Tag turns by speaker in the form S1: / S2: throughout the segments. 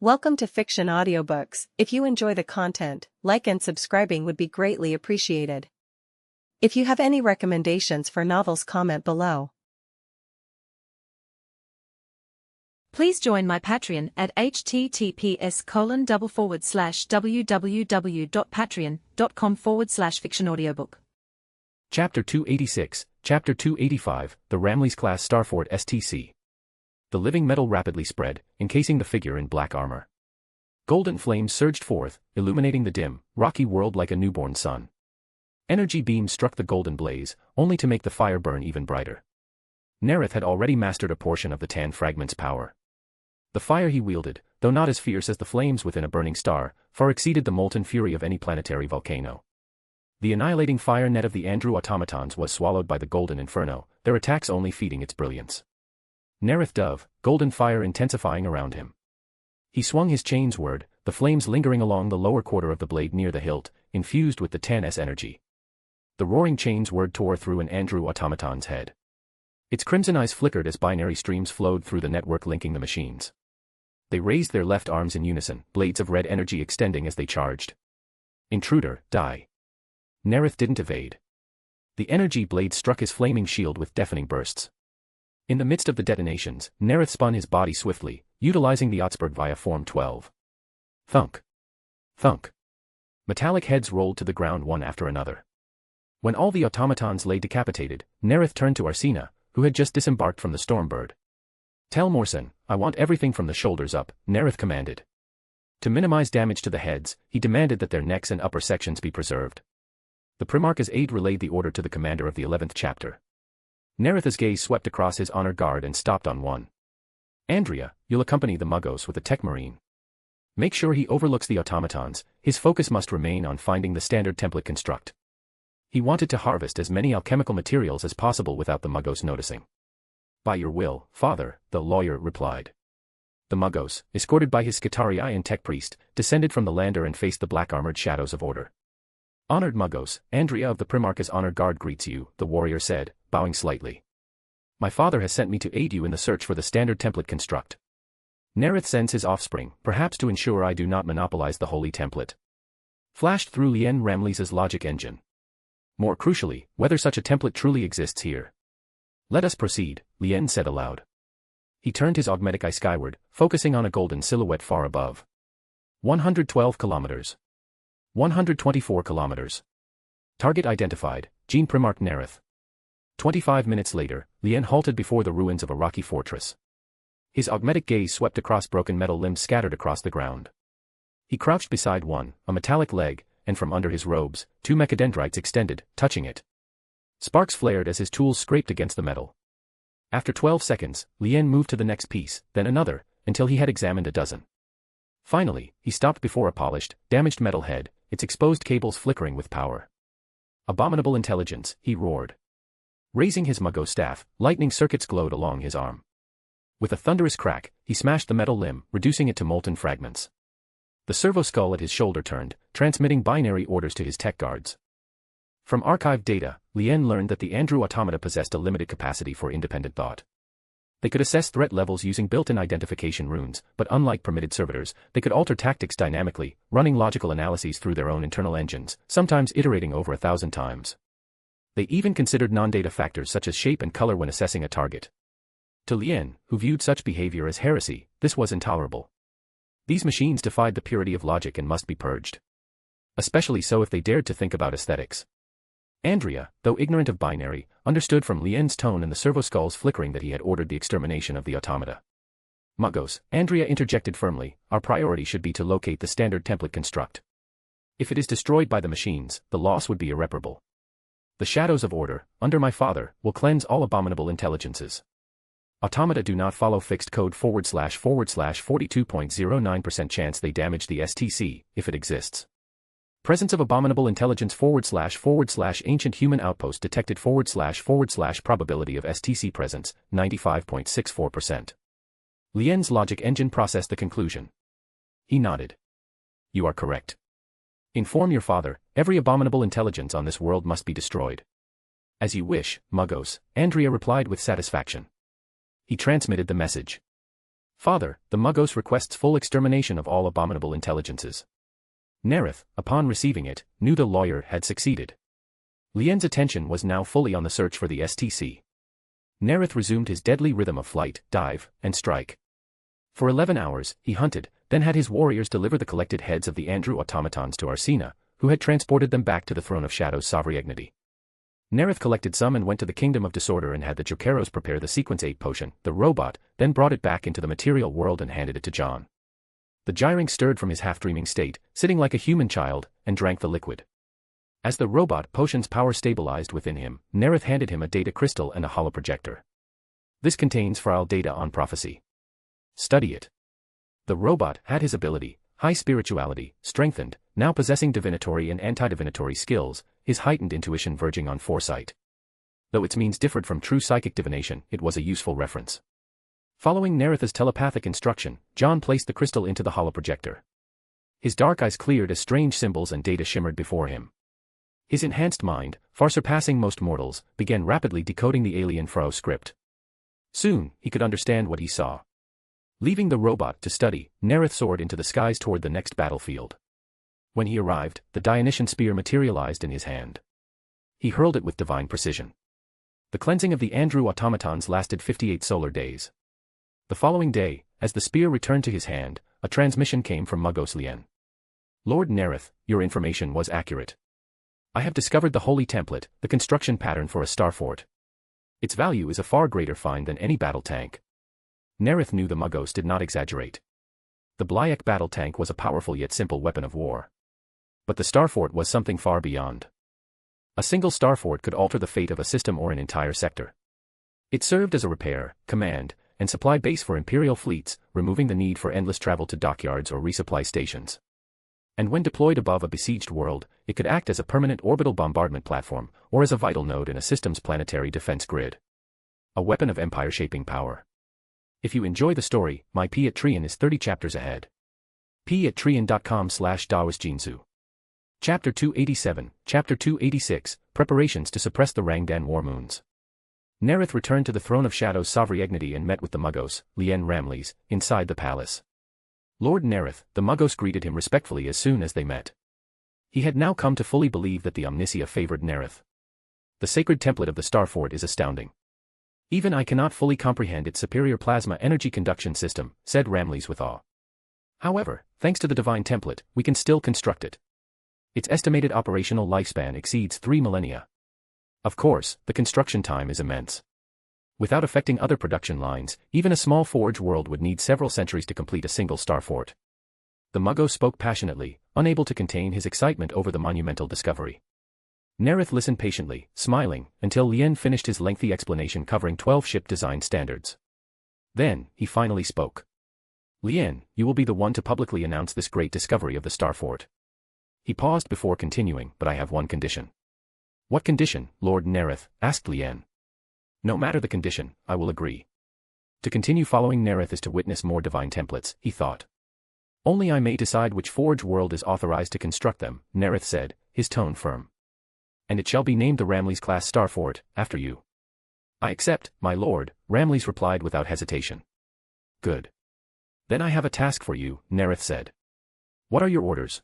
S1: Welcome to Fiction Audiobooks. If you enjoy the content, like and subscribing would be greatly appreciated. If you have any recommendations for novels, comment below.
S2: Please join my Patreon at https://www.patreon.com/fictionaudiobook.
S3: Chapter 286, Chapter 285, The Ramleys-class Starfort STC. The living metal rapidly spread, encasing the figure in black armor. Golden flames surged forth, illuminating the dim, rocky world like a newborn sun. Energy beams struck the golden blaze, only to make the fire burn even brighter. Nareth had already mastered a portion of the tan fragment's power. The fire he wielded, though not as fierce as the flames within a burning star, far exceeded the molten fury of any planetary volcano. The annihilating fire net of the Andrew automatons was swallowed by the golden inferno, their attacks only feeding its brilliance. Nareth dove, golden fire intensifying around him. He swung his chains word, the flames lingering along the lower quarter of the blade near the hilt, infused with the Tan-S energy. The roaring chains word tore through an Andrew automaton's head. Its crimson eyes flickered as binary streams flowed through the network linking the machines. They raised their left arms in unison, blades of red energy extending as they charged. Intruder, die. Nareth didn't evade. The energy blade struck his flaming shield with deafening bursts. In the midst of the detonations, Nareth spun his body swiftly, utilizing the Otsberg via Form 12. Thunk. Thunk. Metallic heads rolled to the ground one after another. When all the automatons lay decapitated, Nareth turned to Arsena, who had just disembarked from the Stormbird. Tell Morson, I want everything from the shoulders up, Nareth commanded. To minimize damage to the heads, he demanded that their necks and upper sections be preserved. The Primarch's aide relayed the order to the commander of the 11th chapter. Nareth's gaze swept across his honor guard and stopped on one. Andrea, you'll accompany the Muggos with the Tech Marine. Make sure he overlooks the automatons, his focus must remain on finding the standard template construct. He wanted to harvest as many alchemical materials as possible without the Muggos noticing. By your will, father, the lawyer replied. The Muggos, escorted by his Skitarii and Tech Priest, descended from the lander and faced the black-armored shadows of order. Honored Muggos, Andrea of the Primarch's honor guard greets you, the warrior said, bowing slightly. My father has sent me to aid you in the search for the standard template construct. Nareth sends his offspring, perhaps to ensure I do not monopolize the holy template. Flashed through Lien Ramleys' logic engine. More crucially, whether such a template truly exists here. Let us proceed, Lien said aloud. He turned his augmetic eye skyward, focusing on a golden silhouette far above. 112 kilometers. 124 kilometers. Target identified, Gene Primarch Nareth. 25 minutes later, Lien halted before the ruins of a rocky fortress. His augmetic gaze swept across broken metal limbs scattered across the ground. He crouched beside one, a metallic leg, and from under his robes, two mechadendrites extended, touching it. Sparks flared as his tools scraped against the metal. After 12 seconds, Lien moved to the next piece, then another, until he had examined a dozen. Finally, he stopped before a polished, damaged metal head, its exposed cables flickering with power. Abominable intelligence, he roared. Raising his Muggo staff, lightning circuits glowed along his arm. With a thunderous crack, he smashed the metal limb, reducing it to molten fragments. The servo skull at his shoulder turned, transmitting binary orders to his tech guards. From archived data, Lien learned that the Andrew automata possessed a limited capacity for independent thought. They could assess threat levels using built-in identification runes, but unlike permitted servitors, they could alter tactics dynamically, running logical analyses through their own internal engines, sometimes iterating over 1,000 times. They even considered non-data factors such as shape and color when assessing a target. To Lien, who viewed such behavior as heresy, this was intolerable. These machines defied the purity of logic and must be purged. Especially so if they dared to think about aesthetics. Andrea, though ignorant of binary, understood from Lien's tone and the servo skulls flickering that he had ordered the extermination of the automata. Muggos, Andrea interjected firmly, our priority should be to locate the standard template construct. If it is destroyed by the machines, the loss would be irreparable. The shadows of order, under my father, will cleanse all abominable intelligences. Automata do not follow fixed code / 42.09% chance they damage the STC, if it exists. Presence of abominable intelligence / ancient human outpost detected / probability of STC presence, 95.64%. Lien's logic engine processed the conclusion. He nodded. You are correct. Inform your father, every abominable intelligence on this world must be destroyed. As you wish, Muggos, Andrea replied with satisfaction. He transmitted the message. Father, the Muggos requests full extermination of all abominable intelligences. Nareth, upon receiving it, knew the lawyer had succeeded. Lien's attention was now fully on the search for the STC. Nareth resumed his deadly rhythm of flight, dive, and strike. For 11 hours, he hunted, then had his warriors deliver the collected heads of the Andrew automatons to Arsena, who had transported them back to the Throne of Shadow's sovereignty. Nareth collected some and went to the Kingdom of Disorder and had the Jokeros prepare the Sequence 8 potion, the robot, then brought it back into the material world and handed it to John. The Gyring stirred from his half-dreaming state, sitting like a human child, and drank the liquid. As the robot potion's power stabilized within him, Nareth handed him a data crystal and a holoprojector. This contains file data on prophecy. Study it. The robot had his ability, high spirituality, strengthened, now possessing divinatory and anti-divinatory skills, his heightened intuition verging on foresight. Though its means differed from true psychic divination, it was a useful reference. Following Nareth's telepathic instruction, John placed the crystal into the holoprojector. His dark eyes cleared as strange symbols and data shimmered before him. His enhanced mind, far surpassing most mortals, began rapidly decoding the alien Pharaoh script. Soon, he could understand what he saw. Leaving the robot to study, Nareth soared into the skies toward the next battlefield. When he arrived, the Dionysian spear materialized in his hand. He hurled it with divine precision. The cleansing of the Andrew automatons lasted 58 solar days. The following day, as the spear returned to his hand, a transmission came from Muggos Lien. Lord Nareth, your information was accurate. I have discovered the Holy Template, the construction pattern for a star fort. Its value is a far greater find than any battle tank. Nareth knew the Muggos did not exaggerate. The Blyak battle tank was a powerful yet simple weapon of war. But the star fort was something far beyond. A single star fort could alter the fate of a system or an entire sector. It served as a repair, command, and supply base for imperial fleets, removing the need for endless travel to dockyards or resupply stations. And when deployed above a besieged world, it could act as a permanent orbital bombardment platform, or as a vital node in a system's planetary defense grid. A weapon of empire-shaping power. If you enjoy the story, my Patreon is 30 chapters ahead. patreon.com/DaosJinsu. Chapter 287, Chapter 286, Preparations to Suppress the Rangdan War Moons. Nareth returned to the Throne of Shadow's sovereignty and met with the Muggos, Lien Ramleys, inside the palace. Lord Nareth, the Muggos greeted him respectfully as soon as they met. He had now come to fully believe that the Omnisia favored Nareth. The sacred template of the Star Fort is astounding. Even I cannot fully comprehend its superior plasma energy conduction system, said Ramleys with awe. However, thanks to the divine template, we can still construct it. Its estimated operational lifespan exceeds 3 millennia. Of course, the construction time is immense. Without affecting other production lines, even a small forge world would need several centuries to complete a single star fort. The Muggo spoke passionately, unable to contain his excitement over the monumental discovery. Nareth listened patiently, smiling, until Lien finished his lengthy explanation covering 12 ship design standards. Then, he finally spoke. Lien, you will be the one to publicly announce this great discovery of the star fort. He paused before continuing, but I have one condition. What condition, Lord Nareth? Asked Lien. No matter the condition, I will agree. To continue following Nareth is to witness more divine templates, he thought. Only I may decide which forge world is authorized to construct them, Nareth said, his tone firm. And it shall be named the Ramleys-class star fort, after you. I accept, my lord, Ramleys replied without hesitation. Good. Then I have a task for you, Nareth said. What are your orders?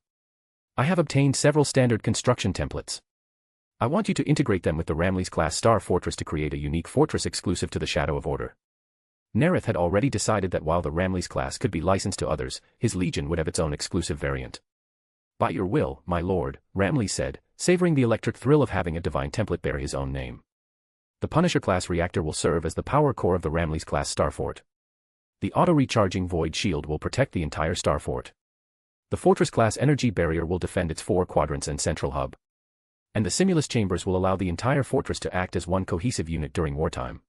S3: I have obtained several standard construction templates. I want you to integrate them with the Ramleys-class star fortress to create a unique fortress exclusive to the Shadow of Order. Nareth had already decided that while the Ramleys class could be licensed to others, his legion would have its own exclusive variant. By your will, my lord, Ramleys said, savoring the electric thrill of having a divine template bear his own name. The Punisher-class reactor will serve as the power core of the Ramleys-class starfort. The auto-recharging void shield will protect the entire starfort. The Fortress-class energy barrier will defend its 4 quadrants and central hub. And the Simulus chambers will allow the entire fortress to act as one cohesive unit during wartime.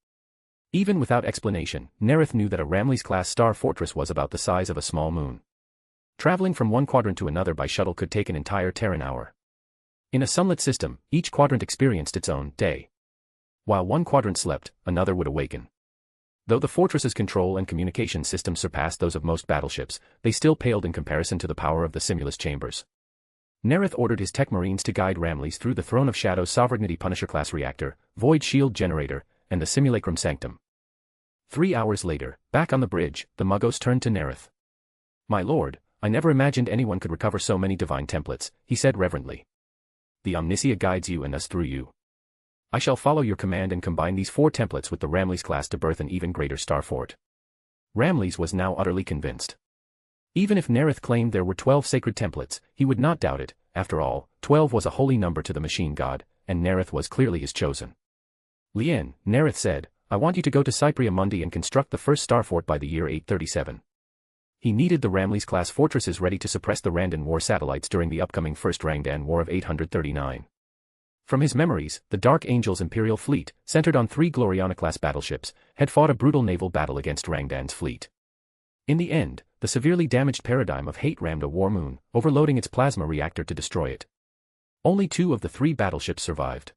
S3: Even without explanation, Nareth knew that a Ramleys-class star fortress was about the size of a small moon. Traveling from one quadrant to another by shuttle could take an entire Terran hour. In a sunlit system, each quadrant experienced its own day. While one quadrant slept, another would awaken. Though the fortress's control and communication systems surpassed those of most battleships, they still paled in comparison to the power of the Simulus chambers. Nareth ordered his tech marines to guide Ramleys through the Throne of Shadow's Sovereignty Punisher-class reactor, Void Shield Generator, and the Simulacrum Sanctum. 3 hours later, back on the bridge, the Muggos turned to Nareth. "My lord, I never imagined anyone could recover so many divine templates," he said reverently. "The Omnicia guides you and us through you. I shall follow your command and combine these 4 templates with the Ramles class to birth an even greater star fort." Ramles was now utterly convinced. Even if Nareth claimed there were 12 sacred templates, he would not doubt it. After all, 12 was a holy number to the machine god, and Nareth was clearly his chosen. "Lien," Nareth said, "I want you to go to Cypria Mundi and construct the first star fort by the year 837. He needed the Ramles-class fortresses ready to suppress the Randan War satellites during the upcoming First Rangdan War of 839. From his memories, the Dark Angel's Imperial fleet, centered on 3 Gloriana-class battleships, had fought a brutal naval battle against Rangdan's fleet. In the end, the severely damaged Paradigm of Hate rammed a war moon, overloading its plasma reactor to destroy it. Only 2 of the 3 battleships survived.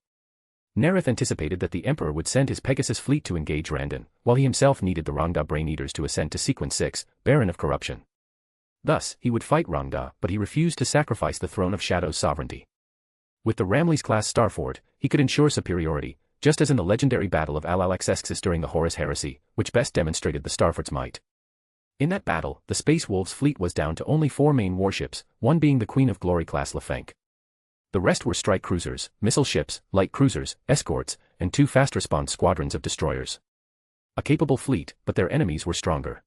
S3: Nareth anticipated that the Emperor would send his Pegasus fleet to engage Randan, while he himself needed the Rangda Brain-Eaters to ascend to Sequence 6, Baron of Corruption. Thus, he would fight Rangda, but he refused to sacrifice the Throne of Shadow's sovereignty. With the Ramles-class starfort, he could ensure superiority, just as in the legendary Battle of Al-Alexeskis during the Horus Heresy, which best demonstrated the starfort's might. In that battle, the Space Wolves fleet was down to only 4 main warships, one being the Queen of Glory-class Lefenk. The rest were strike cruisers, missile ships, light cruisers, escorts, and 2 fast-response squadrons of destroyers. A capable fleet, but their enemies were stronger.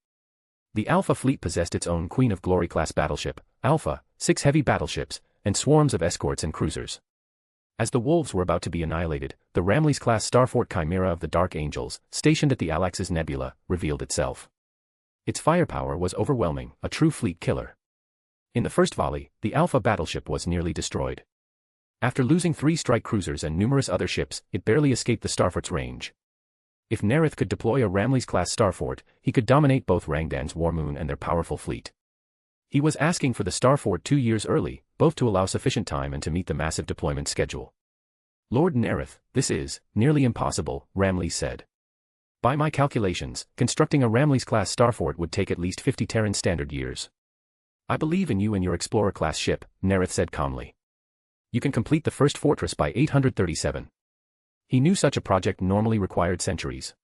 S3: The Alpha fleet possessed its own Queen of Glory-class battleship, Alpha, 6 heavy battleships, and swarms of escorts and cruisers. As the Wolves were about to be annihilated, the Ramles-class starfort Chimera of the Dark Angels, stationed at the Alax's Nebula, revealed itself. Its firepower was overwhelming, a true fleet killer. In the first volley, the Alpha battleship was nearly destroyed. After losing 3 strike cruisers and numerous other ships, it barely escaped the starfort's range. If Nareth could deploy a Ramles-class starfort, he could dominate both Rangdan's war moon and their powerful fleet. He was asking for the starfort 2 years early, both to allow sufficient time and to meet the massive deployment schedule. "Lord Nareth, this is nearly impossible," Ramles said. "By my calculations, constructing a Ramles-class starfort would take at least 50 Terran Standard years." "I believe in you and your Explorer-class ship," Nareth said calmly. "You can complete the first fortress by 837. He knew such a project normally required centuries.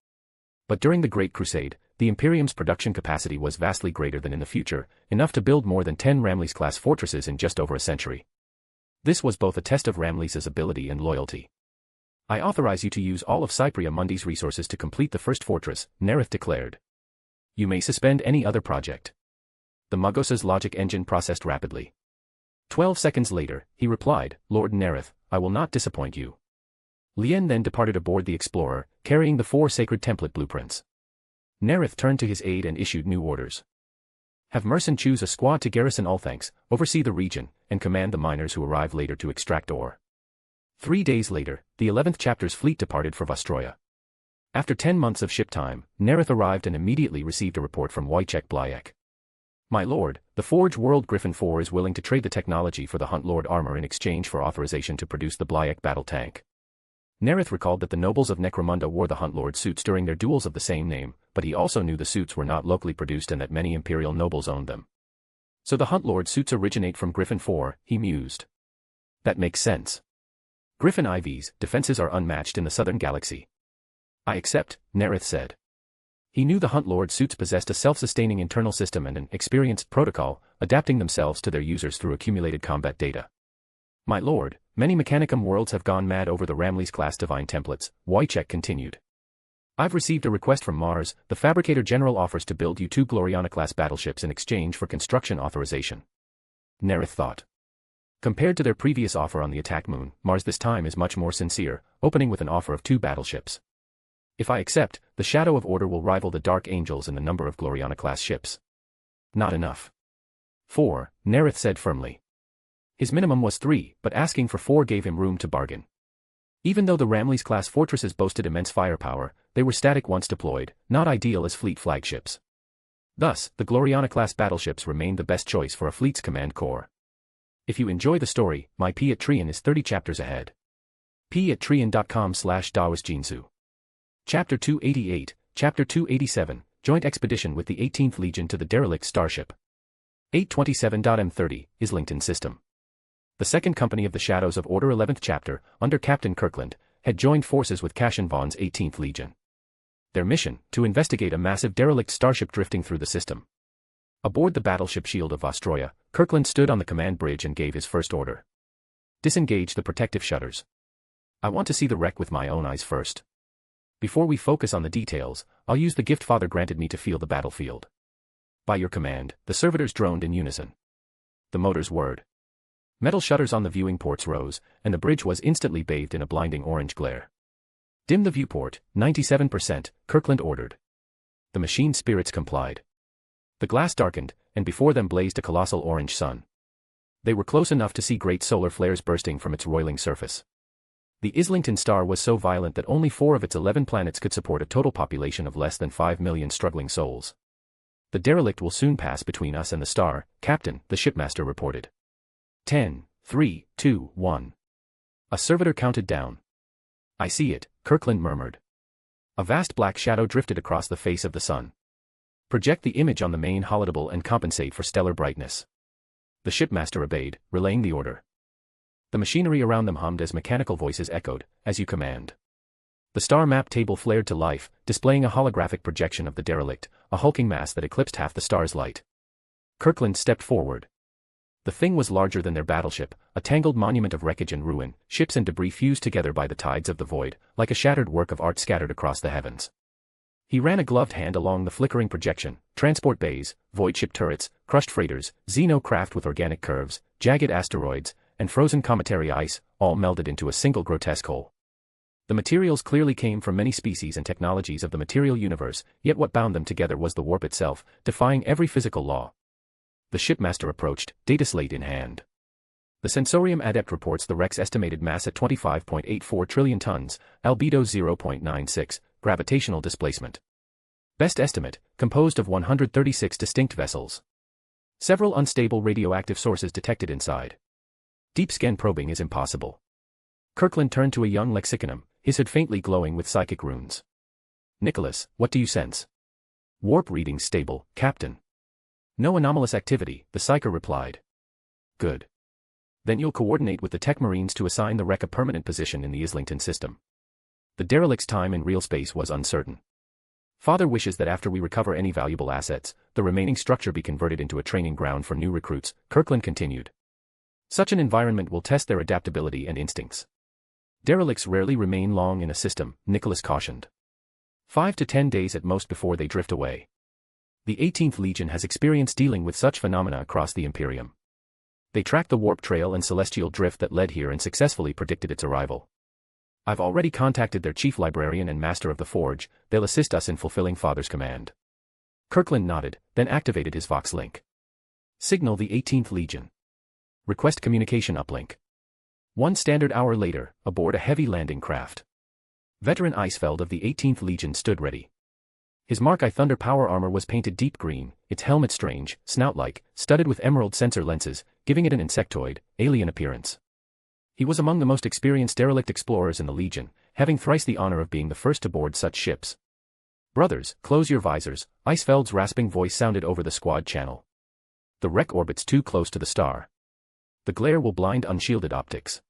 S3: But during the Great Crusade, the Imperium's production capacity was vastly greater than in the future, enough to build more than 10 Ramles-class fortresses in just over a century. This was both a test of Ramles' ability and loyalty. "I authorize you to use all of Cypria Mundi's resources to complete the first fortress," Nareth declared. "You may suspend any other project." The Muggos' logic engine processed rapidly. 12 seconds later, he replied, "Lord Nareth, I will not disappoint you." Lien then departed aboard the Explorer, carrying the 4 sacred template blueprints. Nareth turned to his aide and issued new orders. "Have Merson choose a squad to garrison Ulthanks, oversee the region, and command the miners who arrive later to extract ore." 3 days later, the 11th chapter's fleet departed for Vostroya. After 10 months of ship time, Nareth arrived and immediately received a report from Wojciech Blayek. "My lord, the Forge World Griffin 4 is willing to trade the technology for the Hunt Lord armor in exchange for authorization to produce the Blayek battle tank." Nareth recalled that the nobles of Necromunda wore the Hunt Lord suits during their duels of the same name, but he also knew the suits were not locally produced and that many Imperial nobles owned them. "So the Hunt Lord suits originate from Griffin 4, he mused. "That makes sense. Griffin IV's defenses are unmatched in the Southern Galaxy." "I accept," Nareth said. He knew the Hunt Lord suits possessed a self-sustaining internal system and an experienced protocol, adapting themselves to their users through accumulated combat data. "My lord, many Mechanicum worlds have gone mad over the Ramles-class divine templates," Wojciech continued. "I've received a request from Mars. The Fabricator General offers to build you 2 Gloriana-class battleships in exchange for construction authorization." Nareth thought. Compared to their previous offer on the attack moon, Mars this time is much more sincere, opening with an offer of 2 battleships. "If I accept, the Shadow of Order will rival the Dark Angels in the number of Gloriana-class ships." "Not enough." 4, Nareth said firmly. His minimum was 3, but asking for 4 gave him room to bargain. Even though the Ramles-class fortresses boasted immense firepower, they were static once deployed, not ideal as fleet flagships. Thus, the Gloriana-class battleships remained the best choice for a fleet's command corps. If you enjoy the story, my P at Trian is 30 chapters ahead. p@trian.com/daosjinsu. Chapter 288, Chapter 287, Joint Expedition with the 18th Legion to the derelict starship. 827.m30, is linked in system. The second company of the Shadows of Order 11th chapter, under Captain Kirkland, had joined forces with Cassian Vaughn's 18th Legion. Their mission, to investigate a massive derelict starship drifting through the system. Aboard the battleship Shield of Vostroya, Kirkland stood on the command bridge and gave his first order. Disengage the protective shutters. I want to see the wreck with my own eyes first. Before we focus on the details, I'll use the gift Father granted me to feel the battlefield. By your command, the servitors droned in unison. The motors whirred. Metal shutters on the viewing ports rose, and the bridge was instantly bathed in a blinding orange glare. Dim the viewport, 97%, Kirkland ordered. The machine spirits complied. The glass darkened, and before them blazed a colossal orange sun. They were close enough to see great solar flares bursting from its roiling surface. The Islington star was so violent that only 4 of its 11 planets could support a total population of less than 5 million struggling souls. The derelict will soon pass between us and the star, Captain, the shipmaster reported. 10, 3, 2, 1. A servitor counted down. I see it, Kirkland murmured. A vast black shadow drifted across the face of the sun. Project the image on the main holodeble and compensate for stellar brightness. The shipmaster obeyed, relaying the order. The machinery around them hummed as mechanical voices echoed, as you command. The star map table flared to life, displaying a holographic projection of the derelict, a hulking mass that eclipsed half the star's light. Kirkland stepped forward. The thing was larger than their battleship, a tangled monument of wreckage and ruin, ships and debris fused together by the tides of the void, like a shattered work of art scattered across the heavens. He ran a gloved hand along the flickering projection, transport bays, void ship turrets, crushed freighters, xeno craft with organic curves, jagged asteroids, and frozen cometary ice, all melded into a single grotesque whole. The materials clearly came from many species and technologies of the material universe, yet what bound them together was the warp itself, defying every physical law. The shipmaster approached, data slate in hand. The Sensorium Adept reports the wreck's estimated mass at 25.84 trillion tons, albedo 0.96, gravitational displacement. Best estimate, composed of 136 distinct vessels. Several unstable radioactive sources detected inside. Deep scan probing is impossible. Kirkland turned to a young lexiconum, his hood faintly glowing with psychic runes. Nicholas, what do you sense? Warp readings stable, Captain. No anomalous activity, the psyker replied. Good. Then you'll coordinate with the Tech Marines to assign the wreck a permanent position in the Islington system. The derelict's time in real space was uncertain. Father wishes that after we recover any valuable assets, the remaining structure be converted into a training ground for new recruits, Kirkland continued. Such an environment will test their adaptability and instincts. Derelicts rarely remain long in a system, Nicholas cautioned. 5 to 10 days at most before they drift away. The 18th Legion has experience dealing with such phenomena across the Imperium. They tracked the warp trail and celestial drift that led here and successfully predicted its arrival. I've already contacted their chief librarian and master of the forge, they'll assist us in fulfilling Father's command. Kirkland nodded, then activated his Vox link. Signal the 18th Legion. Request communication uplink. 1 standard hour later, aboard a heavy landing craft. Veteran Eisfeld of the 18th Legion stood ready. His Mark I Thunder power armor was painted deep green, its helmet strange, snout-like, studded with emerald sensor lenses, giving it an insectoid, alien appearance. He was among the most experienced derelict explorers in the Legion, having thrice the honor of being the first to board such ships. Brothers, close your visors, Eisfeld's rasping voice sounded over the squad channel. The wreck orbits too close to the star. The glare will blind unshielded optics.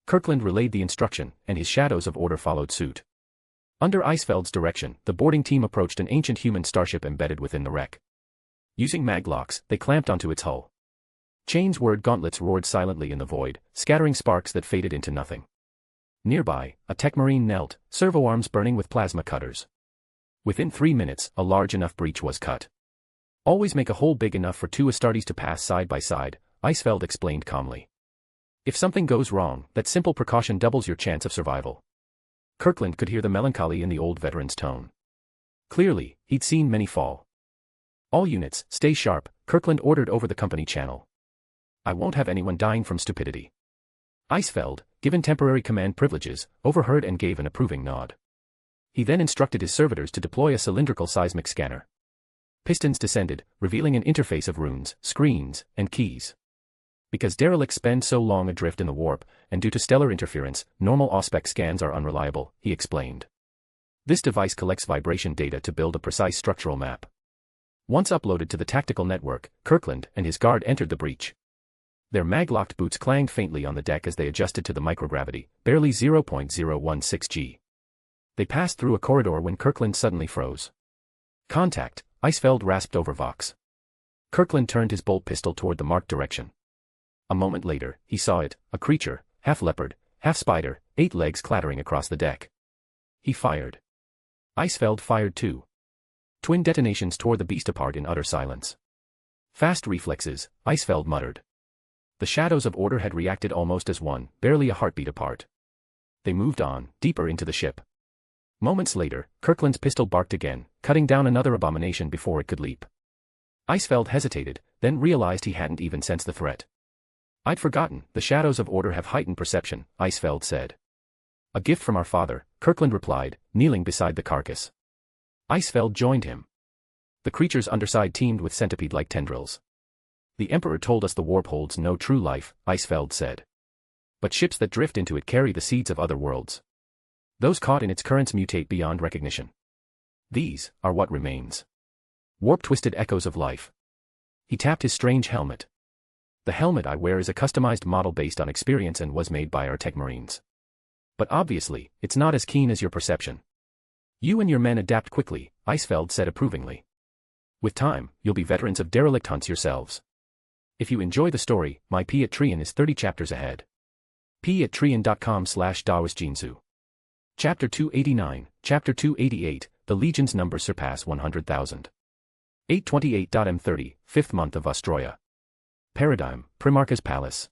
S3: Kirkland relayed the instruction, and his shadows of order followed suit. Under Eisfeld's direction, the boarding team approached an ancient human starship embedded within the wreck. Using maglocks, they clamped onto its hull. Chains word gauntlets roared silently in the void, scattering sparks that faded into nothing. Nearby, a tech marine knelt, servo arms burning with plasma cutters. Within 3 minutes, a large enough breach was cut. Always make a hole big enough for 2 Astartes to pass side by side, Eisfeld explained calmly. If something goes wrong, that simple precaution doubles your chance of survival. Kirkland could hear the melancholy in the old veteran's tone. Clearly, he'd seen many fall. All units, stay sharp, Kirkland ordered over the company channel. I won't have anyone dying from stupidity. Eisfeld, given temporary command privileges, overheard and gave an approving nod. He then instructed his servitors to deploy a cylindrical seismic scanner. Pistons descended, revealing an interface of runes, screens, and keys. Because derelicts spend so long adrift in the warp, and due to stellar interference, normal AUSPEC scans are unreliable, he explained. This device collects vibration data to build a precise structural map. Once uploaded to the tactical network, Kirkland and his guard entered the breach. Their mag-locked boots clanged faintly on the deck as they adjusted to the microgravity, barely 0.016 g. They passed through a corridor when Kirkland suddenly froze. Contact, Icefeld rasped over Vox. Kirkland turned his bolt pistol toward the marked direction. A moment later, he saw it, a creature, half leopard, half spider, 8 legs clattering across the deck. He fired. Icefeld fired too. Twin detonations tore the beast apart in utter silence. Fast reflexes, Icefeld muttered. The shadows of order had reacted almost as one, barely a heartbeat apart. They moved on, deeper into the ship. Moments later, Kirkland's pistol barked again, cutting down another abomination before it could leap. Icefeld hesitated, then realized he hadn't even sensed the threat. I'd forgotten, the shadows of order have heightened perception, Icefeld said. A gift from our father, Kirkland replied, kneeling beside the carcass. Icefeld joined him. The creature's underside teemed with centipede-like tendrils. The Emperor told us the warp holds no true life, Icefeld said. But ships that drift into it carry the seeds of other worlds. Those caught in its currents mutate beyond recognition. These are what remains. Warp-twisted echoes of life. He tapped his strange helmet. The helmet I wear is a customized model based on experience and was made by our tech marines. But obviously, it's not as keen as your perception. You and your men adapt quickly, Icefeld said approvingly. With time, you'll be veterans of derelict hunts yourselves. If you enjoy the story, my P at Trian is 30 chapters ahead. p@trian.com/daosjinsu. Chapter 289, Chapter 288, The Legion's numbers surpass 100,000. 828.m30, 5th month of Ostroya. Paradigm, Primarch's Palace.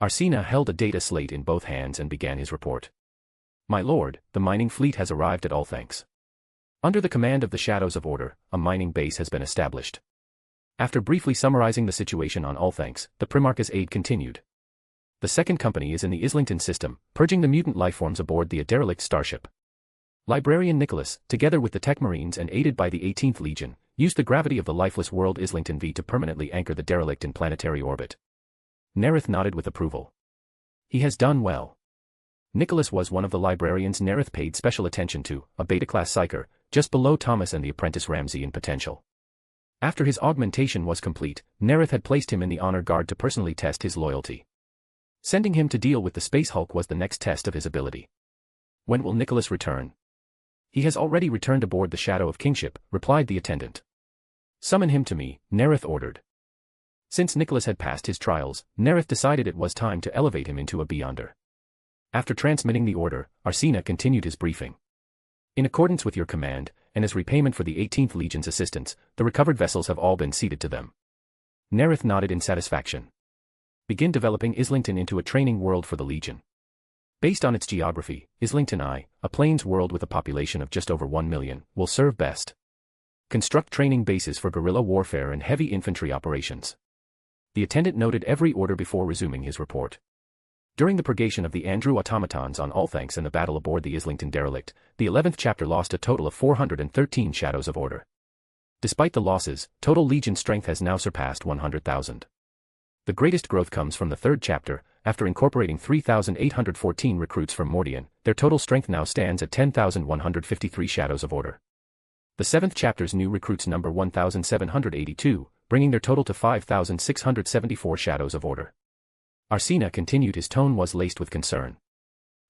S3: Arsena held a data slate in both hands and began his report. My lord, the mining fleet has arrived at Allthanks. Under the command of the Shadows of Order, a mining base has been established. After briefly summarizing the situation on Allthanks, the Primarch's aide continued. The second company is in the Islington system, purging the mutant lifeforms aboard the derelict starship. Librarian Nicholas, together with the Tech Marines and aided by the 18th Legion, used the gravity of the lifeless world Islington V to permanently anchor the derelict in planetary orbit. Nareth nodded with approval. He has done well. Nicholas was one of the librarians Nareth paid special attention to, a beta-class psyker, just below Thomas and the apprentice Ramsey in potential. After his augmentation was complete, Nareth had placed him in the honor guard to personally test his loyalty. Sending him to deal with the Space Hulk was the next test of his ability. When will Nicholas return? He has already returned aboard the Shadow of Kingship, replied the attendant. Summon him to me, Nareth ordered. Since Nicholas had passed his trials, Nareth decided it was time to elevate him into a Beyonder. After transmitting the order, Arsena continued his briefing. In accordance with your command, and as repayment for the 18th Legion's assistance, the recovered vessels have all been ceded to them. Nareth nodded in satisfaction. Begin developing Islington into a training world for the Legion. Based on its geography, Islington I, a plains world with a population of just over 1 million, will serve best. Construct training bases for guerrilla warfare and heavy infantry operations. The attendant noted every order before resuming his report. During the purgation of the Andrew automatons on Allthanks and the battle aboard the Islington derelict, the 11th chapter lost a total of 413 Shadows of Order. Despite the losses, total Legion strength has now surpassed 100,000. The greatest growth comes from the 3rd chapter. After incorporating 3,814 recruits from Mordian, their total strength now stands at 10,153 Shadows of Order. The 7th chapter's new recruits number 1,782, bringing their total to 5,674 Shadows of Order. Arsena continued. His tone was laced with concern.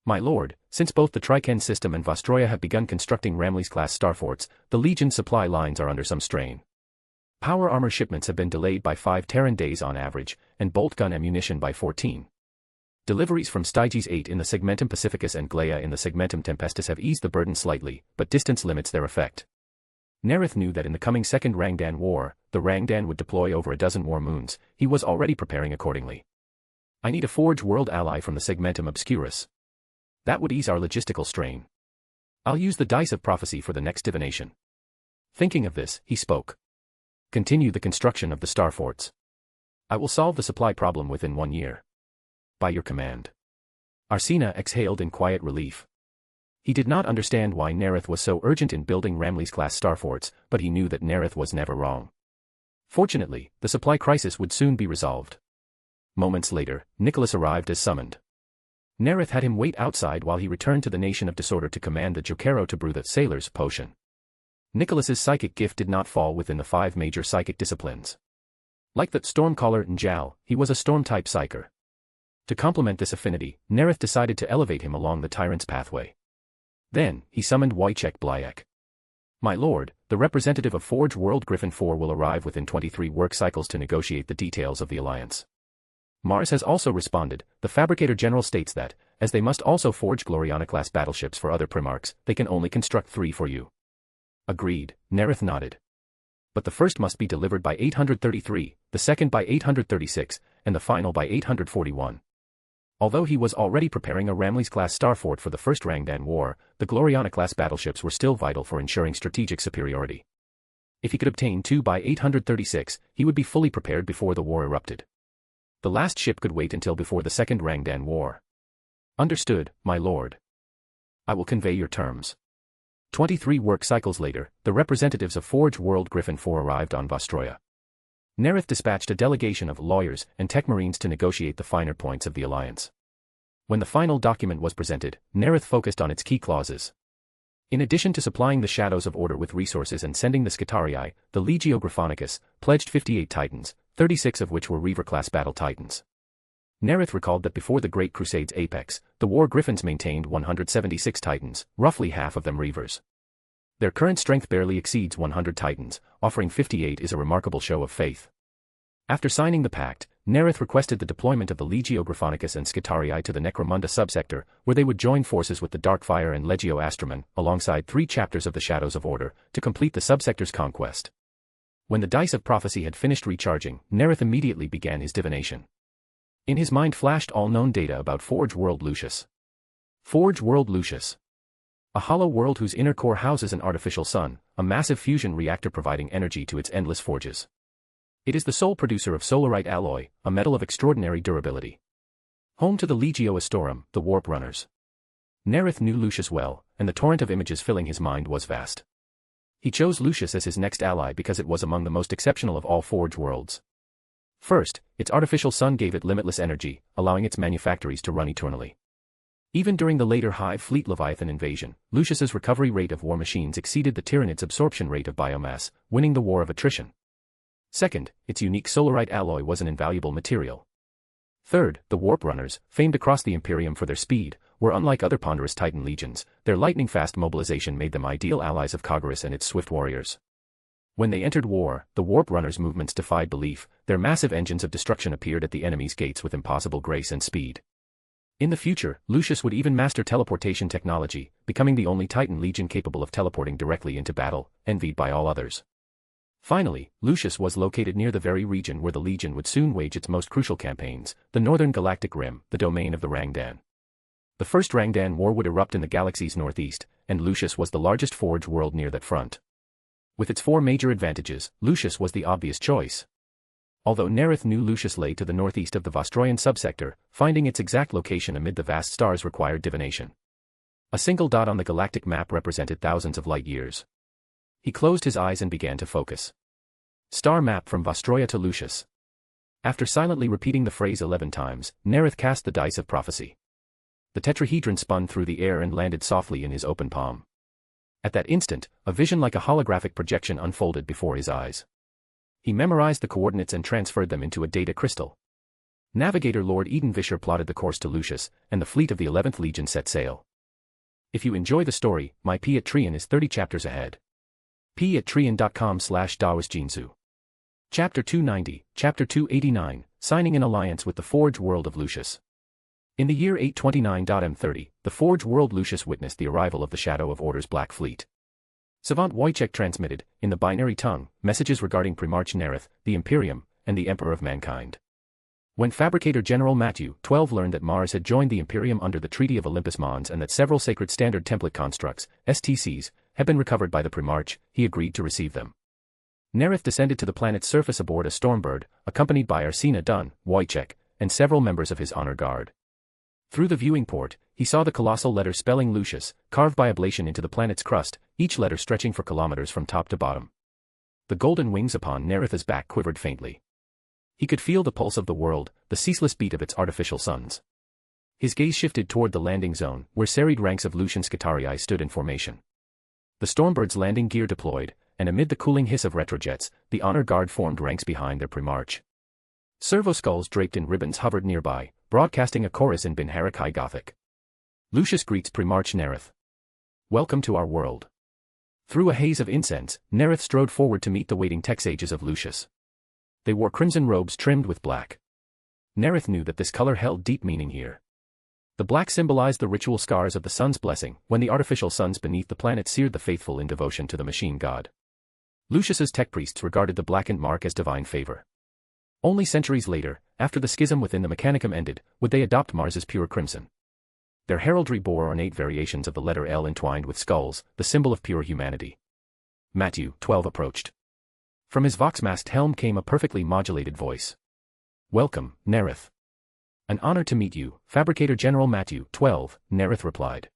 S3: My lord, since both the Triken system and Vostroya have begun constructing Ramleys-class starforts, the Legion's supply lines are under some strain. Power armor shipments have been delayed by 5 Terran days on average, and bolt gun ammunition by 14. Deliveries from Styges 8 in the Segmentum Pacificus and Glea in the Segmentum Tempestus have eased the burden slightly, but distance limits their effect. Nareth knew that in the coming Second Rangdan War, the Rangdan would deploy over a dozen war moons. He was already preparing accordingly. I need a Forge World ally from the Segmentum Obscurus. That would ease our logistical strain. I'll use the Dice of Prophecy for the next divination. Thinking of this, he spoke. Continue the construction of the starforts. I will solve the supply problem within 1 year. By your command. Arsena exhaled in quiet relief. He did not understand why Nareth was so urgent in building Ramleys-class starforts, but he knew that Nareth was never wrong. Fortunately, the supply crisis would soon be resolved. Moments later, Nicholas arrived as summoned. Nareth had him wait outside while he returned to the Nation of Disorder to command the Jokero to brew the Sailor's Potion. Nicholas's psychic gift did not fall within the 5 major psychic disciplines. Like the Stormcaller Njal, he was a Storm-type psyker. To complement this affinity, Nareth decided to elevate him along the Tyrant's pathway. Then, he summoned Wojciech Blayek. My lord, the representative of Forge World Griffin 4 will arrive within 23 work cycles to negotiate the details of the alliance. Mars has also responded. The Fabricator General states that, as they must also forge Gloriana-class battleships for other Primarchs, they can only construct 3 for you. Agreed, Nareth nodded. But the first must be delivered by 833, the second by 836, and the final by 841. Although he was already preparing a Ramles-class starfort for the First Rangdan War, the Gloriana-class battleships were still vital for ensuring strategic superiority. If he could obtain 2 by 836, he would be fully prepared before the war erupted. The last ship could wait until before the Second Rangdan War. Understood, my lord. I will convey your terms. 23 work cycles later, the representatives of Forge World Griffin 4 arrived on Vostroya. Nareth dispatched a delegation of lawyers and tech marines to negotiate the finer points of the alliance. When the final document was presented, Nareth focused on its key clauses. In addition to supplying the Shadows of Order with resources and sending the Scitarii, the Legio Griffonicus pledged 58 Titans, 36 of which were Reaver-class battle Titans. Nareth recalled that before the Great Crusade's apex, the War Griffins maintained 176 Titans, roughly half of them Reavers. Their current strength barely exceeds 100 Titans, offering 58 is a remarkable show of faith. After signing the pact, Nareth requested the deployment of the Legio Griffonicus and Scitarii to the Necromunda subsector, where they would join forces with the Darkfire and Legio Astraman, alongside 3 chapters of the Shadows of Order, to complete the subsector's conquest. When the dice of prophecy had finished recharging, Nareth immediately began his divination. In his mind flashed all known data about Forge World Lucius. Forge World Lucius. A hollow world whose inner core houses an artificial sun, a massive fusion reactor providing energy to its endless forges. It is the sole producer of solarite alloy, a metal of extraordinary durability. Home to the Legio Astorum, the Warp Runners. Nareth knew Lucius well, and the torrent of images filling his mind was vast. He chose Lucius as his next ally because it was among the most exceptional of all Forge worlds. First, its artificial sun gave it limitless energy, allowing its manufactories to run eternally. Even during the later Hive Fleet Leviathan invasion, Lucius's recovery rate of war machines exceeded the Tyranids' absorption rate of biomass, winning the war of attrition. Second, its unique solarite alloy was an invaluable material. Third, the Warp Runners, famed across the Imperium for their speed, were unlike other ponderous Titan legions. Their lightning-fast mobilization made them ideal allies of Kagharis and its swift warriors. When they entered war, the Warp Runners' movements defied belief. Their massive engines of destruction appeared at the enemy's gates with impossible grace and speed. In the future, Lucius would even master teleportation technology, becoming the only Titan legion capable of teleporting directly into battle, envied by all others. Finally, Lucius was located near the very region where the Legion would soon wage its most crucial campaigns, the Northern Galactic Rim, the domain of the Rangdan. The First Rangdan War would erupt in the galaxy's northeast, and Lucius was the largest Forge world near that front. With its 4 major advantages, Lucius was the obvious choice. Although Nareth knew Lucius lay to the northeast of the Vostroyan subsector, finding its exact location amid the vast stars required divination. A single dot on the galactic map represented thousands of light years. He closed his eyes and began to focus. Star map from Vostroya to Lucius. After silently repeating the phrase 11 times, Nareth cast the dice of prophecy. The tetrahedron spun through the air and landed softly in his open palm. At that instant, a vision like a holographic projection unfolded before his eyes. He memorized the coordinates and transferred them into a data crystal. Navigator Lord Eden Vischer plotted the course to Lucius, and the fleet of the 11th Legion set sail. If you enjoy the story, my P at Trian is 30 chapters ahead. p@trian.com/daosjinsu. Chapter 290, Chapter 289, Signing an Alliance with the Forge World of Lucius. In the year 829.m30, the Forge World Lucius witnessed the arrival of the Shadow of Order's Black Fleet. Savant Wojciech transmitted, in the binary tongue, messages regarding Primarch Nareth, the Imperium, and the Emperor of Mankind. When Fabricator General Matthew 12 learned that Mars had joined the Imperium under the Treaty of Olympus Mons and that several sacred standard template constructs, STCs, had been recovered by the Primarch, he agreed to receive them. Nareth descended to the planet's surface aboard a Stormbird, accompanied by Arsena Dunn, Wojciech, and several members of his honor guard. Through the viewing port, he saw the colossal letter spelling Lucius, carved by ablation into the planet's crust, each letter stretching for kilometers from top to bottom. The golden wings upon Nareth's back quivered faintly. He could feel the pulse of the world, the ceaseless beat of its artificial suns. His gaze shifted toward the landing zone, where serried ranks of Lucian Scitarii stood in formation. The Stormbird's landing gear deployed, and amid the cooling hiss of retrojets, the honor guard formed ranks behind their Primarch. Servo skulls draped in ribbons hovered nearby, broadcasting a chorus in Binharak High Gothic. Lucius greets Primarch Nareth. Welcome to our world. Through a haze of incense, Nareth strode forward to meet the waiting tech sages of Lucius. They wore crimson robes trimmed with black. Nareth knew that this color held deep meaning here. The black symbolized the ritual scars of the sun's blessing, when the artificial suns beneath the planet seared the faithful in devotion to the machine god. Lucius's tech priests regarded the blackened mark as divine favor. Only centuries later, after the schism within the Mechanicum ended, would they adopt Mars's pure crimson. Their heraldry bore ornate variations of the letter L entwined with skulls, the symbol of pure humanity. Matthew 12 approached. From his vox-masked helm came a perfectly modulated voice. Welcome, Nareth. An honor to meet you, Fabricator General Matthew 12, Nareth replied.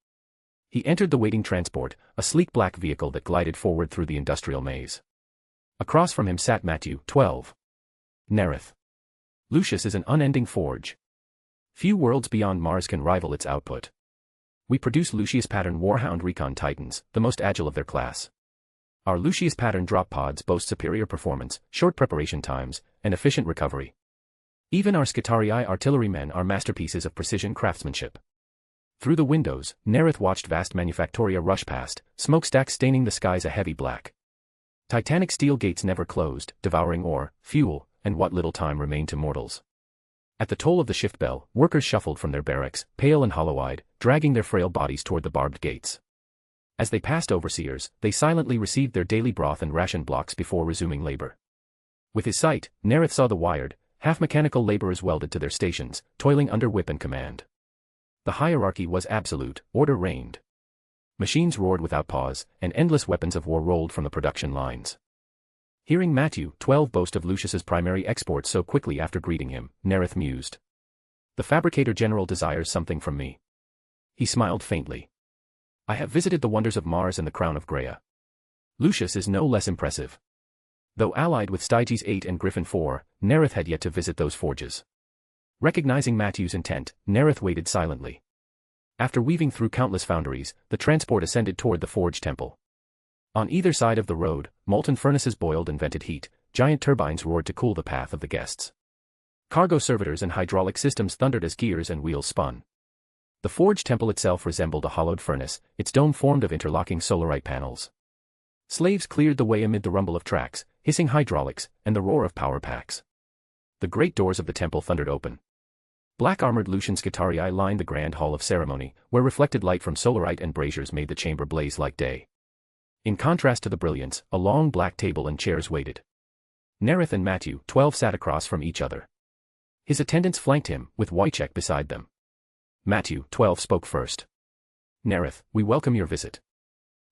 S3: He entered the waiting transport, a sleek black vehicle that glided forward through the industrial maze. Across from him sat Matthew 12. Nareth. Lucius is an unending forge. Few worlds beyond Mars can rival its output. We produce Lucius Pattern Warhound Recon Titans, the most agile of their class. Our Lucius Pattern drop pods boast superior performance, short preparation times, and efficient recovery. Even our Scitarii artillerymen are masterpieces of precision craftsmanship. Through the windows, Nareth watched vast manufactoria rush past, smokestacks staining the skies a heavy black. Titanic steel gates never closed, devouring ore, fuel, and what little time remained to mortals. At the toll of the shift bell, workers shuffled from their barracks, pale and hollow-eyed, dragging their frail bodies toward the barbed gates. As they passed overseers, they silently received their daily broth and ration blocks before resuming labor. With his sight, Nareth saw the wired, half-mechanical laborers welded to their stations, toiling under whip and command. The hierarchy was absolute, order reigned. Machines roared without pause, and endless weapons of war rolled from the production lines. Hearing Matthew 12 boast of Lucius's primary exports so quickly after greeting him, Nareth mused. The Fabricator General desires something from me. He smiled faintly. I have visited the wonders of Mars and the crown of Graia. Lucius is no less impressive. Though allied with Styges 8 and Griffin 4, Nareth had yet to visit those forges. Recognizing Matthew's intent, Nareth waited silently. After weaving through countless foundries, the transport ascended toward the Forge Temple. On either side of the road, molten furnaces boiled and vented heat, giant turbines roared to cool the path of the guests. Cargo servitors and hydraulic systems thundered as gears and wheels spun. The Forge Temple itself resembled a hollowed furnace, its dome formed of interlocking solarite panels. Slaves cleared the way amid the rumble of tracks, hissing hydraulics, and the roar of power packs. The great doors of the temple thundered open. Black-armored Lucian Scitarii lined the grand hall of ceremony, where reflected light from solarite and braziers made the chamber blaze like day. In contrast to the brilliance, a long black table and chairs waited. Nareth and Matthew 12 sat across from each other. His attendants flanked him, with Wojciech beside them. Matthew 12 spoke first. Nareth, we welcome your visit.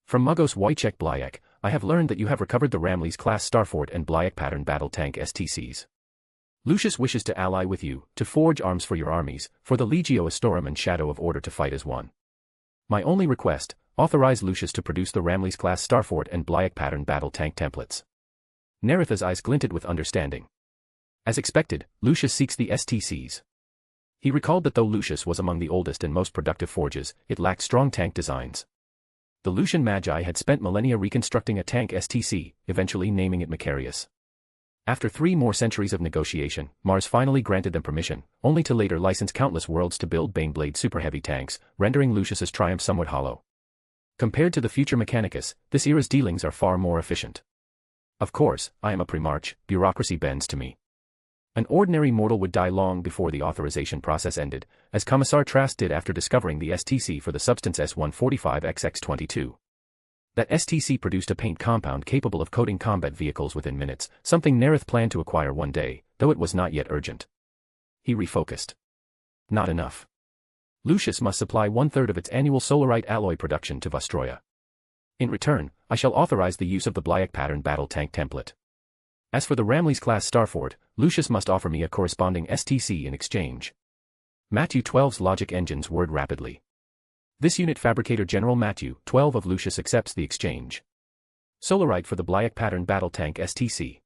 S3: From Mugos Wojciech Blayek, I have learned that you have recovered the Ramles-class Starfort and Blayek pattern battle tank STCs. Lucius wishes to ally with you, to forge arms for your armies, for the Legio Astorum and Shadow of Order to fight as one. My only request, authorize Lucius to produce the Ramles-class Starfort and Blayek pattern battle tank templates. Nareth's eyes glinted with understanding. As expected, Lucius seeks the STCs. He recalled that though Lucius was among the oldest and most productive forges, it lacked strong tank designs. The Lucian Magi had spent millennia reconstructing a tank STC, eventually naming it Macarius. After 3 more centuries of negotiation, Mars finally granted them permission, only to later license countless worlds to build Baneblade super-heavy tanks, rendering Lucius's triumph somewhat hollow. Compared to the future Mechanicus, this era's dealings are far more efficient. Of course, I am a Primarch, bureaucracy bends to me. An ordinary mortal would die long before the authorization process ended, as Commissar Trask did after discovering the STC for the substance S-145XX22. That STC produced a paint compound capable of coating combat vehicles within minutes, something Nareth planned to acquire one day, though it was not yet urgent. He refocused. Not enough. Lucius must supply 1/3 of its annual solarite alloy production to Vostroia. In return, I shall authorize the use of the Blayek pattern battle tank template. As for the Ramles-class Starfort, Lucius must offer me a corresponding STC in exchange. Matthew 12's logic engines whirred rapidly. This unit Fabricator General Matthew 12 of Lucius accepts the exchange. Solarite for the Blayek pattern battle tank STC.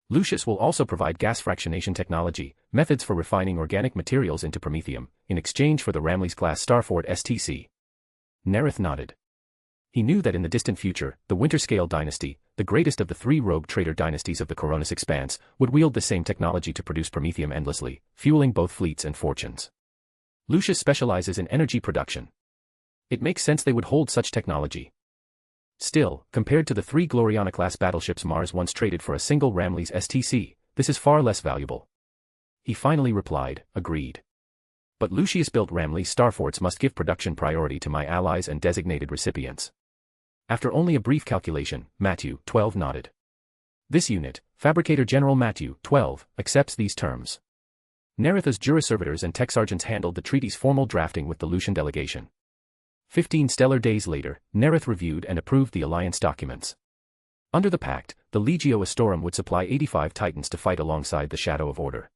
S3: Lucius will also provide gas fractionation technology, methods for refining organic materials into promethium, in exchange for the Ramles-class Starfort STC. Nareth nodded. He knew that in the distant future, the Winterscale dynasty, the greatest of the 3 rogue traitor dynasties of the Coronis Expanse, would wield the same technology to produce promethium endlessly, fueling both fleets and fortunes. Lucius specializes in energy production. It makes sense they would hold such technology. Still, compared to the 3 Gloriana-class battleships Mars once traded for a single Ramillies STC, this is far less valuable. He finally replied, agreed. But Lucius-built Ramillies starforts must give production priority to my allies and designated recipients. After only a brief calculation, Matthew, 12 nodded. This unit, Fabricator General Matthew, 12, accepts these terms. Nareth's juraservitors and tech sergeants handled the treaty's formal drafting with the Lucian delegation. 15 stellar days later, Nareth reviewed and approved the alliance documents. Under the pact, the Legio Astorum would supply 85 Titans to fight alongside the Shadow of Order.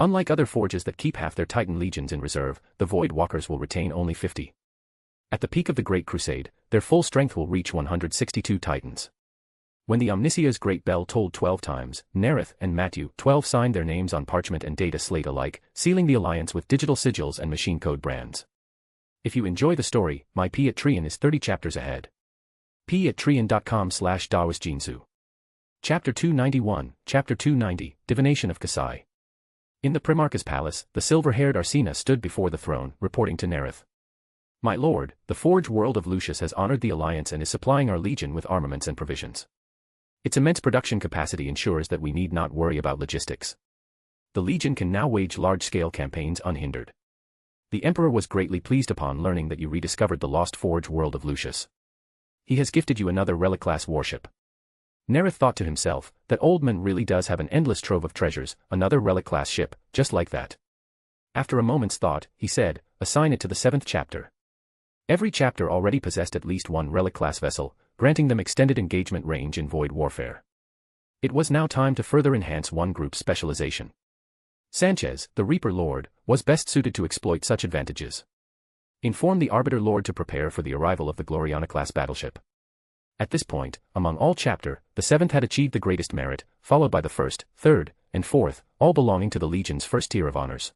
S3: Unlike other forges that keep half their Titan legions in reserve, the Void Walkers will retain only 50. At the peak of the Great Crusade, their full strength will reach 162 Titans. When the Omnisia's great bell tolled 12 times, Nareth and Matthew 12 signed their names on parchment and data slate alike, sealing the alliance with digital sigils and machine code brands. If you enjoy the story, my P at Trian is 30 chapters ahead. p@trian.com/daosjinsu. Chapter 291, Chapter 290, Divination of Kasai. In the Primarch's palace, the silver-haired Arsena stood before the throne, reporting to Nareth. My lord, the Forge world of Lucius has honored the alliance and is supplying our legion with armaments and provisions. Its immense production capacity ensures that we need not worry about logistics. The legion can now wage large-scale campaigns unhindered. The Emperor was greatly pleased upon learning that you rediscovered the lost Forge world of Lucius. He has gifted you another relic-class warship. Nareth thought to himself, that Oldman really does have an endless trove of treasures, another relic-class ship, just like that. After a moment's thought, he said, assign it to the 7th chapter. Every chapter already possessed at least one relic-class vessel, granting them extended engagement range in void warfare. It was now time to further enhance one group's specialization. Sanchez, the Reaper Lord, was best suited to exploit such advantages. Inform the Arbiter Lord to prepare for the arrival of the Gloriana-class battleship. At this point, among all chapter, the 7th had achieved the greatest merit, followed by the 1st, 3rd, and 4th, all belonging to the Legion's first tier of honors.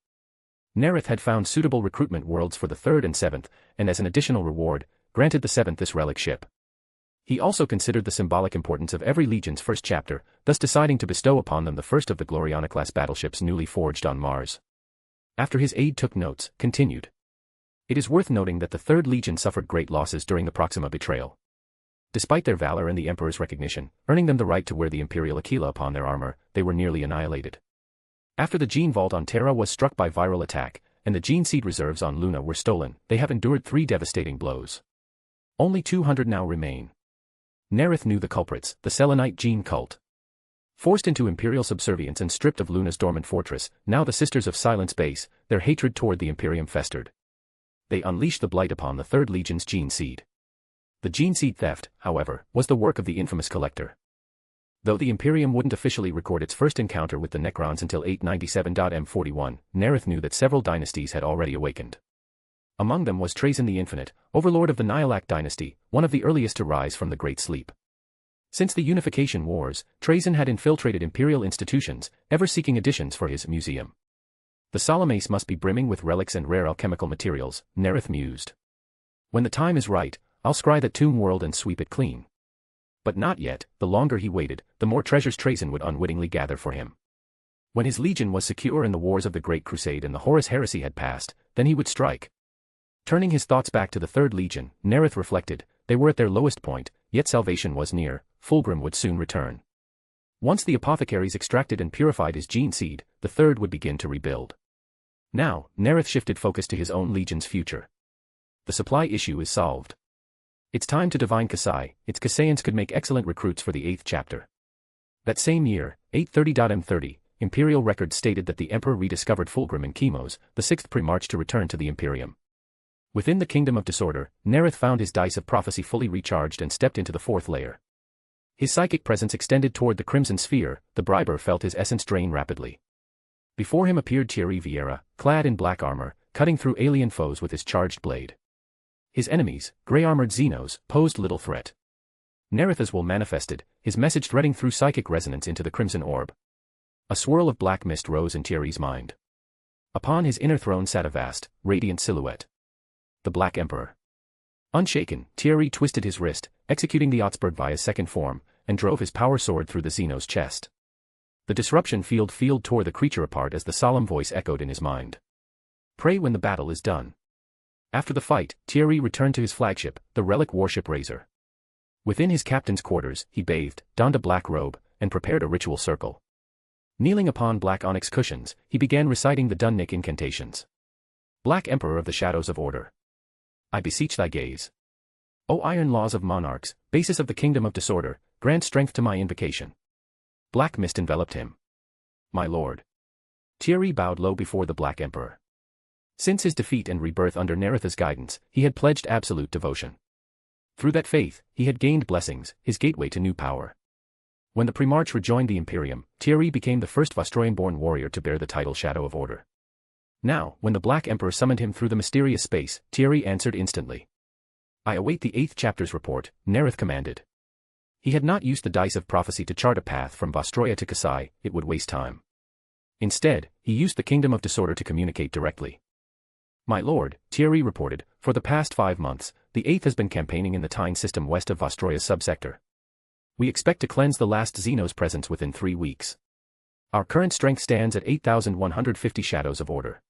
S3: Nareth had found suitable recruitment worlds for the 3rd and 7th, and as an additional reward, granted the 7th this relic ship. He also considered the symbolic importance of every Legion's first chapter, thus deciding to bestow upon them the first of the Gloriana-class battleships newly forged on Mars. After his aide took notes, continued. It is worth noting that the 3rd Legion suffered great losses during the Proxima betrayal. Despite their valor and the Emperor's recognition, earning them the right to wear the Imperial Aquila upon their armor, they were nearly annihilated. After the Gene Vault on Terra was struck by viral attack, and the Gene Seed reserves on Luna were stolen, they have endured 3 devastating blows. Only 200 now remain. Nareth knew the culprits, the Selenite Gene cult. Forced into Imperial subservience and stripped of Luna's dormant fortress, now the Sisters of Silence base, their hatred toward the Imperium festered. They unleashed the blight upon the 3rd Legion's Gene Seed. The Gene Seed theft, however, was the work of the infamous Collector. Though the Imperium wouldn't officially record its first encounter with the Necrons until 897.M41, Nareth knew that several dynasties had already awakened. Among them was Trazyn the Infinite, overlord of the Nihilak dynasty, one of the earliest to rise from the Great Sleep. Since the Unification Wars, Trazyn had infiltrated Imperial institutions, ever seeking additions for his museum. The Solomase must be brimming with relics and rare alchemical materials, Nareth mused. When the time is right, I'll scry that tomb world and sweep it clean. But not yet. The longer he waited, the more treasures Trazyn would unwittingly gather for him. When his legion was secure and the wars of the Great Crusade and the Horus Heresy had passed, then he would strike. Turning his thoughts back to the 3rd Legion, Nareth reflected, they were at their lowest point, yet salvation was near, Fulgrim would soon return. Once the apothecaries extracted and purified his Gene Seed, the 3rd would begin to rebuild. Now, Nareth shifted focus to his own legion's future. The supply issue is solved. It's time to divine Kasai. Its Kasaians could make excellent recruits for the 8th chapter. That same year, 830.M30, Imperial records stated that the Emperor rediscovered Fulgrim in Chemos, the 6th Primarch to return to the Imperium. Within the Kingdom of Disorder, Nareth found his dice of prophecy fully recharged and stepped into the 4th layer. His psychic presence extended toward the Crimson Sphere, the Briber felt his essence drain rapidly. Before him appeared Thierry Vieira, clad in black armor, cutting through alien foes with his charged blade. His enemies, grey-armored Xenos, posed little threat. Nareth as well manifested, his message threading through psychic resonance into the Crimson Orb. A swirl of black mist rose in Thierry's mind. Upon his inner throne sat a vast, radiant silhouette. The Black Emperor. Unshaken, Thierry twisted his wrist, executing the Otsberg via second form, and drove his power sword through the Xeno's chest. The disruption field tore the creature apart as the solemn voice echoed in his mind. Pray when the battle is done. After the fight, Thierry returned to his flagship, the relic warship Razor. Within his captain's quarters, he bathed, donned a black robe, and prepared a ritual circle. Kneeling upon black onyx cushions, he began reciting the Dunnick incantations. Black Emperor of the Shadows of Order, I beseech thy gaze. O iron laws of monarchs, basis of the kingdom of disorder, grant strength to my invocation. Black mist enveloped him. My lord. Thierry bowed low before the Black Emperor. Since his defeat and rebirth under Nareth's guidance, he had pledged absolute devotion. Through that faith, he had gained blessings, his gateway to new power. When the Primarch rejoined the Imperium, Thierry became the first Vostroyan-born warrior to bear the title Shadow of Order. Now, when the Black Emperor summoned him through the mysterious space, Thierry answered instantly. I await the 8th chapter's report, Nareth commanded. He had not used the dice of prophecy to chart a path from Vostroya to Kasai, it would waste time. Instead, he used the Kingdom of Disorder to communicate directly. My lord, Thierry reported, for the past 5 months, the 8th has been campaigning in the Tyne system west of Vostroya's subsector. We expect to cleanse the last Xeno's presence within 3 weeks. Our current strength stands at 8,150 Shadows of Order.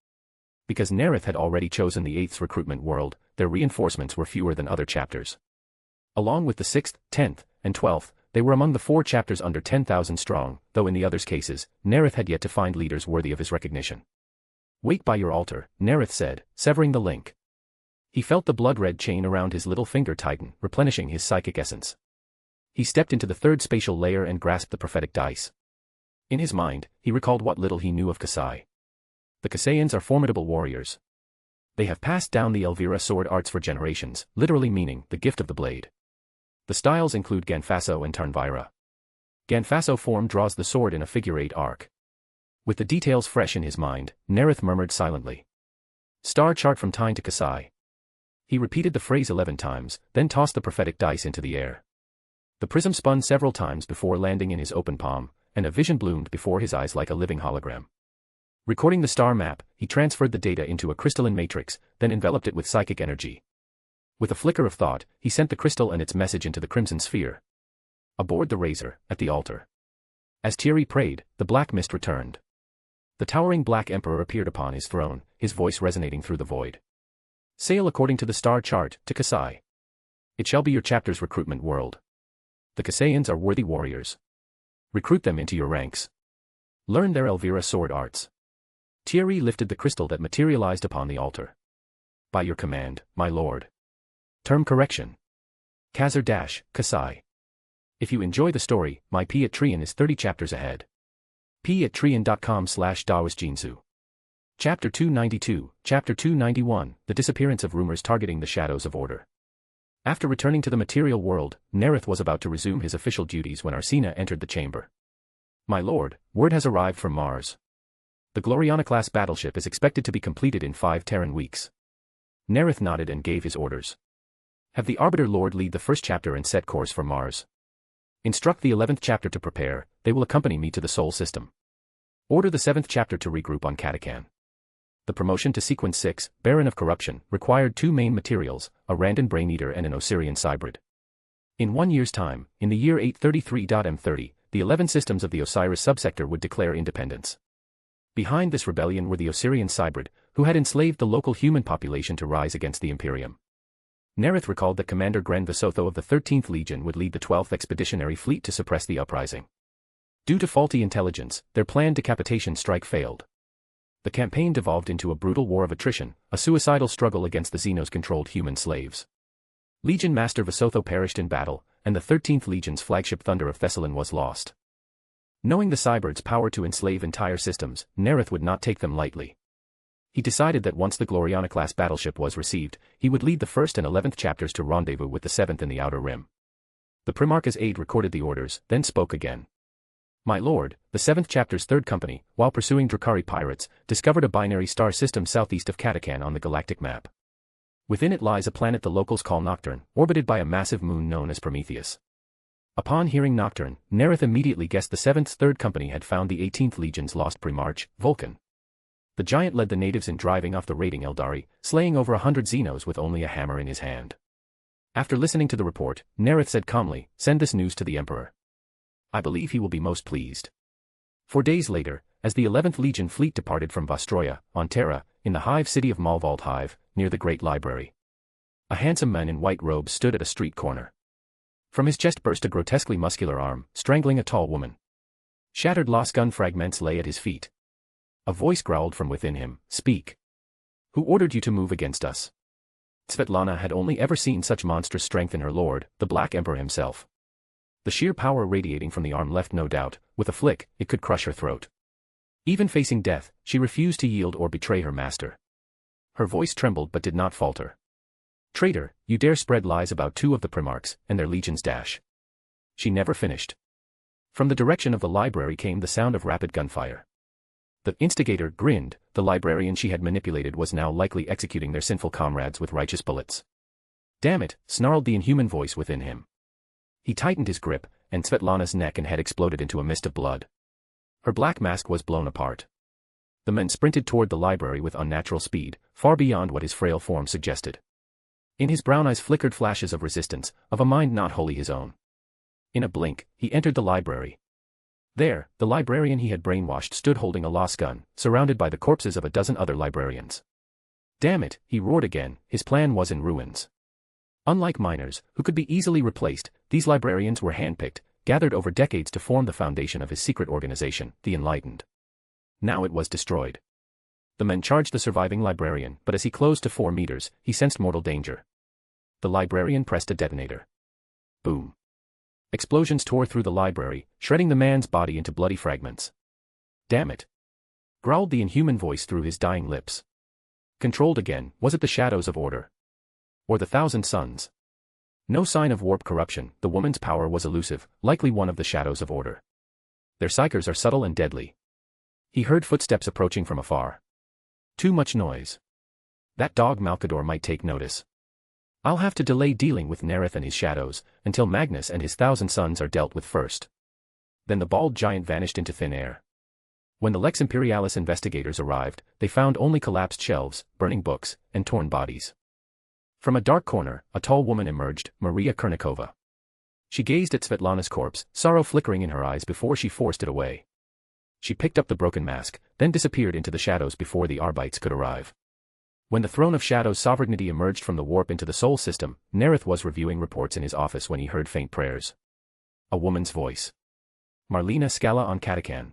S3: Because Nareth had already chosen the 8th's recruitment world, their reinforcements were fewer than other chapters. Along with the 6th, 10th, and 12th, they were among the 4 chapters under 10,000 strong, though in the others' cases, Nareth had yet to find leaders worthy of his recognition. Wait by your altar, Nareth said, severing the link. He felt the blood-red chain around his little finger tighten, replenishing his psychic essence. He stepped into the 3rd spatial layer and grasped the prophetic dice. In his mind, he recalled what little he knew of Kasai. The Kasayans are formidable warriors. They have passed down the Elvira sword arts for generations, literally meaning the gift of the blade. The styles include Ganfaso and Tarnvira. Ganfaso form draws the sword in a figure-8 arc. With the details fresh in his mind, Nareth murmured silently. Star chart from Tyne to Kasai. He repeated the phrase 11 times, then tossed the prophetic dice into the air. The prism spun several times before landing in his open palm, and a vision bloomed before his eyes like a living hologram. Recording the star map, he transferred the data into a crystalline matrix, then enveloped it with psychic energy. With a flicker of thought, he sent the crystal and its message into the crimson sphere. Aboard the Razor, at the altar. As Thierry prayed, the black mist returned. The towering Black Emperor appeared upon his throne, his voice resonating through the void. Sail according to the star chart, to Kasai. It shall be your chapter's recruitment world. The Kasayans are worthy warriors. Recruit them into your ranks. Learn their Elvira sword arts. Thierry lifted the crystal that materialized upon the altar. By your command, my lord. Term correction. Kasai. If you enjoy the story, my Patreon is 30 chapters ahead. patreon.com/DaosJinsu. Chapter 292, Chapter 291, The Disappearance of Rumors Targeting the Shadows of Order. After returning to the material world, Nareth was about to resume his official duties when Arsena entered the chamber. My lord, word has arrived from Mars. The Gloriana-class battleship is expected to be completed in 5 Terran weeks. Nareth nodded and gave his orders. Have the Arbiter Lord lead the first chapter and set course for Mars. Instruct the 11th chapter to prepare, they will accompany me to the Sol system. Order the 7th chapter to regroup on Katakan. The promotion to Sequence 6, Baron of Corruption, required 2 main materials, a Randan Brain-Eater and an Osirian Cybrid. In 1 year's time, in the year 833.M30, the 11 systems of the Osiris subsector would declare independence. Behind this rebellion were the Osirian Cybrid, who had enslaved the local human population to rise against the Imperium. Nareth recalled that Commander Gren Vasotho of the 13th Legion would lead the 12th Expeditionary Fleet to suppress the uprising. Due to faulty intelligence, their planned decapitation strike failed. The campaign devolved into a brutal war of attrition, a suicidal struggle against the Xenos-controlled human slaves. Legion Master Vasotho perished in battle, and the 13th Legion's flagship Thunder of Thessalon was lost. Knowing the Cyberds' power to enslave entire systems, Nareth would not take them lightly. He decided that once the Gloriana-class battleship was received, he would lead the 1st and 11th chapters to rendezvous with the 7th in the Outer Rim. The Primarch's aide recorded the orders, then spoke again. My lord, the 7th chapter's 3rd company, while pursuing Drakari pirates, discovered a binary star system southeast of Katakan on the galactic map. Within it lies a planet the locals call Nocturne, orbited by a massive moon known as Prometheus. Upon hearing Nocturne, Nareth immediately guessed the 7th's 3rd company had found the 18th Legion's lost Primarch, Vulcan. The giant led the natives in driving off the raiding Eldari, slaying over 100 Xenos with only a hammer in his hand. After listening to the report, Nareth said calmly, "Send this news to the Emperor. I believe he will be most pleased." 4 days later, as the 11th Legion fleet departed from Vostroya, on Terra, in the hive city of Malvald Hive, near the great library. A handsome man in white robes stood at a street corner. From his chest burst a grotesquely muscular arm, strangling a tall woman. Shattered lost gun fragments lay at his feet. A voice growled from within him, "Speak. Who ordered you to move against us?" Svetlana had only ever seen such monstrous strength in her lord, the Black Emperor himself. The sheer power radiating from the arm left no doubt, with a flick, it could crush her throat. Even facing death, she refused to yield or betray her master. Her voice trembled but did not falter. "Traitor, you dare spread lies about 2 of the Primarchs, and their legions dash." She never finished. From the direction of the library came the sound of rapid gunfire. The instigator grinned. The librarian she had manipulated was now likely executing their sinful comrades with righteous bullets. "Damn it," snarled the inhuman voice within him. He tightened his grip, and Svetlana's neck and head exploded into a mist of blood. Her black mask was blown apart. The man sprinted toward the library with unnatural speed, far beyond what his frail form suggested. In his brown eyes flickered flashes of resistance, of a mind not wholly his own. In a blink, he entered the library. There, the librarian he had brainwashed stood holding a lost gun, surrounded by the corpses of a dozen other librarians. "Damn it," he roared again, his plan was in ruins. Unlike miners, who could be easily replaced, these librarians were handpicked, gathered over decades to form the foundation of his secret organization, the Enlightened. Now it was destroyed. The men charged the surviving librarian, but as he closed to 4 meters, he sensed mortal danger. The librarian pressed a detonator. Boom. Explosions tore through the library, shredding the man's body into bloody fragments. "Damn it," growled the inhuman voice through his dying lips. Controlled again, was it the shadows of order? Or the Thousand Suns? No sign of warp corruption, the woman's power was elusive, likely one of the shadows of order. Their psychers are subtle and deadly. He heard footsteps approaching from afar. Too much noise. That dog Malkador might take notice. I'll have to delay dealing with Nareth and his shadows, until Magnus and his 1,000 sons are dealt with first. Then the bald giant vanished into thin air. When the Lex Imperialis investigators arrived, they found only collapsed shelves, burning books, and torn bodies. From a dark corner, a tall woman emerged, Maria Kernikova. She gazed at Svetlana's corpse, sorrow flickering in her eyes before she forced it away. She picked up the broken mask, then disappeared into the shadows before the Arbites could arrive. When the Throne of Shadows sovereignty emerged from the warp into the Sol system, Nareth was reviewing reports in his office when he heard faint prayers. A woman's voice. Marlena Scala on Katakan.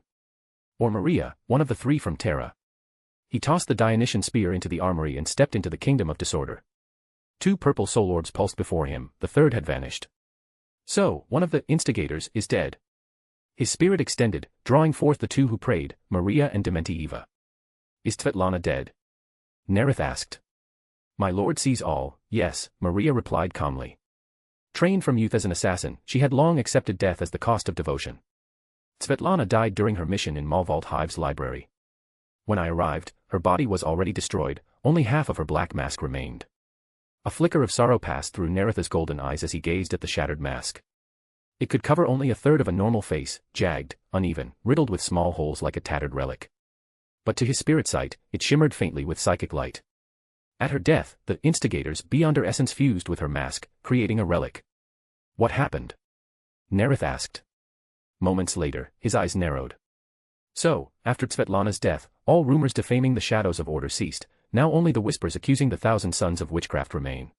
S3: Or Maria, one of the 3 from Terra. He tossed the Dionysian spear into the armory and stepped into the kingdom of disorder. 2 purple soul orbs pulsed before him, the 3rd had vanished. So, one of the instigators is dead. His spirit extended, drawing forth the 2 who prayed, Maria and Dementieva. Is Svetlana dead? Nareth asked. My lord sees all, yes, Maria replied calmly. Trained from youth as an assassin, she had long accepted death as the cost of devotion. Svetlana died during her mission in Malvald Hive's library. When I arrived, her body was already destroyed, only half of her black mask remained. A flicker of sorrow passed through Nareth's golden eyes as he gazed at the shattered mask. It could cover only a third of a normal face, jagged, uneven, riddled with small holes like a tattered relic. But to his spirit sight, it shimmered faintly with psychic light. At her death, the instigators beyond her essence fused with her mask, creating a relic. What happened? Nareth asked. Moments later, his eyes narrowed. So, after Svetlana's death, all rumors defaming the shadows of order ceased, now only the whispers accusing the 1,000 sons of witchcraft remain.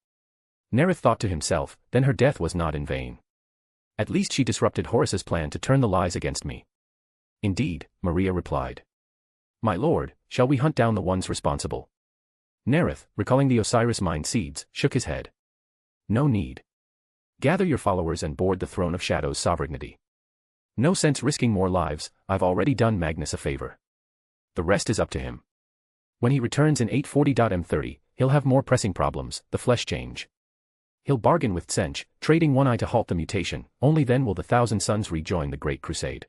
S3: Nareth thought to himself, then her death was not in vain. At least she disrupted Horus's plan to turn the lies against me. Indeed, Maria replied. My lord, shall we hunt down the ones responsible? Nareth, recalling the Osiris mind seeds, shook his head. No need. Gather your followers and board the Throne of Shadows sovereignty. No sense risking more lives, I've already done Magnus a favor. The rest is up to him. When he returns in 840.m30, he'll have more pressing problems, the flesh change. He'll bargain with Tsench, trading one eye to halt the mutation, only then will the 1,000 sons rejoin the Great Crusade.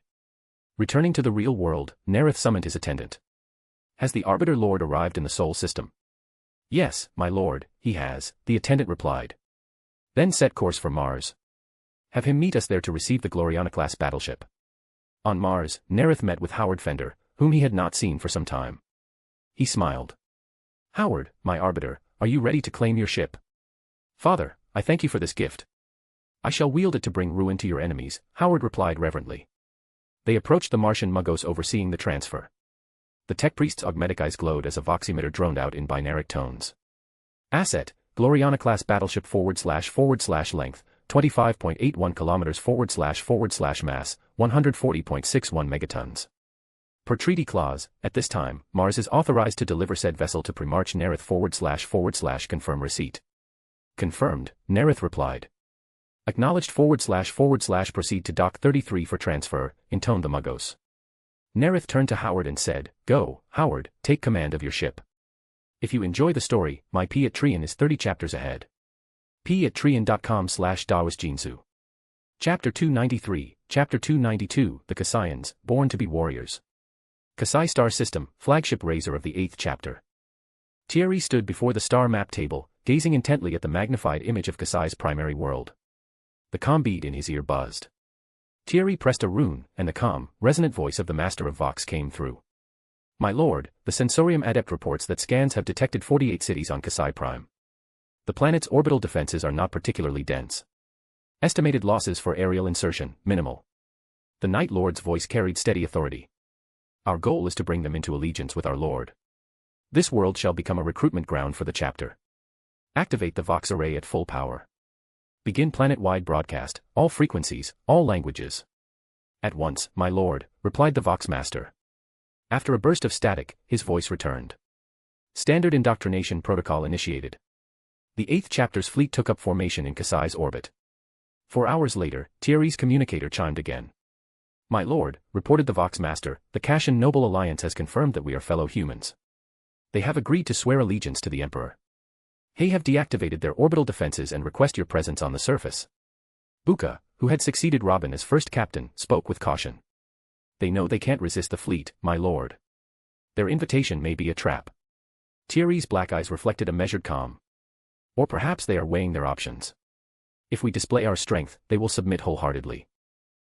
S3: Returning to the real world, Nareth summoned his attendant. Has the Arbiter Lord arrived in the Sol system? Yes, my lord, he has, the attendant replied. Then set course for Mars. Have him meet us there to receive the Gloriana-class battleship. On Mars, Nareth met with Howard Fender, whom he had not seen for some time. He smiled. Howard, my Arbiter, are you ready to claim your ship? Father, I thank you for this gift. I shall wield it to bring ruin to your enemies, Howard replied reverently. They approached the Martian Muggos overseeing the transfer. The tech priest's augmetic eyes glowed as a voximeter droned out in binaric tones. Asset, Gloriana-class battleship //length, 25.81 km //mass, 140.61 megatons. Per treaty clause, at this time, Mars is authorized to deliver said vessel to Primarch Nareth // confirm receipt. Confirmed, Nareth replied. Acknowledged // proceed to Dock 33 for transfer, intoned the Muggos. Nareth turned to Howard and said, Go, Howard, take command of your ship. If you enjoy the story, my Patreon is 30 chapters ahead. patreon.com/dawasjinsu. Chapter 293, Chapter 292, The Kasaians, Born to be Warriors. Kasai Star System, Flagship Razor of the 8th Chapter. Thierry stood before the star map table, gazing intently at the magnified image of Kasai's primary world. The calm bead in his ear buzzed. Thierry pressed a rune, and the calm, resonant voice of the Master of Vox came through. My lord, the Sensorium Adept reports that scans have detected 48 cities on Kasai Prime. The planet's orbital defenses are not particularly dense. Estimated losses for aerial insertion, minimal. The Night Lord's voice carried steady authority. Our goal is to bring them into allegiance with our lord. This world shall become a recruitment ground for the chapter. Activate the Vox array at full power. Begin planet-wide broadcast, all frequencies, all languages. At once, my lord, replied the Vox Master. After a burst of static, his voice returned. Standard indoctrination protocol initiated. The 8th chapter's fleet took up formation in Kasai's orbit. 4 hours later, Thierry's communicator chimed again. My lord, reported the Vox Master, the Kashan Noble Alliance has confirmed that we are fellow humans. They have agreed to swear allegiance to the Emperor. They have deactivated their orbital defenses and request your presence on the surface. Buka, who had succeeded Robin as first captain, spoke with caution. They know they can't resist the fleet, my lord. Their invitation may be a trap. Thierry's black eyes reflected a measured calm. Or perhaps they are weighing their options. If we display our strength, they will submit wholeheartedly.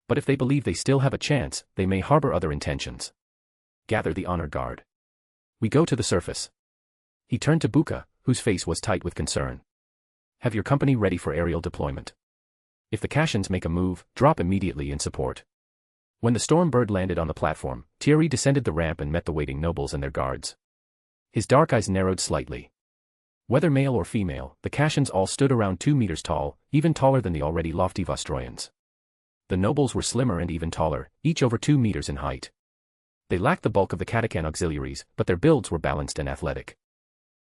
S3: But if they believe they still have a chance, they may harbor other intentions. Gather the honor guard. We go to the surface. He turned to Buka, whose face was tight with concern. Have your company ready for aerial deployment. If the Kashans make a move, drop immediately in support. When the Stormbird landed on the platform, Thierry descended the ramp and met the waiting nobles and their guards. His dark eyes narrowed slightly. Whether male or female, the Kashans all stood around 2 meters tall, even taller than the already lofty Vostroyans. The nobles were slimmer and even taller, each over 2 meters in height. They lacked the bulk of the Katakan auxiliaries, but their builds were balanced and athletic.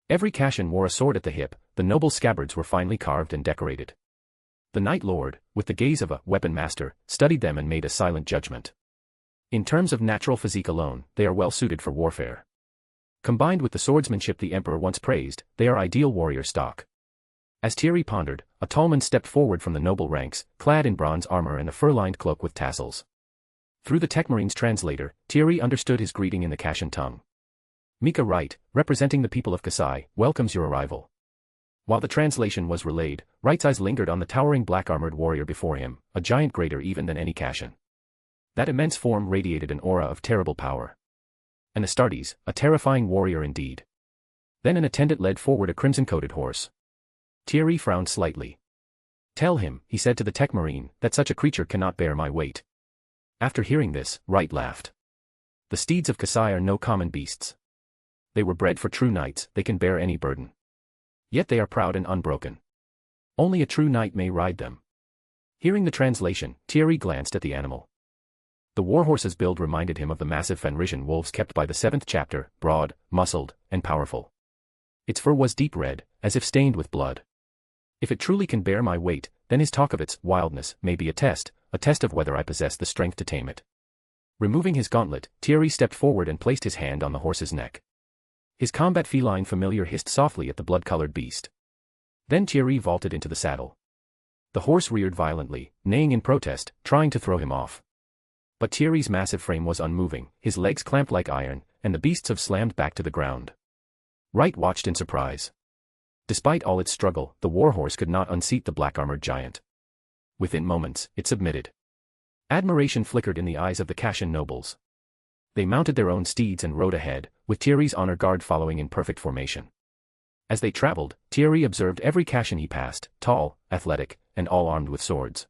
S3: Every Kashan wore a sword at the hip, the noble scabbards were finely carved and decorated. The Night Lord, with the gaze of a weapon master, studied them and made a silent judgment. In terms of natural physique alone, they are well suited for warfare. Combined with the swordsmanship the Emperor once praised, they are ideal warrior stock. As Thierry pondered, a tall man stepped forward from the noble ranks, clad in bronze armor and a fur-lined cloak with tassels. Through the Techmarine's translator, Thierry understood his greeting in the Kashan tongue. Mika Wright, representing the people of Kasai, welcomes your arrival. While the translation was relayed, Wright's eyes lingered on the towering black-armored warrior before him, a giant greater even than any Kashan. That immense form radiated an aura of terrible power. An Astartes, a terrifying warrior indeed. Then an attendant led forward a crimson-coated horse. Thierry frowned slightly. Tell him, he said to the Techmarine, that such a creature cannot bear my weight. After hearing this, Wright laughed. The steeds of Kasai are no common beasts. They were bred for true knights, they can bear any burden. Yet they are proud and unbroken. Only a true knight may ride them. Hearing the translation, Thierry glanced at the animal. The warhorse's build reminded him of the massive Fenrisian wolves kept by the 7th chapter, broad, muscled, and powerful. Its fur was deep red, as if stained with blood. If it truly can bear my weight, then his talk of its wildness may be a test of whether I possess the strength to tame it. Removing his gauntlet, Thierry stepped forward and placed his hand on the horse's neck. His combat feline familiar hissed softly at the blood-colored beast. Then Thierry vaulted into the saddle. The horse reared violently, neighing in protest, trying to throw him off. But Thierry's massive frame was unmoving, his legs clamped like iron, and the beasts have slammed back to the ground. Wright watched in surprise. Despite all its struggle, the warhorse could not unseat the black-armored giant. Within moments, it submitted. Admiration flickered in the eyes of the Kashan nobles. They mounted their own steeds and rode ahead, with Thierry's honor guard following in perfect formation. As they traveled, Thierry observed every Kashan he passed, tall, athletic, and all armed with swords.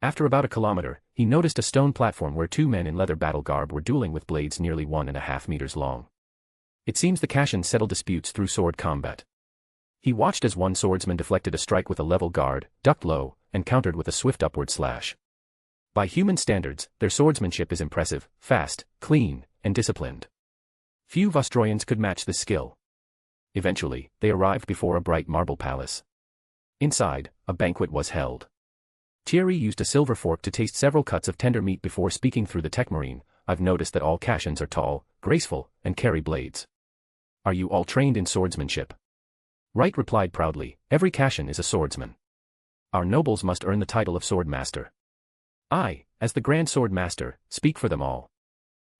S3: After about a kilometer, he noticed a stone platform where 2 men in leather battle garb were dueling with blades nearly 1.5 meters long. It seems the Kashan settle disputes through sword combat. He watched as one swordsman deflected a strike with a level guard, ducked low, and countered with a swift upward slash. By human standards, their swordsmanship is impressive, fast, clean, and disciplined. Few Vostroyans could match this skill. Eventually, they arrived before a bright marble palace. Inside, a banquet was held. Thierry used a silver fork to taste several cuts of tender meat before speaking through the tech marine. I've noticed that all Cassians are tall, graceful, and carry blades. Are you all trained in swordsmanship? Wright replied proudly, every Cassian is a swordsman. Our nobles must earn the title of sword master. I, as the Grand Sword Master, speak for them all.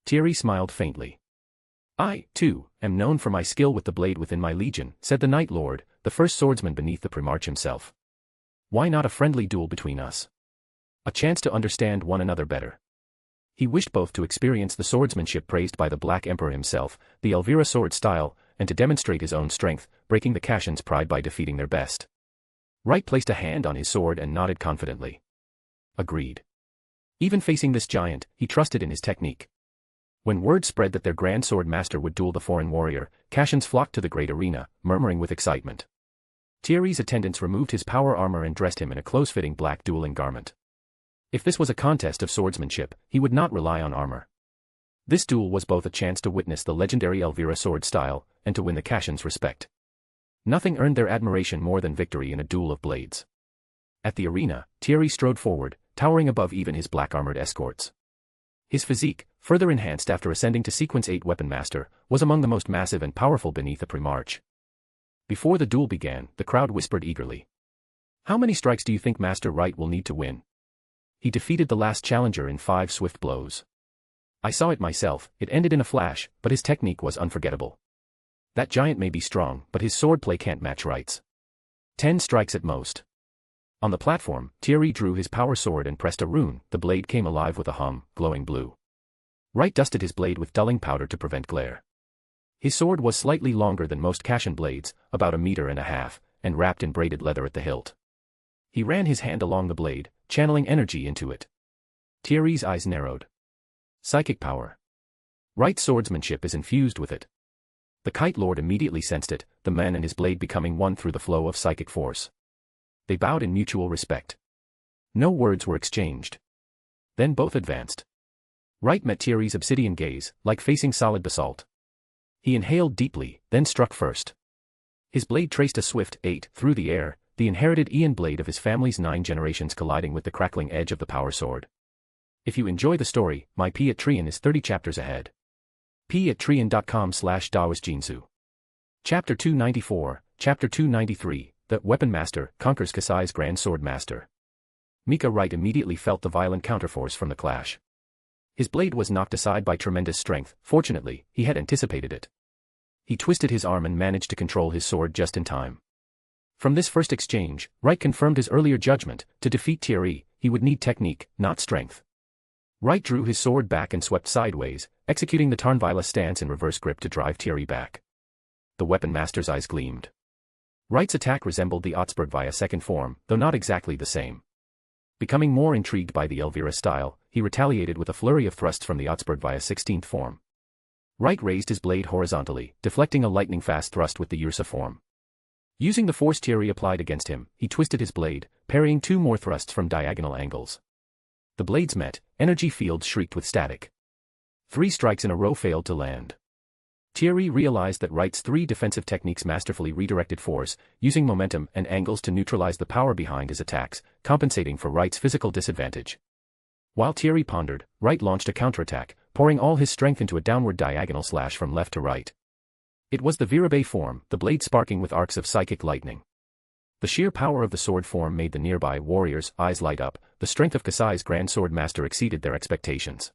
S3: Thierry smiled faintly. I, too, am known for my skill with the blade within my legion, said the Night Lord, the first swordsman beneath the Primarch himself. Why not a friendly duel between us? A chance to understand one another better. He wished both to experience the swordsmanship praised by the Black Emperor himself, the Elvira sword style, and to demonstrate his own strength, breaking the Cassians' pride by defeating their best. Wright placed a hand on his sword and nodded confidently. Agreed. Even facing this giant, he trusted in his technique. When word spread that their Grand Sword Master would duel the foreign warrior, Cassians flocked to the great arena, murmuring with excitement. Thierry's attendants removed his power armor and dressed him in a close-fitting black dueling garment. If this was a contest of swordsmanship, he would not rely on armor. This duel was both a chance to witness the legendary Elvira sword style, and to win the Cassians' respect. Nothing earned their admiration more than victory in a duel of blades. At the arena, Thierry strode forward, towering above even his black-armored escorts. His physique, further enhanced after ascending to Sequence 8 Weapon Master, was among the most massive and powerful beneath the Primarch. Before the duel began, the crowd whispered eagerly. How many strikes do you think Master Wright will need to win? He defeated the last challenger in 5 swift blows. I saw it myself, it ended in a flash, but his technique was unforgettable. That giant may be strong, but his swordplay can't match Wright's. 10 strikes at most. On the platform, Thierry drew his power sword and pressed a rune. The blade came alive with a hum, glowing blue. Wright dusted his blade with dulling powder to prevent glare. His sword was slightly longer than most Cassian blades, about 1.5 meters, and wrapped in braided leather at the hilt. He ran his hand along the blade, channeling energy into it. Thierry's eyes narrowed. Psychic power. Wright's swordsmanship is infused with it. The Kite Lord immediately sensed it, the man and his blade becoming one through the flow of psychic force. They bowed in mutual respect. No words were exchanged. Then both advanced. Wright met Thierry's obsidian gaze, like facing solid basalt. He inhaled deeply, then struck first. His blade traced a swift 8 through the air, the inherited Ian blade of his family's 9 generations colliding with the crackling edge of the power sword. If you enjoy the story, my Patreon is 30 chapters ahead. patreon.com/dawasjinsu. Chapter 294, Chapter 293. The Weapon Master conquers Kasai's Grand Sword Master. Mika Wright immediately felt the violent counterforce from the clash. His blade was knocked aside by tremendous strength. Fortunately, he had anticipated it. He twisted his arm and managed to control his sword just in time. From this first exchange, Wright confirmed his earlier judgment: to defeat Thierry, he would need technique, not strength. Wright drew his sword back and swept sideways, executing the Tarnvila stance in reverse grip to drive Thierry back. The Weapon Master's eyes gleamed. Wright's attack resembled the Otsburg via second form, though not exactly the same. Becoming more intrigued by the Elvira style, he retaliated with a flurry of thrusts from the Otsburg via 16th form. Wright raised his blade horizontally, deflecting a lightning-fast thrust with the Ursa form. Using the force Thierry applied against him, he twisted his blade, parrying 2 more thrusts from diagonal angles. The blades met, energy fields shrieked with static. 3 strikes in a row failed to land. Thierry realized that Wright's 3 defensive techniques masterfully redirected force, using momentum and angles to neutralize the power behind his attacks, compensating for Wright's physical disadvantage. While Thierry pondered, Wright launched a counterattack, pouring all his strength into a downward diagonal slash from left to right. It was the Virabey form, the blade sparking with arcs of psychic lightning. The sheer power of the sword form made the nearby warriors' eyes light up. The strength of Kasai's Grand Sword Master exceeded their expectations.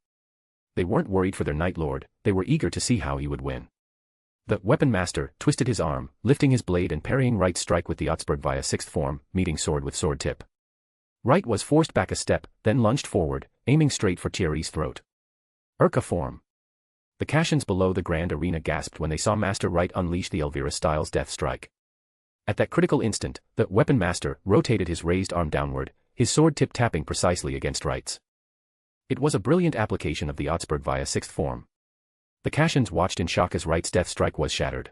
S3: They weren't worried for their Night Lord, they were eager to see how he would win. The Weapon Master twisted his arm, lifting his blade and parrying Wright's strike with the Otsburg via 6th form, meeting sword with sword tip. Wright was forced back a step, then lunged forward, aiming straight for Thierry's throat. Urka form. The Cassians below the Grand Arena gasped when they saw Master Wright unleash the Elvira style's death strike. At that critical instant, the Weapon Master rotated his raised arm downward, his sword tip tapping precisely against Wright's. It was a brilliant application of the Otsburg via 6th form. The Cassians watched in shock as Wright's death strike was shattered.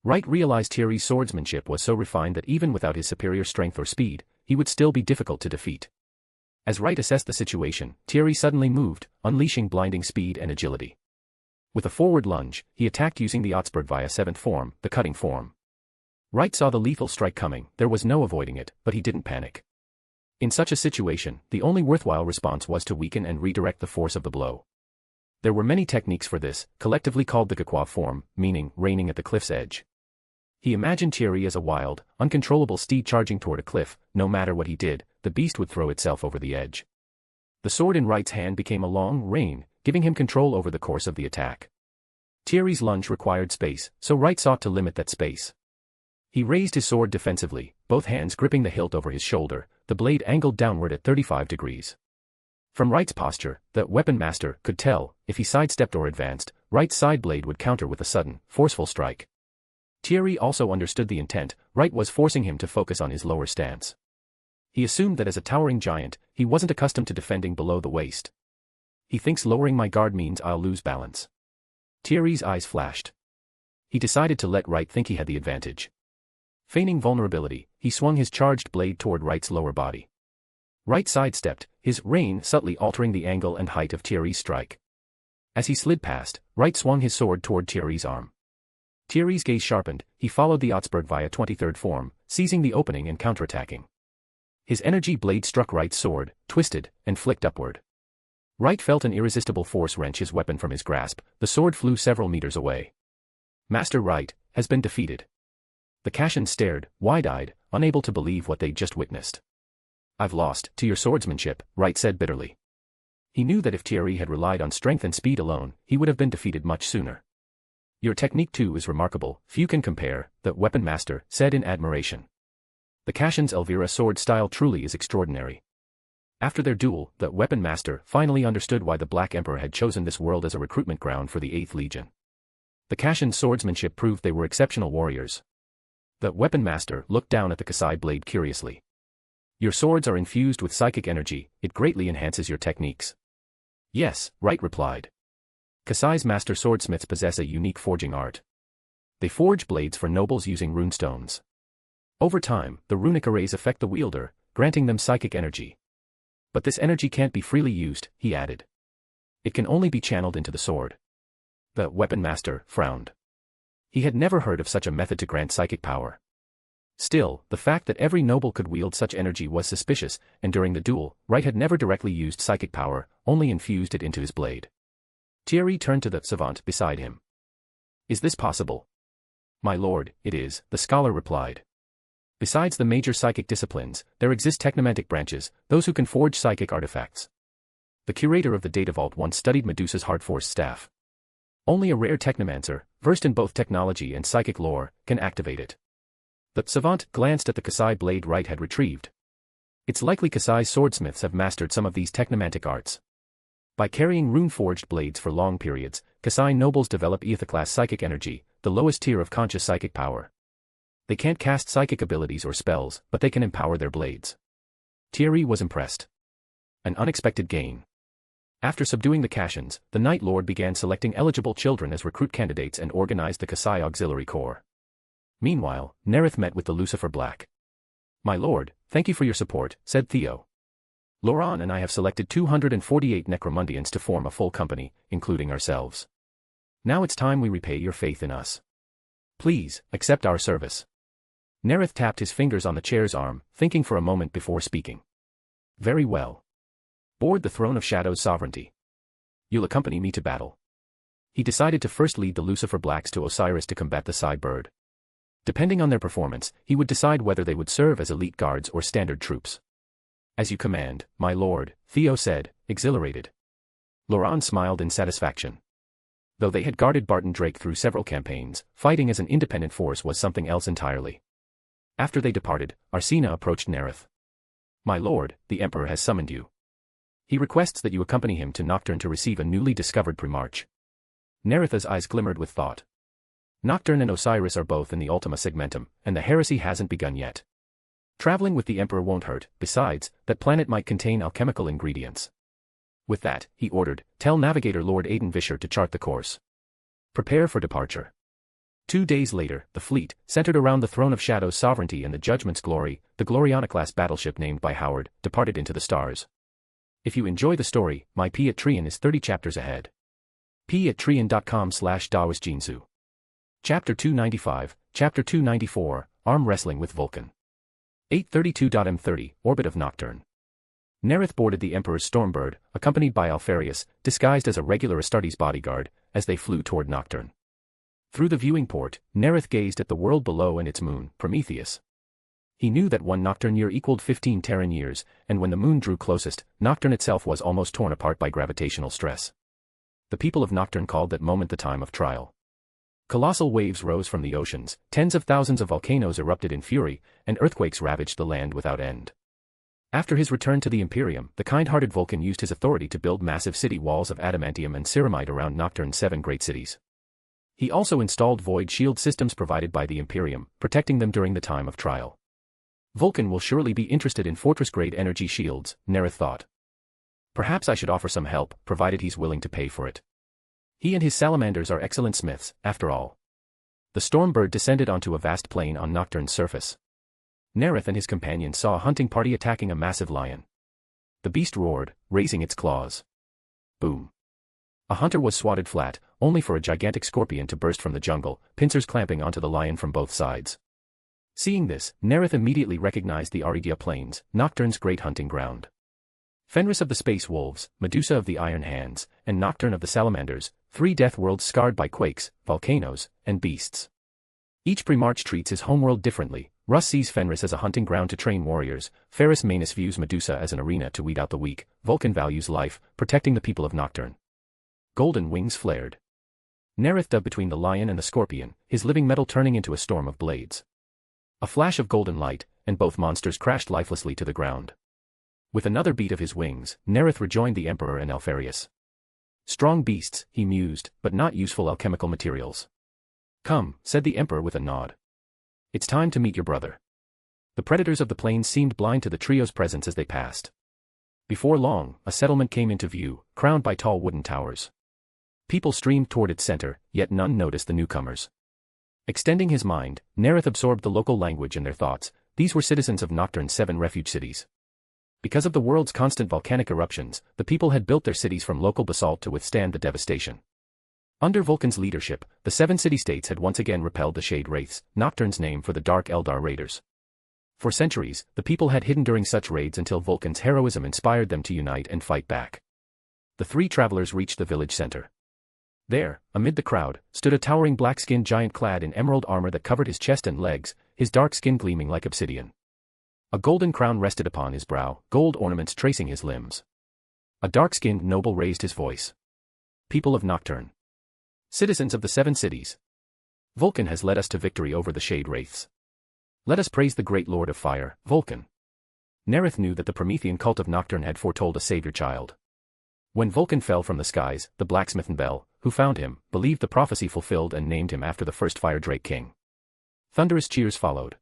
S3: Wright realized Thierry's swordsmanship was so refined that even without his superior strength or speed, he would still be difficult to defeat. As Wright assessed the situation, Thierry suddenly moved, unleashing blinding speed and agility. With a forward lunge, he attacked using the Otsberg via 7th form, the cutting form. Wright saw the lethal strike coming, there was no avoiding it, but he didn't panic. In such a situation, the only worthwhile response was to weaken and redirect the force of the blow. There were many techniques for this, collectively called the Gauquois form, meaning reining at the cliff's edge. He imagined Thierry as a wild, uncontrollable steed charging toward a cliff. No matter what he did, the beast would throw itself over the edge. The sword in Wright's hand became a long rein, giving him control over the course of the attack. Thierry's lunge required space, so Wright sought to limit that space. He raised his sword defensively, both hands gripping the hilt over his shoulder, the blade angled downward at 35 degrees. From Wright's posture, the weapon master could tell, if he sidestepped or advanced, Wright's side blade would counter with a sudden, forceful strike. Thierry also understood the intent. Wright was forcing him to focus on his lower stance. He assumed that as a towering giant, he wasn't accustomed to defending below the waist. He thinks lowering my guard means I'll lose balance. Thierry's eyes flashed. He decided to let Wright think he had the advantage. Feigning vulnerability, he swung his charged blade toward Wright's lower body. Wright sidestepped, his rein subtly altering the angle and height of Thierry's strike. As he slid past, Wright swung his sword toward Thierry's arm. Thierry's gaze sharpened, he followed the Otsberg via 23rd form, seizing the opening and counterattacking. His energy blade struck Wright's sword, twisted, and flicked upward. Wright felt an irresistible force wrench his weapon from his grasp, the sword flew several meters away. Master Wright has been defeated. The Kashan stared, wide-eyed, unable to believe what they'd just witnessed. I've lost to your swordsmanship, Wright said bitterly. He knew that if Thierry had relied on strength and speed alone, he would have been defeated much sooner. Your technique too is remarkable, few can compare, the weapon master said in admiration. The Kashan's Elvira sword style truly is extraordinary. After their duel, the weapon master finally understood why the Black Emperor had chosen this world as a recruitment ground for the 8th Legion. The Kashan's swordsmanship proved they were exceptional warriors. The weapon master looked down at the Kasai blade curiously. Your swords are infused with psychic energy, it greatly enhances your techniques. Yes, Wright replied. Kasai's master swordsmiths possess a unique forging art. They forge blades for nobles using runestones. Over time, the runic arrays affect the wielder, granting them psychic energy. But this energy can't be freely used, he added. It can only be channeled into the sword. The weapon master frowned. He had never heard of such a method to grant psychic power. Still, the fact that every noble could wield such energy was suspicious, and during the duel, Wright had never directly used psychic power, only infused it into his blade. Thierry turned to the savant beside him. Is this possible? My lord, it is, the scholar replied. Besides the major psychic disciplines, there exist technomantic branches, those who can forge psychic artifacts. The curator of the data vault once studied Medusa's hard force staff. Only a rare technomancer, versed in both technology and psychic lore, can activate it. The savant glanced at the Kasai blade Wright had retrieved. It's likely Kasai's swordsmiths have mastered some of these technomantic arts. By carrying rune-forged blades for long periods, Kasai nobles develop Aether-class psychic energy, the lowest tier of conscious psychic power. They can't cast psychic abilities or spells, but they can empower their blades. Thierry was impressed. An unexpected gain. After subduing the Kashans, the Night Lord began selecting eligible children as recruit candidates and organized the Kasai Auxiliary Corps. Meanwhile, Nareth met with the Lucifer Black. My lord, thank you for your support, said Theo. Laurent and I have selected 248 Necromundians to form a full company, including ourselves. Now it's time we repay your faith in us. Please, accept our service. Nareth tapped his fingers on the chair's arm, thinking for a moment before speaking. Very well. Board the Throne of Shadow's sovereignty. You'll accompany me to battle. He decided to first lead the Lucifer Blacks to Osiris to combat the Psy Bird. Depending on their performance, he would decide whether they would serve as elite guards or standard troops. As you command, my lord, Theo said, exhilarated. Laurent smiled in satisfaction. Though they had guarded Barton Drake through several campaigns, fighting as an independent force was something else entirely. After they departed, Arsena approached Nareth. My lord, the Emperor has summoned you. He requests that you accompany him to Nocturne to receive a newly discovered Primarch. Nareth's eyes glimmered with thought. Nocturne and Osiris are both in the Ultima Segmentum, and the heresy hasn't begun yet. Traveling with the Emperor won't hurt, besides, that planet might contain alchemical ingredients. With that, he ordered, tell Navigator Lord Aiden Vischer to chart the course. Prepare for departure. 2 days later, the fleet, centered around the Throne of Shadow's sovereignty and the Judgment's glory, the Gloriana-class battleship named by Howard, departed into the stars. If you enjoy the story, my P at Trian is 30 chapters ahead. p@trian.com/daosjinsu. Chapter 295, Chapter 294, Arm Wrestling with Vulcan. 832.m30, Orbit of Nocturne. Nareth boarded the Emperor's Stormbird, accompanied by Alfarius, disguised as a regular Astartes bodyguard, as they flew toward Nocturne. Through the viewing port, Nareth gazed at the world below and its moon, Prometheus. He knew that one Nocturne year equaled 15 Terran years, and when the moon drew closest, Nocturne itself was almost torn apart by gravitational stress. The people of Nocturne called that moment the time of trial. Colossal waves rose from the oceans, tens of thousands of volcanoes erupted in fury, and earthquakes ravaged the land without end. After his return to the Imperium, the kind-hearted Vulcan used his authority to build massive city walls of adamantium and ceramide around Nocturne's 7 great cities. He also installed void shield systems provided by the Imperium, protecting them during the time of trial. Vulcan will surely be interested in fortress-grade energy shields, Nareth thought. Perhaps I should offer some help, provided he's willing to pay for it. He and his salamanders are excellent smiths, after all. The Stormbird descended onto a vast plain on Nocturne's surface. Nareth and his companions saw a hunting party attacking a massive lion. The beast roared, raising its claws. Boom. A hunter was swatted flat, only for a gigantic scorpion to burst from the jungle, pincers clamping onto the lion from both sides. Seeing this, Nareth immediately recognized the Aridia Plains, Nocturne's great hunting ground. Fenris of the Space Wolves, Medusa of the Iron Hands, and Nocturne of the Salamanders, 3 death worlds scarred by quakes, volcanoes, and beasts. Each Primarch treats his homeworld differently. Russ sees Fenris as a hunting ground to train warriors, Ferrus Manus views Medusa as an arena to weed out the weak, Vulcan values life, protecting the people of Nocturne. Golden wings flared. Nareth dug between the lion and the scorpion, his living metal turning into a storm of blades. A flash of golden light, and both monsters crashed lifelessly to the ground. With another beat of his wings, Nareth rejoined the Emperor and Alfarius. Strong beasts, he mused, but not useful alchemical materials. Come, said the Emperor with a nod. It's time to meet your brother. The predators of the plains seemed blind to the trio's presence as they passed. Before long, a settlement came into view, crowned by tall wooden towers. People streamed toward its center, yet none noticed the newcomers. Extending his mind, Nareth absorbed the local language and their thoughts. These were citizens of Nocturne's 7 refuge cities. Because of the world's constant volcanic eruptions, the people had built their cities from local basalt to withstand the devastation. Under Vulcan's leadership, the 7 city-states had once again repelled the Shade Wraiths, Nocturne's name for the Dark Eldar raiders. For centuries, the people had hidden during such raids until Vulcan's heroism inspired them to unite and fight back. The 3 travelers reached the village center. There, amid the crowd, stood a towering black-skinned giant clad in emerald armor that covered his chest and legs, his dark skin gleaming like obsidian. A golden crown rested upon his brow, gold ornaments tracing his limbs. A dark-skinned noble raised his voice. People of Nocturne. Citizens of the 7 cities. Vulcan has led us to victory over the Shade Wraiths. Let us praise the great Lord of Fire, Vulcan. Nareth knew that the Promethean cult of Nocturne had foretold a savior child. When Vulcan fell from the skies, the blacksmith Bel, who found him, believed the prophecy fulfilled and named him after the first Fire Drake king. Thunderous cheers followed.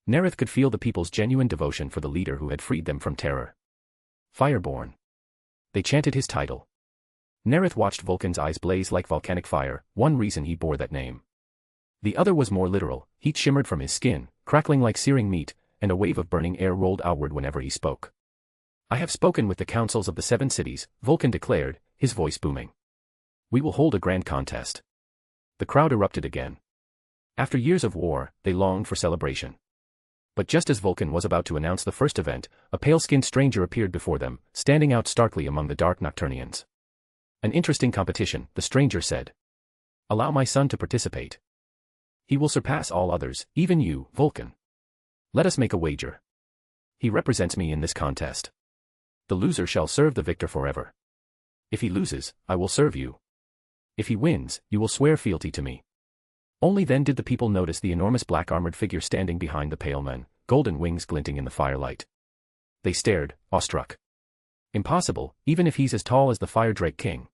S3: Nareth could feel the people's genuine devotion for the leader who had freed them from terror. Fireborn. They chanted his title. Nareth watched Vulcan's eyes blaze like volcanic fire, one reason he bore that name. The other was more literal. Heat shimmered from his skin, crackling like searing meat, and a wave of burning air rolled outward whenever he spoke. I have spoken with the councils of the 7 cities, Vulcan declared, his voice booming. We will hold a grand contest. The crowd erupted again. After years of war, they longed for celebration. But just as Vulcan was about to announce the first event, a pale-skinned stranger appeared before them, standing out starkly among the dark Nocturnians. An interesting competition, the stranger said. Allow my son to participate. He will surpass all others, even you, Vulcan. Let us make a wager. He represents me in this contest. The loser shall serve the victor forever. If he loses, I will serve you. If he wins, you will swear fealty to me. Only then did the people notice the enormous black-armored figure standing behind the pale men, golden wings glinting in the firelight. They stared, awestruck. Impossible, even if he's as tall as the Fire Drake King.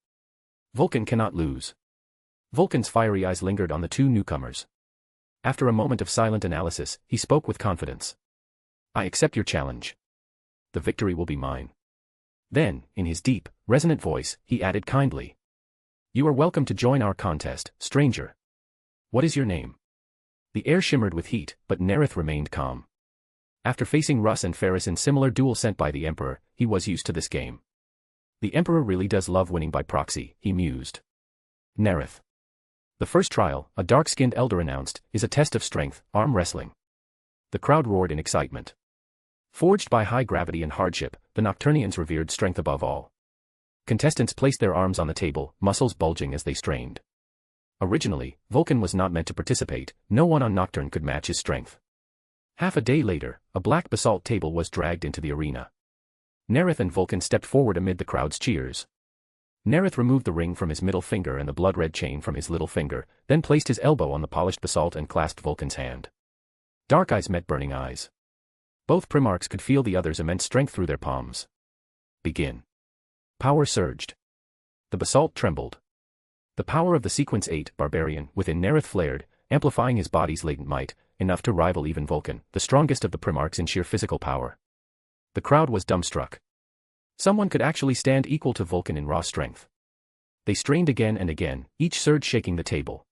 S3: Vulcan cannot lose. Vulcan's fiery eyes lingered on the 2 newcomers. After a moment of silent analysis, he spoke with confidence. I accept your challenge. The victory will be mine. Then, in his deep, resonant voice, he added kindly. You are welcome to join our contest, stranger. What is your name? The air shimmered with heat, but Nareth remained calm. After facing Russ and Ferris in similar duel sent by the Emperor, he was used to this game. The Emperor really does love winning by proxy, he mused. Nareth. The first trial, a dark-skinned elder announced, is a test of strength, arm wrestling. The crowd roared in excitement. Forged by high gravity and hardship, the Nocturnians revered strength above all. Contestants placed their arms on the table, muscles bulging as they strained. Originally, Vulcan was not meant to participate, no one on Nocturne could match his strength. Half a day later, a black basalt table was dragged into the arena. Nareth and Vulcan stepped forward amid the crowd's cheers. Nareth removed the ring from his middle finger and the blood-red chain from his little finger, then placed his elbow on the polished basalt and clasped Vulcan's hand. Dark eyes met burning eyes. Both Primarchs could feel the other's immense strength through their palms. Begin. Power surged. The basalt trembled. The power of the Sequence 8 barbarian within Nareth flared, amplifying his body's latent might, enough to rival even Vulcan, the strongest of the Primarchs in sheer physical power. The crowd was dumbstruck. Someone could actually stand equal to Vulcan in raw strength. They strained again and again, each surge shaking the table.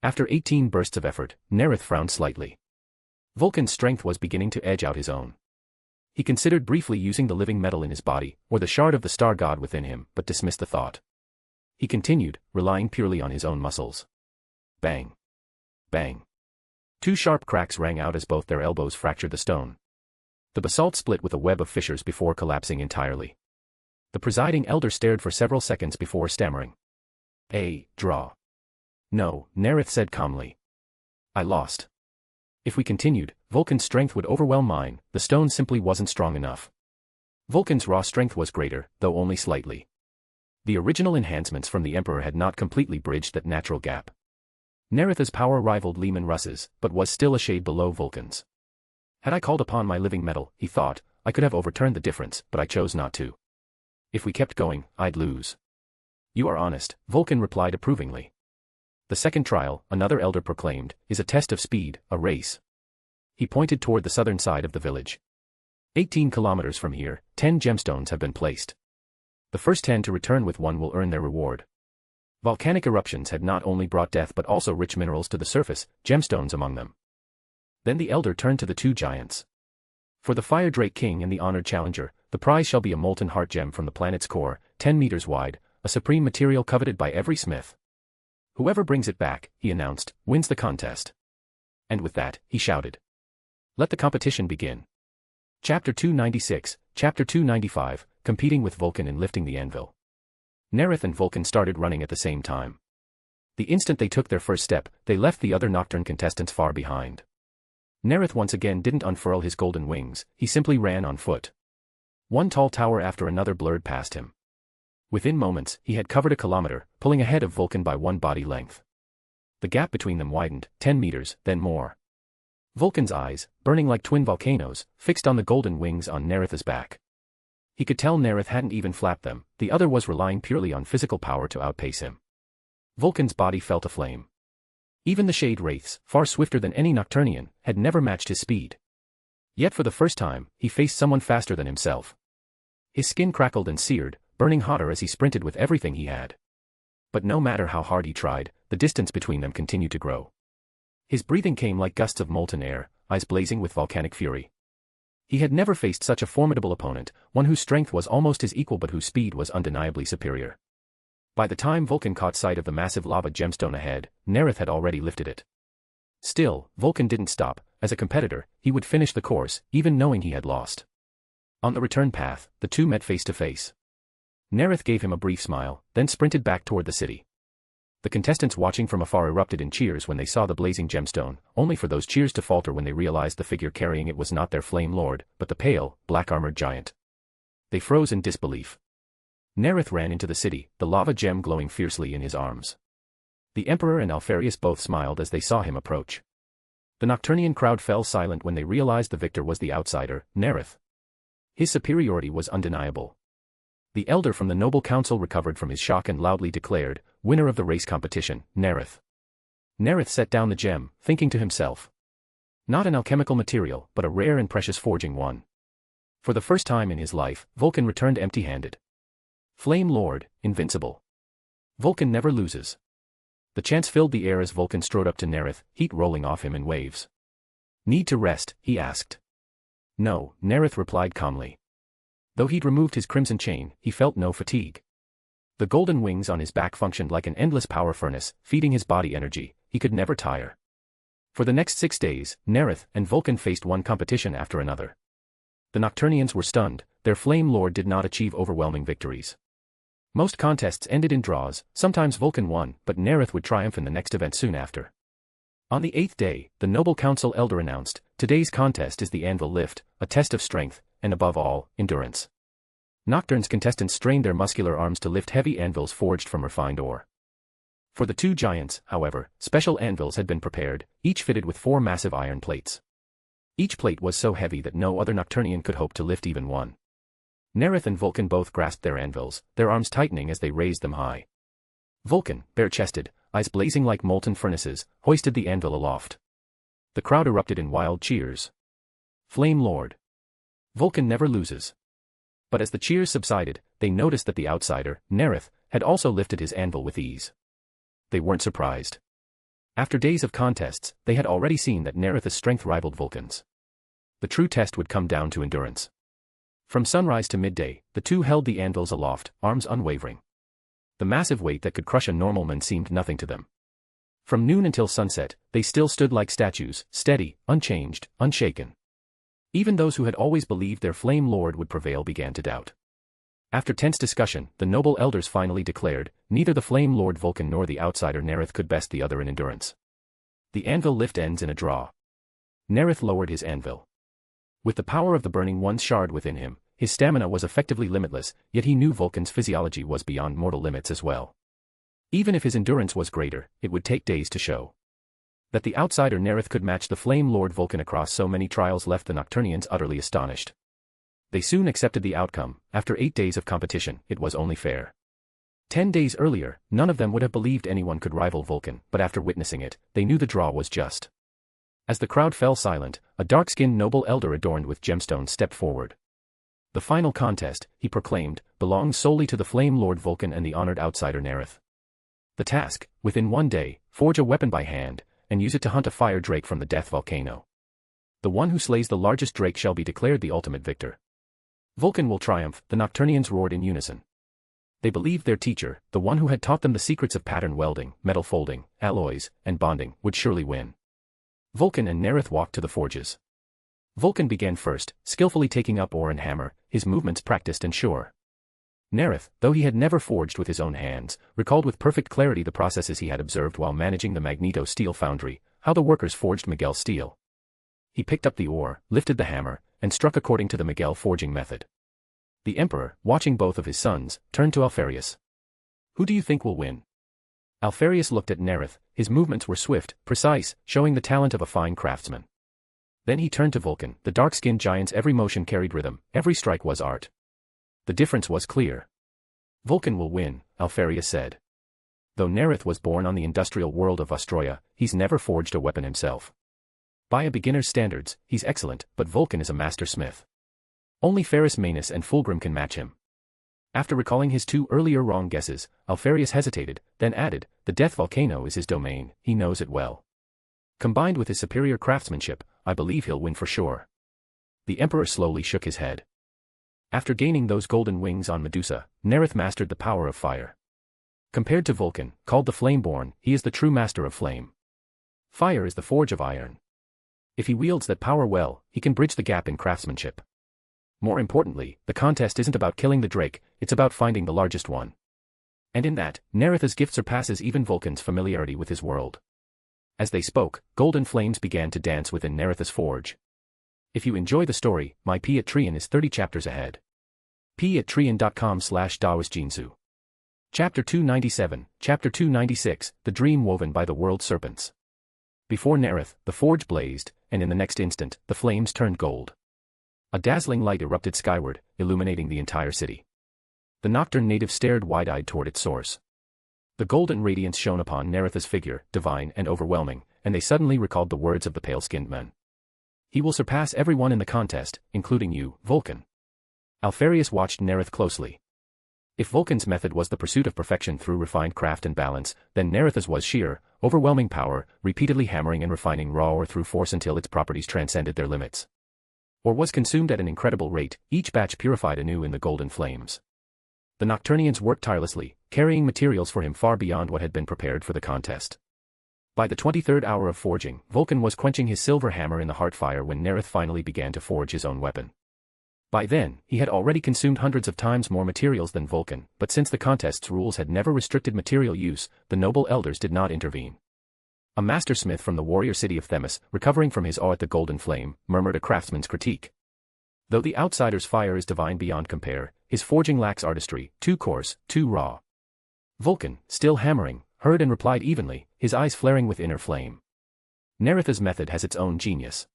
S3: After 18 bursts of effort, Nareth frowned slightly. Vulcan's strength was beginning to edge out his own. He considered briefly using the living metal in his body, or the shard of the star god within him, but dismissed the thought. He continued, relying purely on his own muscles. Bang. Bang. 2 sharp cracks rang out as both their elbows fractured the stone. The basalt split with a web of fissures before collapsing entirely. The presiding elder stared for several seconds before stammering. A draw. No, Nareth said calmly. I lost. If we continued, Vulcan's strength would overwhelm mine, the stone simply wasn't strong enough. Vulcan's raw strength was greater, though only slightly. The original enhancements from the Emperor had not completely bridged that natural gap. Nareth's power rivaled Leman Russ's, but was still a shade below Vulcan's. Had I called upon my living metal, he thought, I could have overturned the difference, but I chose not to. If we kept going, I'd lose. You are honest, Vulcan replied approvingly. The second trial, another elder proclaimed, is a test of speed, a race. He pointed toward the southern side of the village. 18 kilometers from here, 10 gemstones have been placed. The first 10 to return with one will earn their reward. Volcanic eruptions had not only brought death but also rich minerals to the surface, gemstones among them. Then the elder turned to the 2 giants. For the Fire Drake King and the honored challenger, the prize shall be a molten heart gem from the planet's core, 10 meters wide, a supreme material coveted by every smith. Whoever brings it back, he announced, wins the contest. And with that, he shouted. Let the competition begin. Chapter 296, Chapter 295, Competing with Vulcan in Lifting the Anvil. Nareth and Vulcan started running at the same time. The instant they took their first step, they left the other Nocturne contestants far behind. Nareth once again didn't unfurl his golden wings, he simply ran on foot. One tall tower after another blurred past him. Within moments, he had covered a kilometer, pulling ahead of Vulcan by 1 body length. The gap between them widened, 10 meters, then more. Vulcan's eyes, burning like twin volcanoes, fixed on the golden wings on Nareth's back. He could tell Nareth hadn't even flapped them, the other was relying purely on physical power to outpace him. Vulcan's body felt aflame. Even the Shade Wraiths, far swifter than any Nocturnian, had never matched his speed. Yet for the first time, he faced someone faster than himself. His skin crackled and seared, burning hotter as he sprinted with everything he had. But no matter how hard he tried, the distance between them continued to grow. His breathing came like gusts of molten air, eyes blazing with volcanic fury. He had never faced such a formidable opponent, one whose strength was almost his equal but whose speed was undeniably superior. By the time Vulcan caught sight of the massive lava gemstone ahead, Nareth had already lifted it. Still, Vulcan didn't stop. As a competitor, he would finish the course, even knowing he had lost. On the return path, the two met face to face. Nareth gave him a brief smile, then sprinted back toward the city. The contestants watching from afar erupted in cheers when they saw the blazing gemstone, only for those cheers to falter when they realized the figure carrying it was not their flame lord, but the pale, black-armored giant. They froze in disbelief. Nareth ran into the city, the lava gem glowing fiercely in his arms. The Emperor and Alpharius both smiled as they saw him approach. The Nocturnian crowd fell silent when they realized the victor was the outsider, Nareth. His superiority was undeniable. The elder from the noble council recovered from his shock and loudly declared, winner of the race competition, Nareth. Nareth set down the gem, thinking to himself. Not an alchemical material, but a rare and precious forging one. For the first time in his life, Vulcan returned empty-handed. Flame Lord, invincible. Vulcan never loses. The chants filled the air as Vulcan strode up to Nareth, heat rolling off him in waves. "Need to rest?" he asked. "No," Nareth replied calmly. Though he'd removed his crimson chain, he felt no fatigue. The golden wings on his back functioned like an endless power furnace, feeding his body energy. He could never tire. For the next 6 days, Nareth and Vulcan faced one competition after another. The Nocturnians were stunned. Their Flame Lord did not achieve overwhelming victories. Most contests ended in draws. Sometimes Vulcan won, but Nareth would triumph in the next event soon after. On the 8th day, the Noble Council Elder announced, "Today's contest is the Anvil Lift, a test of strength, and above all, endurance." Nocturne's contestants strained their muscular arms to lift heavy anvils forged from refined ore. For the 2 giants, however, special anvils had been prepared, each fitted with 4 massive iron plates. Each plate was so heavy that no other Nocturnian could hope to lift even one. Nareth and Vulcan both grasped their anvils, their arms tightening as they raised them high. Vulcan, bare-chested, eyes blazing like molten furnaces, hoisted the anvil aloft. The crowd erupted in wild cheers. "Flame Lord. Vulcan never loses." But as the cheers subsided, they noticed that the outsider, Nareth, had also lifted his anvil with ease. They weren't surprised. After days of contests, they had already seen that Nareth's strength rivaled Vulcan's. The true test would come down to endurance. From sunrise to midday, the two held the anvils aloft, arms unwavering. The massive weight that could crush a normal man seemed nothing to them. From noon until sunset, they still stood like statues, steady, unchanged, unshaken. Even those who had always believed their Flame Lord would prevail began to doubt. After tense discussion, the noble elders finally declared, neither the Flame Lord Vulcan nor the outsider Nareth could best the other in endurance. The anvil lift ends in a draw. Nareth lowered his anvil. With the power of the Burning One's shard within him, his stamina was effectively limitless, yet he knew Vulcan's physiology was beyond mortal limits as well. Even if his endurance was greater, it would take days to show. That the outsider Nareth could match the Flame Lord Vulcan across so many trials left the Nocturnians utterly astonished. They soon accepted the outcome. After 8 days of competition, it was only fair. 10 days earlier, none of them would have believed anyone could rival Vulcan, but after witnessing it, they knew the draw was just. As the crowd fell silent, a dark-skinned noble elder adorned with gemstones stepped forward. The final contest, he proclaimed, belongs solely to the Flame Lord Vulcan and the honored outsider Nareth. The task, within 1 day, forge a weapon by hand, and use it to hunt a fire drake from the death volcano. The one who slays the largest drake shall be declared the ultimate victor. Vulcan will triumph, the Nocturnians roared in unison. They believed their teacher, the one who had taught them the secrets of pattern welding, metal folding, alloys, and bonding, would surely win. Vulcan and Nareth walked to the forges. Vulcan began first, skillfully taking up ore and hammer, his movements practiced and sure. Nareth, though he had never forged with his own hands, recalled with perfect clarity the processes he had observed while managing the Magneto steel foundry, how the workers forged Miguel steel. He picked up the ore, lifted the hammer, and struck according to the Miguel forging method. The Emperor, watching both of his sons, turned to Alfarius. "Who do you think will win?" Alfarius looked at Nareth, his movements were swift, precise, showing the talent of a fine craftsman. Then he turned to Vulcan, the dark-skinned giant's every motion carried rhythm, every strike was art. The difference was clear. "Vulcan will win," Alfarius said. Though Nareth was born on the industrial world of Ostroia, he's never forged a weapon himself. By a beginner's standards, he's excellent, but Vulcan is a master smith. Only Ferrus Manus and Fulgrim can match him. After recalling his 2 earlier wrong guesses, Alfarius hesitated, then added, the death volcano is his domain, he knows it well. Combined with his superior craftsmanship, I believe he'll win for sure. The Emperor slowly shook his head. After gaining those golden wings on Medusa, Nareth mastered the power of fire. Compared to Vulcan, called the Flameborn, he is the true master of flame. Fire is the forge of iron. If he wields that power well, he can bridge the gap in craftsmanship. More importantly, the contest isn't about killing the drake, it's about finding the largest one. And in that, Nareth's gift surpasses even Vulcan's familiarity with his world. As they spoke, golden flames began to dance within Nareth's forge. If you enjoy the story, my Patreon is 30 chapters ahead. patreon.com/daosjinsu. Chapter 297, Chapter 296, The Dream Woven by the World Serpents. Before Nareth, the forge blazed, and in the next instant, the flames turned gold. A dazzling light erupted skyward, illuminating the entire city. The Nocturne native stared wide-eyed toward its source. The golden radiance shone upon Nareth's figure, divine and overwhelming, and they suddenly recalled the words of the pale-skinned man. He will surpass everyone in the contest, including you, Vulcan. Alfarius watched Nareth closely. If Vulcan's method was the pursuit of perfection through refined craft and balance, then Nareth's was sheer, overwhelming power, repeatedly hammering and refining raw ore through force until its properties transcended their limits. Or was consumed at an incredible rate, each batch purified anew in the golden flames. The Nocturnians worked tirelessly, carrying materials for him far beyond what had been prepared for the contest. By the 23rd hour of forging, Vulcan was quenching his silver hammer in the heart fire when Nareth finally began to forge his own weapon. By then, he had already consumed hundreds of times more materials than Vulcan, but since the contest's rules had never restricted material use, the noble elders did not intervene. A mastersmith from the warrior city of Themis, recovering from his awe at the golden flame, murmured a craftsman's critique. Though the outsider's fire is divine beyond compare, his forging lacks artistry, too coarse, too raw. Vulcan, still hammering, heard and replied evenly, his eyes flaring with inner flame. Nareth's method has its own genius.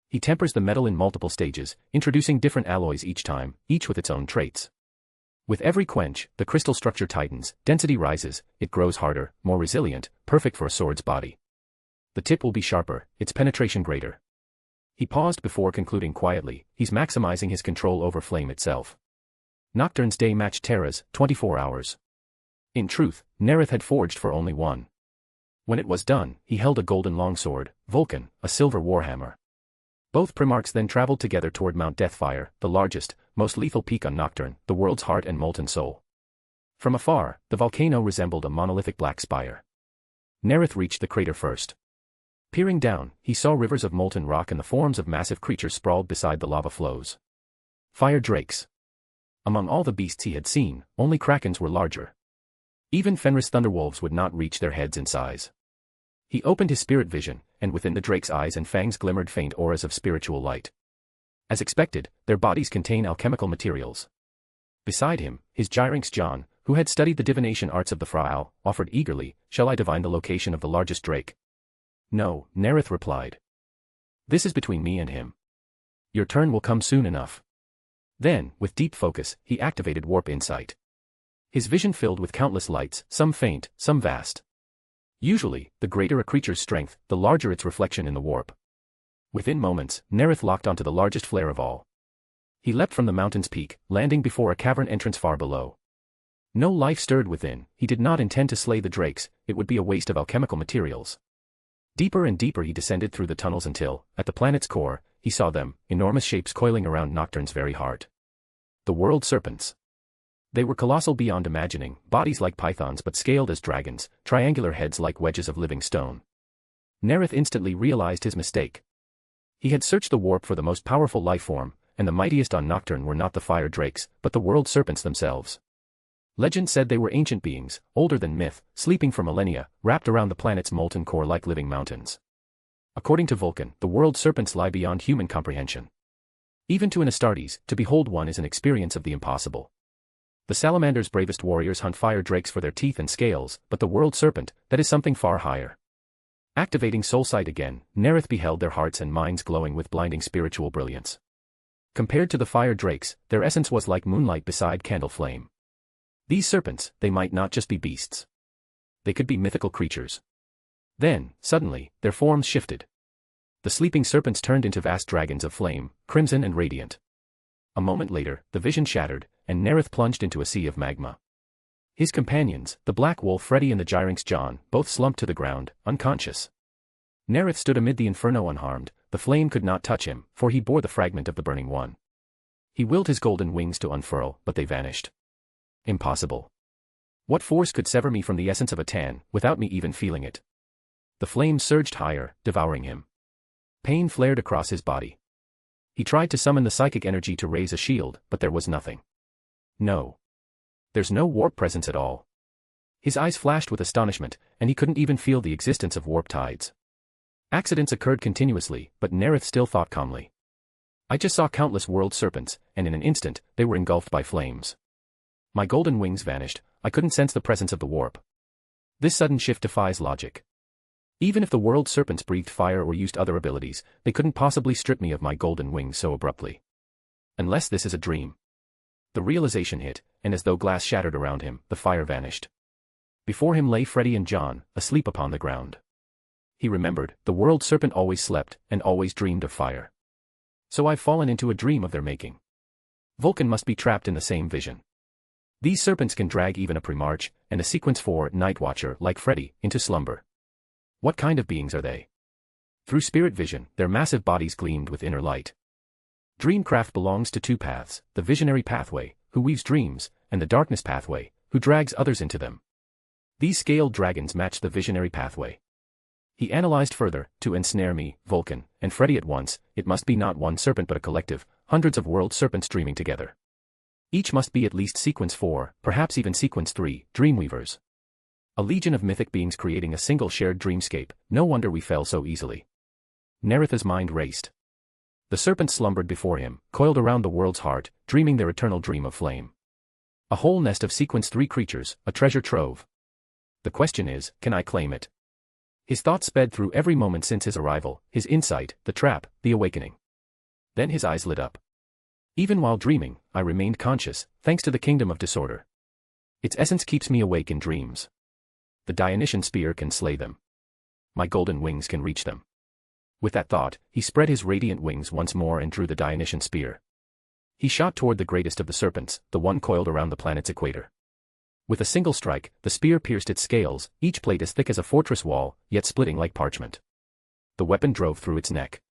S3: He tempers the metal in multiple stages, introducing different alloys each time, each with its own traits. With every quench, the crystal structure tightens, density rises, it grows harder, more resilient, perfect for a sword's body. The tip will be sharper, its penetration greater. He paused before concluding quietly, he's maximizing his control over flame itself. Nocturne's day matched Terra's, 24 hours. In truth, Nareth had forged for only one. When it was done, he held a golden longsword, Vulcan, a silver warhammer. Both Primarchs then traveled together toward Mount Deathfire, the largest, most lethal peak on Nocturne, the world's heart and molten soul. From afar, the volcano resembled a monolithic black spire. Nareth reached the crater first. Peering down, he saw rivers of molten rock and the forms of massive creatures sprawled beside the lava flows. Fire drakes. Among all the beasts he had seen, only krakens were larger. Even Fenris thunderwolves would not reach their heads in size. He opened his spirit vision, and within the drake's eyes and fangs glimmered faint auras of spiritual light. As expected, their bodies contain alchemical materials. Beside him, his Gyrinx John, who had studied the divination arts of the Frau, offered eagerly, "Shall I divine the location of the largest drake?" "No," Nareth replied. "This is between me and him. Your turn will come soon enough." Then, with deep focus, he activated warp insight. His vision filled with countless lights, some faint, some vast. Usually, the greater a creature's strength, the larger its reflection in the warp. Within moments, Nareth locked onto the largest flare of all. He leapt from the mountain's peak, landing before a cavern entrance far below. No life stirred within, he did not intend to slay the drakes, it would be a waste of alchemical materials. Deeper and deeper he descended through the tunnels until, at the planet's core, he saw them, enormous shapes coiling around Nocturne's very heart. The world serpents. They were colossal beyond imagining, bodies like pythons but scaled as dragons, triangular heads like wedges of living stone. Nareth instantly realized his mistake. He had searched the warp for the most powerful life form, and the mightiest on Nocturne were not the fire drakes, but the world serpents themselves. Legend said they were ancient beings, older than myth, sleeping for millennia, wrapped around the planet's molten core like living mountains. According to Vulcan, the world serpents lie beyond human comprehension. Even to an Astartes, to behold one is an experience of the impossible. The salamander's bravest warriors hunt fire drakes for their teeth and scales, but the world serpent, that is something far higher. Activating soul sight again, Nareth beheld their hearts and minds glowing with blinding spiritual brilliance. Compared to the fire drakes, their essence was like moonlight beside candle flame. These serpents, they might not just be beasts. They could be mythical creatures. Then, suddenly, their forms shifted. The sleeping serpents turned into vast dragons of flame, crimson and radiant. A moment later, the vision shattered, and Nareth plunged into a sea of magma. His companions, the Black Wolf Freddy and the Gyrinx John, both slumped to the ground, unconscious. Nareth stood amid the inferno unharmed, the flame could not touch him, for he bore the fragment of the burning one. He willed his golden wings to unfurl, but they vanished. Impossible. What force could sever me from the essence of a tan, without me even feeling it? The flames surged higher, devouring him. Pain flared across his body. He tried to summon the psychic energy to raise a shield, but there was nothing. No. There's no warp presence at all. His eyes flashed with astonishment, and he couldn't even feel the existence of warp tides. Accidents occurred continuously, but Nareth still thought calmly. I just saw countless world serpents, and in an instant, they were engulfed by flames. My golden wings vanished, I couldn't sense the presence of the warp. This sudden shift defies logic. Even if the world serpents breathed fire or used other abilities, they couldn't possibly strip me of my golden wings so abruptly. Unless this is a dream. The realization hit, and as though glass shattered around him, the fire vanished. Before him lay Freddy and John, asleep upon the ground. He remembered, the world serpent always slept, and always dreamed of fire. So I've fallen into a dream of their making. Vulcan must be trapped in the same vision. These serpents can drag even a Primarch, and a Sequence 4 Night Watcher like Freddy, into slumber. What kind of beings are they? Through spirit vision, their massive bodies gleamed with inner light. Dreamcraft belongs to two paths, the visionary pathway, who weaves dreams, and the darkness pathway, who drags others into them. These scaled dragons match the visionary pathway. He analyzed further, to ensnare me, Vulcan, and Freddy at once, it must be not one serpent but a collective, hundreds of world serpents dreaming together. Each must be at least Sequence 4, perhaps even Sequence 3, Dreamweavers. A legion of mythic beings creating a single shared dreamscape, no wonder we fell so easily. Nareth's mind raced. The serpents slumbered before him, coiled around the world's heart, dreaming their eternal dream of flame. A whole nest of Sequence 3 creatures, a treasure trove. The question is, can I claim it? His thoughts sped through every moment since his arrival, his insight, the trap, the awakening. Then his eyes lit up. Even while dreaming, I remained conscious, thanks to the kingdom of disorder. Its essence keeps me awake in dreams. The Dionysian spear can slay them. My golden wings can reach them. With that thought, he spread his radiant wings once more and drew the Dionysian spear. He shot toward the greatest of the serpents, the one coiled around the planet's equator. With a single strike, the spear pierced its scales, each plate as thick as a fortress wall, yet splitting like parchment. The weapon drove through its neck.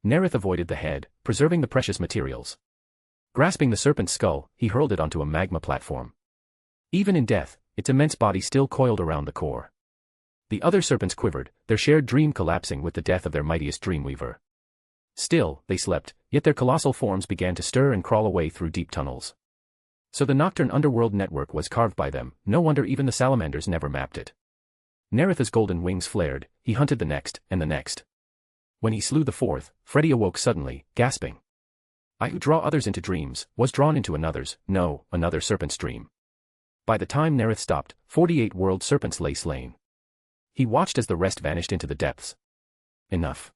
S3: Nareth avoided the head, preserving the precious materials. Grasping the serpent's skull, he hurled it onto a magma platform. Even in death, its immense body still coiled around the core. The other serpents quivered, their shared dream collapsing with the death of their mightiest dreamweaver. Still, they slept, yet their colossal forms began to stir and crawl away through deep tunnels. So the nocturne underworld network was carved by them, no wonder even the salamanders never mapped it. Nareth's golden wings flared, he hunted the next, and the next. When he slew the fourth, Freddy awoke suddenly, gasping. I who draw others into dreams, was drawn into another serpent's dream. By the time Nareth stopped, 48 world serpents lay slain. He watched as the rest vanished into the depths. Enough.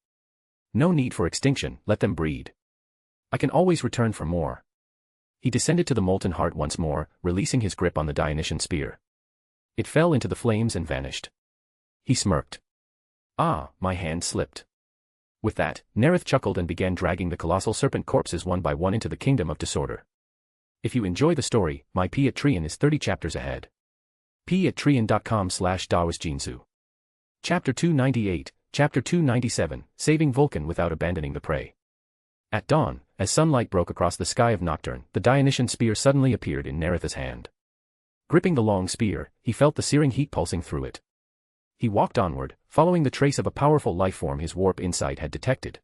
S3: No need for extinction, let them breed. I can always return for more. He descended to the molten heart once more, releasing his grip on the Dionysian spear. It fell into the flames and vanished. He smirked. Ah, my hand slipped. With that, Nareth chuckled and began dragging the colossal serpent corpses one by one into the kingdom of disorder. If you enjoy the story, my Patreon is 30 chapters ahead. patreon.com/DaosJinsu. Chapter 298, Chapter 297, Saving Vulcan without abandoning the prey. At dawn, as sunlight broke across the sky of Nocturne, the Dionysian spear suddenly appeared in Nareth's hand. Gripping the long spear, he felt the searing heat pulsing through it. He walked onward, following the trace of a powerful lifeform his warp insight had detected.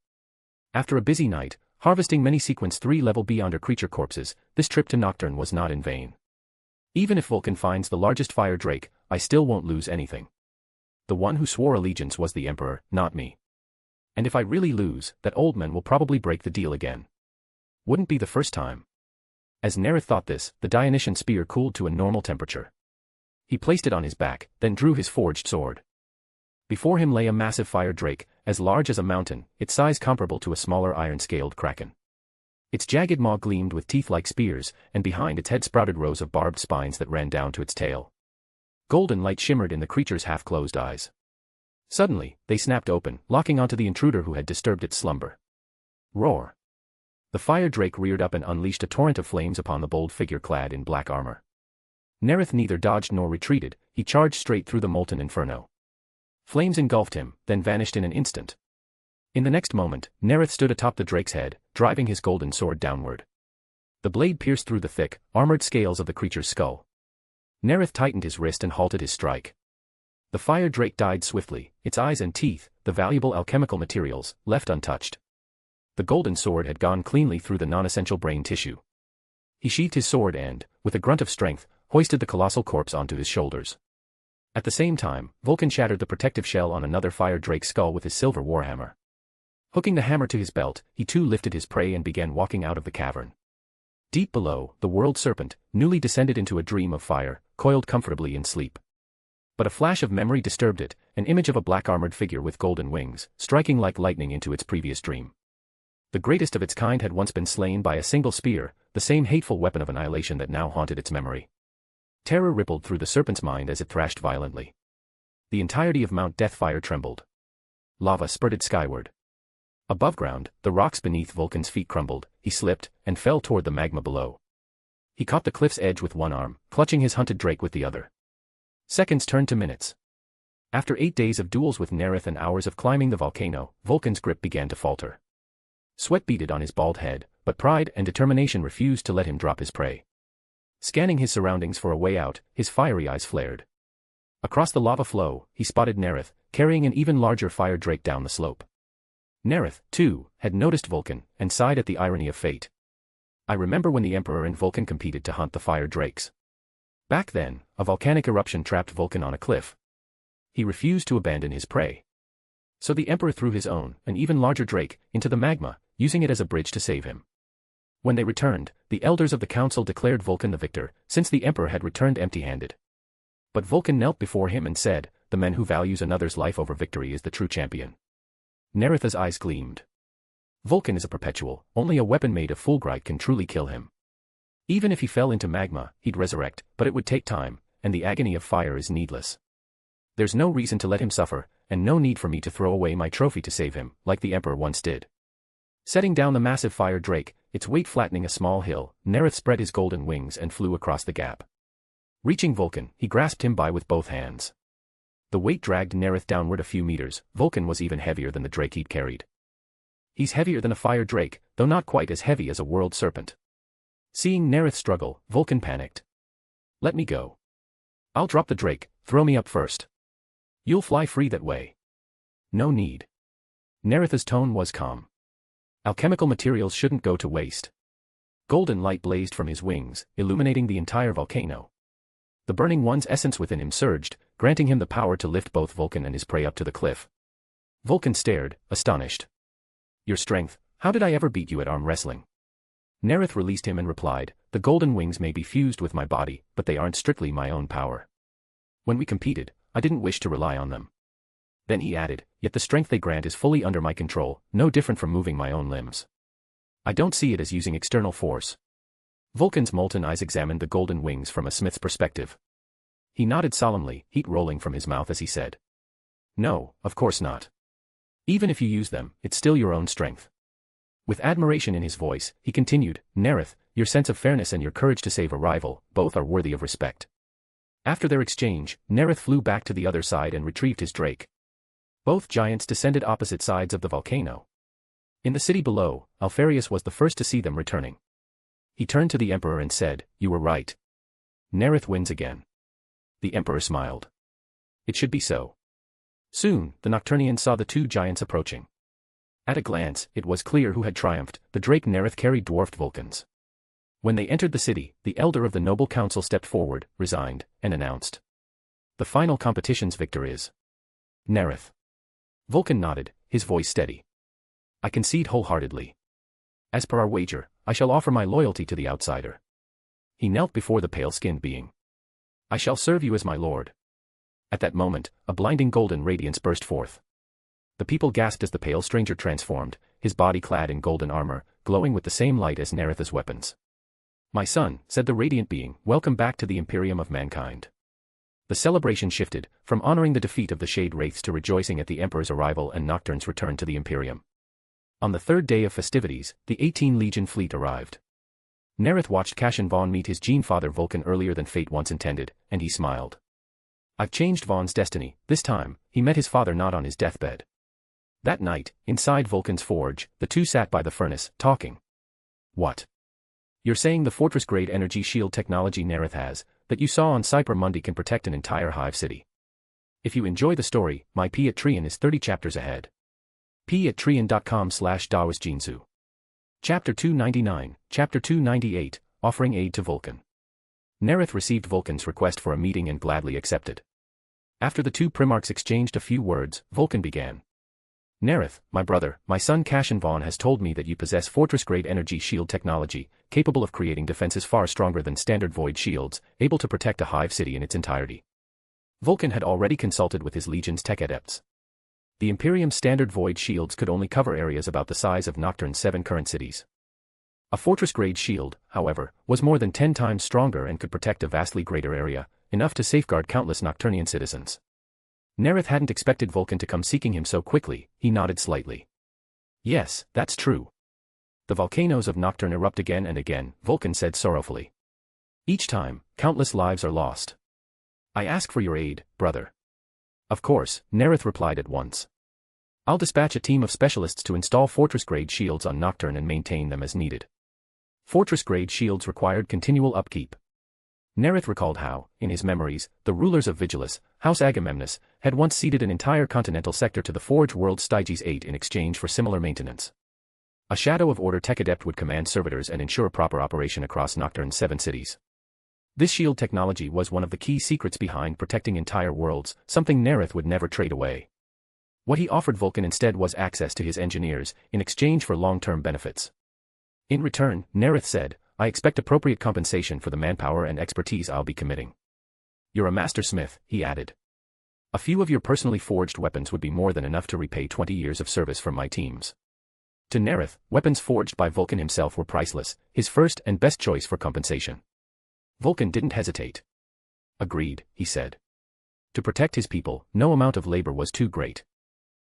S3: After a busy night, harvesting many Sequence 3 level Beyonder creature corpses, this trip to Nocturne was not in vain. Even if Vulcan finds the largest fire drake, I still won't lose anything. The one who swore allegiance was the Emperor, not me. And if I really lose, that old man will probably break the deal again. Wouldn't be the first time. As Nareth thought this, the Dionysian spear cooled to a normal temperature. He placed it on his back, then drew his forged sword. Before him lay a massive fire drake, as large as a mountain, its size comparable to a smaller iron-scaled kraken. Its jagged maw gleamed with teeth like spears, and behind its head sprouted rows of barbed spines that ran down to its tail. Golden light shimmered in the creature's half-closed eyes. Suddenly, they snapped open, locking onto the intruder who had disturbed its slumber. Roar! The fire drake reared up and unleashed a torrent of flames upon the bold figure clad in black armor. Nareth neither dodged nor retreated, he charged straight through the molten inferno. Flames engulfed him, then vanished in an instant. In the next moment, Nareth stood atop the drake's head, driving his golden sword downward. The blade pierced through the thick, armored scales of the creature's skull. Nareth tightened his wrist and halted his strike. The fire drake died swiftly, its eyes and teeth, the valuable alchemical materials, left untouched. The golden sword had gone cleanly through the non-essential brain tissue. He sheathed his sword and, with a grunt of strength, hoisted the colossal corpse onto his shoulders. At the same time, Vulcan shattered the protective shell on another fire drake's skull with his silver warhammer. Hooking the hammer to his belt, he too lifted his prey and began walking out of the cavern. Deep below, the world serpent, newly descended into a dream of fire, coiled comfortably in sleep. But a flash of memory disturbed it, an image of a black-armored figure with golden wings, striking like lightning into its previous dream. The greatest of its kind had once been slain by a single spear, the same hateful weapon of annihilation that now haunted its memory. Terror rippled through the serpent's mind as it thrashed violently. The entirety of Mount Deathfire trembled. Lava spurted skyward. Above ground, the rocks beneath Vulcan's feet crumbled, he slipped, and fell toward the magma below. He caught the cliff's edge with one arm, clutching his hunted drake with the other. Seconds turned to minutes. After 8 days of duels with Nareth and hours of climbing the volcano, Vulcan's grip began to falter. Sweat beaded on his bald head, but pride and determination refused to let him drop his prey. Scanning his surroundings for a way out, his fiery eyes flared. Across the lava flow, he spotted Nareth, carrying an even larger fire drake down the slope. Nareth, too, had noticed Vulcan, and sighed at the irony of fate. I remember when the Emperor and Vulcan competed to hunt the fire drakes. Back then, a volcanic eruption trapped Vulcan on a cliff. He refused to abandon his prey. So the Emperor threw his own, an even larger drake, into the magma, using it as a bridge to save him. When they returned, the elders of the council declared Vulcan the victor, since the Emperor had returned empty-handed. But Vulcan knelt before him and said, "The man who values another's life over victory is the true champion." Nareth's eyes gleamed. Vulcan is a perpetual, only a weapon made of fulgurite can truly kill him. Even if he fell into magma, he'd resurrect, but it would take time, and the agony of fire is needless. There's no reason to let him suffer, and no need for me to throw away my trophy to save him, like the Emperor once did. Setting down the massive fire drake, its weight flattening a small hill, Nareth spread his golden wings and flew across the gap. Reaching Vulcan, he grasped him by with both hands. The weight dragged Nareth downward a few meters. Vulcan was even heavier than the drake he'd carried. He's heavier than a fire drake, though not quite as heavy as a world serpent. Seeing Nareth struggle, Vulcan panicked. "Let me go. I'll drop the drake, throw me up first. You'll fly free that way." "No need." Nareth's tone was calm. Alchemical materials shouldn't go to waste. Golden light blazed from his wings, illuminating the entire volcano. The Burning One's essence within him surged, granting him the power to lift both Vulcan and his prey up to the cliff. Vulcan stared, astonished. "Your strength, how did I ever beat you at arm wrestling?" Nareth released him and replied, "The golden wings may be fused with my body, but they aren't strictly my own power. When we competed, I didn't wish to rely on them." Then he added, "Yet the strength they grant is fully under my control, no different from moving my own limbs. I don't see it as using external force." Vulcan's molten eyes examined the golden wings from a smith's perspective. He nodded solemnly, heat rolling from his mouth as he said, "No, of course not. Even if you use them, it's still your own strength." With admiration in his voice, he continued, "Nareth, your sense of fairness and your courage to save a rival, both are worthy of respect." After their exchange, Nareth flew back to the other side and retrieved his drake. Both giants descended opposite sides of the volcano. In the city below, Alfarius was the first to see them returning. He turned to the Emperor and said, "You were right. Nareth wins again." The Emperor smiled. It should be so. Soon, the Nocturnians saw the two giants approaching. At a glance, it was clear who had triumphed. The drake Nareth carried dwarfed Vulcans. When they entered the city, the elder of the noble council stepped forward, resigned, and announced, "The final competition's victor is Nareth." Vulcan nodded, his voice steady. "I concede wholeheartedly. As per our wager, I shall offer my loyalty to the outsider." He knelt before the pale-skinned being. "I shall serve you as my lord." At that moment, a blinding golden radiance burst forth. The people gasped as the pale stranger transformed, his body clad in golden armor, glowing with the same light as Nareth's weapons. "My son," said the radiant being, "welcome back to the Imperium of mankind." The celebration shifted, from honoring the defeat of the Shade Wraiths to rejoicing at the Emperor's arrival and Nocturne's return to the Imperium. On the third day of festivities, the 18 Legion fleet arrived. Nareth watched Cashin Vaughn meet his gene father Vulcan earlier than fate once intended, and he smiled. "I've changed Vaughn's destiny. This time, he met his father not on his deathbed." That night, inside Vulcan's forge, the two sat by the furnace, talking. "What? You're saying the fortress-grade energy shield technology Nareth has, that you saw on Cyper Mundi can protect an entire hive city? If you enjoy the story, my P at Trian is 30 chapters ahead. p@trian.com/dawasjinsu. Chapter 299, Chapter 298, Offering Aid to Vulcan. Nareth received Vulcan's request for a meeting and gladly accepted. After the two Primarchs exchanged a few words, Vulcan began. "Nareth, my brother, my son Cashin Vaughn has told me that you possess fortress-grade energy shield technology, capable of creating defenses far stronger than standard void shields, able to protect a hive city in its entirety." Vulcan had already consulted with his legion's tech adepts. The Imperium's standard void shields could only cover areas about the size of Nocturne's 7 current cities. A fortress-grade shield, however, was more than 10 times stronger and could protect a vastly greater area, enough to safeguard countless Nocturnian citizens. Nareth hadn't expected Vulcan to come seeking him so quickly. He nodded slightly. "Yes, that's true. The volcanoes of Nocturne erupt again and again," Vulcan said sorrowfully. Each time, countless lives are lost. I ask for your aid, brother. Of course, Nareth replied at once. I'll dispatch a team of specialists to install fortress-grade shields on Nocturne and maintain them as needed. Fortress-grade shields required continual upkeep. Nareth recalled how, in his memories, the rulers of Vigilus, House Agamemnus, had once ceded an entire continental sector to the Forge World Styges VIII in exchange for similar maintenance. A Shadow of Order tech adept would command servitors and ensure proper operation across Nocturne's 7 cities. This shield technology was one of the key secrets behind protecting entire worlds, something Nareth would never trade away. What he offered Vulcan instead was access to his engineers, in exchange for long-term benefits. In return, Nareth said, I expect appropriate compensation for the manpower and expertise I'll be committing. You're a master smith, he added. A few of your personally forged weapons would be more than enough to repay 20 years of service from my teams. To Nareth, weapons forged by Vulcan himself were priceless, his first and best choice for compensation. Vulcan didn't hesitate. Agreed, he said. To protect his people, no amount of labor was too great.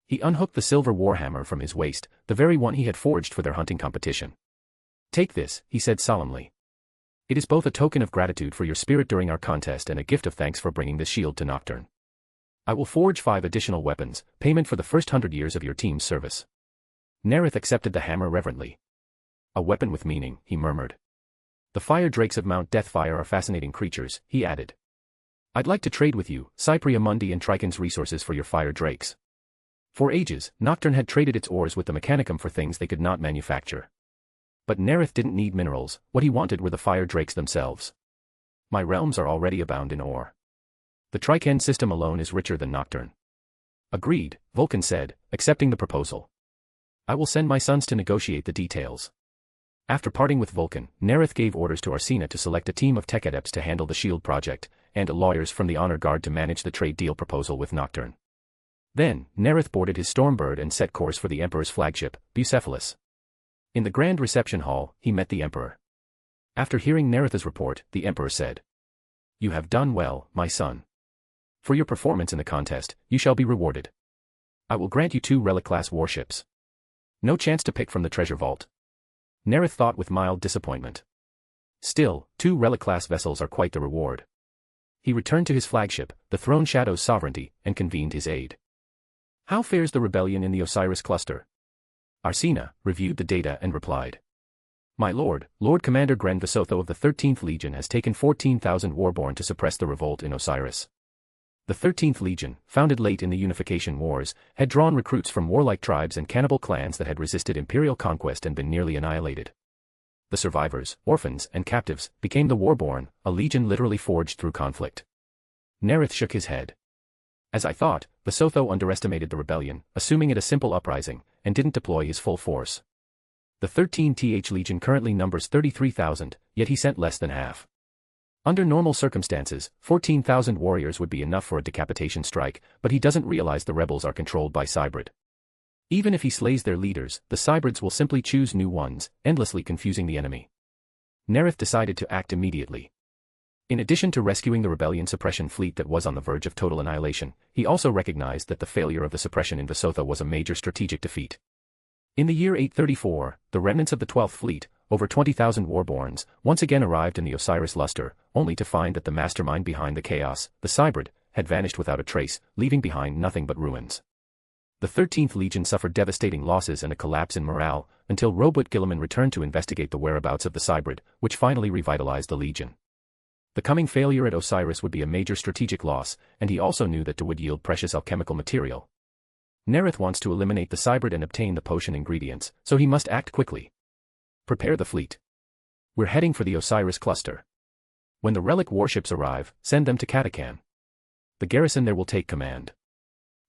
S3: He unhooked the silver warhammer from his waist, the very one he had forged for their hunting competition. Take this, he said solemnly. It is both a token of gratitude for your spirit during our contest and a gift of thanks for bringing this shield to Nocturne. I will forge 5 additional weapons, payment for the first 100 years of your team's service. Nareth accepted the hammer reverently. A weapon with meaning, he murmured. The fire drakes of Mount Deathfire are fascinating creatures, he added. I'd like to trade with you, Cypria Mundi and Triton's resources for your fire drakes. For ages, Nocturne had traded its ores with the Mechanicum for things they could not manufacture. But Nareth didn't need minerals, what he wanted were the fire drakes themselves. My realms are already abound in ore. The Triton system alone is richer than Nocturne. Agreed, Vulcan said, accepting the proposal. I will send my sons to negotiate the details. After parting with Vulcan, Nareth gave orders to Arsena to select a team of tech adepts to handle the shield project, and lawyers from the Honor Guard to manage the trade deal proposal with Nocturne. Then, Nareth boarded his Stormbird and set course for the Emperor's flagship, Bucephalus. In the grand reception hall, he met the Emperor. After hearing Nareth's report, the Emperor said, You have done well, my son. For your performance in the contest, you shall be rewarded. I will grant you 2 relic-class warships. No chance to pick from the treasure vault. Nareth thought with mild disappointment. Still, 2 relic-class vessels are quite the reward. He returned to his flagship, the Throne Shadow's sovereignty, and convened his aide. How fares the rebellion in the Osiris cluster? Arsena reviewed the data and replied. My lord, Lord Commander Gren Visotho of the 13th Legion has taken 14,000 warborn to suppress the revolt in Osiris. The 13th Legion, founded late in the Unification Wars, had drawn recruits from warlike tribes and cannibal clans that had resisted imperial conquest and been nearly annihilated. The survivors, orphans, and captives, became the warborn, a legion literally forged through conflict. Nareth shook his head. As I thought, Visotho underestimated the rebellion, assuming it a simple uprising, and didn't deploy his full force. The 13th Legion currently numbers 33,000, yet he sent less than half. Under normal circumstances, 14,000 warriors would be enough for a decapitation strike, but he doesn't realize the rebels are controlled by Cybrid. Even if he slays their leaders, the Cybrids will simply choose new ones, endlessly confusing the enemy. Nareth decided to act immediately. In addition to rescuing the rebellion suppression fleet that was on the verge of total annihilation, he also recognized that the failure of the suppression in Visotho was a major strategic defeat. In the year 834, the remnants of the 12th Fleet, over 20,000 warborns, once again arrived in the Osiris luster, only to find that the mastermind behind the chaos, the Cybrid, had vanished without a trace, leaving behind nothing but ruins. The 13th Legion suffered devastating losses and a collapse in morale, until Robert Gilliman returned to investigate the whereabouts of the Cybrid, which finally revitalized the Legion. The coming failure at Osiris would be a major strategic loss, and he also knew that it would yield precious alchemical material. Nareth wants to eliminate the Cybrid and obtain the potion ingredients, so he must act quickly. Prepare the fleet. We're heading for the Osiris cluster. When the relic warships arrive, send them to Katakan. The garrison there will take command.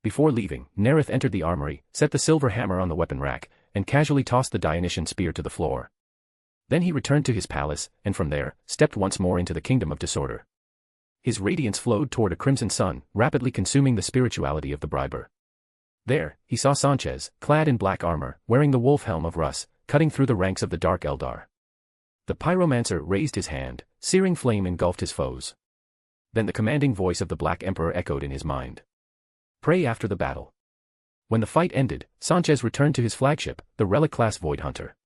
S3: Before leaving, Nareth entered the armory, set the silver hammer on the weapon rack, and casually tossed the Dionysian spear to the floor. Then he returned to his palace, and from there, stepped once more into the kingdom of disorder. His radiance flowed toward a crimson sun, rapidly consuming the spirituality of the briber. There, he saw Sanchez, clad in black armor, wearing the wolf helm of Rus, cutting through the ranks of the Dark Eldar. The pyromancer raised his hand, searing flame engulfed his foes. Then the commanding voice of the Black Emperor echoed in his mind. Pray after the battle. When the fight ended, Sanchez returned to his flagship, the relic-class Void Hunter.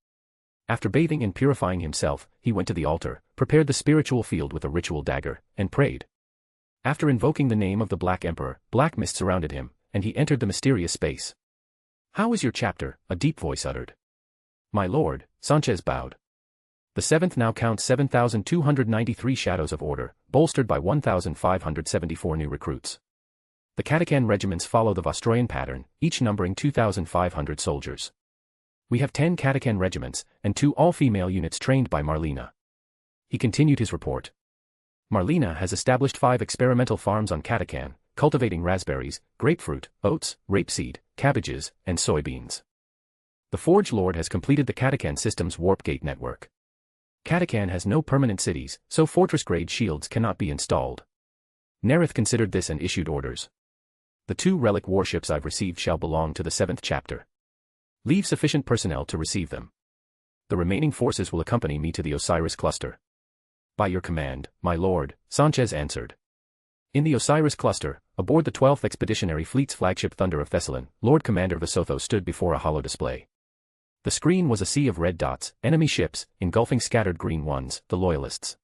S3: After bathing and purifying himself, he went to the altar, prepared the spiritual field with a ritual dagger, and prayed. After invoking the name of the Black Emperor, black mist surrounded him, and he entered the mysterious space. "How is your chapter?" a deep voice uttered. "My lord," Sanchez bowed. The 7th now counts 7,293 shadows of order, bolstered by 1,574 new recruits. The Katakan regiments follow the Vostroyan pattern, each numbering 2,500 soldiers. "We have 10 Katakan regiments, and 2 all-female units trained by Marlena." He continued his report. "Marlena has established 5 experimental farms on Katakan, cultivating raspberries, grapefruit, oats, rapeseed, cabbages, and soybeans. The Forge Lord has completed the Katakan system's warp gate network. Katakan has no permanent cities, so fortress-grade shields cannot be installed. Nareth considered this and issued orders. The 2 relic warships I've received shall belong to the 7th chapter. Leave sufficient personnel to receive them. The remaining forces will accompany me to the Osiris cluster." "By your command, my lord," Sanchez answered. In the Osiris cluster, aboard the 12th Expeditionary Fleet's flagship Thunder of Thessalon, Lord Commander Vesotho stood before a hollow display. The screen was a sea of red dots, enemy ships, engulfing scattered green ones, the Loyalists.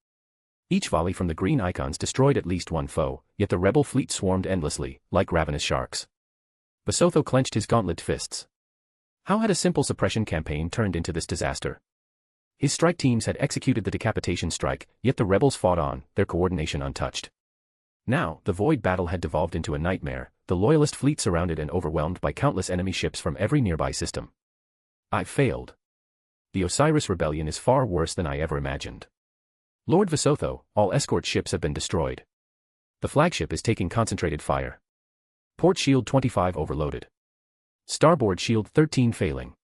S3: Each volley from the green icons destroyed at least one foe, yet the rebel fleet swarmed endlessly, like ravenous sharks. Vesotho clenched his gauntlet fists. How had a simple suppression campaign turned into this disaster? His strike teams had executed the decapitation strike, yet the rebels fought on, their coordination untouched. Now, the void battle had devolved into a nightmare, the Loyalist fleet surrounded and overwhelmed by countless enemy ships from every nearby system. "I've failed. The Osiris Rebellion is far worse than I ever imagined. Lord Vesotho, all escort ships have been destroyed. The flagship is taking concentrated fire. Port shield 25 overloaded. Starboard shield 13 failing."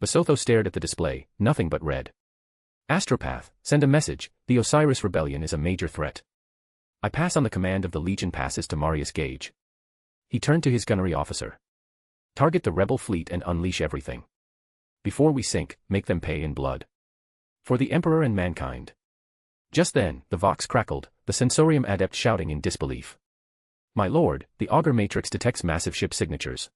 S3: Vesotho stared at the display, nothing but red. "Astropath, send a message, the Osiris Rebellion is a major threat. I pass on the command of the Legion passes to Marius Gage." He turned to his gunnery officer. "Target the rebel fleet and unleash everything. Before we sink, make them pay in blood. For the Emperor and mankind." Just then, the Vox crackled, the Sensorium adept shouting in disbelief. "My lord, the Augur Matrix detects massive ship signatures.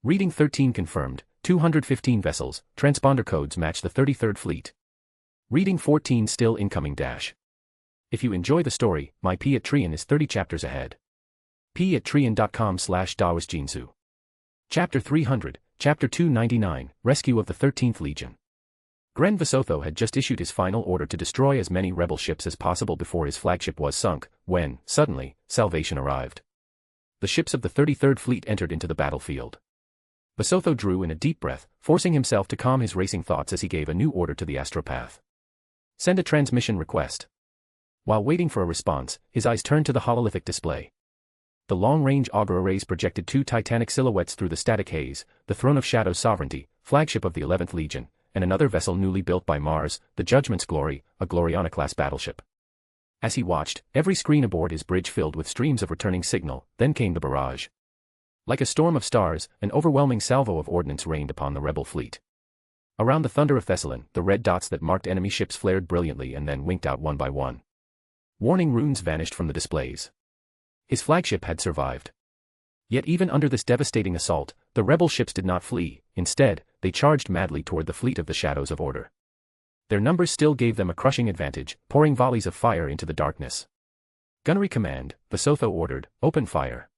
S3: Reading 13 confirmed, 215 vessels, transponder codes match the 33rd Fleet. Reading 14 still incoming dash. If you enjoy the story, my P at Trian is 30 chapters ahead. p@trian.com/dawisjinsu. Chapter 300, Chapter 299, Rescue of the 13th Legion. Gren Vesotho had just issued his final order to destroy as many rebel ships as possible before his flagship was sunk, when, suddenly, salvation arrived. The ships of the 33rd Fleet entered into the battlefield. Vesotho drew in a deep breath, forcing himself to calm his racing thoughts as he gave a new order to the Astropath. "Send a transmission request." While waiting for a response, his eyes turned to the hololithic display. The long-range augur arrays projected 2 titanic silhouettes through the static haze, the Throne of Shadow's Sovereignty, flagship of the 11th Legion, and another vessel newly built by Mars, the Judgment's Glory, a Gloriana-class battleship. As he watched, every screen aboard his bridge filled with streams of returning signal, then came the barrage. Like a storm of stars, an overwhelming salvo of ordnance rained upon the rebel fleet. Around the Thunder of Thessalon, the red dots that marked enemy ships flared brilliantly and then winked out one by one. Warning runes vanished from the displays. His flagship had survived. Yet even under this devastating assault, the rebel ships did not flee, instead, they charged madly toward the fleet of the Shadows of Order. Their numbers still gave them a crushing advantage, pouring volleys of fire into the darkness. "Gunnery command," Vesotho ordered, "open fire.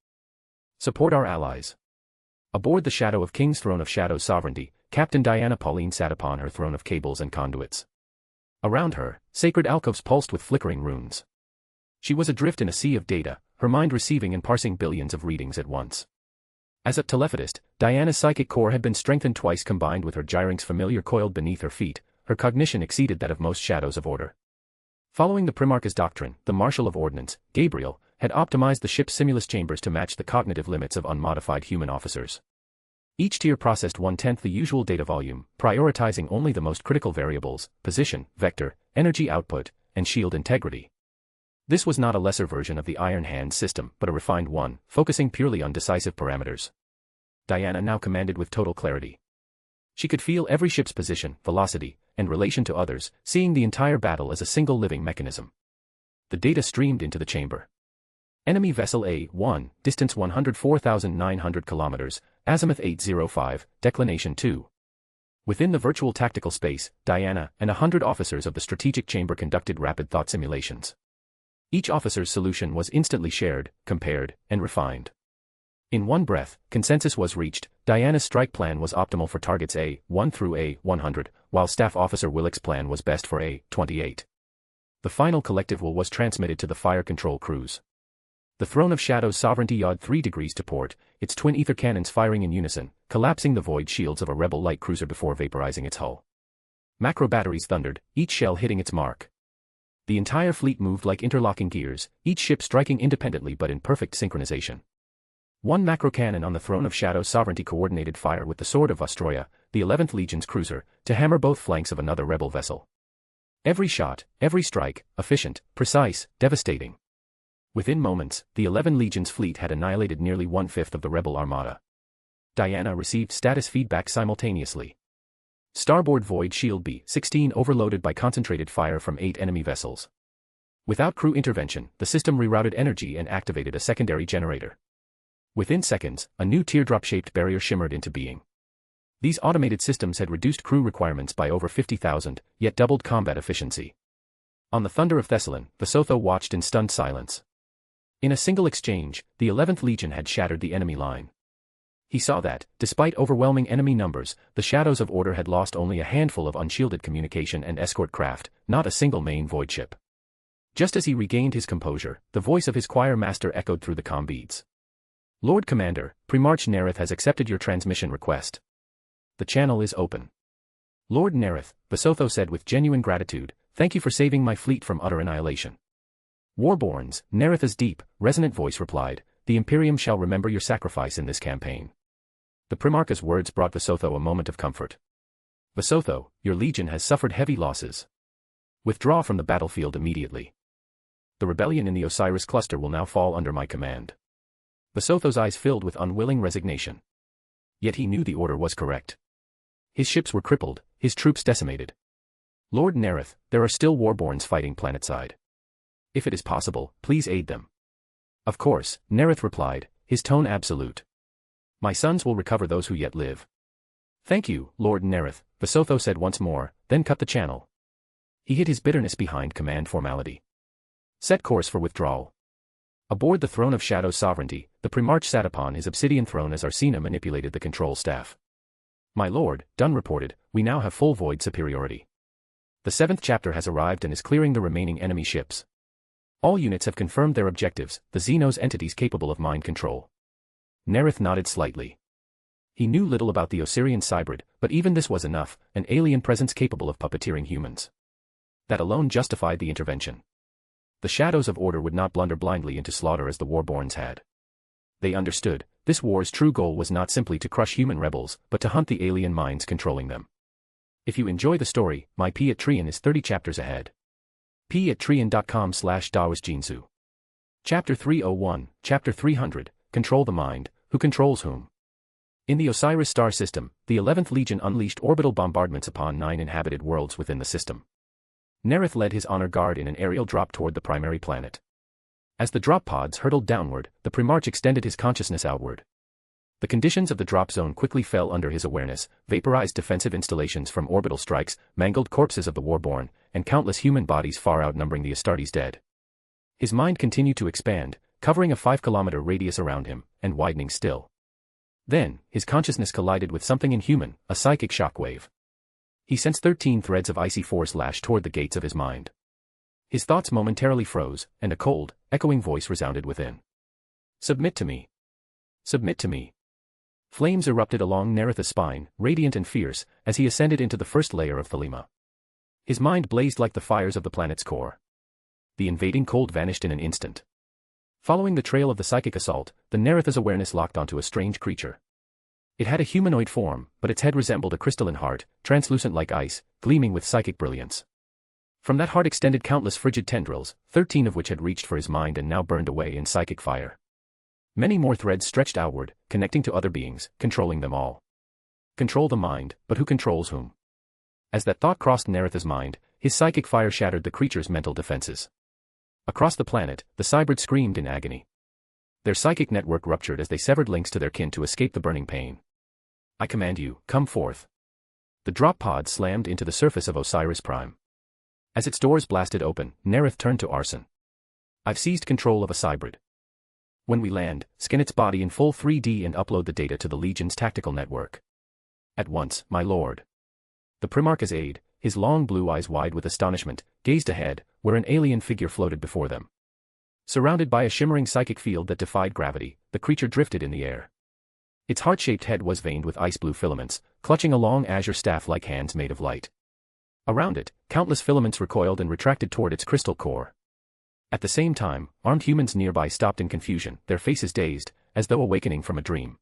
S3: Support our allies." Aboard the Shadow of King's Throne of Shadow's Sovereignty, Captain Diana Pauline sat upon her throne of cables and conduits. Around her, sacred alcoves pulsed with flickering runes. She was adrift in a sea of data, her mind receiving and parsing billions of readings at once. As a telepathist, Diana's psychic core had been strengthened twice combined with her gyrinx familiar coiled beneath her feet, her cognition exceeded that of most Shadows of Order. Following the Primarch's doctrine, the Marshal of Ordnance, Gabriel, had optimized the ship's simulus chambers to match the cognitive limits of unmodified human officers. Each tier processed 1/10 the usual data volume, prioritizing only the most critical variables, position, vector, energy output, and shield integrity. This was not a lesser version of the Iron Hand system, but a refined one, focusing purely on decisive parameters. Diana now commanded with total clarity. She could feel every ship's position, velocity, and relation to others, seeing the entire battle as a single living mechanism. The data streamed into the chamber. Enemy vessel A-1, distance 104,900 kilometers, azimuth 805, declination 2. Within the virtual tactical space, Diana and 100 officers of the strategic chamber conducted rapid thought simulations. Each officer's solution was instantly shared, compared, and refined. In one breath, consensus was reached. Diana's strike plan was optimal for targets A1 through A100, while Staff Officer Willick's plan was best for A28. The final collective will was transmitted to the fire control crews. The Throne of Shadow's sovereignty yawed 3 degrees to port, its twin ether cannons firing in unison, collapsing the void shields of a rebel light cruiser before vaporizing its hull. Macro batteries thundered, each shell hitting its mark. The entire fleet moved like interlocking gears, each ship striking independently but in perfect synchronization. One macro cannon on the Throne of Shadow's sovereignty coordinated fire with the Sword of Ostroya, the 11th Legion's cruiser, to hammer both flanks of another rebel vessel. Every shot, every strike, efficient, precise, devastating. Within moments, the 11 Legion's fleet had annihilated nearly 1/5 of the rebel armada. Diana received status feedback simultaneously. Starboard void shield B-16 overloaded by concentrated fire from 8 enemy vessels. Without crew intervention, the system rerouted energy and activated a secondary generator. Within seconds, a new teardrop-shaped barrier shimmered into being. These automated systems had reduced crew requirements by over 50,000, yet doubled combat efficiency. On the Thunder of Thessalon, Vasotho watched in stunned silence. In a single exchange, the 11th Legion had shattered the enemy line. He saw that, despite overwhelming enemy numbers, the Shadows of Order had lost only a handful of unshielded communication and escort craft, not a single main void ship. Just as he regained his composure, the voice of his choir master echoed through the comm beads. Lord Commander, Primarch Nareth has accepted your transmission request. The channel is open. Lord Nareth, Vasotho said with genuine gratitude, thank you for saving my fleet from utter annihilation. Warborns, Nareth's deep, resonant voice replied, the Imperium shall remember your sacrifice in this campaign. The Primarch's words brought Vasotho a moment of comfort. Vasotho, your legion has suffered heavy losses. Withdraw from the battlefield immediately. The rebellion in the Osiris cluster will now fall under my command. Vasotho's eyes filled with unwilling resignation. Yet he knew the order was correct. His ships were crippled, his troops decimated. Lord Nareth, there are still Warborns fighting planetside. If it is possible, please aid them. Of course, Nareth replied, his tone absolute. My sons will recover those who yet live. Thank you, Lord Nareth, Vasotho said once more, then cut the channel. He hid his bitterness behind command formality. Set course for withdrawal. Aboard the Throne of Shadow's sovereignty, the Primarch sat upon his obsidian throne as Arsena manipulated the control staff. My lord, Dunn reported, we now have full void superiority. The 7th chapter has arrived and is clearing the remaining enemy ships. All units have confirmed their objectives, the Xenos entities capable of mind control. Nareth nodded slightly. He knew little about the Osirian Cybrid, but even this was enough, an alien presence capable of puppeteering humans. That alone justified the intervention. The Shadows of Order would not blunder blindly into slaughter as the Warborns had. They understood, this war's true goal was not simply to crush human rebels, but to hunt the alien minds controlling them. If you enjoy the story, my P at Trian is 30 chapters ahead. p@trian.com/daosjinsu. Chapter 301, Chapter 300, Control the Mind, Who Controls Whom? In the Osiris star system, the 11th Legion unleashed orbital bombardments upon 9 inhabited worlds within the system. Nareth led his honor guard in an aerial drop toward the primary planet. As the drop pods hurtled downward, the Primarch extended his consciousness outward. The conditions of the drop zone quickly fell under his awareness, vaporized defensive installations from orbital strikes, mangled corpses of the Warborn, and countless human bodies far outnumbering the Astartes dead. His mind continued to expand, covering a 5-kilometer radius around him, and widening still. Then, his consciousness collided with something inhuman, a psychic shockwave. He sensed 13 threads of icy force lash toward the gates of his mind. His thoughts momentarily froze, and a cold, echoing voice resounded within. Submit to me. Submit to me. Flames erupted along Nareth's spine, radiant and fierce, as he ascended into the first layer of Thelema. His mind blazed like the fires of the planet's core. The invading cold vanished in an instant. Following the trail of the psychic assault, the Nareth's awareness locked onto a strange creature. It had a humanoid form, but its head resembled a crystalline heart, translucent like ice, gleaming with psychic brilliance. From that heart extended countless frigid tendrils, 13 of which had reached for his mind and now burned away in psychic fire. Many more threads stretched outward, connecting to other beings, controlling them all. Control the mind, but who controls whom? As that thought crossed Nareth's mind, his psychic fire shattered the creature's mental defenses. Across the planet, the Cybrids screamed in agony. Their psychic network ruptured as they severed links to their kin to escape the burning pain. I command you, come forth. The drop pod slammed into the surface of Osiris Prime. As its doors blasted open, Nareth turned to Arson. I've seized control of a cybrid. When we land, scan its body in full 3D and upload the data to the Legion's tactical network. At once, my lord. The Primarch's aide, his long blue eyes wide with astonishment, gazed ahead, where an alien figure floated before them. Surrounded by a shimmering psychic field that defied gravity, the creature drifted in the air. Its heart-shaped head was veined with ice-blue filaments, clutching a long azure staff like hands made of light. Around it, countless filaments recoiled and retracted toward its crystal core. At the same time, armed humans nearby stopped in confusion, their faces dazed, as though awakening from a dream.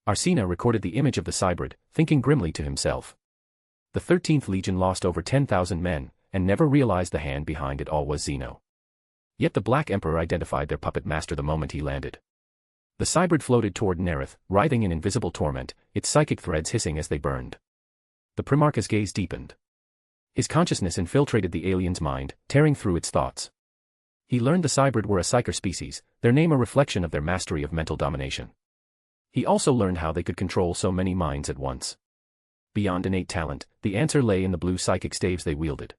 S3: Arsena recorded the image of the cybrid, thinking grimly to himself. The 13th Legion lost over 10,000 men, and never realized the hand behind it all was Xeno. Yet the Black Emperor identified their puppet master the moment he landed. The cybrid floated toward Nareth, writhing in invisible torment, its psychic threads hissing as they burned. The Primarch's gaze deepened. His consciousness infiltrated the alien's mind, tearing through its thoughts. He learned the cybrid were a psyker species, their name a reflection of their mastery of mental domination. He also learned how they could control so many minds at once. Beyond innate talent, the answer lay in the blue psychic staves they wielded.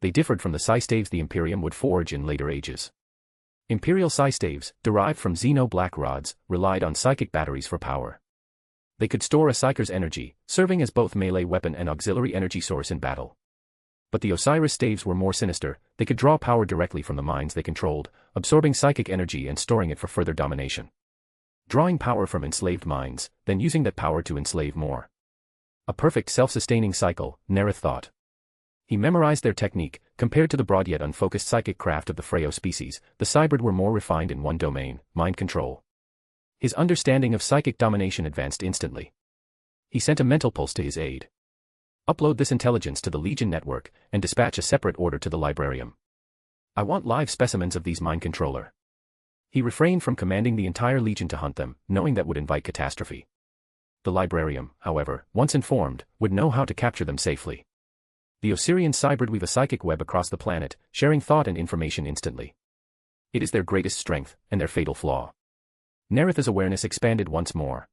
S3: They differed from the psi staves the Imperium would forge in later ages. Imperial psi staves, derived from Xeno black rods, relied on psychic batteries for power. They could store a psyker's energy, serving as both melee weapon and auxiliary energy source in battle. But the Osiris staves were more sinister, they could draw power directly from the minds they controlled, absorbing psychic energy and storing it for further domination. Drawing power from enslaved minds, then using that power to enslave more. A perfect self-sustaining cycle, Nareth thought. He memorized their technique. Compared to the broad yet unfocused psychic craft of the Freyo species, the cybrid were more refined in one domain, mind control. His understanding of psychic domination advanced instantly. He sent a mental pulse to his aide. Upload this intelligence to the Legion network, and dispatch a separate order to the Librarium. I want live specimens of these mind controller. He refrained from commanding the entire Legion to hunt them, knowing that would invite catastrophe. The Librarium, however, once informed, would know how to capture them safely. The Osirian cybrid weave a psychic web across the planet, sharing thought and information instantly. It is their greatest strength, and their fatal flaw. Nareth's awareness expanded once more.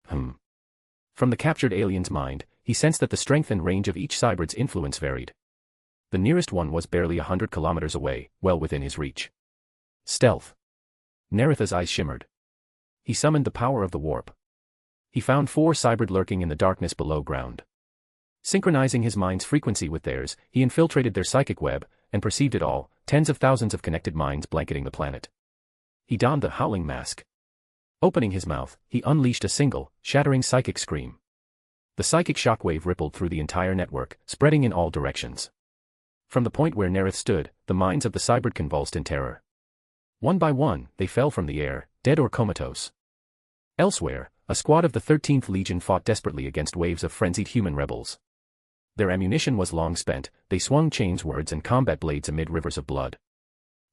S3: From the captured alien's mind, he sensed that the strength and range of each cybrid's influence varied. The nearest one was barely 100 kilometers away, well within his reach. Stealth. Nareth's eyes shimmered. He summoned the power of the warp. He found 4 cybrid lurking in the darkness below ground. Synchronizing his mind's frequency with theirs, he infiltrated their psychic web, and perceived it all, tens of thousands of connected minds blanketing the planet. He donned the howling mask. Opening his mouth, he unleashed a single, shattering psychic scream. The psychic shockwave rippled through the entire network, spreading in all directions. From the point where Nareth stood, the minds of the cybrid convulsed in terror. One by one, they fell from the air, dead or comatose. Elsewhere, a squad of the 13th Legion fought desperately against waves of frenzied human rebels. Their ammunition was long spent, they swung chain swords and combat blades amid rivers of blood.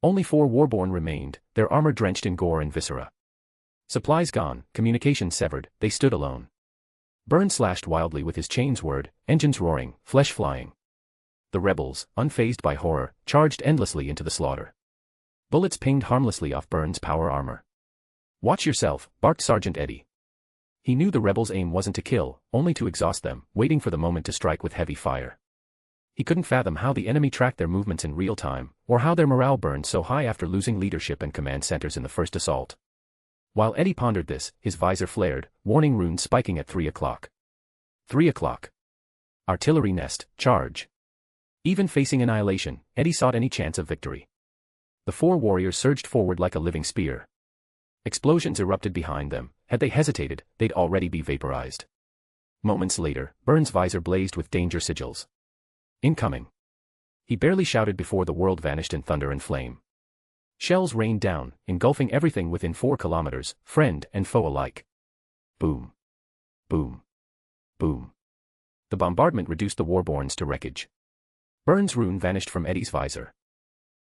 S3: Only 4 warborn remained, their armor drenched in gore and viscera. Supplies gone, communications severed, they stood alone. Burn slashed wildly with his chain sword, engines roaring, flesh flying. The rebels, unfazed by horror, charged endlessly into the slaughter. Bullets pinged harmlessly off Burn's power armor. "Watch yourself," barked Sergeant Eddie. He knew the rebels' aim wasn't to kill, only to exhaust them, waiting for the moment to strike with heavy fire. He couldn't fathom how the enemy tracked their movements in real time, or how their morale burned so high after losing leadership and command centers in the first assault. While Eddie pondered this, his visor flared, warning runes spiking at 3 o'clock. 3 o'clock. Artillery nest, charge. Even facing annihilation, Eddie sought any chance of victory. The 4 warriors surged forward like a living spear. Explosions erupted behind them. Had they hesitated, they'd already be vaporized. Moments later, Burn's visor blazed with danger sigils. Incoming. He barely shouted before the world vanished in thunder and flame. Shells rained down, engulfing everything within 4 kilometers, friend and foe alike. Boom. Boom. Boom. The bombardment reduced the warborns to wreckage. Burn's rune vanished from Eddie's visor.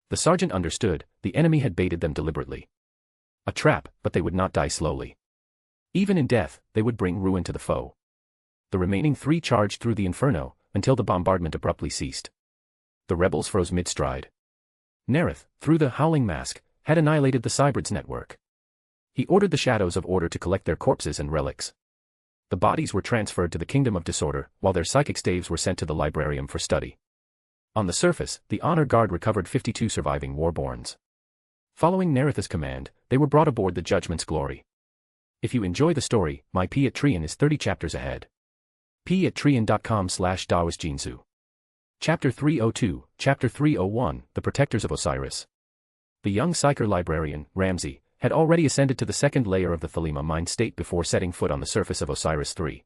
S3: The sergeant understood, the enemy had baited them deliberately. A trap, but they would not die slowly. Even in death, they would bring ruin to the foe. The remaining 3 charged through the inferno, until the bombardment abruptly ceased. The rebels froze mid-stride. Nareth, through the howling mask, had annihilated the cybrid's network. He ordered the Shadows of Order to collect their corpses and relics. The bodies were transferred to the Kingdom of Disorder, while their psychic staves were sent to the Librarium for study. On the surface, the Honor Guard recovered 52 surviving Warborns. Following Nareth's command, they were brought aboard the Judgment's Glory. If you enjoy the story, my Patreon is 30 chapters ahead. patreon.com/dawisjinsu. Chapter 302, Chapter 301, The Protectors of Osiris. The young Psyker librarian, Ramsey, had already ascended to the second layer of the Thelema mind state before setting foot on the surface of Osiris III.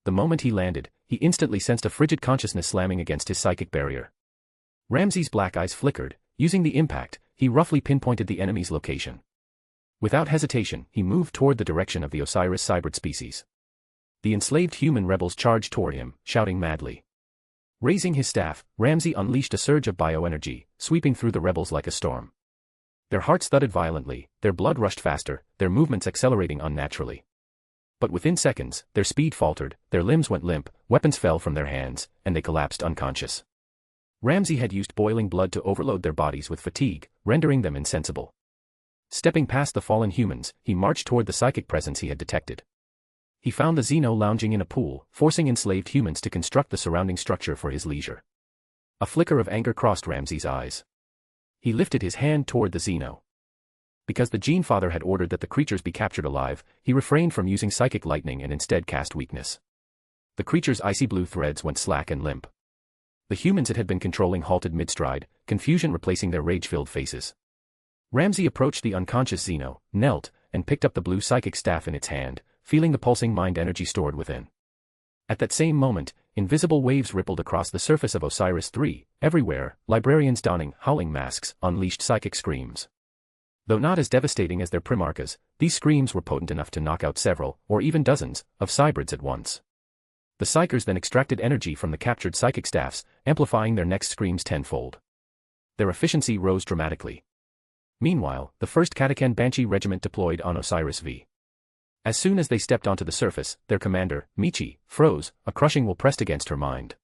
S3: The moment he landed, he instantly sensed a frigid consciousness slamming against his psychic barrier. Ramsey's black eyes flickered. Using the impact, he roughly pinpointed the enemy's location. Without hesitation, he moved toward the direction of the Osiris cybrid species. The enslaved human rebels charged toward him, shouting madly. Raising his staff, Ramsey unleashed a surge of bioenergy, sweeping through the rebels like a storm. Their hearts thudded violently, their blood rushed faster, their movements accelerating unnaturally. But within seconds, their speed faltered, their limbs went limp, weapons fell from their hands, and they collapsed unconscious. Ramsey had used boiling blood to overload their bodies with fatigue, rendering them insensible. Stepping past the fallen humans, he marched toward the psychic presence he had detected. He found the Xeno lounging in a pool, forcing enslaved humans to construct the surrounding structure for his leisure. A flicker of anger crossed Ramsey's eyes. He lifted his hand toward the Xeno. Because the Gene Father had ordered that the creatures be captured alive, he refrained from using psychic lightning and instead cast weakness. The creature's icy blue threads went slack and limp. The humans it had been controlling halted mid-stride, confusion replacing their rage-filled faces. Ramsey approached the unconscious Xeno, knelt, and picked up the blue psychic staff in its hand, feeling the pulsing mind energy stored within. At that same moment, invisible waves rippled across the surface of Osiris III. Everywhere, librarians donning howling masks unleashed psychic screams. Though not as devastating as their Primarchs, these screams were potent enough to knock out several, or even dozens, of cybrids at once. The Psykers then extracted energy from the captured psychic staffs, amplifying their next screams tenfold. Their efficiency rose dramatically. Meanwhile, the 1st Katakan Banshee Regiment deployed on Osiris V. As soon as they stepped onto the surface, their commander, Michi, froze, a crushing will pressed against her mind.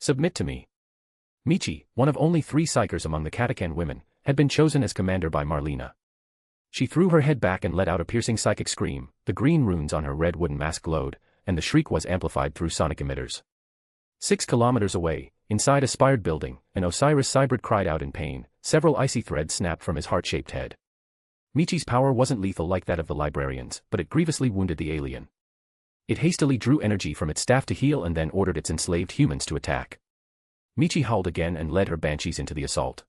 S3: Submit to me. Michi, one of only 3 Psykers among the Katakan women, had been chosen as commander by Marlena. She threw her head back and let out a piercing psychic scream, the green runes on her red wooden mask glowed, and the shriek was amplified through sonic emitters. 6 kilometers away, inside a spired building, an Osiris cybrid cried out in pain, several icy threads snapped from his heart-shaped head. Michi's power wasn't lethal like that of the librarians, but it grievously wounded the alien. It hastily drew energy from its staff to heal and then ordered its enslaved humans to attack. Michi howled again and led her banshees into the assault.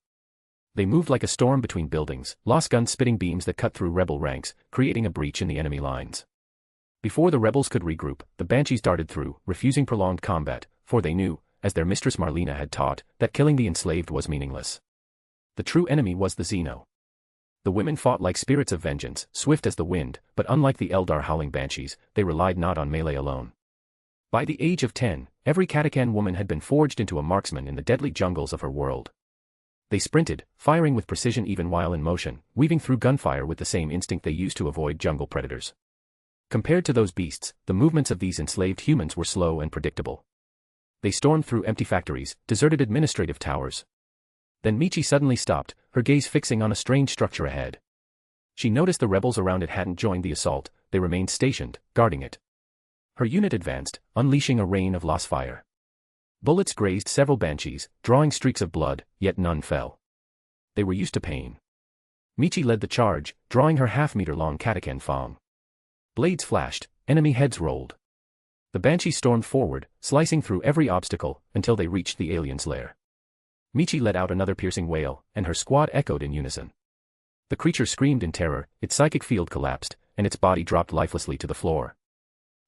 S3: They moved like a storm between buildings, lost guns spitting beams that cut through rebel ranks, creating a breach in the enemy lines. Before the rebels could regroup, the banshees darted through, refusing prolonged combat, for they knew, as their mistress Marlena had taught, that killing the enslaved was meaningless. The true enemy was the Xeno. The women fought like spirits of vengeance, swift as the wind, but unlike the Eldar howling banshees, they relied not on melee alone. By the age of 10, every Katakan woman had been forged into a marksman in the deadly jungles of her world. They sprinted, firing with precision even while in motion, weaving through gunfire with the same instinct they used to avoid jungle predators. Compared to those beasts, the movements of these enslaved humans were slow and predictable. They stormed through empty factories, deserted administrative towers. Then Michi suddenly stopped, her gaze fixing on a strange structure ahead. She noticed the rebels around it hadn't joined the assault, they remained stationed, guarding it. Her unit advanced, unleashing a rain of lost fire. Bullets grazed several banshees, drawing streaks of blood, yet none fell. They were used to pain. Michi led the charge, drawing her half-meter-long Katakan fong. Blades flashed, enemy heads rolled. The banshees stormed forward, slicing through every obstacle, until they reached the alien's lair. Michi let out another piercing wail, and her squad echoed in unison. The creature screamed in terror, its psychic field collapsed, and its body dropped lifelessly to the floor.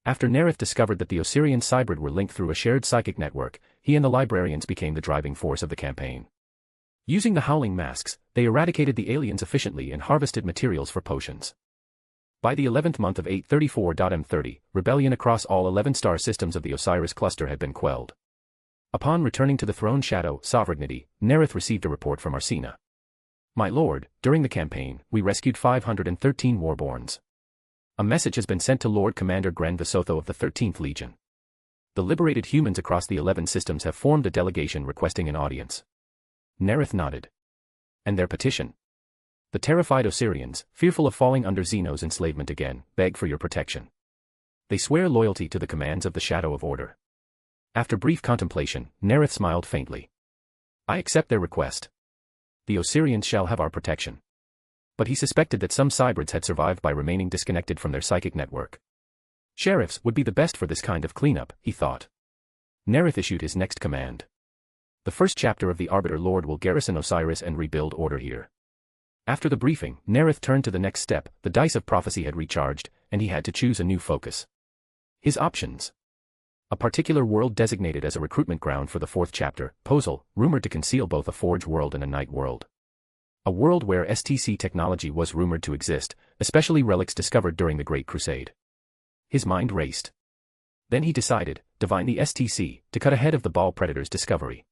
S3: After Nareth discovered that the Osirian cybrid were linked through a shared psychic network, he and the librarians became the driving force of the campaign. Using the howling masks, they eradicated the aliens efficiently and harvested materials for potions. By the 11th month of 834.M30, rebellion across all 11 star systems of the Osiris cluster had been quelled. Upon returning to the throne shadow sovereignty, Nareth received a report from Arsena. My lord, during the campaign, we rescued 513 warborns. A message has been sent to Lord Commander Gren Visotho of the 13th Legion. The liberated humans across the 11 systems have formed a delegation requesting an audience. Nareth nodded. And their petition? The terrified Osirians, fearful of falling under Xeno's enslavement again, beg for your protection. They swear loyalty to the commands of the Shadow of Order. After brief contemplation, Nareth smiled faintly. I accept their request. The Osirians shall have our protection. But he suspected that some cybrids had survived by remaining disconnected from their psychic network. Sheriffs would be the best for this kind of cleanup, he thought. Nareth issued his next command. The first chapter of the Arbiter Lord will garrison Osiris and rebuild order here. After the briefing, Nareth turned to the next step. The dice of prophecy had recharged, and he had to choose a new focus. His options. A particular world designated as a recruitment ground for the fourth chapter, Posel, rumored to conceal both a Forge world and a Night world. A world where STC technology was rumored to exist, especially relics discovered during the Great Crusade. His mind raced. Then he decided, divine the STC, to cut ahead of the Ball Predator's discovery.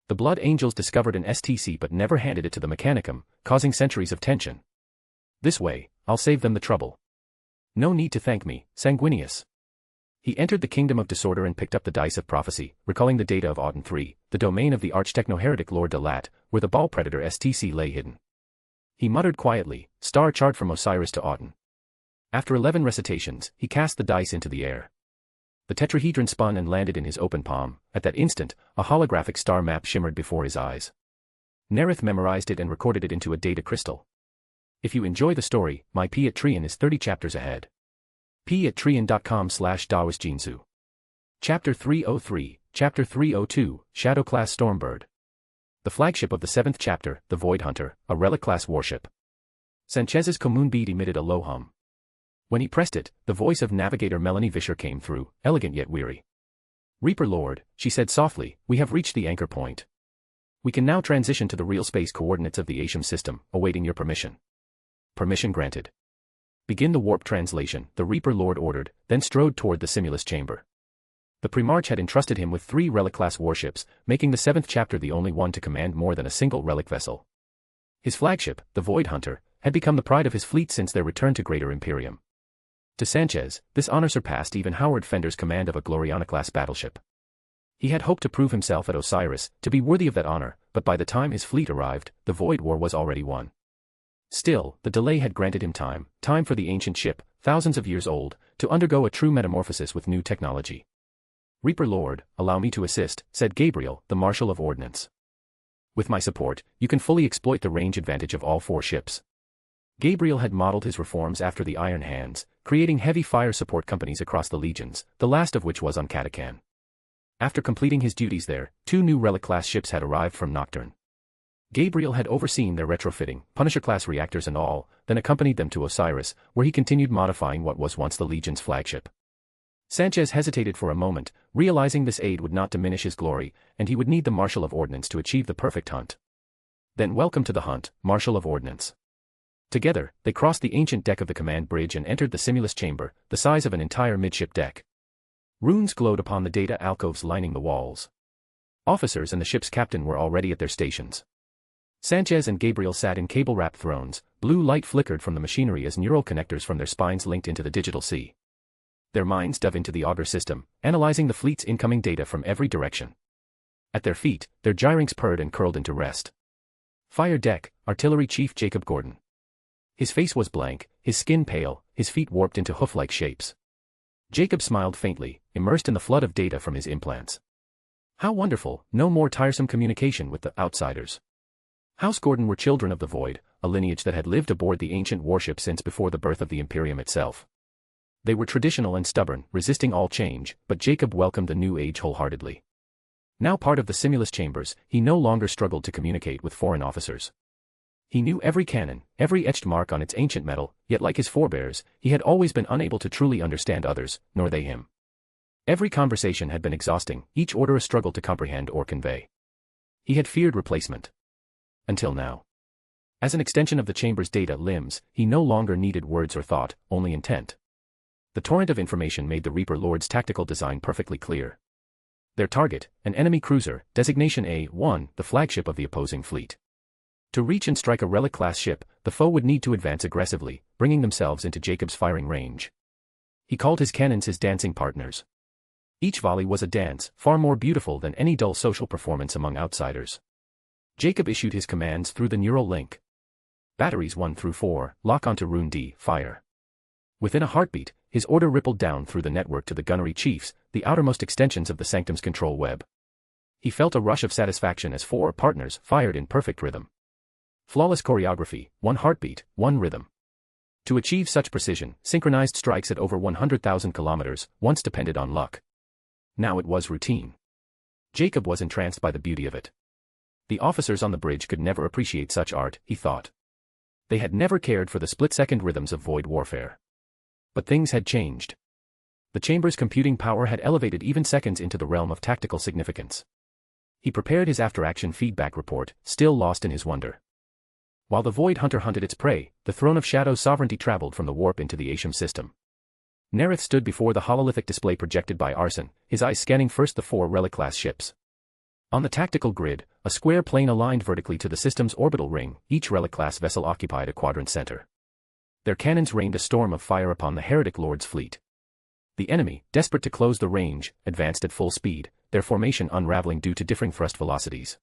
S3: The Blood Angels discovered an STC but never handed it to the Mechanicum, causing centuries of tension. This way, I'll save them the trouble. No need to thank me, Sanguinius. He entered the Kingdom of Disorder and picked up the Dice of Prophecy, recalling the data of Auden III, the domain of the arch-techno-heretic Lord Delat, where the Ball Predator STC lay hidden. He muttered quietly, star chart from Osiris to Auden. After 11 recitations, he cast the dice into the air. The tetrahedron spun and landed in his open palm. At that instant, a holographic star map shimmered before his eyes. Nareth memorized it and recorded it into a data crystal. If you enjoy the story, my Patreon is 30 chapters ahead. patreon.com/dawisjinsu. Chapter 303, Chapter 302, Shadow Class Stormbird. The flagship of the 7th chapter, the Void Hunter, a relic class warship. Sanchez's commune bead emitted a low hum. When he pressed it, the voice of navigator Melanie Vischer came through, elegant yet weary. Reaper Lord, she said softly, we have reached the anchor point. We can now transition to the real space coordinates of the Asham system, awaiting your permission. Permission granted. Begin the warp translation, the Reaper Lord ordered, then strode toward the Simulus chamber. The Primarch had entrusted him with 3 relic-class warships, making the 7th chapter the only one to command more than a single relic vessel. His flagship, the Void Hunter, had become the pride of his fleet since their return to Greater Imperium. To Sanchez, this honor surpassed even Howard Fender's command of a Gloriana-class battleship. He had hoped to prove himself at Osiris, to be worthy of that honor, but by the time his fleet arrived, the Void War was already won. Still, the delay had granted him time for the ancient ship, thousands of years old, to undergo a true metamorphosis with new technology. Reaper Lord, allow me to assist, said Gabriel, the Marshal of Ordnance. With my support, you can fully exploit the range advantage of all 4 ships. Gabriel had modeled his reforms after the Iron Hands, creating heavy fire support companies across the legions, the last of which was on Katakan. After completing his duties there, 2 new relic-class ships had arrived from Nocturne. Gabriel had overseen their retrofitting, Punisher-class reactors and all, then accompanied them to Osiris, where he continued modifying what was once the Legion's flagship. Sanchez hesitated for a moment, realizing this aid would not diminish his glory, and he would need the Marshal of Ordnance to achieve the perfect hunt. Then welcome to the hunt, Marshal of Ordnance. Together, they crossed the ancient deck of the command bridge and entered the Simulus chamber, the size of an entire midship deck. Runes glowed upon the data alcoves lining the walls. Officers and the ship's captain were already at their stations. Sanchez and Gabriel sat in cable-wrapped thrones, blue light flickered from the machinery as neural connectors from their spines linked into the digital sea. Their minds dove into the auger system, analyzing the fleet's incoming data from every direction. At their feet, their gyrinx purred and curled into rest. Fire deck, Artillery Chief Jacob Gordon. His face was blank, his skin pale, his feet warped into hoof-like shapes. Jacob smiled faintly, immersed in the flood of data from his implants. How wonderful, no more tiresome communication with the outsiders. House Gordon were children of the Void, a lineage that had lived aboard the ancient warship since before the birth of the Imperium itself. They were traditional and stubborn, resisting all change, but Jacob welcomed the new age wholeheartedly. Now part of the Simulus chambers, he no longer struggled to communicate with foreign officers. He knew every cannon, every etched mark on its ancient metal, yet like his forebears, he had always been unable to truly understand others, nor they him. Every conversation had been exhausting, each order a struggle to comprehend or convey. He had feared replacement. Until now. As an extension of the chamber's data limbs, he no longer needed words or thought, only intent. The torrent of information made the Reaper Lord's tactical design perfectly clear. Their target, an enemy cruiser, designation A-1, the flagship of the opposing fleet. To reach and strike a relic-class ship, the foe would need to advance aggressively, bringing themselves into Jacob's firing range. He called his cannons his dancing partners. Each volley was a dance, far more beautiful than any dull social performance among outsiders. Jacob issued his commands through the neural link. Batteries 1 through 4, lock onto Rune D, fire. Within a heartbeat, His order rippled down through the network to the gunnery chiefs, the outermost extensions of the Sanctum's control web. He felt a rush of satisfaction as 4 partners fired in perfect rhythm. Flawless choreography, 1 heartbeat, 1 rhythm. To achieve such precision, synchronized strikes at over 100,000 kilometers once depended on luck. Now it was routine. Jacob was entranced by the beauty of it. The officers on the bridge could never appreciate such art, he thought. They had never cared for the split-second rhythms of void warfare. But things had changed. The chamber's computing power had elevated even seconds into the realm of tactical significance. He prepared his after-action feedback report, still lost in his wonder. While the Void Hunter hunted its prey, the Throne of Shadow's sovereignty traveled from the warp into the Asham system. Nareth stood before the hololithic display projected by Arson, his eyes scanning first the 4 relic-class ships. On the tactical grid, a square plane aligned vertically to the system's orbital ring, each relic-class vessel occupied a quadrant center. Their cannons rained a storm of fire upon the Heretic Lord's fleet. The enemy, desperate to close the range, advanced at full speed, their formation unraveling due to differing thrust velocities.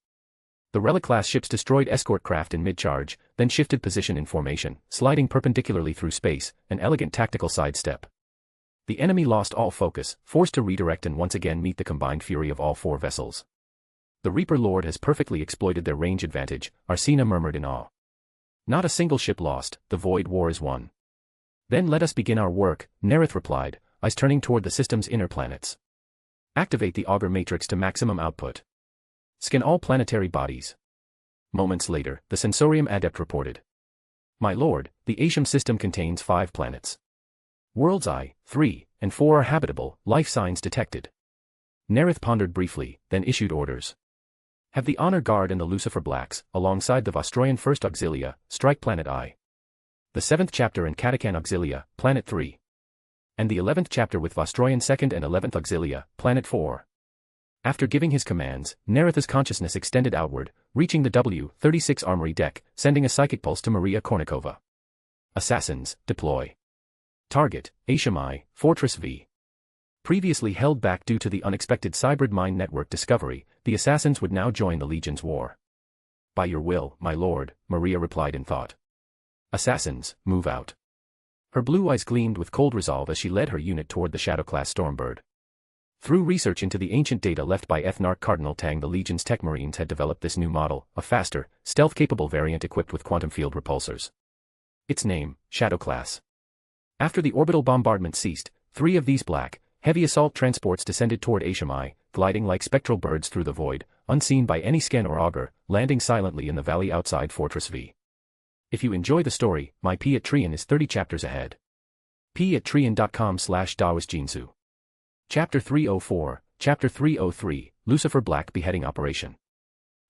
S3: The relic-class ships destroyed escort craft in mid-charge, then shifted position in formation, sliding perpendicularly through space, an elegant tactical sidestep. The enemy lost all focus, forced to redirect and once again meet the combined fury of all 4 vessels. The Reaper Lord has perfectly exploited their range advantage, Arsena murmured in awe. Not a single ship lost, the Void War is won. Then let us begin our work, Nareth replied, eyes turning toward the system's inner planets. Activate the auger matrix to maximum output. Scan all planetary bodies. Moments later, the Sensorium Adept reported. My lord, the Asham system contains 5 planets. Worlds I, 3, and 4 are habitable, life signs detected. Nareth pondered briefly, then issued orders. Have the Honor Guard and the Lucifer Blacks, alongside the Vostroyan 1st Auxilia, strike Planet I. The 7th chapter and Katakan Auxilia, Planet 3. And the 11th chapter with Vostroyan 2nd and 11th Auxilia, Planet 4. After giving his commands, Nareth's consciousness extended outward, reaching the W-36 armory deck, sending a psychic pulse to Maria Kornikova. Assassins, deploy. Target, Asham I, Fortress V. Previously held back due to the unexpected Cybrid Mine Network discovery, the assassins would now join the Legion's war. By your will, my lord, Maria replied in thought. Assassins, move out. Her blue eyes gleamed with cold resolve as she led her unit toward the Shadow-class Stormbird. Through research into the ancient data left by Ethnarch Cardinal Tang, the Legion's tech marines had developed this new model, a faster, stealth-capable variant equipped with quantum field repulsors. Its name, Shadow-class. After the orbital bombardment ceased, 3 of these black, heavy assault transports descended toward Asham I, gliding like spectral birds through the void, unseen by any scan or auger, landing silently in the valley outside Fortress V. If you enjoy the story, my P at Trian is 30 chapters ahead. p@trian.com/dawisjinsu. Chapter 304, Chapter 303, Lucifer Black Beheading Operation.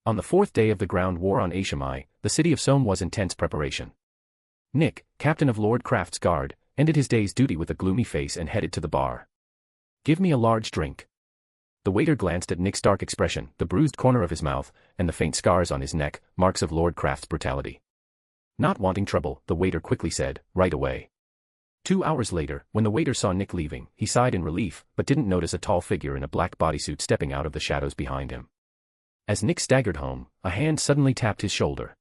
S3: On the 4th day of the ground war on Asham I, the city of Somme was in tense preparation. Nick, captain of Lord Craft's guard, ended his day's duty with a gloomy face and headed to the bar. Give me a large drink. The waiter glanced at Nick's dark expression, the bruised corner of his mouth, and the faint scars on his neck, marks of Lord Craft's brutality. Not wanting trouble, the waiter quickly said, right away. 2 hours later, when the waiter saw Nick leaving, he sighed in relief, but didn't notice a tall figure in a black bodysuit stepping out of the shadows behind him. As Nick staggered home, a hand suddenly tapped his shoulder.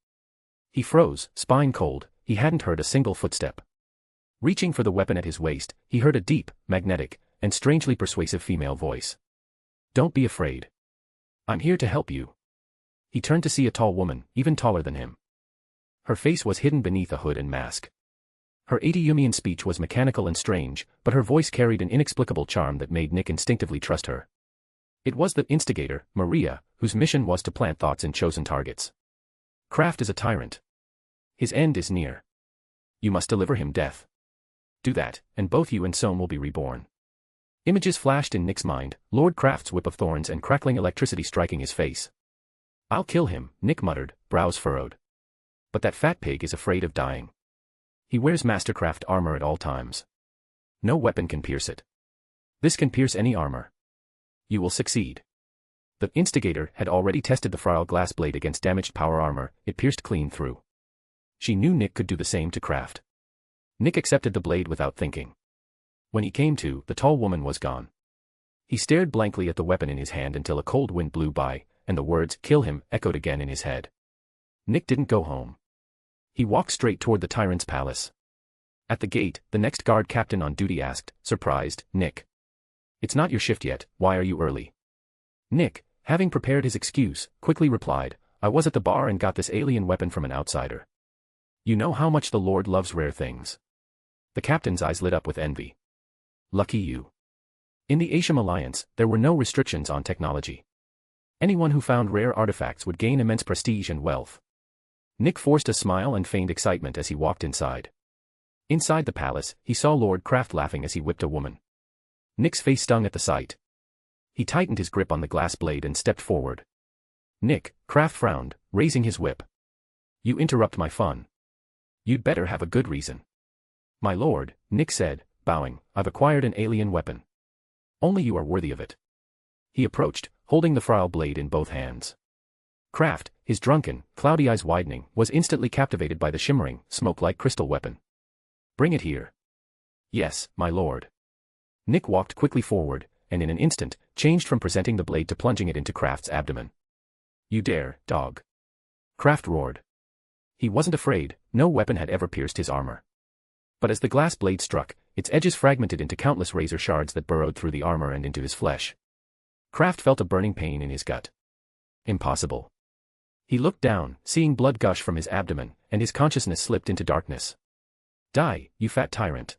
S3: He froze, spine cold, he hadn't heard a single footstep. Reaching for the weapon at his waist, he heard a deep, magnetic, and strangely persuasive female voice. Don't be afraid. I'm here to help you. He turned to see a tall woman, even taller than him. Her face was hidden beneath a hood and mask. Her Adiyumian speech was mechanical and strange, but her voice carried an inexplicable charm that made Nick instinctively trust her. It was the instigator, Maria, whose mission was to plant thoughts in chosen targets. Craft is a tyrant. His end is near. You must deliver him death. Do that, and both you and Somme will be reborn. Images flashed in Nick's mind, Lord Craft's whip of thorns and crackling electricity striking his face. I'll kill him, Nick muttered, brows furrowed. But that fat pig is afraid of dying. He wears Mastercraft armor at all times. No weapon can pierce it. This can pierce any armor. You will succeed. The instigator had already tested the frail glass blade against damaged power armor, it pierced clean through. She knew Nick could do the same to Craft. Nick accepted the blade without thinking. When he came to, the tall woman was gone. He stared blankly at the weapon in his hand until a cold wind blew by, and the words, kill him, echoed again in his head. Nick didn't go home. He walked straight toward the tyrant's palace. At the gate, the next guard captain on duty asked, surprised, Nick. It's not your shift yet, why are you early? Nick, having prepared his excuse, quickly replied, I was at the bar and got this alien weapon from an outsider. You know how much the Lord loves rare things. The captain's eyes lit up with envy. Lucky you. In the Asham Alliance, there were no restrictions on technology. Anyone who found rare artifacts would gain immense prestige and wealth. Nick forced a smile and feigned excitement as he walked inside. Inside the palace, he saw Lord Craft laughing as he whipped a woman. Nick's face stung at the sight. He tightened his grip on the glass blade and stepped forward. Nick, Craft frowned, raising his whip. You interrupt my fun. You'd better have a good reason. My lord, Nick said, bowing, I've acquired an alien weapon. Only you are worthy of it. He approached, holding the frail blade in both hands. Craft, his drunken, cloudy eyes widening, was instantly captivated by the shimmering, smoke-like crystal weapon. Bring it here. Yes, my lord. Nick walked quickly forward, and in an instant, changed from presenting the blade to plunging it into Craft's abdomen. You dare, dog. Craft roared. He wasn't afraid, no weapon had ever pierced his armor. But as the glass blade struck, its edges fragmented into countless razor shards that burrowed through the armor and into his flesh. Craft felt a burning pain in his gut. Impossible. He looked down, seeing blood gush from his abdomen, and his consciousness slipped into darkness. Die, you fat tyrant.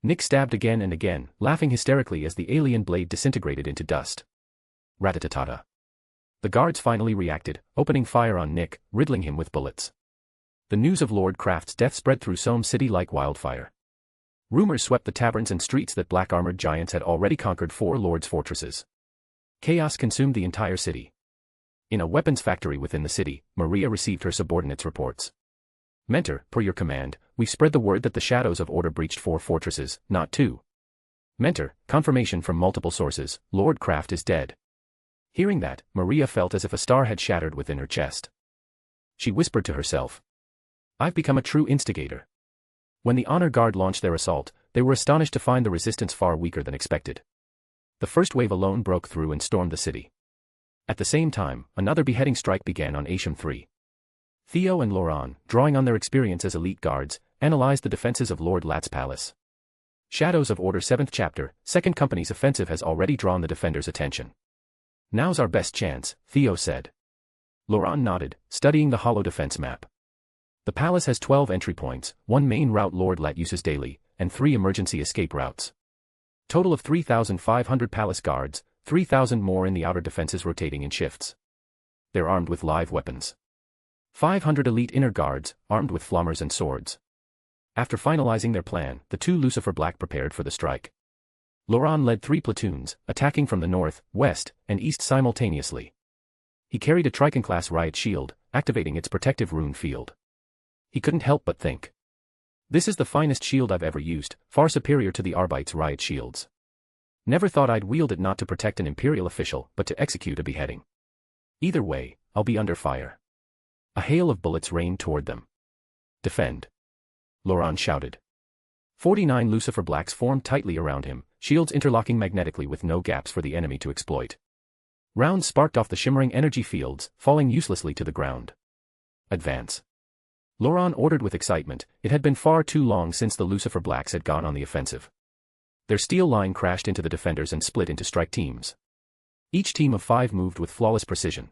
S3: Nick stabbed again and again, laughing hysterically as the alien blade disintegrated into dust. Rat-a-ta-ta. The guards finally reacted, opening fire on Nick, riddling him with bullets. The news of Lord Craft's death spread through Somme City like wildfire. Rumors swept the taverns and streets that black-armored giants had already conquered 4 lords' fortresses. Chaos consumed the entire city. In a weapons factory within the city, Maria received her subordinates' reports. Mentor, per your command, we've spread the word that the Shadows of Order breached 4 fortresses, not 2. Mentor, confirmation from multiple sources, Lord Craft is dead. Hearing that, Maria felt as if a star had shattered within her chest. She whispered to herself. I've become a true instigator. When the honor guard launched their assault, they were astonished to find the resistance far weaker than expected. The first wave alone broke through and stormed the city. At the same time, another beheading strike began on Asham 3. Theo and Laurent, drawing on their experience as elite guards, analyzed the defenses of Lord Lat's palace. Shadows of Order 7th Chapter, 2nd Company's offensive has already drawn the defenders' attention. Now's our best chance, Theo said. Laurent nodded, studying the hollow defense map. The palace has 12 entry points, 1 main route Lord Lat uses daily, and 3 emergency escape routes. Total of 3,500 palace guards, 3,000 more in the outer defenses rotating in shifts. They're armed with live weapons. 500 elite inner guards, armed with flammers and swords. After finalizing their plan, the 2 Lucifer Black prepared for the strike. Laurent led 3 platoons, attacking from the north, west, and east simultaneously. He carried a Triton-class riot shield, activating its protective rune field. He couldn't help but think. This is the finest shield I've ever used, far superior to the Arbite's riot shields. Never thought I'd wield it not to protect an Imperial official, but to execute a beheading. Either way, I'll be under fire. A hail of bullets rained toward them. Defend. Laurent shouted. 49 Lucifer Blacks formed tightly around him, shields interlocking magnetically with no gaps for the enemy to exploit. Rounds sparked off the shimmering energy fields, falling uselessly to the ground. Advance. Laurent ordered with excitement. It had been far too long since the Lucifer Blacks had gone on the offensive. Their steel line crashed into the defenders and split into strike teams. Each team of 5 moved with flawless precision.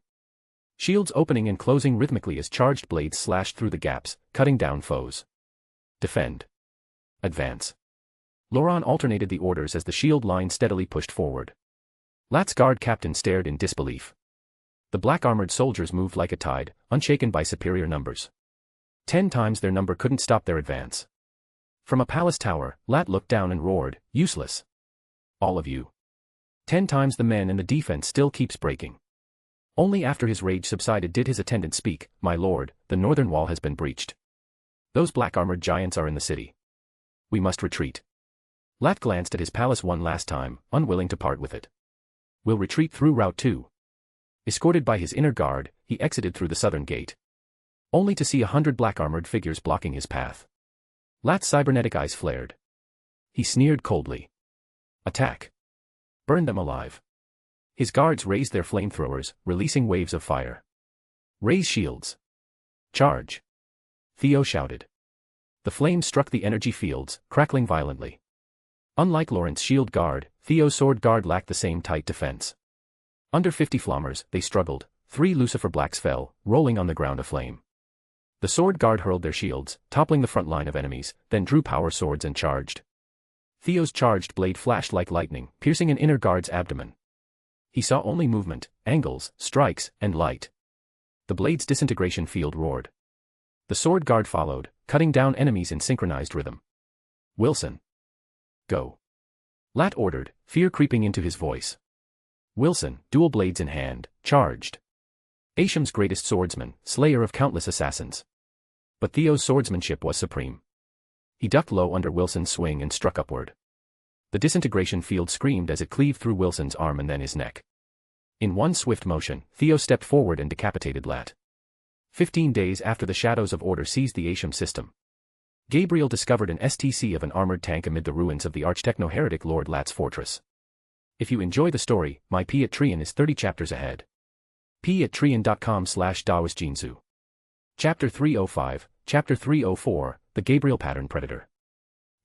S3: Shields opening and closing rhythmically as charged blades slashed through the gaps, cutting down foes. Defend. Advance. Laurent alternated the orders as the shield line steadily pushed forward. Lat's guard captain stared in disbelief. The black-armored soldiers moved like a tide, unshaken by superior numbers. 10 times their number couldn't stop their advance. From a palace tower, Lat looked down and roared, useless. All of you. 10 times the men and the defense still keeps breaking. Only after his rage subsided did his attendant speak, my lord, the northern wall has been breached. Those black-armored giants are in the city. We must retreat. Lat glanced at his palace one last time, unwilling to part with it. We'll retreat through Route 2. Escorted by his inner guard, he exited through the southern gate. Only to see 100 black-armored figures blocking his path. Lat's cybernetic eyes flared. He sneered coldly. Attack. Burn them alive. His guards raised their flamethrowers, releasing waves of fire. Raise shields. Charge. Theo shouted. The flames struck the energy fields, crackling violently. Unlike Laurent's shield guard, Theo's sword guard lacked the same tight defense. Under 50 flammers, they struggled. 3 Lucifer Blacks fell, rolling on the ground aflame. The sword guard hurled their shields, toppling the front line of enemies, then drew power swords and charged. Theo's charged blade flashed like lightning, piercing an inner guard's abdomen. He saw only movement, angles, strikes, and light. The blade's disintegration field roared. The sword guard followed, cutting down enemies in synchronized rhythm. Wilson. Go. Lat ordered, fear creeping into his voice. Wilson, dual blades in hand, charged. Aesham's greatest swordsman, slayer of countless assassins. But Theo's swordsmanship was supreme. He ducked low under Wilson's swing and struck upward. The disintegration field screamed as it cleaved through Wilson's arm and then his neck. In one swift motion, Theo stepped forward and decapitated Lat. 15 days after the Shadows of Order seized the Aesham system, Gabriel discovered an STC of an armored tank amid the ruins of the arch-techno-heretic Lord Lat's fortress. If you enjoy the story, my Patreon is 30 chapters ahead. patreon.com/dawisjinzu. Chapter 305, Chapter 304, The Gabriel Pattern Predator.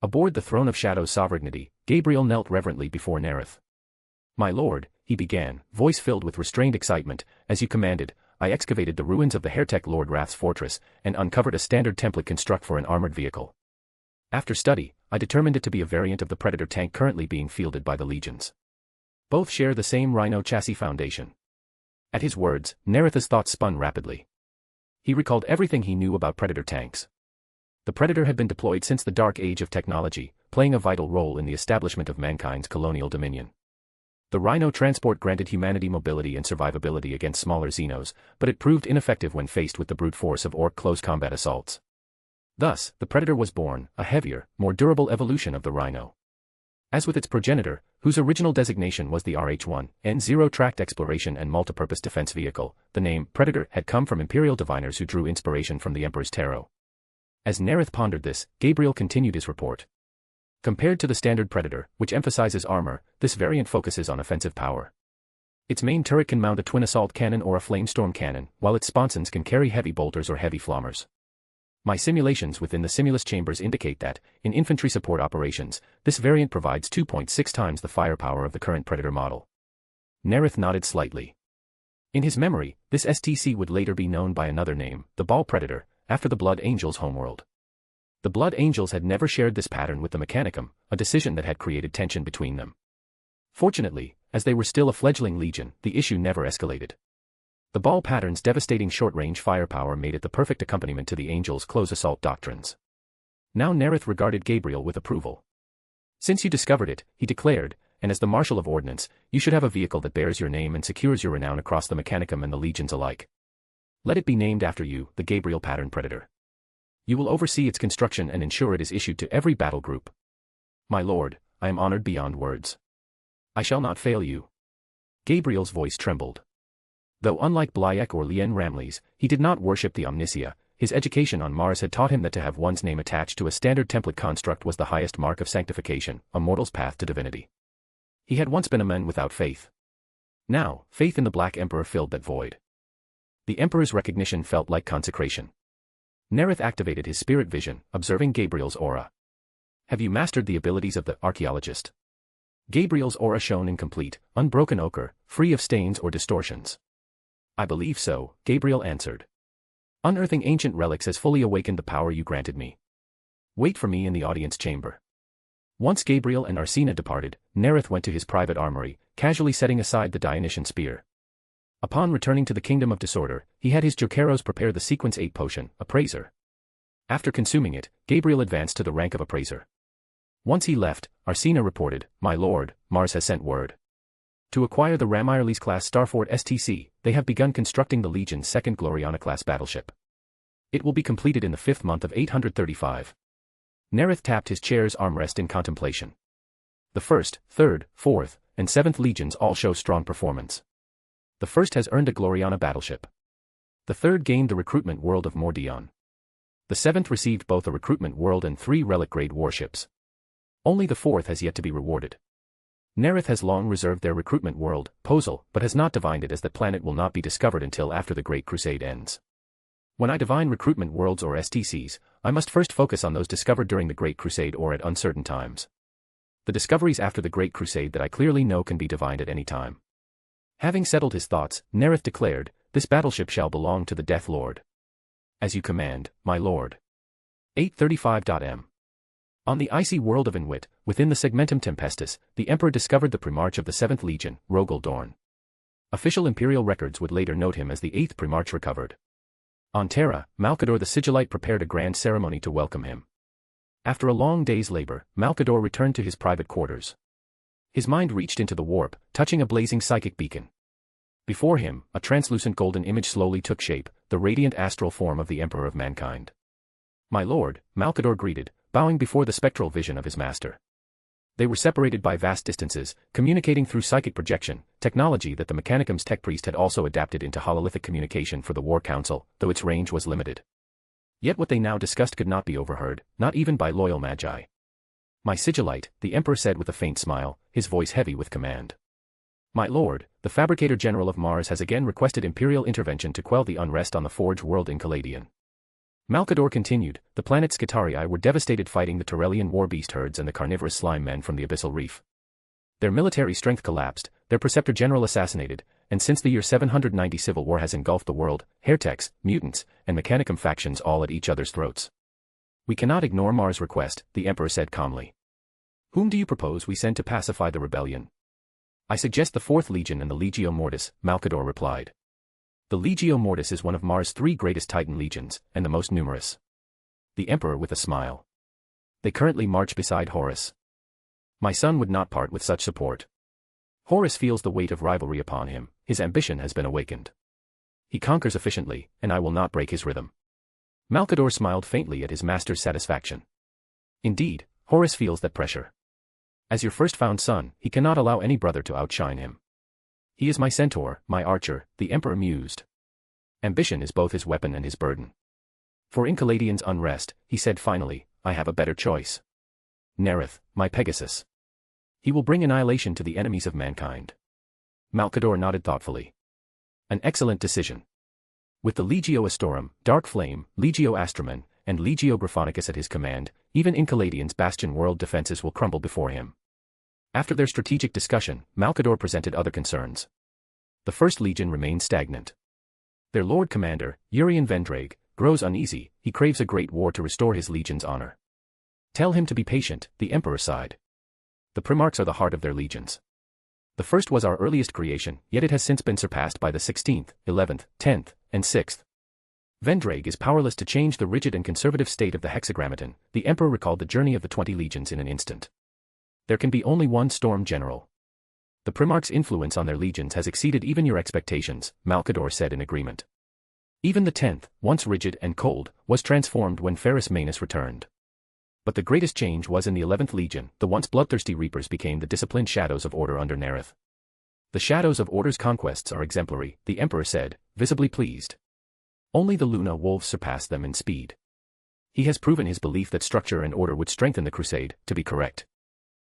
S3: Aboard the Throne of Shadow's Sovereignty, Gabriel knelt reverently before Nareth. My lord, he began, voice filled with restrained excitement, as you commanded, I excavated the ruins of the heretic Lord Wrath's fortress, and uncovered a standard template construct for an armored vehicle. After study, I determined it to be a variant of the Predator tank currently being fielded by the legions. Both share the same Rhino chassis foundation. At his words, Nareth's thoughts spun rapidly. He recalled everything he knew about Predator tanks. The Predator had been deployed since the dark age of technology, playing a vital role in the establishment of mankind's colonial dominion. The Rhino transport granted humanity mobility and survivability against smaller Xenos, but it proved ineffective when faced with the brute force of Orc close combat assaults. Thus, the Predator was born, a heavier, more durable evolution of the Rhino. As with its progenitor, whose original designation was the RH-1, N-Zero-Tracked Exploration and Multipurpose Defense Vehicle, the name Predator had come from Imperial diviners who drew inspiration from the Emperor's tarot. As Nareth pondered this, Gabriel continued his report. Compared to the standard Predator, which emphasizes armor, this variant focuses on offensive power. Its main turret can mount a twin assault cannon or a flamestorm cannon, while its sponsons can carry heavy bolters or heavy flammers. My simulations within the Simulus chambers indicate that, in infantry support operations, this variant provides 2.6 times the firepower of the current Predator model. Nareth nodded slightly. In his memory, this STC would later be known by another name, the Ball Predator, after the Blood Angels' homeworld. The Blood Angels had never shared this pattern with the Mechanicum, a decision that had created tension between them. Fortunately, as they were still a fledgling legion, the issue never escalated. The Ball pattern's devastating short-range firepower made it the perfect accompaniment to the Angels' close assault doctrines. Now Nareth regarded Gabriel with approval. Since you discovered it, he declared, and as the Marshal of Ordnance, you should have a vehicle that bears your name and secures your renown across the Mechanicum and the legions alike. Let it be named after you, the Gabriel Pattern Predator. You will oversee its construction and ensure it is issued to every battle group. My lord, I am honored beyond words. I shall not fail you. Gabriel's voice trembled. Though unlike Blyek or Lien Ramles, he did not worship the Omnisia, his education on Mars had taught him that to have one's name attached to a standard template construct was the highest mark of sanctification, a mortal's path to divinity. He had once been a man without faith. Now, faith in the Black Emperor filled that void. The Emperor's recognition felt like consecration. Nareth activated his spirit vision, observing Gabriel's aura. Have you mastered the abilities of the archaeologist? Gabriel's aura shone in complete, unbroken ochre, free of stains or distortions. I believe so, Gabriel answered. Unearthing ancient relics has fully awakened the power you granted me. Wait for me in the audience chamber. Once Gabriel and Arsena departed, Nareth went to his private armory, casually setting aside the Dionysian spear. Upon returning to the Kingdom of Disorder, he had his Jokeros prepare the Sequence 8 potion, Appraiser. After consuming it, Gabriel advanced to the rank of Appraiser. Once he left, Arsena reported, My lord, Mars has sent word. To acquire the Ramirez-class Starfort STC, they have begun constructing the Legion's second Gloriana-class battleship. It will be completed in the 5th month of 835. Nareth tapped his chair's armrest in contemplation. The 1st, 3rd, 4th, and 7th Legions all show strong performance. The 1st has earned a Gloriana battleship. The 3rd gained the recruitment world of Mordion. The 7th received both a recruitment world and 3 relic-grade warships. Only the 4th has yet to be rewarded. Nareth has long reserved their recruitment world, Posel, but has not divined it as that planet will not be discovered until after the Great Crusade ends. When I divine recruitment worlds or STCs, I must first focus on those discovered during the Great Crusade or at uncertain times. The discoveries after the Great Crusade that I clearly know can be divined at any time. Having settled his thoughts, Nareth declared, "This battleship shall belong to the Death Lord." "As you command, my lord." 835.m. On the icy world of Inwit, within the Segmentum Tempestus, the Emperor discovered the Primarch of the 7th Legion, Rogel Dorn. Official imperial records would later note him as the 8th Primarch recovered. On Terra, Malcador the Sigillite prepared a grand ceremony to welcome him. After a long day's labor, Malcador returned to his private quarters. His mind reached into the warp, touching a blazing psychic beacon. Before him, a translucent golden image slowly took shape, the radiant astral form of the Emperor of Mankind. "My lord," Malcador greeted, bowing before the spectral vision of his master. They were separated by vast distances, communicating through psychic projection, technology that the Mechanicum's tech priest had also adapted into hololithic communication for the War Council, though its range was limited. Yet what they now discussed could not be overheard, not even by loyal magi. "My Sigillite," the Emperor said with a faint smile, his voice heavy with command. "My lord, the Fabricator General of Mars has again requested imperial intervention to quell the unrest on the Forge world in Caladian." Malcador continued, "The planet Skitarii were devastated fighting the Torellian war beast herds and the carnivorous slime men from the Abyssal Reef. Their military strength collapsed, their Preceptor General assassinated, and since the year 790 civil war has engulfed the world, heretics, mutants, and Mechanicum factions all at each other's throats. We cannot ignore Mars' request," the Emperor said calmly. "Whom do you propose we send to pacify the rebellion?" "I suggest the 4th Legion and the Legio Mortis," Malcador replied. "The Legio Mortis is one of Mars' 3 greatest Titan legions, and the most numerous." The Emperor with a smile. "They currently march beside Horus. My son would not part with such support. Horus feels the weight of rivalry upon him, his ambition has been awakened. He conquers efficiently, and I will not break his rhythm." Malcador smiled faintly at his master's satisfaction. "Indeed, Horus feels that pressure. As your first found son, he cannot allow any brother to outshine him. He is my centaur, my archer," the Emperor mused. "Ambition is both his weapon and his burden. For in Caladian's unrest," he said finally, "I have a better choice. Nareth, my Pegasus. He will bring annihilation to the enemies of mankind." Malcador nodded thoughtfully. "An excellent decision. With the Legio Astorum, Dark Flame, Legio Astraman, and Legio Graphonicus at his command, even in Caladian's bastion world defenses will crumble before him." After their strategic discussion, Malcador presented other concerns. The 1st Legion remained stagnant. Their Lord Commander, Urian Vendrage, grows uneasy, he craves a great war to restore his legion's honor. "Tell him to be patient," the Emperor sighed. "The Primarchs are the heart of their legions. The 1st was our earliest creation, yet it has since been surpassed by the 16th, 11th, 10th, and 6th. Vendrage is powerless to change the rigid and conservative state of the Hexagrammaton." The Emperor recalled the journey of the 20 legions in an instant. "There can be only one Storm General. The Primarch's influence on their legions has exceeded even your expectations," Malcador said in agreement. "Even the 10th, once rigid and cold, was transformed when Ferrus Manus returned. But the greatest change was in the 11th Legion. The once bloodthirsty Reapers became the disciplined shadows of order under Nareth. The shadows of order's conquests are exemplary," the Emperor said, visibly pleased. "Only the Luna Wolves surpass them in speed. He has proven his belief that structure and order would strengthen the crusade, to be correct.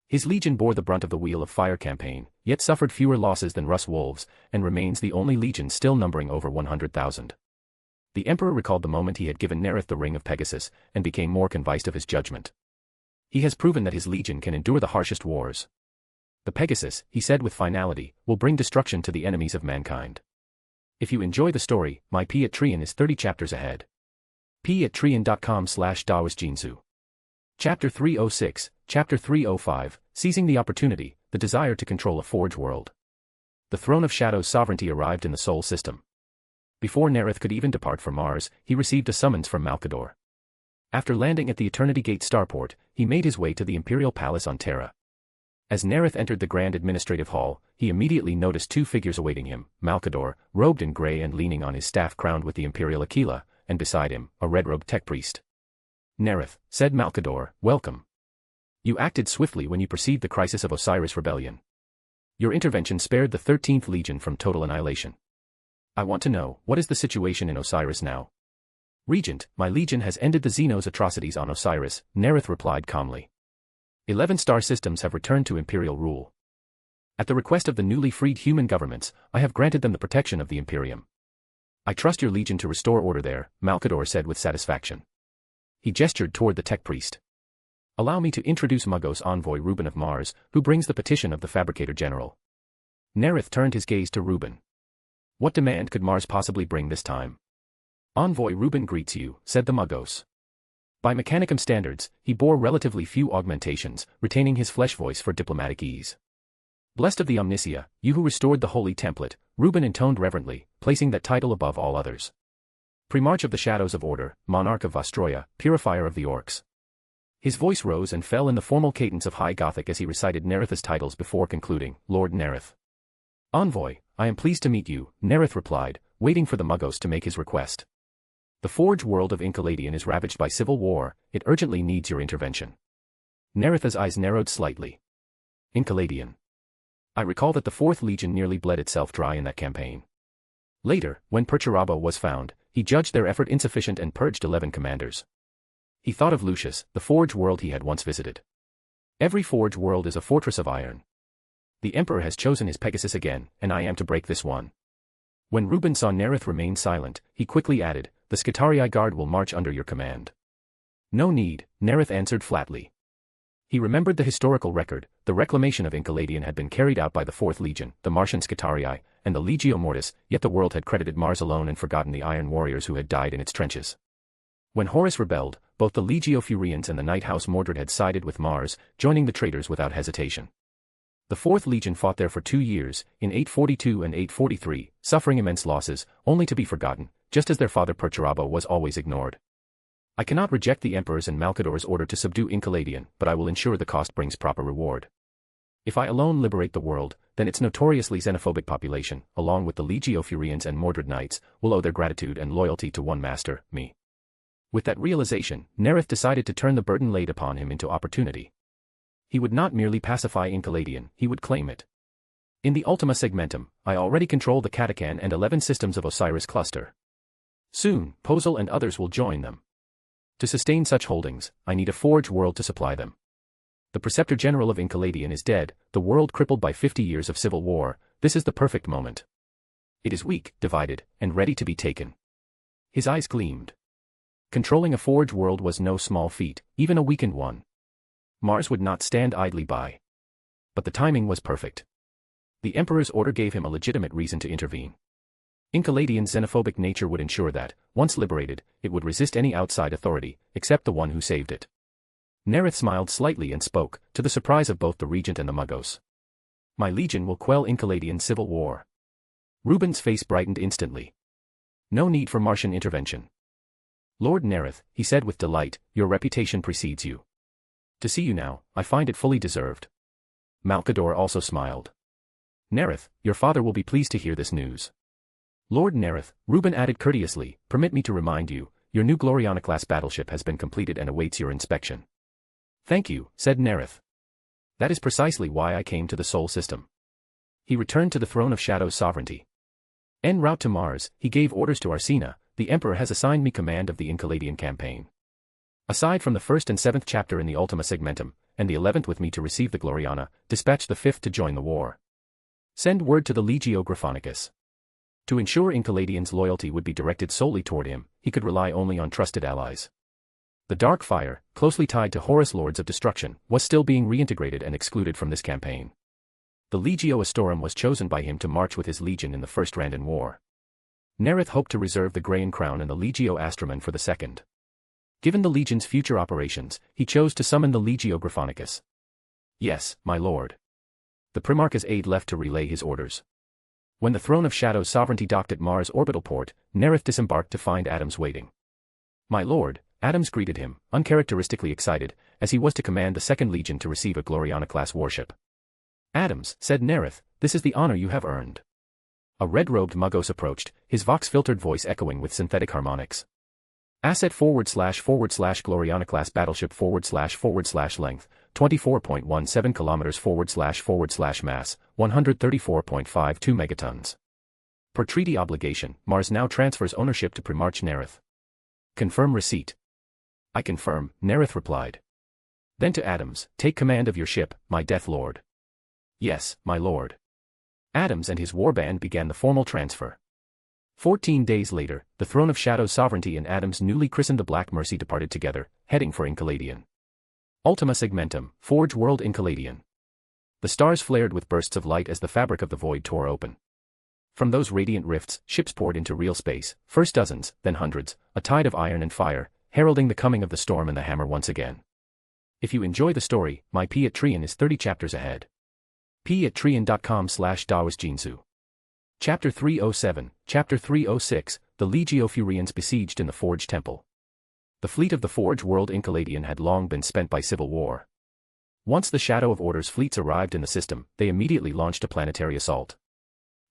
S3: His legion bore the brunt of the Wheel of Fire campaign, yet suffered fewer losses than Rus Wolves, and remains the only legion still numbering over 100,000. The Emperor recalled the moment he had given Nareth the Ring of Pegasus, and became more convinced of his judgment. He has proven that his legion can endure the harshest wars. The Pegasus, he said with finality, will bring destruction to the enemies of mankind. If you enjoy the story, my P at Trian is 30 chapters ahead. p@trian.com/daosjinsu. Chapter 306, Chapter 305, Seizing the Opportunity, the Desire to Control a Forge World. The Throne of Shadow's sovereignty arrived in the Sol system. Before Nareth could even depart for Mars, he received a summons from Malcador. After landing at the Eternity Gate starport, he made his way to the Imperial Palace on Terra. As Nareth entered the Grand Administrative Hall, he immediately noticed 2 figures awaiting him, Malcador, robed in grey and leaning on his staff crowned with the Imperial Aquila, and beside him, a red-robed tech priest. "Nareth," said Malcador, "welcome. You acted swiftly when you perceived the crisis of Osiris' rebellion. Your intervention spared the 13th Legion from total annihilation. I want to know, what is the situation in Osiris now?" "Regent, my legion has ended the Xenos' atrocities on Osiris," Nareth replied calmly. 11 star systems have returned to imperial rule. At the request of the newly freed human governments, I have granted them the protection of the Imperium. I trust your legion to restore order there, Malcador said with satisfaction. He gestured toward the tech priest. Allow me to introduce Muggos envoy Reuben of Mars, who brings the petition of the Fabricator General. Nareth turned his gaze to Reuben. What demand could Mars possibly bring this time? Envoy Reuben greets you, said the Muggos. By Mechanicum standards, he bore relatively few augmentations, retaining his flesh voice for diplomatic ease. Blessed of the Omnisia, you who restored the holy template, Reuben intoned reverently, placing that title above all others. Primarch of the Shadows of Order, Monarch of Vostroya, Purifier of the Orcs. His voice rose and fell in the formal cadence of High Gothic as he recited Nareth's titles before concluding, Lord Nareth. Envoy, I am pleased to meet you, Nareth replied, waiting for the Muggos to make his request. The Forge world of Enlightener is ravaged by civil war, it urgently needs your intervention. Nareth's eyes narrowed slightly. Enlightener. I recall that the 4th Legion nearly bled itself dry in that campaign. Later, when Perturabo was found, he judged their effort insufficient and purged 11 commanders. He thought of Lucius, the Forge world he had once visited. Every Forge world is a fortress of iron. The Emperor has chosen his Pegasus again, and I am to break this one. When Reuben saw Nareth remain silent, he quickly added, the Scutarii Guard will march under your command. No need, Nareth answered flatly. He remembered the historical record, the reclamation of Enlightener had been carried out by the 4th Legion, the Martian Scutarii, and the Legio Mortis, yet the world had credited Mars alone and forgotten the Iron Warriors who had died in its trenches. When Horus rebelled, both the Legio Furians and the Night House Mordred had sided with Mars, joining the traitors without hesitation. The 4th Legion fought there for 2 years, in 842 and 843, suffering immense losses, only to be forgotten, just as their father Perturabo was always ignored. I cannot reject the Emperor's and Malcador's order to subdue Enlightener, but I will ensure the cost brings proper reward. If I alone liberate the world, then its notoriously xenophobic population, along with the Legio Furians and Mordred Knights, will owe their gratitude and loyalty to one master, me. With that realization, Nareth decided to turn the burden laid upon him into opportunity. He would not merely pacify Enlightener, he would claim it. In the Ultima Segmentum, I already control the Catachan and 11 systems of Osiris cluster. Soon, Pozol and others will join them. To sustain such holdings, I need a Forge world to supply them. The Preceptor General of Enlightener is dead, the world crippled by 50 years of civil war, this is the perfect moment. It is weak, divided, and ready to be taken. His eyes gleamed. Controlling a Forge world was no small feat, even a weakened one. Mars would not stand idly by. But the timing was perfect. The Emperor's order gave him a legitimate reason to intervene. Enlightener's xenophobic nature would ensure that, once liberated, it would resist any outside authority, except the one who saved it. Nareth smiled slightly and spoke, to the surprise of both the Regent and the Muggos. My legion will quell Enlightener's civil war. Reuben's face brightened instantly. No need for Martian intervention. Lord Nareth, he said with delight, your reputation precedes you. To see you now, I find it fully deserved. Malcador also smiled. Nareth, your father will be pleased to hear this news. Lord Nareth, Reuben added courteously, permit me to remind you, your new Gloriana-class battleship has been completed and awaits your inspection. Thank you, said Nareth. That is precisely why I came to the Sol system. He returned to the throne of Shadow's sovereignty. En route to Mars, he gave orders to Arsena, the Emperor has assigned me command of the Enlightener campaign. Aside from the 1st and 7th chapter in the Ultima Segmentum, and the 11th with me to receive the Gloriana, dispatch the 5th to join the war. Send word to the Legio Graphonicus. To ensure Enlightener's loyalty would be directed solely toward him, he could rely only on trusted allies. The Dark Fire, closely tied to Horus Lords of Destruction, was still being reintegrated and excluded from this campaign. The Legio Astorum was chosen by him to march with his legion in the First Randan War. Nareth hoped to reserve the Grayan Crown and the Legio Astraman for the second. Given the legion's future operations, he chose to summon the Legio Graphonicus. Yes, my lord. The Primarch's aide left to relay his orders. When the Throne of Shadow's sovereignty docked at Mars' orbital port, Nareth disembarked to find Adams waiting. My lord, Adams greeted him, uncharacteristically excited, as he was to command the 2nd Legion to receive a Gloriana-class warship. Adams, said Nareth, this is the honor you have earned. A red-robed Muggos approached, his vox-filtered voice echoing with synthetic harmonics. Asset / Gloriana-class battleship / length, 24.17 kilometers / mass, 134.52 megatons. Per treaty obligation, Mars now transfers ownership to Primarch Nareth. Confirm receipt. I confirm, Nareth replied. Then to Adams, take command of your ship, my Death Lord. Yes, my lord. Adams and his warband began the formal transfer. 14 days later, the Throne of Shadow's sovereignty and Adam's newly christened the Black Mercy departed together, heading for Enceladion. Ultima Segmentum, Forge World Enceladion. The stars flared with bursts of light as the fabric of the void tore open. From those radiant rifts, ships poured into real space, first dozens, then hundreds, a tide of iron and fire, heralding the coming of the storm and the hammer once again. If you enjoy the story, my Patreon is 30 chapters ahead. Patreon.com/DaosJinsu. Chapter 307, Chapter 306, the Legio Furians besieged in the Forge Temple. The fleet of the Forge World Enceladion had long been spent by civil war. Once the Shadow of Order's fleets arrived in the system, they immediately launched a planetary assault.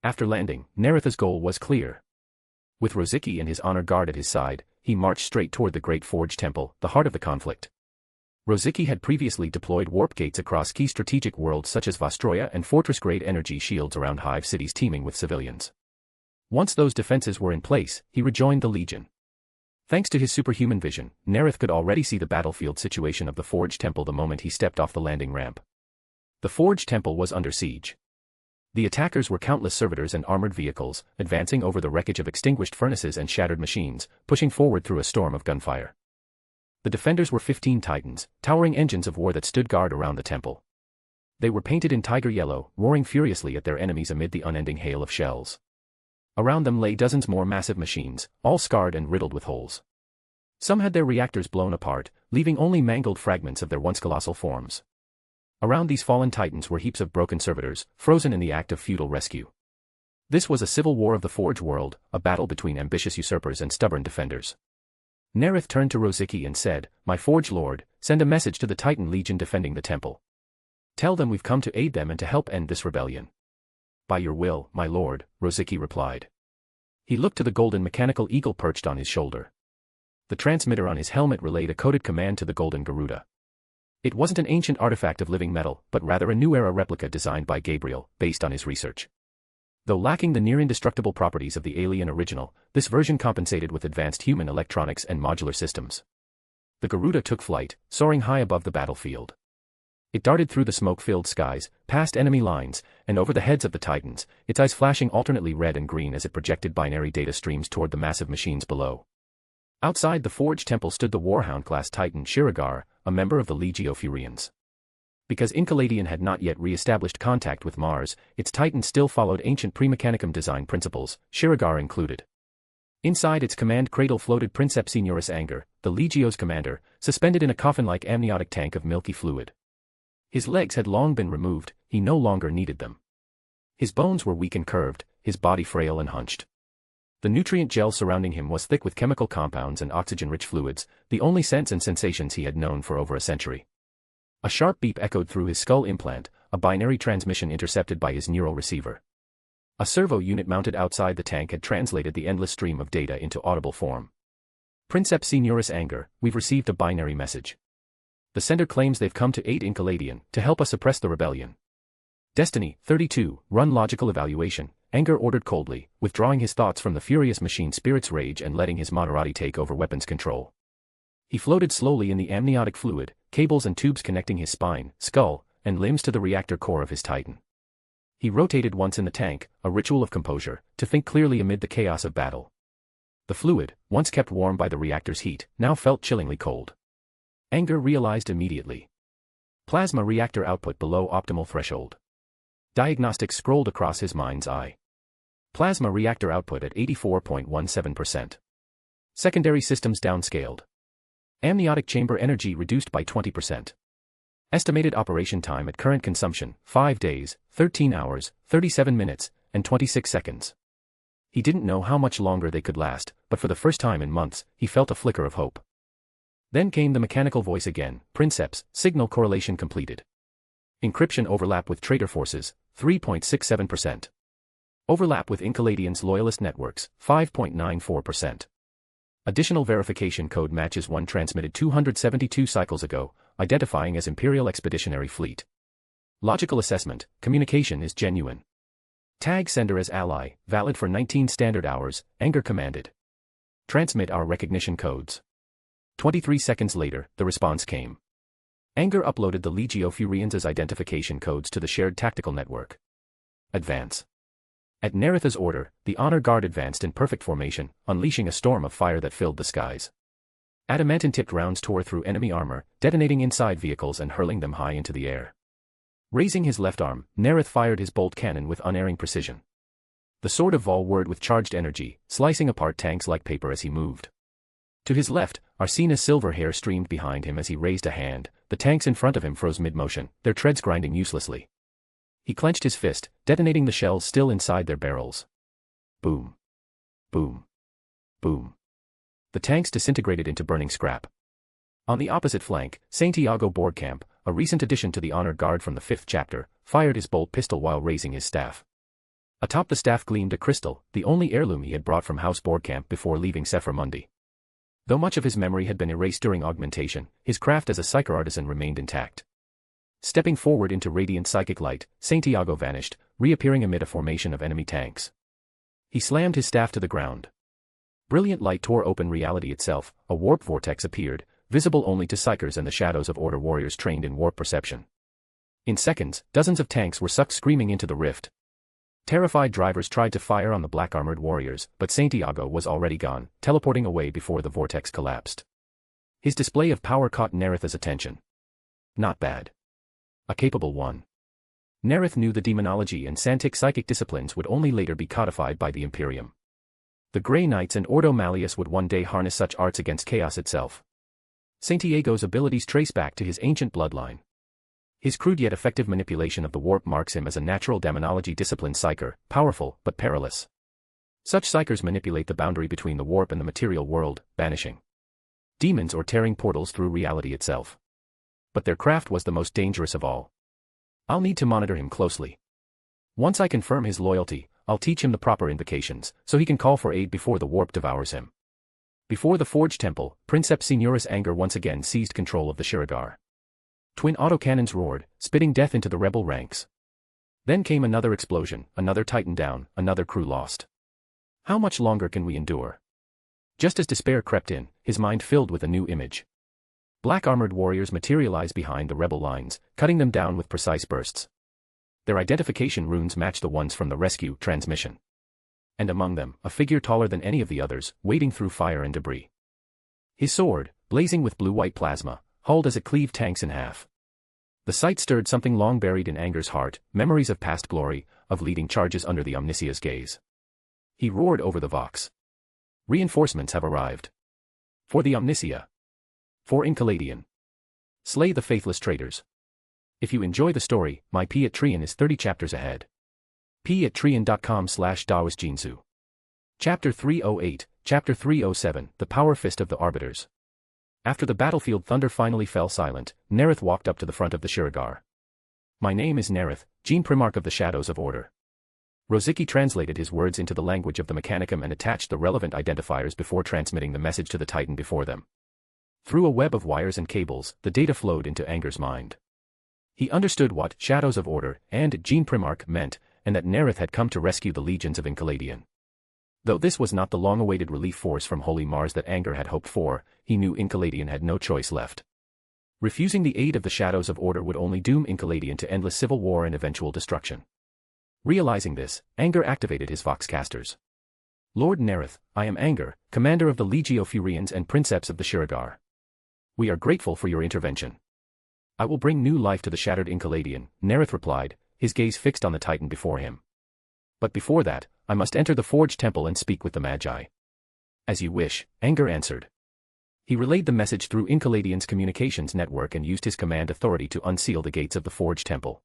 S3: After landing, Nareth's goal was clear. With Rozicki and his honor guard at his side, he marched straight toward the Great Forge Temple, the heart of the conflict. Rozicki had previously deployed warp gates across key strategic worlds such as Vostroya and fortress-grade energy shields around hive cities teeming with civilians. Once those defenses were in place, he rejoined the Legion. Thanks to his superhuman vision, Nareth could already see the battlefield situation of the Forge Temple the moment he stepped off the landing ramp. The Forge Temple was under siege. The attackers were countless servitors and armored vehicles, advancing over the wreckage of extinguished furnaces and shattered machines, pushing forward through a storm of gunfire. The defenders were 15 titans, towering engines of war that stood guard around the temple. They were painted in tiger yellow, roaring furiously at their enemies amid the unending hail of shells. Around them lay dozens more massive machines, all scarred and riddled with holes. Some had their reactors blown apart, leaving only mangled fragments of their once colossal forms. Around these fallen titans were heaps of broken servitors, frozen in the act of futile rescue. This was a civil war of the Forge world, a battle between ambitious usurpers and stubborn defenders. Nareth turned to Rozicki and said, "My Forge Lord, send a message to the Titan Legion defending the temple. Tell them we've come to aid them and to help end this rebellion." "By your will, my lord," Rozicki replied. He looked to the golden mechanical eagle perched on his shoulder. The transmitter on his helmet relayed a coded command to the golden Garuda. It wasn't an ancient artifact of living metal, but rather a new-era replica designed by Gabriel, based on his research. Though lacking the near-indestructible properties of the alien original, this version compensated with advanced human electronics and modular systems. The Garuda took flight, soaring high above the battlefield. It darted through the smoke-filled skies, past enemy lines, and over the heads of the Titans, its eyes flashing alternately red and green as it projected binary data streams toward the massive machines below. Outside the Forge Temple stood the Warhound-class Titan Shiragar, a member of the Legio Furians. Because Enceladion had not yet re-established contact with Mars, its Titans still followed ancient Primechanicum design principles, Shiragar included. Inside its command cradle floated Princeps Signoris Anger, the Legio's commander, suspended in a coffin-like amniotic tank of milky fluid. His legs had long been removed, he no longer needed them. His bones were weak and curved, his body frail and hunched. The nutrient gel surrounding him was thick with chemical compounds and oxygen-rich fluids, the only scents and sensations he had known for over a century. A sharp beep echoed through his skull implant, a binary transmission intercepted by his neural receiver. A servo unit mounted outside the tank had translated the endless stream of data into audible form. "Princeps Signoris Anger, we've received a binary message. The sender claims they've come to aid Enceladion, to help us suppress the rebellion." Destiny, 32, run logical evaluation, Anger ordered coldly, withdrawing his thoughts from the furious machine spirit's rage and letting his Moderati take over weapons control. He floated slowly in the amniotic fluid, cables and tubes connecting his spine, skull, and limbs to the reactor core of his Titan. He rotated once in the tank, a ritual of composure, to think clearly amid the chaos of battle. The fluid, once kept warm by the reactor's heat, now felt chillingly cold. Anger realized immediately. Plasma reactor output below optimal threshold. Diagnostics scrolled across his mind's eye. Plasma reactor output at 84.17%. Secondary systems downscaled. Amniotic chamber energy reduced by 20%. Estimated operation time at current consumption, 5 days, 13 hours, 37 minutes, and 26 seconds. He didn't know how much longer they could last, but for the first time in months, he felt a flicker of hope. Then came the mechanical voice again, "Princeps, signal correlation completed. Encryption overlap with traitor forces, 3.67%. Overlap with Enceladion's loyalist networks, 5.94%. Additional verification code matches one transmitted 272 cycles ago, identifying as Imperial Expeditionary Fleet. Logical assessment, communication is genuine. Tag sender as ally, valid for 19 standard hours, Anger commanded. Transmit our recognition codes." 23 seconds later, the response came. Anger uploaded the Legio Furians' identification codes to the shared tactical network. Advance. At Nareth's order, the honor guard advanced in perfect formation, unleashing a storm of fire that filled the skies. Adamantine-tipped rounds tore through enemy armor, detonating inside vehicles and hurling them high into the air. Raising his left arm, Nareth fired his bolt cannon with unerring precision. The sword of Vol whirred with charged energy, slicing apart tanks like paper as he moved. To his left, Arsina's silver hair streamed behind him as he raised a hand. The tanks in front of him froze mid-motion, their treads grinding uselessly. He clenched his fist, detonating the shells still inside their barrels. Boom. Boom. Boom. The tanks disintegrated into burning scrap. On the opposite flank, Santiago Borgkamp, a recent addition to the honor guard from the 5th chapter, fired his bolt pistol while raising his staff. Atop the staff gleamed a crystal, the only heirloom he had brought from House Borgkamp before leaving Sephramundi. Though much of his memory had been erased during augmentation, his craft as a psyker artisan remained intact. Stepping forward into radiant psychic light, Santiago vanished, reappearing amid a formation of enemy tanks. He slammed his staff to the ground. Brilliant light tore open reality itself, a warp vortex appeared, visible only to psychers and the Shadows of Order warriors trained in warp perception. In seconds, dozens of tanks were sucked screaming into the rift. Terrified drivers tried to fire on the black-armored warriors, but Santiago was already gone, teleporting away before the vortex collapsed. His display of power caught Nareth's attention. Not bad. A capable one. Nareth knew the demonology and Santic psychic disciplines would only later be codified by the Imperium. The Grey Knights and Ordo Malleus would one day harness such arts against chaos itself. Santiago's abilities trace back to his ancient bloodline. His crude yet effective manipulation of the warp marks him as a natural demonology disciplined psyker, powerful but perilous. Such psychers manipulate the boundary between the warp and the material world, banishing demons or tearing portals through reality itself. But their craft was the most dangerous of all. I'll need to monitor him closely. Once I confirm his loyalty, I'll teach him the proper invocations, so he can call for aid before the warp devours him. Before the Forge Temple, Princeps Seniorus' anger once again seized control of the Shiragar. Twin autocannons roared, spitting death into the rebel ranks. Then came another explosion, another Titan down, another crew lost. How much longer can we endure? Just as despair crept in, his mind filled with a new image. Black-armored warriors materialized behind the rebel lines, cutting them down with precise bursts. Their identification runes matched the ones from the rescue transmission. And among them, a figure taller than any of the others, wading through fire and debris. His sword, blazing with blue-white plasma, hauled as it cleaved tanks in half. The sight stirred something long buried in Anger's heart, memories of past glory, of leading charges under the Omnisia's gaze. He roared over the Vox. Reinforcements have arrived. For the Omnisia. For Enkaladion. Slay the faithless traitors. If you enjoy the story, my Patreon is 30 chapters ahead. patreon.com/DaosJinsu. Chapter 308, Chapter 307, The Power Fist of the Arbiters. After the battlefield thunder finally fell silent, Nareth walked up to the front of the Shiragar. My name is Nareth, Gene Primarch of the Shadows of Order. Rozicki translated his words into the language of the Mechanicum and attached the relevant identifiers before transmitting the message to the Titan before them. Through a web of wires and cables, the data flowed into Anger's mind. He understood what Shadows of Order and Gene Primarch meant, and that Nareth had come to rescue the legions of Enkaladion. Though this was not the long-awaited relief force from Holy Mars that Anger had hoped for, he knew Enkaladion had no choice left. Refusing the aid of the Shadows of Order would only doom Enkaladion to endless civil war and eventual destruction. Realizing this, Anger activated his Voxcasters. Lord Nareth, I am Anger, commander of the Legio Furians and Princeps of the Shiragar. We are grateful for your intervention. I will bring new life to the shattered Enkaladion, Nareth replied, his gaze fixed on the Titan before him. But before that, I must enter the Forge Temple and speak with the Magi. As you wish, Anger answered. He relayed the message through Enkaladion's communications network and used his command authority to unseal the gates of the Forge Temple.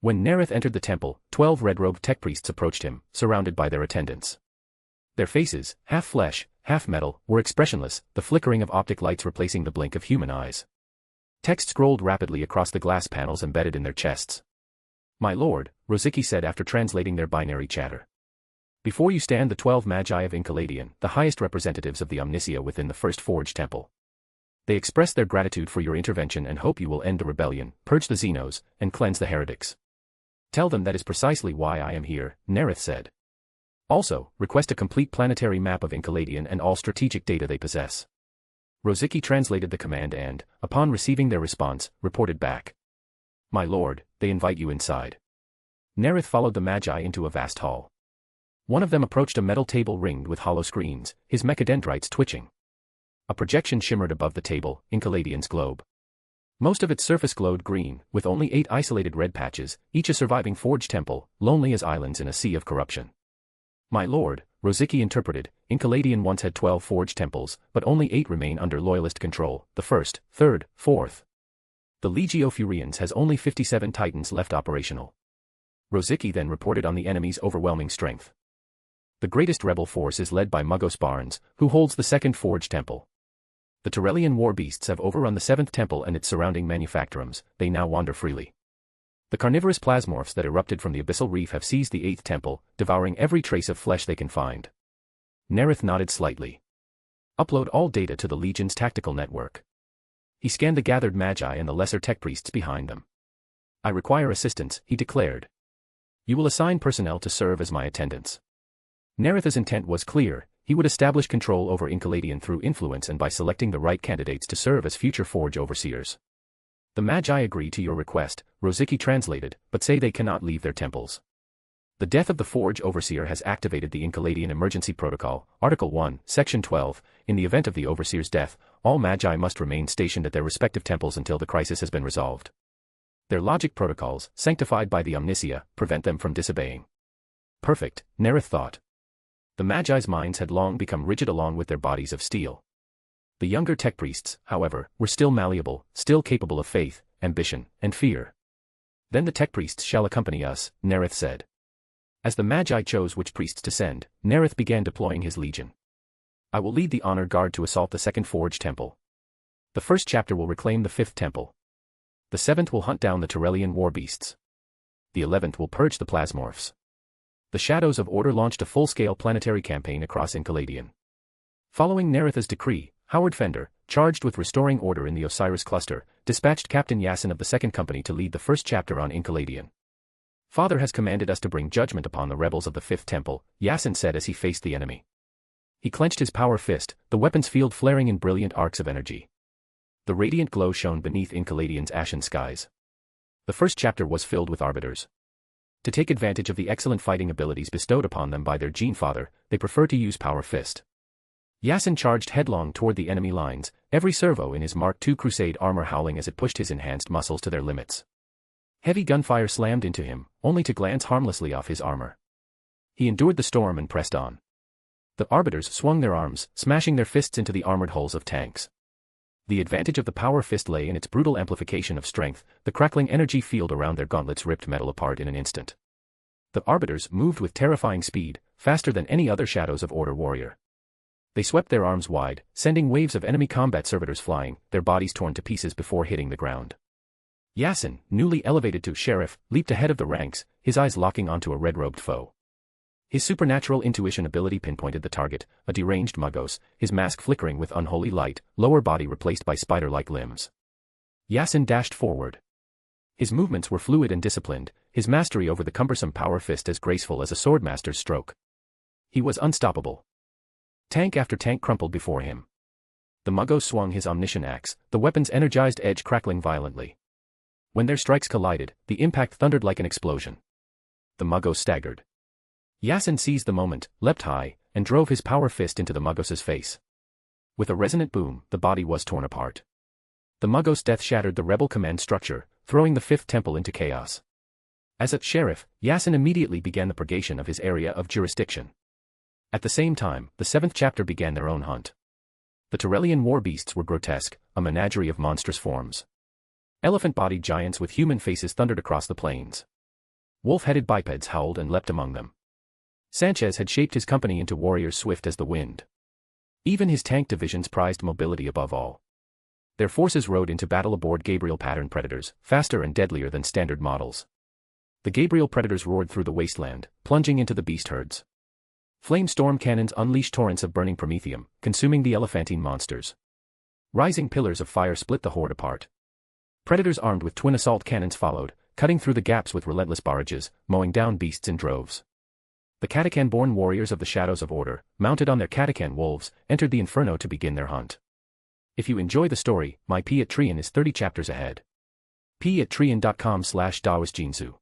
S3: When Nareth entered the temple, 12 red-robed tech priests approached him, surrounded by their attendants. Their faces, half flesh, half metal, were expressionless, the flickering of optic lights replacing the blink of human eyes. Text scrolled rapidly across the glass panels embedded in their chests. My lord, Rozicki said after translating their binary chatter. Before you stand the 12 Magi of Enkaladion, the highest representatives of the Omnisia within the First Forge Temple. They express their gratitude for your intervention and hope you will end the rebellion, purge the Xenos, and cleanse the heretics. Tell them that is precisely why I am here, Nareth said. Also, request a complete planetary map of Enkaladion and all strategic data they possess. Rozicki translated the command and, upon receiving their response, reported back. My lord, they invite you inside. Nareth followed the Magi into a vast hall. One of them approached a metal table ringed with hollow screens, his mechadendrites twitching. A projection shimmered above the table, Enlightener's globe. Most of its surface glowed green, with only 8 isolated red patches, each a surviving forged temple, lonely as islands in a sea of corruption. My lord, Rosicky interpreted, Enlightener once had 12 forged temples, but only 8 remain under loyalist control, the 1st, 3rd, 4th. The Legio Furians has only 57 titans left operational. Rosicky then reported on the enemy's overwhelming strength. The greatest rebel force is led by Muggos Barnes, who holds the 2nd forged temple. The Tyrellian war beasts have overrun the 7th temple and its surrounding manufactorums, they now wander freely. The carnivorous plasmorphs that erupted from the abyssal reef have seized the 8th temple, devouring every trace of flesh they can find. Nareth nodded slightly. Upload all data to the Legion's tactical network. He scanned the gathered magi and the lesser tech priests behind them. I require assistance, he declared. You will assign personnel to serve as my attendants. Nareth's intent was clear. He would establish control over Enlightener through influence and by selecting the right candidates to serve as future Forge overseers. The Magi agree to your request, Rosicky translated, but say they cannot leave their temples. The death of the Forge overseer has activated the Enlightener Emergency Protocol, Article 1, Section 12. In the event of the overseer's death, all Magi must remain stationed at their respective temples until the crisis has been resolved. Their logic protocols, sanctified by the Omnisia, prevent them from disobeying. Perfect, Nareth thought. The Magi's minds had long become rigid along with their bodies of steel. The younger tech priests, however, were still malleable, still capable of faith, ambition, and fear. Then the tech priests shall accompany us, Nareth said. As the Magi chose which priests to send, Nareth began deploying his legion. I will lead the honor guard to assault the 2nd forged temple. The 1st chapter will reclaim the 5th temple. The 7th will hunt down the Tyrellian war beasts. The 11th will purge the plasmorphs. The Shadows of Order launched a full-scale planetary campaign across Enlightener. Following Nareth's decree, Howard Fender, charged with restoring order in the Osiris cluster, dispatched Captain Yasin of the 2nd Company to lead the 1st chapter on Enlightener. Father has commanded us to bring judgment upon the rebels of the 5th temple, Yasin said as he faced the enemy. He clenched his power fist, the weapon's field flaring in brilliant arcs of energy. The radiant glow shone beneath Enlightener's ashen skies. The 1st chapter was filled with arbiters. To take advantage of the excellent fighting abilities bestowed upon them by their gene father, they prefer to use power fist. Yasin charged headlong toward the enemy lines, every servo in his Mark II Crusade armor howling as it pushed his enhanced muscles to their limits. Heavy gunfire slammed into him, only to glance harmlessly off his armor. He endured the storm and pressed on. The arbiters swung their arms, smashing their fists into the armored hulls of tanks. The advantage of the power fist lay in its brutal amplification of strength, the crackling energy field around their gauntlets ripped metal apart in an instant. The arbiters moved with terrifying speed, faster than any other Shadows of Order warrior. They swept their arms wide, sending waves of enemy combat servitors flying, their bodies torn to pieces before hitting the ground. Yasin, newly elevated to sheriff, leaped ahead of the ranks, his eyes locking onto a red-robed foe. His supernatural intuition ability pinpointed the target, a deranged Muggos, his mask flickering with unholy light, lower body replaced by spider-like limbs. Yasin dashed forward. His movements were fluid and disciplined, his mastery over the cumbersome power fist as graceful as a swordmaster's stroke. He was unstoppable. Tank after tank crumpled before him. The Muggos swung his omniscient axe, the weapon's energized edge crackling violently. When their strikes collided, the impact thundered like an explosion. The Muggos staggered. Yasin seized the moment, leapt high, and drove his power fist into the Muggos' face. With a resonant boom, the body was torn apart. The Muggos' death shattered the rebel command structure, throwing the 5th temple into chaos. As a sheriff, Yasin immediately began the purgation of his area of jurisdiction. At the same time, the 7th chapter began their own hunt. The Tyrellian war beasts were grotesque, a menagerie of monstrous forms. Elephant-bodied giants with human faces thundered across the plains. Wolf-headed bipeds howled and leapt among them. Sanchez had shaped his company into warriors swift as the wind. Even his tank divisions prized mobility above all. Their forces rode into battle aboard Gabriel pattern predators, faster and deadlier than standard models. The Gabriel predators roared through the wasteland, plunging into the beast herds. Flame storm cannons unleashed torrents of burning promethium, consuming the elephantine monsters. Rising pillars of fire split the horde apart. Predators armed with twin assault cannons followed, cutting through the gaps with relentless barrages, mowing down beasts in droves. The Katakan-born warriors of the Shadows of Order, mounted on their Katakan wolves, entered the Inferno to begin their hunt. If you enjoy the story, my Patreon is 30 chapters ahead. Patreon.com/DaosJinsu.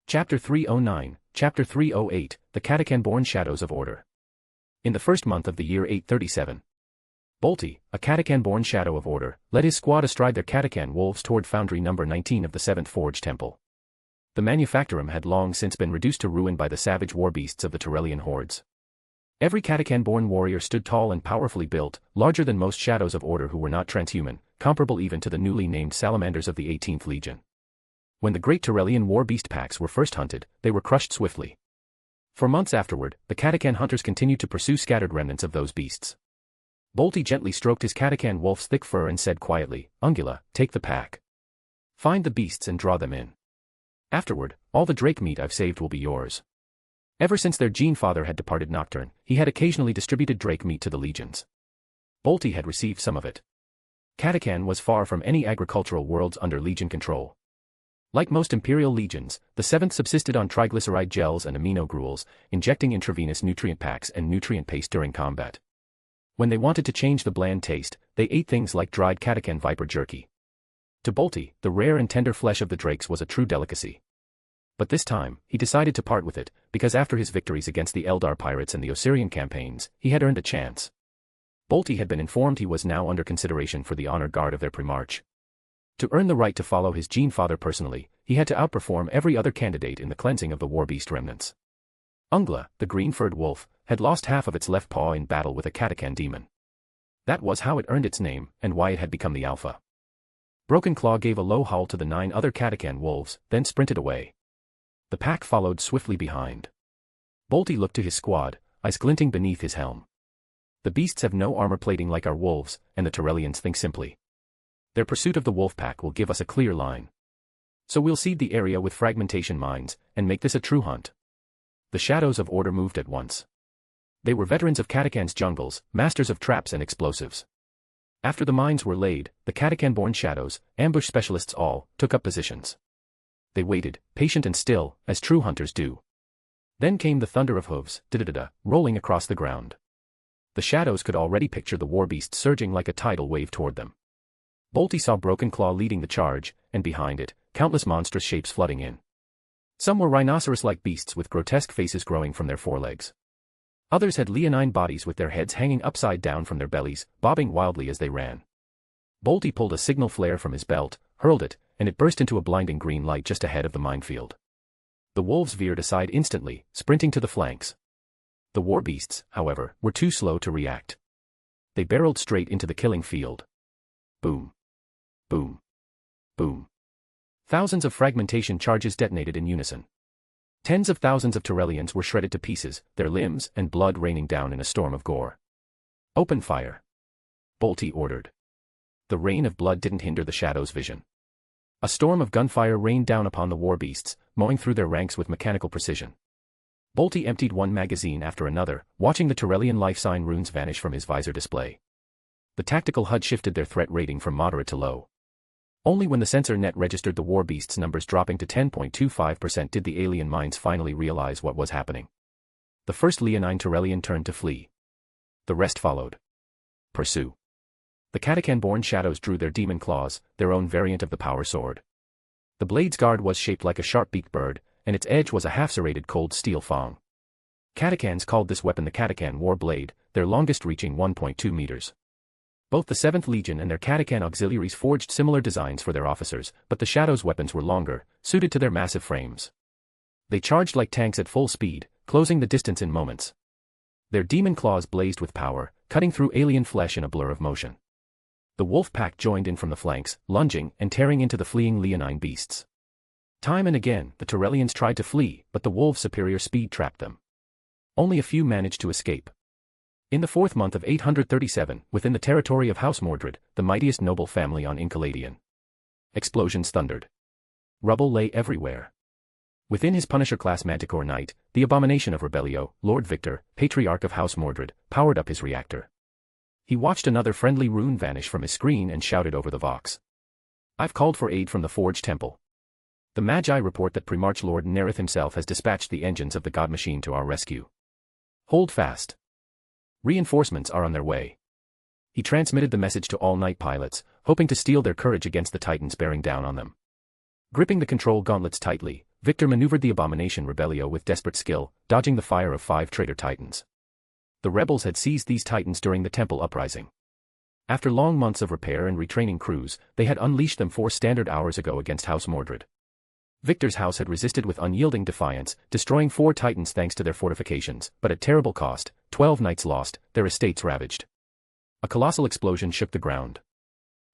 S3: Chapter 309, Chapter 308, The Catachan-born Shadows of Order. In the first month of the year 837. Bolty, a Catachan-born Shadow of Order, led his squad astride their Catachan wolves toward Foundry number 19 of the 7th Forge Temple. The manufactorum had long since been reduced to ruin by the savage war beasts of the Turellian hordes. Every Catachan-born warrior stood tall and powerfully built, larger than most Shadows of Order who were not transhuman, comparable even to the newly named Salamanders of the 18th Legion. When the great Turellian war beast packs were first hunted, they were crushed swiftly. For months afterward, the Catachan hunters continued to pursue scattered remnants of those beasts. Bolty gently stroked his Catachan wolf's thick fur and said quietly, "Ungula, take the pack. Find the beasts and draw them in. Afterward, all the drake meat I've saved will be yours." Ever since their gene father had departed Nocturne, he had occasionally distributed drake meat to the legions. Bolty had received some of it. Catachan was far from any agricultural worlds under legion control. Like most imperial legions, the 7th subsisted on triglyceride gels and amino gruels, injecting intravenous nutrient packs and nutrient paste during combat. When they wanted to change the bland taste, they ate things like dried Catachan viper jerky. To Bolty, the rare and tender flesh of the drakes was a true delicacy. But this time, he decided to part with it, because after his victories against the Eldar pirates and the Osirian campaigns, he had earned a chance. Bolty had been informed he was now under consideration for the honor guard of their Primarch. To earn the right to follow his gene father personally, he had to outperform every other candidate in the cleansing of the warbeast remnants. Ungla, the green-furred wolf, had lost half of its left paw in battle with a Catachan demon. That was how it earned its name, and why it had become the alpha. Broken Claw gave a low howl to the 9 other Catachan wolves, then sprinted away. The pack followed swiftly behind. Bolty looked to his squad, eyes glinting beneath his helm. The beasts have no armor plating like our wolves, and the Turellians think simply. Their pursuit of the wolf pack will give us a clear line. So we'll seed the area with fragmentation mines, and make this a true hunt. The Shadows of Order moved at once. They were veterans of Catachan's jungles, masters of traps and explosives. After the mines were laid, the Catachan-born Shadows, ambush specialists all, took up positions. They waited, patient and still, as true hunters do. Then came the thunder of hooves, da-da-da-da, rolling across the ground. The Shadows could already picture the warbeast surging like a tidal wave toward them. Bolty saw Broken Claw leading the charge, and behind it, countless monstrous shapes flooding in. Some were rhinoceros-like beasts with grotesque faces growing from their forelegs. Others had leonine bodies with their heads hanging upside down from their bellies, bobbing wildly as they ran. Bolty pulled a signal flare from his belt, hurled it, and it burst into a blinding green light just ahead of the minefield. The wolves veered aside instantly, sprinting to the flanks. The warbeasts, however, were too slow to react. They barreled straight into the killing field. Boom. Boom. Boom. Thousands of fragmentation charges detonated in unison. Tens of thousands of Turellians were shredded to pieces, their limbs and blood raining down in a storm of gore. "Open fire," Bolty ordered. The rain of blood didn't hinder the Shadow's vision. A storm of gunfire rained down upon the warbeasts, mowing through their ranks with mechanical precision. Bolty emptied one magazine after another, watching the Turellian life sign runes vanish from his visor display. The tactical HUD shifted their threat rating from moderate to low. Only when the sensor net registered the warbeasts' numbers dropping to 10.25% did the alien minds finally realize what was happening. The first leonine Turellian turned to flee. The rest followed. Pursue. The Catachan-born Shadows drew their demon claws, their own variant of the power sword. The blade's guard was shaped like a sharp-beaked bird, and its edge was a half-serrated cold steel fong. Catachans called this weapon the Catachan War Blade, their longest reaching 1.2 meters. Both the 7th Legion and their Catachan auxiliaries forged similar designs for their officers, but the Shadows' weapons were longer, suited to their massive frames. They charged like tanks at full speed, closing the distance in moments. Their demon claws blazed with power, cutting through alien flesh in a blur of motion. The wolf pack joined in from the flanks, lunging and tearing into the fleeing leonine beasts. Time and again, the Turellians tried to flee, but the wolves' superior speed trapped them. Only a few managed to escape. In the 4th month of 837, within the territory of House Mordred, the mightiest noble family on Encoladian. Explosions thundered. Rubble lay everywhere. Within his Punisher-class Manticore Knight, the abomination of Rebellio, Lord Victor, Patriarch of House Mordred, powered up his reactor. He watched another friendly rune vanish from his screen and shouted over the Vox. "I've called for aid from the Forge Temple. The Magi report that Primarch Lord Nareth himself has dispatched the engines of the God Machine to our rescue. Hold fast. Reinforcements are on their way." He transmitted the message to all night pilots, hoping to steel their courage against the titans bearing down on them. Gripping the control gauntlets tightly, Victor maneuvered the abomination Rebellio with desperate skill, dodging the fire of 5 traitor titans. The rebels had seized these titans during the temple uprising. After long months of repair and retraining crews, they had unleashed them 4 standard hours ago against House Mordred. Victor's house had resisted with unyielding defiance, destroying 4 titans thanks to their fortifications, but at terrible cost, 12 knights lost, their estates ravaged. A colossal explosion shook the ground.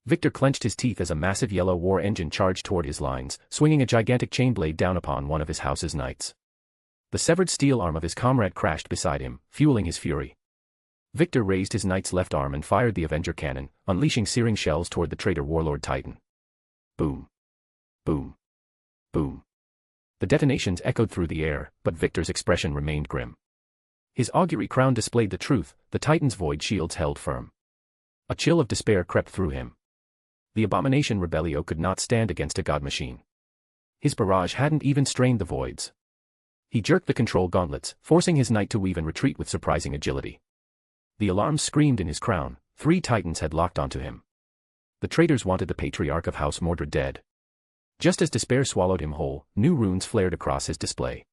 S3: Victor clenched his teeth as a massive yellow war engine charged toward his lines, swinging a gigantic chain blade down upon one of his house's knights. The severed steel arm of his comrade crashed beside him, fueling his fury. Victor raised his knight's left arm and fired the Avenger cannon, unleashing searing shells toward the traitor warlord titan. Boom. Boom. Boom. The detonations echoed through the air, but Victor's expression remained grim. His augury crown displayed the truth, the titan's void shields held firm. A chill of despair crept through him. The abomination Rebellio could not stand against a god machine. His barrage hadn't even strained the voids. He jerked the control gauntlets, forcing his knight to weave and retreat with surprising agility. The alarm screamed in his crown, 3 titans had locked onto him. The traitors wanted the patriarch of House Mordred dead. Just as despair swallowed him whole, new runes flared across his display.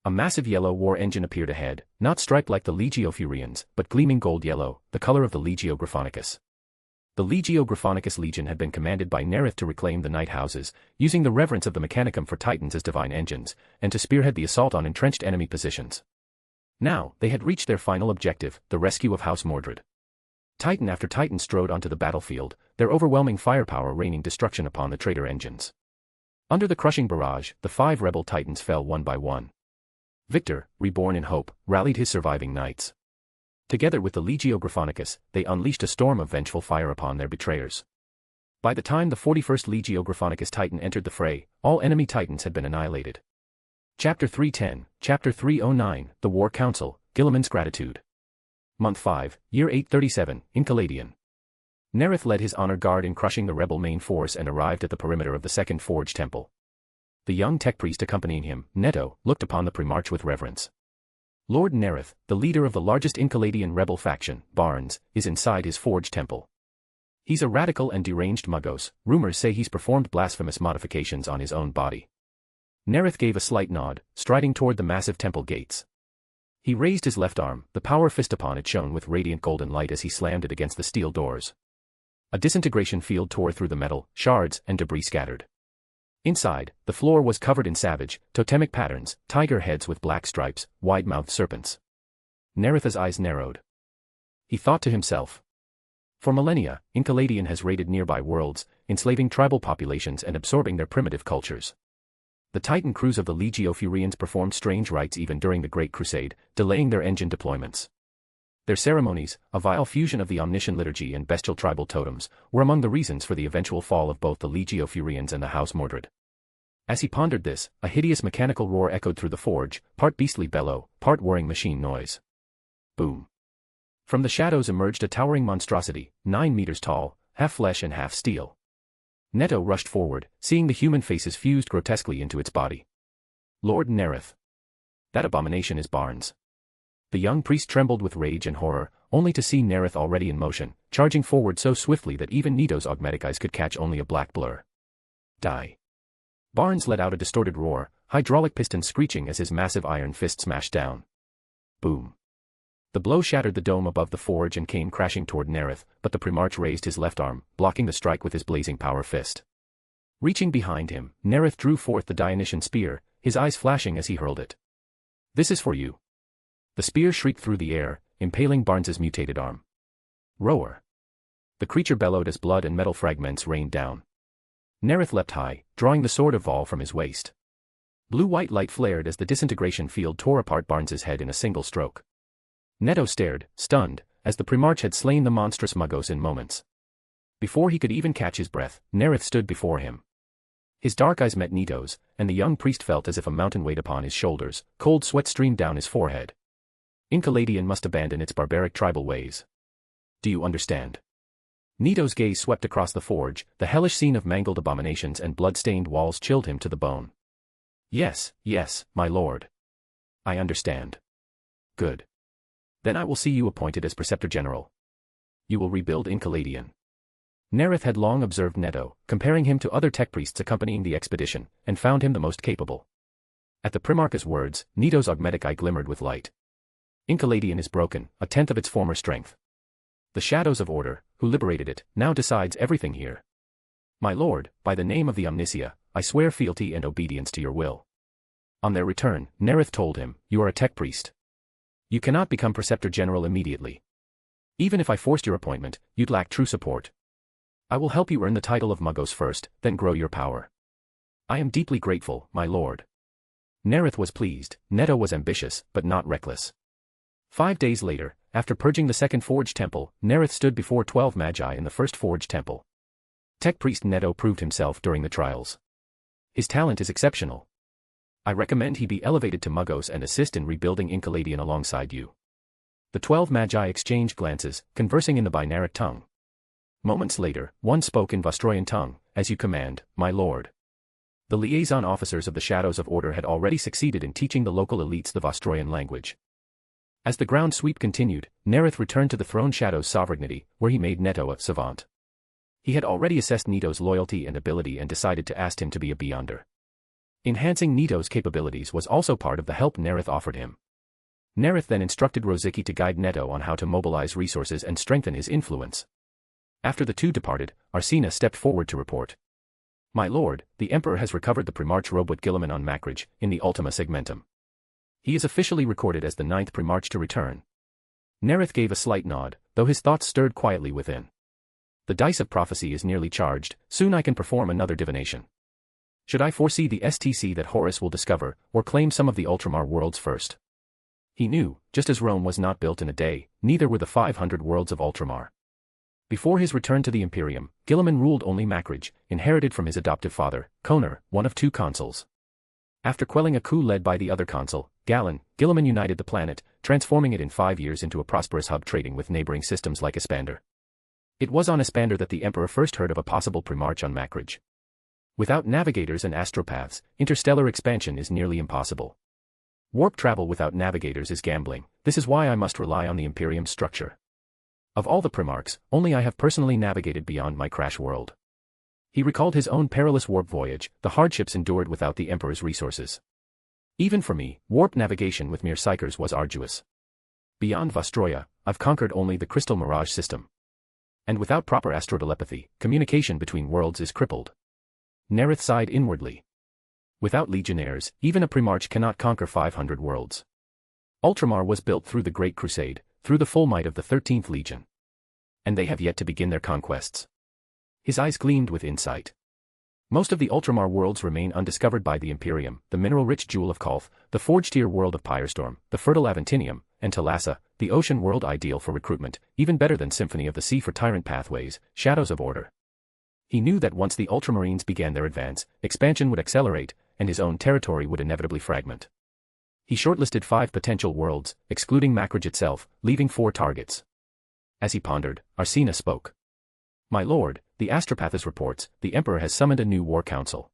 S3: A massive yellow war engine appeared ahead, not striped like the Legio Furians, but gleaming gold yellow, the color of the Legio Graphonicus. The Legio Graphonicus Legion had been commanded by Nareth to reclaim the Night Houses, using the reverence of the Mechanicum for Titans as divine engines, and to spearhead the assault on entrenched enemy positions. Now, they had reached their final objective, the rescue of House Mordred. Titan after Titan strode onto the battlefield, their overwhelming firepower raining destruction upon the traitor engines. Under the crushing barrage, the 5 rebel Titans fell one by one. Victor, reborn in hope, rallied his surviving knights. Together with the Legio Graphonicus, they unleashed a storm of vengeful fire upon their betrayers. By the time the 41st Legio Graphonicus Titan entered the fray, all enemy Titans had been annihilated. Chapter 310, Chapter 309, The War Council, Guilliman's Gratitude. Month 5, Year 837, in Caladian. Nareth led his honor guard in crushing the rebel main force and arrived at the perimeter of the Second Forge Temple. The young tech priest accompanying him, Neto, looked upon the Primarch with reverence. Lord Nareth, the leader of the largest Incaladian rebel faction, Barnes, is inside his forge temple. He's a radical and deranged muggos, rumors say he's performed blasphemous modifications on his own body. Nareth gave a slight nod, striding toward the massive temple gates. He raised his left arm, the power fist upon it shone with radiant golden light as he slammed it against the steel doors. A disintegration field tore through the metal, shards and debris scattered. Inside, the floor was covered in savage, totemic patterns, tiger heads with black stripes, wide-mouthed serpents. Nareth's eyes narrowed. He thought to himself. For millennia, Incaladian has raided nearby worlds, enslaving tribal populations and absorbing their primitive cultures. The Titan crews of the Legio Furians performed strange rites even during the Great Crusade, delaying their engine deployments. Their ceremonies, a vile fusion of the Omniscient liturgy and bestial tribal totems, were among the reasons for the eventual fall of both the Legio Furians and the House Mordred. As he pondered this, a hideous mechanical roar echoed through the forge, part beastly bellow, part whirring machine noise. Boom. From the shadows emerged a towering monstrosity, 9 meters tall, half flesh and half steel. Neto rushed forward, seeing the human faces fused grotesquely into its body. Lord Nareth. That abomination is Barnes. The young priest trembled with rage and horror, only to see Nareth already in motion, charging forward so swiftly that even Neto's augmetic eyes could catch only a black blur. Die. Barnes let out a distorted roar, hydraulic pistons screeching as his massive iron fist smashed down. Boom. The blow shattered the dome above the forge and came crashing toward Nareth, but the Primarch raised his left arm, blocking the strike with his blazing power fist. Reaching behind him, Nareth drew forth the Dionysian spear, his eyes flashing as he hurled it. This is for you. The spear shrieked through the air, impaling Barnes's mutated arm. Roar. The creature bellowed as blood and metal fragments rained down. Nareth leapt high, drawing the sword of Vol from his waist. Blue-white light flared as the disintegration field tore apart Barnes's head in a single stroke. Neto stared, stunned, as the Primarch had slain the monstrous muggos in moments. Before he could even catch his breath, Nareth stood before him. His dark eyes met Neto's, and the young priest felt as if a mountain weighed upon his shoulders, cold sweat streamed down his forehead. Incaladian must abandon its barbaric tribal ways. Do you understand? Neto's gaze swept across the forge, the hellish scene of mangled abominations and blood-stained walls chilled him to the bone. Yes, yes, my lord. I understand. Good. Then I will see you appointed as Preceptor General. You will rebuild Incaladian. Nareth had long observed Neto, comparing him to other tech priests accompanying the expedition, and found him the most capable. At the Primarch's words, Neto's augmetic eye glimmered with light. Enlightener is broken, a tenth of its former strength. The Shadows of Order, who liberated it, now decides everything here. My lord, by the name of the Omnicia, I swear fealty and obedience to your will. On their return, Nareth told him, you are a tech priest. You cannot become Preceptor General immediately. Even if I forced your appointment, you'd lack true support. I will help you earn the title of Muggos first, then grow your power. I am deeply grateful, my lord. Nareth was pleased. Neto was ambitious, but not reckless. 5 days later, after purging the second Forge Temple, Nareth stood before 12 Magi in the first Forge Temple. Tech Priest Neto proved himself during the trials. His talent is exceptional. I recommend he be elevated to Muggos and assist in rebuilding Enlightener alongside you. The 12 Magi exchanged glances, conversing in the Binaric tongue. Moments later, one spoke in Vostroyan tongue, as you command, my lord. The liaison officers of the Shadows of Order had already succeeded in teaching the local elites the Vostroyan language. As the ground sweep continued, Nareth returned to the Throne Shadow's sovereignty, where he made Neto a savant. He had already assessed Neto's loyalty and ability and decided to ask him to be a Beyonder. Enhancing Neto's capabilities was also part of the help Nareth offered him. Nareth then instructed Rozicki to guide Neto on how to mobilize resources and strengthen his influence. After the two departed, Arsena stepped forward to report. My lord, the Emperor has recovered the Primarch Robot Guilliman on Macrage, in the Ultima Segmentum. He is officially recorded as the 9th Primarch to return. Nareth gave a slight nod, though his thoughts stirred quietly within. The dice of prophecy is nearly charged, soon I can perform another divination. Should I foresee the STC that Horus will discover, or claim some of the Ultramar worlds first? He knew, just as Rome was not built in a day, neither were the 500 worlds of Ultramar. Before his return to the Imperium, Guilliman ruled only Macrage, inherited from his adoptive father, Conar, one of 2 consuls. After quelling a coup led by the other consul, Galen, Guilliman united the planet, transforming it in 5 years into a prosperous hub trading with neighboring systems like Espander. It was on Espander that the Emperor first heard of a possible Primarch on Macrage. Without navigators and astropaths, interstellar expansion is nearly impossible. Warp travel without navigators is gambling, this is why I must rely on the Imperium's structure. Of all the Primarchs, only I have personally navigated beyond my crash world. He recalled his own perilous warp voyage, the hardships endured without the Emperor's resources. Even for me, warp navigation with mere psychers was arduous. Beyond Vostroya, I've conquered only the Crystal Mirage system. And without proper astrotelepathy, communication between worlds is crippled. Nareth sighed inwardly. Without legionnaires, even a Primarch cannot conquer 500 worlds. Ultramar was built through the Great Crusade, through the full might of the 13th Legion. And they have yet to begin their conquests. His eyes gleamed with insight. Most of the Ultramar worlds remain undiscovered by the Imperium, the mineral-rich Jewel of Kolth, the forged-tier world of Pyrestorm, the fertile Aventinium, and Talassa, the ocean world ideal for recruitment, even better than Symphony of the Sea for tyrant pathways, Shadows of Order. He knew that once the Ultramarines began their advance, expansion would accelerate, and his own territory would inevitably fragment. He shortlisted 5 potential worlds, excluding Macrage itself, leaving 4 targets. As he pondered, Arsena spoke. My lord, the Astropathus reports, the Emperor has summoned a new war council.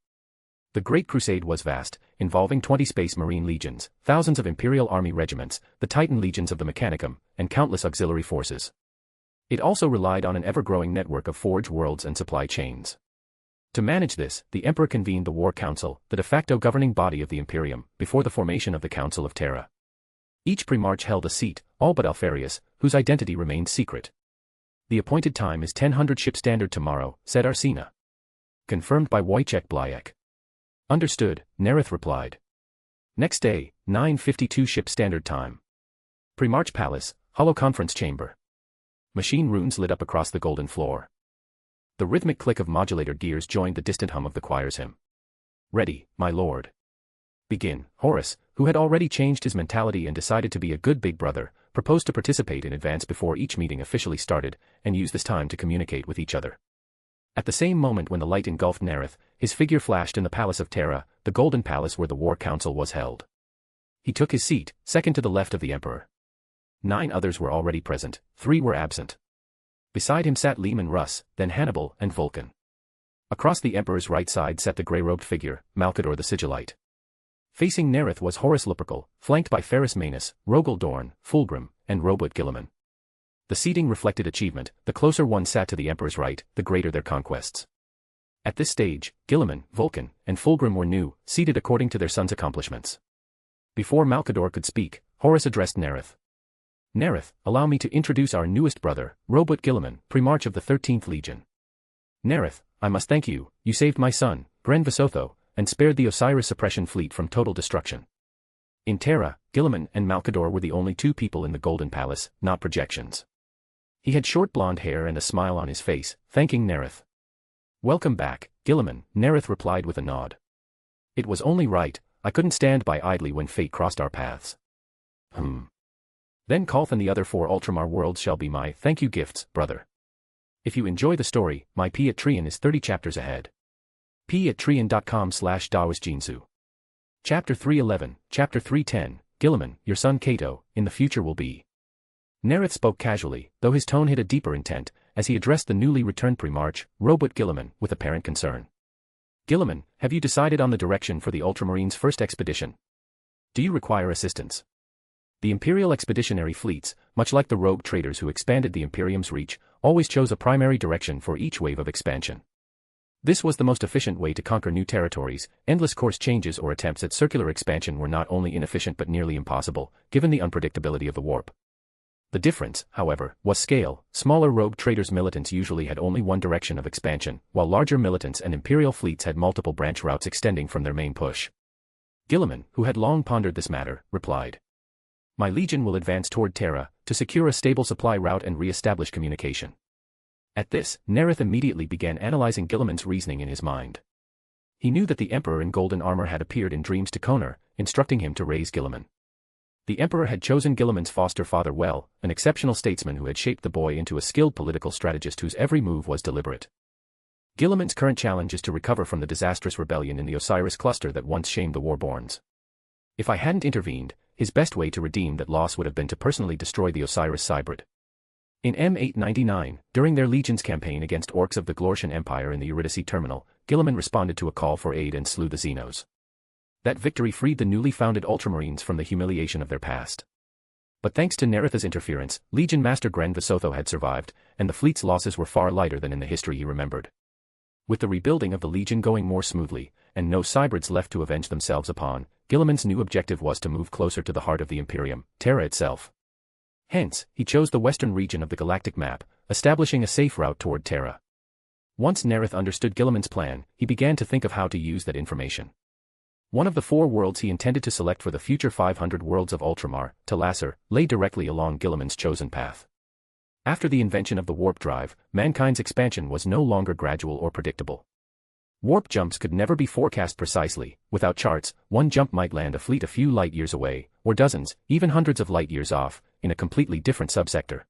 S3: The Great Crusade was vast, involving 20 Space Marine legions, thousands of Imperial Army regiments, the Titan legions of the Mechanicum, and countless auxiliary forces. It also relied on an ever-growing network of forge worlds and supply chains. To manage this, the Emperor convened the War Council, the de facto governing body of the Imperium, before the formation of the Council of Terra. Each Primarch held a seat, all but Alfarius, whose identity remained secret. The appointed time is 1000 ship standard tomorrow, said Arsena. Confirmed by Wojciech Blayek. Understood, Nareth replied. Next day, 9:52 ship standard time. Primarch Palace, Hollow Conference Chamber. Machine runes lit up across the golden floor. The rhythmic click of modulator gears joined the distant hum of the choir's hymn. Ready, my lord. Begin. Horus, who had already changed his mentality and decided to be a good big brother, proposed to participate in advance before each meeting officially started, and use this time to communicate with each other. At the same moment when the light engulfed Nareth, his figure flashed in the Palace of Terra, the Golden Palace where the War Council was held. He took his seat, second to the left of the Emperor. 9 others were already present, 3 were absent. Beside him sat Leman Russ, then Hannibal and Vulcan. Across the Emperor's right side sat the grey-robed figure, Malkador the Sigillite. Facing Nareth was Horus Lupercal, flanked by Ferrus Manus, Rogel Dorn, Fulgrim, and Robot Guilliman. The seating reflected achievement, the closer one sat to the Emperor's right, the greater their conquests. At this stage, Guilliman, Vulcan, and Fulgrim were new, seated according to their son's accomplishments. Before Malcador could speak, Horus addressed Nareth. Nareth, allow me to introduce our newest brother, Robert Guilliman, Primarch of the 13th Legion. Nareth, I must thank you, you saved my son, Gren Visotho, and spared the Osiris suppression fleet from total destruction. In Terra, Guilliman and Malcador were the only two people in the Golden Palace, not projections. He had short blonde hair and a smile on his face, thanking Nareth. Welcome back, Guilliman, Nareth replied with a nod. It was only right, I couldn't stand by idly when fate crossed our paths. Then Kolth and the other 4 Ultramar worlds shall be my thank you gifts, brother. If you enjoy the story, my P at Trian is 30 chapters ahead. p@trian.com/dawasjinsu. Chapter 311, Chapter 310, Guilliman, your son Cato, in the future will be. Nareth spoke casually, though his tone hid a deeper intent, as he addressed the newly returned Primarch, Robert Guilliman, with apparent concern. Guilliman, have you decided on the direction for the Ultramarines' first expedition? Do you require assistance? The Imperial expeditionary fleets, much like the rogue traitors who expanded the Imperium's reach, always chose a primary direction for each wave of expansion. This was the most efficient way to conquer new territories. Endless course changes or attempts at circular expansion were not only inefficient but nearly impossible, given the unpredictability of the warp. The difference, however, was scale. Smaller rogue traitors militants usually had only one direction of expansion, while larger militants and Imperial fleets had multiple branch routes extending from their main push. Guilliman, who had long pondered this matter, replied. My legion will advance toward Terra, to secure a stable supply route and re-establish communication. At this, Nareth immediately began analyzing Guilliman's reasoning in his mind. He knew that the Emperor in golden armor had appeared in dreams to Konar, instructing him to raise Guilliman. The Emperor had chosen Guilliman's foster father well, an exceptional statesman who had shaped the boy into a skilled political strategist whose every move was deliberate. Guilliman's current challenge is to recover from the disastrous rebellion in the Osiris cluster that once shamed the Warborns. If I hadn't intervened, his best way to redeem that loss would have been to personally destroy the Osiris Cybrid. In M899, during their Legion's campaign against orcs of the Glortian Empire in the Eurydice terminal, Guilliman responded to a call for aid and slew the Xenos. That victory freed the newly founded Ultramarines from the humiliation of their past. But thanks to Nareth's interference, Legion Master Gren Visotho had survived, and the fleet's losses were far lighter than in the history he remembered. With the rebuilding of the Legion going more smoothly, and no Cybrids left to avenge themselves upon, Guilliman's new objective was to move closer to the heart of the Imperium, Terra itself. Hence, he chose the western region of the galactic map, establishing a safe route toward Terra. Once Nareth understood Guilliman's plan, he began to think of how to use that information. One of the 4 worlds he intended to select for the future 500 worlds of Ultramar, Talasser, lay directly along Guilliman's chosen path. After the invention of the warp drive, mankind's expansion was no longer gradual or predictable. Warp jumps could never be forecast precisely. Without charts, one jump might land a fleet a few light years away, or dozens, even hundreds of light years off, in a completely different subsector.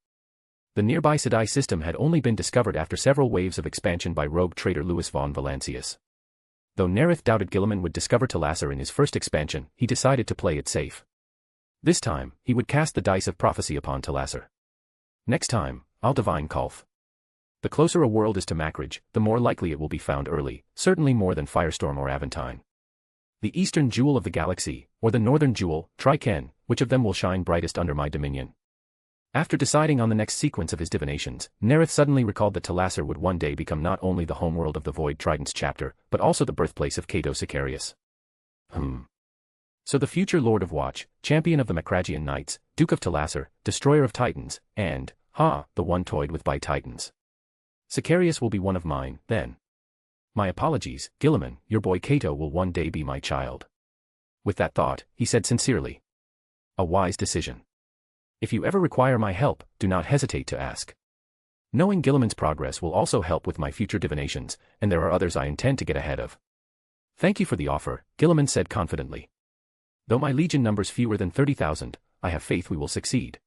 S3: The nearby Sedai system had only been discovered after several waves of expansion by rogue traitor Louis von Valancius. Though Nareth doubted Guilliman would discover Talasser in his first expansion, he decided to play it safe. This time, he would cast the dice of prophecy upon Talasser. Next time, I'll divine Kolth. The closer a world is to Makridge, the more likely it will be found early, certainly more than Firestorm or Aventine. The eastern jewel of the galaxy, or the northern jewel, Triken, which of them will shine brightest under my dominion? After deciding on the next sequence of his divinations, Nareth suddenly recalled that Talasser would one day become not only the homeworld of the Void Tridents chapter, but also the birthplace of Cato Sicarius. So the future Lord of Watch, champion of the Macragian Knights, Duke of Talasser, destroyer of Titans, and, the one toyed with by Titans. Sicarius will be one of mine, then. My apologies, Guilliman, your boy Cato will one day be my child. With that thought, he said sincerely. A wise decision. If you ever require my help, do not hesitate to ask. Knowing Guilliman's progress will also help with my future divinations, and there are others I intend to get ahead of. Thank you for the offer, Guilliman said confidently. Though my legion numbers fewer than 30,000, I have faith we will succeed.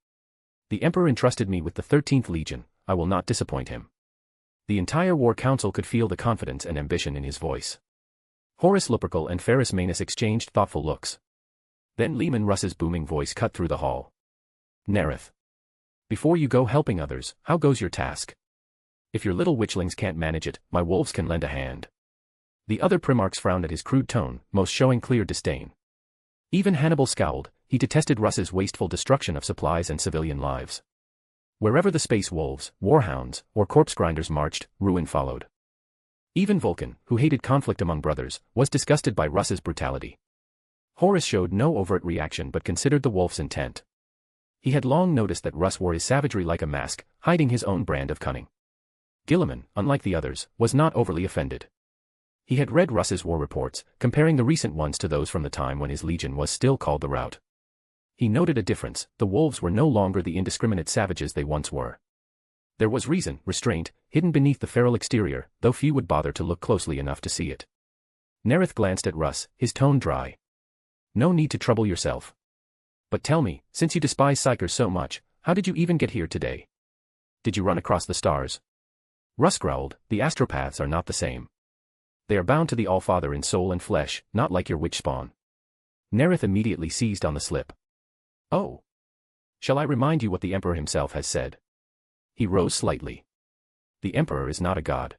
S3: The Emperor entrusted me with the 13th Legion, I will not disappoint him. The entire War Council could feel the confidence and ambition in his voice. Horus Lupercal and Ferrus Manus exchanged thoughtful looks. Then Leman Russ's booming voice cut through the hall. Nareth. Before you go helping others, how goes your task? If your little witchlings can't manage it, my wolves can lend a hand. The other Primarchs frowned at his crude tone, most showing clear disdain. Even Hannibal scowled, he detested Russ's wasteful destruction of supplies and civilian lives. Wherever the space wolves, warhounds, or corpse grinders marched, ruin followed. Even Vulcan, who hated conflict among brothers, was disgusted by Russ's brutality. Horus showed no overt reaction but considered the wolf's intent. He had long noticed that Russ wore his savagery like a mask, hiding his own brand of cunning. Guilliman, unlike the others, was not overly offended. He had read Russ's war reports, comparing the recent ones to those from the time when his legion was still called the Rout. He noted a difference: the wolves were no longer the indiscriminate savages they once were. There was reason, restraint, hidden beneath the feral exterior, though few would bother to look closely enough to see it. Nareth glanced at Russ, his tone dry. No need to trouble yourself. But tell me, since you despise psychers so much, how did you even get here today? Did you run across the stars? Russ growled, the astropaths are not the same. They are bound to the Allfather in soul and flesh, not like your witch spawn. Nareth immediately seized on the slip. Oh. Shall I remind you what the Emperor himself has said? He rose slightly. The Emperor is not a god.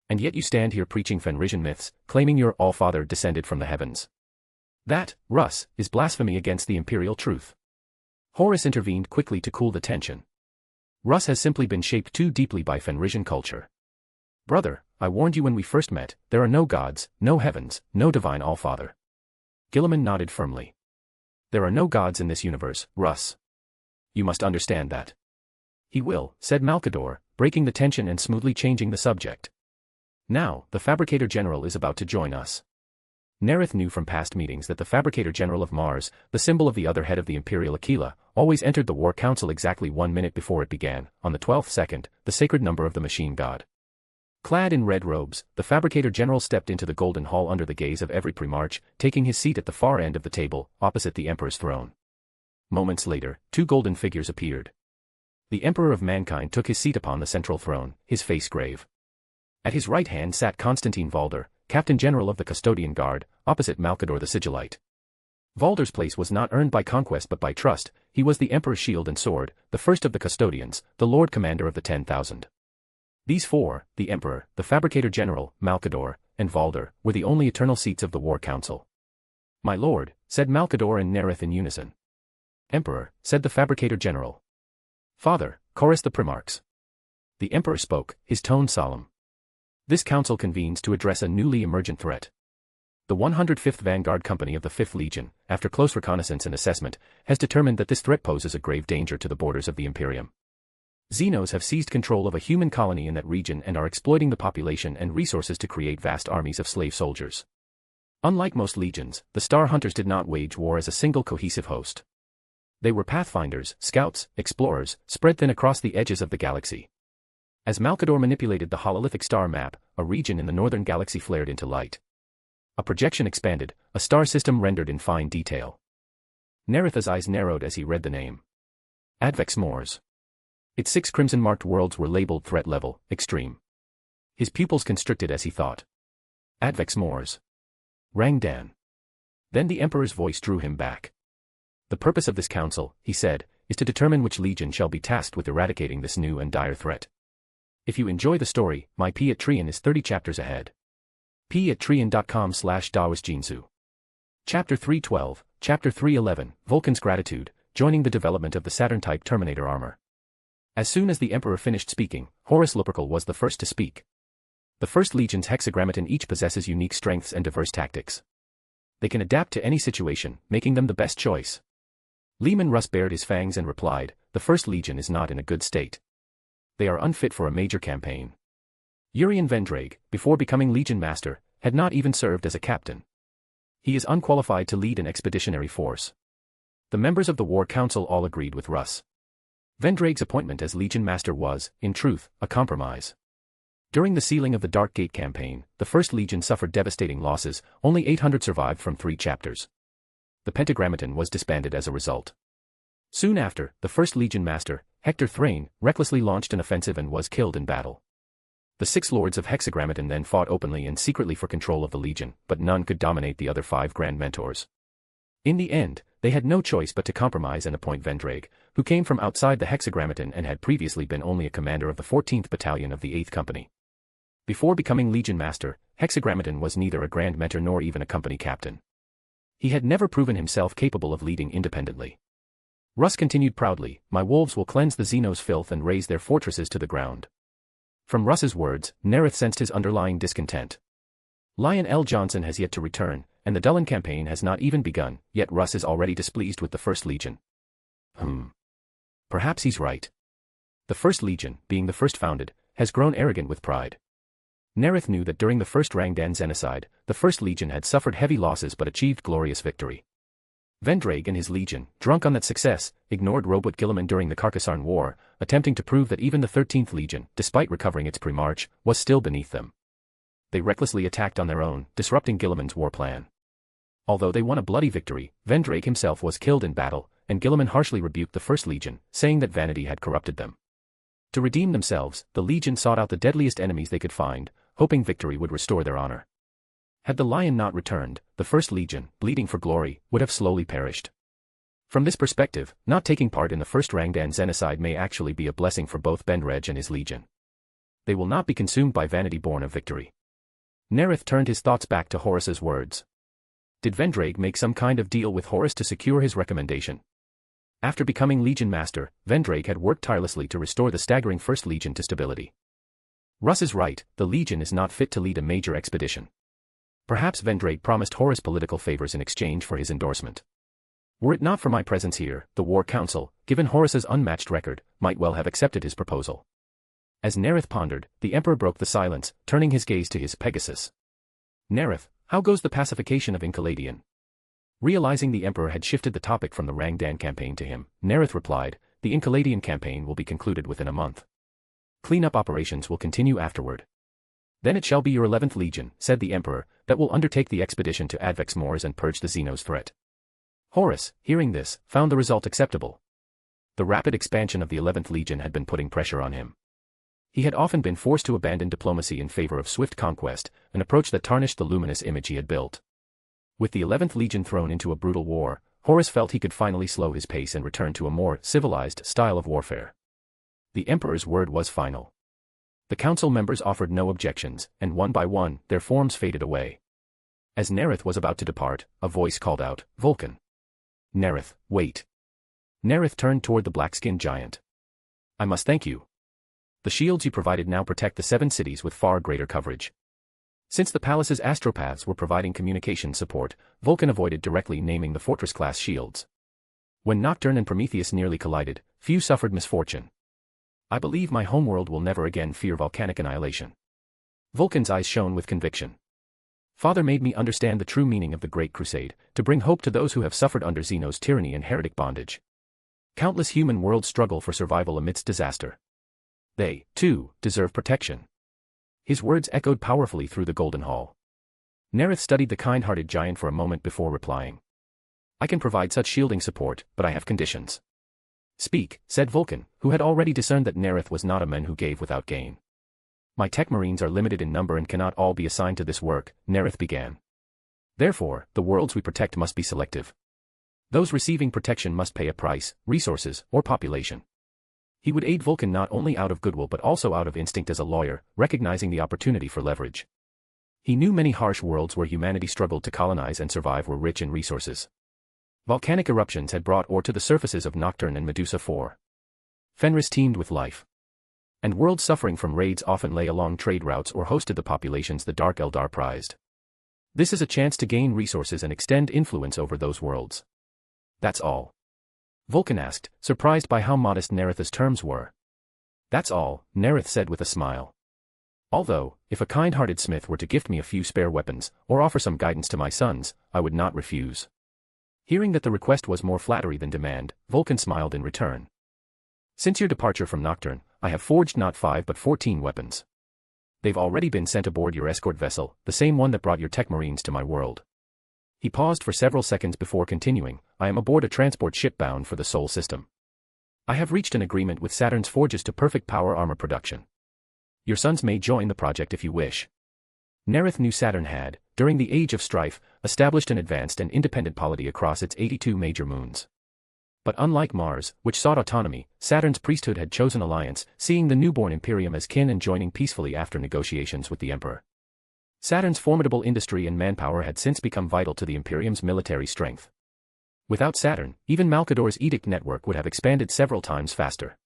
S3: And yet you stand here preaching Fenrisian myths, claiming your Allfather descended from the heavens. That, Russ, is blasphemy against the imperial truth. Horus intervened quickly to cool the tension. Russ has simply been shaped too deeply by Fenrisian culture. Brother, I warned you when we first met, there are no gods, no heavens, no divine Allfather. Guilliman nodded firmly. There are no gods in this universe, Russ. You must understand that. He will, said Malkador, breaking the tension and smoothly changing the subject. Now, the Fabricator General is about to join us. Nareth knew from past meetings that the Fabricator General of Mars, the symbol of the other head of the Imperial Aquila, always entered the War Council exactly 1 minute before it began, on the 12th second, the sacred number of the machine god. Clad in red robes, the Fabricator General stepped into the Golden Hall under the gaze of every Primarch, taking his seat at the far end of the table, opposite the Emperor's throne. Moments later, 2 golden figures appeared. The Emperor of Mankind took his seat upon the central throne, his face grave. At his right hand sat Constantine Valder, Captain General of the Custodian Guard, opposite Malkador the Sigillite. Valder's place was not earned by conquest but by trust. He was the Emperor's shield and sword, the first of the Custodians, the Lord Commander of the 10,000. These 4, the Emperor, the Fabricator General, Malkador, and Valder, were the only eternal seats of the War Council. My lord, said Malkador and Nareth in unison. Emperor, said the Fabricator General. Father, chorused the Primarchs. The Emperor spoke, his tone solemn. This council convenes to address a newly emergent threat. The 105th Vanguard Company of the 5th Legion, after close reconnaissance and assessment, has determined that this threat poses a grave danger to the borders of the Imperium. Xenos have seized control of a human colony in that region and are exploiting the population and resources to create vast armies of slave soldiers. Unlike most legions, the Star Hunters did not wage war as a single cohesive host. They were pathfinders, scouts, explorers, spread thin across the edges of the galaxy. As Malkador manipulated the hololithic star map, a region in the northern galaxy flared into light. A projection expanded, a star system rendered in fine detail. Nareth's eyes narrowed as he read the name. Advex Mors. Its 6 crimson-marked worlds were labeled threat level, extreme. His pupils constricted as he thought. Advex Mors. Rang Dan. Then the Emperor's voice drew him back. The purpose of this council, he said, is to determine which legion shall be tasked with eradicating this new and dire threat. If you enjoy the story, my P at Trian is 30 chapters ahead. p@trian.com/daosjinsu. Chapter 312, Chapter 311, Vulcan's Gratitude, joining the development of the Saturn-type Terminator armor. As soon as the Emperor finished speaking, Horus Lupercal was the first to speak. The First Legion's hexagrammaton each possesses unique strengths and diverse tactics. They can adapt to any situation, making them the best choice. Leman Russ bared his fangs and replied, the First Legion is not in a good state. They are unfit for a major campaign. Urian Vendrake, before becoming Legion Master, had not even served as a captain. He is unqualified to lead an expeditionary force. The members of the War Council all agreed with Russ. Vendrake's appointment as Legion Master was, in truth, a compromise. During the sealing of the Dark Gate campaign, the First Legion suffered devastating losses, only 800 survived from 3 chapters. The Pentagrammaton was disbanded as a result. Soon after, the First Legion Master, Hector Thrain, recklessly launched an offensive and was killed in battle. The 6 Lords of Hexagrammaton then fought openly and secretly for control of the Legion, but none could dominate the other 5 Grand Mentors. In the end, they had no choice but to compromise and appoint Vendrake, who came from outside the Hexagrammaton and had previously been only a commander of the 14th Battalion of the 8th Company. Before becoming Legion Master, Hexagrammaton was neither a Grand Mentor nor even a company captain. He had never proven himself capable of leading independently. Russ continued proudly, my wolves will cleanse the Xenos' filth and raze their fortresses to the ground. From Russ's words, Nareth sensed his underlying discontent. Lion L. Johnson has yet to return, and the Dullen campaign has not even begun, yet Russ is already displeased with the First Legion. Perhaps he's right. The First Legion, being the first founded, has grown arrogant with pride. Nareth knew that during the First Rangdan genocide, the First Legion had suffered heavy losses but achieved glorious victory. Vendraig and his legion, drunk on that success, ignored Robot Guilliman during the Carcassonne War, attempting to prove that even the 13th Legion, despite recovering its Primarch, was still beneath them. They recklessly attacked on their own, disrupting Guilliman's war plan. Although they won a bloody victory, Vendraig himself was killed in battle, and Guilliman harshly rebuked the First Legion, saying that vanity had corrupted them. To redeem themselves, the Legion sought out the deadliest enemies they could find, hoping victory would restore their honor. Had the Lion not returned, the First Legion, bleeding for glory, would have slowly perished. From this perspective, not taking part in the First Rangdan genocide may actually be a blessing for both Benreg and his legion. They will not be consumed by vanity born of victory. Nareth turned his thoughts back to Horus's words. Did Vendraig make some kind of deal with Horus to secure his recommendation? After becoming Legion Master, Vendraig had worked tirelessly to restore the staggering First Legion to stability. Russ is right, the Legion is not fit to lead a major expedition. Perhaps Vendraig promised Horus political favors in exchange for his endorsement. Were it not for my presence here, the War Council, given Horus's unmatched record, might well have accepted his proposal. As Nareth pondered, the Emperor broke the silence, turning his gaze to his Pegasus. Nareth, how goes the pacification of Enlightener? Realizing the Emperor had shifted the topic from the Rangdan campaign to him, Nareth replied, the Enlightener campaign will be concluded within a month. Cleanup operations will continue afterward. Then it shall be your 11th Legion, said the Emperor, that will undertake the expedition to Advex Moors and purge the Xenos threat. Horus, hearing this, found the result acceptable. The rapid expansion of the 11th Legion had been putting pressure on him. He had often been forced to abandon diplomacy in favor of swift conquest, an approach that tarnished the luminous image he had built. With the 11th Legion thrown into a brutal war, Horus felt he could finally slow his pace and return to a more civilized style of warfare. The Emperor's word was final. The council members offered no objections, and one by one, their forms faded away. As Nareth was about to depart, a voice called out, Vulcan. Nareth, wait. Nareth turned toward the black-skinned giant. I must thank you. The shields you provided now protect the 7 cities with far greater coverage. Since the palace's astropaths were providing communication support, Vulcan avoided directly naming the fortress-class shields. When Nocturne and Prometheus nearly collided, few suffered misfortune. I believe my homeworld will never again fear volcanic annihilation. Vulcan's eyes shone with conviction. Father made me understand the true meaning of the Great Crusade, to bring hope to those who have suffered under Xenos' tyranny and heretic bondage. Countless human worlds struggle for survival amidst disaster. They, too, deserve protection. His words echoed powerfully through the Golden Hall. Nareth studied the kind-hearted giant for a moment before replying. I can provide such shielding support, but I have conditions. Speak, said Vulcan, who had already discerned that Nareth was not a man who gave without gain. My tech marines are limited in number and cannot all be assigned to this work, Nareth began. Therefore, the worlds we protect must be selective. Those receiving protection must pay a price, resources, or population. He would aid Vulcan not only out of goodwill but also out of instinct as a lawyer, recognizing the opportunity for leverage. He knew many harsh worlds where humanity struggled to colonize and survive were rich in resources. Volcanic eruptions had brought ore to the surfaces of Nocturne and Medusa 4. Fenris teemed with life. And worlds suffering from raids often lay along trade routes or hosted the populations the Dark Eldar prized. This is a chance to gain resources and extend influence over those worlds. That's all. Vulcan asked, surprised by how modest Nareth's terms were. That's all, Nareth said with a smile. Although, if a kind-hearted smith were to gift me a few spare weapons, or offer some guidance to my sons, I would not refuse. Hearing that the request was more flattery than demand, Vulcan smiled in return. Since your departure from Nocturne, I have forged not 5 but 14 weapons. They've already been sent aboard your escort vessel, the same one that brought your tech marines to my world. He paused for several seconds before continuing, I am aboard a transport ship bound for the Sol system. I have reached an agreement with Saturn's forges to perfect power armor production. Your sons may join the project if you wish. Nareth knew Saturn had, during the Age of Strife, established an advanced and independent polity across its 82 major moons. But unlike Mars, which sought autonomy, Saturn's priesthood had chosen alliance, seeing the newborn Imperium as kin and joining peacefully after negotiations with the Emperor. Saturn's formidable industry and manpower had since become vital to the Imperium's military strength. Without Saturn, even Malkador's edict network would have expanded several times faster.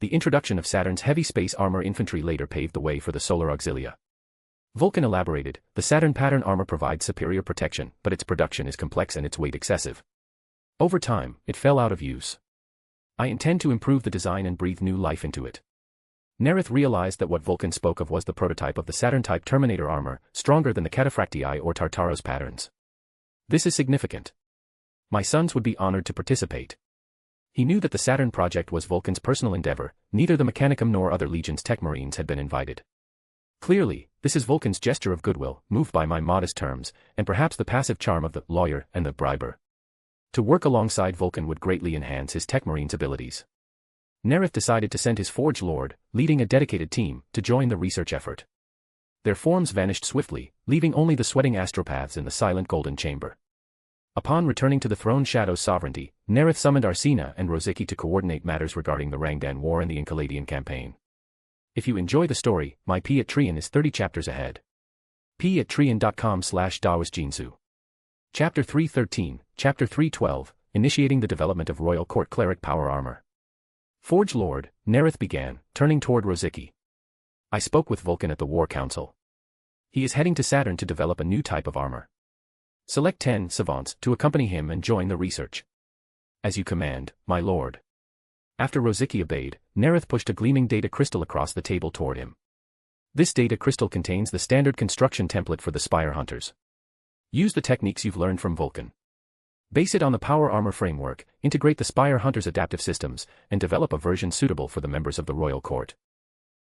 S3: The introduction of Saturn's heavy space armor infantry later paved the way for the solar auxilia. Vulcan elaborated, the Saturn pattern armor provides superior protection, but its production is complex and its weight excessive. Over time, it fell out of use. I intend to improve the design and breathe new life into it. Nareth realized that what Vulcan spoke of was the prototype of the Saturn-type Terminator armor, stronger than the Cataphractii or Tartaros patterns. This is significant. My sons would be honored to participate. He knew that the Saturn project was Vulcan's personal endeavor, neither the Mechanicum nor other Legion's tech marines had been invited. Clearly, this is Vulcan's gesture of goodwill, moved by my modest terms, and perhaps the passive charm of the lawyer and the briber. To work alongside Vulcan would greatly enhance his tech marine's abilities. Nareth decided to send his Forge Lord, leading a dedicated team, to join the research effort. Their forms vanished swiftly, leaving only the sweating astropaths in the silent golden chamber. Upon returning to the Throne Shadow's sovereignty, Nareth summoned Arsena and Rozicki to coordinate matters regarding the Rangdan War and the Enkaladian campaign. If you enjoy the story, my P at Trian is 30 chapters ahead. p@trian.com/daosjinsu. Chapter 313, Chapter 312, Initiating the Development of Royal Court Cleric Power Armor. Forge Lord, Nareth began, turning toward Rozicki. I spoke with Vulcan at the War Council. He is heading to Saturn to develop a new type of armor. Select 10 savants to accompany him and join the research. As you command, my lord. After Rozicki obeyed, Nareth pushed a gleaming data crystal across the table toward him. This data crystal contains the standard construction template for the Spire Hunters. Use the techniques you've learned from Vulcan. Base it on the Power Armor framework, integrate the Spire Hunters' adaptive systems, and develop a version suitable for the members of the Royal Court.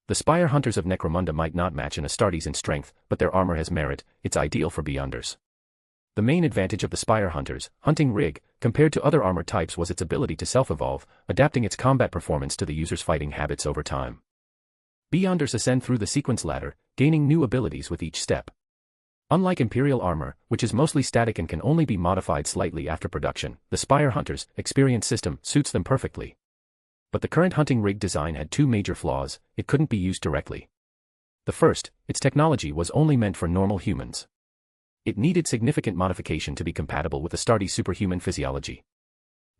S3: The Spire Hunters of Necromunda might not match an Astartes in strength, but their armor has merit, it's ideal for Beyonders. The main advantage of the Spire Hunters' hunting rig, compared to other armor types, was its ability to self-evolve, adapting its combat performance to the user's fighting habits over time. Beyonders ascend through the sequence ladder, gaining new abilities with each step. Unlike Imperial armor, which is mostly static and can only be modified slightly after production, the Spire Hunters' experience system suits them perfectly. But the current hunting rig design had two major flaws: it couldn't be used directly. The first, its technology was only meant for normal humans. It needed significant modification to be compatible with Astartes' superhuman physiology.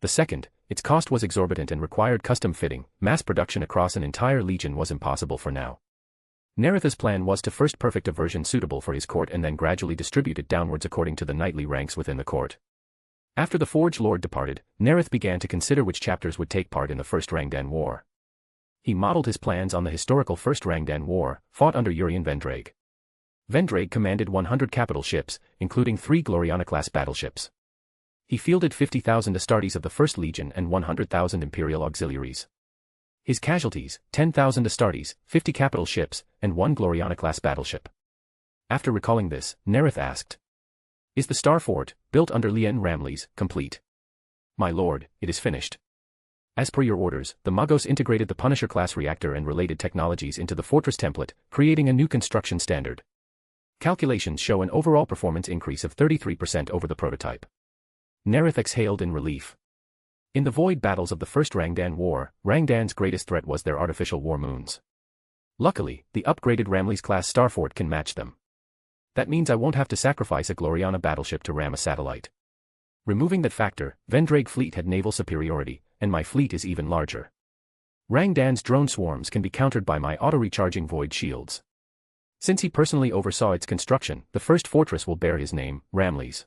S3: The second, its cost was exorbitant and required custom fitting. Mass production across an entire legion was impossible for now. Nareth's plan was to first perfect a version suitable for his court and then gradually distribute it downwards according to the knightly ranks within the court. After the Forge Lord departed, Nareth began to consider which chapters would take part in the First Rangdan War. He modeled his plans on the historical First Rangdan War, fought under Urian Vendrage. Vendrage commanded 100 capital ships, including 3 Gloriana-class battleships. He fielded 50,000 Astartes of the First Legion and 100,000 Imperial auxiliaries. His casualties, 10,000 Astartes, 50 capital ships, and 1 Gloriana-class battleship. After recalling this, Nareth asked, "Is the Star Fort, built under Lien Ramles, complete?" "My lord, it is finished." As per your orders, the Magos integrated the Punisher-class reactor and related technologies into the fortress template, creating a new construction standard. Calculations show an overall performance increase of 33% over the prototype. Nareth exhaled in relief. In the void battles of the First Rangdan War, Rangdan's greatest threat was their artificial war moons. Luckily, the upgraded Ramles-class Starfort can match them. That means I won't have to sacrifice a Gloriana battleship to ram a satellite. Removing that factor, Vendrage fleet had naval superiority, and my fleet is even larger. Rangdan's drone swarms can be countered by my auto-recharging void shields. Since he personally oversaw its construction, the first fortress will bear his name, Ramles.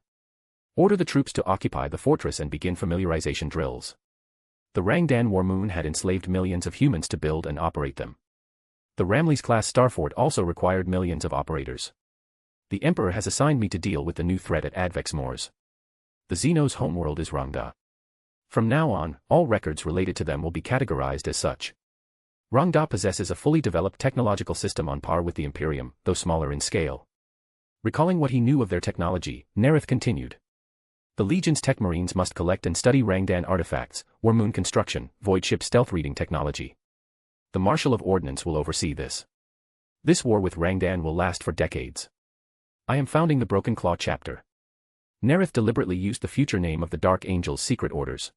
S3: Order the troops to occupy the fortress and begin familiarization drills. The Rangdan War Moon had enslaved millions of humans to build and operate them. The Ramles-class Starfort also required millions of operators. The Emperor has assigned me to deal with the new threat at Advex Moors. The Xenos' homeworld is Rangda. From now on, all records related to them will be categorized as such. Rangda possesses a fully developed technological system on par with the Imperium, though smaller in scale. Recalling what he knew of their technology, Nareth continued. The Legion's tech marines must collect and study Rangdan artifacts, War Moon construction, void ship stealth reading technology. The Marshal of Ordnance will oversee this. This war with Rangdan will last for decades. I am founding the Broken Claw chapter. Nareth deliberately used the future name of the Dark Angel's secret orders.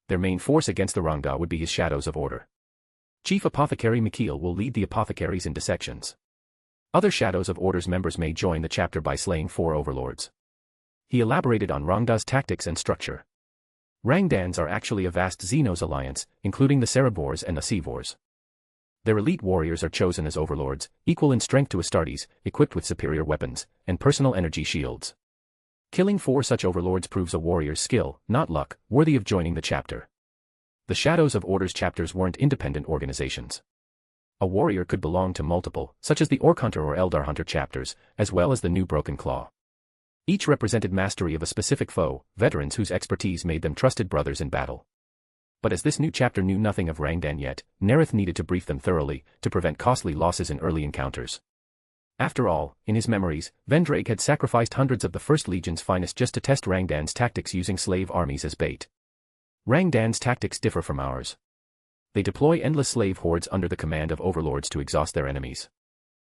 S3: Their main force against the Rangda would be his Shadows of Order. Chief Apothecary Mikhail will lead the apothecaries in dissections. Other Shadows of Order's members may join the chapter by slaying 4 overlords. He elaborated on Rangda's tactics and structure. Rangdans are actually a vast Xenos alliance, including the Cerebors and the Asivors. Their elite warriors are chosen as overlords, equal in strength to Astartes, equipped with superior weapons, and personal energy shields. Killing 4 such overlords proves a warrior's skill, not luck, worthy of joining the chapter. The Shadows of Orders chapters weren't independent organizations. A warrior could belong to multiple, such as the Orc Hunter or Eldar Hunter chapters, as well as the New Broken Claw. Each represented mastery of a specific foe, veterans whose expertise made them trusted brothers in battle. But as this new chapter knew nothing of Rangdan yet, Nareth needed to brief them thoroughly, to prevent costly losses in early encounters. After all, in his memories, Vendrake had sacrificed hundreds of the First Legion's finest just to test Rangdan's tactics using slave armies as bait. Rangdan's tactics differ from ours. They deploy endless slave hordes under the command of overlords to exhaust their enemies.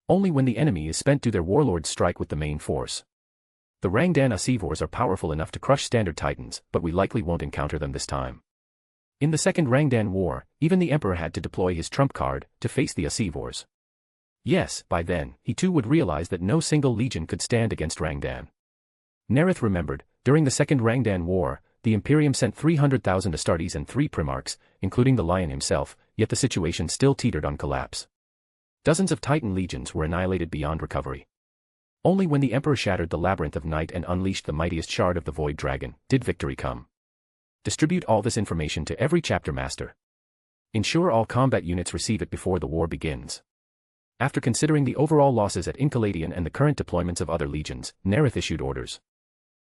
S3: Only when the enemy is spent do their warlords strike with the main force. The Rangdan Asivors are powerful enough to crush standard titans, but we likely won't encounter them this time. In the Second Rangdan War, even the Emperor had to deploy his trump card to face the Asivors. Yes, by then, he too would realize that no single legion could stand against Rangdan. Nareth remembered, during the Second Rangdan War, the Imperium sent 300,000 Astartes and 3 Primarchs, including the Lion himself, yet the situation still teetered on collapse. Dozens of Titan legions were annihilated beyond recovery. Only when the Emperor shattered the Labyrinth of Night and unleashed the mightiest shard of the Void Dragon, did victory come. Distribute all this information to every chapter master. Ensure all combat units receive it before the war begins. After considering the overall losses at Enkaladion and the current deployments of other legions, Nareth issued orders.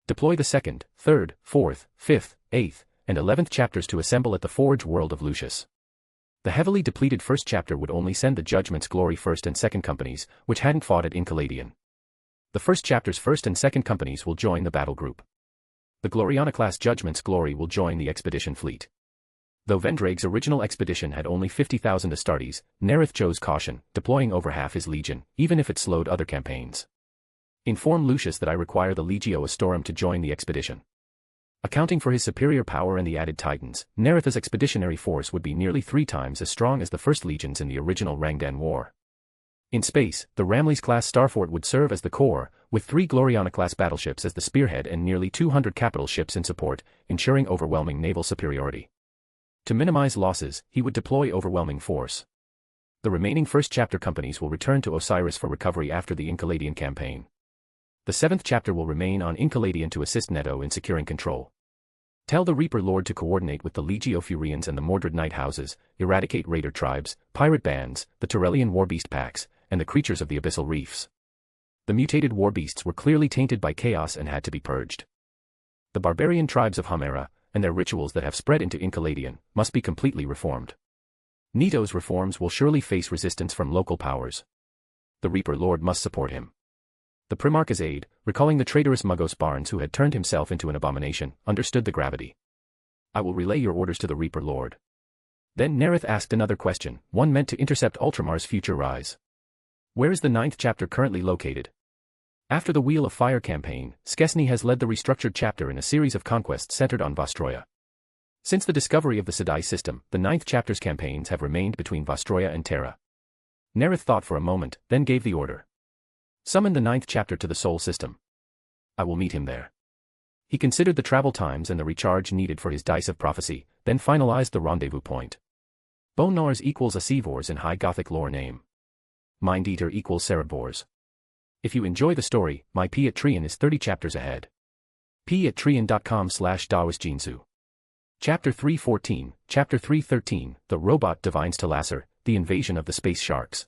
S3: Deploy the 2nd, 3rd, 4th, 5th, 8th, and 11th chapters to assemble at the Forge World of Lucius. The heavily depleted first chapter would only send the Judgment's Glory 1st and 2nd companies, which hadn't fought at Enkaladion. The first chapter's 1st and 2nd companies will join the battle group. The Gloriana-class Judgment's Glory will join the expedition fleet. Though Vendrake's original expedition had only 50,000 Astartes, Nareth chose caution, deploying over half his legion, even if it slowed other campaigns. Inform Lucius that I require the Legio Astorum to join the expedition. Accounting for his superior power and the added Titans, Nareth's expeditionary force would be nearly 3 times as strong as the first legions in the original Rangdan War. In space, the Ramles-class Starfort would serve as the core, with 3 Gloriana-class battleships as the spearhead and nearly 200 capital ships in support, ensuring overwhelming naval superiority. To minimize losses, he would deploy overwhelming force. The remaining first chapter companies will return to Osiris for recovery after the Enkaladion campaign. The 7th chapter will remain on Enkaladion to assist Neto in securing control. Tell the Reaper Lord to coordinate with the Legio Furians and the Mordred Night Houses, eradicate raider tribes, pirate bands, the Turellian warbeast packs, and the creatures of the Abyssal Reefs. The mutated warbeasts were clearly tainted by chaos and had to be purged. The barbarian tribes of Homera, and their rituals that have spread into Enkaladion, must be completely reformed. Neto's reforms will surely face resistance from local powers. The Reaper Lord must support him. The Primarch's aide, recalling the traitorous Muggos Barnes who had turned himself into an abomination, understood the gravity. I will relay your orders to the Reaper Lord. Then Nareth asked another question, one meant to intercept Ultramar's future rise. Where is the 9th chapter currently located? After the Wheel of Fire campaign, Skesny has led the restructured chapter in a series of conquests centered on Vostroya. Since the discovery of the Sedai system, the 9th chapter's campaigns have remained between Vostroya and Terra. Nareth thought for a moment, then gave the order. Summon the 9th chapter to the Sol system. I will meet him there. He considered the travel times and the recharge needed for his Dice of Prophecy, then finalized the rendezvous point. Bonars equals Asivors in High Gothic lore name. Mind Eater equals Cerebors. If you enjoy the story, my P at Trian is 30 chapters ahead. p@trian.com/dawisjinsu. Chapter 314, Chapter 313, The Robot Divines Talasser, The Invasion of the Space Sharks.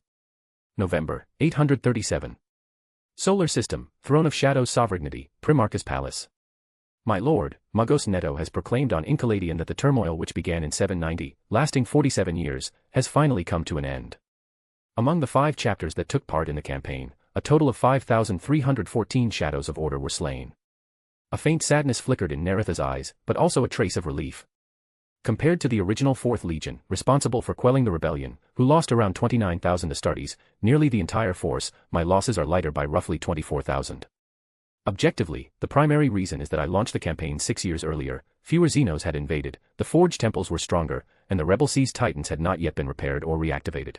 S3: November, 837. Solar System, Throne of Shadow's Sovereignty, Primarch's Palace. My lord, Muggos Neto has proclaimed on Enkaladion that the turmoil which began in 790, lasting 47 years, has finally come to an end. Among the 5 chapters that took part in the campaign, a total of 5,314 Shadows of Order were slain. A faint sadness flickered in Nareth's eyes, but also a trace of relief. Compared to the original 4th Legion, responsible for quelling the rebellion, who lost around 29,000 Astartes, nearly the entire force, my losses are lighter by roughly 24,000. Objectively, the primary reason is that I launched the campaign 6 years earlier, fewer Xenos had invaded, the Forge Temples were stronger, and the Rebel Seas Titans had not yet been repaired or reactivated.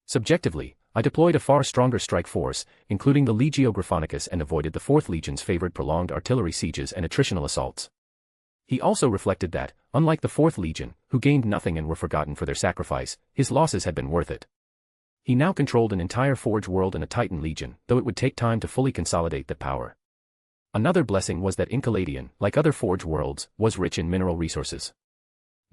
S3: Subjectively, I deployed a far stronger strike force, including the Legio Graphonicus, and avoided the 4th Legion's favored prolonged artillery sieges and attritional assaults. He also reflected that, unlike the Fourth Legion, who gained nothing and were forgotten for their sacrifice, his losses had been worth it. He now controlled an entire Forge world and a Titan Legion, though it would take time to fully consolidate that power. Another blessing was that Enlightener, like other Forge worlds, was rich in mineral resources.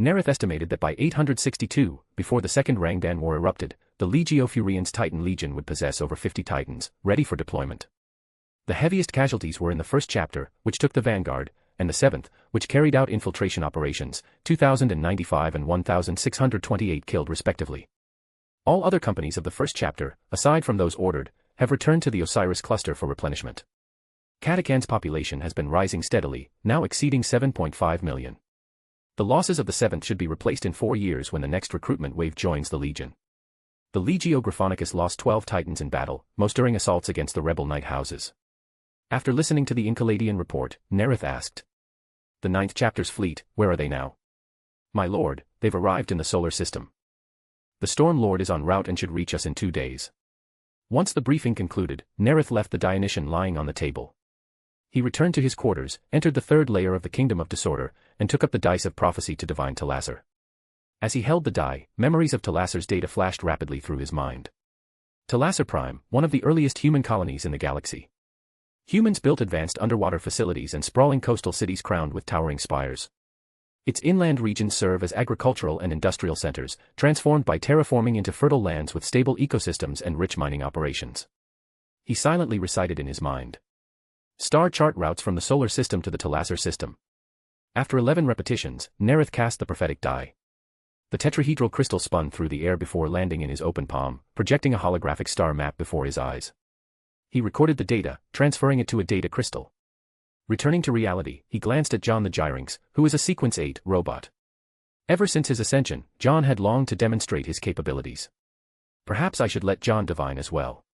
S3: Nareth estimated that by 862, before the Second Rangdan War erupted, the Legio Furians Titan Legion would possess over 50 Titans, ready for deployment. The heaviest casualties were in the first chapter, which took the vanguard, and the seventh, which carried out infiltration operations, 2,095 and 1,628 killed respectively. All other companies of the first chapter, aside from those ordered, have returned to the Osiris cluster for replenishment. Katakan's population has been rising steadily, now exceeding 7.5 million. The losses of the 7th should be replaced in 4 years when the next recruitment wave joins the Legion. The Legio Graphonicus lost 12 Titans in battle, most during assaults against the rebel knight houses. After listening to the Enlightener report, Nareth asked, "The 9th chapter's fleet, where are they now?" "My lord, they've arrived in the solar system. The Storm Lord is en route and should reach us in 2 days." Once the briefing concluded, Nareth left the Dionysian lying on the table. He returned to his quarters, entered the 3rd layer of the Kingdom of Disorder, and took up the dice of prophecy to divine Talasar. As he held the die, memories of Talasar's data flashed rapidly through his mind. Talasar Prime, one of the earliest human colonies in the galaxy. Humans built advanced underwater facilities and sprawling coastal cities crowned with towering spires. Its inland regions serve as agricultural and industrial centers, transformed by terraforming into fertile lands with stable ecosystems and rich mining operations. He silently recited in his mind. Star chart routes from the solar system to the Talasar system. After 11 repetitions, Nareth cast the prophetic die. The tetrahedral crystal spun through the air before landing in his open palm, projecting a holographic star map before his eyes. He recorded the data, transferring it to a data crystal. Returning to reality, he glanced at John the Gyrinx, who is a Sequence 8 robot. Ever since his ascension, John had longed to demonstrate his capabilities. Perhaps I should let John divine as well.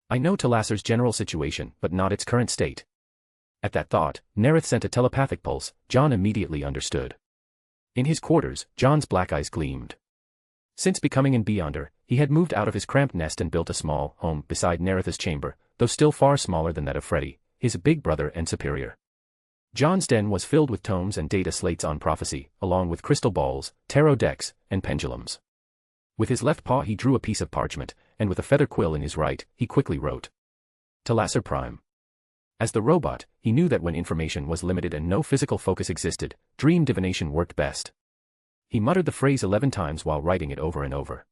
S3: I know Talasar's general situation, but not its current state. At that thought, Nareth sent a telepathic pulse. John immediately understood. In his quarters, John's black eyes gleamed. Since becoming an Beyonder, he had moved out of his cramped nest and built a small home beside Nareth's chamber, though still far smaller than that of Freddy, his big brother and superior. John's den was filled with tomes and data slates on prophecy, along with crystal balls, tarot decks, and pendulums. With his left paw he drew a piece of parchment, and with a feather quill in his right, he quickly wrote, "Talasar Prime." As the robot, he knew that when information was limited and no physical focus existed, dream divination worked best. He muttered the phrase 11 times while writing it over and over.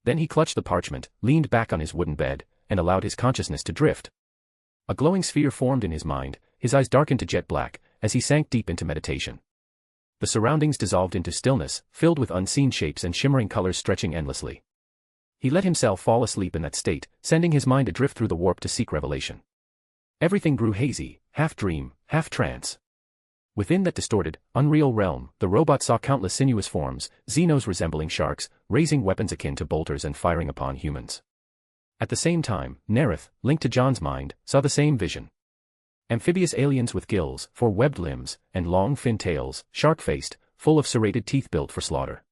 S3: Then he clutched the parchment, leaned back on his wooden bed, and allowed his consciousness to drift. A glowing sphere formed in his mind, his eyes darkened to jet black, as he sank deep into meditation. The surroundings dissolved into stillness, filled with unseen shapes and shimmering colors stretching endlessly. He let himself fall asleep in that state, sending his mind adrift through the warp to seek revelation. Everything grew hazy, half dream, half trance. Within that distorted, unreal realm, the robot saw countless sinuous forms, xenos resembling sharks, raising weapons akin to bolters and firing upon humans. At the same time, Nareth, linked to John's mind, saw the same vision. Amphibious aliens with gills, 4 webbed limbs, and long fin tails, shark-faced, full of serrated teeth built for slaughter.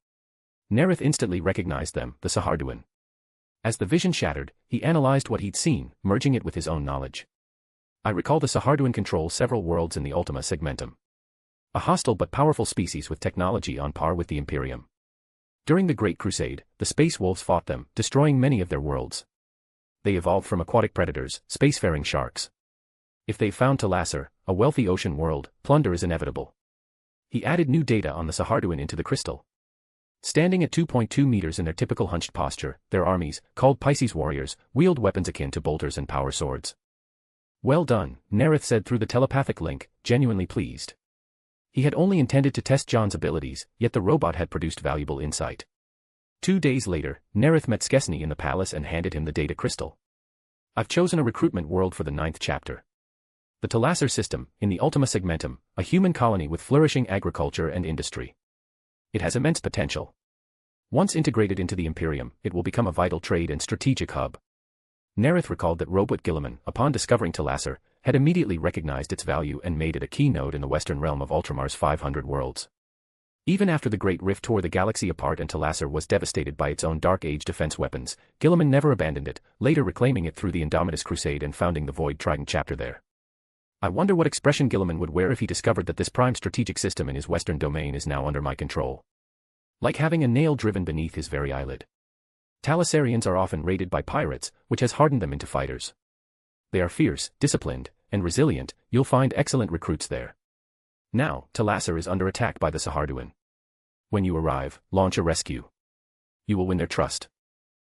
S3: Nareth instantly recognized them, the Saharduin. As the vision shattered, he analyzed what he'd seen, merging it with his own knowledge. I recall the Saharduin control several worlds in the Ultima Segmentum. A hostile but powerful species with technology on par with the Imperium. During the Great Crusade, the Space Wolves fought them, destroying many of their worlds. They evolved from aquatic predators, spacefaring sharks. If they found Talasar, a wealthy ocean world, plunder is inevitable. He added new data on the Saharduin into the crystal. Standing at 2.2 meters in their typical hunched posture, their armies, called Pisces warriors, wield weapons akin to bolters and power swords. "Well done," Nareth said through the telepathic link, genuinely pleased. He had only intended to test John's abilities, yet the robot had produced valuable insight. 2 days later, Nareth met Skesny in the palace and handed him the data crystal. "I've chosen a recruitment world for the 9th chapter. The Talasar system, in the Ultima Segmentum, a human colony with flourishing agriculture and industry. It has immense potential. Once integrated into the Imperium, it will become a vital trade and strategic hub." Nareth recalled that Robot Guilliman, upon discovering Talasar, had immediately recognized its value and made it a key node in the western realm of Ultramar's 500 worlds. Even after the Great Rift tore the galaxy apart and Talasar was devastated by its own Dark Age defense weapons, Guilliman never abandoned it, later reclaiming it through the Indomitus Crusade and founding the Void Trident chapter there. I wonder what expression Guilliman would wear if he discovered that this prime strategic system in his western domain is now under my control. Like having a nail driven beneath his very eyelid. Thalassarians are often raided by pirates, which has hardened them into fighters. They are fierce, disciplined, and resilient. You'll find excellent recruits there. Now, Thalassar is under attack by the Saharduin. When you arrive, launch a rescue. You will win their trust.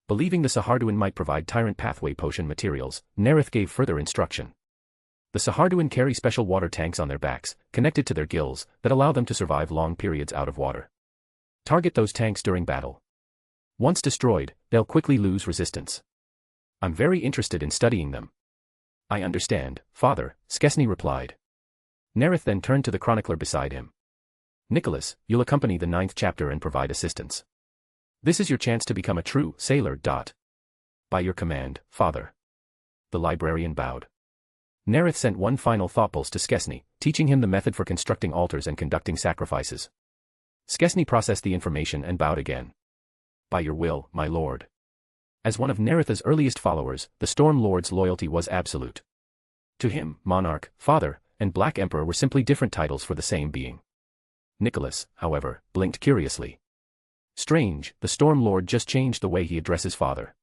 S3: Believing the Saharduin might provide Tyrant Pathway potion materials, Nareth gave further instruction. The Saharduin carry special water tanks on their backs, connected to their gills, that allow them to survive long periods out of water. Target those tanks during battle. Once destroyed, they'll quickly lose resistance. I'm very interested in studying them. I understand, Father, Skesny replied. Nareth then turned to the chronicler beside him. Nicholas, you'll accompany the 9th chapter and provide assistance. This is your chance to become a true sailor. By your command, Father. The librarian bowed. Nareth sent one final thought pulse to Skesny, teaching him the method for constructing altars and conducting sacrifices. Skesny processed the information and bowed again. By your will, my lord. As one of Nareth's earliest followers, the Storm Lord's loyalty was absolute. To him, Monarch, Father, and Black Emperor were simply different titles for the same being. Nicholas, however, blinked curiously. Strange, the Storm Lord just changed the way he addresses Father.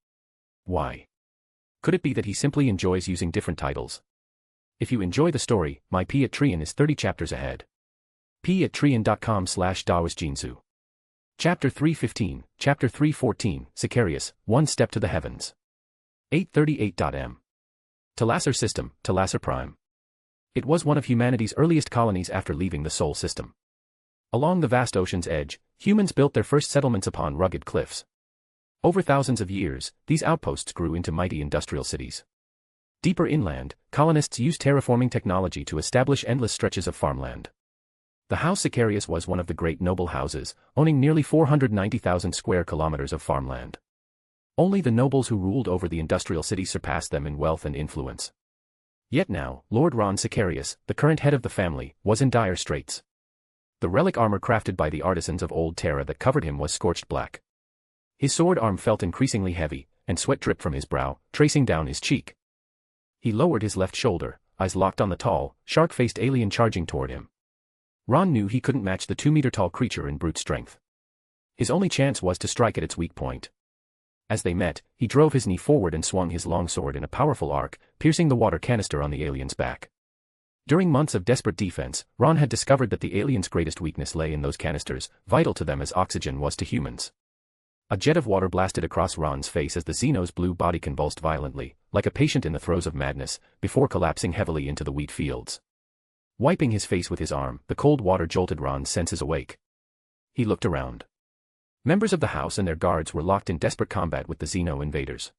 S3: Why? Could it be that he simply enjoys using different titles? If you enjoy the story, my P at Trian is 30 chapters ahead. p@trian.com/dawasjinsu. Chapter 315, Chapter 314, Sicarius, One Step to the Heavens. 838.m. Thalassar System, Thalassar Prime. It was one of humanity's earliest colonies after leaving the Sol system. Along the vast ocean's edge, humans built their first settlements upon rugged cliffs. Over thousands of years, these outposts grew into mighty industrial cities. Deeper inland, colonists used terraforming technology to establish endless stretches of farmland. The House Sicarius was one of the great noble houses, owning nearly 490,000 square kilometers of farmland. Only the nobles who ruled over the industrial cities surpassed them in wealth and influence. Yet now, Lord Ron Sicarius, the current head of the family, was in dire straits. The relic armor crafted by the artisans of Old Terra that covered him was scorched black. His sword arm felt increasingly heavy, and sweat dripped from his brow, tracing down his cheek. He lowered his left shoulder, eyes locked on the tall, shark-faced alien charging toward him. Ron knew he couldn't match the 2-meter-tall creature in brute strength. His only chance was to strike at its weak point. As they met, he drove his knee forward and swung his longsword in a powerful arc, piercing the water canister on the alien's back. During months of desperate defense, Ron had discovered that the alien's greatest weakness lay in those canisters, vital to them as oxygen was to humans. A jet of water blasted across Ron's face as the Xeno's blue body convulsed violently, like a patient in the throes of madness, before collapsing heavily into the wheat fields. Wiping his face with his arm, the cold water jolted Ron's senses awake. He looked around. Members of the house and their guards were locked in desperate combat with the Xeno invaders.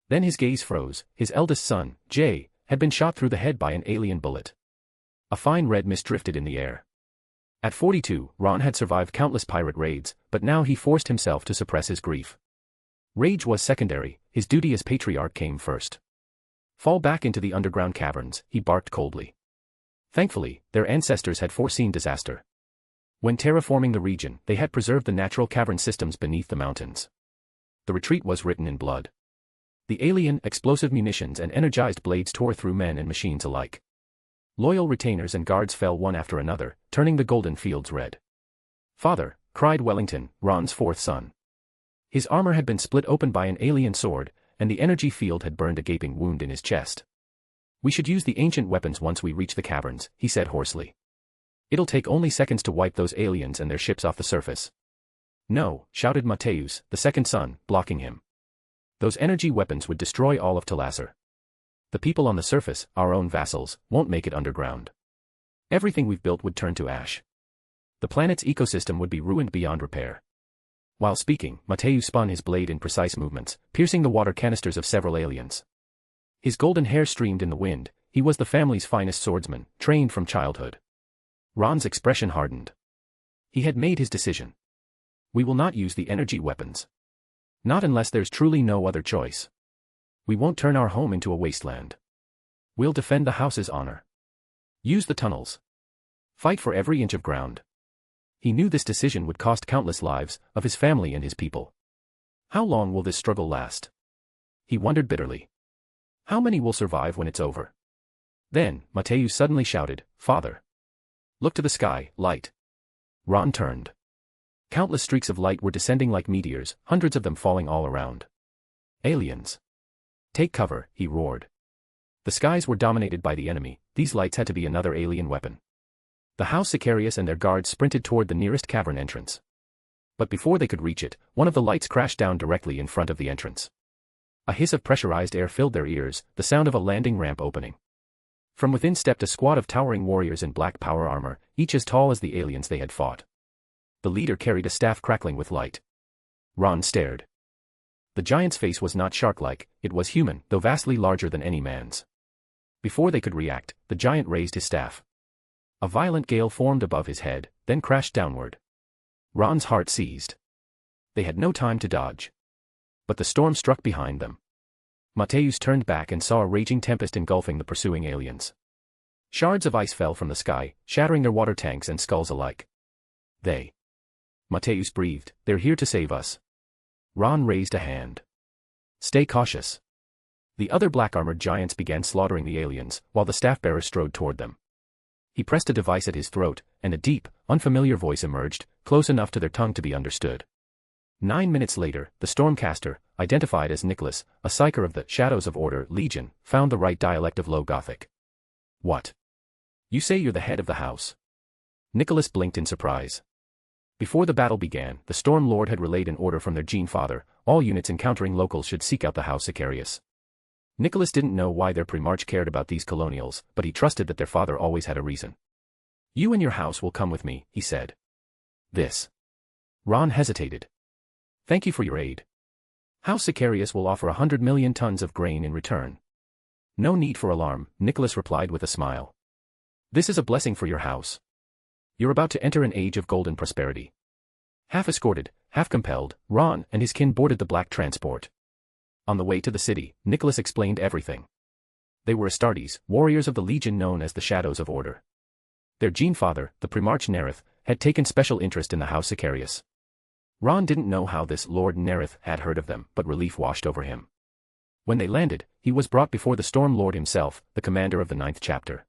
S3: Then his gaze froze. His eldest son, Jay, had been shot through the head by an alien bullet. A fine red mist drifted in the air. At 42, Ron had survived countless pirate raids, but now he forced himself to suppress his grief. Rage was secondary, his duty as patriarch came first. Fall back into the underground caverns, he barked coldly. Thankfully, their ancestors had foreseen disaster. When terraforming the region, they had preserved the natural cavern systems beneath the mountains. The retreat was written in blood. The alien, explosive munitions and energized blades tore through men and machines alike. Loyal retainers and guards fell one after another, turning the golden fields red. Father, cried Wellington, Ron's fourth son. His armor had been split open by an alien sword, and the energy field had burned a gaping wound in his chest. We should use the ancient weapons once we reach the caverns, he said hoarsely. It'll take only seconds to wipe those aliens and their ships off the surface. No, shouted Mateus, the second son, blocking him. Those energy weapons would destroy all of Thalassar. The people on the surface, our own vassals, won't make it underground. Everything we've built would turn to ash. The planet's ecosystem would be ruined beyond repair. While speaking, Mateus spun his blade in precise movements, piercing the water canisters of several aliens. His golden hair streamed in the wind. He was the family's finest swordsman, trained from childhood. Ron's expression hardened. He had made his decision. We will not use the energy weapons. Not unless there's truly no other choice. We won't turn our home into a wasteland. We'll defend the house's honor. Use the tunnels. Fight for every inch of ground. He knew this decision would cost countless lives, of his family and his people. How long will this struggle last? He wondered bitterly. How many will survive when it's over? Then, Mateusz suddenly shouted, "Father! Look to the sky, light." Ron turned. Countless streaks of light were descending like meteors, hundreds of them falling all around. Aliens! Take cover, he roared. The skies were dominated by the enemy, these lights had to be another alien weapon. The House Sicarius and their guards sprinted toward the nearest cavern entrance. But before they could reach it, one of the lights crashed down directly in front of the entrance. A hiss of pressurized air filled their ears, the sound of a landing ramp opening. From within stepped a squad of towering warriors in black power armor, each as tall as the aliens they had fought. The leader carried a staff crackling with light. Ron stared. The giant's face was not shark-like, it was human, though vastly larger than any man's. Before they could react, the giant raised his staff. A violent gale formed above his head, then crashed downward. Ron's heart seized. They had no time to dodge. But the storm struck behind them. Mateusz turned back and saw a raging tempest engulfing the pursuing aliens. Shards of ice fell from the sky, shattering their water tanks and skulls alike. Mateusz breathed, "They're here to save us." Ron raised a hand. "Stay cautious." The other black-armored giants began slaughtering the aliens, while the staff-bearer strode toward them. He pressed a device at his throat, and a deep, unfamiliar voice emerged, close enough to their tongue to be understood. 9 minutes later, the Stormcaster, identified as Nicholas, a psyker of the Shadows of Order Legion, found the right dialect of Low Gothic. "What? You say you're the head of the house?" Nicholas blinked in surprise. Before the battle began, the Storm Lord had relayed an order from their Gene Father: all units encountering locals should seek out the House Sicarius. Nicholas didn't know why their Primarch cared about these colonials, but he trusted that their father always had a reason. "You and your house will come with me," he said. "This." Ron hesitated. "Thank you for your aid. House Sicarius will offer 100 million tons of grain in return." "No need for alarm," Nicholas replied with a smile. "This is a blessing for your house. You're about to enter an age of golden prosperity." Half escorted, half compelled, Ron and his kin boarded the black transport. On the way to the city, Nicholas explained everything. They were Astartes, warriors of the Legion known as the Shadows of Order. Their Gene Father, the Primarch Nareth, had taken special interest in the House Sicarius. Ron didn't know how this Lord Nareth had heard of them, but relief washed over him. When they landed, he was brought before the Storm Lord himself, the commander of the 9th chapter.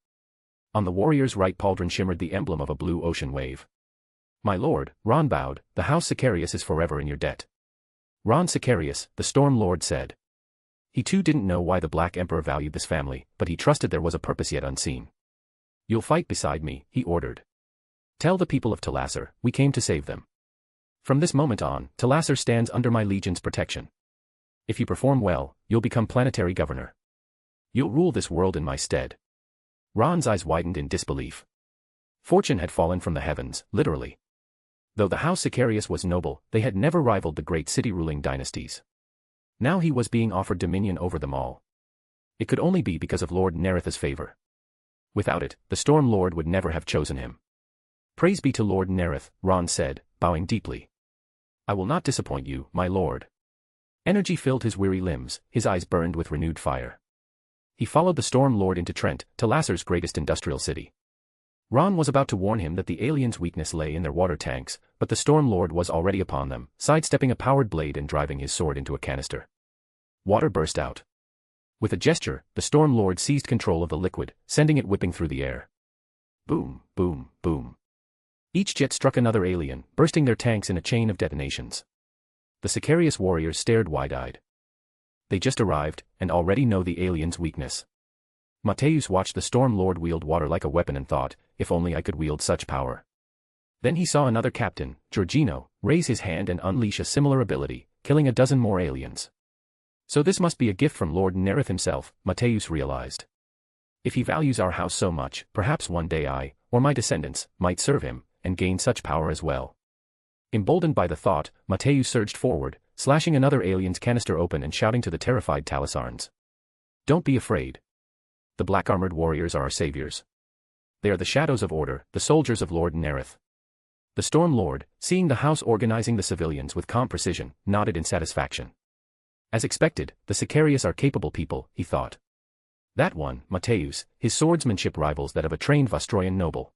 S3: On the warrior's right pauldron shimmered the emblem of a blue ocean wave. "My lord," Ron bowed, "the House Sicarius is forever in your debt." "Ron Sicarius," the Storm Lord said. He too didn't know why the Black Emperor valued this family, but he trusted there was a purpose yet unseen. "You'll fight beside me," he ordered. "Tell the people of Talasar, we came to save them. From this moment on, Talasar stands under my legion's protection. If you perform well, you'll become planetary governor. You'll rule this world in my stead." Ron's eyes widened in disbelief. Fortune had fallen from the heavens, literally. Though the House Sicarius was noble, they had never rivaled the great city-ruling dynasties. Now he was being offered dominion over them all. It could only be because of Lord Nareth's favor. Without it, the Storm Lord would never have chosen him. "Praise be to Lord Nareth," Ron said, bowing deeply. "I will not disappoint you, my lord." Energy filled his weary limbs, his eyes burned with renewed fire. He followed the Storm Lord into Trent, Talasar's greatest industrial city. Ron was about to warn him that the aliens' weakness lay in their water tanks, but the Storm Lord was already upon them, sidestepping a powered blade and driving his sword into a canister. Water burst out. With a gesture, the Storm Lord seized control of the liquid, sending it whipping through the air. Boom, boom, boom. Each jet struck another alien, bursting their tanks in a chain of detonations. The Sicarius warriors stared wide-eyed. They just arrived, and already know the aliens' weakness. Mateusz watched the Storm Lord wield water like a weapon and thought, if only I could wield such power. Then he saw another captain, Giorgino, raise his hand and unleash a similar ability, killing a dozen more aliens. So this must be a gift from Lord Nareth himself, Mateusz realized. If he values our house so much, perhaps one day I, or my descendants, might serve him, and gain such power as well. Emboldened by the thought, Mateusz surged forward, slashing another alien's canister open and shouting to the terrified Talasarns. "Don't be afraid. The black-armored warriors are our saviors. They are the Shadows of Order, the soldiers of Lord Nareth." The Storm Lord, seeing the house organizing the civilians with calm precision, nodded in satisfaction. As expected, the Sicarius are capable people, he thought. That one, Mateusz, his swordsmanship rivals that of a trained Vostroyan noble.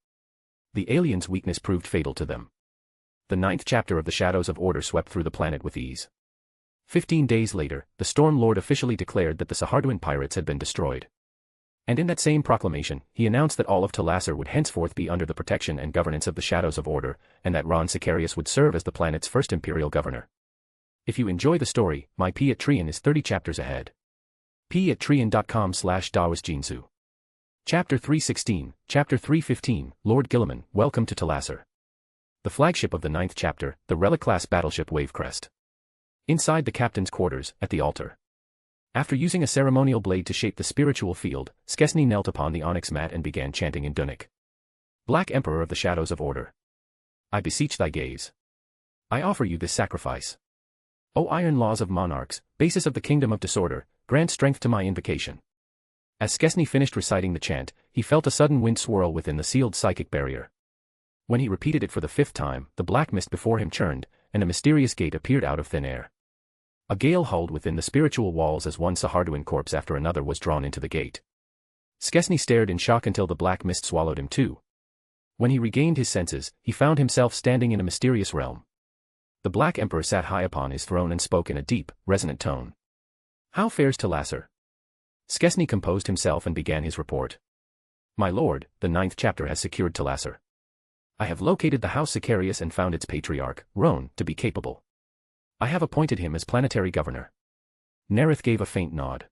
S3: The aliens' weakness proved fatal to them. The 9th chapter of the Shadows of Order swept through the planet with ease. 15 days later, the Storm Lord officially declared that the Saharduin pirates had been destroyed. And in that same proclamation, he announced that all of Talasar would henceforth be under the protection and governance of the Shadows of Order, and that Ron Sicarius would serve as the planet's first imperial governor. If you enjoy the story, my Patreon is 30 chapters ahead. patreon.com/dawasjinsu. Chapter 316, Chapter 315, Lord Guilliman, welcome to Talasar. The flagship of the 9th chapter, the Relic-class battleship Wavecrest. Inside the captain's quarters, at the altar. After using a ceremonial blade to shape the spiritual field, Skesny knelt upon the onyx mat and began chanting in Dunic. Black Emperor of the Shadows of Order. I beseech thy gaze. I offer you this sacrifice. O iron laws of monarchs, basis of the kingdom of disorder, grant strength to my invocation. As Skesny finished reciting the chant, he felt a sudden wind swirl within the sealed psychic barrier. When he repeated it for the 5th time, the black mist before him churned, and a mysterious gate appeared out of thin air. A gale howled within the spiritual walls as one Saharduin corpse after another was drawn into the gate. Skesny stared in shock until the black mist swallowed him too. When he regained his senses, he found himself standing in a mysterious realm. The Black Emperor sat high upon his throne and spoke in a deep, resonant tone. How fares Talasar? Skesny composed himself and began his report. My lord, the 9th chapter has secured Talasar. I have located the House Sicarius and found its patriarch, Roan, to be capable. I have appointed him as planetary governor. Nareth gave a faint nod.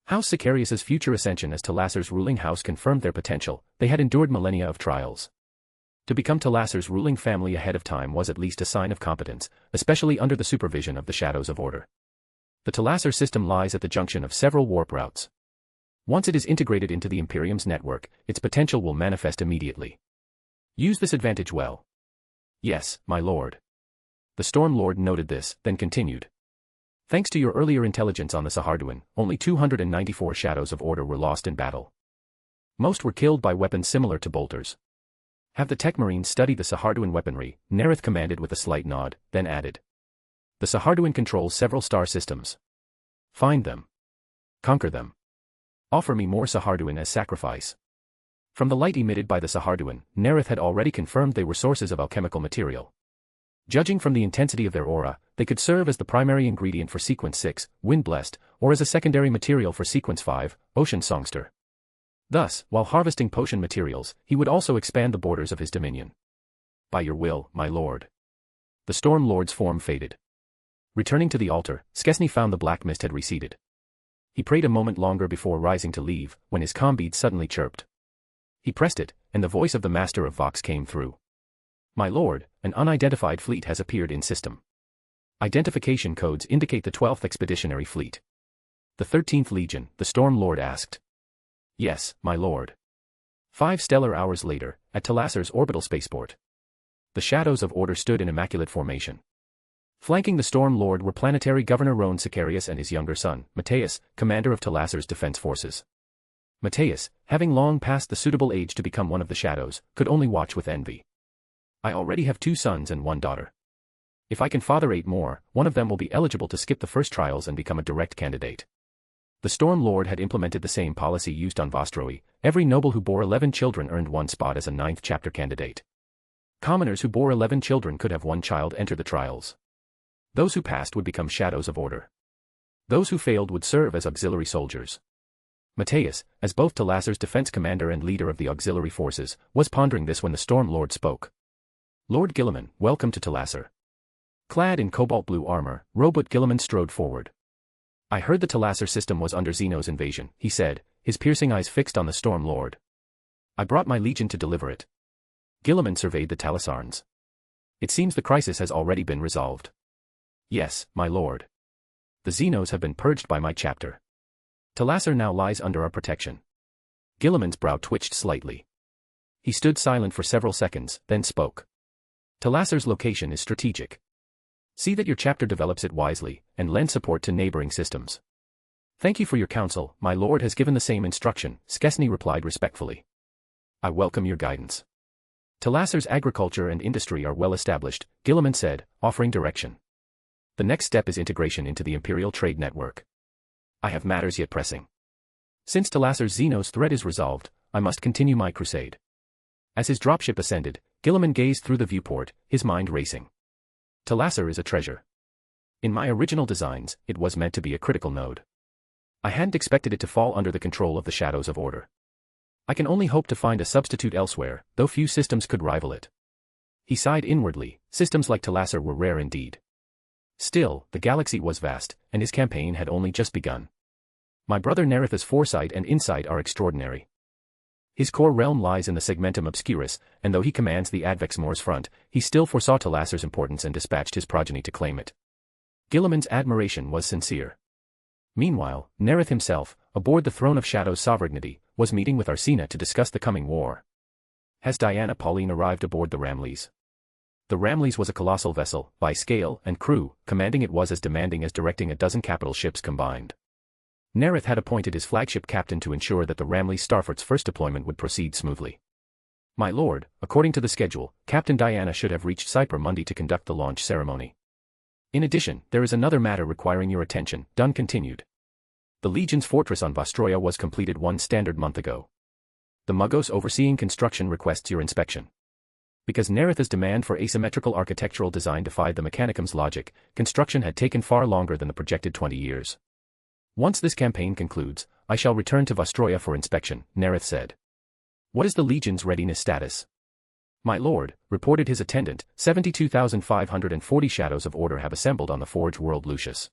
S3: House Sicarius's future ascension as Talasar's ruling house confirmed their potential. They had endured millennia of trials. To become Talasar's ruling family ahead of time was at least a sign of competence, especially under the supervision of the Shadows of Order. The Talasar system lies at the junction of several warp routes. Once it is integrated into the Imperium's network, its potential will manifest immediately. Use this advantage well. Yes, my lord. The Storm Lord noted this, then continued. Thanks to your earlier intelligence on the Saharduin, only 294 Shadows of Order were lost in battle. Most were killed by weapons similar to bolters. Have the Tech Marines study the Saharduin weaponry, Nareth commanded with a slight nod, then added. The Saharduin controls several star systems. Find them. Conquer them. Offer me more Saharduin as sacrifice. From the light emitted by the Saharduin, Nareth had already confirmed they were sources of alchemical material. Judging from the intensity of their aura, they could serve as the primary ingredient for Sequence 6, Wind Blessed, or as a secondary material for Sequence 5, Ocean Songster. Thus, while harvesting potion materials, he would also expand the borders of his dominion. By your will, my lord. The Storm Lord's form faded. Returning to the altar, Skesny found the black mist had receded. He prayed a moment longer before rising to leave, when his comm bead suddenly chirped. He pressed it, and the voice of the Master of Vox came through. My lord, an unidentified fleet has appeared in system. Identification codes indicate the 12th Expeditionary Fleet. The 13th Legion, the Storm Lord asked. Yes, my lord. 5 stellar hours later, at Talasar's orbital spaceport. The Shadows of Order stood in immaculate formation. Flanking the Storm Lord were Planetary Governor Roan Sicarius and his younger son, Matthias, commander of Talasar's defense forces. Matthias, having long passed the suitable age to become one of the Shadows, could only watch with envy. I already have 2 sons and 1 daughter. If I can father 8 more, one of them will be eligible to skip the first trials and become a direct candidate. The Storm Lord had implemented the same policy used on Vostroi. Every noble who bore 11 children earned 1 spot as a 9th chapter candidate. Commoners who bore 11 children could have 1 child enter the trials. Those who passed would become Shadows of Order. Those who failed would serve as auxiliary soldiers. Matthias, as both Talasar's defense commander and leader of the auxiliary forces, was pondering this when the Storm Lord spoke. Lord Guilliman, welcome to Talasar. Clad in cobalt blue armor, Robot Guilliman strode forward. I heard the Talasar system was under Xeno's invasion, he said, his piercing eyes fixed on the Storm Lord. I brought my legion to deliver it. Guilliman surveyed the Talasarns. It seems the crisis has already been resolved. Yes, my lord. The Xenos have been purged by my chapter. Talasar now lies under our protection. Guilliman's brow twitched slightly. He stood silent for several seconds, then spoke. Talasar's location is strategic. See that your chapter develops it wisely, and lend support to neighboring systems. Thank you for your counsel, my lord has given the same instruction, Skesny replied respectfully. I welcome your guidance. Talasar's agriculture and industry are well established, Guilliman said, offering direction. The next step is integration into the Imperial Trade Network. I have matters yet pressing. Since Talasar's Xenos threat is resolved, I must continue my crusade. As his dropship ascended, Guilliman gazed through the viewport, his mind racing. Talasar is a treasure. In my original designs, it was meant to be a critical node. I hadn't expected it to fall under the control of the Shadows of Order. I can only hope to find a substitute elsewhere, though few systems could rival it. He sighed inwardly. Systems like Talassar were rare indeed. Still, the galaxy was vast, and his campaign had only just begun. My brother Nareth's foresight and insight are extraordinary. His core realm lies in the Segmentum Obscurus, and though he commands the Advex Mors front, he still foresaw Talassar's importance and dispatched his progeny to claim it. Guilliman's admiration was sincere. Meanwhile, Nareth himself, aboard the Throne of Shadow's sovereignty, was meeting with Arsena to discuss the coming war. Has Diana Pauline arrived aboard the Ramleys? The Ramleys was a colossal vessel, by scale and crew, commanding it was as demanding as directing a dozen capital ships combined. Nareth had appointed his flagship captain to ensure that the Ramley Starfort's first deployment would proceed smoothly. My lord, according to the schedule, Captain Diana should have reached Cypher Monday to conduct the launch ceremony. In addition, there is another matter requiring your attention, Dunn continued. The Legion's fortress on Vostroya was completed one standard month ago. The Muggos overseeing construction requests your inspection. Because Nareth's demand for asymmetrical architectural design defied the Mechanicum's logic, construction had taken far longer than the projected 20 years. Once this campaign concludes, I shall return to Vostroya for inspection, Nareth said. What is the Legion's readiness status? My lord, reported his attendant, 72,540 Shadows of Order have assembled on the Forge World Lucius.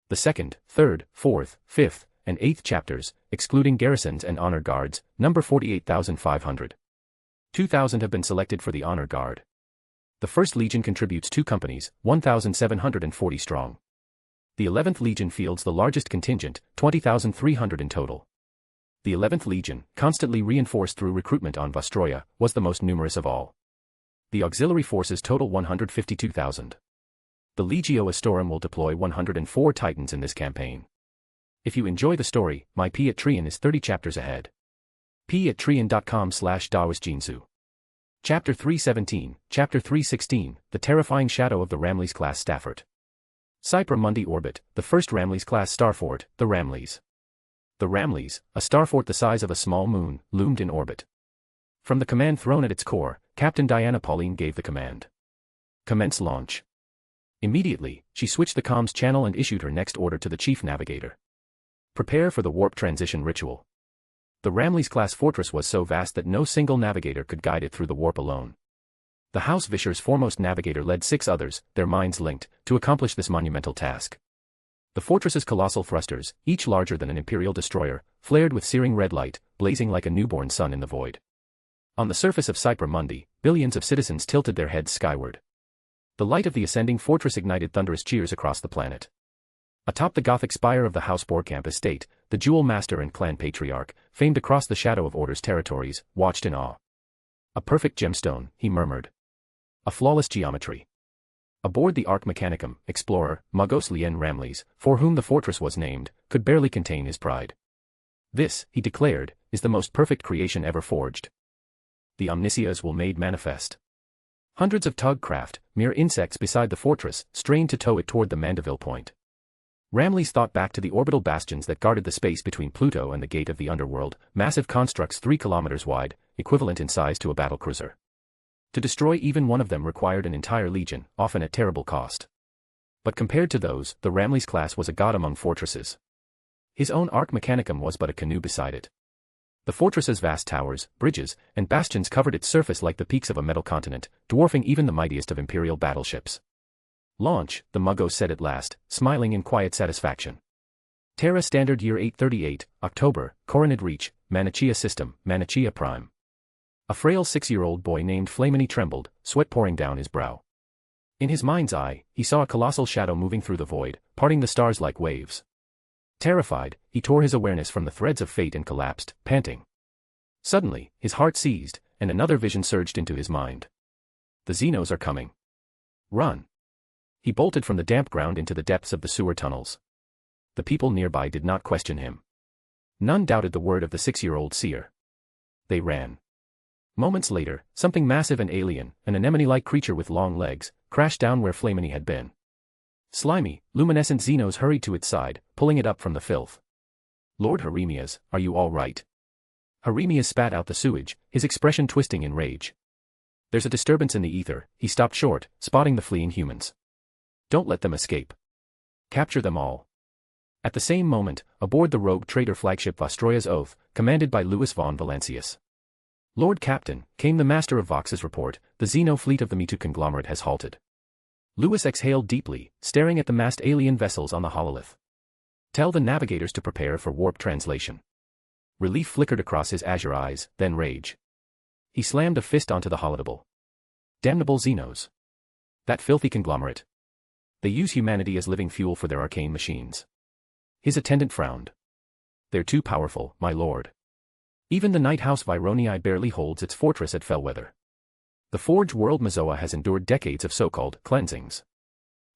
S3: The 2nd, 3rd, 4th, 5th, and 8th chapters, excluding garrisons and honor guards, number 48,500. 2,000 have been selected for the honor guard. The 1st Legion contributes 2 companies, 1,740 strong. The 11th Legion fields the largest contingent, 20,300 in total. The 11th Legion, constantly reinforced through recruitment on Vostroya, was the most numerous of all. The auxiliary forces total 152,000. The Legio Astorum will deploy 104 Titans in this campaign. If you enjoy the story, my P at Trian is 30 chapters ahead. p@trian.com/dawisjinsu. Chapter 317, Chapter 316, The Terrifying Shadow of the Ramleys-class Stafford. Cypher Monday Orbit, the first Ramleys-class starfort, the Ramleys. The Ramleys, a starfort the size of a small moon, loomed in orbit. From the command throne at its core, Captain Diana Pauline gave the command. Commence launch. Immediately, she switched the comms channel and issued her next order to the chief navigator. Prepare for the warp transition ritual. The Ramleys-class fortress was so vast that no single navigator could guide it through the warp alone. The House Vischer's foremost navigator led 6 others, their minds linked, to accomplish this monumental task. The fortress's colossal thrusters, each larger than an Imperial destroyer, flared with searing red light, blazing like a newborn sun in the void. On the surface of Cypher Monday, billions of citizens tilted their heads skyward. The light of the ascending fortress ignited thunderous cheers across the planet. Atop the Gothic spire of the House Borkamp estate, the Jewel Master and Clan Patriarch, famed across the Shadow of Order's territories, watched in awe. A perfect gemstone, he murmured. A flawless geometry. Aboard the Arc Mechanicum, explorer, Muggos Lien Ramleys, for whom the fortress was named, could barely contain his pride. This, he declared, is the most perfect creation ever forged. The Omnisias will made manifest. Hundreds of tug craft, mere insects beside the fortress, strained to tow it toward the Mandeville Point. Ramleys thought back to the orbital bastions that guarded the space between Pluto and the gate of the underworld, massive constructs 3 kilometers wide, equivalent in size to a battlecruiser. To destroy even one of them required an entire legion, often at terrible cost. But compared to those, the Ramleys class was a god among fortresses. His own Arc Mechanicum was but a canoe beside it. The fortress's vast towers, bridges, and bastions covered its surface like the peaks of a metal continent, dwarfing even the mightiest of Imperial battleships. Launch, the Muggos said at last, smiling in quiet satisfaction. Terra Standard Year 838, October, Coronid Reach, Manichea System, Manichea Prime. A frail 6-year-old boy named Flamini trembled, sweat pouring down his brow. In his mind's eye, he saw a colossal shadow moving through the void, parting the stars like waves. Terrified, he tore his awareness from the threads of fate and collapsed, panting. Suddenly, his heart seized, and another vision surged into his mind. The Xenos are coming. Run. He bolted from the damp ground into the depths of the sewer tunnels. The people nearby did not question him. None doubted the word of the 6-year-old seer. They ran. Moments later, something massive and alien, an anemone-like creature with long legs, crashed down where Flamini had been. Slimy, luminescent Xenos hurried to its side, pulling it up from the filth. Lord Heremias, are you all right? Heremias spat out the sewage, his expression twisting in rage. There's a disturbance in the ether, he stopped short, spotting the fleeing humans. Don't let them escape. Capture them all. At the same moment, aboard the rogue traitor flagship Vostroya's Oath, commanded by Louis von Valancius. Lord Captain, came the master of Vox's report, the Xeno fleet of the Me2 conglomerate has halted. Louis exhaled deeply, staring at the massed alien vessels on the hololith. Tell the navigators to prepare for warp translation. Relief flickered across his azure eyes, then rage. He slammed a fist onto the holodable. Damnable Xenos. That filthy conglomerate. They use humanity as living fuel for their arcane machines. His attendant frowned. They're too powerful, my lord. Even the Night House Vironii barely holds its fortress at Fellweather. The Forge world Mazoa has endured decades of so-called cleansings.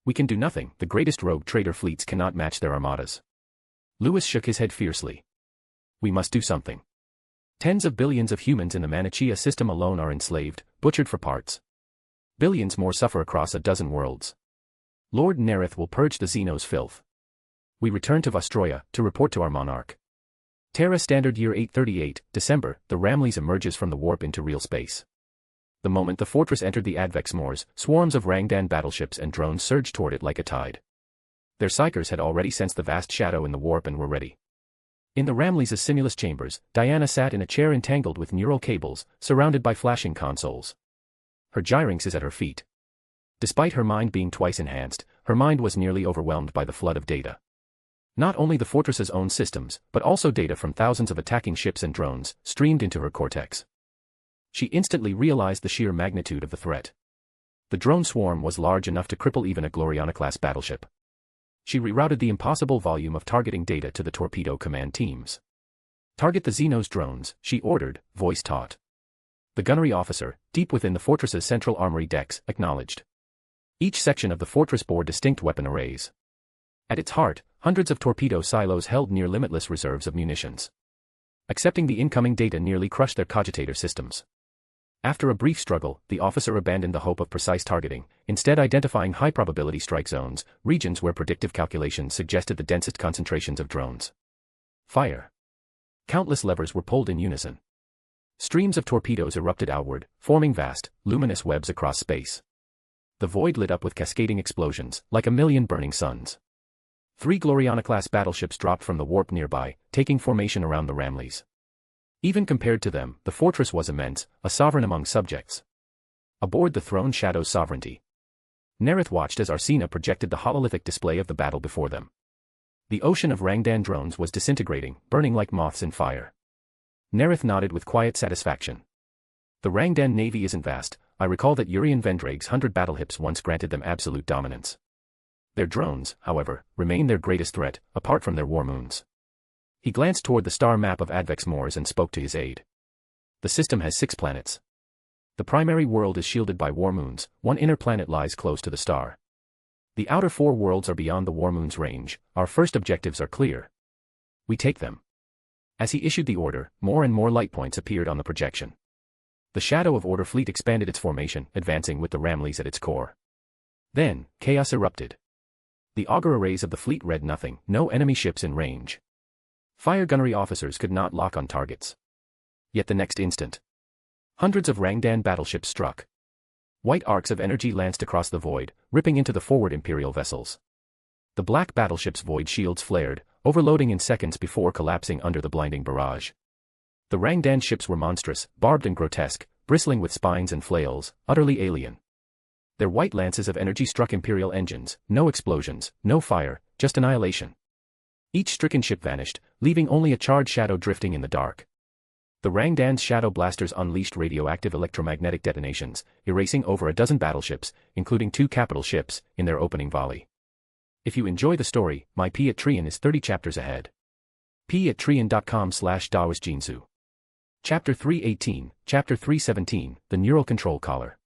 S3: We can do nothing, the greatest rogue traitor fleets cannot match their armadas. Louis shook his head fiercely. We must do something. Tens of billions of humans in the Manichea system alone are enslaved, butchered for parts. Billions more suffer across a dozen worlds. Lord Nareth will purge the Xenos' filth. We return to Vostroya, to report to our monarch. Terra Standard Year 838, December, the Ramleys emerges from the warp into real space. The moment the fortress entered the Advex Moors, swarms of Rangdan battleships and drones surged toward it like a tide. Their psychers had already sensed the vast shadow in the warp and were ready. In the Ramleys' simulus chambers, Diana sat in a chair entangled with neural cables, surrounded by flashing consoles. Her gyrinx is at her feet. Despite her mind being twice enhanced, her mind was nearly overwhelmed by the flood of data. Not only the fortress's own systems, but also data from thousands of attacking ships and drones, streamed into her cortex. She instantly realized the sheer magnitude of the threat. The drone swarm was large enough to cripple even a Gloriana-class battleship. She rerouted the impossible volume of targeting data to the torpedo command teams. Target the Xenos drones, she ordered, voice taut. The gunnery officer, deep within the fortress's central armory decks, acknowledged. Each section of the fortress bore distinct weapon arrays. At its heart, hundreds of torpedo silos held near limitless reserves of munitions. Accepting the incoming data nearly crushed their cogitator systems. After a brief struggle, the officer abandoned the hope of precise targeting, instead identifying high-probability strike zones, regions where predictive calculations suggested the densest concentrations of drones. Fire. Countless levers were pulled in unison. Streams of torpedoes erupted outward, forming vast, luminous webs across space. The void lit up with cascading explosions, like a million burning suns. 3 Gloriana-class battleships dropped from the warp nearby, taking formation around the Ramleys. Even compared to them, the fortress was immense, a sovereign among subjects. Aboard the throne shadows sovereignty. Nareth watched as Arsena projected the hololithic display of the battle before them. The ocean of Rangdan drones was disintegrating, burning like moths in fire. Nareth nodded with quiet satisfaction. The Rangdan navy isn't vast. I recall that Urian Vendrag's 100 battleships once granted them absolute dominance. Their drones, however, remain their greatest threat, apart from their war moons. He glanced toward the star map of Advex Moors and spoke to his aide. The system has 6 planets. The primary world is shielded by war moons, one inner planet lies close to the star. The outer 4 worlds are beyond the war moon's range, our first objectives are clear. We take them. As he issued the order, more and more light points appeared on the projection. The shadow of Order Fleet expanded its formation, advancing with the Ramleys at its core. Then, chaos erupted. The auger arrays of the fleet read nothing, no enemy ships in range. Fire gunnery officers could not lock on targets. Yet the next instant, hundreds of Rangdan battleships struck. White arcs of energy lanced across the void, ripping into the forward Imperial vessels. The black battleship's void shields flared, overloading in seconds before collapsing under the blinding barrage. The Rangdan ships were monstrous, barbed and grotesque, bristling with spines and flails, utterly alien. Their white lances of energy struck Imperial engines, no explosions, no fire, just annihilation. Each stricken ship vanished, leaving only a charred shadow drifting in the dark. The Rangdan's shadow blasters unleashed radioactive electromagnetic detonations, erasing over a dozen battleships, including 2 capital ships, in their opening volley. If you enjoy the story, my P at Trian is 30 chapters ahead. p@trian.com/daosjinsu. Chapter 318, Chapter 317, The Neural Control Collar.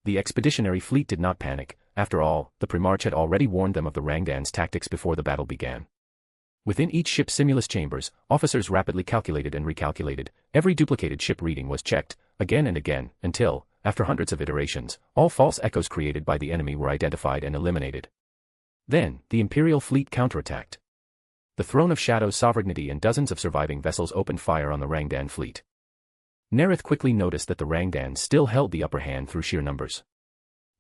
S3: The expeditionary fleet did not panic. After all, the Primarch had already warned them of the Rangdan's tactics before the battle began. Within each ship's simulus chambers, officers rapidly calculated and recalculated. Every duplicated ship reading was checked, again and again, until, after hundreds of iterations, all false echoes created by the enemy were identified and eliminated. Then, the Imperial fleet counterattacked. The Throne of Shadow's sovereignty and dozens of surviving vessels opened fire on the Rangdan fleet. Nareth quickly noticed that the Rangdans still held the upper hand through sheer numbers.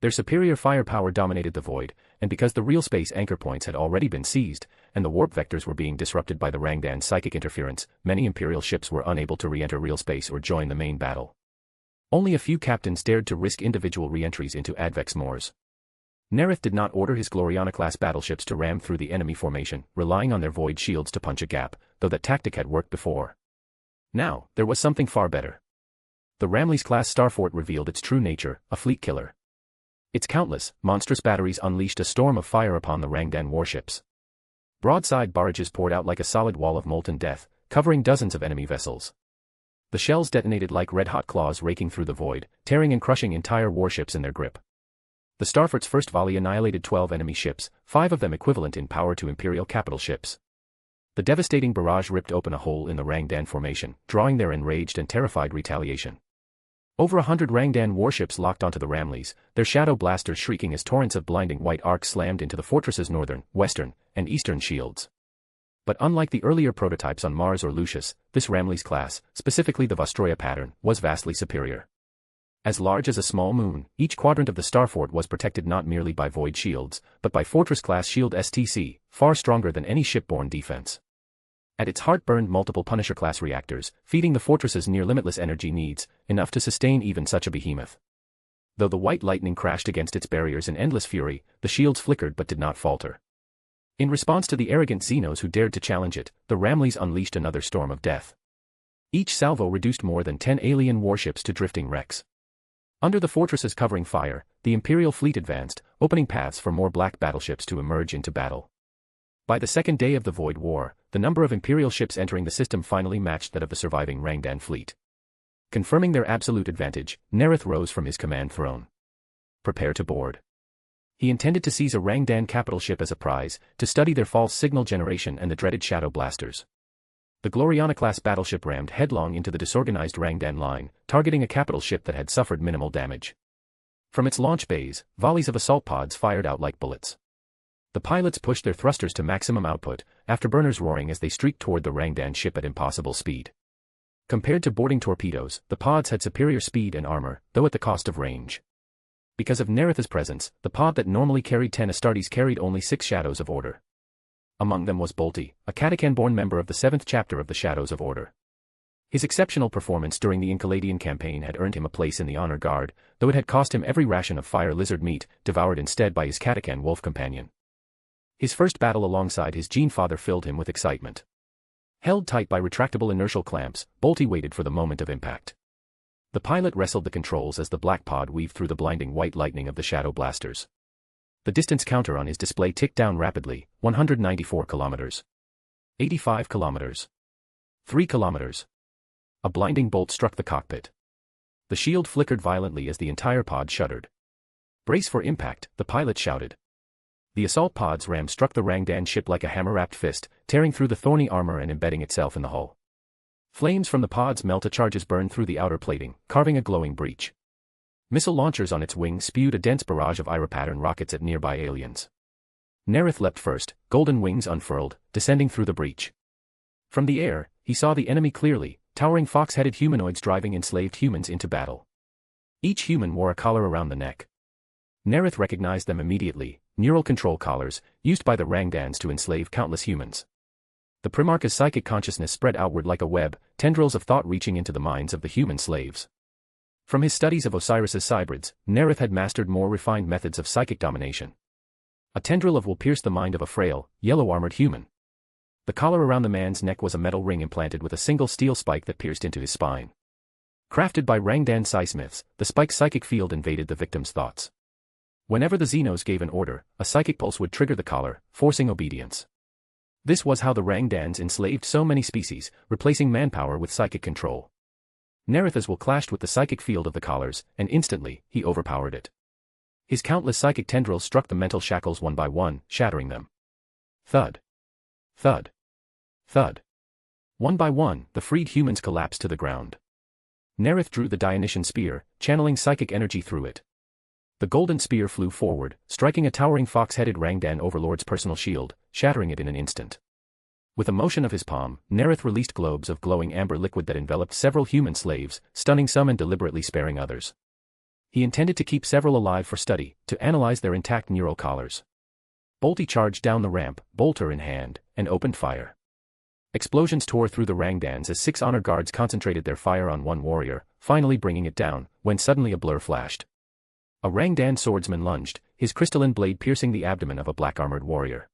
S3: Their superior firepower dominated the void, and because the real space anchor points had already been seized, and the warp vectors were being disrupted by the Rangdan's psychic interference, many Imperial ships were unable to re-enter real space or join the main battle. Only a few captains dared to risk individual re-entries into Advex Moors. Nareth did not order his Gloriana-class battleships to ram through the enemy formation, relying on their void shields to punch a gap, though that tactic had worked before. Now, there was something far better. The Ramillies-class starfort revealed its true nature, a fleet killer. Its countless, monstrous batteries unleashed a storm of fire upon the Rangdan warships. Broadside barrages poured out like a solid wall of molten death, covering dozens of enemy vessels. The shells detonated like red-hot claws raking through the void, tearing and crushing entire warships in their grip. The starfort's first volley annihilated 12 enemy ships, 5 of them equivalent in power to Imperial capital ships. The devastating barrage ripped open a hole in the Rangdan formation, drawing their enraged and terrified retaliation. Over 100 Rangdan warships locked onto the Ramillies, their shadow blasters shrieking as torrents of blinding white arcs slammed into the fortress's northern, western, and eastern shields. But unlike the earlier prototypes on Mars or Lucius, this Ramillies class, specifically the Vostroya pattern, was vastly superior. As large as a small moon, each quadrant of the starfort was protected not merely by void shields, but by fortress-class shield STC, far stronger than any shipborne defense. At its heart burned multiple Punisher-class reactors, feeding the fortress's near-limitless energy needs, enough to sustain even such a behemoth. Though the white lightning crashed against its barriers in endless fury, the shields flickered but did not falter. In response to the arrogant Xenos who dared to challenge it, the Ramillies unleashed another storm of death. Each salvo reduced more than 10 alien warships to drifting wrecks. Under the fortress's covering fire, the Imperial fleet advanced, opening paths for more black battleships to emerge into battle. By the second day of the Void War, the number of Imperial ships entering the system finally matched that of the surviving Rangdan fleet. Confirming their absolute advantage, Nareth rose from his command throne. Prepare to board. He intended to seize a Rangdan capital ship as a prize, to study their false signal generation and the dreaded shadow blasters. The Gloriana-class battleship rammed headlong into the disorganized Rangdan line, targeting a capital ship that had suffered minimal damage. From its launch bays, volleys of assault pods fired out like bullets. The pilots pushed their thrusters to maximum output, afterburners roaring as they streaked toward the Rangdan ship at impossible speed. Compared to boarding torpedoes, the pods had superior speed and armor, though at the cost of range. Because of Nareth's presence, the pod that normally carried 10 Astartes carried only 6 Shadows of Order. Among them was Bolty, a Catachan-born member of the 7th chapter of the Shadows of Order. His exceptional performance during the Enkaladian campaign had earned him a place in the honor guard, though it had cost him every ration of fire lizard meat, devoured instead by his Catachan wolf companion. His first battle alongside his Gene Father filled him with excitement. Held tight by retractable inertial clamps, Bolty waited for the moment of impact. The pilot wrestled the controls as the black pod weaved through the blinding white lightning of the shadow blasters. The distance counter on his display ticked down rapidly, 194 kilometers. 85 kilometers. 3 kilometers. A blinding bolt struck the cockpit. The shield flickered violently as the entire pod shuddered. Brace for impact, the pilot shouted. The assault pod's ram struck the Rangdan ship like a hammer-wrapped fist, tearing through the thorny armor and embedding itself in the hull. Flames from the pod's melta charges burned through the outer plating, carving a glowing breach. Missile launchers on its wings spewed a dense barrage of Ira-pattern rockets at nearby aliens. Nareth leapt first, golden wings unfurled, descending through the breach. From the air, he saw the enemy clearly, towering fox-headed humanoids driving enslaved humans into battle. Each human wore a collar around the neck. Nareth recognized them immediately, neural control collars, used by the Rangdans to enslave countless humans. The Primarch's psychic consciousness spread outward like a web, tendrils of thought reaching into the minds of the human slaves. From his studies of Osiris's cybrids, Nareth had mastered more refined methods of psychic domination. A tendril of will pierce the mind of a frail, yellow-armored human. The collar around the man's neck was a metal ring implanted with a single steel spike that pierced into his spine. Crafted by Rangdan psi-smiths, the spike's psychic field invaded the victim's thoughts. Whenever the Xenos gave an order, a psychic pulse would trigger the collar, forcing obedience. This was how the Rangdans enslaved so many species, replacing manpower with psychic control. Nareth's will clashed with the psychic field of the collars, and instantly, he overpowered it. His countless psychic tendrils struck the mental shackles one by one, shattering them. Thud. Thud. Thud. One by one, the freed humans collapsed to the ground. Nareth drew the Dionysian spear, channeling psychic energy through it. The golden spear flew forward, striking a towering fox-headed Rangdan overlord's personal shield, shattering it in an instant. With a motion of his palm, Nareth released globes of glowing amber liquid that enveloped several human slaves, stunning some and deliberately sparing others. He intended to keep several alive for study, to analyze their intact neural collars. Bolty charged down the ramp, bolter in hand, and opened fire. Explosions tore through the Rangdans as 6 honor guards concentrated their fire on one warrior, finally bringing it down, when suddenly a blur flashed. A Rangdan swordsman lunged, his crystalline blade piercing the abdomen of a black-armored warrior.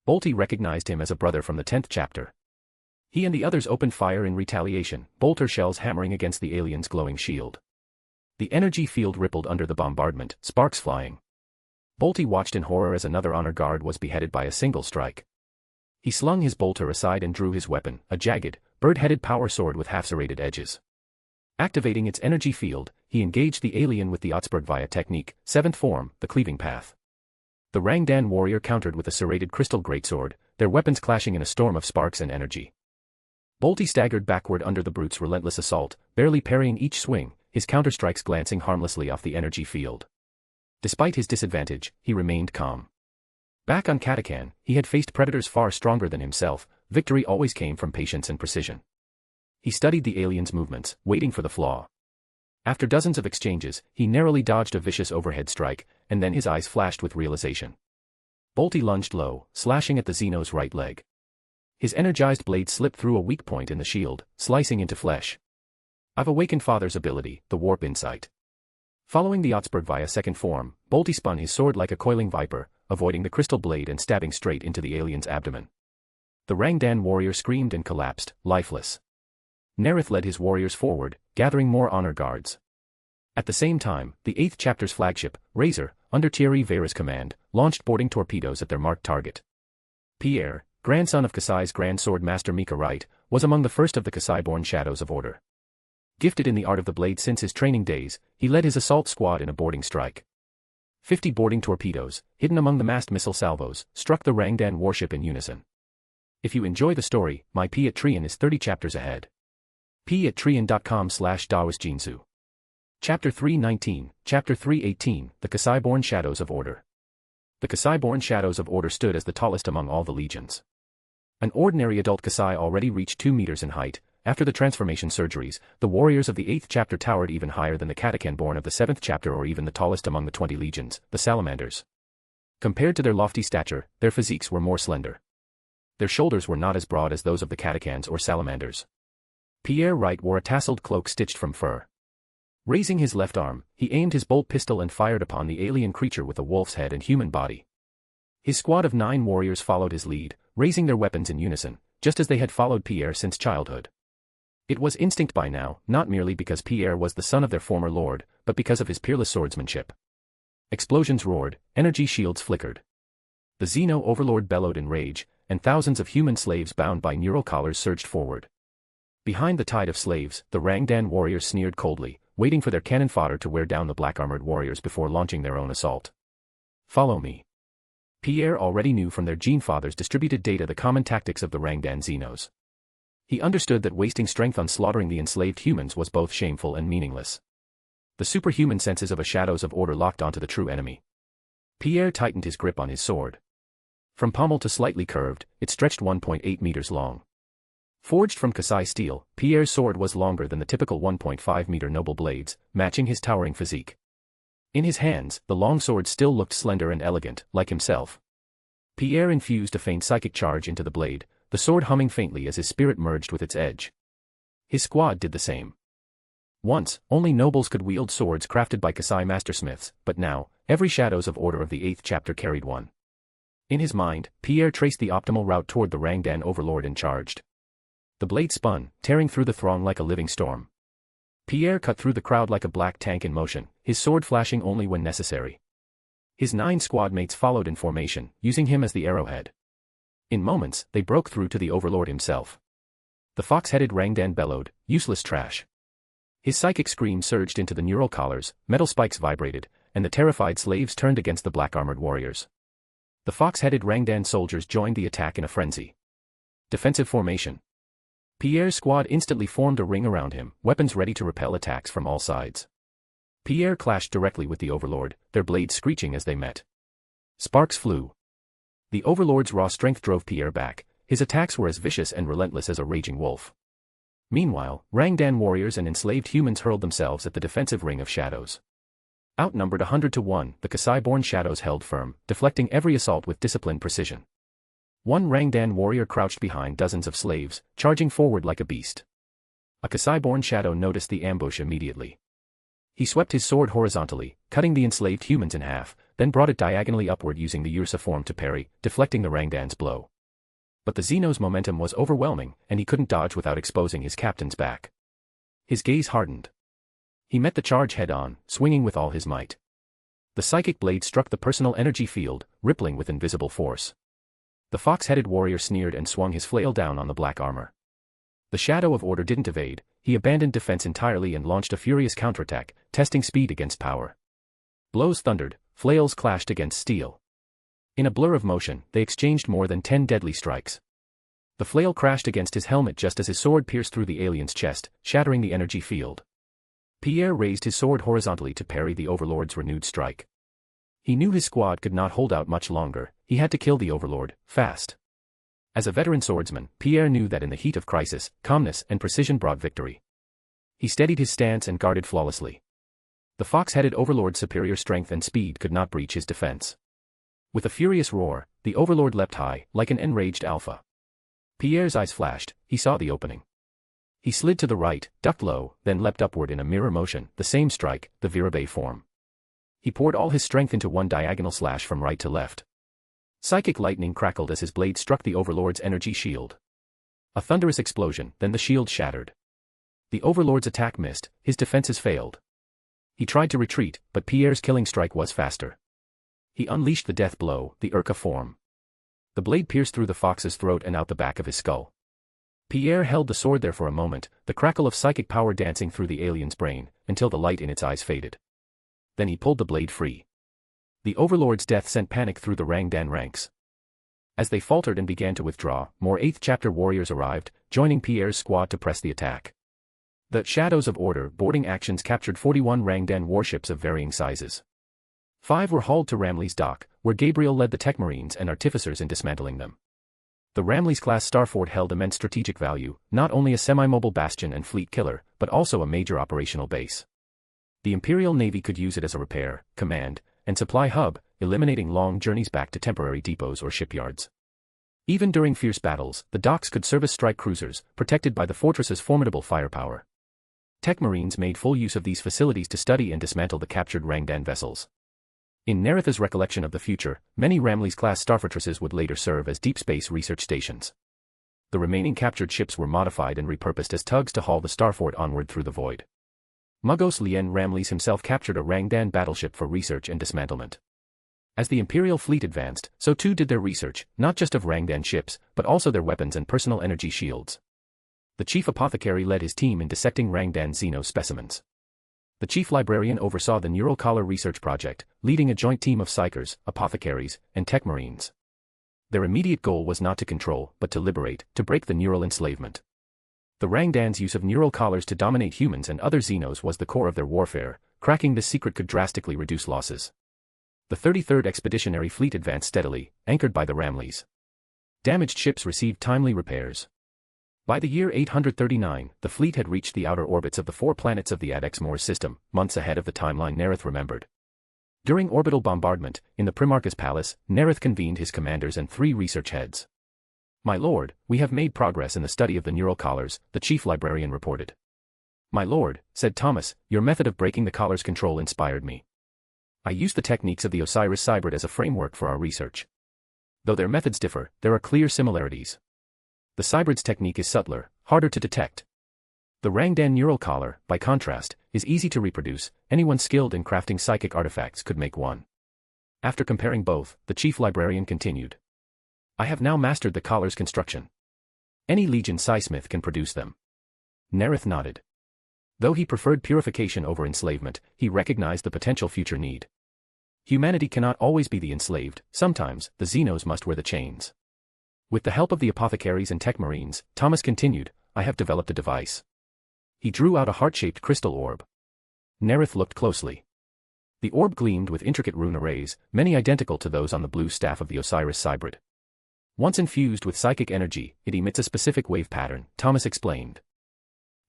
S3: Bolty recognized him as a brother from the 10th chapter. He and the others opened fire in retaliation, bolter shells hammering against the alien's glowing shield. The energy field rippled under the bombardment, sparks flying. Bolty watched in horror as another honor guard was beheaded by a single strike. He slung his bolter aside and drew his weapon, a jagged, bird-headed power sword with half-serrated edges. Activating its energy field, he engaged the alien with the Otsburg via technique, 7th form, the cleaving path. The Rangdan warrior countered with a serrated crystal greatsword, their weapons clashing in a storm of sparks and energy. Bolty staggered backward under the brute's relentless assault, barely parrying each swing, his counterstrikes glancing harmlessly off the energy field. Despite his disadvantage, he remained calm. Back on Katakan, he had faced predators far stronger than himself, victory always came from patience and precision. He studied the alien's movements, waiting for the flaw. After dozens of exchanges, he narrowly dodged a vicious overhead strike, and then his eyes flashed with realization. Bolty lunged low, slashing at the Xeno's right leg. His energized blade slipped through a weak point in the shield, slicing into flesh. I've awakened Father's ability, the Warp Insight. Following the Otsburg via 2nd form, Bolty spun his sword like a coiling viper, avoiding the crystal blade and stabbing straight into the alien's abdomen. The Rangdan warrior screamed and collapsed, lifeless. Nareth led his warriors forward, gathering more honor guards. At the same time, the 8th chapter's flagship, Razor, under Thierry Vera's command, launched boarding torpedoes at their marked target. Pierre, grandson of Kasai's Grand Sword Master Mika Wright, was among the first of the Kasai-born Shadows of Order. Gifted in the art of the blade since his training days, he led his assault squad in a boarding strike. 50 boarding torpedoes, hidden among the massed missile salvos, struck the Rangdan warship in unison. If you enjoy the story, my P at Trian is 30 chapters ahead. p@trian.com/daosjinsu. Chapter 319, Chapter 318, The Kasai-born Shadows of Order. The Kasai-born Shadows of Order stood as the tallest among all the legions. An ordinary adult Kasai already reached 2 meters in height. After the transformation surgeries, the warriors of the 8th chapter towered even higher than the Katakan-born of the 7th chapter or even the tallest among the 20 legions, the Salamanders. Compared to their lofty stature, their physiques were more slender. Their shoulders were not as broad as those of the Katakans or Salamanders. Pierre Wright wore a tasseled cloak stitched from fur. Raising his left arm, he aimed his bolt pistol and fired upon the alien creature with a wolf's head and human body. His squad of 9 warriors followed his lead, raising their weapons in unison, just as they had followed Pierre since childhood. It was instinct by now, not merely because Pierre was the son of their former lord, but because of his peerless swordsmanship. Explosions roared, energy shields flickered. The Xeno overlord bellowed in rage, and thousands of human slaves bound by neural collars surged forward. Behind the tide of slaves, the Rangdan warriors sneered coldly, waiting for their cannon fodder to wear down the black-armored warriors before launching their own assault. Follow me. Pierre already knew from their gene fathers distributed data the common tactics of the Rangdan Xenos. He understood that wasting strength on slaughtering the enslaved humans was both shameful and meaningless. The superhuman senses of a Shadows of Order locked onto the true enemy. Pierre tightened his grip on his sword. From pommel to slightly curved, it stretched 1.8 meters long. Forged from Kasai steel, Pierre's sword was longer than the typical 1.5-meter noble blades, matching his towering physique. In his hands, the long sword still looked slender and elegant, like himself. Pierre infused a faint psychic charge into the blade, the sword humming faintly as his spirit merged with its edge. His squad did the same. Once, only nobles could wield swords crafted by Kasai mastersmiths, but now, every Shadows of Order of the 8th chapter carried one. In his mind, Pierre traced the optimal route toward the Rangdan overlord and charged. The blade spun, tearing through the throng like a living storm. Pierre cut through the crowd like a black tank in motion, his sword flashing only when necessary. His 9 squad mates followed in formation, using him as the arrowhead. In moments, they broke through to the overlord himself. The fox-headed Rangdan bellowed, "Useless trash." His psychic scream surged into the neural collars, metal spikes vibrated, and the terrified slaves turned against the black-armored warriors. The fox-headed Rangdan soldiers joined the attack in a frenzy. Defensive formation. Pierre's squad instantly formed a ring around him, weapons ready to repel attacks from all sides. Pierre clashed directly with the overlord, their blades screeching as they met. Sparks flew. The overlord's raw strength drove Pierre back, his attacks were as vicious and relentless as a raging wolf. Meanwhile, Rangdan warriors and enslaved humans hurled themselves at the defensive ring of shadows. Outnumbered 100 to 1, the Kasai-born shadows held firm, deflecting every assault with disciplined precision. One Rangdan warrior crouched behind dozens of slaves, charging forward like a beast. A Kasai-born shadow noticed the ambush immediately. He swept his sword horizontally, cutting the enslaved humans in half, then brought it diagonally upward using the Ursa form to parry, deflecting the Rangdan's blow. But the Xeno's momentum was overwhelming, and he couldn't dodge without exposing his captain's back. His gaze hardened. He met the charge head-on, swinging with all his might. The psychic blade struck the personal energy field, rippling with invisible force. The fox-headed warrior sneered and swung his flail down on the black armor. The Shadow of Order didn't evade, he abandoned defense entirely and launched a furious counterattack, testing speed against power. Blows thundered, flails clashed against steel. In a blur of motion, they exchanged more than 10 deadly strikes. The flail crashed against his helmet just as his sword pierced through the alien's chest, shattering the energy field. Pierre raised his sword horizontally to parry the Overlord's renewed strike. He knew his squad could not hold out much longer, he had to kill the Overlord, fast. As a veteran swordsman, Pierre knew that in the heat of crisis, calmness and precision brought victory. He steadied his stance and guarded flawlessly. The fox-headed Overlord's superior strength and speed could not breach his defense. With a furious roar, the Overlord leapt high, like an enraged alpha. Pierre's eyes flashed, he saw the opening. He slid to the right, ducked low, then leapt upward in a mirror motion, the same strike, the Virabei form. He poured all his strength into one diagonal slash from right to left. Psychic lightning crackled as his blade struck the Overlord's energy shield. A thunderous explosion, then the shield shattered. The Overlord's attack missed, his defenses failed. He tried to retreat, but Pierre's killing strike was faster. He unleashed the death blow, the Urka form. The blade pierced through the fox's throat and out the back of his skull. Pierre held the sword there for a moment, the crackle of psychic power dancing through the alien's brain, until the light in its eyes faded. Then he pulled the blade free. The Overlord's death sent panic through the Rangdan ranks. As they faltered and began to withdraw, more 8th chapter warriors arrived, joining Pierre's squad to press the attack. The Shadows of Order boarding actions captured 41 Rangdan warships of varying sizes. 5 were hauled to Ramley's dock, where Gabriel led the tech marines and artificers in dismantling them. The Ramleys-class starfort held immense strategic value, not only a semi-mobile bastion and fleet killer, but also a major operational base. The Imperial Navy could use it as a repair, command, and supply hub, eliminating long journeys back to temporary depots or shipyards. Even during fierce battles, the docks could service strike cruisers, protected by the fortress's formidable firepower. Tech marines made full use of these facilities to study and dismantle the captured Rangdan vessels. In Nareth's recollection of the future, many Ramleys-class starfortresses would later serve as deep space research stations. The remaining captured ships were modified and repurposed as tugs to haul the starfort onward through the void. Mugos Lien Ramleys himself captured a Rangdan battleship for research and dismantlement. As the Imperial fleet advanced, so too did their research, not just of Rangdan ships, but also their weapons and personal energy shields. The chief apothecary led his team in dissecting Rangdan Xeno specimens. The chief librarian oversaw the neural collar research project, leading a joint team of psychers, apothecaries, and tech marines. Their immediate goal was not to control, but to liberate, to break the neural enslavement. The Rangdan's use of neural collars to dominate humans and other Xenos was the core of their warfare. Cracking this secret could drastically reduce losses. The 33rd Expeditionary Fleet advanced steadily, anchored by the Ramleys. Damaged ships received timely repairs. By the year 839, the fleet had reached the outer orbits of the 4 planets of the Adex-Mors system, months ahead of the timeline Nareth remembered. During orbital bombardment, in the Primarch's palace, Nareth convened his commanders and 3 research heads. "My lord, we have made progress in the study of the neural collars," the chief librarian reported. "My lord," said Thomas, "your method of breaking the collar's control inspired me. I used the techniques of the Osiris Cybrid as a framework for our research. Though their methods differ, there are clear similarities. The Cybrid's technique is subtler, harder to detect. The Rangdan neural collar, by contrast, is easy to reproduce. Anyone skilled in crafting psychic artifacts could make one." After comparing both, the chief librarian continued. "I have now mastered the collar's construction. Any Legion Psysmith can produce them." Nareth nodded. Though he preferred purification over enslavement, he recognized the potential future need. Humanity cannot always be the enslaved, sometimes, the Xenos must wear the chains. With the help of the apothecaries and tech marines, Thomas continued, "I have developed a device." He drew out a heart-shaped crystal orb. Nareth looked closely. The orb gleamed with intricate rune arrays, many identical to those on the blue staff of the Osiris Cybrid. Once infused with psychic energy, it emits a specific wave pattern, Thomas explained.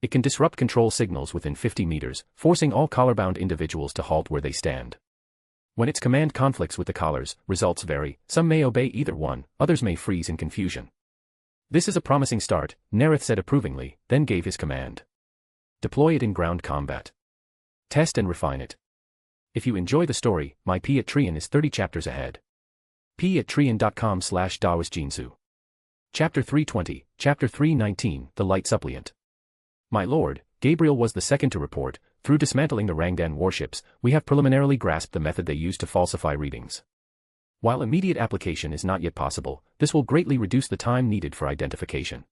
S3: It can disrupt control signals within 50 meters, forcing all collar-bound individuals to halt where they stand. When its command conflicts with the collars, results vary. Some may obey either one, others may freeze in confusion. This is a promising start, Nareth said approvingly, then gave his command. Deploy it in ground combat. Test and refine it. If you enjoy the story, my Patreon is 30 chapters ahead. patreon.com/dawasjinsu. Chapter 320, Chapter 319, The Light Suppliant. My lord, Gabriel was the second to report. Through dismantling the Rangdan warships, we have preliminarily grasped the method they use to falsify readings. While immediate application is not yet possible, this will greatly reduce the time needed for identification.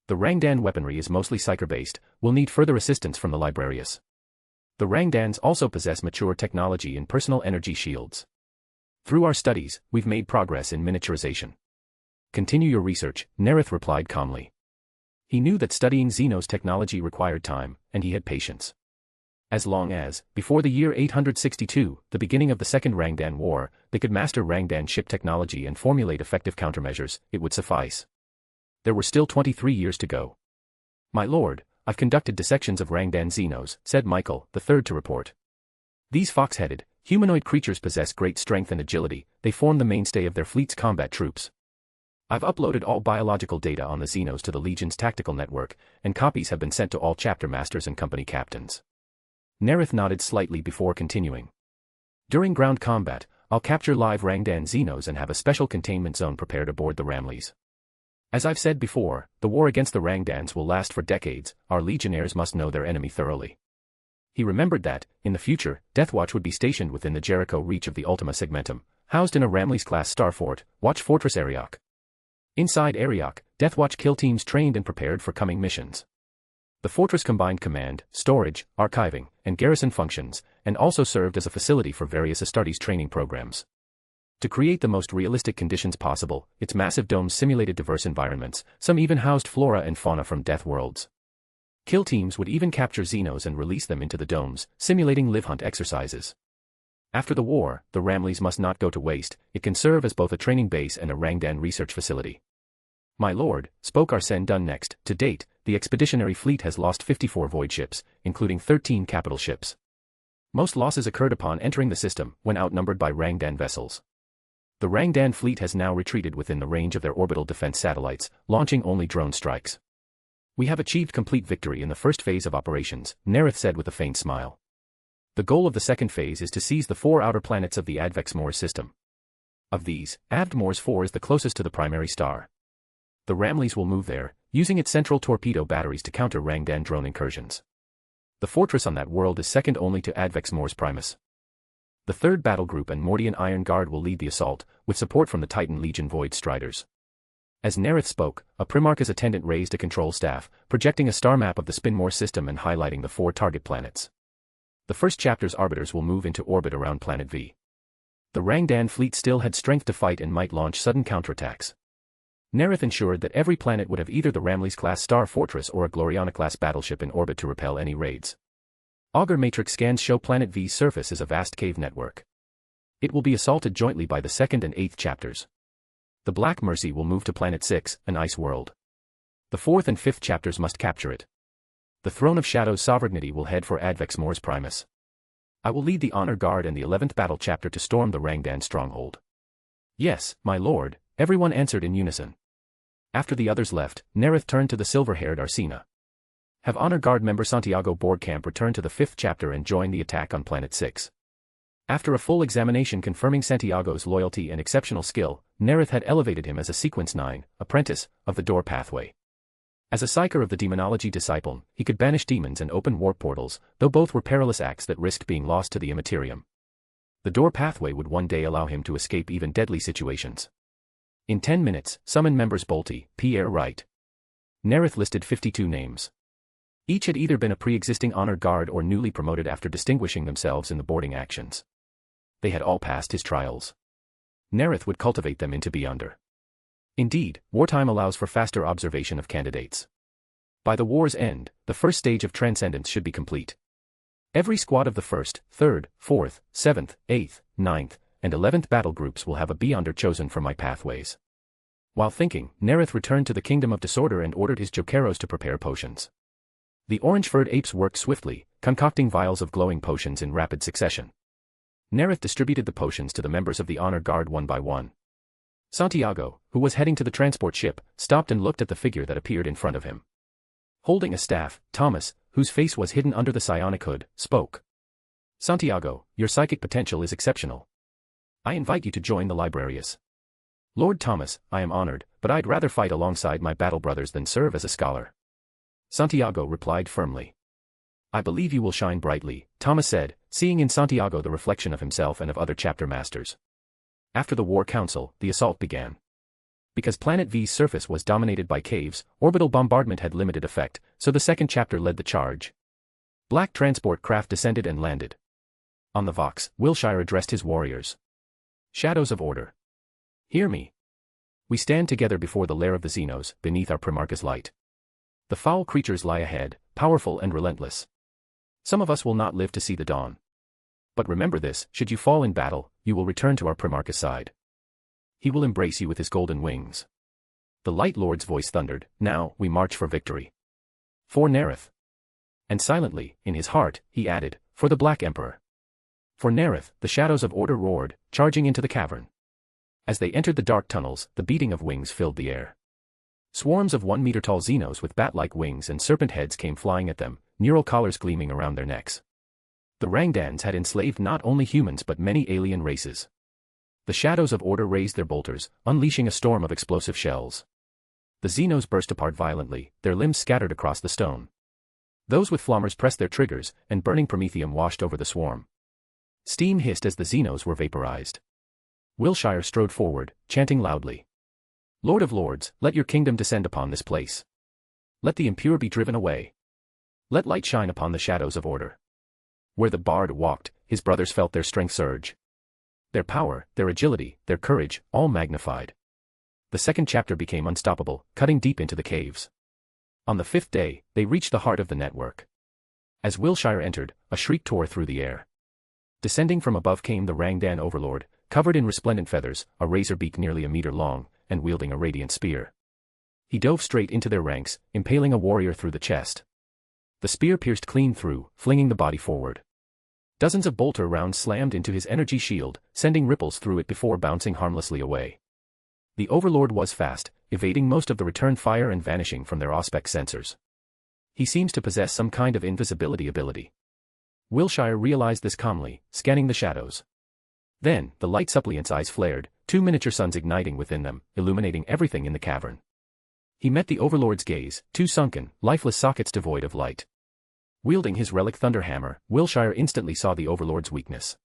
S3: The Rangdan weaponry is mostly psyker-based, will need further assistance from the Librarius. The Rangdans also possess mature technology in personal energy shields. Through our studies, we've made progress in miniaturization. Continue your research, Nareth replied calmly. He knew that studying Xenos technology required time, and he had patience. As long as, before the year 862, the beginning of the Second Rangdan War, they could master Rangdan ship technology and formulate effective countermeasures, it would suffice. There were still 23 years to go. My lord, I've conducted dissections of Rangdan Xenos, said Michael, the third to report. These fox-headed, humanoid creatures possess great strength and agility, they form the mainstay of their fleet's combat troops. I've uploaded all biological data on the Xenos to the Legion's tactical network, and copies have been sent to all chapter masters and company captains. Nareth nodded slightly before continuing. During ground combat, I'll capture live Rangdan Xenos and have a special containment zone prepared aboard the Ramleys. As I've said before, the war against the Rangdans will last for decades, our legionnaires must know their enemy thoroughly. He remembered that, in the future, Deathwatch would be stationed within the Jericho reach of the Ultima Segmentum, housed in a Ramleys-class starfort, Watch Fortress Ariok. Inside Ariok, Deathwatch kill teams trained and prepared for coming missions. The fortress combined command, storage, archiving, and garrison functions, and also served as a facility for various Astartes training programs. To create the most realistic conditions possible, its massive domes simulated diverse environments, some even housed flora and fauna from Death worlds. Kill teams would even capture Xenos and release them into the domes, simulating live-hunt exercises. After the war, the Ramleys must not go to waste, it can serve as both a training base and a Rangdan research facility. My lord, spoke Arsene Dunn next, to date, the expeditionary fleet has lost 54 void ships, including 13 capital ships. Most losses occurred upon entering the system, when outnumbered by Rangdan vessels. The Rangdan fleet has now retreated within the range of their orbital defense satellites, launching only drone strikes. We have achieved complete victory in the first phase of operations, Nareth said with a faint smile. The goal of the second phase is to seize the 4 outer planets of the Advex-Mors system. Of these, Avd-Mors 4 is the closest to the primary star. The Ramleys will move there, using its central torpedo batteries to counter Rangdan drone incursions. The fortress on that world is second only to Advex-Mors Primus. The 3rd Battle Group and Mordian Iron Guard will lead the assault, with support from the Titan Legion Void Striders. As Nareth spoke, a Primarch's attendant raised a control staff, projecting a star map of the Spinmore system and highlighting the 4 target planets. The first chapter's arbiters will move into orbit around Planet V. The Rangdan fleet still had strength to fight and might launch sudden counterattacks. Nareth ensured that every planet would have either the Ramleys-class star fortress or a Gloriana-class battleship in orbit to repel any raids. Auger matrix scans show Planet V's surface as a vast cave network. It will be assaulted jointly by the 2nd and 8th chapters. The Black Mercy will move to Planet 6, an ice world. The 4th and 5th chapters must capture it. The Throne of Shadow's sovereignty will head for Advex-Mors Primus. I will lead the Honor Guard and the 11th Battle Chapter to storm the Rangdan stronghold. Yes, my lord, everyone answered in unison. After the others left, Nareth turned to the silver-haired Arsena. Have Honor Guard member Santiago Boardcamp return to the 5th chapter and join the attack on Planet 6. After a full examination confirming Santiago's loyalty and exceptional skill, Nareth had elevated him as a Sequence 9, apprentice, of the Door Pathway. As a psyker of the Demonology Disciple, he could banish demons and open warp portals, though both were perilous acts that risked being lost to the Immaterium. The Door Pathway would one day allow him to escape even deadly situations. In 10 minutes, summon members Bolte, Pierre Wright. Nareth listed 52 names. Each had either been a pre-existing Honor Guard or newly promoted after distinguishing themselves in the boarding actions. They had all passed his trials. Nareth would cultivate them into Beyonder. Indeed, wartime allows for faster observation of candidates. By the war's end, the first stage of transcendence should be complete. Every squad of the 1st, 3rd, 4th, 7th, 8th, 9th, and 11th battle groups will have a Beyonder chosen from my pathways. While thinking, Nareth returned to the Kingdom of Disorder and ordered his Jokeros to prepare potions. The orange-furred apes worked swiftly, concocting vials of glowing potions in rapid succession. Nareth distributed the potions to the members of the honor guard one by one. Santiago, who was heading to the transport ship, stopped and looked at the figure that appeared in front of him. Holding a staff, Thomas, whose face was hidden under the psionic hood, spoke. Santiago, your psychic potential is exceptional. I invite you to join the Librarius. Lord Thomas, I am honored, but I'd rather fight alongside my battle brothers than serve as a scholar. Santiago replied firmly. I believe you will shine brightly, Thomas said, seeing in Santiago the reflection of himself and of other chapter masters. After the War Council, the assault began. Because Planet V's surface was dominated by caves, orbital bombardment had limited effect, so the second chapter led the charge. Black transport craft descended and landed. On the Vox, Wilshire addressed his warriors. Shadows of Order. Hear me. We stand together before the lair of the Xenos, beneath our Primarch's light. The foul creatures lie ahead, powerful and relentless. Some of us will not live to see the dawn. But remember this, should you fall in battle, you will return to our Primarch's side. He will embrace you with his golden wings. The Light Lord's voice thundered, now, we march for victory. For Nareth. And silently, in his heart, he added, for the Black Emperor. For Nareth, the shadows of order roared, charging into the cavern. As they entered the dark tunnels, the beating of wings filled the air. Swarms of 1-meter-tall Xenos with bat-like wings and serpent heads came flying at them, neural collars gleaming around their necks. The Rangdans had enslaved not only humans but many alien races. The shadows of order raised their bolters, unleashing a storm of explosive shells. The Xenos burst apart violently, their limbs scattered across the stone. Those with flammers pressed their triggers, and burning promethium washed over the swarm. Steam hissed as the Xenos were vaporized. Wilshire strode forward, chanting loudly. Lord of Lords, let your kingdom descend upon this place. Let the impure be driven away. Let light shine upon the shadows of order. Where the bard walked, his brothers felt their strength surge. Their power, their agility, their courage, all magnified. The second chapter became unstoppable, cutting deep into the caves. On the fifth day, they reached the heart of the network. As Wilshire entered, a shriek tore through the air. Descending from above came the Rangdan overlord, covered in resplendent feathers, a razor beak nearly a meter long, and wielding a radiant spear. He dove straight into their ranks, impaling a warrior through the chest. The spear pierced clean through, flinging the body forward. Dozens of bolter rounds slammed into his energy shield, sending ripples through it before bouncing harmlessly away. The overlord was fast, evading most of the return fire and vanishing from their auspex sensors. He seems to possess some kind of invisibility ability. Wilshire realized this calmly, scanning the shadows. Then, the light suppliant's eyes flared, 2 miniature suns igniting within them, illuminating everything in the cavern. He met the overlord's gaze, 2 sunken, lifeless sockets devoid of light. Wielding his relic thunderhammer, Wilshire instantly saw the overlord's weakness.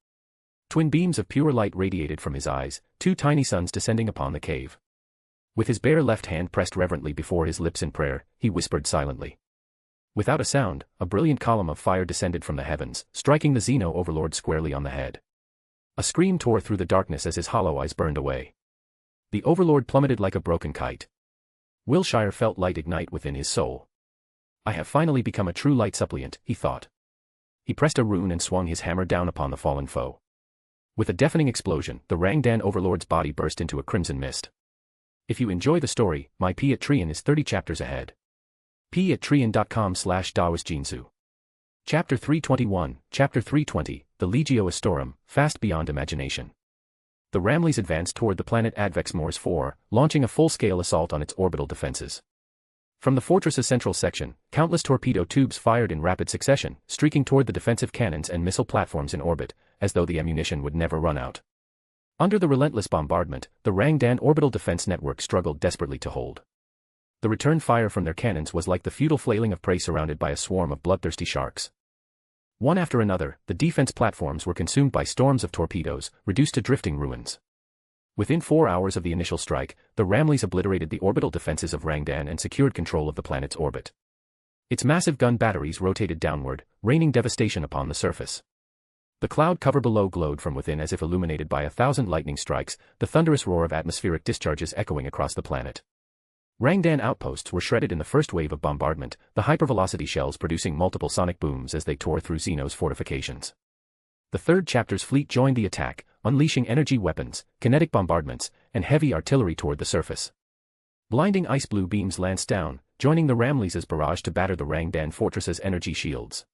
S3: Twin beams of pure light radiated from his eyes, 2 tiny suns descending upon the cave. With his bare left hand pressed reverently before his lips in prayer, he whispered silently. Without a sound, a brilliant column of fire descended from the heavens, striking the Xeno overlord squarely on the head. A scream tore through the darkness as his hollow eyes burned away. The overlord plummeted like a broken kite. Wilshire felt light ignite within his soul. I have finally become a true light suppliant, he thought. He pressed a rune and swung his hammer down upon the fallen foe. With a deafening explosion, the Rangdan overlord's body burst into a crimson mist. If you enjoy the story, my Patreon is 30 chapters ahead. patreon.com/daosjinsu. Chapter 321, Chapter 320, the Legio Astorum, fast beyond imagination. The Ramleys advanced toward the planet Advex Mors 4, launching a full-scale assault on its orbital defenses. From the fortress's central section, countless torpedo tubes fired in rapid succession, streaking toward the defensive cannons and missile platforms in orbit, as though the ammunition would never run out. Under the relentless bombardment, the Rangdan orbital defense network struggled desperately to hold. The return fire from their cannons was like the futile flailing of prey surrounded by a swarm of bloodthirsty sharks. One after another, the defense platforms were consumed by storms of torpedoes, reduced to drifting ruins. Within 4 hours of the initial strike, the Ramleys obliterated the orbital defenses of Rangdan and secured control of the planet's orbit. Its massive gun batteries rotated downward, raining devastation upon the surface. The cloud cover below glowed from within as if illuminated by 1,000 lightning strikes, the thunderous roar of atmospheric discharges echoing across the planet. Rangdan outposts were shredded in the first wave of bombardment, the hypervelocity shells producing multiple sonic booms as they tore through Xeno's fortifications. The third chapter's fleet joined the attack, unleashing energy weapons, kinetic bombardments, and heavy artillery toward the surface. Blinding ice blue beams lanced down, joining the Ramleys' barrage to batter the Rangdan fortress's energy shields.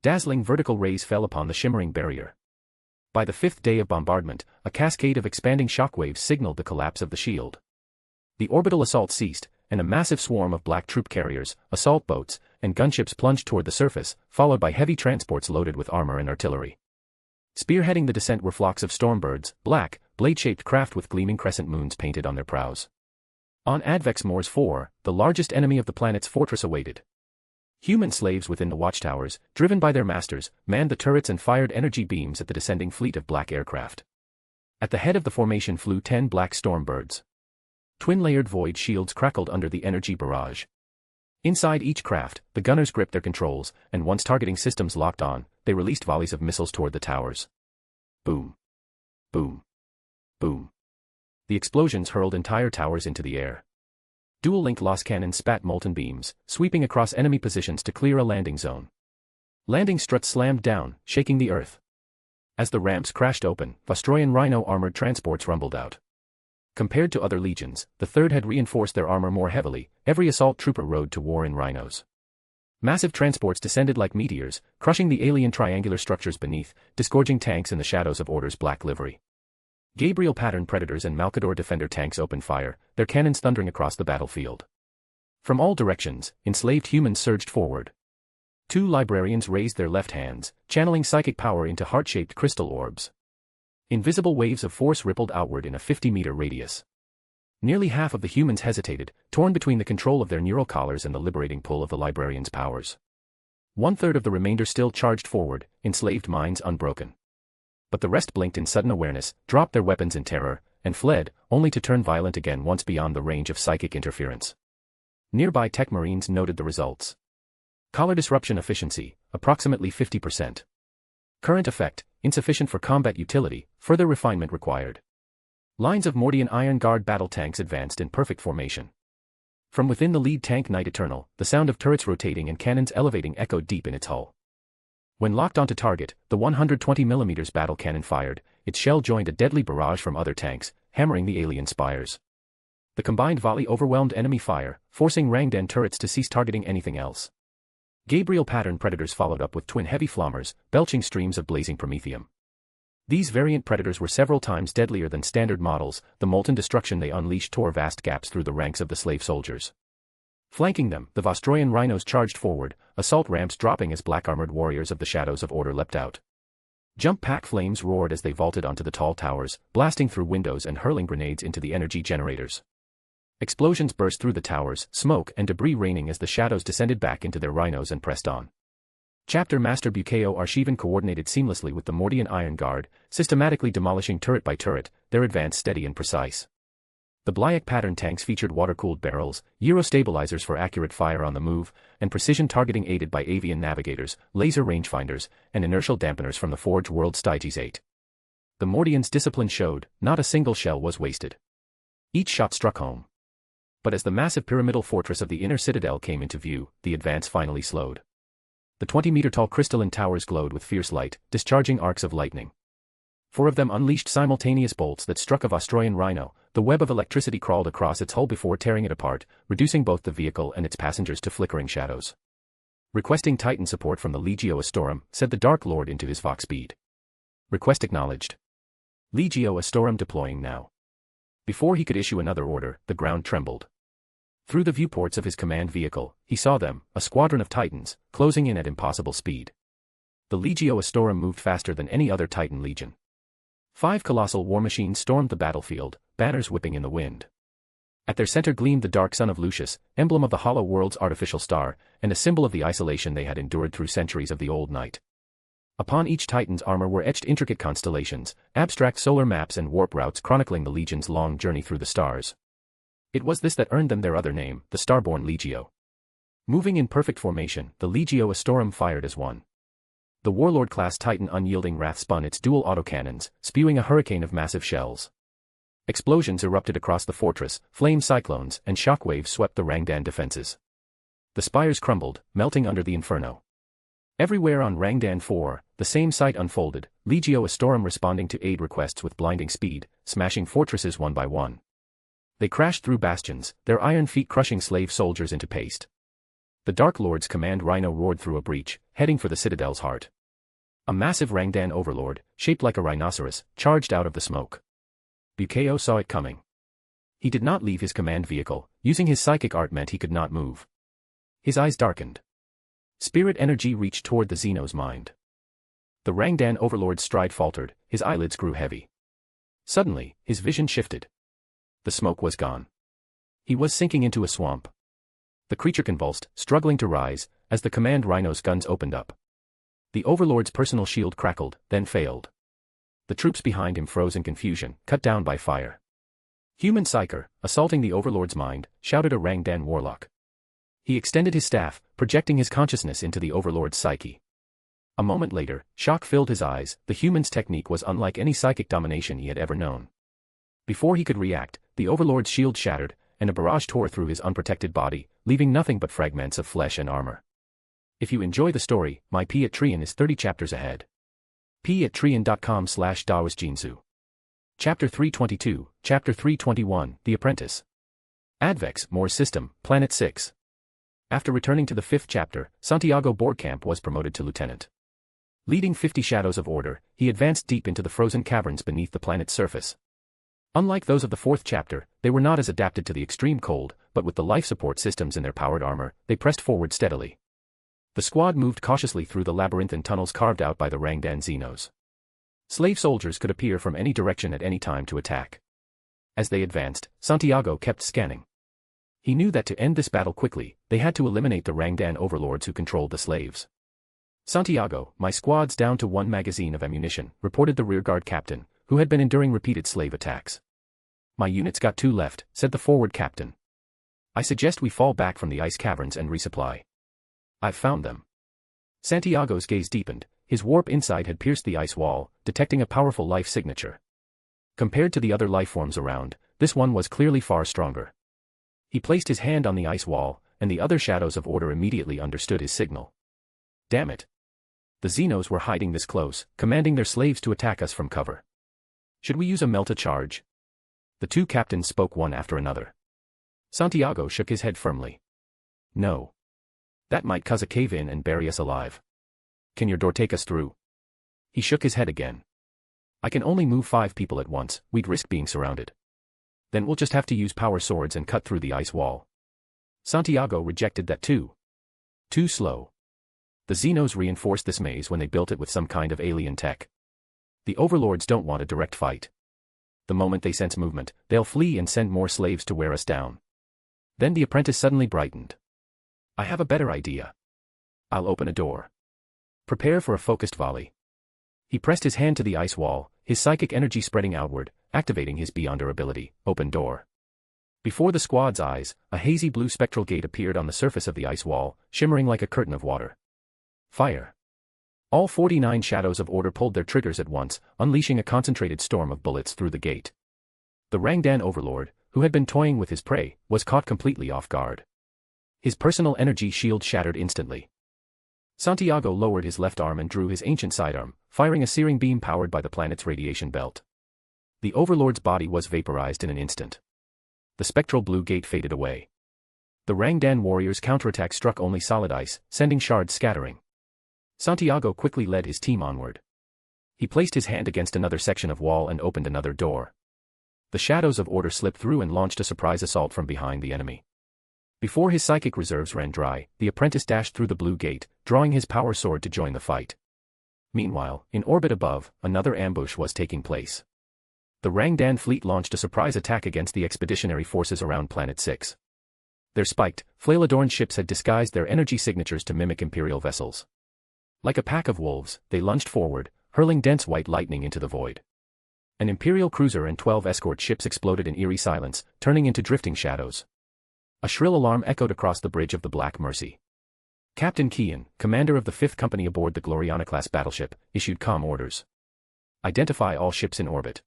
S3: Dazzling vertical rays fell upon the shimmering barrier. By the fifth day of bombardment, a cascade of expanding shockwaves signaled the collapse of the shield. The orbital assault ceased, and a massive swarm of black troop carriers, assault boats, and gunships plunged toward the surface, followed by heavy transports loaded with armor and artillery. Spearheading the descent were flocks of stormbirds, black, blade-shaped craft with gleaming crescent moons painted on their prows. On Advex Moors 4, the largest enemy of the planet's fortress awaited. Human slaves within the watchtowers, driven by their masters, manned the turrets and fired energy beams at the descending fleet of black aircraft. At the head of the formation flew 10 black stormbirds. Twin-layered void shields crackled under the energy barrage. Inside each craft, the gunners gripped their controls, and once targeting systems locked on, they released volleys of missiles toward the towers. Boom. Boom. Boom. The explosions hurled entire towers into the air. Dual-linked loss cannons spat molten beams, sweeping across enemy positions to clear a landing zone. Landing struts slammed down, shaking the earth. As the ramps crashed open, Vostroyan Rhino armored transports rumbled out. Compared to other legions, the Third had reinforced their armor more heavily. Every assault trooper rode to war in rhinos. Massive transports descended like meteors, crushing the alien triangular structures beneath, disgorging tanks in the shadows of Order's black livery. Gabriel pattern Predators and Malkador Defender tanks opened fire, their cannons thundering across the battlefield. From all directions, enslaved humans surged forward. 2 librarians raised their left hands, channeling psychic power into heart-shaped crystal orbs. Invisible waves of force rippled outward in a 50-meter radius. Nearly half of the humans hesitated, torn between the control of their neural collars and the liberating pull of the librarians' powers. 1/3 of the remainder still charged forward, enslaved minds unbroken. But the rest blinked in sudden awareness, dropped their weapons in terror, and fled, only to turn violent again once beyond the range of psychic interference. Nearby tech marines noted the results. Collar disruption efficiency, approximately 50%. Current effect, insufficient for combat utility, further refinement required. Lines of Mordian Iron Guard battle tanks advanced in perfect formation. From within the lead tank Night Eternal, the sound of turrets rotating and cannons elevating echoed deep in its hull. When locked onto target, the 120mm battle cannon fired, its shell joined a deadly barrage from other tanks, hammering the alien spires. The combined volley overwhelmed enemy fire, forcing Rangdan turrets to cease targeting anything else. Gabriel pattern Predators followed up with twin heavy flommers, belching streams of blazing promethium. These variant Predators were several times deadlier than standard models. The molten destruction they unleashed tore vast gaps through the ranks of the slave soldiers. Flanking them, the Vostroyan Rhinos charged forward, assault ramps dropping as black-armored warriors of the shadows of Order leapt out. Jump pack flames roared as they vaulted onto the tall towers, blasting through windows and hurling grenades into the energy generators. Explosions burst through the towers, smoke and debris raining as the shadows descended back into their rhinos and pressed on. Chapter Master Bukeo Arshivan coordinated seamlestly with the Mordian Iron Guard, systematically demolishing turret by turret, their advance steady and precise. The Blyak pattern tanks featured water-cooled barrels, gyro-stabilizers for accurate fire on the move, and precision targeting aided by avian navigators, laser rangefinders, and inertial dampeners from the Forge World Styges 8. The Mordians' discipline showed, not a single shell was wasted. Each shot struck home. But as the massive pyramidal fortress of the inner citadel came into view, the advance finally slowed. The 20-meter-tall crystalline towers glowed with fierce light, discharging arcs of lightning. 4 of them unleashed simultaneous bolts that struck a Vostroyan Rhino. The web of electricity crawled across its hull before tearing it apart, reducing both the vehicle and its passengers to flickering shadows. Requesting Titan support from the Legio Astorum, said the Dark Lord into his Vox speed. Request acknowledged. Legio Astorum deploying now. Before he could issue another order, the ground trembled. Through the viewports of his command vehicle, he saw them, a squadron of Titans, closing in at impossible speed. The Legio Astorum moved faster than any other Titan legion. 5 colossal war machines stormed the battlefield, banners whipping in the wind. At their center gleamed the dark sun of Lucius, emblem of the Hollow World's artificial star, and a symbol of the isolation they had endured through centuries of the old night. Upon each Titan's armor were etched intricate constellations, abstract solar maps and warp routes chronicling the Legion's long journey through the stars. It was this that earned them their other name, the Starborn Legio. Moving in perfect formation, the Legio Astorum fired as one. The Warlord-class Titan Unyielding Wrath spun its dual autocannons, spewing a hurricane of massive shells. Explosions erupted across the fortress, flame cyclones and shockwaves swept the Rangdan defenses. The spires crumbled, melting under the inferno. Everywhere on Rangdan 4, the same sight unfolded, Legio Astorum responding to aid requests with blinding speed, smashing fortresses one by one. They crashed through bastions, their iron feet crushing slave soldiers into paste. The Dark Lord's command rhino roared through a breach, heading for the citadel's heart. A massive Rangdan overlord, shaped like a rhinoceros, charged out of the smoke. Bukeo saw it coming. He did not leave his command vehicle, using his psychic art meant he could not move. His eyes darkened. Spirit energy reached toward the Xeno's mind. The Rangdan overlord's stride faltered, his eyelids grew heavy. Suddenly, his vision shifted. The smoke was gone. He was sinking into a swamp. The creature convulsed, struggling to rise, as the command rhino's guns opened up. The overlord's personal shield crackled, then failed. The troops behind him froze in confusion, cut down by fire. Human Psyker, assaulting the overlord's mind, shouted a Rangdan warlock. He extended his staff, projecting his consciousness into the overlord's psyche. A moment later, shock filled his eyes. The human's technique was unlike any psychic domination he had ever known. Before he could react, the overlord's shield shattered, and a barrage tore through his unprotected body, leaving nothing but fragments of flesh and armor. If you enjoy the story, my Patreon is 30 chapters ahead. patreon.com/DaosJinsu. Chapter 322, Chapter 321, The Apprentice. Advex, Moore's System, Planet 6. After returning to the 5th chapter, Santiago Borkamp was promoted to lieutenant. Leading 50 Shadows of Order, he advanced deep into the frozen caverns beneath the planet's surface. Unlike those of the 4th chapter, they were not as adapted to the extreme cold, but with the life support systems in their powered armor, they pressed forward steadily. The squad moved cautiously through the labyrinthine tunnels carved out by the Rangdan Xenos. Slave soldiers could appear from any direction at any time to attack. As they advanced, Santiago kept scanning. He knew that to end this battle quickly, they had to eliminate the Rangdan overlords who controlled the slaves. Santiago, my squad's down to 1 magazine of ammunition, reported the rearguard captain, who had been enduring repeated slave attacks. My unit's got 2 left, said the forward captain. I suggest we fall back from the ice caverns and resupply. I've found them. Santiago's gaze deepened, his warp insight had pierced the ice wall, detecting a powerful life signature. Compared to the other life forms around, this one was clearly far stronger. He placed his hand on the ice wall, and the other Shadows of Order immediately understood his signal. Damn it. The Xenos were hiding this close, commanding their slaves to attack us from cover. Should we use a Melta charge? The 2 captains spoke one after another. Santiago shook his head firmly. No. That might cause a cave-in and bury us alive. Can your door take us through? He shook his head again. I can only move 5 people at once, we'd risk being surrounded. Then we'll just have to use power swords and cut through the ice wall. Santiago rejected that too. Too slow. The Xenos reinforced this maze when they built it with some kind of alien tech. The overlords don't want a direct fight. The moment they sense movement, they'll flee and send more slaves to wear us down. Then the apprentice suddenly brightened. I have a better idea. I'll open a door. Prepare for a focused volley. He pressed his hand to the ice wall, his psychic energy spreading outward, activating his Beyonder ability, Open Door. Before the squad's eyes, a hazy blue spectral gate appeared on the surface of the ice wall, shimmering like a curtain of water. Fire. All 49 Shadows of Order pulled their triggers at once, unleashing a concentrated storm of bullets through the gate. The Rangdan overlord, who had been toying with his prey, was caught completely off guard. His personal energy shield shattered instantly. Santiago lowered his left arm and drew his ancient sidearm, firing a searing beam powered by the planet's radiation belt. The overlord's body was vaporized in an instant. The spectral blue gate faded away. The Rangdan warriors' counterattack struck only solid ice, sending shards scattering. Santiago quickly led his team onward. He placed his hand against another section of wall and opened another door. The Shadows of Order slipped through and launched a surprise assault from behind the enemy. Before his psychic reserves ran dry, the apprentice dashed through the blue gate, drawing his power sword to join the fight. Meanwhile, in orbit above, another ambush was taking place. The Rangdan fleet launched a surprise attack against the expeditionary forces around Planet 6. Their spiked, flail-adorned ships had disguised their energy signatures to mimic Imperial vessels. Like a pack of wolves, they lunged forward, hurling dense white lightning into the void. An Imperial cruiser and 12 escort ships exploded in eerie silence, turning into drifting shadows. A shrill alarm echoed across the bridge of the Black Mercy. Captain Kian, commander of the 5th Company aboard the Gloriana-class battleship, issued calm orders. Identify all ships in orbit.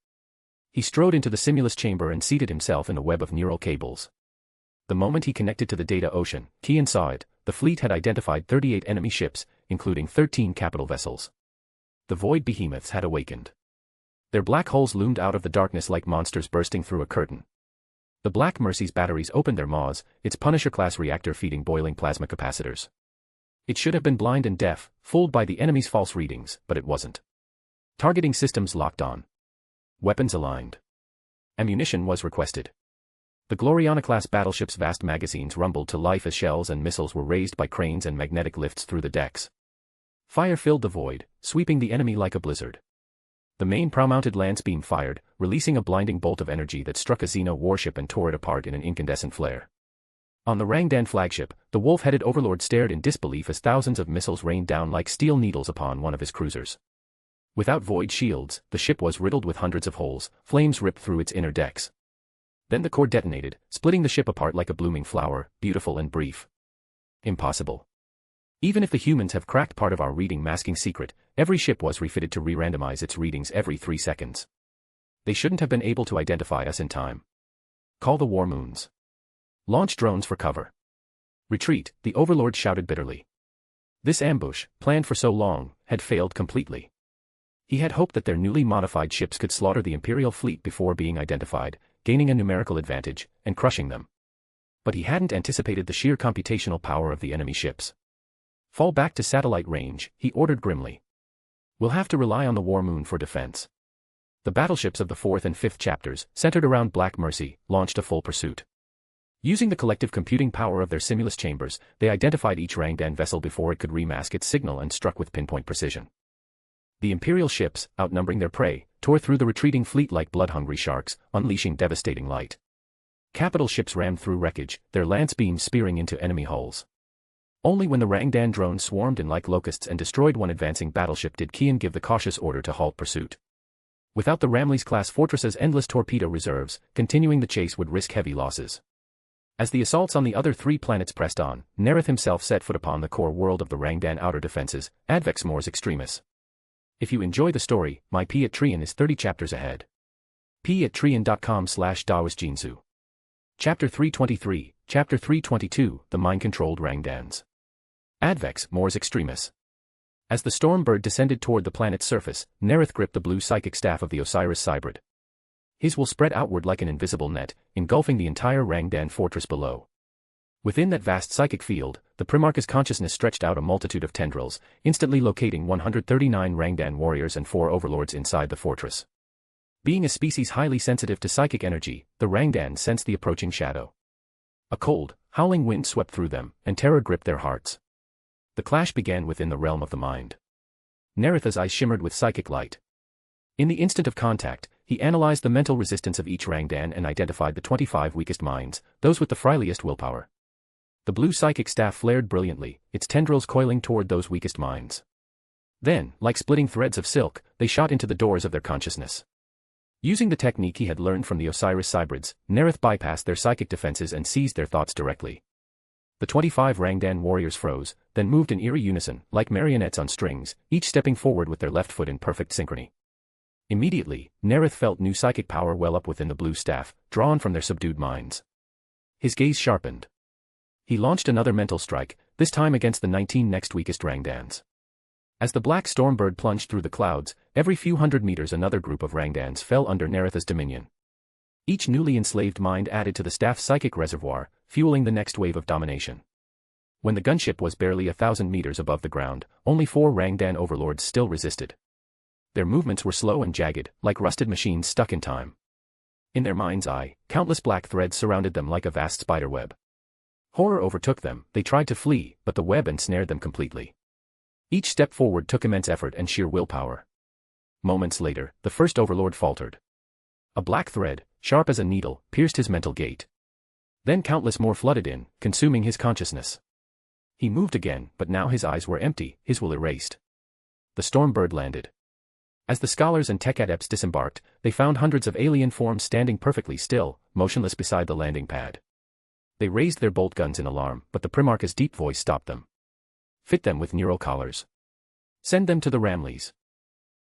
S3: He strode into the Simulus chamber and seated himself in a web of neural cables. The moment he connected to the data ocean, Kian saw it. The fleet had identified 38 enemy ships, including 13 capital vessels. The void behemoths had awakened. Their black holes loomed out of the darkness like monsters bursting through a curtain. The Black Mercy's batteries opened their maws, its Punisher-class reactor feeding boiling plasma capacitors. It should have been blind and deaf, fooled by the enemy's false readings, but it wasn't. Targeting systems locked on. Weapons aligned. Ammunition was requested. The Gloriana-class battleship's vast magazines rumbled to life as shells and missiles were raised by cranes and magnetic lifts through the decks. Fire filled the void, sweeping the enemy like a blizzard. The main prow-mounted lance beam fired, releasing a blinding bolt of energy that struck a Xeno warship and tore it apart in an incandescent flare. On the Rangdan flagship, the wolf-headed overlord stared in disbelief as thousands of missiles rained down like steel needles upon one of his cruisers. Without void shields, the ship was riddled with hundreds of holes, flames ripped through its inner decks. Then the core detonated, splitting the ship apart like a blooming flower, beautiful and brief. Impossible. Even if the humans have cracked part of our reading masking secret, every ship was refitted to re-randomize its readings every 3 seconds. They shouldn't have been able to identify us in time. Call the war moons. Launch drones for cover. Retreat, the overlord shouted bitterly. This ambush, planned for so long, had failed completely. He had hoped that their newly modified ships could slaughter the Imperial fleet before being identified, gaining a numerical advantage, and crushing them. But he hadn't anticipated the sheer computational power of the enemy ships. Fall back to satellite range, he ordered grimly. We'll have to rely on the war moon for defense. The battleships of the 4th and 5th chapters, centered around Black Mercy, launched a full pursuit. Using the collective computing power of their simulus chambers, they identified each Rangdan vessel before it could remask its signal and struck with pinpoint precision. The Imperial ships, outnumbering their prey, tore through the retreating fleet like blood-hungry sharks, unleashing devastating light. Capital ships rammed through wreckage, their lance beams spearing into enemy hulls. Only when the Rangdan drones swarmed in like locusts and destroyed one advancing battleship did Kian give the cautious order to halt pursuit. Without the Ramles-class fortress's endless torpedo reserves, continuing the chase would risk heavy losses. As the assaults on the other 3 planets pressed on, Nareth himself set foot upon the core world of the Rangdan outer defenses, Advex Mors Extremis. If you enjoy the story, my P at Trian is 30 chapters ahead. p@trian.com/dawasjinsu. Chapter 323, Chapter 322, The Mind-Controlled Rangdans. Advex Mors Extremis. As the Stormbird descended toward the planet's surface, Nareth gripped the blue psychic staff of the Osiris Cybrid. His will spread outward like an invisible net, engulfing the entire Rangdan fortress below. Within that vast psychic field, the Primarch's consciousness stretched out a multitude of tendrils, instantly locating 139 Rangdan warriors and 4 overlords inside the fortress. Being a species highly sensitive to psychic energy, the Rangdan sensed the approaching shadow. A cold, howling wind swept through them, and terror gripped their hearts. The clash began within the realm of the mind. Nareth's eyes shimmered with psychic light. In the instant of contact, he analyzed the mental resistance of each Rangdan and identified the 25 weakest minds, those with the friliest willpower. The blue psychic staff flared brilliantly, its tendrils coiling toward those weakest minds. Then, like splitting threads of silk, they shot into the doors of their consciousness. Using the technique he had learned from the Osiris Cybrids, Nareth bypassed their psychic defenses and seized their thoughts directly. The 25 Rangdan warriors froze, then moved in eerie unison, like marionettes on strings, each stepping forward with their left foot in perfect synchrony. Immediately, Nareth felt new psychic power well up within the blue staff, drawn from their subdued minds. His gaze sharpened. He launched another mental strike, this time against the 19 next weakest Rangdans. As the black Stormbird plunged through the clouds, every few hundred meters another group of Rangdans fell under Nareth's dominion. Each newly enslaved mind added to the staff's psychic reservoir, fueling the next wave of domination. When the gunship was barely 1,000 meters above the ground, only 4 Rangdan overlords still resisted. Their movements were slow and jagged, like rusted machines stuck in time. In their mind's eye, countless black threads surrounded them like a vast spiderweb. Horror overtook them, they tried to flee, but the web ensnared them completely. Each step forward took immense effort and sheer willpower. Moments later, the first overlord faltered. A black thread, sharp as a needle, pierced his mental gate. Then countless more flooded in, consuming his consciousness. He moved again, but now his eyes were empty, his will erased. The Stormbird landed. As the scholars and tech adepts disembarked, they found hundreds of alien forms standing perfectly still, motionless beside the landing pad. They raised their bolt guns in alarm, but the Primarch's deep voice stopped them. Fit them with neural collars. Send them to the Ramles.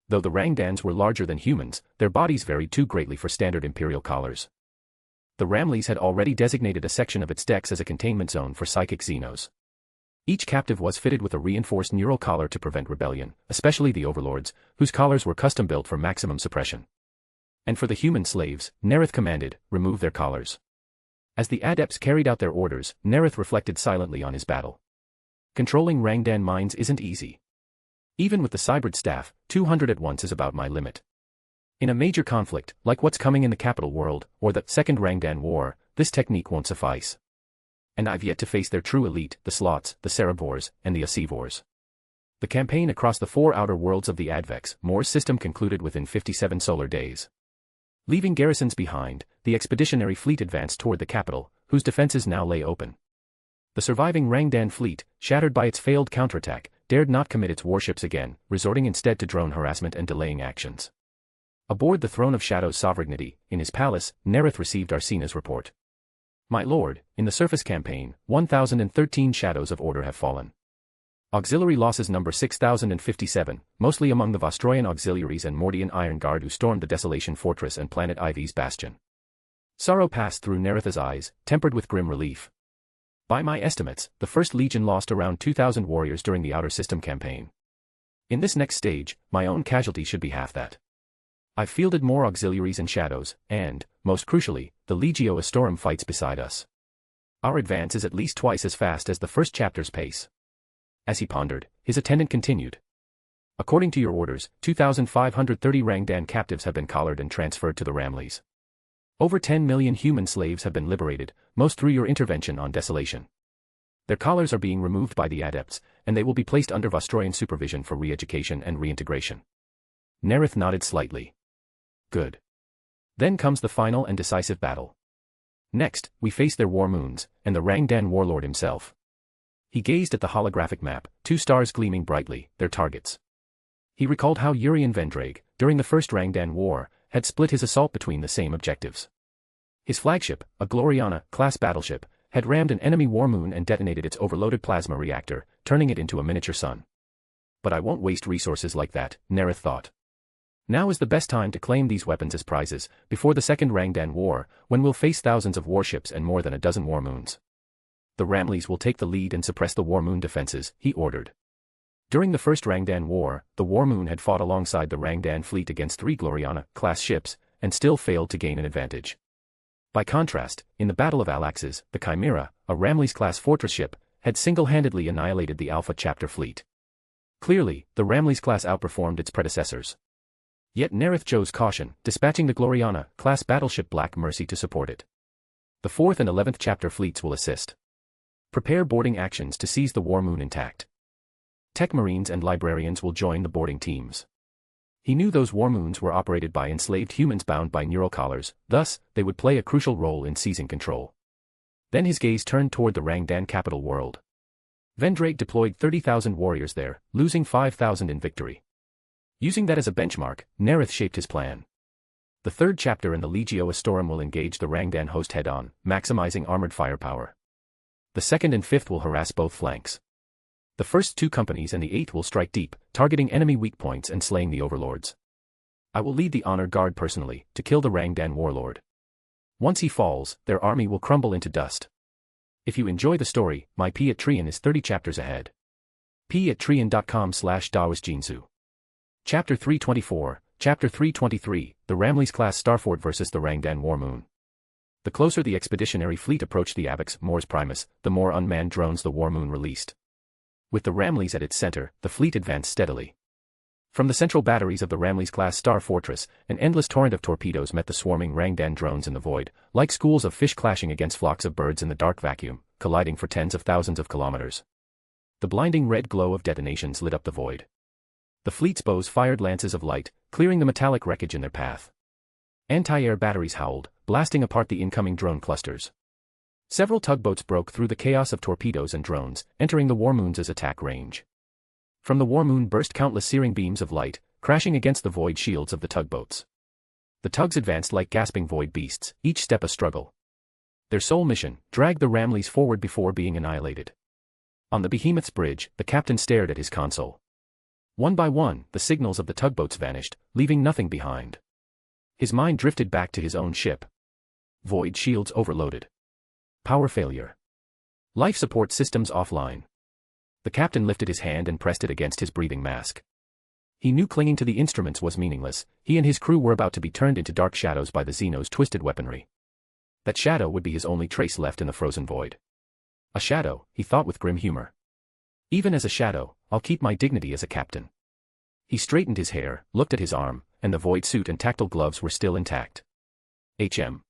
S3: Though the Rangdans were larger than humans, their bodies varied too greatly for standard Imperial collars. The Ramles had already designated a section of its decks as a containment zone for psychic Xenos. Each captive was fitted with a reinforced neural collar to prevent rebellion, especially the overlords, whose collars were custom-built for maximum suppression. And for the human slaves, Nareth commanded, remove their collars. As the adepts carried out their orders, Nareth reflected silently on his battle. Controlling Rangdan minds isn't easy. Even with the cybered staff, 200 at once is about my limit. In a major conflict, like what's coming in the capital world, or the Second Rangdan War, this technique won't suffice. And I've yet to face their true elite, the Slots, the Cerebrors, and the Asivors. The campaign across the 4 outer worlds of the Advex Mor's system concluded within 57 solar days. Leaving garrisons behind, the expeditionary fleet advanced toward the capital, whose defenses now lay open. The surviving Rangdan fleet, shattered by its failed counterattack, dared not commit its warships again, resorting instead to drone harassment and delaying actions. Aboard the Throne of Shadow's sovereignty, in his palace, Nareth received Arsina's report. My lord, in the surface campaign, 1,013 shadows of order have fallen. Auxiliary losses number 6,057, mostly among the Vostroyan auxiliaries and Mordian Iron Guard who stormed the Desolation Fortress and Planet Ivy's bastion. Sorrow passed through Nareth's eyes, tempered with grim relief. By my estimates, the First Legion lost around 2,000 warriors during the Outer System campaign. In this next stage, my own casualty should be half that. I've fielded more auxiliaries and shadows, and, most crucially, the Legio Astorum fights beside us. Our advance is at least twice as fast as the first chapter's pace. As he pondered, his attendant continued. According to your orders, 2,530 Rangdan captives have been collared and transferred to the Ramleys. Over 10 million human slaves have been liberated, most through your intervention on Desolation. Their collars are being removed by the adepts, and they will be placed under Vostroyan supervision for re-education and reintegration. Nareth nodded slightly. Good. Then comes the final and decisive battle. Next, we face their war moons, and the Rangdan warlord himself. He gazed at the holographic map, 2 stars gleaming brightly, their targets. He recalled how Urian Vendrage, during the First Rangdan War, had split his assault between the same objectives. His flagship, a Gloriana-class battleship, had rammed an enemy war moon and detonated its overloaded plasma reactor, turning it into a miniature sun. But I won't waste resources like that, Nareth thought. Now is the best time to claim these weapons as prizes, before the Second Rangdan War, when we'll face thousands of warships and more than a dozen war moons. The Ramleys will take the lead and suppress the war moon defenses, he ordered. During the First Rangdan War, the war moon had fought alongside the Rangdan fleet against 3 Gloriana-class ships, and still failed to gain an advantage. By contrast, in the Battle of Alaxes, the Chimera, a Ramleys-class fortress ship, had single-handedly annihilated the Alpha Chapter fleet. Clearly, the Ramleys-class outperformed its predecessors. Yet Nareth chose caution, dispatching the Gloriana-class battleship Black Mercy to support it. The 4th and 11th Chapter fleets will assist. Prepare boarding actions to seize the war moon intact. Tech Marines and Librarians will join the boarding teams. He knew those war moons were operated by enslaved humans bound by neural collars, thus, they would play a crucial role in seizing control. Then his gaze turned toward the Rangdan capital world. Vendrage deployed 30,000 warriors there, losing 5,000 in victory. Using that as a benchmark, Nareth shaped his plan. The 3rd chapter and the Legio Astorum will engage the Rangdan host head-on, maximizing armored firepower. The 2nd and 5th will harass both flanks. The first 2 companies and the 8th will strike deep, targeting enemy weak points and slaying the overlords. I will lead the honor guard personally, to kill the Rangdan warlord. Once he falls, their army will crumble into dust. If you enjoy the story, my Patreon is 30 chapters ahead. patreon.com/DawisJinsu. Chapter 324, Chapter 323, the Ramleys-class Starfort vs. the Rangdan War Moon. The closer the expeditionary fleet approached the Abex Mors Primus, the more unmanned drones the War Moon released. With the Ramleys at its center, the fleet advanced steadily. From the central batteries of the Ramleys-class Star Fortress, an endless torrent of torpedoes met the swarming Rangdan drones in the void, like schools of fish clashing against flocks of birds in the dark vacuum, colliding for tens of thousands of kilometers. The blinding red glow of detonations lit up the void. The fleet's bows fired lances of light, clearing the metallic wreckage in their path. Anti-air batteries howled, blasting apart the incoming drone clusters. Several tugboats broke through the chaos of torpedoes and drones, entering the War Moon's attack range. From the War Moon burst countless searing beams of light, crashing against the void shields of the tugboats. The tugs advanced like gasping void beasts, each step a struggle. Their sole mission, drag the Ramleys forward before being annihilated. On the Behemoth's bridge, the captain stared at his console. One by one, the signals of the tugboats vanished, leaving nothing behind. His mind drifted back to his own ship. Void shields overloaded. Power failure. Life support systems offline. The captain lifted his hand and pressed it against his breathing mask. He knew clinging to the instruments was meaningless, he and his crew were about to be turned into dark shadows by the Xeno's twisted weaponry. That shadow would be his only trace left in the frozen void. A shadow, he thought with grim humor. Even as a shadow, I'll keep my dignity as a captain. He straightened his hair, looked at his arm, and the void suit and tactile gloves were still intact. The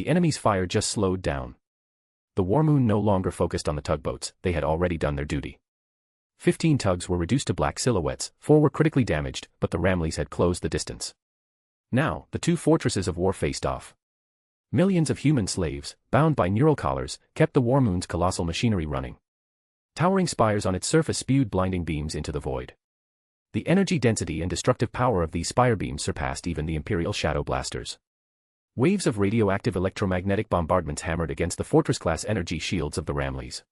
S3: enemy's fire just slowed down. The Warmoon no longer focused on the tugboats, they had already done their duty. 15 tugs were reduced to black silhouettes, 4 were critically damaged, but the Ramleys had closed the distance. Now, the two fortresses of war faced off. Millions of human slaves, bound by neural collars, kept the Warmoon's colossal machinery running. Towering spires on its surface spewed blinding beams into the void. The energy density and destructive power of these spire beams surpassed even the Imperial Shadow Blasters. Waves of radioactive electromagnetic bombardments hammered against the fortress-class energy shields of the Ramleys.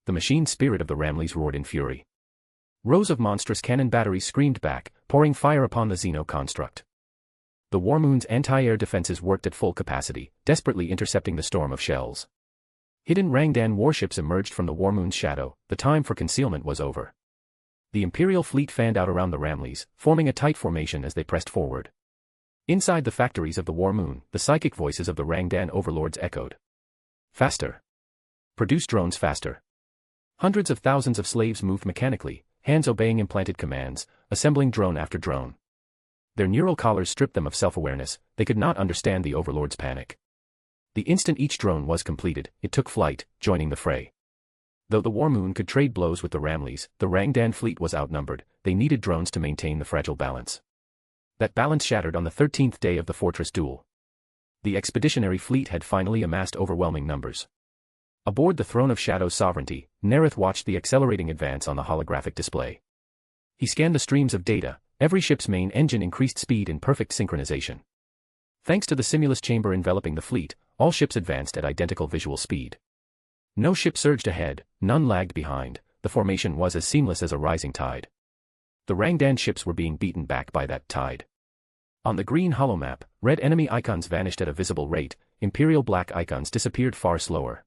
S3: The machine spirit of the Ramleys roared in fury. Rows of monstrous cannon batteries screamed back, pouring fire upon the Xeno construct. The Warmoon's anti-air defenses worked at full capacity, desperately intercepting the storm of shells. Hidden Rangdan warships emerged from the Warmoon's shadow, the time for concealment was over. The Imperial fleet fanned out around the Ramleys, forming a tight formation as they pressed forward. Inside the factories of the Warmoon, the psychic voices of the Rangdan overlords echoed. Faster. Produce drones faster. Hundreds of thousands of slaves moved mechanically, hands obeying implanted commands, assembling drone after drone. Their neural collars stripped them of self-awareness, they could not understand the overlord's panic. The instant each drone was completed, it took flight, joining the fray. Though the Warmoon could trade blows with the Ramleys, the Rangdan fleet was outnumbered, they needed drones to maintain the fragile balance. That balance shattered on the 13th day of the fortress duel. The expeditionary fleet had finally amassed overwhelming numbers. Aboard the Throne of Shadow's sovereignty, Nareth watched the accelerating advance on the holographic display. He scanned the streams of data, every ship's main engine increased speed in perfect synchronization. Thanks to the Simulus chamber enveloping the fleet, all ships advanced at identical visual speed. No ship surged ahead, none lagged behind, the formation was as seamless as a rising tide. The Rangdan ships were being beaten back by that tide. On the green holomap, red enemy icons vanished at a visible rate, Imperial black icons disappeared far slower.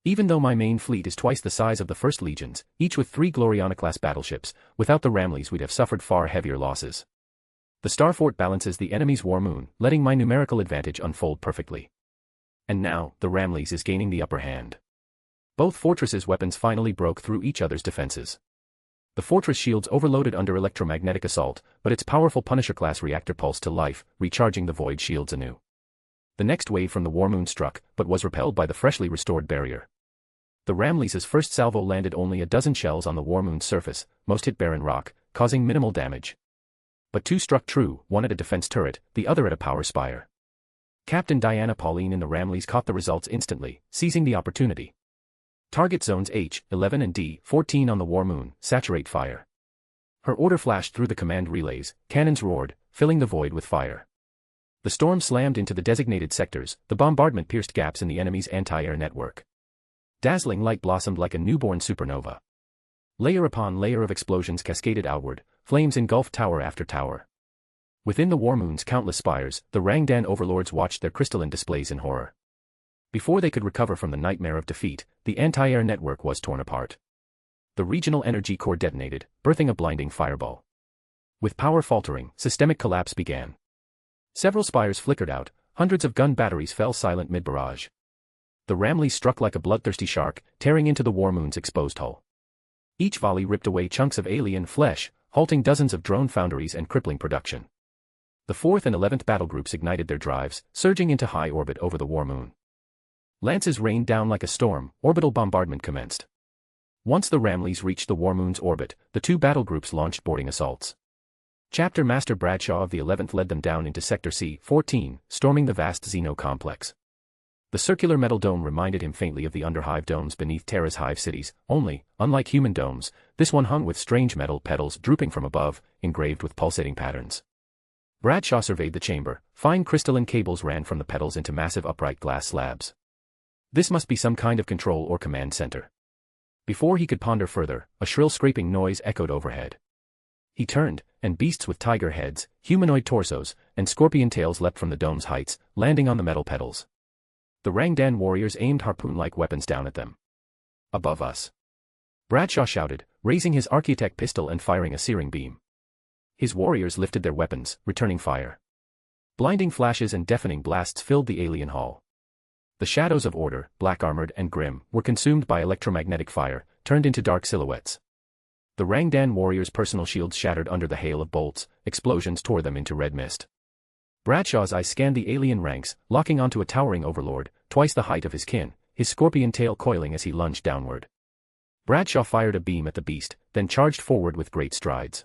S3: Even though my main fleet is twice the size of the First Legions, each with 3 Gloriana-class battleships, without the Ramleys we'd have suffered far heavier losses. The Starfort balances the enemy's Warmoon, letting my numerical advantage unfold perfectly. And now, the Ramleys is gaining the upper hand. Both fortresses' weapons finally broke through each other's defenses. The fortress shields overloaded under electromagnetic assault, but its powerful Punisher-class reactor pulsed to life, recharging the void shields anew. The next wave from the Warmoon struck, but was repelled by the freshly restored barrier. The Ramleys' first salvo landed only a dozen shells on the Warmoon's surface, most hit barren rock, causing minimal damage. But 2 struck true, one at a defense turret, the other at a power spire. Captain Diana Pauline in the Ramleys caught the results instantly, seizing the opportunity. Target zones H-11 and D-14 on the Warmoon, saturate fire. Her order flashed through the command relays, cannons roared, filling the void with fire. The storm slammed into the designated sectors, the bombardment pierced gaps in the enemy's anti-air network. Dazzling light blossomed like a newborn supernova. Layer upon layer of explosions cascaded outward, flames engulfed tower after tower. Within the Warmoon's countless spires, the Rangdan overlords watched their crystalline displays in horror. Before they could recover from the nightmare of defeat, the anti-air network was torn apart. The regional energy core detonated, birthing a blinding fireball. With power faltering, systemic collapse began. Several spires flickered out, hundreds of gun batteries fell silent mid-barrage. The Ramleys struck like a bloodthirsty shark, tearing into the Warmoon's exposed hull. Each volley ripped away chunks of alien flesh, halting dozens of drone foundries and crippling production. The 4th and 11th battle groups ignited their drives, surging into high orbit over the Warmoon. Lances rained down like a storm, orbital bombardment commenced. Once the Ramleys reached the Warmoon's orbit, the 2 battle groups launched boarding assaults. Chapter Master Bradshaw of the 11th led them down into Sector C-14, storming the vast Xeno complex. The circular metal dome reminded him faintly of the underhive domes beneath Terra's hive cities, only, unlike human domes, this one hung with strange metal petals drooping from above, engraved with pulsating patterns. Bradshaw surveyed the chamber, fine crystalline cables ran from the petals into massive upright glass slabs. This must be some kind of control or command center. Before he could ponder further, a shrill scraping noise echoed overhead. He turned, and beasts with tiger heads, humanoid torsos, and scorpion tails leapt from the dome's heights, landing on the metal petals. The Rangdan warriors aimed harpoon-like weapons down at them. Above us. Bradshaw shouted, raising his Archaeotech pistol and firing a searing beam. His warriors lifted their weapons, returning fire. Blinding flashes and deafening blasts filled the alien hall. The shadows of order, black-armored and grim, were consumed by electromagnetic fire, turned into dark silhouettes. The Rangdan warriors' personal shields shattered under the hail of bolts, explosions tore them into red mist. Bradshaw's eyes scanned the alien ranks, locking onto a towering overlord, twice the height of his kin, his scorpion tail coiling as he lunged downward. Bradshaw fired a beam at the beast, then charged forward with great strides.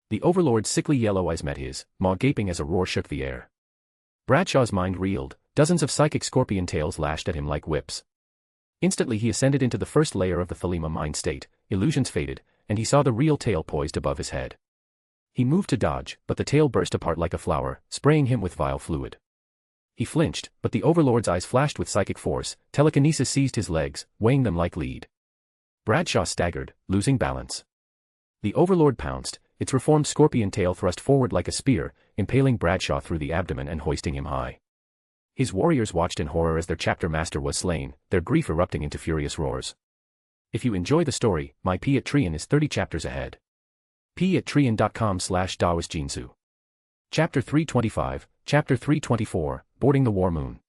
S3: The overlord's sickly yellow eyes met his, maw gaping as a roar shook the air. Bradshaw's mind reeled, dozens of psychic scorpion tails lashed at him like whips. Instantly he ascended into the first layer of the Thelema mind state, illusions faded, and he saw the real tail poised above his head. He moved to dodge, but the tail burst apart like a flower, spraying him with vile fluid. He flinched, but the overlord's eyes flashed with psychic force, telekinesis seized his legs, weighing them like lead. Bradshaw staggered, losing balance. The overlord pounced, its reformed scorpion tail thrust forward like a spear, impaling Bradshaw through the abdomen and hoisting him high. His warriors watched in horror as their chapter master was slain, their grief erupting into furious roars. If you enjoy the story, my P at Trian is 30 chapters ahead. p@trian.com/daosjinsu. Chapter 325, Chapter 324, Boarding the War Moon.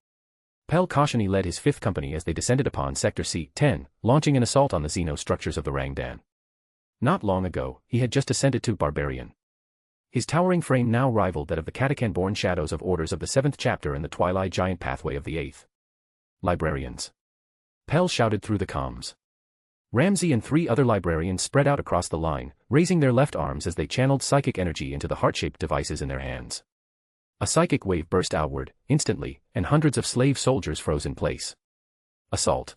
S3: Pel Kashani led his 5th company as they descended upon Sector C-10, launching an assault on the Xeno structures of the Rangdan. Not long ago, he had just ascended to Barbarian. His towering frame now rivaled that of the Katakan-born shadows of orders of the 7th chapter and the Twilight Giant pathway of the 8th. Librarians. Pel shouted through the comms. Ramsey and 3 other librarians spread out across the line, raising their left arms as they channeled psychic energy into the heart-shaped devices in their hands. A psychic wave burst outward, instantly, and hundreds of slave soldiers froze in place. Assault.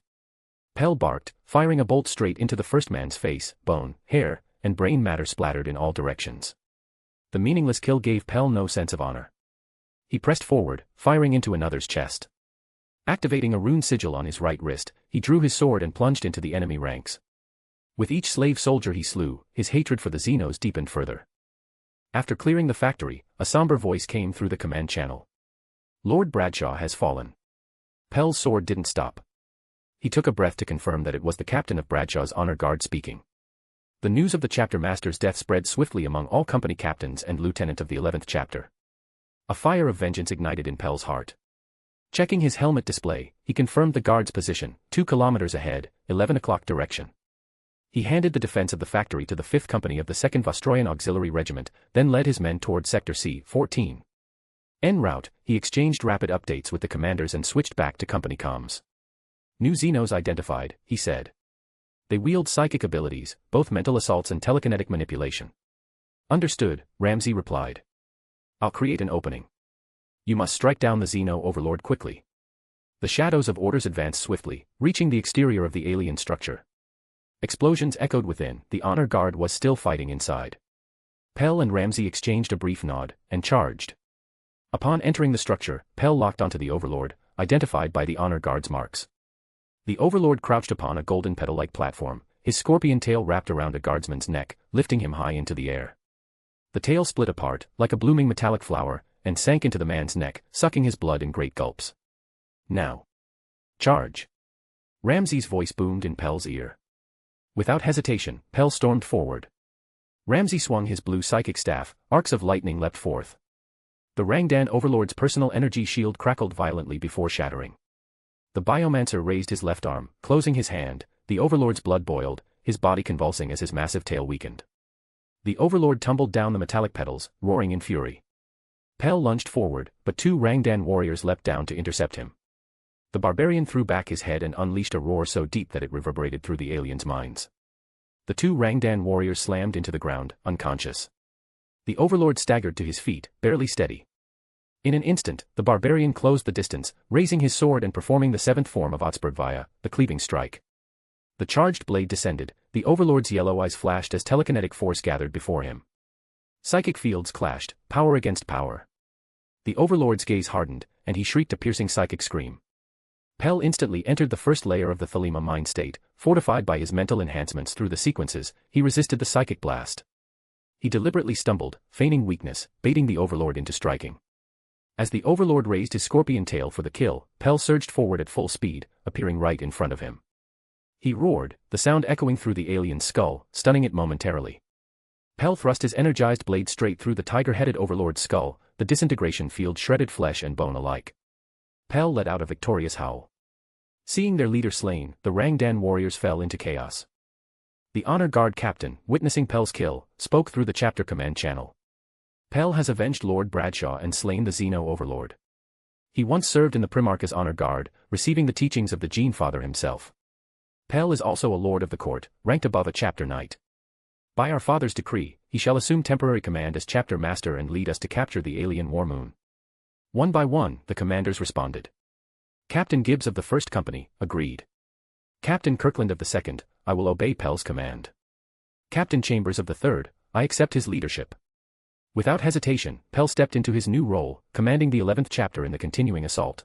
S3: Pel barked, firing a bolt straight into the first man's face, bone, hair, and brain matter splattered in all directions. The meaningless kill gave Pel no sense of honor. He pressed forward, firing into another's chest. Activating a rune sigil on his right wrist, he drew his sword and plunged into the enemy ranks. With each slave soldier he slew, his hatred for the Xenos deepened further. After clearing the factory, a somber voice came through the command channel. Lord Bradshaw has fallen. Pel's sword didn't stop. He took a breath to confirm that it was the captain of Bradshaw's honor guard speaking. The news of the chapter master's death spread swiftly among all company captains and lieutenant of the 11th chapter. A fire of vengeance ignited in Pel's heart. Checking his helmet display, he confirmed the guard's position, 2 kilometers ahead, 11 o'clock direction. He handed the defense of the factory to the 5th Company of the 2nd Vostroyan Auxiliary Regiment, then led his men toward Sector C-14. En route, he exchanged rapid updates with the commanders and switched back to company comms. New Xenos identified, he said. They wield psychic abilities, both mental assaults and telekinetic manipulation. Understood, Ramsey replied. I'll create an opening. You must strike down the Xeno overlord quickly. The shadows of orders advanced swiftly, reaching the exterior of the alien structure. Explosions echoed within, the honor guard was still fighting inside. Pel and Ramsey exchanged a brief nod, and charged. Upon entering the structure, Pel locked onto the overlord, identified by the honor guard's marks. The overlord crouched upon a golden petal-like platform, his scorpion tail wrapped around a guardsman's neck, lifting him high into the air. The tail split apart, like a blooming metallic flower, and sank into the man's neck, sucking his blood in great gulps. Now. Charge. Ramsey's voice boomed in Pel's ear. Without hesitation, Pel stormed forward. Ramsey swung his blue psychic staff, arcs of lightning leapt forth. The Rangdan overlord's personal energy shield crackled violently before shattering. The biomancer raised his left arm, closing his hand, the overlord's blood boiled, his body convulsing as his massive tail weakened. The overlord tumbled down the metallic petals, roaring in fury. Pel lunged forward, but 2 Rangdan warriors leapt down to intercept him. The barbarian threw back his head and unleashed a roar so deep that it reverberated through the aliens' minds. The 2 Rangdan warriors slammed into the ground, unconscious. The overlord staggered to his feet, barely steady. In an instant, the barbarian closed the distance, raising his sword and performing the 7th form of Otsburgvaya, the cleaving strike. The charged blade descended, the overlord's yellow eyes flashed as telekinetic force gathered before him. Psychic fields clashed, power against power. The overlord's gaze hardened, and he shrieked a piercing psychic scream. Pel instantly entered the first layer of the Thelema mind state, fortified by his mental enhancements through the sequences, he resisted the psychic blast. He deliberately stumbled, feigning weakness, baiting the overlord into striking. As the overlord raised his scorpion tail for the kill, Pel surged forward at full speed, appearing right in front of him. He roared, the sound echoing through the alien's skull, stunning it momentarily. Pel thrust his energized blade straight through the tiger-headed overlord's skull, the disintegration field shredded flesh and bone alike. Pel let out a victorious howl. Seeing their leader slain, the Rangdan warriors fell into chaos. The Honor Guard captain, witnessing Pel's kill, spoke through the chapter command channel. Pel has avenged Lord Bradshaw and slain the Xeno overlord. He once served in the Primarch's Honor Guard, receiving the teachings of the Gene Father himself. Pel is also a lord of the court, ranked above a chapter knight. By our father's decree, he shall assume temporary command as chapter master and lead us to capture the alien war moon. One by one, the commanders responded. Captain Gibbs of the 1st Company agreed. Captain Kirkland of the 2nd, I will obey Pel's command. Captain Chambers of the 3rd, I accept his leadership. Without hesitation, Pel stepped into his new role, commanding the 11th chapter in the continuing assault.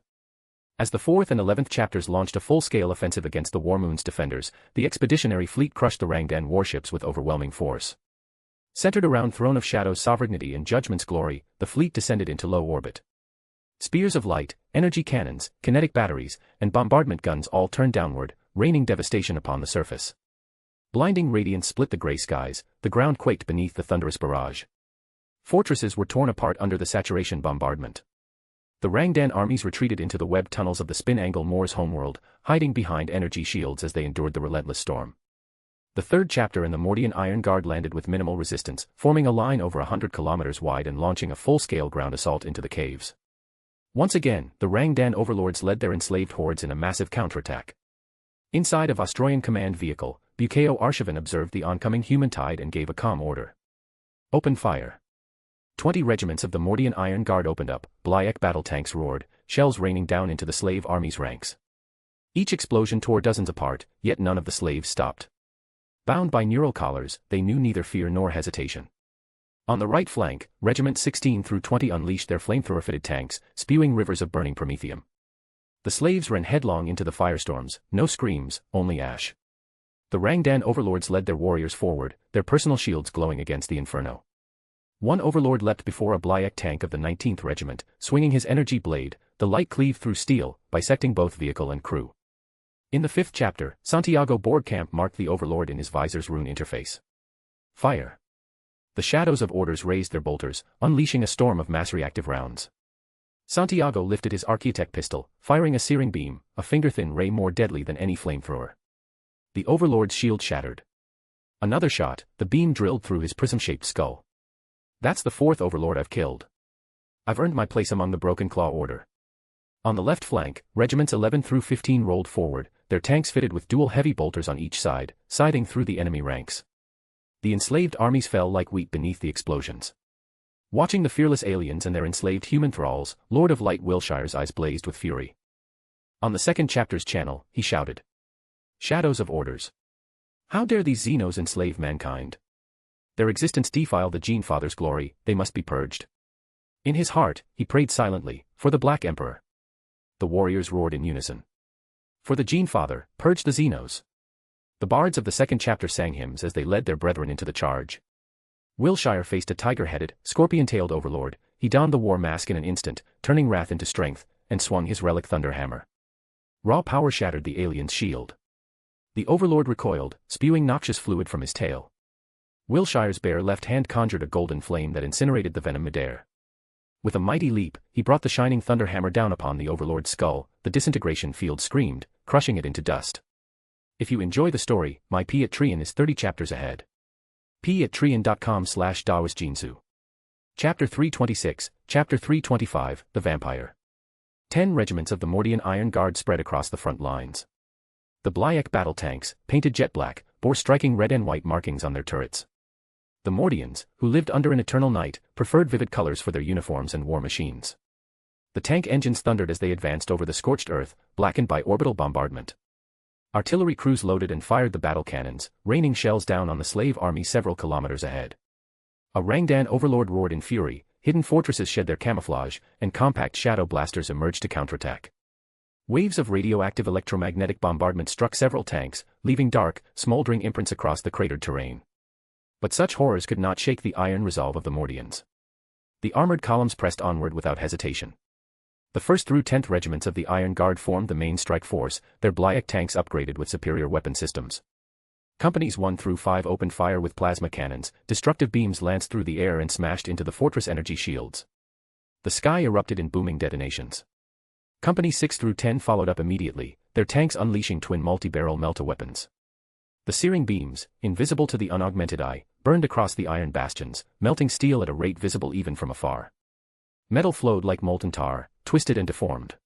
S3: As the 4th and 11th chapters launched a full-scale offensive against the War Moon's defenders, the expeditionary fleet crushed the Rangdan warships with overwhelming force. Centered around Throne of Shadow's sovereignty and Judgment's glory, the fleet descended into low orbit. Spears of light, energy cannons, kinetic batteries, and bombardment guns all turned downward, raining devastation upon the surface. Blinding radiance split the gray skies, the ground quaked beneath the thunderous barrage. Fortresses were torn apart under the saturation bombardment. The Rangdan armies retreated into the webbed tunnels of the Spin-Angle Moor's homeworld, hiding behind energy shields as they endured the relentless storm. The 3rd chapter and the Mordian Iron Guard landed with minimal resistance, forming a line over 100 kilometers wide and launching a full-scale ground assault into the caves. Once again, the Rangdan overlords led their enslaved hordes in a massive counterattack. Inside a Vostroyan command vehicle, Bukeo Arshavan observed the oncoming human tide and gave a calm order. Open fire. 20 regiments of the Mordian Iron Guard opened up, Blyek battle tanks roared, shells raining down into the slave army's ranks. Each explosion tore dozens apart, yet none of the slaves stopped. Bound by neural collars, they knew neither fear nor hesitation. On the right flank, Regiment 16 through 20 unleashed their flamethrower-fitted tanks, spewing rivers of burning promethium. The slaves ran headlong into the firestorms, no screams, only ash. The Rangdan overlords led their warriors forward, their personal shields glowing against the inferno. One overlord leapt before a Blyek tank of the 19th Regiment, swinging his energy blade, the light cleaved through steel, bisecting both vehicle and crew. In the 5th chapter, Santiago Borgkamp marked the overlord in his visor's rune interface. Fire. The shadows of orders raised their bolters, unleashing a storm of mass-reactive rounds. Santiago lifted his Archaeotech pistol, firing a searing beam, a finger-thin ray more deadly than any flamethrower. The overlord's shield shattered. Another shot, the beam drilled through his prism-shaped skull. That's the 4th overlord I've killed. I've earned my place among the Broken Claw Order. On the left flank, Regiments 11 through 15 rolled forward, their tanks fitted with dual heavy bolters on each side, scything through the enemy ranks. The enslaved armies fell like wheat beneath the explosions. Watching the fearless aliens and their enslaved human thralls, Lord of Light Wilshire's eyes blazed with fury. On the 2nd chapter's channel, he shouted. Shadows of orders. How dare these Xenos enslave mankind? Their existence defile the Gene Father's glory, they must be purged. In his heart, he prayed silently, for the Black Emperor. The warriors roared in unison. For the Gene Father, purge the Xenos. The bards of the 2nd chapter sang hymns as they led their brethren into the charge. Wilshire faced a tiger-headed, scorpion-tailed overlord. He donned the war mask in an instant, turning wrath into strength, and swung his relic thunder hammer. Raw power shattered the alien's shield. The overlord recoiled, spewing noxious fluid from his tail. Wilshire's bare left hand conjured a golden flame that incinerated the venom midair. With a mighty leap, he brought the shining thunder hammer down upon the overlord's skull. The disintegration field screamed, crushing it into dust. If you enjoy the story, my Patreon is 30 chapters ahead. patreon.com/DaosJinsu. Chapter 326, Chapter 325, The Vampire. 10 regiments of the Mordian Iron Guard spread across the front lines. The Blyek battle tanks, painted jet black, bore striking red and white markings on their turrets. The Mordians, who lived under an eternal night, preferred vivid colors for their uniforms and war machines. The tank engines thundered as they advanced over the scorched earth, blackened by orbital bombardment. Artillery crews loaded and fired the battle cannons, raining shells down on the slave army several kilometers ahead. A Rangdan overlord roared in fury, hidden fortresses shed their camouflage, and compact shadow blasters emerged to counterattack. Waves of radioactive electromagnetic bombardment struck several tanks, leaving dark, smoldering imprints across the cratered terrain. But such horrors could not shake the iron resolve of the Mordians. The armored columns pressed onward without hesitation. The 1st through 10th regiments of the Iron Guard formed the main strike force, their Blyek tanks upgraded with superior weapon systems. Companies 1 through 5 opened fire with plasma cannons, destructive beams lanced through the air and smashed into the fortress energy shields. The sky erupted in booming detonations. Company 6 through 10 followed up immediately, their tanks unleashing twin multi-barrel melta-weapons. The searing beams, invisible to the unaugmented eye, burned across the iron bastions, melting steel at a rate visible even from afar. Metal flowed like molten tar, twisted and deformed.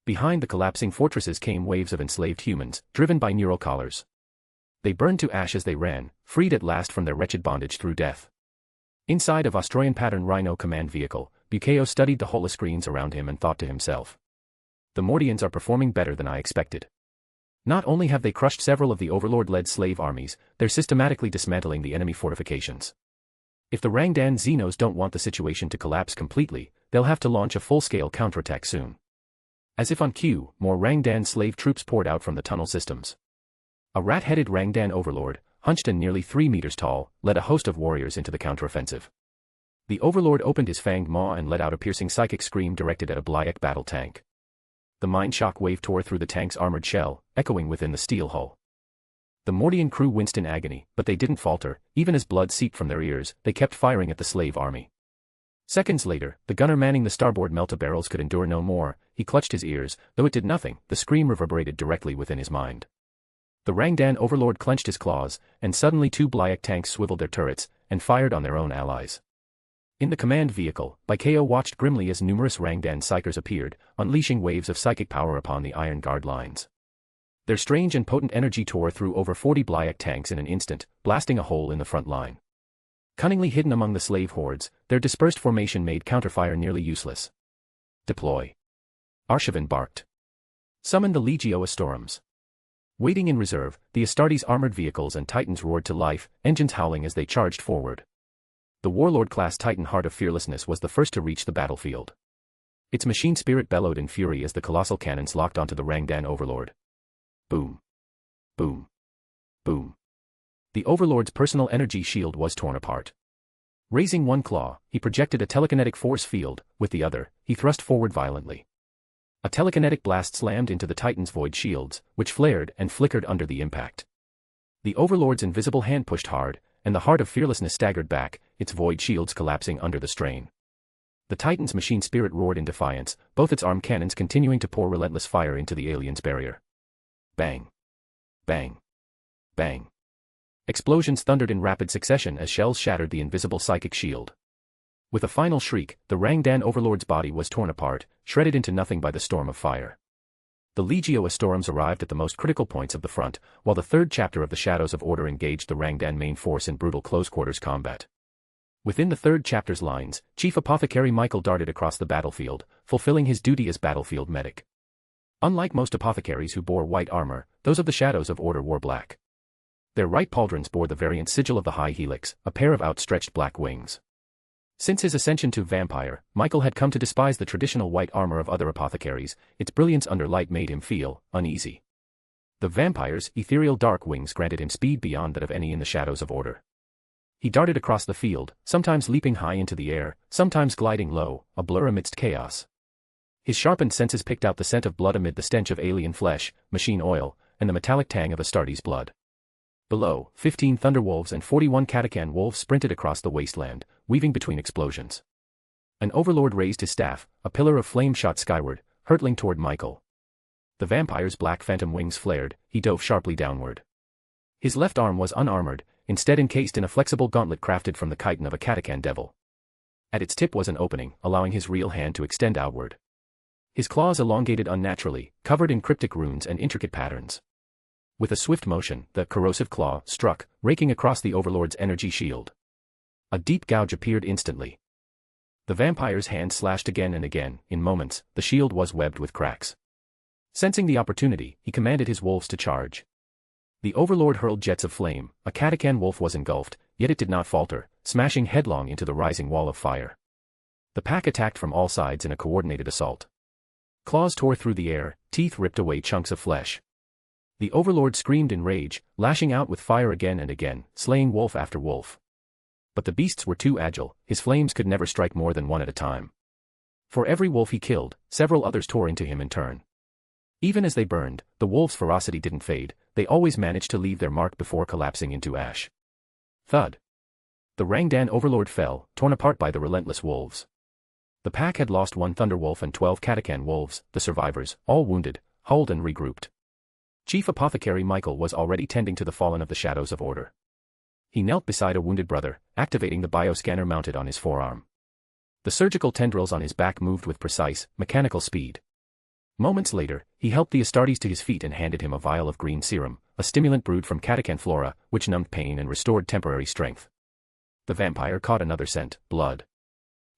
S3: Behind the collapsing fortresses came waves of enslaved humans, driven by neural collars. They burned to ash as they ran, freed at last from their wretched bondage through death. Inside of Australian pattern Rhino command vehicle, Buceo studied the holoscreens around him and thought to himself. The Mordians are performing better than I expected. Not only have they crushed several of the Overlord-led slave armies, they're systematically dismantling the enemy fortifications. If the Rangdan Xenos don't want the situation to collapse completely, they'll have to launch a full-scale counterattack soon. As if on cue, more Rangdan slave troops poured out from the tunnel systems. A rat-headed Rangdan overlord, hunched and nearly 3 meters tall, led a host of warriors into the counteroffensive. The overlord opened his fanged maw and let out a piercing psychic scream directed at a Blyek battle tank. The mind shock wave tore through the tank's armored shell, echoing within the steel hull. The Mordian crew winced in agony, but they didn't falter. Even as blood seeped from their ears, they kept firing at the slave army. Seconds later, the gunner manning the starboard melta barrels could endure no more. He clutched his ears, though it did nothing. The scream reverberated directly within his mind. The Rangdan overlord clenched his claws, and suddenly 2 Blyek tanks swiveled their turrets, and fired on their own allies. In the command vehicle, Buceo watched grimly as numerous Rangdan psychers appeared, unleashing waves of psychic power upon the iron guard lines. Their strange and potent energy tore through over 40 Blyek tanks in an instant, blasting a hole in the front line. Cunningly hidden among the slave hordes, their dispersed formation made counterfire nearly useless. Deploy. Arshavin barked. Summon the Legio Astorums. Waiting in reserve, the Astartes' armored vehicles and Titans roared to life, engines howling as they charged forward. The Warlord-class Titan Heart of Fearlessness was the first to reach the battlefield. Its machine spirit bellowed in fury as the colossal cannons locked onto the Rangdan Overlord. Boom. Boom. Boom. The Overlord's personal energy shield was torn apart. Raising one claw, he projected a telekinetic force field. With the other, he thrust forward violently. A telekinetic blast slammed into the Titan's void shields, which flared and flickered under the impact. The Overlord's invisible hand pushed hard, and the Heart of Fearlessness staggered back, its void shields collapsing under the strain. The Titan's machine spirit roared in defiance, both its arm cannons continuing to pour relentless fire into the alien's barrier. Bang. Bang. Bang. Explosions thundered in rapid succession as shells shattered the invisible psychic shield. With a final shriek, the Rangdan Overlord's body was torn apart, shredded into nothing by the storm of fire. The Legio Astorums arrived at the most critical points of the front, while the third chapter of the Shadows of Order engaged the Rangdan main force in brutal close-quarters combat. Within the third chapter's lines, Chief Apothecary Michael darted across the battlefield, fulfilling his duty as battlefield medic. Unlike most apothecaries who bore white armor, those of the Shadows of Order wore black. Their right pauldrons bore the variant sigil of the High Helix, a pair of outstretched black wings. Since his ascension to vampire, Michael had come to despise the traditional white armor of other apothecaries. Its brilliance under light made him feel uneasy. The vampire's ethereal dark wings granted him speed beyond that of any in the Shadows of Order. He darted across the field, sometimes leaping high into the air, sometimes gliding low, a blur amidst chaos. His sharpened senses picked out the scent of blood amid the stench of alien flesh, machine oil, and the metallic tang of Astartes' blood. Below, 15 Thunderwolves and 41 Katakan wolves sprinted across the wasteland, weaving between explosions. An Overlord raised his staff, a pillar of flame shot skyward, hurtling toward Michael. The vampire's black phantom wings flared, he dove sharply downward. His left arm was unarmored, instead encased in a flexible gauntlet crafted from the chitin of a Katakan devil. At its tip was an opening, allowing his real hand to extend outward. His claws elongated unnaturally, covered in cryptic runes and intricate patterns. With a swift motion, the corrosive claw struck, raking across the Overlord's energy shield. A deep gouge appeared instantly. The vampire's hand slashed again and again. In moments, the shield was webbed with cracks. Sensing the opportunity, he commanded his wolves to charge. The Overlord hurled jets of flame. A Katakan wolf was engulfed, yet it did not falter, smashing headlong into the rising wall of fire. The pack attacked from all sides in a coordinated assault. Claws tore through the air, teeth ripped away chunks of flesh. The Overlord screamed in rage, lashing out with fire again and again, slaying wolf after wolf. But the beasts were too agile, his flames could never strike more than one at a time. For every wolf he killed, several others tore into him in turn. Even as they burned, the wolves' ferocity didn't fade, they always managed to leave their mark before collapsing into ash. Thud. The Rangdan Overlord fell, torn apart by the relentless wolves. The pack had lost 1 Thunderwolf and 12 Katakan wolves. The survivors, all wounded, huddled and regrouped. Chief Apothecary Michael was already tending to the fallen of the Shadows of Order. He knelt beside a wounded brother, activating the bioscanner mounted on his forearm. The surgical tendrils on his back moved with precise, mechanical speed. Moments later, he helped the Astartes to his feet and handed him a vial of green serum, a stimulant brewed from catachan flora, which numbed pain and restored temporary strength. The vampire caught another scent, blood.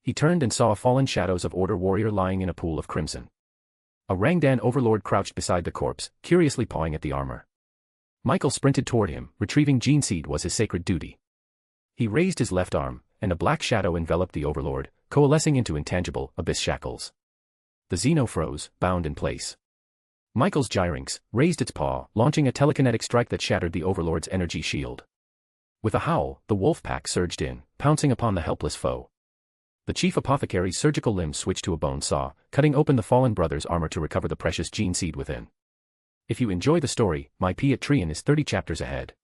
S3: He turned and saw a fallen Shadows of Order warrior lying in a pool of crimson. A Rangdan overlord crouched beside the corpse, curiously pawing at the armor. Michael sprinted toward him, retrieving gene seed was his sacred duty. He raised his left arm, and a black shadow enveloped the overlord, coalescing into intangible, abyss shackles. The Xeno froze, bound in place. Michael's gyrinx raised its paw, launching a telekinetic strike that shattered the overlord's energy shield. With a howl, the wolf pack surged in, pouncing upon the helpless foe. The chief apothecary's surgical limb switched to a bone saw, cutting open the fallen brother's armor to recover the precious gene seed within. If you enjoy the story, my Patreon is 30 chapters ahead.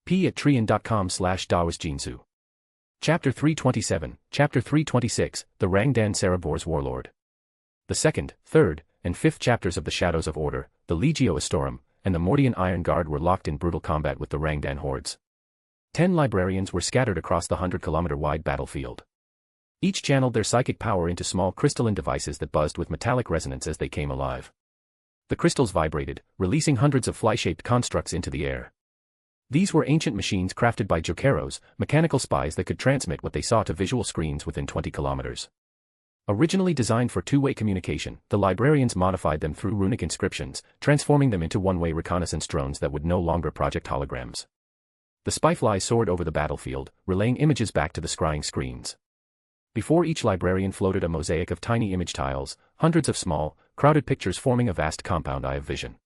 S3: patreon.com/dawasjinsu. Chapter 327, Chapter 326, The Rangdan Cerebor's Warlord. The second, third, and fifth chapters of the Shadows of Order, the Legio Astorum, and the Mordian Iron Guard were locked in brutal combat with the Rangdan hordes. 10 librarians were scattered across the 100-kilometer-wide battlefield. Each channeled their psychic power into small crystalline devices that buzzed with metallic resonance as they came alive. The crystals vibrated, releasing hundreds of fly-shaped constructs into the air. These were ancient machines crafted by Jokeros, mechanical spies that could transmit what they saw to visual screens within 20 kilometers. Originally designed for two-way communication, the librarians modified them through runic inscriptions, transforming them into one-way reconnaissance drones that would no longer project holograms. The spyflies soared over the battlefield, relaying images back to the scrying screens. Before each librarian floated a mosaic of tiny image tiles, hundreds of small, crowded pictures forming a vast compound eye of vision.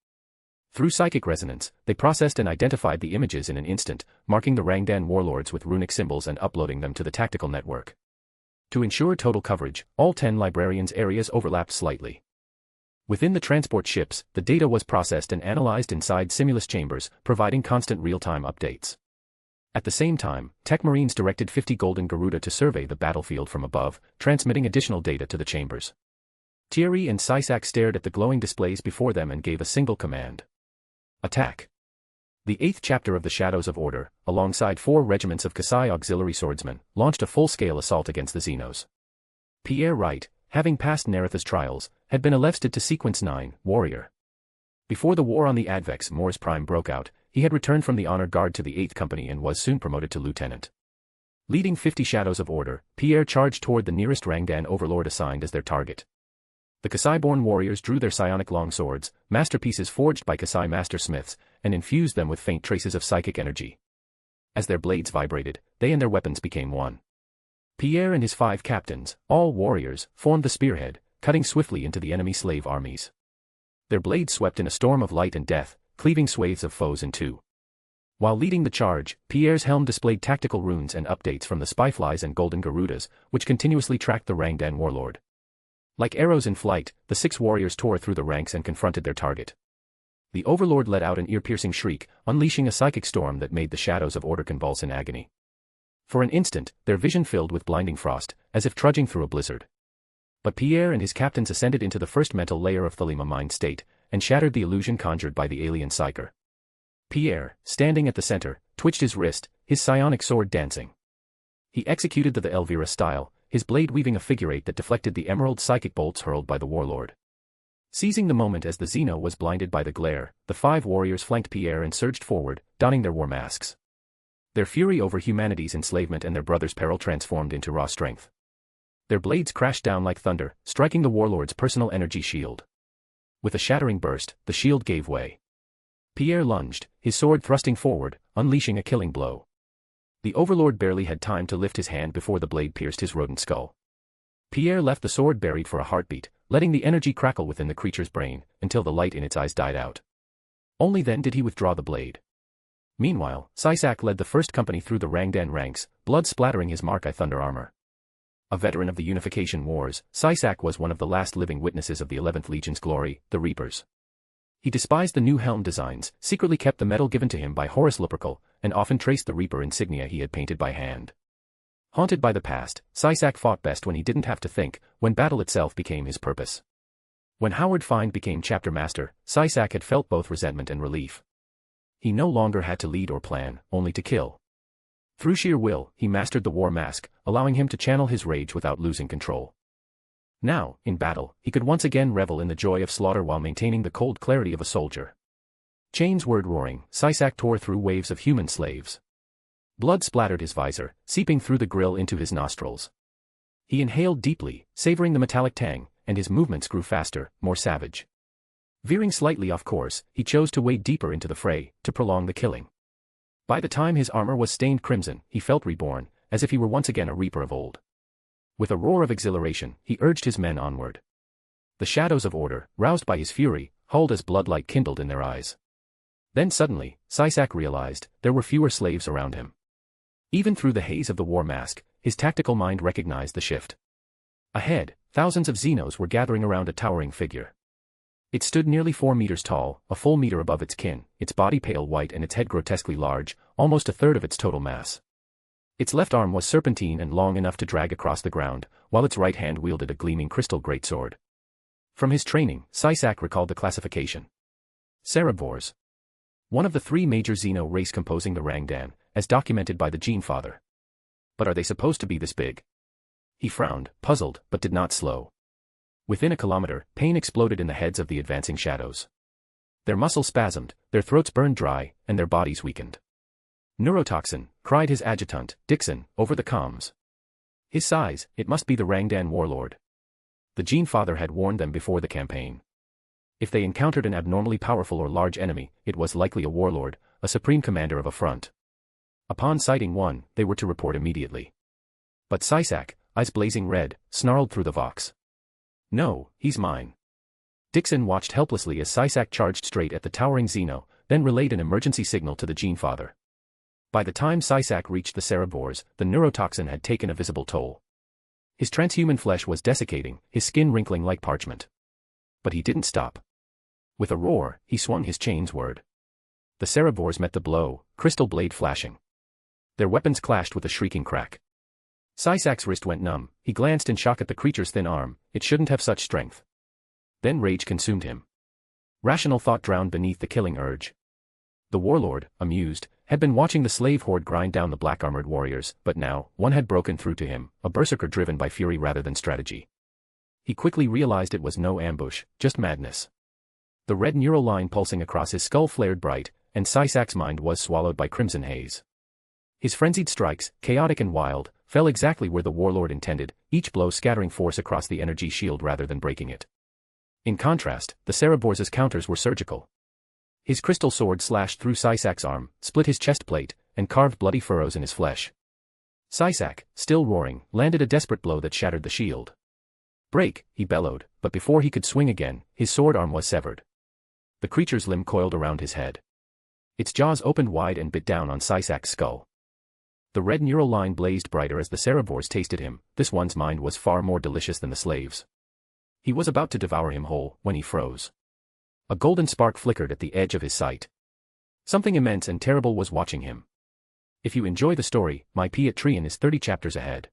S3: Through psychic resonance, they processed and identified the images in an instant, marking the Rangdan warlords with runic symbols and uploading them to the tactical network. To ensure total coverage, all 10 librarians' areas overlapped slightly. Within the transport ships, the data was processed and analyzed inside Simulus chambers, providing constant real-time updates. At the same time, Tech Marines directed 50 Golden Garuda to survey the battlefield from above, transmitting additional data to the chambers. Thierry and Sysak stared at the glowing displays before them and gave a single command. Attack. The 8th chapter of the Shadows of Order, alongside 4 regiments of Kasai auxiliary swordsmen, launched a full-scale assault against the Xenos. Pierre Wright, having passed Nareth's trials, had been elected to Sequence 9, Warrior. Before the war on the Advex Mors Prime broke out, he had returned from the Honor Guard to the 8th Company and was soon promoted to lieutenant. Leading 50 Shadows of Order, Pierre charged toward the nearest Rangdan overlord assigned as their target. The Kasai-born warriors drew their psionic longswords, masterpieces forged by Kasai mastersmiths, and infused them with faint traces of psychic energy. As their blades vibrated, they and their weapons became one. Pierre and his 5 captains, all warriors, formed the spearhead, cutting swiftly into the enemy slave armies. Their blades swept in a storm of light and death, cleaving swathes of foes in two. While leading the charge, Pierre's helm displayed tactical runes and updates from the spyflies and Golden Garudas, which continuously tracked the Rangdan warlord. Like arrows in flight, the 6 warriors tore through the ranks and confronted their target. The overlord let out an ear-piercing shriek, unleashing a psychic storm that made the Shadows of Order convulse in agony. For an instant, their vision filled with blinding frost, as if trudging through a blizzard. But Pierre and his captains ascended into the first mental layer of Thelema mind state, and shattered the illusion conjured by the alien psyker. Pierre, standing at the center, twitched his wrist, his psionic sword dancing. He executed the Elvira style, his blade weaving a figure-8 that deflected the emerald psychic bolts hurled by the warlord. Seizing the moment as the Xeno was blinded by the glare, the 5 warriors flanked Pierre and surged forward, donning their war masks. Their fury over humanity's enslavement and their brother's peril transformed into raw strength. Their blades crashed down like thunder, striking the warlord's personal energy shield. With a shattering burst, the shield gave way. Pierre lunged, his sword thrusting forward, unleashing a killing blow. The overlord barely had time to lift his hand before the blade pierced his rodent skull. Pierre left the sword buried for a heartbeat, letting the energy crackle within the creature's brain, until the light in its eyes died out. Only then did he withdraw the blade. Meanwhile, Sysak led the 1st Company through the Rangdan ranks, blood splattering his Mark I Thunder armor. A veteran of the Unification Wars, Sysak was one of the last living witnesses of the 11th Legion's glory, the Reapers. He despised the new helm designs, secretly kept the metal given to him by Horus Heresy, and often traced the Reaper insignia he had painted by hand. Haunted by the past, Sysak fought best when he didn't have to think, when battle itself became his purpose. When Howard Find became chapter master, Sysak had felt both resentment and relief. He no longer had to lead or plan, only to kill. Through sheer will, he mastered the war mask, allowing him to channel his rage without losing control. Now, in battle, he could once again revel in the joy of slaughter while maintaining the cold clarity of a soldier. Chains word roaring, Sysak tore through waves of human slaves. Blood splattered his visor, seeping through the grill into his nostrils. He inhaled deeply, savoring the metallic tang, and his movements grew faster, more savage. Veering slightly off course, he chose to wade deeper into the fray, to prolong the killing. By the time his armor was stained crimson, he felt reborn, as if he were once again a reaper of old. With a roar of exhilaration, he urged his men onward. The shadows of order, roused by his fury, howled as bloodlight kindled in their eyes. Then suddenly, Sysak realized, there were fewer slaves around him. Even through the haze of the war mask, his tactical mind recognized the shift. Ahead, thousands of Xenos were gathering around a towering figure. It stood nearly 4 meters tall, a full meter above its kin, its body pale white and its head grotesquely large, almost a third of its total mass. Its left arm was serpentine and long enough to drag across the ground, while its right hand wielded a gleaming crystal greatsword. From his training, Sysak recalled the classification. Cerebrors. One of the 3 major Xeno race composing the Rangdan, as documented by the Gene Father. But are they supposed to be this big? He frowned, puzzled, but did not slow. Within a kilometer, pain exploded in the heads of the advancing shadows. Their muscles spasmed, their throats burned dry, and their bodies weakened. Neurotoxin, cried his adjutant, Dixon, over the comms. His size, it must be the Rangdan warlord. The Gene Father had warned them before the campaign. If they encountered an abnormally powerful or large enemy, it was likely a warlord, a supreme commander of a front. Upon sighting one, they were to report immediately. But Sysak, eyes blazing red, snarled through the vox. No, he's mine. Dixon watched helplessly as Sysak charged straight at the towering Xeno, then relayed an emergency signal to the Gene Father. By the time Sysak reached the Cerebrors, the neurotoxin had taken a visible toll. His transhuman flesh was desiccating, his skin wrinkling like parchment. But he didn't stop. With a roar, he swung his chains word. The Cerebrors met the blow, crystal blade flashing. Their weapons clashed with a shrieking crack. Sysak's wrist went numb, he glanced in shock at the creature's thin arm, it shouldn't have such strength. Then rage consumed him. Rational thought drowned beneath the killing urge. The warlord, amused, had been watching the slave horde grind down the black-armored warriors, but now, one had broken through to him, a berserker driven by fury rather than strategy. He quickly realized it was no ambush, just madness. The red neural line pulsing across his skull flared bright, and Sysak's mind was swallowed by crimson haze. His frenzied strikes, chaotic and wild, fell exactly where the warlord intended, each blow scattering force across the energy shield rather than breaking it. In contrast, the Cerebrors' counters were surgical. His crystal sword slashed through Sysak's arm, split his chest plate, and carved bloody furrows in his flesh. Sysak, still roaring, landed a desperate blow that shattered the shield. Break, he bellowed, but before he could swing again, his sword arm was severed. The creature's limb coiled around his head. Its jaws opened wide and bit down on Sysak's skull. The red neural line blazed brighter as the Cerebrors tasted him, this one's mind was far more delicious than the slave's. He was about to devour him whole, when he froze. A golden spark flickered at the edge of his sight. Something immense and terrible was watching him. If you enjoy the story, my Patreon is 30 chapters ahead.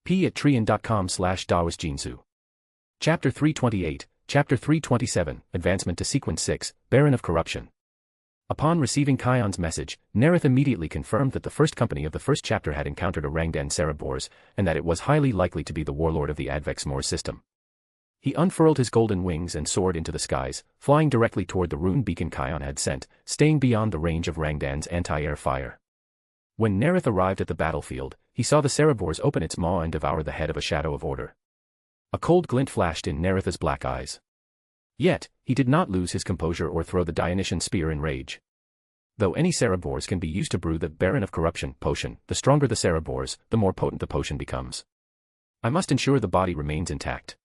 S3: patreon.com/DaosJinsu. Chapter 328, Chapter 327, Advancement to Sequence 6, Baron of Corruption. Upon receiving Kion's message, Nareth immediately confirmed that the first company of the first chapter had encountered a Rangdan Cerebrors, and that it was highly likely to be the warlord of the Advexmore system. He unfurled his golden wings and soared into the skies, flying directly toward the rune beacon Kion had sent, staying beyond the range of Rangdan's anti-air fire. When Nareth arrived at the battlefield, he saw the Cerebrors open its maw and devour the head of a shadow of order. A cold glint flashed in Nareth's black eyes. Yet, he did not lose his composure or throw the Dionysian spear in rage. Though any Cerebrors can be used to brew the Baron of Corruption potion, the stronger the Cerebrors, the more potent the potion becomes. I must ensure the body remains intact.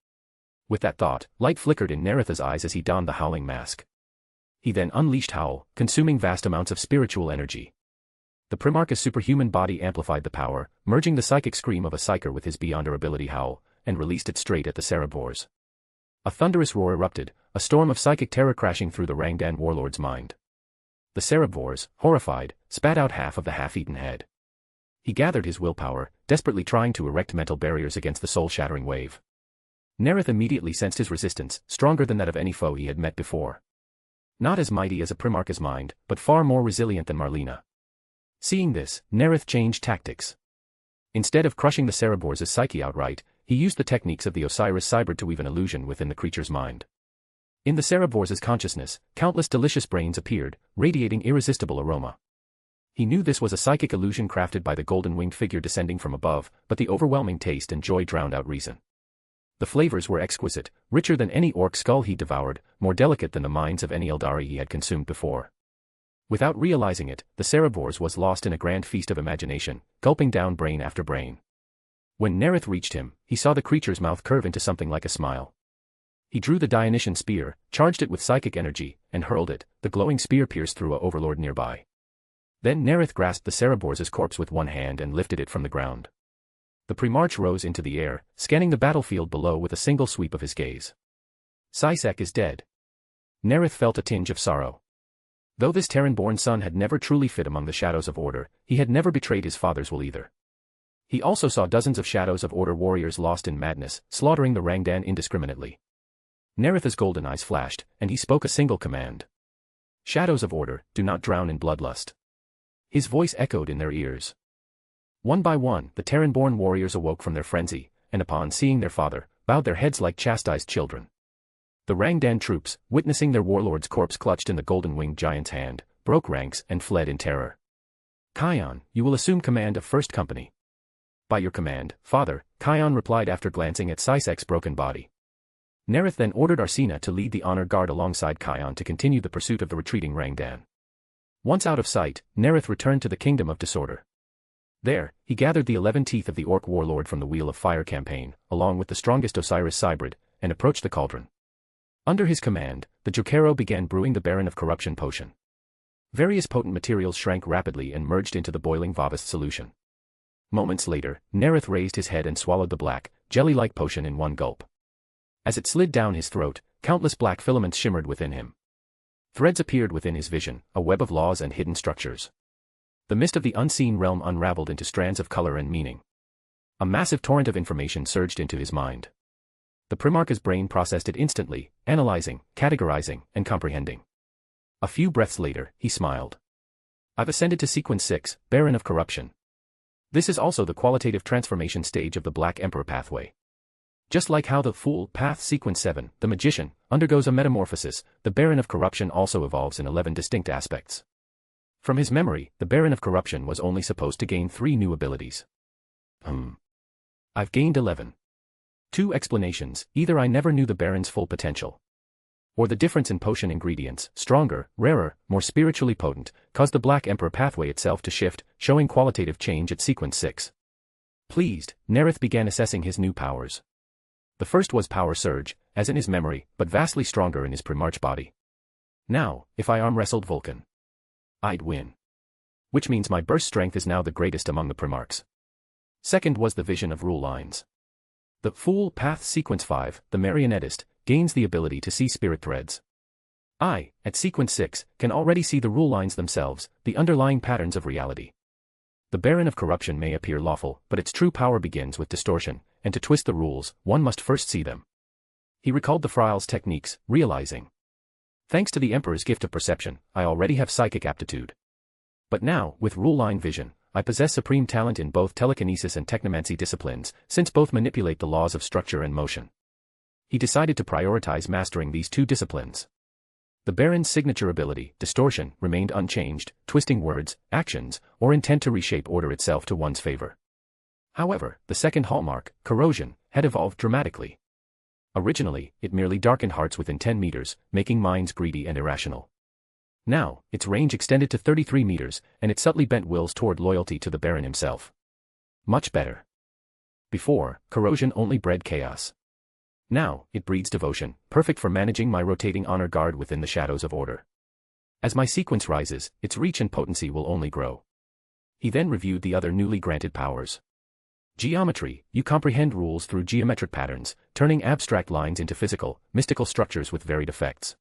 S3: With that thought, light flickered in Nareth's eyes as he donned the howling mask. He then unleashed Howl, consuming vast amounts of spiritual energy. The Primarch's superhuman body amplified the power, merging the psychic scream of a psyker with his beyond-ability howl, and released it straight at the Cerebrors. A thunderous roar erupted, a storm of psychic terror crashing through the Rangdan warlord's mind. The Cerebrors, horrified, spat out half of the half-eaten head. He gathered his willpower, desperately trying to erect mental barriers against the soul-shattering wave. Nareth immediately sensed his resistance, stronger than that of any foe he had met before. Not as mighty as a Primarch's mind, but far more resilient than Marlena. Seeing this, Nareth changed tactics. Instead of crushing the Cerebor's psyche outright, he used the techniques of the Osiris Cybrid to weave an illusion within the creature's mind. In the Cerebor's consciousness, countless delicious brains appeared, radiating irresistible aroma. He knew this was a psychic illusion crafted by the golden-winged figure descending from above, but the overwhelming taste and joy drowned out reason. The flavors were exquisite, richer than any orc skull he devoured, more delicate than the minds of any Eldari he had consumed before. Without realizing it, the Cerebor's was lost in a grand feast of imagination, gulping down brain after brain. When Nareth reached him, he saw the creature's mouth curve into something like a smile. He drew the Dionysian spear, charged it with psychic energy, and hurled it. The glowing spear pierced through a overlord nearby. Then Nareth grasped the Cerebor's corpse with one hand and lifted it from the ground. The Primarch rose into the air, scanning the battlefield below with a single sweep of his gaze. Sisek is dead. Nareth felt a tinge of sorrow. Though this Terran-born son had never truly fit among the Shadows of Order, he had never betrayed his father's will either. He also saw dozens of Shadows of Order warriors lost in madness, slaughtering the Rangdan indiscriminately. Nareth's golden eyes flashed, and he spoke a single command. Shadows of Order, do not drown in bloodlust. His voice echoed in their ears. One by one, the Terran-born warriors awoke from their frenzy, and upon seeing their father, bowed their heads like chastised children. The Rangdan troops, witnessing their warlord's corpse clutched in the golden-winged giant's hand, broke ranks and fled in terror. Kion, you will assume command of First Company. By your command, father, Kion replied after glancing at Sisek's broken body. Nareth then ordered Arsena to lead the honor guard alongside Kion to continue the pursuit of the retreating Rangdan. Once out of sight, Nareth returned to the Kingdom of Disorder. There, he gathered the 11 teeth of the Orc warlord from the Wheel of Fire campaign, along with the strongest Osiris Cybrid, and approached the cauldron. Under his command, the Jokero began brewing the Baron of Corruption potion. Various potent materials shrank rapidly and merged into the boiling Vavist solution. Moments later, Nareth raised his head and swallowed the black, jelly-like potion in one gulp. As it slid down his throat, countless black filaments shimmered within him. Threads appeared within his vision, a web of laws and hidden structures. The mist of the unseen realm unraveled into strands of color and meaning. A massive torrent of information surged into his mind. The Primarch's brain processed it instantly, analyzing, categorizing, and comprehending. A few breaths later, he smiled. I've ascended to Sequence 6, Baron of Corruption. This is also the qualitative transformation stage of the Black Emperor pathway. Just like how the Fool Path Sequence 7, the Magician, undergoes a metamorphosis, the Baron of Corruption also evolves in 11 distinct aspects. From his memory, the Baron of Corruption was only supposed to gain 3 new abilities. I've gained 11. 2 explanations: either I never knew the Baron's full potential, or the difference in potion ingredients, stronger, rarer, more spiritually potent, caused the Black Emperor pathway itself to shift, showing qualitative change at Sequence 6. Pleased, Nareth began assessing his new powers. The first was Power Surge, as in his memory, but vastly stronger in his Primarch body. Now, if I arm-wrestled Vulcan, I'd win. Which means my burst strength is now the greatest among the Primarchs. Second was the Vision of Rule Lines. The Fool Path Sequence 5, the Marionettist, gains the ability to see spirit threads. I, at Sequence 6, can already see the rule lines themselves, the underlying patterns of reality. The Baron of Corruption may appear lawful, but its true power begins with distortion, and to twist the rules, one must first see them. He recalled the Frial's techniques, realizing, thanks to the Emperor's gift of perception, I already have psychic aptitude. But now, with rule line vision, I possess supreme talent in both telekinesis and technomancy disciplines, since both manipulate the laws of structure and motion. He decided to prioritize mastering these 2 disciplines. The Baron's signature ability, distortion, remained unchanged, twisting words, actions, or intent to reshape order itself to one's favor. However, the second hallmark, corrosion, had evolved dramatically. Originally, it merely darkened hearts within 10 meters, making minds greedy and irrational. Now, its range extended to 33 meters, and it subtly bent wills toward loyalty to the Baron himself. Much better. Before, corrosion only bred chaos. Now, it breeds devotion, perfect for managing my rotating honor guard within the Shadows of Order. As my sequence rises, its reach and potency will only grow. He then reviewed the other newly granted powers. Geometry, you comprehend rules through geometric patterns, turning abstract lines into physical, mystical structures with varied effects.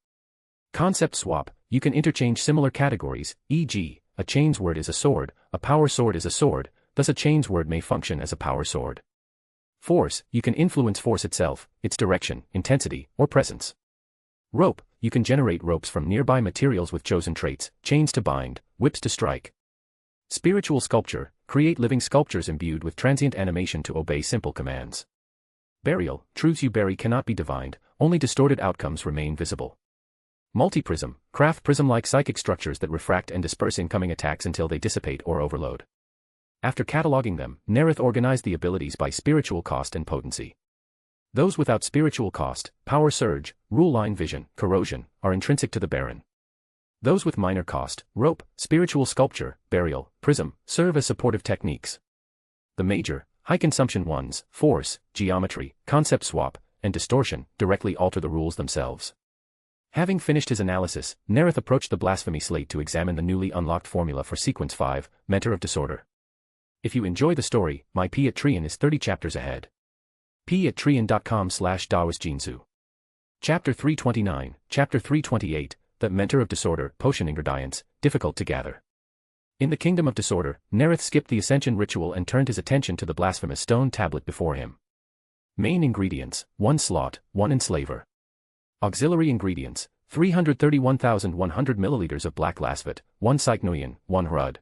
S3: Concept swap, you can interchange similar categories, e.g., a chain's word is a sword, a power sword is a sword, thus a chain's word may function as a power sword. Force, you can influence force itself, its direction, intensity, or presence. Rope, you can generate ropes from nearby materials with chosen traits, chains to bind, whips to strike. Spiritual sculpture, create living sculptures imbued with transient animation to obey simple commands. Burial, truths you bury cannot be divined, only distorted outcomes remain visible. Multiprism, craft prism-like psychic structures that refract and disperse incoming attacks until they dissipate or overload. After cataloging them, Nareth organized the abilities by spiritual cost and potency. Those without spiritual cost, power surge, rule line vision, corrosion, are intrinsic to the Baron. Those with minor cost, rope, spiritual sculpture, burial, prism, serve as supportive techniques. The major, high-consumption ones, force, geometry, concept swap, and distortion, directly alter the rules themselves. Having finished his analysis, Nareth approached the blasphemy slate to examine the newly unlocked formula for Sequence 5, Mentor of Disorder. If you enjoy the story, my Patreon is 30 chapters ahead. patreon.com/daosjinsu. Chapter 329, Chapter 328, The Mentor of Disorder, Potion Ingredients, difficult to gather. In the Kingdom of Disorder, Nareth skipped the Ascension ritual and turned his attention to the blasphemous stone tablet before him. Main ingredients, 1 slot, 1 enslaver. Auxiliary ingredients, 331,100 milliliters of black lasvet, 1 cycnoian, 1 hrud.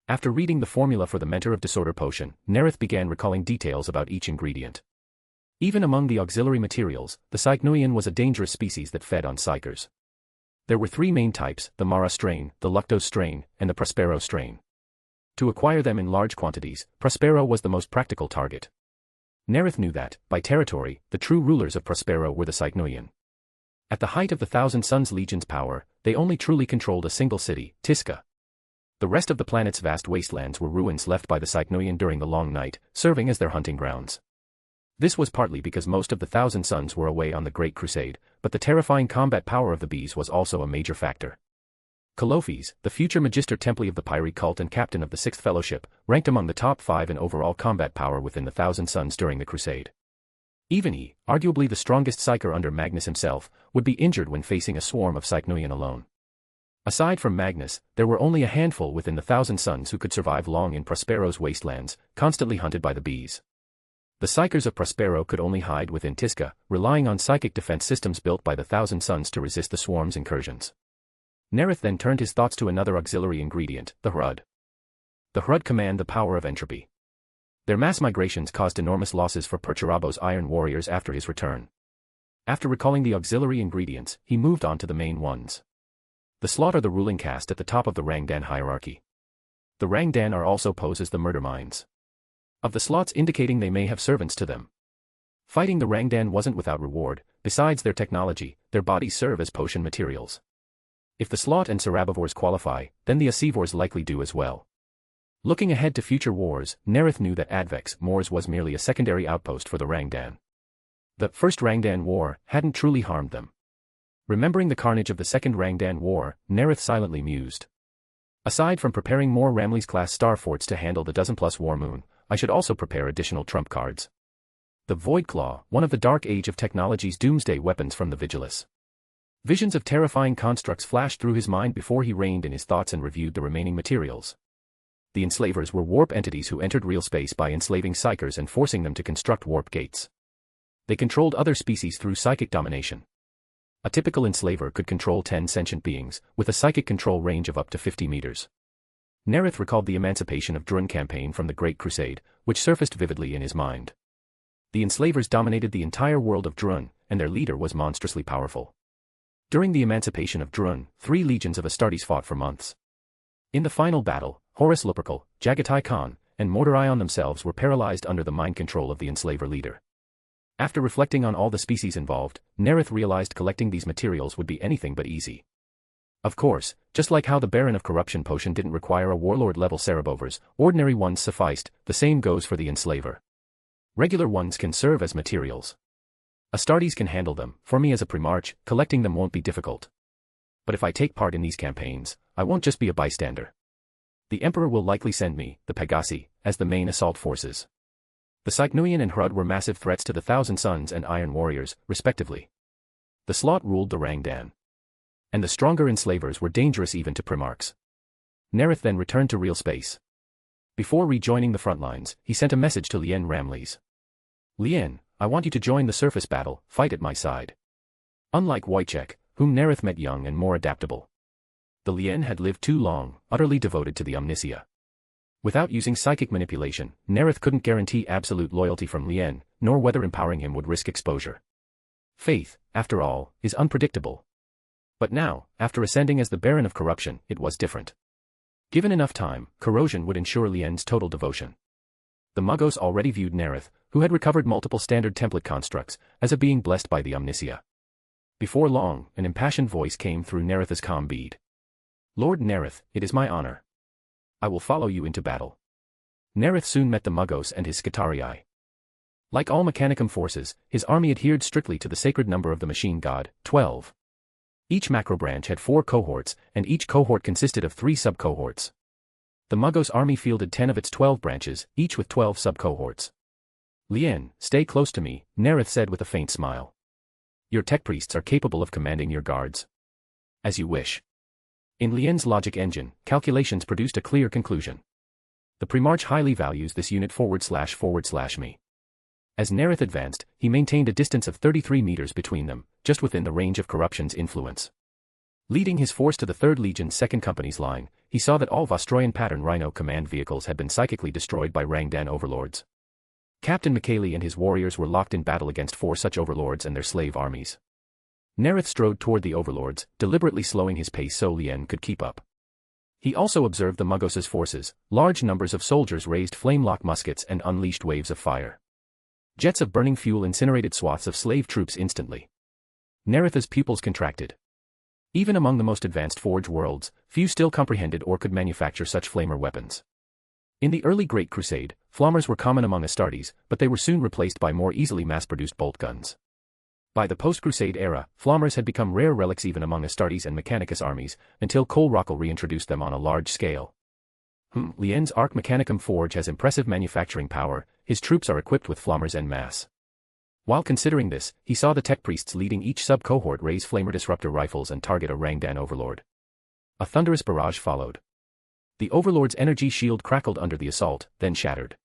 S3: After reading the formula for the Mentor of Disorder potion, Nareth began recalling details about each ingredient. Even among the auxiliary materials, the cycnoian was a dangerous species that fed on psychers. There were 3 main types, the Mara strain, the Luctos strain, and the Prospero strain. To acquire them in large quantities, Prospero was the most practical target. Nareth knew that, by territory, the true rulers of Prospero were the cycnoian. At the height of the Thousand Suns Legion's power, they only truly controlled a single city, Tisca. The rest of the planet's vast wastelands were ruins left by the cycnoian during the long night, serving as their hunting grounds. This was partly because most of the Thousand Suns were away on the Great Crusade, but the terrifying combat power of the bees was also a major factor. Colophes, the future Magister Templi of the Pyre cult and captain of the Sixth Fellowship, ranked among the top 5 in overall combat power within the Thousand Suns during the Crusade. Even he, arguably the strongest psyker under Magnus himself, would be injured when facing a swarm of cycnoian alone. Aside from Magnus, there were only a handful within the Thousand Suns who could survive long in Prospero's wastelands, constantly hunted by the bees. The psychers of Prospero could only hide within Tisca, relying on psychic defense systems built by the Thousand Suns to resist the swarm's incursions. Nareth then turned his thoughts to another auxiliary ingredient, the hrud. The hrud command the power of entropy. Their mass migrations caused enormous losses for Perturabo's Iron Warriors after his return. After recalling the auxiliary ingredients, he moved on to the main ones. The Slot are the ruling caste at the top of the Rangdan hierarchy. The Rangdan are also posed as the murder minds of the slots, indicating they may have servants to them. Fighting the Rangdan wasn't without reward. Besides their technology, their bodies serve as potion materials. If the Slot and Cerabivores qualify, then the Asivores likely do as well. Looking ahead to future wars, Nareth knew that Advex Mors was merely a secondary outpost for the Rangdan. The First Rangdan War hadn't truly harmed them. Remembering the carnage of the Second Rangdan War, Nareth silently mused. Aside from preparing more Ramles-class star forts to handle the dozen-plus War Moon, I should also prepare additional trump cards. The Void Claw, one of the Dark Age of Technology's doomsday weapons from the Vigilus. Visions of terrifying constructs flashed through his mind before he reined in his thoughts and reviewed the remaining materials. The enslavers were warp entities who entered real space by enslaving psychers and forcing them to construct warp gates. They controlled other species through psychic domination. A typical enslaver could control 10 sentient beings, with a psychic control range of up to 50 meters. Nareth recalled the Emancipation of Drun campaign from the Great Crusade, which surfaced vividly in his mind. The enslavers dominated the entire world of Drun, and their leader was monstrously powerful. During the Emancipation of Drun, 3 legions of Astartes fought for months. In the final battle, Horus Lupercal, Jagatai Khan, and Mordorion themselves were paralyzed under the mind control of the enslaver leader. After reflecting on all the species involved, Nareth realized collecting these materials would be anything but easy. Of course, just like how the Baron of Corruption potion didn't require a warlord-level Cerabivores, ordinary ones sufficed, the same goes for the enslaver. Regular ones can serve as materials. Astartes can handle them. For me as a Primarch, collecting them won't be difficult. But if I take part in these campaigns, I won't just be a bystander. The Emperor will likely send me, the Pegasi, as the main assault forces. The Cycnoian and Hrud were massive threats to the Thousand Suns and Iron Warriors, respectively. The Slot ruled the Rangdan. And the stronger enslavers were dangerous even to Primarchs. Nareth then returned to real space. Before rejoining the front lines, he sent a message to Lien Ramles. Lien, I want you to join the surface battle, fight at my side. Unlike Wojciech, whom Nareth met young and more adaptable, the Lien had lived too long, utterly devoted to the Omnisia. Without using psychic manipulation, Nareth couldn't guarantee absolute loyalty from Lien, nor whether empowering him would risk exposure. Faith, after all, is unpredictable. But now, after ascending as the Baron of Corruption, it was different. Given enough time, corrosion would ensure Lien's total devotion. The Muggos already viewed Nareth, who had recovered multiple standard template constructs, as a being blessed by the Omnisia. Before long, an impassioned voice came through Nareth's calm bead. Lord Nareth, it is my honor. I will follow you into battle. Nareth soon met the Muggos and his Scutarii. Like all Mechanicum forces, his army adhered strictly to the sacred number of the machine god, 12. Each macrobranch had 4 cohorts, and each cohort consisted of 3 sub-cohorts. The Muggos army fielded 10 of its 12 branches, each with 12 sub-cohorts. Lien, stay close to me, Nareth said with a faint smile. Your tech priests are capable of commanding your guards. As you wish. In Lien's logic engine, calculations produced a clear conclusion. The Primarch highly values this unit // me. As Nareth advanced, he maintained a distance of 33 meters between them, just within the range of corruption's influence. Leading his force to the 3rd Legion's 2nd Company's line, he saw that all Vostroyan pattern Rhino command vehicles had been psychically destroyed by Rangdan overlords. Captain Michaeli and his warriors were locked in battle against 4 such overlords and their slave armies. Nareth strode toward the overlords, deliberately slowing his pace so Lien could keep up. He also observed the Muggos' forces. Large numbers of soldiers raised flame-lock muskets and unleashed waves of fire. Jets of burning fuel incinerated swaths of slave troops instantly. Nareth's pupils contracted. Even among the most advanced Forge worlds, few still comprehended or could manufacture such flamer weapons. In the early Great Crusade, flammers were common among Astartes, but they were soon replaced by more easily mass-produced bolt guns. By the post-Crusade era, flammers had become rare relics even among Astartes and Mechanicus armies, until Cole Rockle reintroduced them on a large scale. Lien's Arc Mechanicum Forge has impressive manufacturing power, his troops are equipped with flammers en masse. While considering this, he saw the tech priests leading each sub-cohort raise flamer disruptor rifles and target a Rangdan overlord. A thunderous barrage followed. The overlord's energy shield crackled under the assault, then shattered.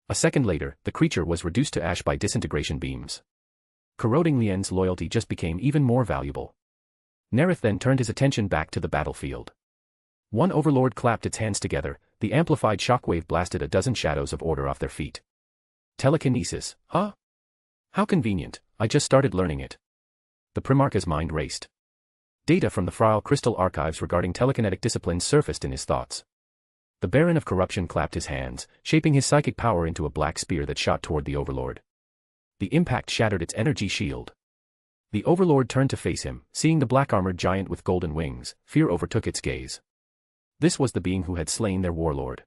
S3: A second later, the creature was reduced to ash by disintegration beams. Corroding Lien's loyalty just became even more valuable. Nareth then turned his attention back to the battlefield. One overlord clapped its hands together, the amplified shockwave blasted a dozen shadows of order off their feet. Telekinesis, huh? How convenient, I just started learning it. The Primarch's mind raced. Data from the Frail Crystal archives regarding telekinetic disciplines surfaced in his thoughts. The Baron of Corruption clapped his hands, shaping his psychic power into a black spear that shot toward the overlord. The impact shattered its energy shield. The overlord turned to face him, seeing the black-armored giant with golden wings, fear overtook its gaze. This was the being who had slain their warlord.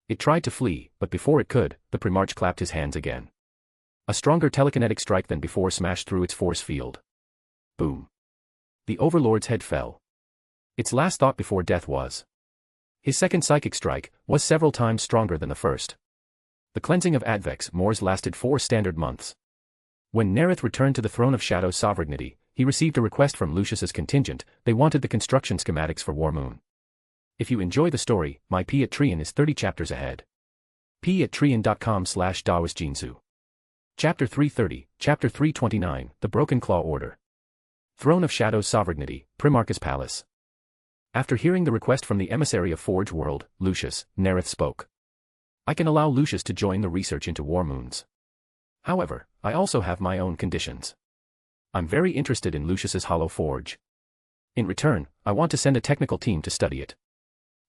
S3: It tried to flee, but before it could, the Primarch clapped his hands again. A stronger telekinetic strike than before smashed through its force field. Boom. The overlord's head fell. Its last thought before death was. His second psychic strike was several times stronger than the first. The cleansing of Advex Mors lasted 4 standard months. When Nareth returned to the Throne of Shadow's sovereignty, he received a request from Lucius's contingent. They wanted the construction schematics for Warmoon. If you enjoy the story, my P at Trian is 30 chapters ahead. p@trian.com/dawisjinsu. Chapter 330, Chapter 329, The Broken Claw Order. Throne of Shadow's sovereignty, Primarch's Palace. After hearing the request from the emissary of Forge World, Lucius, Nareth spoke. I can allow Lucius to join the research into Warmoons. However, I also have my own conditions. I'm very interested in Lucius's Hollow Forge. In return, I want to send a technical team to study it.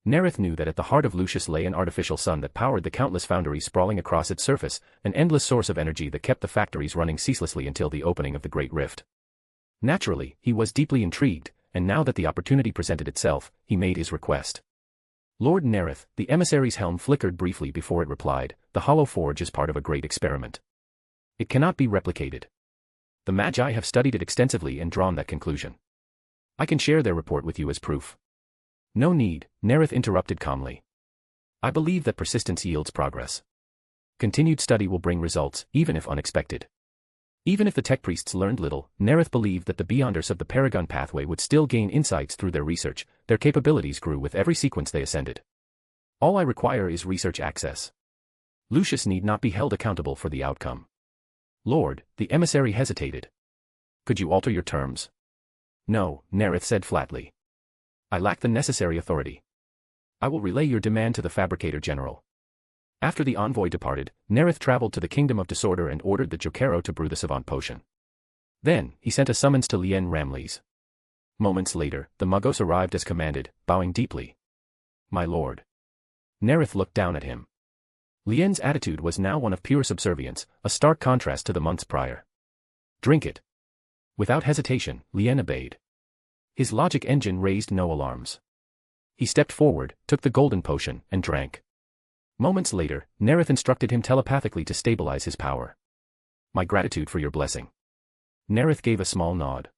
S3: Nareth knew that at the heart of Lucius lay an artificial sun that powered the countless foundries sprawling across its surface, an endless source of energy that kept the factories running ceaselessly until the opening of the Great Rift. Naturally, he was deeply intrigued, and now that the opportunity presented itself, he made his request. Lord Nareth, the emissary's helm flickered briefly before it replied, the Hollow Forge is part of a great experiment. It cannot be replicated. The Magi have studied it extensively and drawn that conclusion. I can share their report with you as proof. No need, Nareth interrupted calmly. I believe that persistence yields progress. Continued study will bring results, even if unexpected. Even if the tech priests learned little, Nareth believed that the Beyonders of the Paragon pathway would still gain insights through their research. Their capabilities grew with every sequence they ascended. All I require is research access. Lucius need not be held accountable for the outcome. Lord, the emissary hesitated. Could you alter your terms? No, Nareth said flatly. I lack the necessary authority. I will relay your demand to the Fabricator General. After the envoy departed, Nareth traveled to the Kingdom of Disorder and ordered the Jokero to brew the savant potion. Then, he sent a summons to Lien Ramles. Moments later, the Muggos arrived as commanded, bowing deeply. My lord. Nareth looked down at him. Lien's attitude was now one of pure subservience, a stark contrast to the months prior. Drink it. Without hesitation, Lien obeyed. His logic engine raised no alarms. He stepped forward, took the golden potion, and drank. Moments later, Nareth instructed him telepathically to stabilize his power. My gratitude for your blessing. Nareth gave a small nod.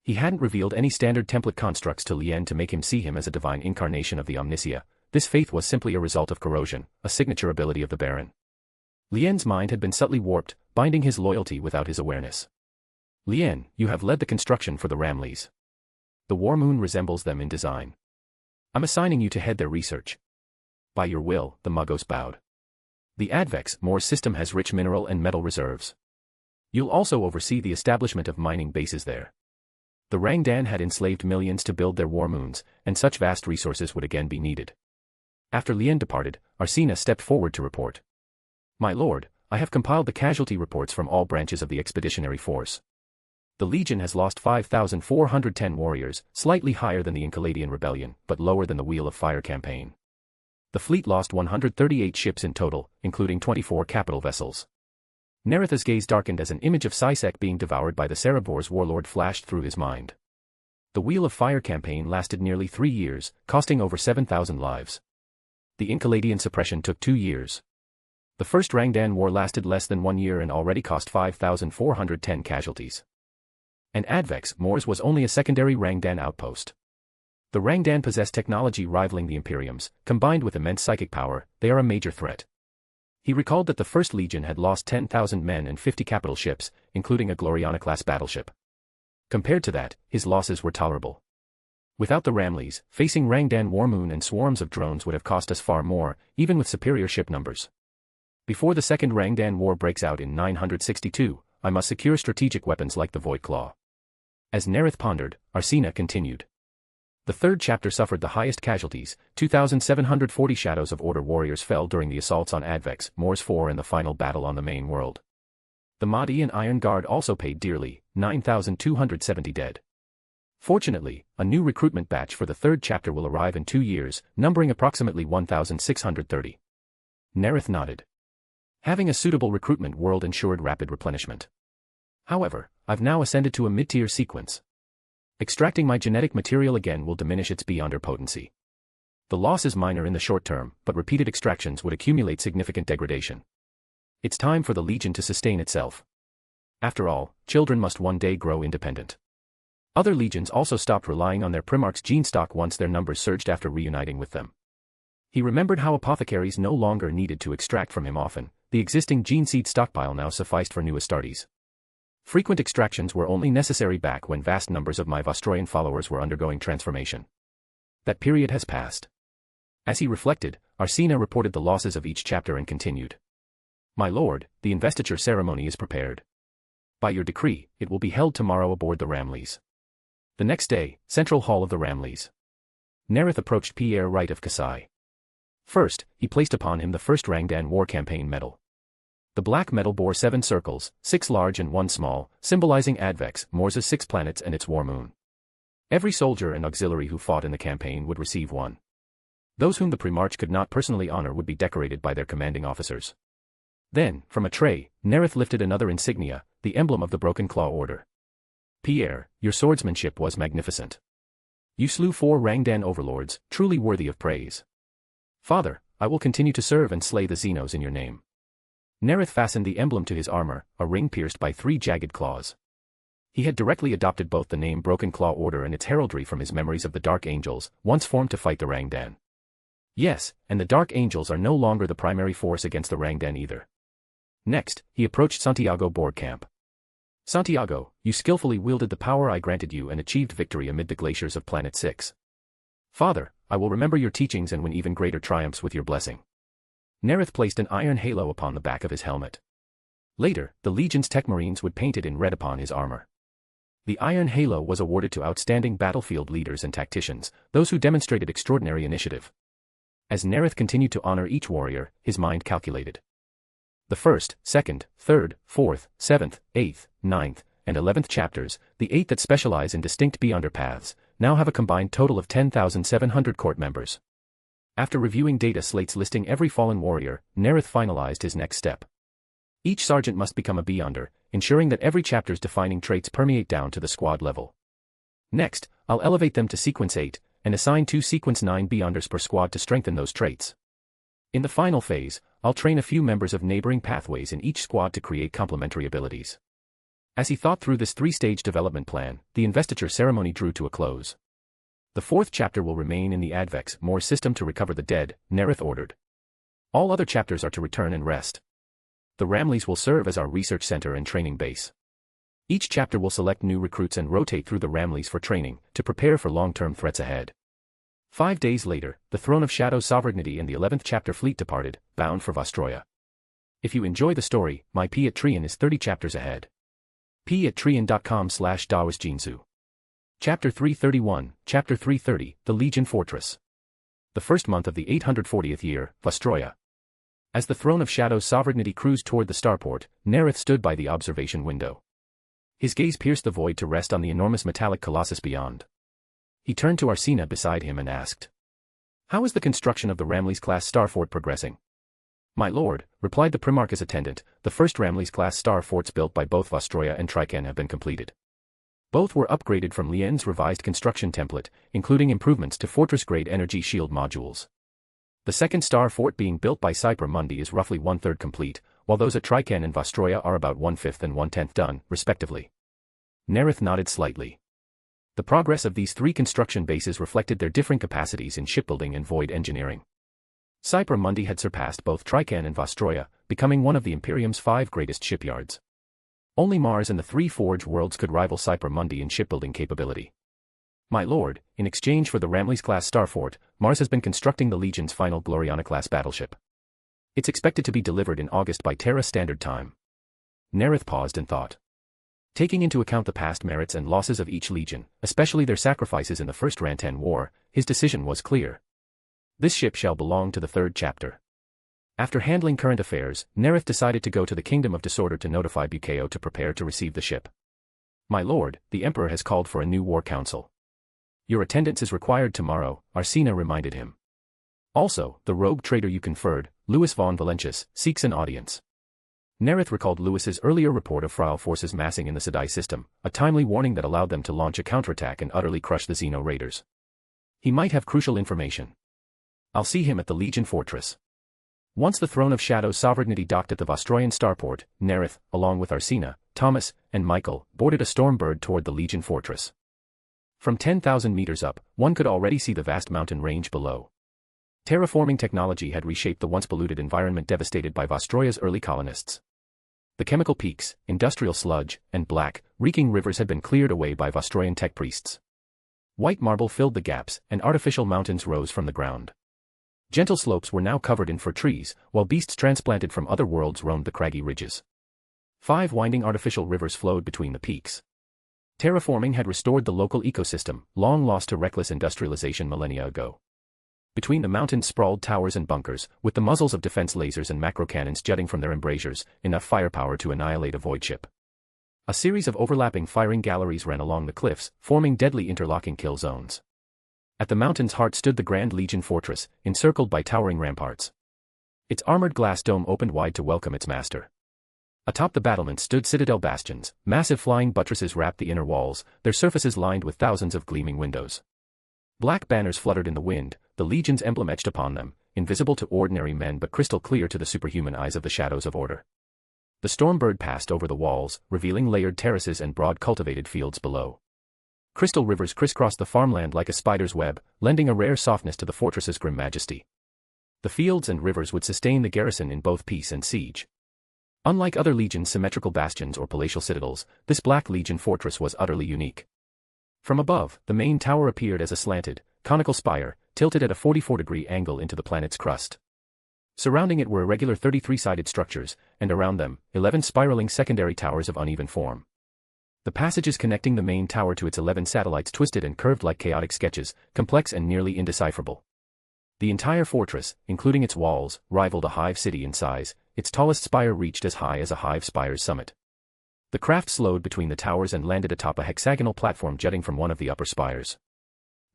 S3: He hadn't revealed any standard template constructs to Lien to make him see him as a divine incarnation of the Omnisia. This faith was simply a result of corrosion, a signature ability of the Baron. Lien's mind had been subtly warped, binding his loyalty without his awareness. Lien, you have led the construction for the Ramles. The War Moon resembles them in design. I'm assigning you to head their research. By your will, the Muggos bowed. The Advex Moore system has rich mineral and metal reserves. You'll also oversee the establishment of mining bases there. The Rangdan had enslaved millions to build their war moons, and such vast resources would again be needed. After Lien departed, Arsena stepped forward to report. My lord, I have compiled the casualty reports from all branches of the expeditionary force. The Legion has lost 5,410 warriors, slightly higher than the Enceladian Rebellion, but lower than the Wheel of Fire campaign. The fleet lost 138 ships in total, including 24 capital vessels. Nareth's gaze darkened as an image of Sisek being devoured by the Cerebor's warlord flashed through his mind. The Wheel of Fire campaign lasted nearly 3 years, costing over 7,000 lives. The Enceladian suppression took 2 years. The First Rangdan War lasted less than 1 year and already cost 5,410 casualties. And Advex Moors was only a secondary Rangdan outpost. The Rangdan possess technology rivaling the Imperium's, combined with immense psychic power, they are a major threat. He recalled that the First Legion had lost 10,000 men and 50 capital ships, including a Gloriana-class battleship. Compared to that, his losses were tolerable. Without the Ramles, facing Rangdan Warmoon and swarms of drones would have cost us far more, even with superior ship numbers. Before the Second Rangdan War breaks out in 962, I must secure strategic weapons like the Void Claw. As Nareth pondered, Arsena continued. The third chapter suffered the highest casualties, 2,740 Shadows of Order warriors fell during the assaults on Advex Moors 4 and the final battle on the main world. The Mahdi and Iron Guard also paid dearly, 9,270 dead. Fortunately, a new recruitment batch for the third chapter will arrive in 2 years, numbering approximately 1,630. Nareth nodded. Having a suitable recruitment world ensured rapid replenishment. However, I've now ascended to a mid-tier sequence. Extracting my genetic material again will diminish its beyonder potency. The loss is minor in the short term, but repeated extractions would accumulate significant degradation. It's time for the Legion to sustain itself. After all, children must one day grow independent. Other legions also stopped relying on their Primarchs' gene stock once their numbers surged after reuniting with them. He remembered how apothecaries no longer needed to extract from him often, the existing gene seed stockpile now sufficed for new Astartes. Frequent extractions were only necessary back when vast numbers of my Vostroyan followers were undergoing transformation. That period has passed. As he reflected, Arsena reported the losses of each chapter and continued. My lord, the investiture ceremony is prepared. By your decree, it will be held tomorrow aboard the Ramles. The next day, Central Hall of the Ramles. Nareth approached Pierre Wright of Kasai. First, he placed upon him the First Rangdan War Campaign medal. The black medal bore 7 circles, 6 large and 1 small, symbolizing Advex Moors' 6 planets and its war moon. Every soldier and auxiliary who fought in the campaign would receive one. Those whom the Primarch could not personally honor would be decorated by their commanding officers. Then, from a tray, Nareth lifted another insignia, the emblem of the Broken Claw Order. Pierre, your swordsmanship was magnificent. You slew 4 Rangdan overlords, truly worthy of praise. Father, I will continue to serve and slay the Xenos in your name. Nareth fastened the emblem to his armor, a ring pierced by 3 jagged claws. He had directly adopted both the name Broken Claw Order and its heraldry from his memories of the Dark Angels, once formed to fight the Rangdan. Yes, and the Dark Angels are no longer the primary force against the Rangdan either. Next, he approached Santiago Borgkamp. Santiago, you skillfully wielded the power I granted you and achieved victory amid the glaciers of Planet 6. Father, I will remember your teachings and win even greater triumphs with your blessing. Nareth placed an iron halo upon the back of his helmet. Later, the Legion's tech marines would paint it in red upon his armor. The Iron Halo was awarded to outstanding battlefield leaders and tacticians, those who demonstrated extraordinary initiative. As Nareth continued to honor each warrior, his mind calculated. The 1st, 2nd, 3rd, 4th, 7th, 8th, 9th, and 11th chapters, the 8 that specialize in distinct beyonder paths, now have a combined total of 10,700 court members. After reviewing data slates listing every fallen warrior, Nareth finalized his next step. Each sergeant must become a beyonder, ensuring that every chapter's defining traits permeate down to the squad level. Next, I'll elevate them to Sequence 8, and assign 2 Sequence 9 beyonders per squad to strengthen those traits. In the final phase, I'll train a few members of neighboring pathways in each squad to create complementary abilities. As he thought through this 3-stage development plan, the investiture ceremony drew to a close. The 4th chapter will remain in the Advex More system to recover the dead, Nareth ordered. All other chapters are to return and rest. The Ramleys will serve as our research center and training base. Each chapter will select new recruits and rotate through the Ramleys for training, to prepare for long-term threats ahead. 5 days later, the Throne of Shadow's sovereignty and the 11th chapter fleet departed, bound for Vostroya. If you enjoy the story, my P at Trian is 30 chapters ahead. p@trian.com/dawasjinsu. Chapter 331, Chapter 330, The Legion Fortress. The first month of the 840th year, Vostroya. As the Throne of Shadow's sovereignty cruised toward the starport, Nareth stood by the observation window. His gaze pierced the void to rest on the enormous metallic colossus beyond. He turned to Arsena beside him and asked, "How is the construction of the Ramleys-class starfort progressing?" "My lord," replied the Primarch's attendant, "the first Ramleys-class starforts built by both Vostroya and Trican have been completed. Both were upgraded from Lien's revised construction template, including improvements to fortress-grade energy shield modules. The second star fort being built by Cypher Mundi is roughly 1/3 complete, while those at Trican and Vostroya are about 1/5 and 1/10 done, respectively." Nareth nodded slightly. The progress of these 3 construction bases reflected their differing capacities in shipbuilding and void engineering. Cypher Mundi had surpassed both Trican and Vostroya, becoming one of the Imperium's 5 greatest shipyards. Only Mars and the 3 Forge worlds could rival Cypher Mundi in shipbuilding capability. "My lord, in exchange for the Ramleys-class starfort, Mars has been constructing the Legion's final Gloriana-class battleship. It's expected to be delivered in August by Terra Standard Time." Nareth paused and thought. Taking into account the past merits and losses of each Legion, especially their sacrifices in the First Rantan War, his decision was clear. This ship shall belong to the 3rd chapter. After handling current affairs, Nareth decided to go to the Kingdom of Disorder to notify Bukeo to prepare to receive the ship. "My lord, the Emperor has called for a new war council. Your attendance is required tomorrow," Arsena reminded him. "Also, the rogue traitor you conferred, Louis von Valentius, seeks an audience." Nareth recalled Louis's earlier report of Frail forces massing in the Sedai system, a timely warning that allowed them to launch a counterattack and utterly crush the Xeno raiders. He might have crucial information. "I'll see him at the Legion Fortress." Once the Throne of Shadow's sovereignty docked at the Vostroyan starport, Nareth, along with Arsena, Thomas, and Michael, boarded a Stormbird toward the Legion Fortress. From 10,000 meters up, one could already see the vast mountain range below. Terraforming technology had reshaped the once polluted environment devastated by Vostroya's early colonists. The chemical peaks, industrial sludge, and black, reeking rivers had been cleared away by Vostroyan tech priests. White marble filled the gaps, and artificial mountains rose from the ground. Gentle slopes were now covered in fir trees, while beasts transplanted from other worlds roamed the craggy ridges. 5 winding artificial rivers flowed between the peaks. Terraforming had restored the local ecosystem, long lost to reckless industrialization millennia ago. Between the mountains sprawled towers and bunkers, with the muzzles of defense lasers and macro cannons jutting from their embrasures, enough firepower to annihilate a void ship. A series of overlapping firing galleries ran along the cliffs, forming deadly interlocking kill zones. At the mountain's heart stood the Grand Legion Fortress, encircled by towering ramparts. Its armored glass dome opened wide to welcome its master. Atop the battlements stood citadel bastions, massive flying buttresses wrapped the inner walls, their surfaces lined with thousands of gleaming windows. Black banners fluttered in the wind, the Legion's emblem etched upon them, invisible to ordinary men but crystal clear to the superhuman eyes of the Shadows of Order. The Stormbird passed over the walls, revealing layered terraces and broad cultivated fields below. Crystal rivers crisscrossed the farmland like a spider's web, lending a rare softness to the fortress's grim majesty. The fields and rivers would sustain the garrison in both peace and siege. Unlike other Legion's symmetrical bastions or palatial citadels, this Black Legion fortress was utterly unique. From above, the main tower appeared as a slanted, conical spire, tilted at a 44-degree angle into the planet's crust. Surrounding it were irregular 33-sided structures, and around them, 11 spiraling secondary towers of uneven form. The passages connecting the main tower to its 11 satellites twisted and curved like chaotic sketches, complex and nearly indecipherable. The entire fortress, including its walls, rivaled a hive city in size. Its tallest spire reached as high as a hive spire's summit. The craft slowed between the towers and landed atop a hexagonal platform jutting from one of the upper spires.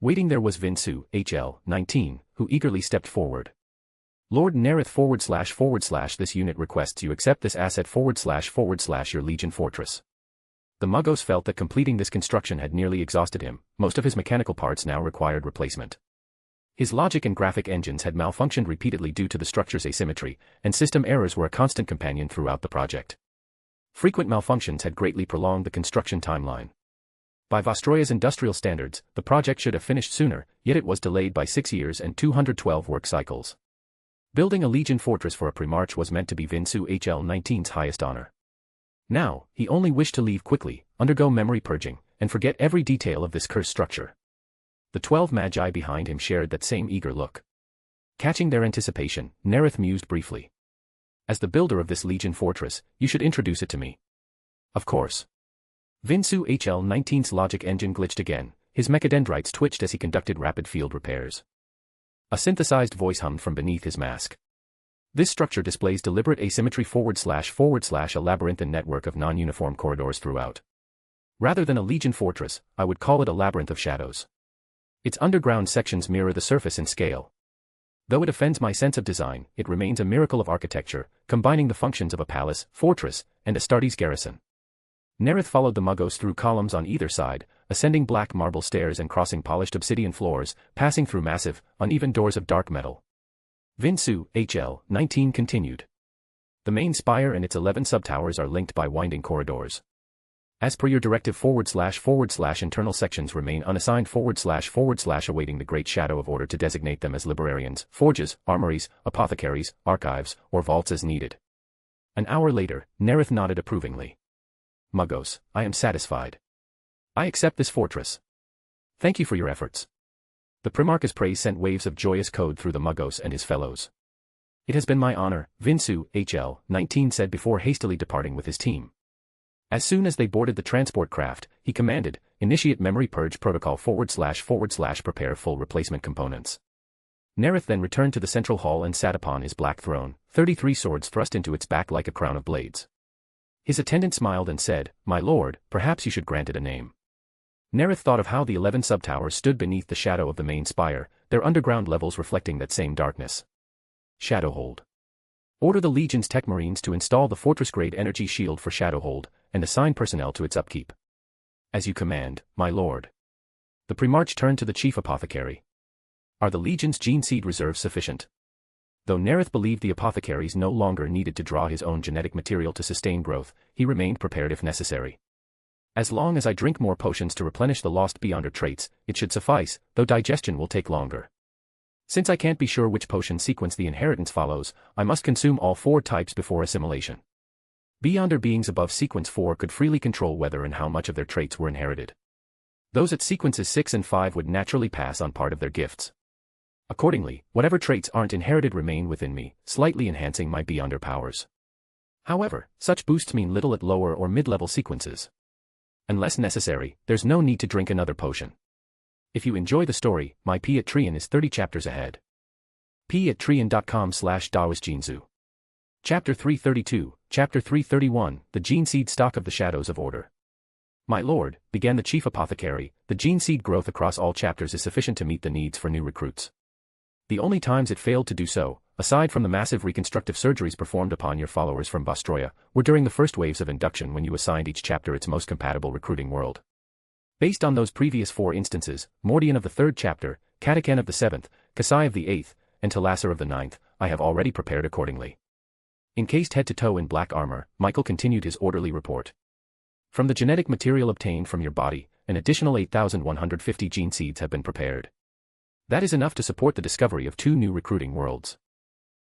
S3: Waiting there was Vinsu, HL, 19, who eagerly stepped forward. Lord Nareth // this unit requests you accept this asset / your Legion Fortress. The Muggos felt that completing this construction had nearly exhausted him. Most of his mechanical parts now required replacement. His logic and graphic engines had malfunctioned repeatedly due to the structure's asymmetry, and system errors were a constant companion throughout the project. Frequent malfunctions had greatly prolonged the construction timeline. By Vostroya's industrial standards, the project should have finished sooner, yet it was delayed by 6 years and 212 work cycles. Building a Legion fortress for a Primarch was meant to be Vinsu HL-19's highest honor. Now, he only wished to leave quickly, undergo memory purging, and forget every detail of this cursed structure. The 12 magi behind him shared that same eager look. Catching their anticipation, Nareth mused briefly. As the builder of this Legion fortress, you should introduce it to me. Of course. Vinsu HL-19's logic engine glitched again, his mechadendrites twitched as he conducted rapid field repairs. A synthesized voice hummed from beneath his mask. This structure displays deliberate asymmetry / a labyrinthine network of non-uniform corridors throughout. Rather than a Legion fortress, I would call it a labyrinth of shadows. Its underground sections mirror the surface in scale. Though it offends my sense of design, it remains a miracle of architecture, combining the functions of a palace, fortress, and Astartes garrison. Nareth followed the Muggos through columns on either side, ascending black marble stairs and crossing polished obsidian floors, passing through massive, uneven doors of dark metal. Vinsu, HL, 19 continued. The main spire and its 11 subtowers are linked by winding corridors. As per your directive / internal sections remain unassigned / awaiting the Great Shadow of Order to designate them as librarians, forges, armories, apothecaries, archives, or vaults as needed. An hour later, Nareth nodded approvingly. Muggos, I am satisfied. I accept this fortress. Thank you for your efforts. The Primarch's praise sent waves of joyous code through the Muggos and his fellows. It has been my honor, Vinsu, HL, 19 said before hastily departing with his team. As soon as they boarded the transport craft, he commanded, initiate memory purge protocol / prepare full replacement components. Nareth then returned to the central hall and sat upon his black throne, 33 swords thrust into its back like a crown of blades. His attendant smiled and said, My lord, perhaps you should grant it a name. Nareth thought of how the 11 subtowers stood beneath the shadow of the main spire, their underground levels reflecting that same darkness. Shadowhold. Order the Legion's tech marines to install the fortress-grade energy shield for Shadowhold, and assign personnel to its upkeep. As you command, my lord. The Primarch turned to the chief apothecary. Are the Legion's gene seed reserves sufficient? Though Nareth believed the apothecaries no longer needed to draw his own genetic material to sustain growth, he remained prepared if necessary. As long as I drink more potions to replenish the lost Beyonder traits, it should suffice, though digestion will take longer. Since I can't be sure which potion sequence the inheritance follows, I must consume all 4 types before assimilation. Beyonder beings above sequence 4 could freely control whether and how much of their traits were inherited. Those at sequences 6 and 5 would naturally pass on part of their gifts. Accordingly, whatever traits aren't inherited remain within me, slightly enhancing my Beyonder powers. However, such boosts mean little at lower or mid-level sequences. Unless necessary, there's no need to drink another potion. If you enjoy the story, my Patreon is 30 chapters ahead. patreon.com/daoisgenzu. Chapter 332, Chapter 331, The Gene Seed Stock of the Shadows of Order. My lord, began the chief apothecary, the gene seed growth across all chapters is sufficient to meet the needs for new recruits. The only times it failed to do so, aside from the massive reconstructive surgeries performed upon your followers from Vostroya, were during the first waves of induction when you assigned each chapter its most compatible recruiting world. Based on those previous 4 instances, Mordian of the 3rd chapter, Katakan of the 7th, Kasai of the 8th, and Talasser of the 9th, I have already prepared accordingly. Encased head to toe in black armor, Michael continued his orderly report. From the genetic material obtained from your body, an additional 8,150 gene seeds have been prepared. That is enough to support the discovery of 2 new recruiting worlds.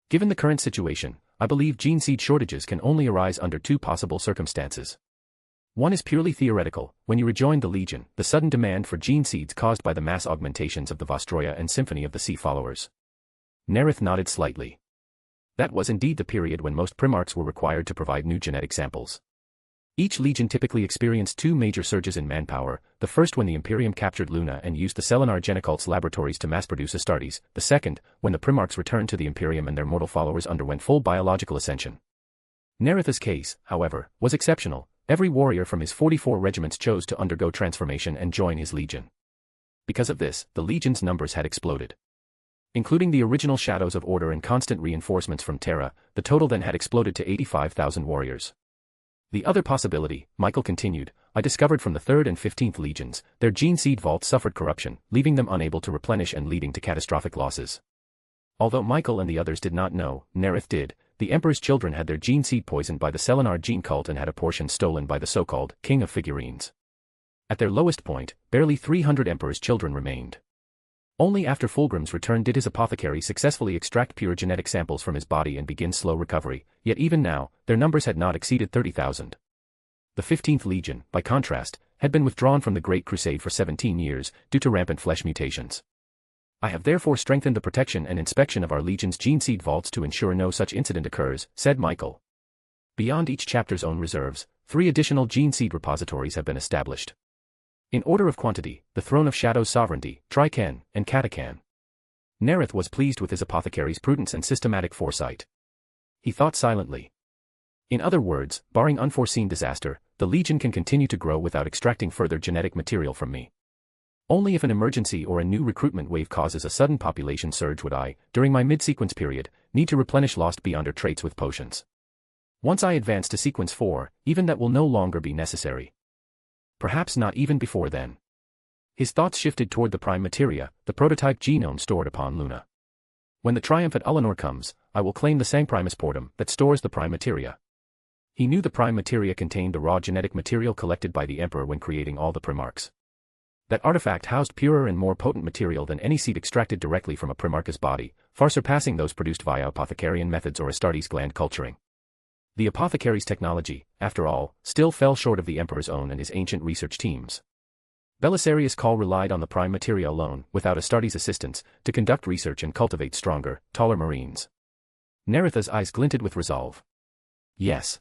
S3: Given the current situation, I believe gene seed shortages can only arise under 2 possible circumstances. One is purely theoretical. When you rejoined the Legion, the sudden demand for gene seeds caused by the mass augmentations of the Vostroya and Symphony of the Sea followers. Nareth nodded slightly. That was indeed the period when most Primarchs were required to provide new genetic samples. Each legion typically experienced two major surges in manpower, the first when the Imperium captured Luna and used the Selenar Genicult's laboratories to mass-produce Astartes, the second, when the Primarchs returned to the Imperium and their mortal followers underwent full biological ascension. Nareth's case, however, was exceptional. Every warrior from his 44 regiments chose to undergo transformation and join his legion. Because of this, the legion's numbers had exploded. Including the original Shadows of Order and constant reinforcements from Terra, the total then had exploded to 85,000 warriors. The other possibility, Michael continued, I discovered from the 3rd and 15th legions, their gene seed vaults suffered corruption, leaving them unable to replenish and leading to catastrophic losses. Although Michael and the others did not know, Nareth did, the Emperor's children had their gene seed poisoned by the Selenar gene cult and had a portion stolen by the so-called King of Figurines. At their lowest point, barely 300 Emperor's children remained. Only after Fulgrim's return did his apothecary successfully extract pure genetic samples from his body and begin slow recovery, yet even now, their numbers had not exceeded 30,000. The 15th Legion, by contrast, had been withdrawn from the Great Crusade for 17 years, due to rampant flesh mutations. I have therefore strengthened the protection and inspection of our Legion's gene seed vaults to ensure no such incident occurs, said Michael. Beyond each chapter's own reserves, 3 additional gene seed repositories have been established. In order of quantity, the Throne of Shadow's Sovereignty, Triken, and Katakan. Nareth was pleased with his apothecary's prudence and systematic foresight. He thought silently. In other words, barring unforeseen disaster, the Legion can continue to grow without extracting further genetic material from me. Only if an emergency or a new recruitment wave causes a sudden population surge would I, during my mid-sequence period, need to replenish lost Beyonder traits with potions. Once I advance to sequence 4, even that will no longer be necessary. Perhaps not even before then. His thoughts shifted toward the prime materia, the prototype genome stored upon Luna. When the triumph at Ulanor comes, I will claim the Sancprimus Portum that stores the prime materia. He knew the prime materia contained the raw genetic material collected by the Emperor when creating all the Primarchs. That artifact housed purer and more potent material than any seed extracted directly from a Primarch's body, far surpassing those produced via apothecarian methods or Astartes gland culturing. The apothecary's technology, after all, still fell short of the Emperor's own and his ancient research teams. Belisarius Cawl relied on the prime materia alone, without Astartes' assistance, to conduct research and cultivate stronger, taller Marines. Nareth's eyes glinted with resolve. Yes.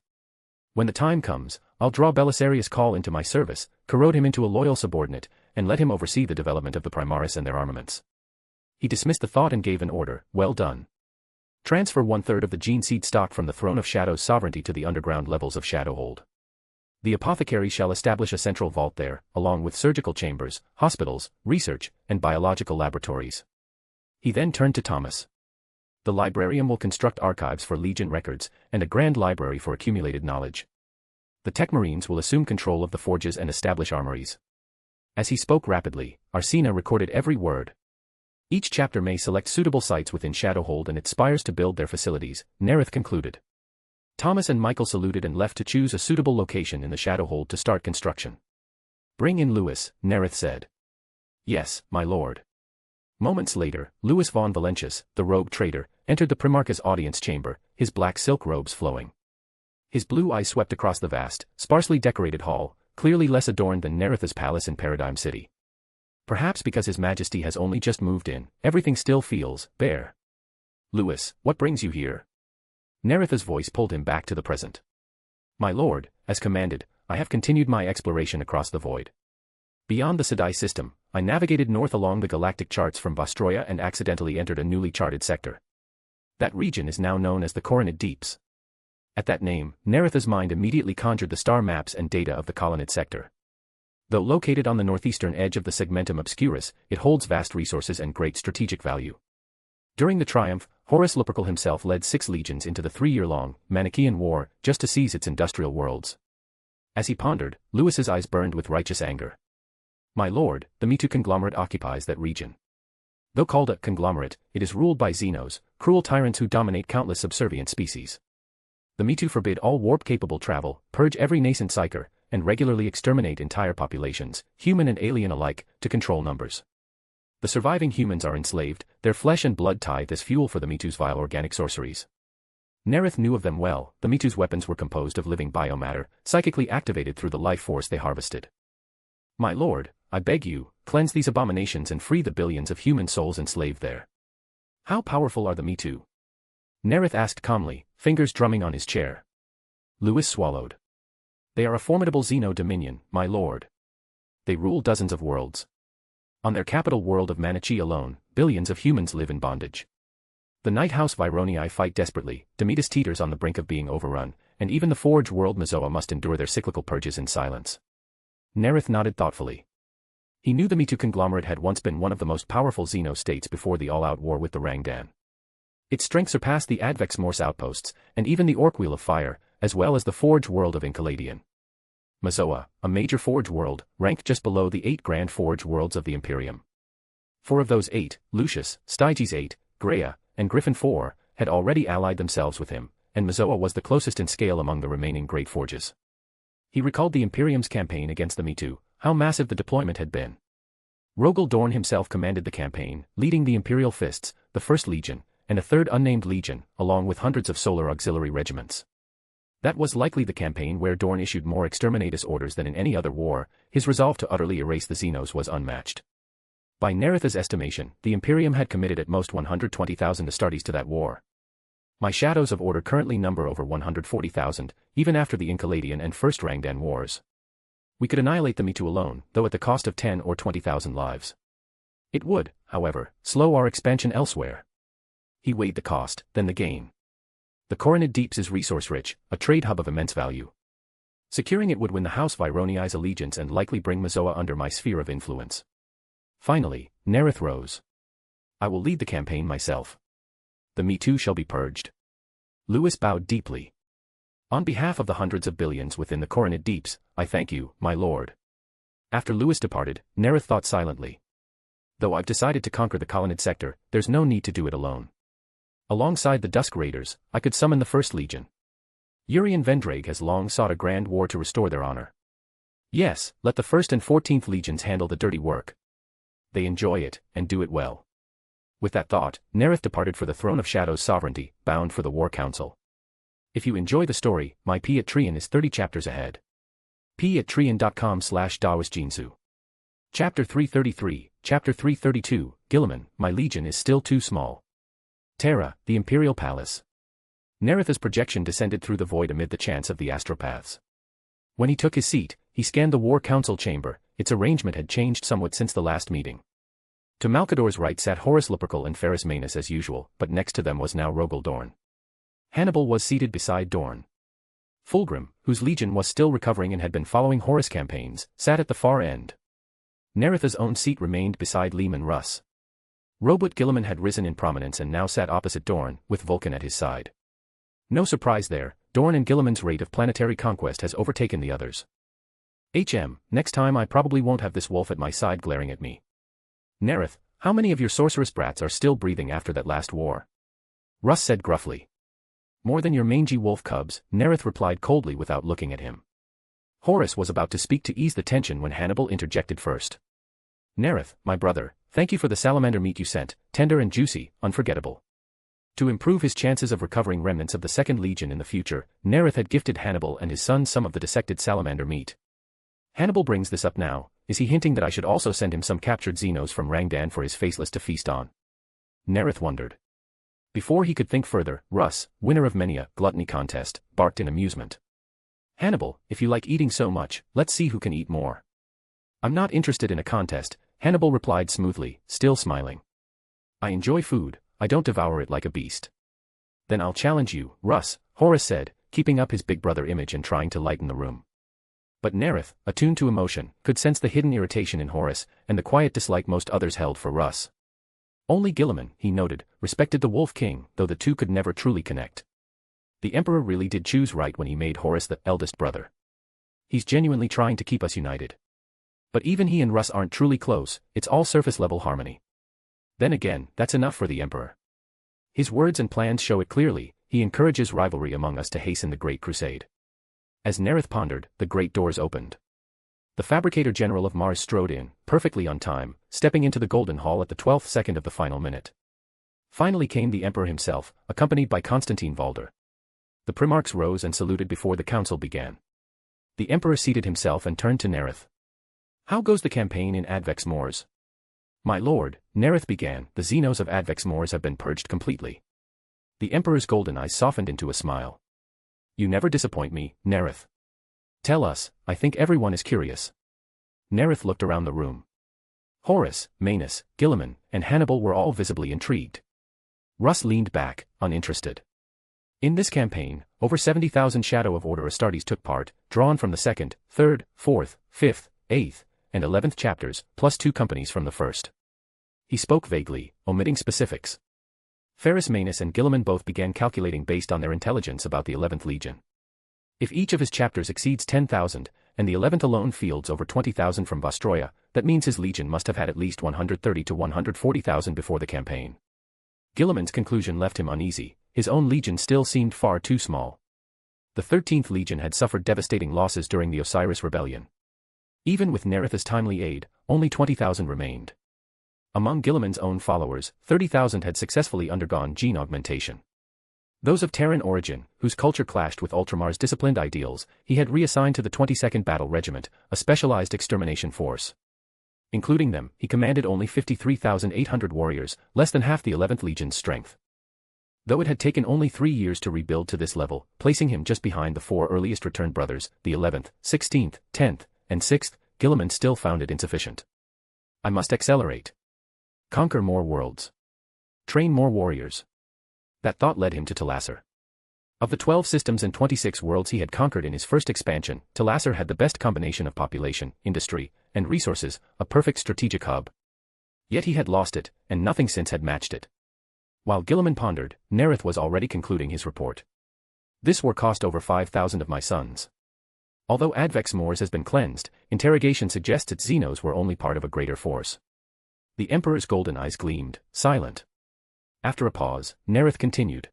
S3: When the time comes, I'll draw Belisarius Cawl into my service, corrode him into a loyal subordinate, and let him oversee the development of the Primarchs and their armaments. He dismissed the thought and gave an order, well done. Transfer 1/3 of the gene seed stock from the Throne of Shadow's Sovereignty to the underground levels of Shadowhold. The apothecary shall establish a central vault there, along with surgical chambers, hospitals, research, and biological laboratories. He then turned to Thomas. The librarian will construct archives for Legion records, and a grand library for accumulated knowledge. The Tech Marines will assume control of the forges and establish armories. As he spoke rapidly, Arsena recorded every word. Each chapter may select suitable sites within Shadowhold and its spires to build their facilities, Nareth concluded. Thomas and Michael saluted and left to choose a suitable location in the Shadowhold to start construction. Bring in Lewis, Nareth said. Yes, my lord. Moments later, Louis von Valentius, the rogue traitor, entered the Primarch's audience chamber, his black silk robes flowing. His blue eyes swept across the vast, sparsely decorated hall, clearly less adorned than Nareth's palace in Paradigm City. Perhaps because His Majesty has only just moved in, everything still feels bare. Louis, what brings you here? Nareth's voice pulled him back to the present. My lord, as commanded, I have continued my exploration across the void. Beyond the Sedai system, I navigated north along the galactic charts from Vostroya and accidentally entered a newly charted sector. That region is now known as the Coronid Deeps. At that name, Nareth's mind immediately conjured the star maps and data of the Colonnid sector. Though located on the northeastern edge of the Segmentum Obscurus, it holds vast resources and great strategic value. During the triumph, Horus Lupercal himself led 6 legions into the 3-year-long Manichaean War, just to seize its industrial worlds. As he pondered, Louis's eyes burned with righteous anger. My lord, the Mitu conglomerate occupies that region. Though called a conglomerate, it is ruled by Xenos, cruel tyrants who dominate countless subservient species. The Mitu forbid all warp-capable travel, purge every nascent psyker, and regularly exterminate entire populations, human and alien alike, to control numbers. The surviving humans are enslaved, their flesh and blood tithe as fuel for the Mitu's vile organic sorceries. Nareth knew of them well. The Mitu's weapons were composed of living biomatter, psychically activated through the life force they harvested. My lord, I beg you, cleanse these abominations and free the billions of human souls enslaved there. How powerful are the Mitu? Nareth asked calmly, fingers drumming on his chair. Lewis swallowed. They are a formidable Xeno-dominion, my lord. They rule dozens of worlds. On their capital world of Manichi alone, billions of humans live in bondage. The Night House Vironii fight desperately, Demetus teeters on the brink of being overrun, and even the Forge world Mazoa must endure their cyclical purges in silence. Nareth nodded thoughtfully. He knew the Mitu conglomerate had once been one of the most powerful Xeno states before the all-out war with the Rangdan. Its strength surpassed the Advex Morse outposts, and even the Orc Wheel of Fire, as well as the Forge world of Enkaladian. Mazoa, a major Forge world, ranked just below the 8 grand Forge worlds of the Imperium. 4 of those 8, Lucius, Styges 8, Greya, and Griffin 4, had already allied themselves with him, and Mazoa was the closest in scale among the remaining great forges. He recalled the Imperium's campaign against the Mitu, how massive the deployment had been. Rogel Dorn himself commanded the campaign, leading the Imperial Fists, the 1st Legion, and a 3rd unnamed Legion, along with hundreds of solar auxiliary regiments. That was likely the campaign where Dorn issued more exterminatus orders than in any other war. His resolve to utterly erase the Xenos was unmatched. By Nareth's estimation, the Imperium had committed at most 120,000 Astartes to that war. My Shadows of Order currently number over 140,000, even after the Enkaladian and First Rangdan wars. We could annihilate the Mitu alone, though at the cost of 10 or 20,000 lives. It would, however, slow our expansion elsewhere. He weighed the cost, then the gain. The Coronid Deeps is resource-rich, a trade hub of immense value. Securing it would win the House Vironii's allegiance and likely bring Mazoa under my sphere of influence. Finally, Nareth rose. I will lead the campaign myself. The Mitu shall be purged. Lewis bowed deeply. On behalf of the hundreds of billions within the Coronid Deeps, I thank you, my lord. After Lewis departed, Nareth thought silently. Though I've decided to conquer the Colonnid sector, there's no need to do it alone. Alongside the Dusk Raiders, I could summon the 1st Legion. Urian Vendrage has long sought a grand war to restore their honor. Yes, let the 1st and 14th Legions handle the dirty work. They enjoy it, and do it well. With that thought, Nareth departed for the Throne of Shadow's sovereignty, bound for the War Council. If you enjoy the story, my P at Trian is 30 chapters ahead. p@trian.com/dawisjinsu. Chapter 333, Chapter 332, Guilliman, my legion is still too small. Terra, the Imperial Palace. Nareth's projection descended through the void amid the chants of the astropaths. When he took his seat, he scanned the War Council chamber. Its arrangement had changed somewhat since the last meeting. To Malcador's right sat Horus Lupercal and Ferrus Manus as usual, but next to them was now Rogel Dorn. Hannibal was seated beside Dorn. Fulgrim, whose legion was still recovering and had been following Horus campaigns, sat at the far end. Nareth's own seat remained beside Leman Russ. Robot Guilliman had risen in prominence and now sat opposite Dorn, with Vulcan at his side. No surprise there, Dorn and Guilliman's rate of planetary conquest has overtaken the others. Next time I probably won't have this wolf at my side glaring at me. Nareth, how many of your sorceress brats are still breathing after that last war? Russ said gruffly. More than your mangy wolf cubs, Nareth replied coldly without looking at him. Horus was about to speak to ease the tension when Hannibal interjected first. Nareth, my brother, thank you for the salamander meat you sent, tender and juicy, unforgettable. To improve his chances of recovering remnants of the 2nd Legion in the future, Nareth had gifted Hannibal and his son some of the dissected salamander meat. Hannibal brings this up now. Is he hinting that I should also send him some captured Xenos from Rangdan for his faceless to feast on? Nareth wondered. Before he could think further, Russ, winner of many a gluttony contest, barked in amusement. Hannibal, if you like eating so much, let's see who can eat more. I'm not interested in a contest, Hannibal replied smoothly, still smiling. I enjoy food, I don't devour it like a beast. Then I'll challenge you, Russ, Horus said, keeping up his big brother image and trying to lighten the room. But Nareth, attuned to emotion, could sense the hidden irritation in Horus, and the quiet dislike most others held for Russ. Only Guilliman, he noted, respected the Wolf King, though the two could never truly connect. The Emperor really did choose right when he made Horus the eldest brother. He's genuinely trying to keep us united. But even he and Russ aren't truly close, it's all surface-level harmony. Then again, that's enough for the Emperor. His words and plans show it clearly, he encourages rivalry among us to hasten the Great Crusade. As Nareth pondered, the great doors opened. The Fabricator General of Mars strode in, perfectly on time, stepping into the Golden Hall at the 12th second of the final minute. Finally came the Emperor himself, accompanied by Constantine Valder. The Primarchs rose and saluted before the council began. The Emperor seated himself and turned to Nareth. How goes the campaign in Advex Mors? My lord, Nareth began, the Xenos of Advex Mors have been purged completely. The Emperor's golden eyes softened into a smile. You never disappoint me, Nareth. Tell us, I think everyone is curious. Nareth looked around the room. Horus, Manus, Guilliman, and Hannibal were all visibly intrigued. Russ leaned back, uninterested. In this campaign, over 70,000 Shadow of Order Astartes took part, drawn from the 2nd, 3rd, 4th, 5th, 8th, and 11th chapters, plus 2 companies from the 1st. He spoke vaguely, omitting specifics. Ferrus Manus and Guilliman both began calculating based on their intelligence about the 11th Legion. If each of his chapters exceeds 10,000, and the 11th alone fields over 20,000 from Vostroya, that means his legion must have had at least 130 to 140,000 before the campaign. Guilliman's conclusion left him uneasy. His own legion still seemed far too small. The 13th Legion had suffered devastating losses during the Osiris Rebellion. Even with Nareth as timely aid, only 20,000 remained. Among Guilliman's own followers, 30,000 had successfully undergone gene augmentation. Those of Terran origin, whose culture clashed with Ultramar's disciplined ideals, he had reassigned to the 22nd Battle Regiment, a specialized extermination force. Including them, he commanded only 53,800 warriors, less than half the 11th Legion's strength. Though it had taken only 3 years to rebuild to this level, placing him just behind the 4 earliest returned brothers, the 11th, 16th, 10th, and 6th, Guilliman still found it insufficient. I must accelerate. Conquer more worlds. Train more warriors. That thought led him to Talasser. Of the 12 systems and 26 worlds he had conquered in his first expansion, Talasser had the best combination of population, industry, and resources, a perfect strategic hub. Yet he had lost it, and nothing since had matched it. While Guilliman pondered, Nareth was already concluding his report. This war cost over 5,000 of my sons. Although Advex Moors has been cleansed, interrogation suggests its Xenos were only part of a greater force. The Emperor's golden eyes gleamed, silent. After a pause, Nareth continued.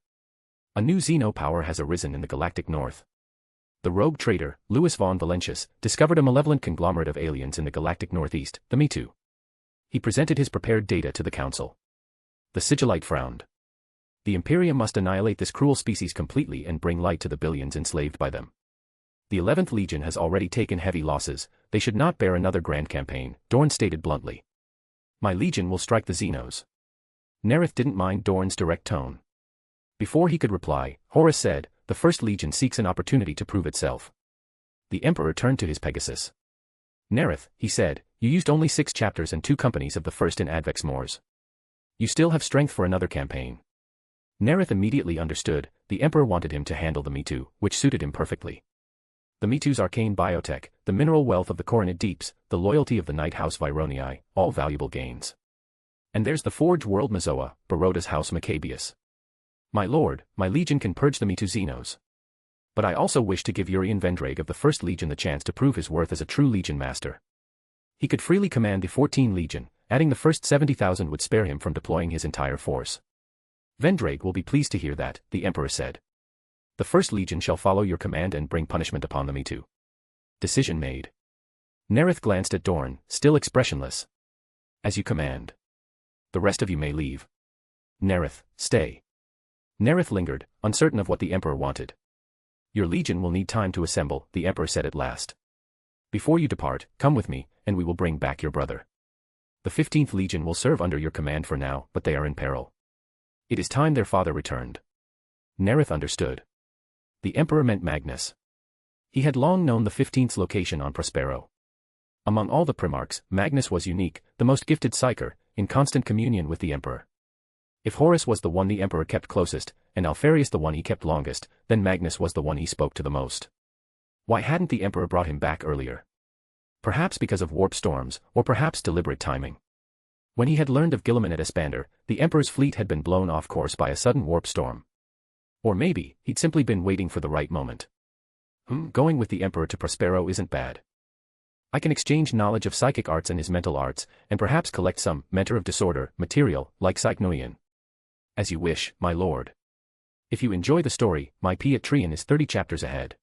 S3: A new Xeno power has arisen in the galactic north. The rogue traitor, Louis von Valentius, discovered a malevolent conglomerate of aliens in the galactic northeast, the Me-Too. He presented his prepared data to the council. The Sigillite frowned. The Imperium must annihilate this cruel species completely and bring light to the billions enslaved by them. The 11th Legion has already taken heavy losses, they should not bear another grand campaign, Dorn stated bluntly. My legion will strike the Xenos. Nareth didn't mind Dorn's direct tone. Before he could reply, Horus said, the First Legion seeks an opportunity to prove itself. The Emperor turned to his Pegasus. Nareth, he said, you used only 6 chapters and 2 companies of the first in Advex Moors. You still have strength for another campaign. Nareth immediately understood, the Emperor wanted him to handle the Me-Too, which suited him perfectly. The Me-Too's arcane biotech, the mineral wealth of the Coronid Deeps, the loyalty of the Night House Vironii, all valuable gains. And there's the Forge World Mazoa, Baroda's House Maccabeus. My lord, my legion can purge the Me-Too Xenos. But I also wish to give Urian Vendrage of the First Legion the chance to prove his worth as a true Legion Master. He could freely command the 14th Legion, adding the first 70,000 would spare him from deploying his entire force. Vendrage will be pleased to hear that, the Emperor said. The First Legion shall follow your command and bring punishment upon the Me-Too. Decision made. Nareth glanced at Dorn, still expressionless. As you command. The rest of you may leave. Nareth, stay. Nareth lingered, uncertain of what the Emperor wanted. Your legion will need time to assemble, the Emperor said at last. Before you depart, come with me, and we will bring back your brother. The 15th Legion will serve under your command for now, but they are in peril. It is time their father returned. Nareth understood. The Emperor meant Magnus. He had long known the 15th's location on Prospero. Among all the Primarchs, Magnus was unique, the most gifted psyker, in constant communion with the Emperor. If Horus was the one the Emperor kept closest, and Alpharius the one he kept longest, then Magnus was the one he spoke to the most. Why hadn't the Emperor brought him back earlier? Perhaps because of warp storms, or perhaps deliberate timing. When he had learned of Guilliman at Espander, the Emperor's fleet had been blown off course by a sudden warp storm. Or maybe, he'd simply been waiting for the right moment. Going with the Emperor to Prospero isn't bad. I can exchange knowledge of psychic arts and his mental arts, and perhaps collect some mentor of disorder material, like Psychnoian. As you wish, my lord. If you enjoy the story, my P at Trian is 30 chapters ahead.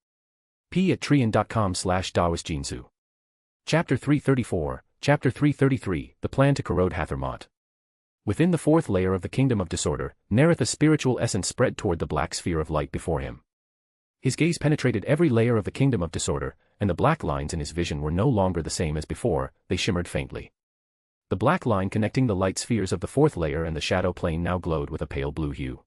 S3: p@trian.com/dawisjinsu. Chapter 334, Chapter 333, The Plan to Corrode Hathermot. Within the 4th layer of the Kingdom of Disorder, Nareth's spiritual essence spread toward the black sphere of light before him. His gaze penetrated every layer of the Kingdom of Disorder, and the black lines in his vision were no longer the same as before, they shimmered faintly. The black line connecting the light spheres of the 4th layer and the shadow plane now glowed with a pale blue hue.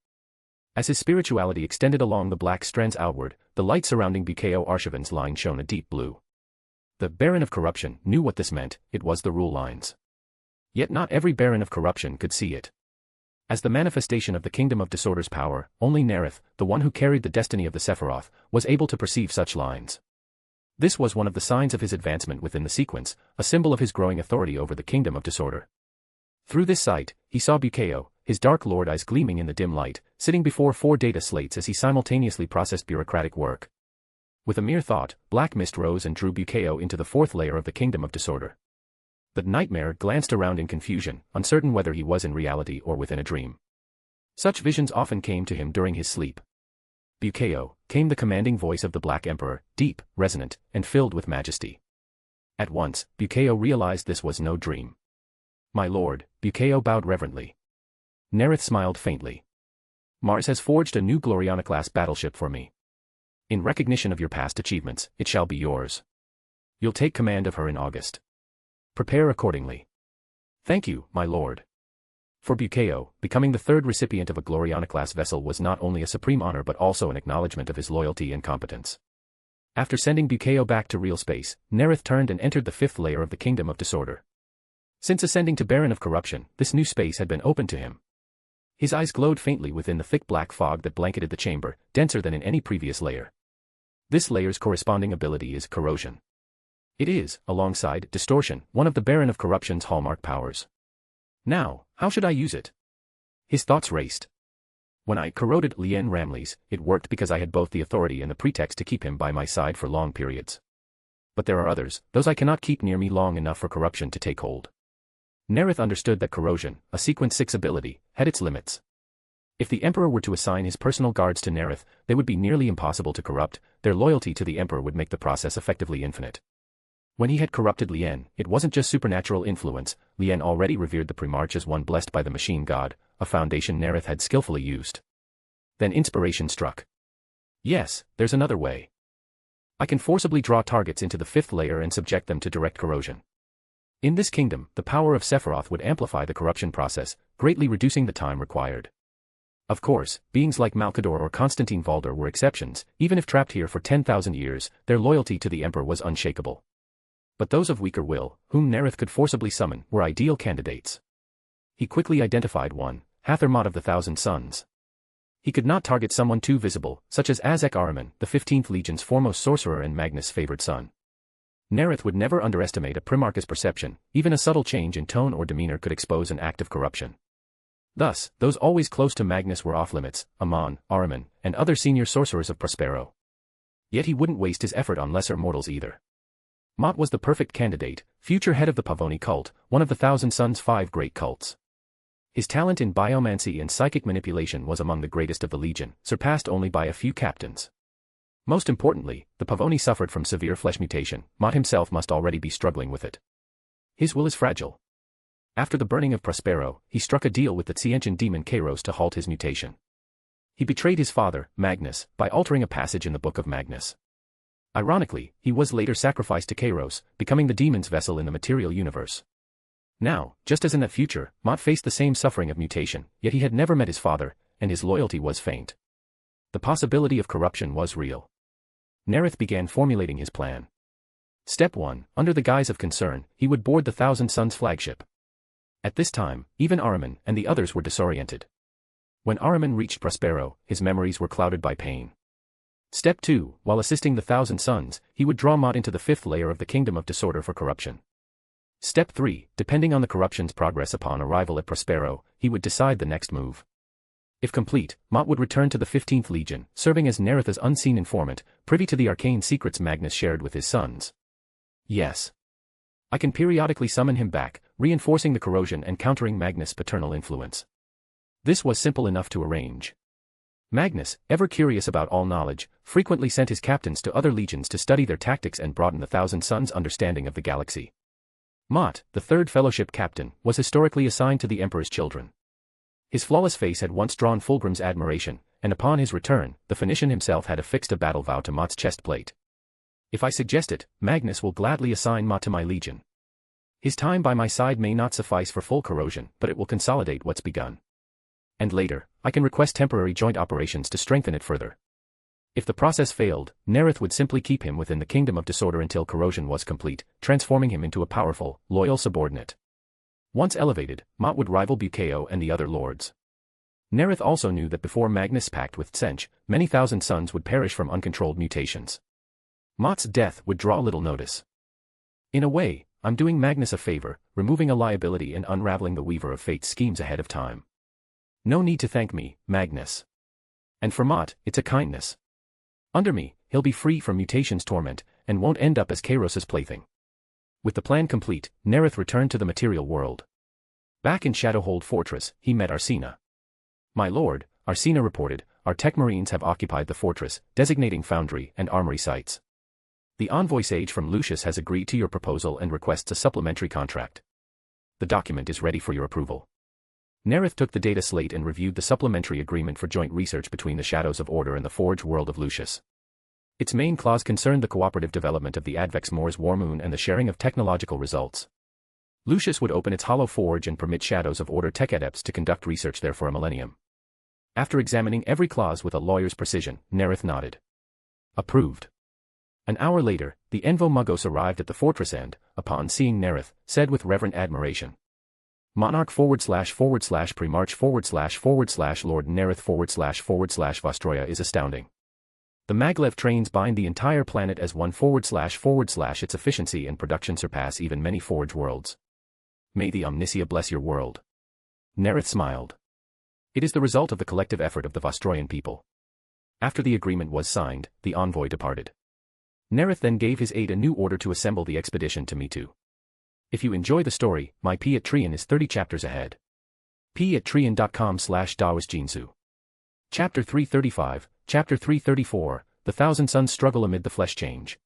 S3: As his spirituality extended along the black strands outward, the light surrounding Bukeo Arshavan's line shone a deep blue. The Baron of Corruption knew what this meant, it was the rule lines. Yet not every Baron of Corruption could see it. As the manifestation of the Kingdom of Disorder's power, only Nareth, the one who carried the destiny of the Sefirot, was able to perceive such lines. This was one of the signs of his advancement within the sequence, a symbol of his growing authority over the Kingdom of Disorder. Through this sight, he saw Bukeo, his dark lord eyes gleaming in the dim light, sitting before 4 data slates as he simultaneously processed bureaucratic work. With a mere thought, black mist rose and drew Bukeo into the 4th layer of the Kingdom of Disorder. The nightmare glanced around in confusion, uncertain whether he was in reality or within a dream. Such visions often came to him during his sleep. Bukeo, came the commanding voice of the Black Emperor, deep, resonant, and filled with majesty. At once, Bukeo realized this was no dream. My lord, Bukeo bowed reverently. Nareth smiled faintly. Mars has forged a new Gloriana-class battleship for me. In recognition of your past achievements, it shall be yours. You'll take command of her in August. Prepare accordingly. Thank you, my lord. For Bukeo, becoming the 3rd recipient of a Gloriana-class vessel was not only a supreme honor but also an acknowledgement of his loyalty and competence. After sending Bukeo back to real space, Nareth turned and entered the 5th layer of the Kingdom of Disorder. Since ascending to Baron of Corruption, this new space had been open to him. His eyes glowed faintly within the thick black fog that blanketed the chamber, denser than in any previous layer. This layer's corresponding ability is corrosion. It is, alongside distortion, one of the Baron of Corruption's hallmark powers. Now, how should I use it? His thoughts raced. When I corroded Lien Ramles, it worked because I had both the authority and the pretext to keep him by my side for long periods. But there are others, those I cannot keep near me long enough for corruption to take hold. Nareth understood that corrosion, a sequence 6 ability, had its limits. If the Emperor were to assign his personal guards to Nareth, they would be nearly impossible to corrupt, their loyalty to the Emperor would make the process effectively infinite. When he had corrupted Lien, it wasn't just supernatural influence, Lien already revered the Primarch as one blessed by the machine god, a foundation Nareth had skillfully used. Then inspiration struck. Yes, there's another way. I can forcibly draw targets into the 5th layer and subject them to direct corrosion. In this kingdom, the power of Sephiroth would amplify the corruption process, greatly reducing the time required. Of course, beings like Malkador or Constantine Valder were exceptions, even if trapped here for 10,000 years, their loyalty to the Emperor was unshakable. But those of weaker will, whom Nareth could forcibly summon, were ideal candidates. He quickly identified one, Hathor Mot of the Thousand Suns. He could not target someone too visible, such as Azek Ahriman, the 15th Legion's foremost sorcerer and Magnus' favored son. Nareth would never underestimate a Primarch's perception, even a subtle change in tone or demeanor could expose an act of corruption. Thus, those always close to Magnus were off-limits, Amon, Ahriman, and other senior sorcerers of Prospero. Yet he wouldn't waste his effort on lesser mortals either. Mot was the perfect candidate, future head of the Pavoni cult, one of the Thousand Sons' 5 great cults. His talent in biomancy and psychic manipulation was among the greatest of the Legion, surpassed only by a few captains. Most importantly, the Pavoni suffered from severe flesh mutation, Mot himself must already be struggling with it. His will is fragile. After the burning of Prospero, he struck a deal with the Tsienchen demon Kairos to halt his mutation. He betrayed his father, Magnus, by altering a passage in the Book of Magnus. Ironically, he was later sacrificed to Kairos, becoming the demon's vessel in the material universe. Now, just as in that future, Mot faced the same suffering of mutation, yet he had never met his father, and his loyalty was faint. The possibility of corruption was real. Nareth began formulating his plan. Step 1, under the guise of concern, he would board the Thousand Sons flagship. At this time, even Ahriman and the others were disoriented. When Ahriman reached Prospero, his memories were clouded by pain. Step 2, while assisting the Thousand Sons, he would draw Mot into the 5th layer of the Kingdom of Disorder for corruption. Step 3, depending on the corruption's progress upon arrival at Prospero, he would decide the next move. If complete, Mot would return to the 15th Legion, serving as Nareth's unseen informant, privy to the arcane secrets Magnus shared with his sons. Yes. I can periodically summon him back, reinforcing the corrosion and countering Magnus' paternal influence. This was simple enough to arrange. Magnus, ever curious about all knowledge, frequently sent his captains to other legions to study their tactics and broaden the Thousand Sons' understanding of the galaxy. Mot, the 3rd Fellowship captain, was historically assigned to the Emperor's children. His flawless face had once drawn Fulgrim's admiration, and upon his return, the Phoenician himself had affixed a battle vow to Mot's chest plate. If I suggest it, Magnus will gladly assign Mot to my legion. His time by my side may not suffice for full corrosion, but it will consolidate what's begun. And later, I can request temporary joint operations to strengthen it further. If the process failed, Nareth would simply keep him within the Kingdom of Disorder until corrosion was complete, transforming him into a powerful, loyal subordinate. Once elevated, Mott would rival Bukeo and the other lords. Nareth also knew that before Magnus' pact with Tsench, many thousand sons would perish from uncontrolled mutations. Mott's death would draw little notice. In a way, I'm doing Magnus a favor, removing a liability and unraveling the Weaver of Fate's schemes ahead of time. No need to thank me, Magnus. And for Mott, it's a kindness. Under me, he'll be free from mutation's torment, and won't end up as Kairos's plaything. With the plan complete, Nareth returned to the material world. Back in Shadowhold Fortress, he met Arsena. My lord, Arsena reported, our tech marines have occupied the fortress, designating foundry and armory sites. The envoy sage from Lucius has agreed to your proposal and requests a supplementary contract. The document is ready for your approval. Nareth took the data slate and reviewed the supplementary agreement for joint research between the Shadows of Order and the Forge world of Lucius. Its main clause concerned the cooperative development of the Advex Moors Warmoon and the sharing of technological results. Lucius would open its Hollow Forge and permit Shadows of Order tech adepts to conduct research there for a millennium. After examining every clause with a lawyer's precision, Nareth nodded. Approved. An hour later, the Envo Muggos arrived at the fortress and, upon seeing Nareth, said with reverent admiration. Monarch // Primarch / Lord Nareth / Vostroya is astounding. The maglev trains bind the entire planet as one / its efficiency and production surpass even many Forge worlds. May the Omnisia bless your world. Nareth smiled. It is the result of the collective effort of the Vostroyan people. After the agreement was signed, the envoy departed. Nareth then gave his aide a new order to assemble the expedition to Mitu. If you enjoy the story, my Patreon is 30 chapters ahead. patreon.com/DaosJinsu. Chapter 335, Chapter 334, The Thousand Suns Struggle Amid the Flesh Change.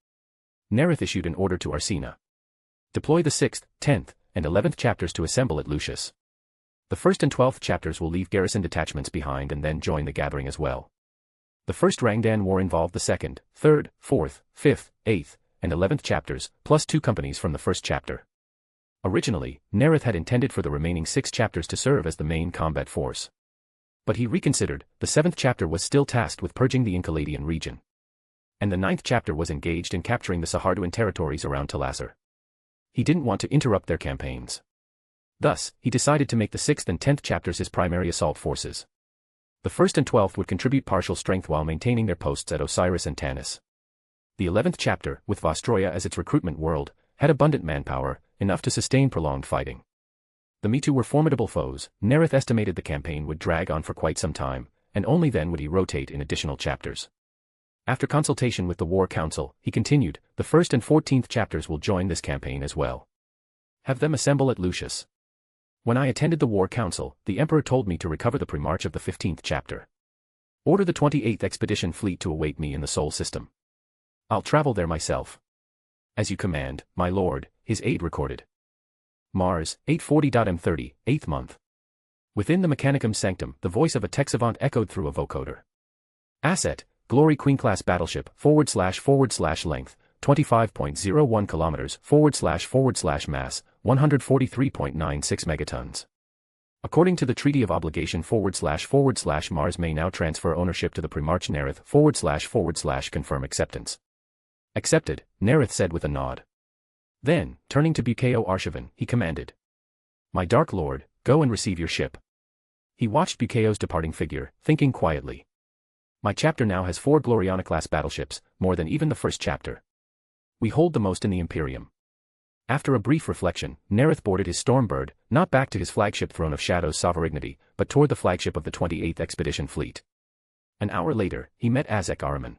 S3: Nareth issued an order to Arsena. Deploy the 6th, 10th, and 11th chapters to assemble at Lucius. The 1st and 12th chapters will leave garrison detachments behind and then join the gathering as well. The First Rangdan War involved the 2nd, 3rd, 4th, 5th, 8th, and 11th chapters, plus 2 companies from the first chapter. Originally, Nareth had intended for the remaining 6 chapters to serve as the main combat force. But he reconsidered, the 7th chapter was still tasked with purging the Enkaladian region. And the 9th chapter was engaged in capturing the Saharduan territories around Talasar. He didn't want to interrupt their campaigns. Thus, he decided to make the 6th and 10th chapters his primary assault forces. The 1st and 12th would contribute partial strength while maintaining their posts at Osiris and Tanis. The 11th chapter, with Vostroya as its recruitment world, had abundant manpower, enough to sustain prolonged fighting. The Mitu were formidable foes. Nareth estimated the campaign would drag on for quite some time, and only then would he rotate in additional chapters. After consultation with the War Council, he continued, the 1st and 14th chapters will join this campaign as well. Have them assemble at Lucius. When I attended the War Council, the Emperor told me to recover the Primarch of the 15th chapter. Order the 28th Expedition Fleet to await me in the Sol system. I'll travel there myself. As you command, my lord, his aide recorded. Mars, 840.m30, 8th month. Within the Mechanicum Sanctum, the voice of a tech savant echoed through a vocoder. Asset, Glory Queen-class battleship, / length, 25.01 kilometers, / mass, 143.96 megatons. According to the Treaty of Obligation, / Mars may now transfer ownership to the Primarch Nareth, / confirm acceptance. Accepted, Nareth said with a nod. Then, turning to Bukeo Arshavan, he commanded. My Dark Lord, go and receive your ship. He watched Bukeo's departing figure, thinking quietly. My chapter now has 4 Gloriana-class battleships, more than even the first chapter. We hold the most in the Imperium. After a brief reflection, Nareth boarded his Stormbird, not back to his flagship Throne of Shadow's sovereignty, but toward the flagship of the 28th Expedition Fleet. An hour later, he met Azek Ahriman.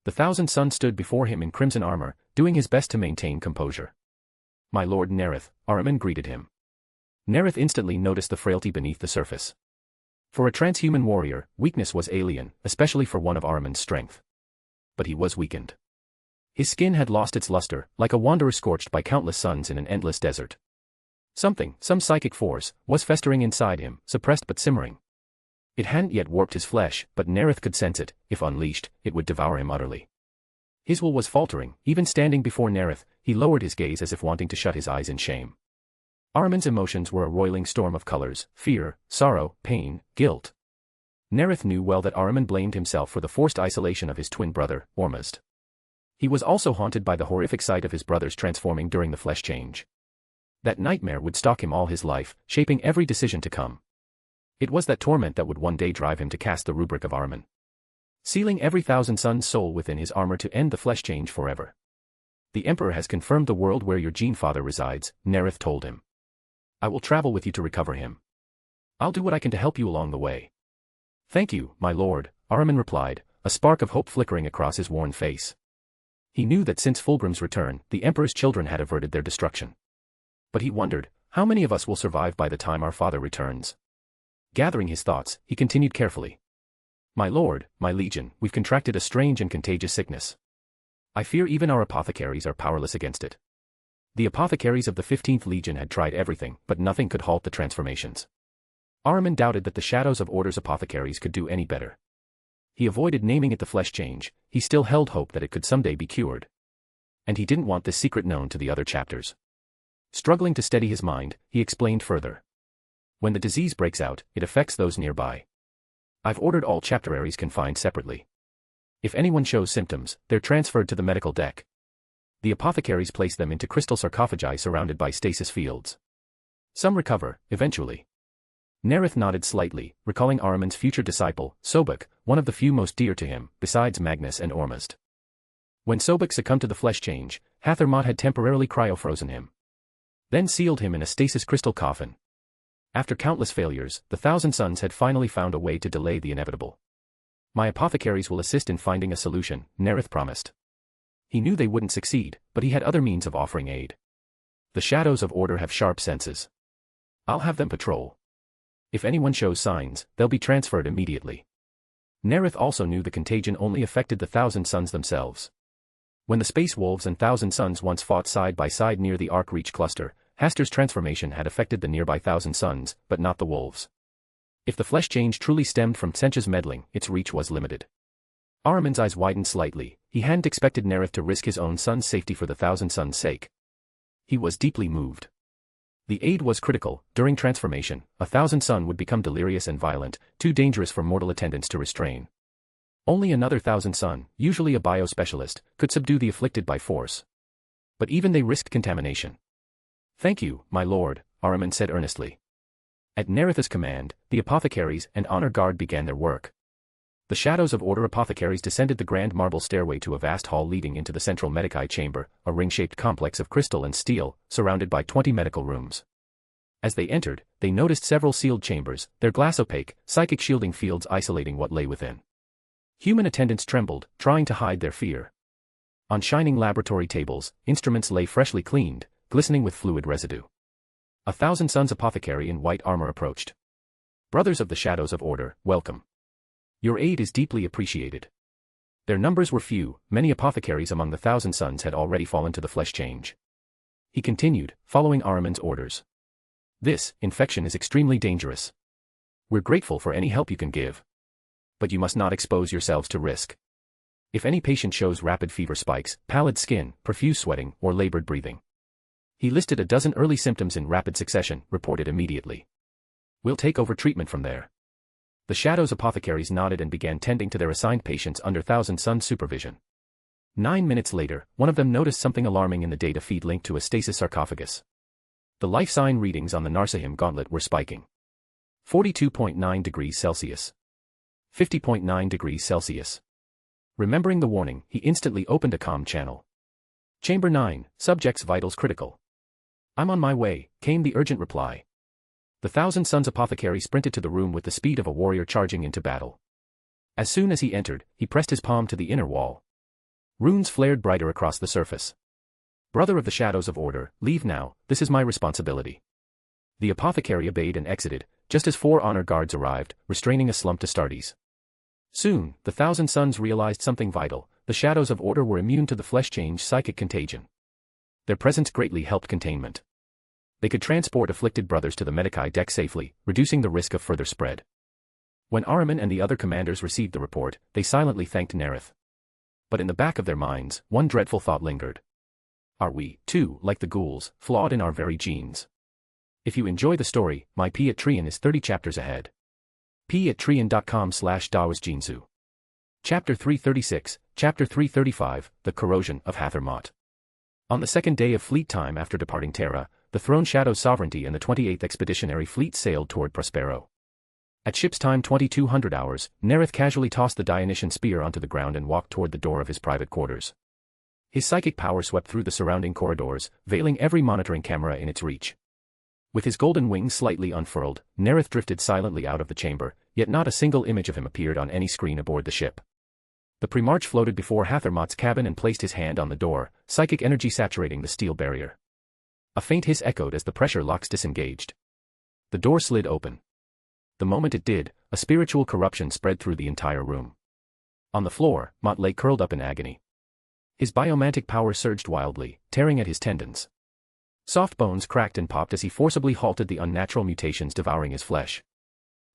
S3: The Thousand Suns stood before him in crimson armor, doing his best to maintain composure. My lord Nareth, Ahriman greeted him. Nareth instantly noticed the frailty beneath the surface. For a transhuman warrior, weakness was alien, especially for one of Ahriman's strength. But he was weakened. His skin had lost its luster, like a wanderer scorched by countless suns in an endless desert. Some psychic force, was festering inside him, suppressed but simmering. It hadn't yet warped his flesh, but Nareth could sense it. If unleashed, it would devour him utterly. His will was faltering. Even standing before Nareth, he lowered his gaze as if wanting to shut his eyes in shame. Ahriman's emotions were a roiling storm of colors: fear, sorrow, pain, guilt. Nareth knew well that Ahriman blamed himself for the forced isolation of his twin brother, Ormuzd. He was also haunted by the horrific sight of his brothers transforming during the flesh change. That nightmare would stalk him all his life, shaping every decision to come. It was that torment that would one day drive him to cast the rubric of Ahriman, sealing every Thousand Sons soul within his armor to end the flesh change forever. The Emperor has confirmed the world where your gene father resides, Nareth told him. I will travel with you to recover him. I'll do what I can to help you along the way. Thank you, my lord, Ahriman replied, a spark of hope flickering across his worn face. He knew that since Fulgrim's return, the Emperor's children had averted their destruction. But he wondered, how many of us will survive by the time our father returns? Gathering his thoughts, he continued carefully. My lord, my legion, we've contracted a strange and contagious sickness. I fear even our apothecaries are powerless against it. The apothecaries of the 15th Legion had tried everything, but nothing could halt the transformations. Ahriman doubted that the Shadows of Order's apothecaries could do any better. He avoided naming it the flesh change, he still held hope that it could someday be cured. And he didn't want this secret known to the other chapters. Struggling to steady his mind, he explained further. When the disease breaks out, it affects those nearby. I've ordered all chapteraries confined separately. If anyone shows symptoms, they're transferred to the medical deck. The apothecaries place them into crystal sarcophagi surrounded by stasis fields. Some recover, eventually. Nareth nodded slightly, recalling Ahriman's future disciple, Sobek, one of the few most dear to him, besides Magnus and Ormuzd. When Sobek succumbed to the flesh change, Hathermot had temporarily cryo-frozen him. Then sealed him in a stasis crystal coffin. After countless failures, the Thousand Sons had finally found a way to delay the inevitable. My apothecaries will assist in finding a solution, Nareth promised. He knew they wouldn't succeed, but he had other means of offering aid. The Shadows of Order have sharp senses. I'll have them patrol. If anyone shows signs, they'll be transferred immediately. Nareth also knew the contagion only affected the Thousand Sons themselves. When the Space Wolves and Thousand Sons once fought side by side near the Arc Reach cluster, Hastur's transformation had affected the nearby Thousand Sons, but not the Wolves. If the flesh change truly stemmed from Tsench's meddling, its reach was limited. Ahriman's eyes widened slightly. He hadn't expected Nareth to risk his own son's safety for the Thousand Sons' sake. He was deeply moved. The aid was critical. During transformation, a Thousand Son would become delirious and violent, too dangerous for mortal attendants to restrain. Only another Thousand Son, usually a biospecialist, could subdue the afflicted by force. But even they risked contamination. Thank you, my lord, Ahriman said earnestly. At Nareth's command, the apothecaries and honor guard began their work. The Shadows of Order apothecaries descended the grand marble stairway to a vast hall leading into the central medicae chamber, a ring-shaped complex of crystal and steel, surrounded by 20 medical rooms. As they entered, they noticed several sealed chambers, their glass-opaque, psychic shielding fields isolating what lay within. Human attendants trembled, trying to hide their fear. On shining laboratory tables, instruments lay freshly cleaned, glistening with fluid residue. A Thousand Sons apothecary in white armor approached. Brothers of the Shadows of Order, welcome. Your aid is deeply appreciated. Their numbers were few, many apothecaries among the Thousand Sons had already fallen to the flesh change. He continued, following Ahriman's orders. This infection is extremely dangerous. We're grateful for any help you can give. But you must not expose yourselves to risk. If any patient shows rapid fever spikes, pallid skin, profuse sweating, or labored breathing. He listed a dozen early symptoms in rapid succession, reported immediately. We'll take over treatment from there. The Shadows apothecaries nodded and began tending to their assigned patients under Thousand Sons supervision. 9 minutes later, one of them noticed something alarming in the data feed linked to a stasis sarcophagus. The life sign readings on the Narsahim gauntlet were spiking. 42.9 degrees Celsius. 50.9 degrees Celsius. Remembering the warning, he instantly opened a comm channel. Chamber 9, subject's vitals critical. I'm on my way, came the urgent reply. The Thousand Sons apothecary sprinted to the room with the speed of a warrior charging into battle. As soon as he entered, he pressed his palm to the inner wall. Runes flared brighter across the surface. Brother of the Shadows of Order, leave now, this is my responsibility. The apothecary obeyed and exited, just as 4 honor guards arrived, restraining a slumped Astartes. Soon, the Thousand Sons realized something vital: the Shadows of Order were immune to the flesh change psychic contagion. Their presence greatly helped containment. They could transport afflicted brothers to the medicae deck safely, reducing the risk of further spread. When Ahriman and the other commanders received the report, they silently thanked Nareth. But in the back of their minds, one dreadful thought lingered. Are we, too, like the ghouls, flawed in our very genes? If you enjoy the story, my Patreon is 30 chapters ahead. patreon.com/dawasjinsu. Chapter 336, Chapter 335, The Corrosion of Hathermot. On the second day of fleet time after departing Terra, the Throne Shadow's sovereignty and the 28th Expeditionary Fleet sailed toward Prospero. At ship's time 2200 hours, Nareth casually tossed the Dionysian spear onto the ground and walked toward the door of his private quarters. His psychic power swept through the surrounding corridors, veiling every monitoring camera in its reach. With his golden wings slightly unfurled, Nareth drifted silently out of the chamber, yet not a single image of him appeared on any screen aboard the ship. The Primarch floated before Hathermot's cabin and placed his hand on the door, psychic energy saturating the steel barrier. A faint hiss echoed as the pressure locks disengaged. The door slid open. The moment it did, a spiritual corruption spread through the entire room. On the floor, Mott lay curled up in agony. His biomantic power surged wildly, tearing at his tendons. Soft bones cracked and popped as he forcibly halted the unnatural mutations devouring his flesh.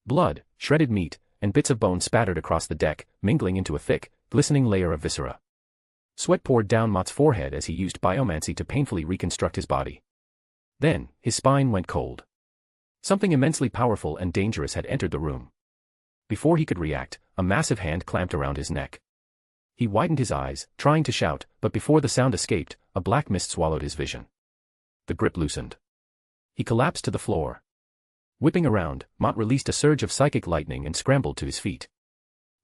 S3: Blood, shredded meat, and bits of bone spattered across the deck, mingling into a thick, glistening layer of viscera. Sweat poured down Mott's forehead as he used biomancy to painfully reconstruct his body. Then, his spine went cold. Something immensely powerful and dangerous had entered the room. Before he could react, a massive hand clamped around his neck. He widened his eyes, trying to shout, but before the sound escaped, a black mist swallowed his vision. The grip loosened. He collapsed to the floor. Whipping around, Mott released a surge of psychic lightning and scrambled to his feet.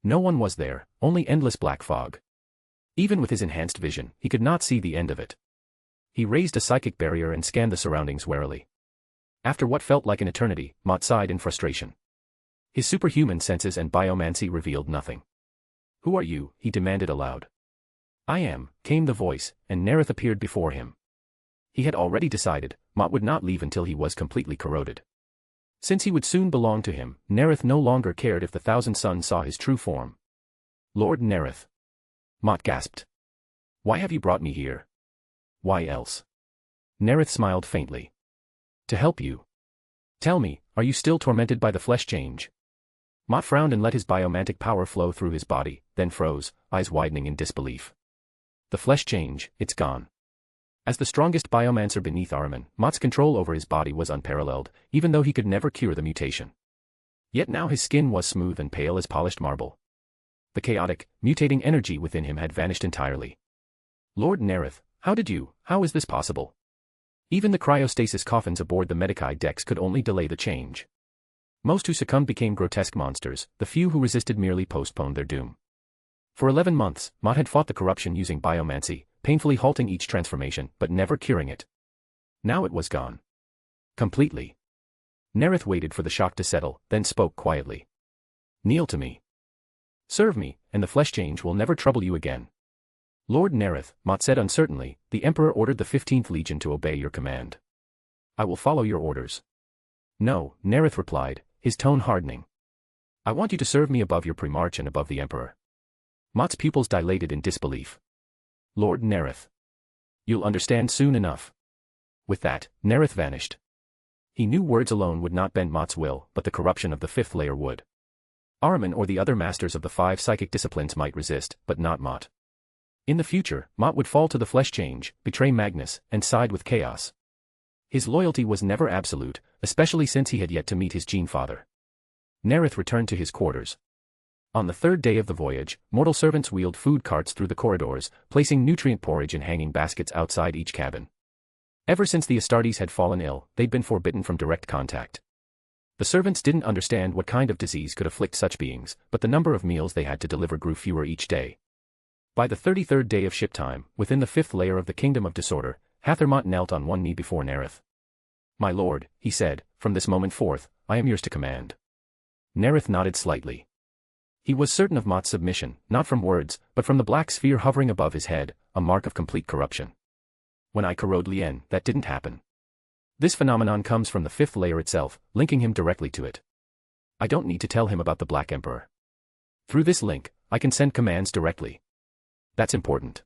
S3: No one was there, only endless black fog. Even with his enhanced vision, he could not see the end of it. He raised a psychic barrier and scanned the surroundings warily. After what felt like an eternity, Mott sighed in frustration. His superhuman senses and biomancy revealed nothing. "Who are you?" he demanded aloud. "I am," came the voice, and Nareth appeared before him. He had already decided, Mott would not leave until he was completely corroded. Since he would soon belong to him, Nareth no longer cared if the Thousand Suns saw his true form. "Lord Nareth." Mott gasped. "Why have you brought me here?" "Why else?" Nareth smiled faintly. "To help you." "Tell me, are you still tormented by the flesh change?" Mott frowned and let his biomantic power flow through his body, then froze, eyes widening in disbelief. "The flesh change, it's gone." As the strongest biomancer beneath Ahriman, Mott's control over his body was unparalleled, even though he could never cure the mutation. Yet now his skin was smooth and pale as polished marble. The chaotic, mutating energy within him had vanished entirely. "Lord Nareth, how is this possible?" Even the cryostasis coffins aboard the Medicae decks could only delay the change. Most who succumbed became grotesque monsters, the few who resisted merely postponed their doom. For 11 months, Mott had fought the corruption using biomancy, painfully halting each transformation, but never curing it. Now it was gone. Completely. Nareth waited for the shock to settle, then spoke quietly. "Kneel to me. Serve me, and the flesh change will never trouble you again." "Lord Nareth," Mott said uncertainly, "the Emperor ordered the 15th Legion to obey your command." "I will follow your orders." "No," Nareth replied, his tone hardening. "I want you to serve me above your Primarch and above the Emperor." Mott's pupils dilated in disbelief. "Lord Nareth. You'll understand soon enough." With that, Nareth vanished. He knew words alone would not bend Mott's will, but the corruption of the fifth layer would. Ahriman or the other masters of the 5 psychic disciplines might resist, but not Mott. In the future, Mott would fall to the flesh change, betray Magnus, and side with chaos. His loyalty was never absolute, especially since he had yet to meet his gene father. Nareth returned to his quarters. On the third day of the voyage, mortal servants wheeled food carts through the corridors, placing nutrient porridge in hanging baskets outside each cabin. Ever since the Astartes had fallen ill, they'd been forbidden from direct contact. The servants didn't understand what kind of disease could afflict such beings, but the number of meals they had to deliver grew fewer each day. By the 33rd day of ship time, within the 5th layer of the Kingdom of Disorder, Hathermot knelt on one knee before Nareth. "My lord," he said, "from this moment forth, I am yours to command." Nareth nodded slightly. He was certain of Mott's submission, not from words, but from the black sphere hovering above his head, a mark of complete corruption. "When I corrode Lien, that didn't happen. This phenomenon comes from the 5th layer itself, linking him directly to it. I don't need to tell him about the Black Emperor. Through this link, I can send commands directly. That's important."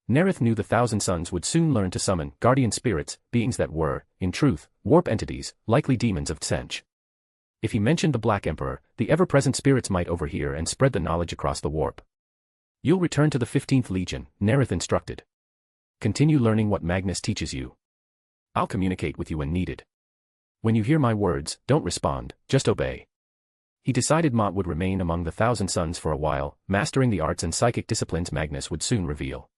S3: Nareth knew the Thousand Suns would soon learn to summon guardian spirits, beings that were, in truth, warp entities, likely demons of Tsench. If he mentioned the Black Emperor, the ever-present spirits might overhear and spread the knowledge across the warp. "You'll return to the 15th Legion," Nareth instructed. "Continue learning what Magnus teaches you. I'll communicate with you when needed." When you hear my words, don't respond, just obey. He decided Mott would remain among the Thousand Sons for a while, mastering the arts and psychic disciplines Magnus would soon reveal.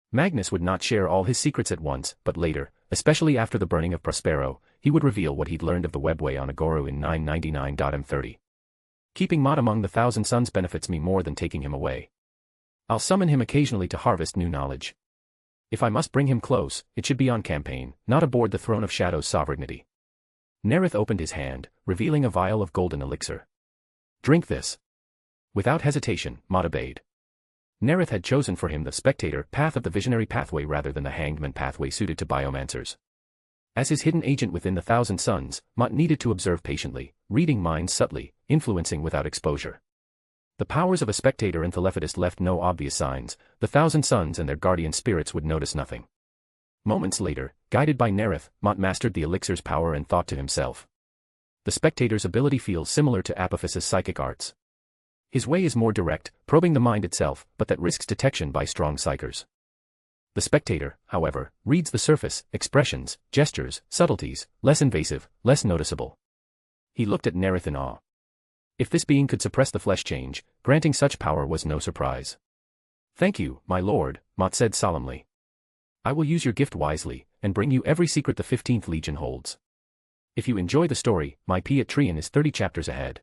S3: Magnus would not share all his secrets at once, but later, especially after the burning of Prospero, he would reveal what he'd learned of the webway on Agoro in 999.m30. Keeping Mott among the Thousand Sons benefits me more than taking him away. I'll summon him occasionally to harvest new knowledge. If I must bring him close, it should be on campaign, not aboard the throne of Shadow's sovereignty. Nareth opened his hand, revealing a vial of golden elixir. Drink this. Without hesitation, Mott obeyed. Nareth had chosen for him the spectator path of the visionary pathway rather than the hangman pathway suited to biomancers. As his hidden agent within the Thousand Sons, Mott needed to observe patiently, reading minds subtly, influencing without exposure. The powers of a spectator and Thelephidus left no obvious signs, the Thousand Sons and their guardian spirits would notice nothing. Moments later, guided by Nareth, Mott mastered the elixir's power and thought to himself. The spectator's ability feels similar to Apophis's psychic arts. His way is more direct, probing the mind itself, but that risks detection by strong psychers. The spectator, however, reads the surface, expressions, gestures, subtleties, less invasive, less noticeable. He looked at Nareth in awe. If this being could suppress the flesh change, granting such power was no surprise. Thank you, my lord, Mott said solemnly. I will use your gift wisely, and bring you every secret the 15th Legion holds. If you enjoy the story, my P at Trian is 30 chapters ahead.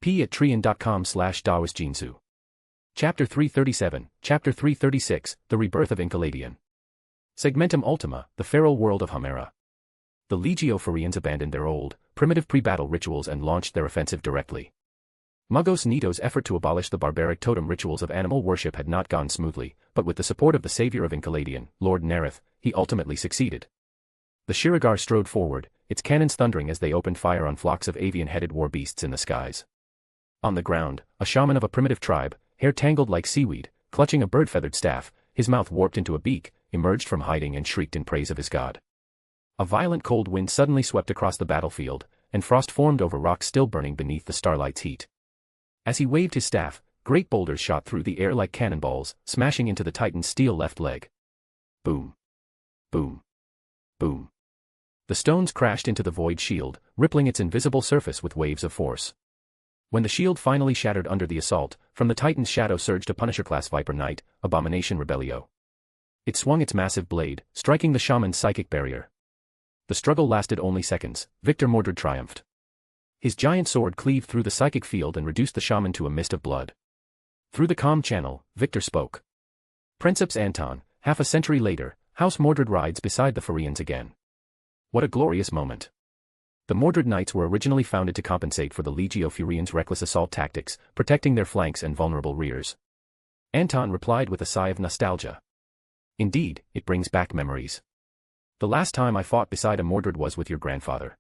S3: p@trian.com/daosjinsu. Chapter 337, Chapter 336, The Rebirth of Enchiladion. Segmentum Ultima, the feral world of Homera. The Legio-Phorians abandoned their old, primitive pre-battle rituals and launched their offensive directly. Mugos Nito's effort to abolish the barbaric totem rituals of animal worship had not gone smoothly, but with the support of the savior of Enchiladion, Lord Nareth, he ultimately succeeded. The Shiragar strode forward, its cannons thundering as they opened fire on flocks of avian-headed war beasts in the skies. On the ground, a shaman of a primitive tribe, hair tangled like seaweed, clutching a bird-feathered staff, his mouth warped into a beak, emerged from hiding and shrieked in praise of his god. A violent cold wind suddenly swept across the battlefield, and frost formed over rocks still burning beneath the starlight's heat. As he waved his staff, great boulders shot through the air like cannonballs, smashing into the Titan's steel left leg. Boom. Boom. Boom. The stones crashed into the void shield, rippling its invisible surface with waves of force. When the shield finally shattered under the assault, from the Titan's shadow surged a Punisher-class Viper Knight, Abomination Rebellio. It swung its massive blade, striking the shaman's psychic barrier. The struggle lasted only seconds. Victor Mordred triumphed. His giant sword cleaved through the psychic field and reduced the shaman to a mist of blood. Through the comm channel, Victor spoke. Princeps Anton, half a century later, House Mordred rides beside the Phorians again. What a glorious moment. The Mordred Knights were originally founded to compensate for the Legio Phorians' reckless assault tactics, protecting their flanks and vulnerable rears. Anton replied with a sigh of nostalgia. Indeed, it brings back memories. The last time I fought beside a Mordred was with your grandfather.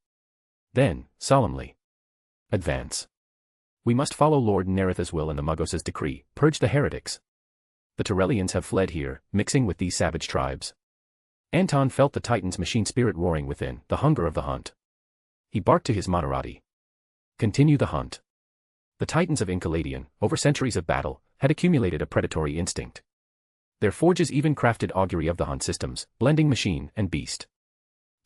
S3: Then, solemnly. Advance. We must follow Lord Nareth's will and the Mugos' decree, purge the heretics. The Torellians have fled here, mixing with these savage tribes. Anton felt the Titan's machine spirit roaring within, the hunger of the hunt. He barked to his Moderati. Continue the hunt. The Titans of Enchiladion, over centuries of battle, had accumulated a predatory instinct. Their forges even crafted augury of the hunt systems, blending machine and beast.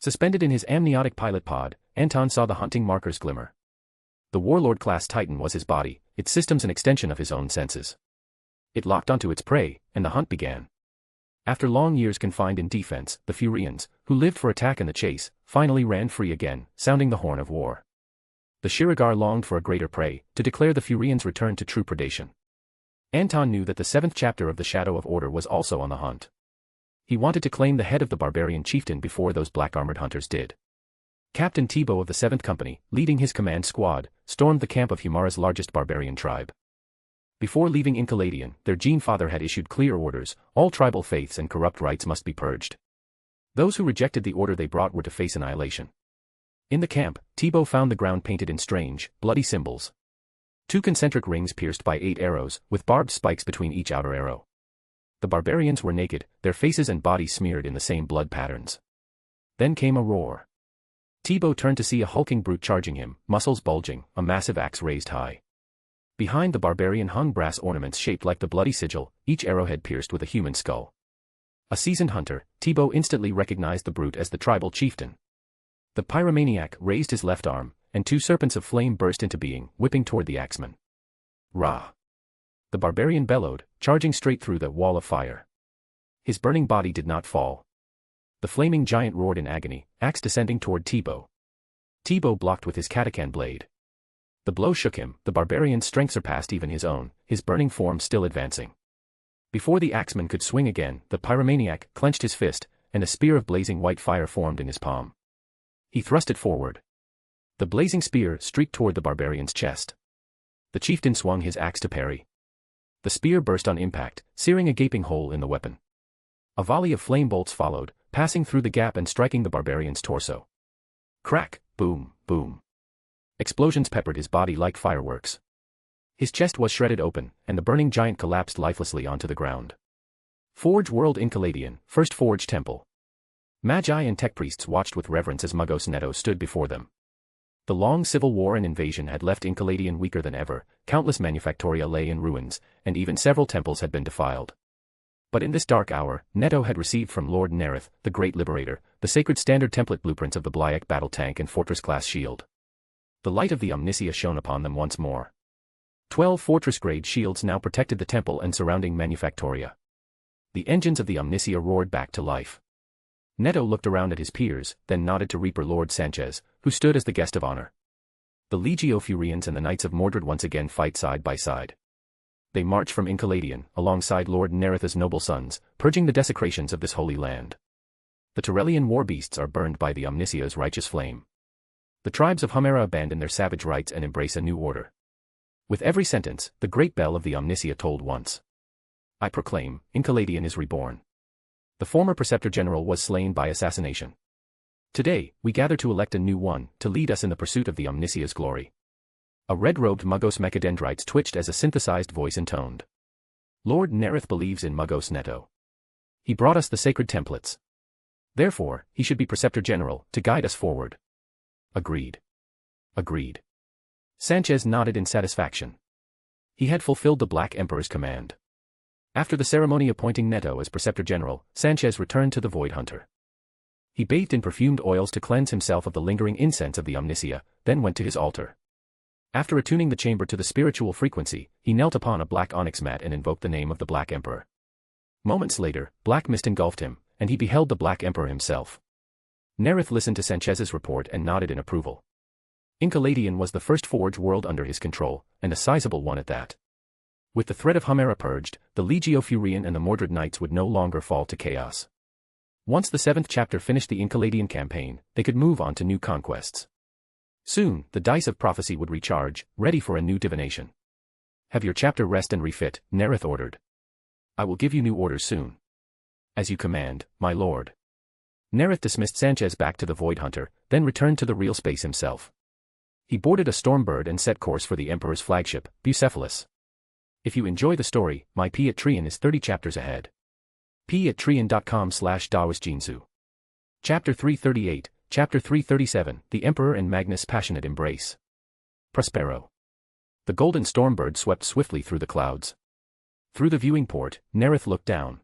S3: Suspended in his amniotic pilot pod, Anton saw the hunting markers glimmer. The Warlord-class Titan was his body, its systems an extension of his own senses. It locked onto its prey, and the hunt began. After long years confined in defense, the Phorians, who lived for attack and the chase, finally ran free again, sounding the horn of war. The Shiragar longed for a greater prey, to declare the Phorians' return to true predation. Anton knew that the 7th chapter of the Shadow of Order was also on the hunt. He wanted to claim the head of the barbarian chieftain before those black-armored hunters did. Captain Thibaut of the 7th Company, leading his command squad, stormed the camp of Humara's largest barbarian tribe. Before leaving Enchiladion, their Gene Father had issued clear orders: all tribal faiths and corrupt rites must be purged. Those who rejected the order they brought were to face annihilation. In the camp, Thibaut found the ground painted in strange, bloody symbols. 2 concentric rings pierced by 8 arrows, with barbed spikes between each outer arrow. The barbarians were naked, their faces and bodies smeared in the same blood patterns. Then came a roar. Thibaut turned to see a hulking brute charging him, muscles bulging, a massive axe raised high. Behind the barbarian hung brass ornaments shaped like the bloody sigil, each arrowhead pierced with a human skull. A seasoned hunter, Thibaut instantly recognized the brute as the tribal chieftain. The pyromaniac raised his left arm, and two serpents of flame burst into being, whipping toward the axeman. Rah! The barbarian bellowed, charging straight through the wall of fire. His burning body did not fall. The flaming giant roared in agony, axe descending toward Thibaut. Thibaut blocked with his catachan blade. The blow shook him, the barbarian's strength surpassed even his own, his burning form still advancing. Before the axeman could swing again, the pyromaniac clenched his fist, and a spear of blazing white fire formed in his palm. He thrust it forward. The blazing spear streaked toward the barbarian's chest. The chieftain swung his axe to parry. The spear burst on impact, searing a gaping hole in the weapon. A volley of flame bolts followed, passing through the gap and striking the barbarian's torso. Crack, boom, boom. Explosions peppered his body like fireworks. His chest was shredded open, and the burning giant collapsed lifelessly onto the ground. Forge World Enchiladion, First Forge Temple. Magi and tech priests watched with reverence as Magos Neto stood before them. The long civil war and invasion had left Enchiladion weaker than ever, countless manufactoria lay in ruins, and even several temples had been defiled. But in this dark hour, Neto had received from Lord Nareth, the Great Liberator, the sacred standard template blueprints of the Blyack battle tank and fortress-class shield. The light of the Omnisia shone upon them once more. 12 fortress-grade shields now protected the temple and surrounding manufactoria. The engines of the Omnisia roared back to life. Neto looked around at his peers, then nodded to Reaper Lord Sanchez, who stood as the guest of honor. The Legio Furians and the Knights of Mordred once again fight side by side. They march from Enchiladion, alongside Lord Nareth's noble sons, purging the desecrations of this holy land. The Torellian war beasts are burned by the Omnisia's righteous flame. The tribes of Humera abandon their savage rites and embrace a new order. With every sentence, the great bell of the Omnisia tolled once. I proclaim, Enchiladion is reborn. The former Preceptor General was slain by assassination. Today, we gather to elect a new one, to lead us in the pursuit of the Omnisia's glory. A red-robed Magos Mechadendrites twitched as a synthesized voice intoned. Lord Nareth believes in Magos Neto. He brought us the sacred templates. Therefore, he should be Preceptor General, to guide us forward. Agreed. Agreed. Sanchez nodded in satisfaction. He had fulfilled the Black Emperor's command. After the ceremony appointing Neto as Preceptor General, Sanchez returned to the Void Hunter. He bathed in perfumed oils to cleanse himself of the lingering incense of the Omnisia, then went to his altar. After attuning the chamber to the spiritual frequency, he knelt upon a black onyx mat and invoked the name of the Black Emperor. Moments later, black mist engulfed him, and he beheld the Black Emperor himself. Nareth listened to Sanchez's report and nodded in approval. Enchiladion was the first forge world under his control, and a sizable one at that. With the threat of Humera purged, the Legio Furian and the Mordred Knights would no longer fall to chaos. Once the 7th chapter finished the Enchiladion campaign, they could move on to new conquests. Soon, the dice of prophecy would recharge, ready for a new divination. Have your chapter rest and refit, Nareth ordered. I will give you new orders soon. As you command, my lord. Nareth dismissed Sanchez back to the Void Hunter, then returned to the real space himself. He boarded a Stormbird and set course for the Emperor's flagship, Bucephalus. If you enjoy the story, my P at Trian is 30 chapters ahead. p@trian.com/dawisjinsu. Chapter 338, Chapter 337, The Emperor and Magnus' Passionate Embrace. Prospero. The golden Stormbird swept swiftly through the clouds. Through the viewing port, Nareth looked down.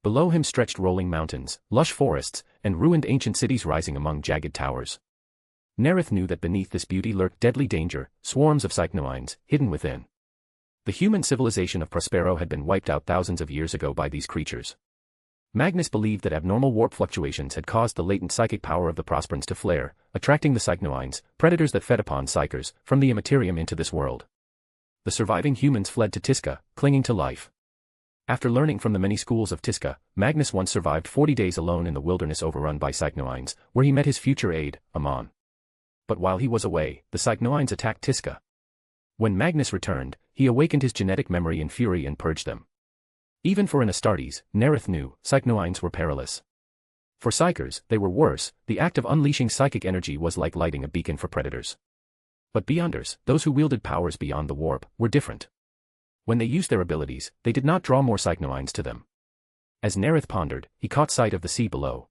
S3: Below him stretched rolling mountains, lush forests, and ruined ancient cities rising among jagged towers. Nareth knew that beneath this beauty lurked deadly danger, swarms of cycnoines, hidden within. The human civilization of Prospero had been wiped out thousands of years ago by these creatures. Magnus believed that abnormal warp fluctuations had caused the latent psychic power of the Prosperans to flare, attracting the cycnoines, predators that fed upon psychers, from the immaterium into this world. The surviving humans fled to Tisca, clinging to life. After learning from the many schools of Tisca, Magnus once survived 40 days alone in the wilderness overrun by cycnoines, where he met his future aide, Amon. But while he was away, the cycnoines attacked Tisca. When Magnus returned, he awakened his genetic memory in fury and purged them. Even for an Astartes, Nareth knew, cycnoines were perilous. For psychers, they were worse. The act of unleashing psychic energy was like lighting a beacon for predators. But beyonders, those who wielded powers beyond the warp, were different. When they used their abilities, they did not draw more cycnoines to them. As Nareth pondered, he caught sight of the sea below.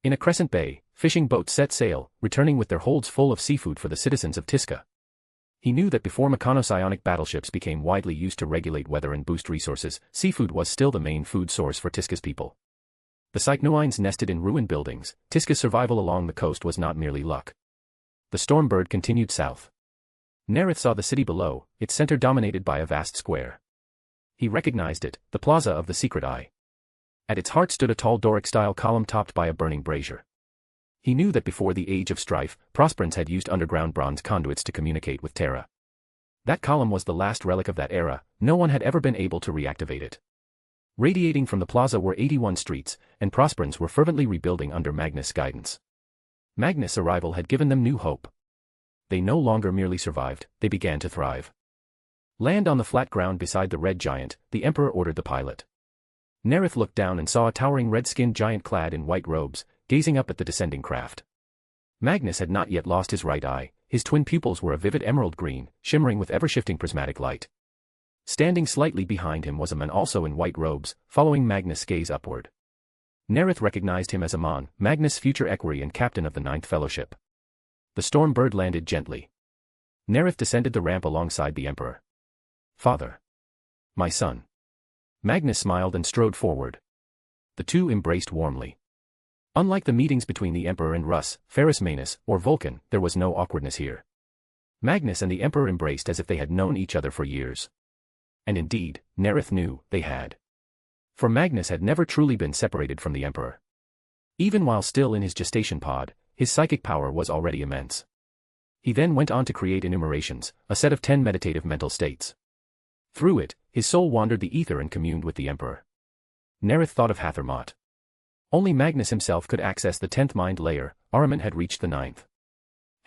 S3: In a crescent bay, fishing boats set sail, returning with their holds full of seafood for the citizens of Tisca. He knew that before mechano-psionic battleships became widely used to regulate weather and boost resources, seafood was still the main food source for Tisca's people. The Cycnoines nested in ruined buildings. Tiska's survival along the coast was not merely luck. The Stormbird continued south. Nareth saw the city below, its center dominated by a vast square. He recognized it, the Plaza of the Secret Eye. At its heart stood a tall Doric-style column topped by a burning brazier. He knew that before the Age of Strife, Primarchs had used underground bronze conduits to communicate with Terra. That column was the last relic of that era, no one had ever been able to reactivate it. Radiating from the plaza were 81 streets, and Primarchs were fervently rebuilding under Magnus' guidance. Magnus' arrival had given them new hope. They no longer merely survived, they began to thrive. Land on the flat ground beside the Red Giant, the Emperor ordered the pilot. Nareth looked down and saw a towering red-skinned giant clad in white robes, gazing up at the descending craft. Magnus had not yet lost his right eye, his twin pupils were a vivid emerald green, shimmering with ever-shifting prismatic light. Standing slightly behind him was a man also in white robes, following Magnus' gaze upward. Nareth recognized him as Amon, Magnus' future equerry and captain of the Ninth Fellowship. The Stormbird landed gently. Nareth descended the ramp alongside the Emperor. "Father." "My son." Magnus smiled and strode forward. The two embraced warmly. Unlike the meetings between the Emperor and Russ, Ferrus Manus, or Vulcan, there was no awkwardness here. Magnus and the Emperor embraced as if they had known each other for years. And indeed, Nareth knew they had. For Magnus had never truly been separated from the Emperor. Even while still in his gestation pod, his psychic power was already immense. He then went on to create enumerations, a set of 10 meditative mental states. Through it, his soul wandered the ether and communed with the Emperor. Nareth thought of Hathermot. Only Magnus himself could access the 10th mind layer, Ahriman had reached the 9th.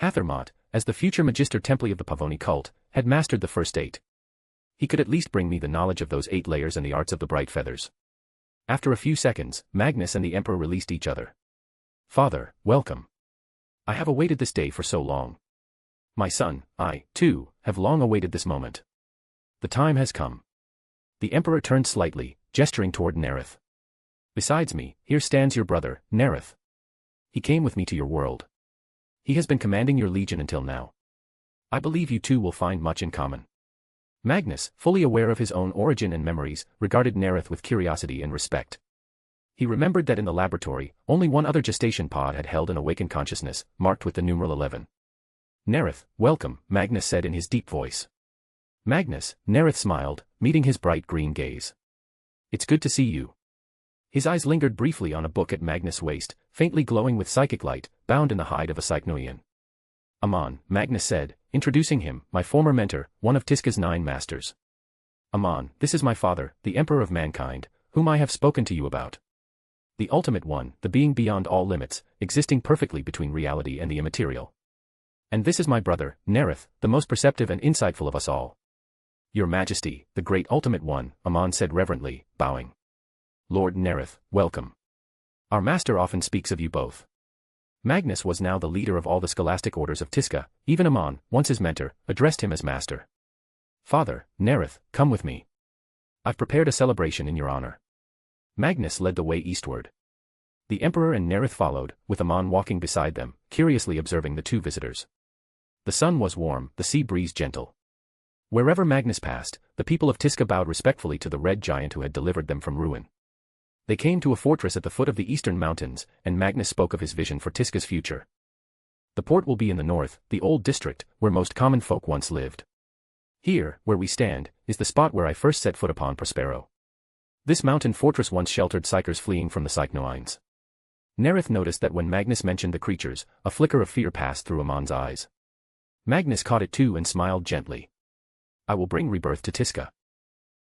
S3: Hathermot, as the future Magister Templi of the Pavoni cult, had mastered the first 8. He could at least bring me the knowledge of those 8 layers and the arts of the bright feathers. After a few seconds, Magnus and the Emperor released each other. "Father, welcome. I have awaited this day for so long. My son, I, too, have long awaited this moment. The time has come." The Emperor turned slightly, gesturing toward Nareth. "Besides me, here stands your brother, Nareth. He came with me to your world. He has been commanding your legion until now. I believe you two will find much in common." Magnus, fully aware of his own origin and memories, regarded Nareth with curiosity and respect. He remembered that in the laboratory, only one other gestation pod had held an awakened consciousness, marked with the numeral 11. "Nareth, welcome," Magnus said in his deep voice. "Magnus," Nareth smiled, meeting his bright green gaze. "It's good to see you." His eyes lingered briefly on a book at Magnus' waist, faintly glowing with psychic light, bound in the hide of a Cycnoian. "Amon," Magnus said, introducing him, "my former mentor, one of Tiska's 9 masters. Amon, this is my father, the Emperor of Mankind, whom I have spoken to you about. The Ultimate One, the being beyond all limits, existing perfectly between reality and the immaterial. And this is my brother, Nareth, the most perceptive and insightful of us all." "Your Majesty, the Great Ultimate One," Amon said reverently, bowing. "Lord Nareth, welcome. Our master often speaks of you both." Magnus was now the leader of all the scholastic orders of Tiska, even Amon, once his mentor, addressed him as master. "Father, Nareth, come with me. I've prepared a celebration in your honor." Magnus led the way eastward. The Emperor and Nareth followed, with Amon walking beside them, curiously observing the two visitors. The sun was warm, the sea breeze gentle. Wherever Magnus passed, the people of Tiska bowed respectfully to the Red Giant who had delivered them from ruin. They came to a fortress at the foot of the eastern mountains, and Magnus spoke of his vision for Tiska's future. "The port will be in the north, the old district, where most common folk once lived. Here, where we stand, is the spot where I first set foot upon Prospero. This mountain fortress once sheltered psychers fleeing from the Cycnoines." Nareth noticed that when Magnus mentioned the creatures, a flicker of fear passed through Amon's eyes. Magnus caught it too and smiled gently. "I will bring rebirth to Tiska.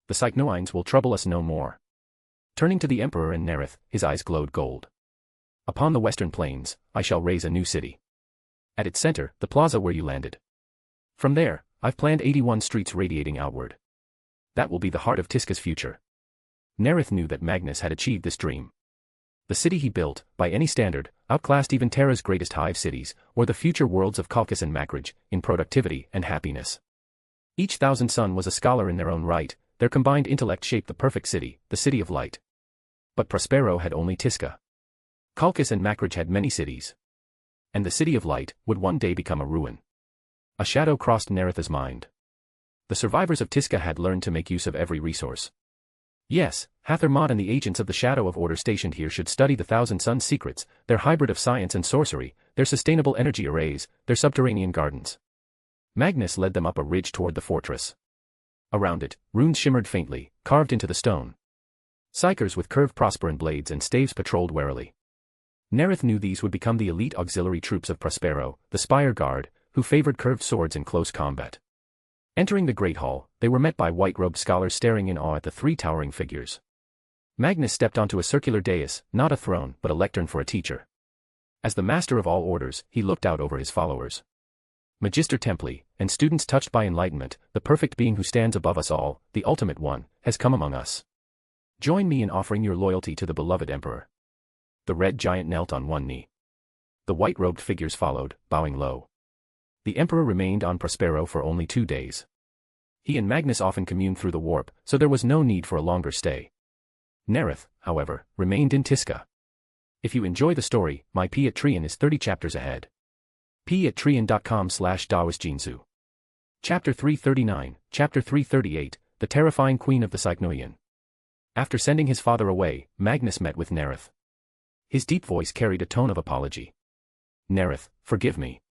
S3: The Cycnoines will trouble us no more." Turning to the Emperor and Nareth, his eyes glowed gold. "Upon the western plains, I shall raise a new city. At its center, the plaza where you landed. From there, I've planned 81 streets radiating outward. That will be the heart of Tiska's future." Nareth knew that Magnus had achieved this dream. The city he built, by any standard, outclassed even Terra's greatest hive cities, or the future worlds of Kalkis and Makridge, in productivity and happiness. Each thousand son was a scholar in their own right, their combined intellect shaped the perfect city, the City of Light. But Prospero had only Tiska. Kalkis and Makridge had many cities. And the City of Light would one day become a ruin. A shadow crossed Nareth's mind. The survivors of Tiska had learned to make use of every resource. Yes, Hather Mod and the agents of the Shadow of Order stationed here should study the Thousand Suns' secrets, their hybrid of science and sorcery, their sustainable energy arrays, their subterranean gardens. Magnus led them up a ridge toward the fortress. Around it, runes shimmered faintly, carved into the stone. Psykers with curved Prosperan blades and staves patrolled warily. Nareth knew these would become the elite auxiliary troops of Prospero, the Spire Guard, who favored curved swords in close combat. Entering the Great Hall, they were met by white-robed scholars staring in awe at the three towering figures. Magnus stepped onto a circular dais, not a throne but a lectern for a teacher. As the master of all orders, he looked out over his followers. Magister Templi, and students touched by enlightenment, the perfect being who stands above us all, the ultimate one, has come among us. Join me in offering your loyalty to the beloved Emperor. The red giant knelt on one knee. The white-robed figures followed, bowing low. The Emperor remained on Prospero for only 2 days. He and Magnus often communed through the warp, so there was no need for a longer stay. Nareth, however, remained in Tisca. If you enjoy the story, my Patreon is 30 chapters ahead. patreon.com/dawisjinzu. Chapter 339, Chapter 338, The Terrifying Queen of the Psychnoian. After sending his father away, Magnus met with Nareth. His deep voice carried a tone of apology. Nareth, forgive me.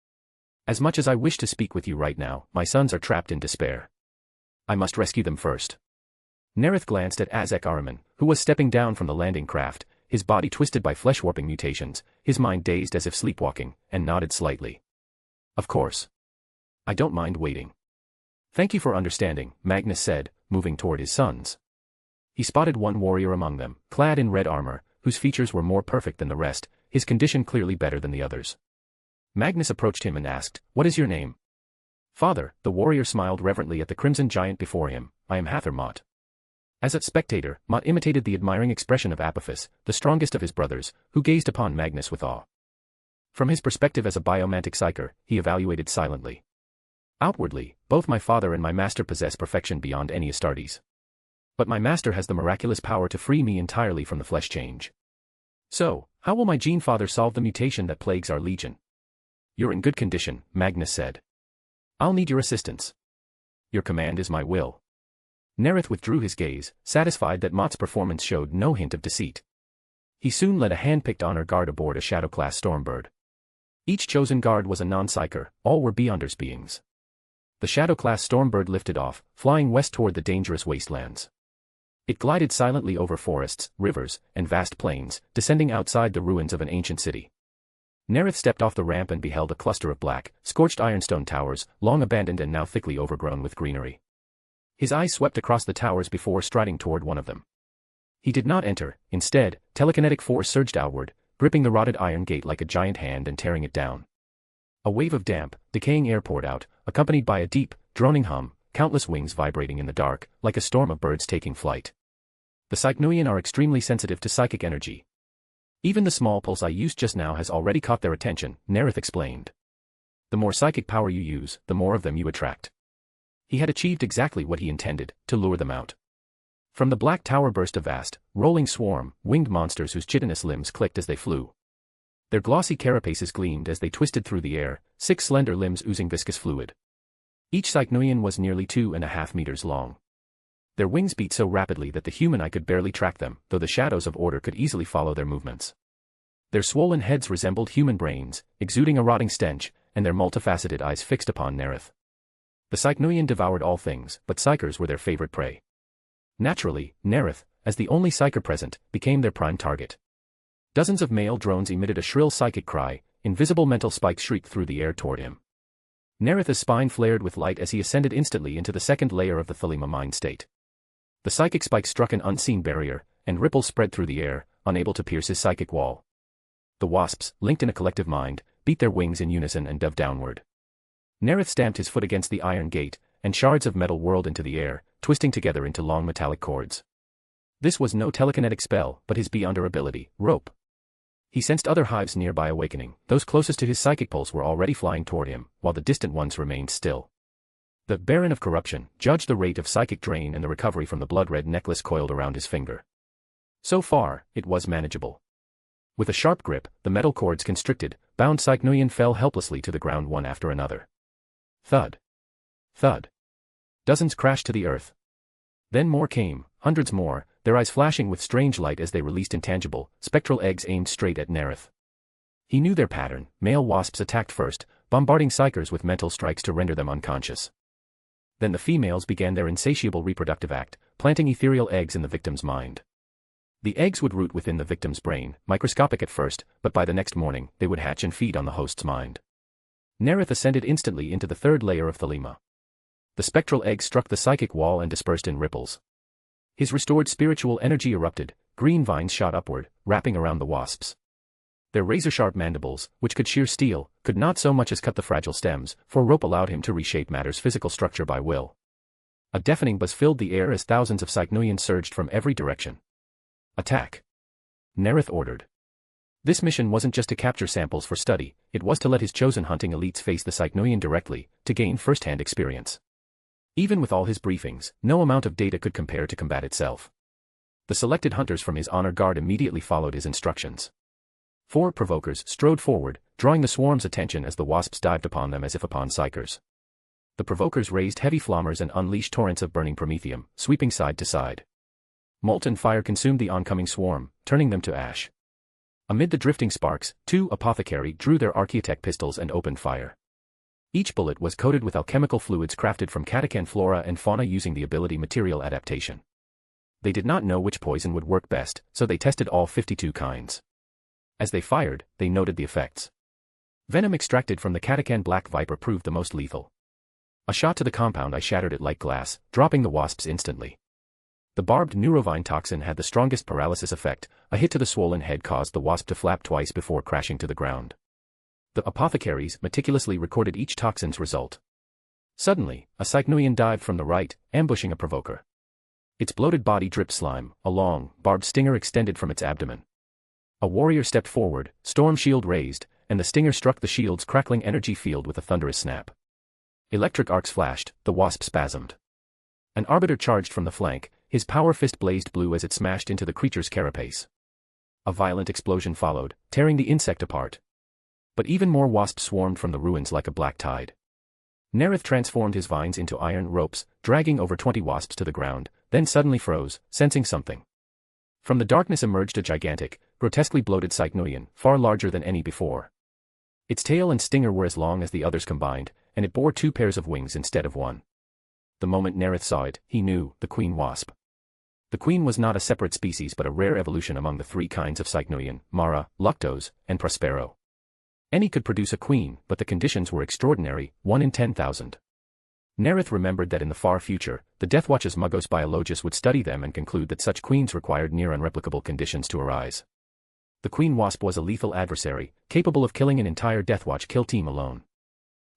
S3: As much as I wish to speak with you right now, my sons are trapped in despair. I must rescue them first. Nareth glanced at Azek Ahriman, who was stepping down from the landing craft, his body twisted by flesh-warping mutations, his mind dazed as if sleepwalking, and nodded slightly. Of course. I don't mind waiting. Thank you for understanding, Magnus said, moving toward his sons. He spotted one warrior among them, clad in red armor, whose features were more perfect than the rest, his condition clearly better than the others. Magnus approached him and asked, "What is your name?" "Father," the warrior smiled reverently at the crimson giant before him, "I am Hather Mott." As a spectator, Mott imitated the admiring expression of Apophis, the strongest of his brothers, who gazed upon Magnus with awe. From his perspective as a biomantic psyker, he evaluated silently. Outwardly, both my father and my master possess perfection beyond any Astartes. But my master has the miraculous power to free me entirely from the flesh change. So, how will my gene father solve the mutation that plagues our legion? You're in good condition, Magnus said. I'll need your assistance. Your command is my will. Nareth withdrew his gaze, satisfied that Mott's performance showed no hint of deceit. He soon led a hand-picked honor guard aboard a Shadow-class Stormbird. Each chosen guard was a non-psyker, all were Beyonders beings. The Shadow-class Stormbird lifted off, flying west toward the dangerous wastelands. It glided silently over forests, rivers, and vast plains, descending outside the ruins of an ancient city. Nareth stepped off the ramp and beheld a cluster of black, scorched ironstone towers, long abandoned and now thickly overgrown with greenery. His eyes swept across the towers before striding toward one of them. He did not enter, instead, telekinetic force surged outward, gripping the rotted iron gate like a giant hand and tearing it down. A wave of damp, decaying air poured out, accompanied by a deep, droning hum, countless wings vibrating in the dark, like a storm of birds taking flight. The Psychnoian are extremely sensitive to psychic energy. Even the small pulse I used just now has already caught their attention, Nareth explained. The more psychic power you use, the more of them you attract. He had achieved exactly what he intended, to lure them out. From the black tower burst a vast, rolling swarm, winged monsters whose chitinous limbs clicked as they flew. Their glossy carapaces gleamed as they twisted through the air, 6 slender limbs oozing viscous fluid. Each Psychnoian was nearly 2.5 meters long. Their wings beat so rapidly that the human eye could barely track them, though the shadows of order could easily follow their movements. Their swollen heads resembled human brains, exuding a rotting stench, and their multifaceted eyes fixed upon Nareth. The Psychnoian devoured all things, but psykers were their favorite prey. Naturally, Nareth, as the only psyker present, became their prime target. Dozens of male drones emitted a shrill psychic cry, invisible mental spikes shrieked through the air toward him. Nareth's spine flared with light as he ascended instantly into the second layer of the Thelema mind state. The psychic spike struck an unseen barrier, and ripples spread through the air, unable to pierce his psychic wall. The wasps, linked in a collective mind, beat their wings in unison and dove downward. Nareth stamped his foot against the iron gate, and shards of metal whirled into the air, twisting together into long metallic cords. This was no telekinetic spell, but his Beyonder ability, rope. He sensed other hives nearby awakening. Those closest to his psychic pulse were already flying toward him, while the distant ones remained still. The Baron of Corruption judged the rate of psychic drain and the recovery from the blood-red necklace coiled around his finger. So far, it was manageable. With a sharp grip, the metal cords constricted, bound Psychnoian fell helplessly to the ground one after another. Thud. Thud. Dozens crashed to the earth. Then more came, hundreds more, their eyes flashing with strange light as they released intangible, spectral eggs aimed straight at Nareth. He knew their pattern. Male wasps attacked first, bombarding psychers with mental strikes to render them unconscious. Then the females began their insatiable reproductive act, planting ethereal eggs in the victim's mind. The eggs would root within the victim's brain, microscopic at first, but by the next morning, they would hatch and feed on the host's mind. Nareth ascended instantly into the third layer of Thelema. The spectral eggs struck the psychic wall and dispersed in ripples. His restored spiritual energy erupted, green vines shot upward, wrapping around the wasps. Their razor-sharp mandibles, which could shear steel, could not so much as cut the fragile stems, for rope allowed him to reshape matter's physical structure by will. A deafening buzz filled the air as thousands of Psychnoians surged from every direction. Attack! Nareth ordered. This mission wasn't just to capture samples for study, it was to let his chosen hunting elites face the Psychnoian directly, to gain first-hand experience. Even with all his briefings, no amount of data could compare to combat itself. The selected hunters from his honor guard immediately followed his instructions. 4 provokers strode forward, drawing the swarm's attention as the wasps dived upon them as if upon psychers. The provokers raised heavy flammers and unleashed torrents of burning promethium, sweeping side to side. Molten fire consumed the oncoming swarm, turning them to ash. Amid the drifting sparks, 2 apothecary drew their archaeotech pistols and opened fire. Each bullet was coated with alchemical fluids crafted from catachan flora and fauna using the ability material adaptation. They did not know which poison would work best, so they tested all 52 kinds. As they fired, they noted the effects. Venom extracted from the catachan black viper proved the most lethal. A shot to the compound eye shattered it like glass, dropping the wasps instantly. The barbed neurovine toxin had the strongest paralysis effect. A hit to the swollen head caused the wasp to flap twice before crashing to the ground. The apothecaries meticulously recorded each toxin's result. Suddenly, a Psychnoian dived from the right, ambushing a provoker. Its bloated body dripped slime, a long, barbed stinger extended from its abdomen. A warrior stepped forward, storm shield raised, and the stinger struck the shield's crackling energy field with a thunderous snap. Electric arcs flashed, the wasp spasmed. An arbiter charged from the flank, his power fist blazed blue as it smashed into the creature's carapace. A violent explosion followed, tearing the insect apart. But even more wasps swarmed from the ruins like a black tide. Nareth transformed his vines into iron ropes, dragging over 20 wasps to the ground, then suddenly froze, sensing something. From the darkness emerged a gigantic, grotesquely bloated Psychnoian, far larger than any before. Its tail and stinger were as long as the others combined, and it bore 2 pairs of wings instead of 1. The moment Nareth saw it, he knew, the queen wasp. The queen was not a separate species but a rare evolution among the 3 kinds of Psychnoian, Mara, Luctos, and Prospero. Any could produce a queen, but the conditions were extraordinary, 1 in 10,000. Nareth remembered that in the far future, the Deathwatch's Muggos biologists would study them and conclude that such queens required near unreplicable conditions to arise. The queen wasp was a lethal adversary, capable of killing an entire Deathwatch kill team alone.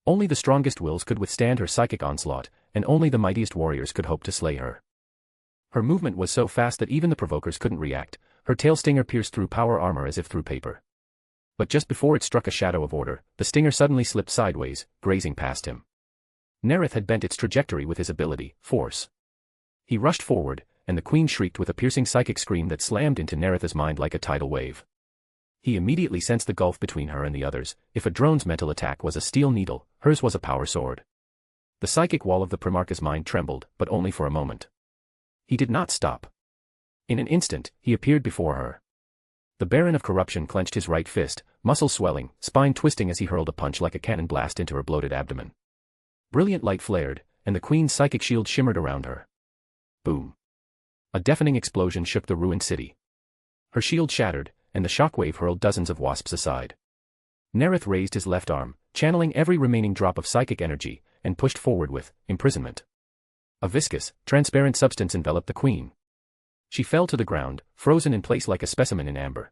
S3: Only the strongest wills could withstand her psychic onslaught, and only the mightiest warriors could hope to slay her. Her movement was so fast that even the provokers couldn't react. Her tail stinger pierced through power armor as if through paper. But just before it struck a shadow of order, the stinger suddenly slipped sideways, grazing past him. Nareth had bent its trajectory with his ability, Force. He rushed forward, and the queen shrieked with a piercing psychic scream that slammed into Nareth's mind like a tidal wave. He immediately sensed the gulf between her and the others. If a drone's mental attack was a steel needle, hers was a power sword. The psychic wall of the Primarch's mind trembled, but only for a moment. He did not stop. In an instant, he appeared before her. The Baron of Corruption clenched his right fist, muscles swelling, spine twisting as he hurled a punch like a cannon blast into her bloated abdomen. Brilliant light flared, and the queen's psychic shield shimmered around her. Boom. A deafening explosion shook the ruined city. Her shield shattered, and the shockwave hurled dozens of wasps aside. Nareth raised his left arm, channeling every remaining drop of psychic energy, and pushed forward with imprisonment. A viscous, transparent substance enveloped the queen. She fell to the ground, frozen in place like a specimen in amber.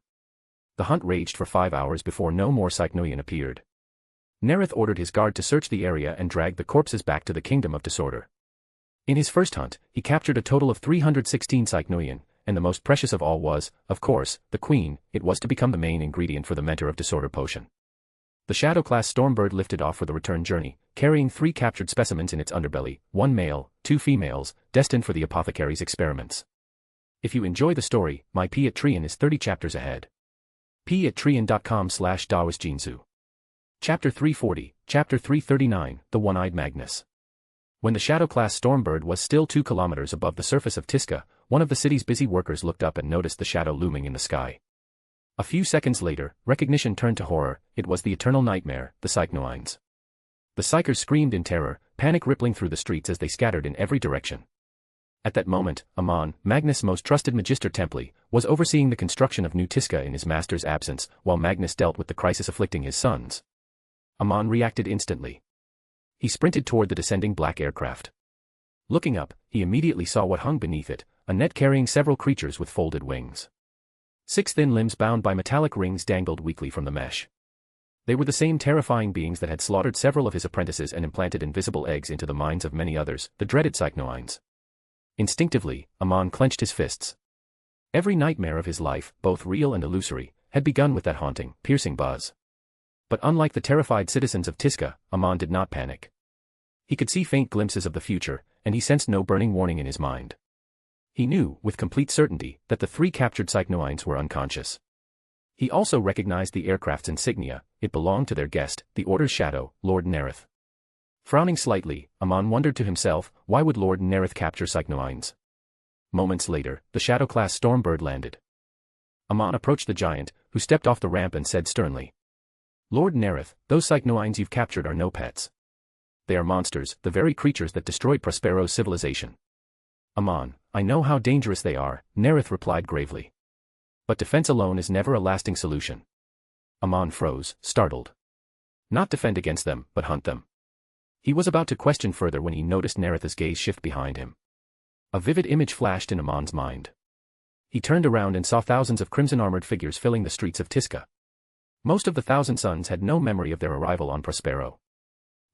S3: The hunt raged for 5 hours before no more Psychnoian appeared. Nareth ordered his guard to search the area and drag the corpses back to the Kingdom of Disorder. In his first hunt, he captured a total of 316 Psychnoian, and the most precious of all was, of course, the queen. It was to become the main ingredient for the Mentor of Disorder potion. The Shadow-class Stormbird lifted off for the return journey, carrying 3 captured specimens in its underbelly, 1 male, 2 females, destined for the apothecary's experiments. If you enjoy the story, my Patreon is 30 chapters ahead. patreon.com/DaosJinzu. Chapter 340, Chapter 339, The One-Eyed Magnus. When the Shadow-class Stormbird was still 2 kilometers above the surface of Tisca, one of the city's busy workers looked up and noticed the shadow looming in the sky. A few seconds later, recognition turned to horror. It was the eternal nightmare, the Psychnoines. The Psychers screamed in terror, panic rippling through the streets as they scattered in every direction. At that moment, Amon, Magnus' most trusted Magister Templi, was overseeing the construction of New Tisca in his master's absence, while Magnus dealt with the crisis afflicting his sons. Amon reacted instantly. He sprinted toward the descending black aircraft. Looking up, he immediately saw what hung beneath it, a net carrying several creatures with folded wings. 6 thin limbs bound by metallic rings dangled weakly from the mesh. They were the same terrifying beings that had slaughtered several of his apprentices and implanted invisible eggs into the minds of many others, the dreaded Psychnoines. Instinctively, Amon clenched his fists. Every nightmare of his life, both real and illusory, had begun with that haunting, piercing buzz. But unlike the terrified citizens of Tisca, Amon did not panic. He could see faint glimpses of the future, and he sensed no burning warning in his mind. He knew, with complete certainty, that the 3 captured Psychnoines were unconscious. He also recognized the aircraft's insignia. It belonged to their guest, the Order's shadow, Lord Nareth. Frowning slightly, Amon wondered to himself, why would Lord Nareth capture Psychnoines? Moments later, the Shadow-class Stormbird landed. Amon approached the giant, who stepped off the ramp and said sternly, "Lord Nareth, those Psychnoines you've captured are no pets. They are monsters, the very creatures that destroyed Prospero's civilization." "Amon, I know how dangerous they are," Nareth replied gravely. "But defense alone is never a lasting solution." Amon froze, startled. Not defend against them, but hunt them. He was about to question further when he noticed Nareth's gaze shift behind him. A vivid image flashed in Amon's mind. He turned around and saw thousands of crimson-armored figures filling the streets of Tisca. Most of the Thousand Sons had no memory of their arrival on Prospero.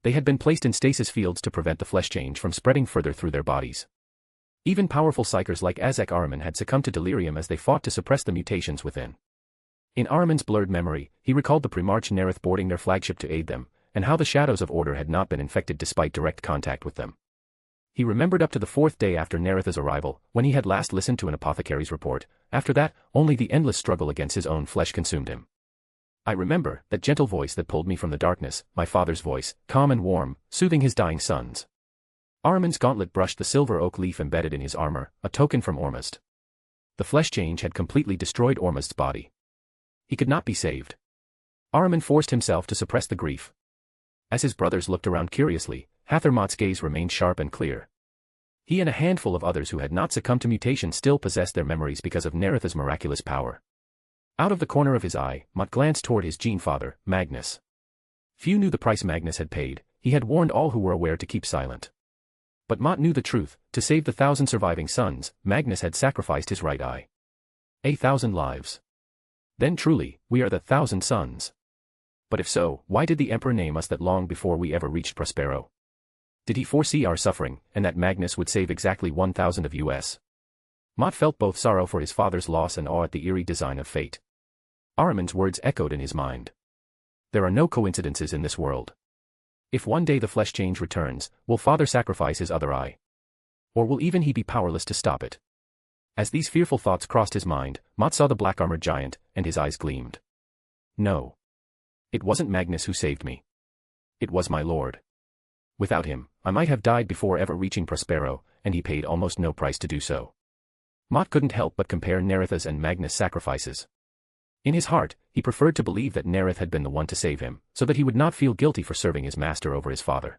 S3: They had been placed in stasis fields to prevent the flesh change from spreading further through their bodies. Even powerful psychers like Azek Ahriman had succumbed to delirium as they fought to suppress the mutations within. In Ahriman's blurred memory, he recalled the Primarch Nareth boarding their flagship to aid them, and how the Shadows of Order had not been infected despite direct contact with them. He remembered up to the 4th day after Nareth's arrival, when he had last listened to an apothecary's report. After that, only the endless struggle against his own flesh consumed him. "I remember that gentle voice that pulled me from the darkness, my father's voice, calm and warm, soothing his dying sons." Ahriman's gauntlet brushed the silver oak leaf embedded in his armor, a token from Ormuzd. The flesh change had completely destroyed Ormuzd's body. He could not be saved. Ahriman forced himself to suppress the grief. As his brothers looked around curiously, Hathermot's gaze remained sharp and clear. He and a handful of others who had not succumbed to mutation still possessed their memories because of Nareth's miraculous power. Out of the corner of his eye, Mott glanced toward his gene-father, Magnus. Few knew the price Magnus had paid. He had warned all who were aware to keep silent. But Mott knew the truth. To save the 1,000 surviving sons, Magnus had sacrificed his right eye. 1,000 lives. Then truly, we are the 1,000 sons. But if so, why did the Emperor name us that long before we ever reached Prospero? Did he foresee our suffering, and that Magnus would save exactly 1,000 of us? Mott felt both sorrow for his father's loss and awe at the eerie design of fate. Ahriman's words echoed in his mind. There are no coincidences in this world. If one day the flesh change returns, will father sacrifice his other eye? Or will even he be powerless to stop it? As these fearful thoughts crossed his mind, Mott saw the black-armored giant, and his eyes gleamed. No. It wasn't Magnus who saved me. It was my lord. Without him, I might have died before ever reaching Prospero, and he paid almost no price to do so. Mott couldn't help but compare Nareth's and Magnus' sacrifices. In his heart, he preferred to believe that Nareth had been the one to save him, so that he would not feel guilty for serving his master over his father.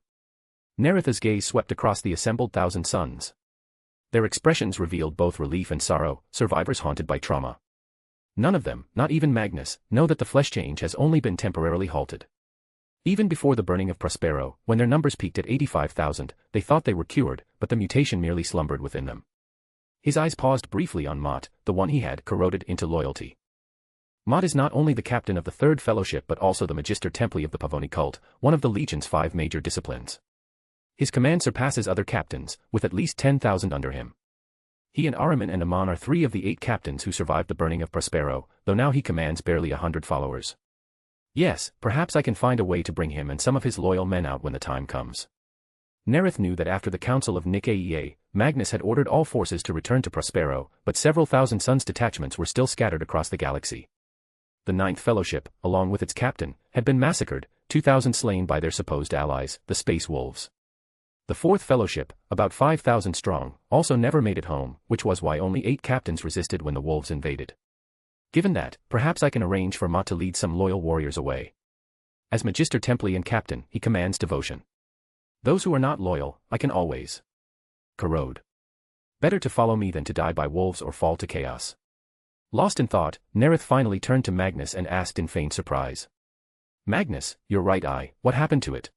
S3: Nareth's gaze swept across the assembled 1,000 sons. Their expressions revealed both relief and sorrow, survivors haunted by trauma. None of them, not even Magnus, know that the flesh change has only been temporarily halted. Even before the burning of Prospero, when their numbers peaked at 85,000, they thought they were cured, but the mutation merely slumbered within them. His eyes paused briefly on Mott, the one he had corroded into loyalty. Mott is not only the captain of the 3rd Fellowship but also the Magister Templi of the Pavoni cult, one of the Legion's 5 major disciplines. His command surpasses other captains, with at least 10,000 under him. He and Ahriman and Amon are 3 of the 8 captains who survived the burning of Prospero, though now he commands barely 100 followers. Yes, perhaps I can find a way to bring him and some of his loyal men out when the time comes. Nareth knew that after the Council of Nicaea, Magnus had ordered all forces to return to Prospero, but several thousand Sons detachments were still scattered across the galaxy. The 9th Fellowship, along with its captain, had been massacred, 2,000 slain by their supposed allies, the Space Wolves. The fourth fellowship, about 5,000 strong, also never made it home, which was why only 8 captains resisted when the wolves invaded. Given that, perhaps I can arrange for Mott to lead some loyal warriors away. As Magister Templi and captain, he commands devotion. Those who are not loyal, I can always corrode. Better to follow me than to die by wolves or fall to chaos. Lost in thought, Nareth finally turned to Magnus and asked in feigned surprise. Magnus, your right eye, what happened to it?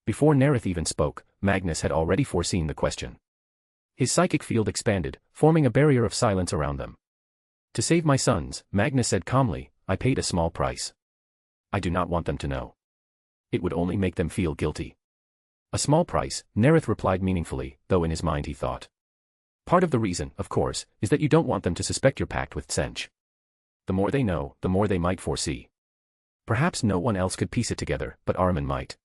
S3: Before Nareth even spoke, Magnus had already foreseen the question. His psychic field expanded, forming a barrier of silence around them. To save my sons, Magnus said calmly, I paid a small price. I do not want them to know. It would only make them feel guilty. A small price, Nareth replied meaningfully, though in his mind he thought. Part of the reason, of course, is that you don't want them to suspect your pact with Tsench. The more they know, the more they might foresee. Perhaps no one else could piece it together, but Ahriman might.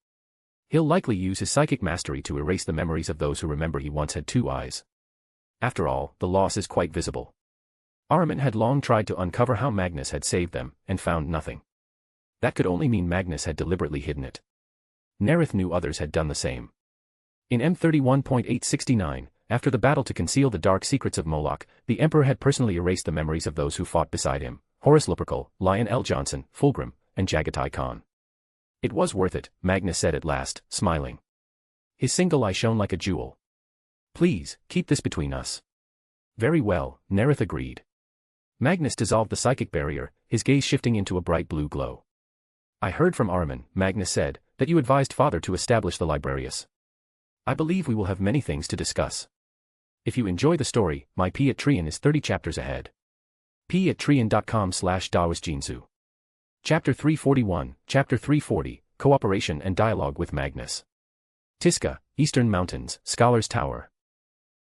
S3: He'll likely use his psychic mastery to erase the memories of those who remember he once had 2 eyes. After all, the loss is quite visible. Ahriman had long tried to uncover how Magnus had saved them, and found nothing. That could only mean Magnus had deliberately hidden it. Nareth knew others had done the same. In M31.869, after the battle to conceal the dark secrets of Moloch, the Emperor had personally erased the memories of those who fought beside him, Horus Lupercal, Lion L. Johnson, Fulgrim, and Jagatai Khan. It was worth it, Magnus said at last, smiling. His single eye shone like a jewel. Please, keep this between us. Very well, Nareth agreed. Magnus dissolved the psychic barrier, his gaze shifting into a bright blue glow. I heard from Ahriman, Magnus said, that you advised Father to establish the Librarius. I believe we will have many things to discuss. If you enjoy the story, my P at Trian is 30 chapters ahead. p@trian.com/daosjinsu. Chapter 341, Chapter 340, Cooperation and Dialogue with Magnus. Tiska, Eastern Mountains, Scholar's Tower.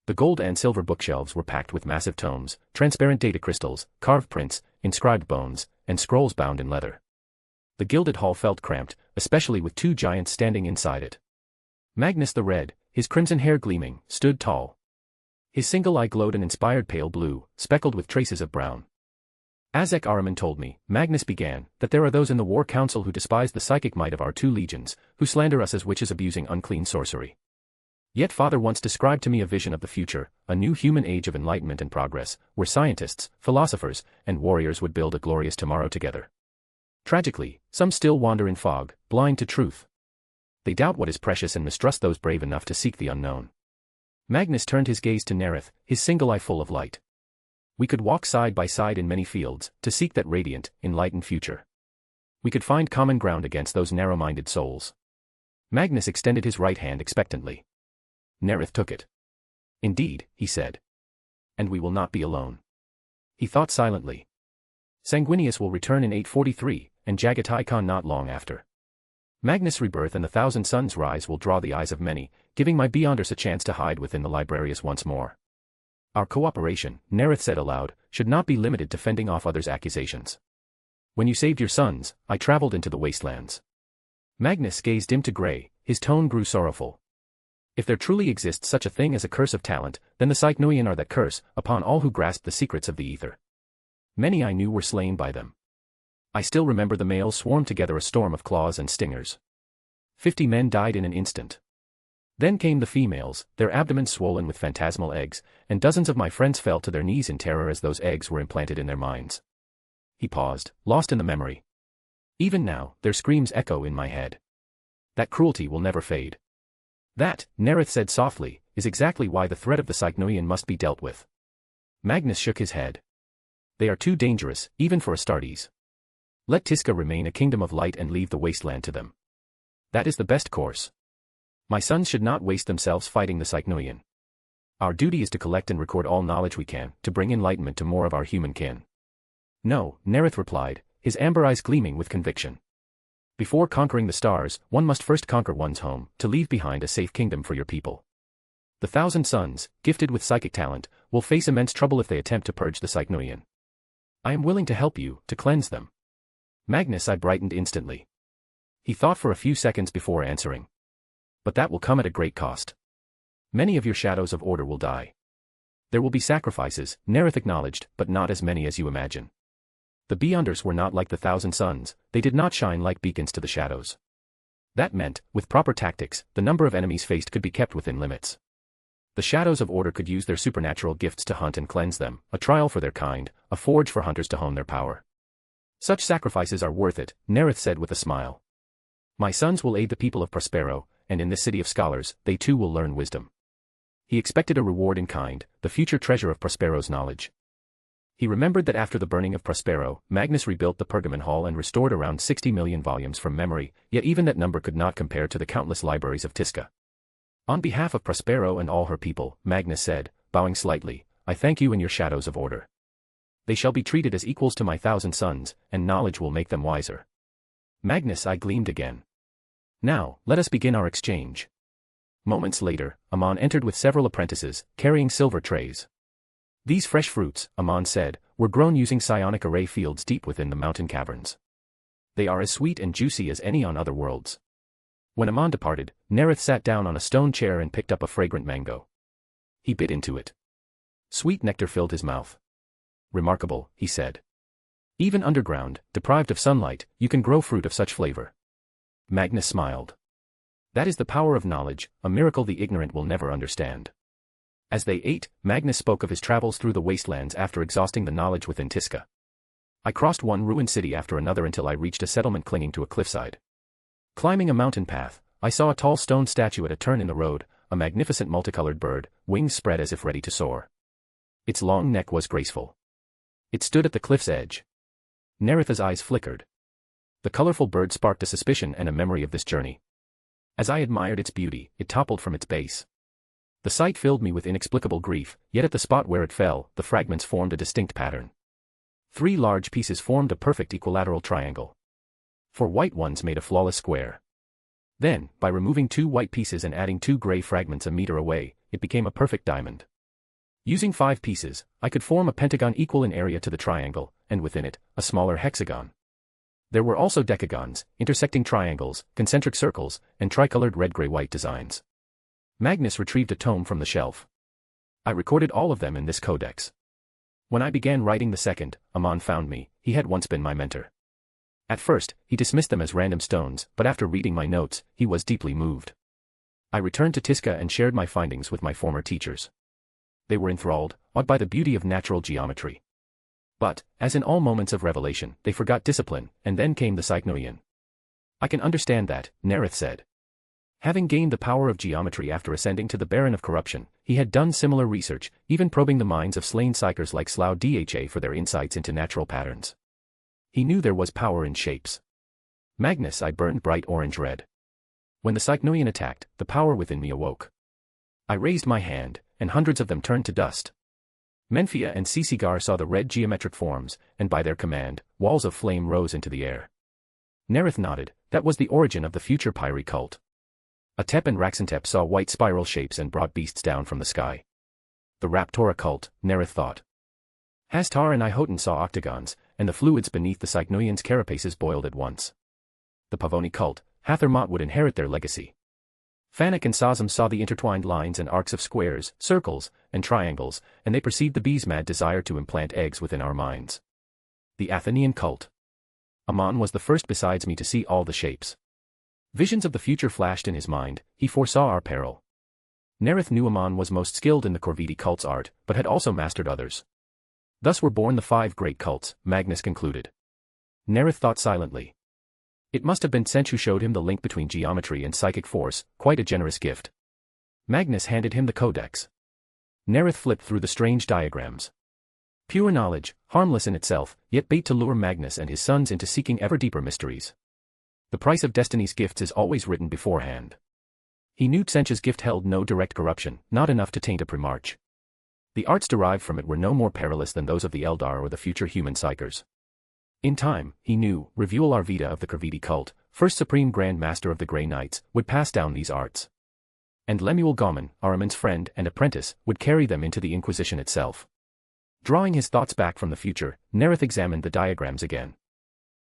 S3: The gold and silver bookshelves were packed with massive tomes, transparent data crystals, carved prints, inscribed bones, and scrolls bound in leather. The gilded hall felt cramped, especially with 2 giants standing inside it. Magnus the Red, his crimson hair gleaming, stood tall. His single eye glowed an inspired pale blue, speckled with traces of brown. Azek Ahriman told me, Magnus began, that there are those in the War Council who despise the psychic might of our 2 legions, who slander us as witches abusing unclean sorcery. Yet Father once described to me a vision of the future, a new human age of enlightenment and progress, where scientists, philosophers, and warriors would build a glorious tomorrow together. Tragically, some still wander in fog, blind to truth. They doubt what is precious and mistrust those brave enough to seek the unknown. Magnus turned his gaze to Nareth, his single eye full of light. We could walk side by side in many fields, to seek that radiant, enlightened future. We could find common ground against those narrow-minded souls. Magnus extended his right hand expectantly. Nareth took it. Indeed, he said. And we will not be alone. He thought silently. Sanguinius will return in 843, and Jagatai Khan not long after. Magnus' rebirth and the 1,000 Suns' rise will draw the eyes of many, giving my Beyonders a chance to hide within the Librarius once more. Our cooperation, Nareth said aloud, should not be limited to fending off others' accusations. When you saved your sons, I traveled into the wastelands. Magnus' gaze dimmed to grey, his tone grew sorrowful. If there truly exists such a thing as a curse of talent, then the Psychnoian are that curse, upon all who grasp the secrets of the ether. Many I knew were slain by them. I still remember the males swarmed together a storm of claws and stingers. 50 men died in an instant. Then came the females, their abdomens swollen with phantasmal eggs, and dozens of my friends fell to their knees in terror as those eggs were implanted in their minds. He paused, lost in the memory. Even now, their screams echo in my head. That cruelty will never fade. That, Nareth said softly, is exactly why the threat of the Psychnoian must be dealt with. Magnus shook his head. They are too dangerous, even for Astartes. Let Tiska remain a kingdom of light and leave the wasteland to them. That is the best course. My sons should not waste themselves fighting the Psychnoian. Our duty is to collect and record all knowledge we can, to bring enlightenment to more of our human kin. No, Nareth replied, his amber eyes gleaming with conviction. Before conquering the stars, one must first conquer one's home, to leave behind a safe kingdom for your people. The 1,000 Suns, gifted with psychic talent, will face immense trouble if they attempt to purge the Psychnoian. I am willing to help you, to cleanse them. Magnus' eye brightened instantly. He thought for a few seconds before answering. But that will come at a great cost. Many of your shadows of order will die. There will be sacrifices, Nareth acknowledged, but not as many as you imagine. The Beyonders were not like the 1,000 Suns, they did not shine like beacons to the shadows. That meant, with proper tactics, the number of enemies faced could be kept within limits. The Shadows of Order could use their supernatural gifts to hunt and cleanse them, a trial for their kind, a forge for hunters to hone their power. Such sacrifices are worth it, Nareth said with a smile. My sons will aid the people of Prospero, and in this city of scholars, they too will learn wisdom. He expected a reward in kind, the future treasure of Prospero's knowledge. He remembered that after the burning of Prospero, Magnus rebuilt the Pergamon Hall and restored around 60 million volumes from memory, yet even that number could not compare to the countless libraries of Tisca. On behalf of Prospero and all her people, Magnus said, bowing slightly, I thank you and your Shadows of Order. They shall be treated as equals to my 1,000 sons, and knowledge will make them wiser. Magnus' eye gleamed again. Now, let us begin our exchange. Moments later, Amon entered with several apprentices, carrying silver trays. These fresh fruits, Amon said, were grown using psionic array fields deep within the mountain caverns. They are as sweet and juicy as any on other worlds. When Amon departed, Nareth sat down on a stone chair and picked up a fragrant mango. He bit into it. Sweet nectar filled his mouth. Remarkable, he said. Even underground, deprived of sunlight, you can grow fruit of such flavor. Magnus smiled. That is the power of knowledge, a miracle the ignorant will never understand. As they ate, Magnus spoke of his travels through the wastelands after exhausting the knowledge within Tisca. I crossed one ruined city after another until I reached a settlement clinging to a cliffside. Climbing a mountain path, I saw a tall stone statue at a turn in the road, a magnificent multicolored bird, wings spread as if ready to soar. Its long neck was graceful. It stood at the cliff's edge. Nareth's eyes flickered. The colorful bird sparked a suspicion and a memory of this journey. As I admired its beauty, it toppled from its base. The sight filled me with inexplicable grief, yet at the spot where it fell, the fragments formed a distinct pattern. 3 large pieces formed a perfect equilateral triangle. 4 white ones made a flawless square. Then, by removing 2 white pieces and adding 2 gray fragments a meter away, it became a perfect diamond. Using 5 pieces, I could form a pentagon equal in area to the triangle, and within it, a smaller hexagon. There were also decagons, intersecting triangles, concentric circles, and tricolored red-gray-white designs. Magnus retrieved a tome from the shelf. I recorded all of them in this codex. When I began writing the second, Amon found me. He had once been my mentor. At first, he dismissed them as random stones, but after reading my notes, he was deeply moved. I returned to Tisca and shared my findings with my former teachers. They were enthralled, awed by the beauty of natural geometry. But, as in all moments of revelation, they forgot discipline, and then came the Psychnoian. I can understand that, Nareth said. Having gained the power of geometry after ascending to the Baron of Corruption, he had done similar research, even probing the minds of slain psychers like Slough Dha for their insights into natural patterns. He knew there was power in shapes. Magnus, I burned bright orange-red. When the Psychnoian attacked, the power within me awoke. I raised my hand, and hundreds of them turned to dust. Menphia and Cicigar saw the red geometric forms, and by their command, walls of flame rose into the air. Nareth nodded. That was the origin of the future Pyri cult. Atep and Raxantep saw white spiral shapes and brought beasts down from the sky. The Raptora cult, Nareth thought. Hastar and Ihoten saw octagons, and the fluids beneath the Psychnoian's carapaces boiled at once. The Pavoni cult, Hathermot would inherit their legacy. Fanak and Sazam saw the intertwined lines and arcs of squares, circles, and triangles, and they perceived the bee's mad desire to implant eggs within our minds. The Athenian cult. Amon was the first besides me to see all the shapes. Visions of the future flashed in his mind. He foresaw our peril. Nareth knew Amon was most skilled in the Corvidi cult's art, but had also mastered others. Thus were born the 5 great cults, Magnus concluded. Nareth thought silently. It must have been Sench who showed him the link between geometry and psychic force, quite a generous gift. Magnus handed him the codex. Nareth flipped through the strange diagrams. Pure knowledge, harmless in itself, yet bait to lure Magnus and his sons into seeking ever deeper mysteries. The price of destiny's gifts is always written beforehand. He knew Sench's gift held no direct corruption, not enough to taint a Primarch. The arts derived from it were no more perilous than those of the Eldar or the future human psychers. In time, he knew, Revuel Arvida of the Corvidi cult, first supreme Grand Master of the Grey Knights, would pass down these arts. And Lemuel Gauman, Ahriman's friend and apprentice, would carry them into the Inquisition itself. Drawing his thoughts back from the future, Nareth examined the diagrams again.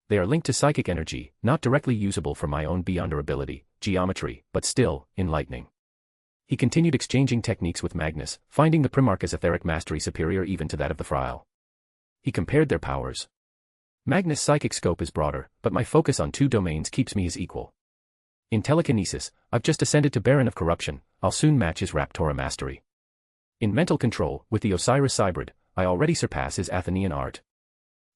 S3: They are linked to psychic energy, not directly usable for my own beyonder ability, geometry, but still, enlightening. He continued exchanging techniques with Magnus, finding the Primarch's etheric mastery superior even to that of the Fraile. He compared their powers. Magnus' psychic scope is broader, but my focus on 2 domains keeps me his equal. In telekinesis, I've just ascended to Baron of Corruption, I'll soon match his Raptora mastery. In mental control, with the Osiris hybrid, I already surpass his Athenian art.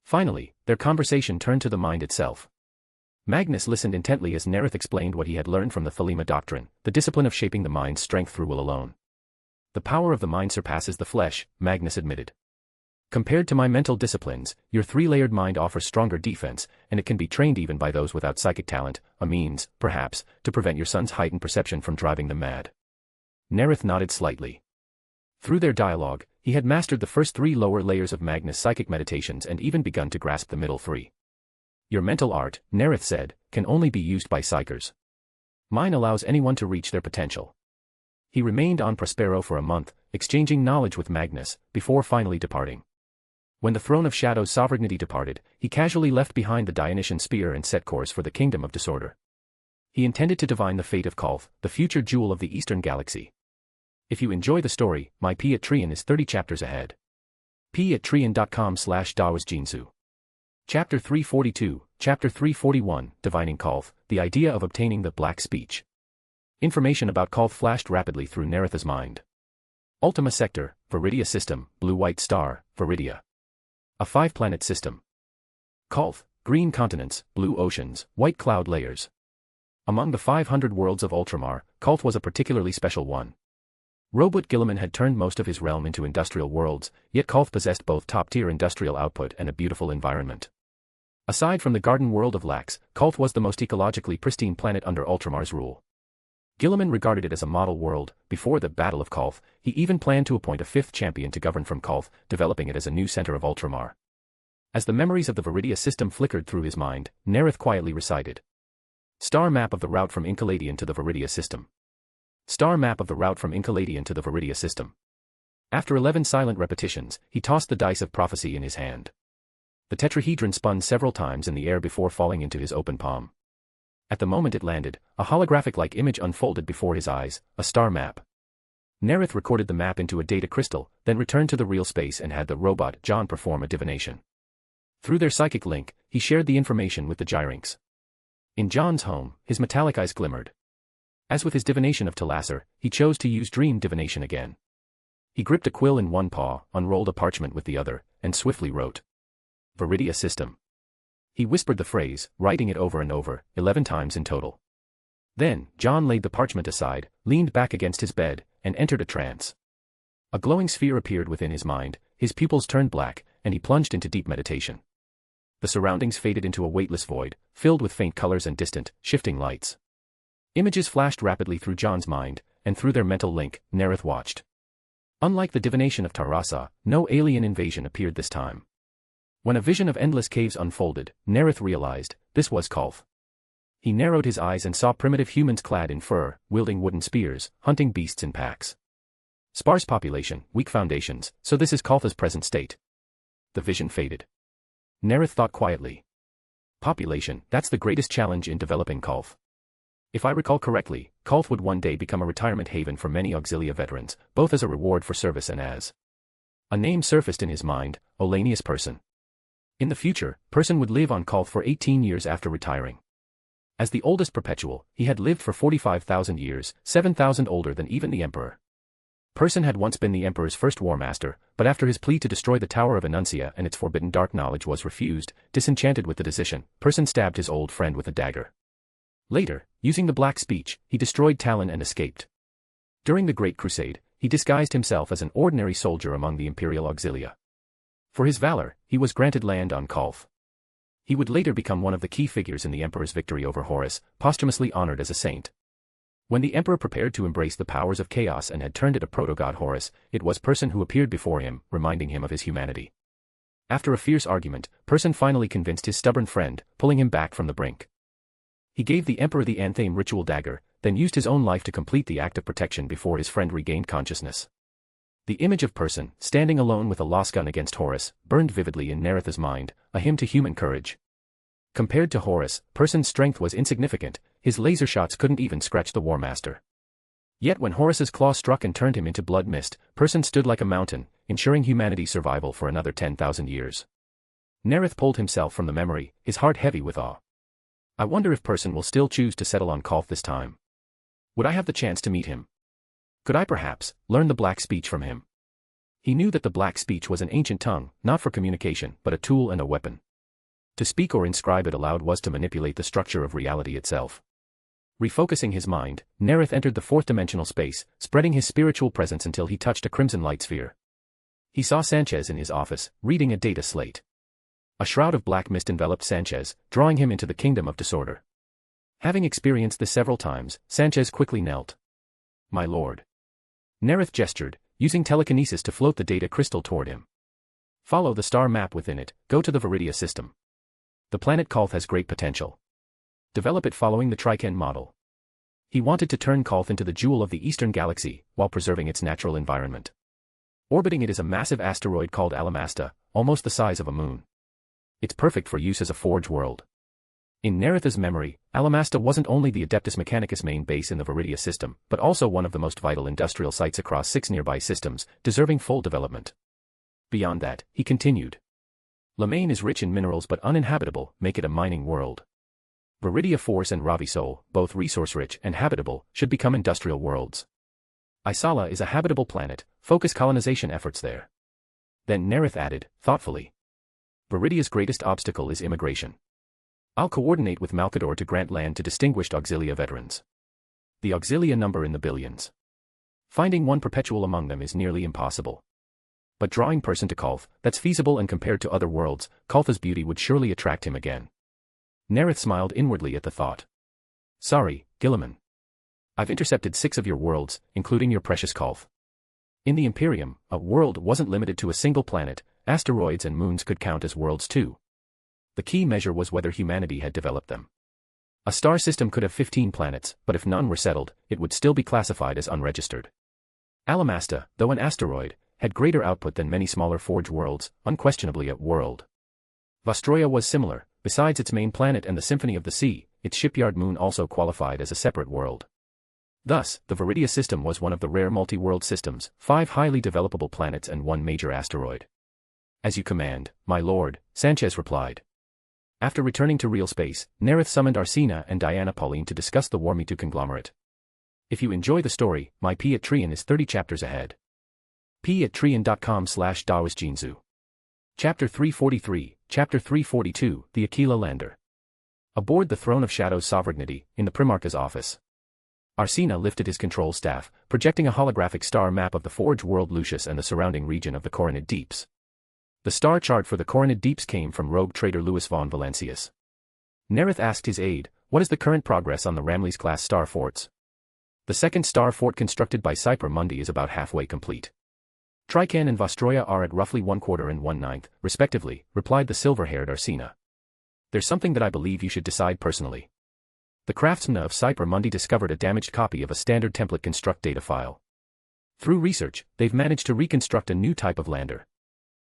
S3: Finally, their conversation turned to the mind itself. Magnus listened intently as Nareth explained what he had learned from the Thelema doctrine, the discipline of shaping the mind's strength through will alone. The power of the mind surpasses the flesh, Magnus admitted. Compared to my mental disciplines, your three-layered mind offers stronger defense, and it can be trained even by those without psychic talent, a means, perhaps, to prevent your son's heightened perception from driving them mad. Nareth nodded slightly. Through their dialogue, he had mastered the first three lower layers of Magnus' psychic meditations and even begun to grasp the middle three. Your mental art, Nareth said, can only be used by psychers. Mine allows anyone to reach their potential. He remained on Prospero for a month, exchanging knowledge with Magnus, before finally departing. When the Throne of Shadow's sovereignty departed, he casually left behind the Dionysian spear and set course for the Kingdom of Disorder. He intended to divine the fate of Calth, the future jewel of the Eastern Galaxy. If you enjoy the story, my Patreon is 30 chapters ahead. patreon.com/dawasjinsu. Chapter 342, Chapter 341, Divining Calth, the idea of obtaining the Black Speech. Information about Calth flashed rapidly through Nareth's mind. Ultima Sector, Viridia System, Blue-White Star, Viridia. A 5-planet system. Calth, green continents, blue oceans, white cloud layers. Among the 500 worlds of Ultramar, Calth was a particularly special one. Robot Guilliman had turned most of his realm into industrial worlds, yet Calth possessed both top-tier industrial output and a beautiful environment. Aside from the garden world of Lax, Calth was the most ecologically pristine planet under Ultramar's rule. Guilliman regarded it as a model world. Before the Battle of Calth, he even planned to appoint a 5th champion to govern from Calth, developing it as a new center of Ultramar. As the memories of the Viridia system flickered through his mind, Nareth quietly recited. Star map of the route from Enchiladion to the Viridia system. Star map of the route from Enchiladion to the Viridia system. After 11 silent repetitions, he tossed the dice of prophecy in his hand. The tetrahedron spun several times in the air before falling into his open palm. At the moment it landed, a holographic-like image unfolded before his eyes, a star map. Nareth recorded the map into a data crystal, then returned to the real space and had the robot John perform a divination. Through their psychic link, he shared the information with the Gyrinx. In John's home, his metallic eyes glimmered. As with his divination of Telasser, he chose to use dream divination again. He gripped a quill in one paw, unrolled a parchment with the other, and swiftly wrote. Viridia System. He whispered the phrase, writing it over and over, 11 times in total. Then, John laid the parchment aside, leaned back against his bed, and entered a trance. A glowing sphere appeared within his mind, his pupils turned black, and he plunged into deep meditation. The surroundings faded into a weightless void, filled with faint colors and distant, shifting lights. Images flashed rapidly through John's mind, and through their mental link, Nareth watched. Unlike the divination of Tarasa, no alien invasion appeared this time. When a vision of endless caves unfolded, Nareth realized, this was Calth. He narrowed his eyes and saw primitive humans clad in fur, wielding wooden spears, hunting beasts in packs. Sparse population, weak foundations, so this is Calth's present state. The vision faded. Nareth thought quietly. Population, that's the greatest challenge in developing Calth. If I recall correctly, Calth would one day become a retirement haven for many Auxilia veterans, both as a reward for service and as. A name surfaced in his mind, Olanius Person. In the future, Person would live on Calth for 18 years after retiring. As the oldest perpetual, he had lived for 45,000 years, 7,000 older than even the Emperor. Person had once been the Emperor's first war master, but after his plea to destroy the Tower of Enuncia and its forbidden dark knowledge was refused, disenchanted with the decision, Person stabbed his old friend with a dagger. Later, using the Black Speech, he destroyed Talon and escaped. During the Great Crusade, he disguised himself as an ordinary soldier among the Imperial Auxilia. For his valor, he was granted land on Calth. He would later become one of the key figures in the Emperor's victory over Horus, posthumously honored as a saint. When the Emperor prepared to embrace the powers of chaos and had turned it a proto-god Horus, it was Person who appeared before him, reminding him of his humanity. After a fierce argument, Person finally convinced his stubborn friend, pulling him back from the brink. He gave the Emperor the Anthame ritual dagger, then used his own life to complete the act of protection before his friend regained consciousness. The image of Person, standing alone with a lost gun against Horus, burned vividly in Nareth's mind, a hymn to human courage. Compared to Horus, Person's strength was insignificant, his laser shots couldn't even scratch the War Master. Yet when Horus's claw struck and turned him into blood mist, Person stood like a mountain, ensuring humanity's survival for another 10,000 years. Nareth pulled himself from the memory, his heart heavy with awe. I wonder if person will still choose to settle on Kolth this time. Would I have the chance to meet him? Could I perhaps learn the black speech from him? He knew that the black speech was an ancient tongue, not for communication, but a tool and a weapon. To speak or inscribe it aloud was to manipulate the structure of reality itself. Refocusing his mind, Nareth entered the fourth-dimensional space, spreading his spiritual presence until he touched a crimson light sphere. He saw Sanchez in his office, reading a data slate. A shroud of black mist enveloped Sanchez, drawing him into the kingdom of disorder. Having experienced this several times, Sanchez quickly knelt. "My lord." Nareth gestured, using telekinesis to float the data crystal toward him. "Follow the star map within it, go to the Viridia system. The planet Kolth has great potential. Develop it following the Triken model." He wanted to turn Kolth into the jewel of the Eastern Galaxy, while preserving its natural environment. Orbiting it is a massive asteroid called Alamasta, almost the size of a moon. It's perfect for use as a forge world. In Nareth's memory, Alamasta wasn't only the Adeptus Mechanicus main base in the Viridia system, but also one of the most vital industrial sites across 6 nearby systems, deserving full development. Beyond that, he continued. Lemaine is rich in minerals but uninhabitable, make it a mining world. Viridia Force and Ravisol, both resource-rich and habitable, should become industrial worlds. Isala is a habitable planet, focus colonization efforts there. Then Nareth added, thoughtfully. Viridia's greatest obstacle is immigration. I'll coordinate with Malkador to grant land to distinguished Auxilia veterans. The Auxilia number in the billions. Finding one perpetual among them is nearly impossible. But drawing person to Kolth, that's feasible, and compared to other worlds, Kolth's beauty would surely attract him again. Nareth smiled inwardly at the thought. Sorry, Guilliman. I've intercepted 6 of your worlds, including your precious Kolth. In the Imperium, a world wasn't limited to a single planet, asteroids and moons could count as worlds too. The key measure was whether humanity had developed them. A star system could have 15 planets, but if none were settled, it would still be classified as unregistered. Alamasta, though an asteroid, had greater output than many smaller forge worlds, unquestionably a world. Vostroya was similar. Besides its main planet and the Symphony of the Sea, its shipyard moon also qualified as a separate world. Thus, the Viridia system was one of the rare multi-world systems, 5 highly developable planets and 1 major asteroid. As you command, my lord, Sanchez replied. After returning to real space, Nareth summoned Arsena and Diana Pauline to discuss the Warmitu conglomerate. If you enjoy the story, my P at Trian is 30 chapters ahead. p@trian.com/dawisjinzu. Chapter 343, Chapter 342, The Aquila Lander. Aboard the Throne of Shadow's Sovereignty, in the Primarch's office. Arsena lifted his control staff, projecting a holographic star map of the Forge world Lucius and the surrounding region of the Coronid Deeps. The star chart for the Coronid Deeps came from rogue traitor Louis von Valancius. Nareth asked his aide, what is the current progress on the Ramles-class star forts? The second star fort constructed by Cypher Mundi is about halfway complete. Triken and Vostroya are at roughly 1/4 and 1/9, respectively, replied the silver-haired Arsena. There's something that I believe you should decide personally. The craftsmen of Cypher Mundi discovered a damaged copy of a standard template construct data file. Through research, they've managed to reconstruct a new type of lander.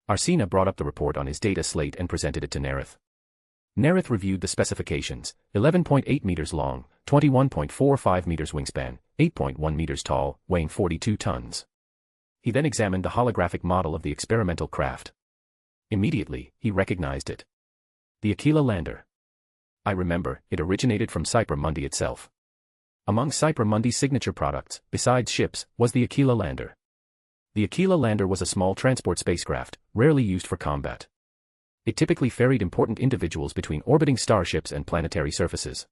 S3: Arsena brought up the report on his data slate and presented it to Nareth. Nareth reviewed the specifications: 11.8 meters long, 21.45 meters wingspan, 8.1 meters tall, weighing 42 tons. He then examined the holographic model of the experimental craft. Immediately, he recognized it. The Aquila Lander. I remember, it originated from Cypher Mundi itself. Among Cypher Mundi's signature products, besides ships, was the Aquila Lander. The Aquila Lander was a small transport spacecraft, rarely used for combat. It typically ferried important individuals between orbiting starships and planetary surfaces.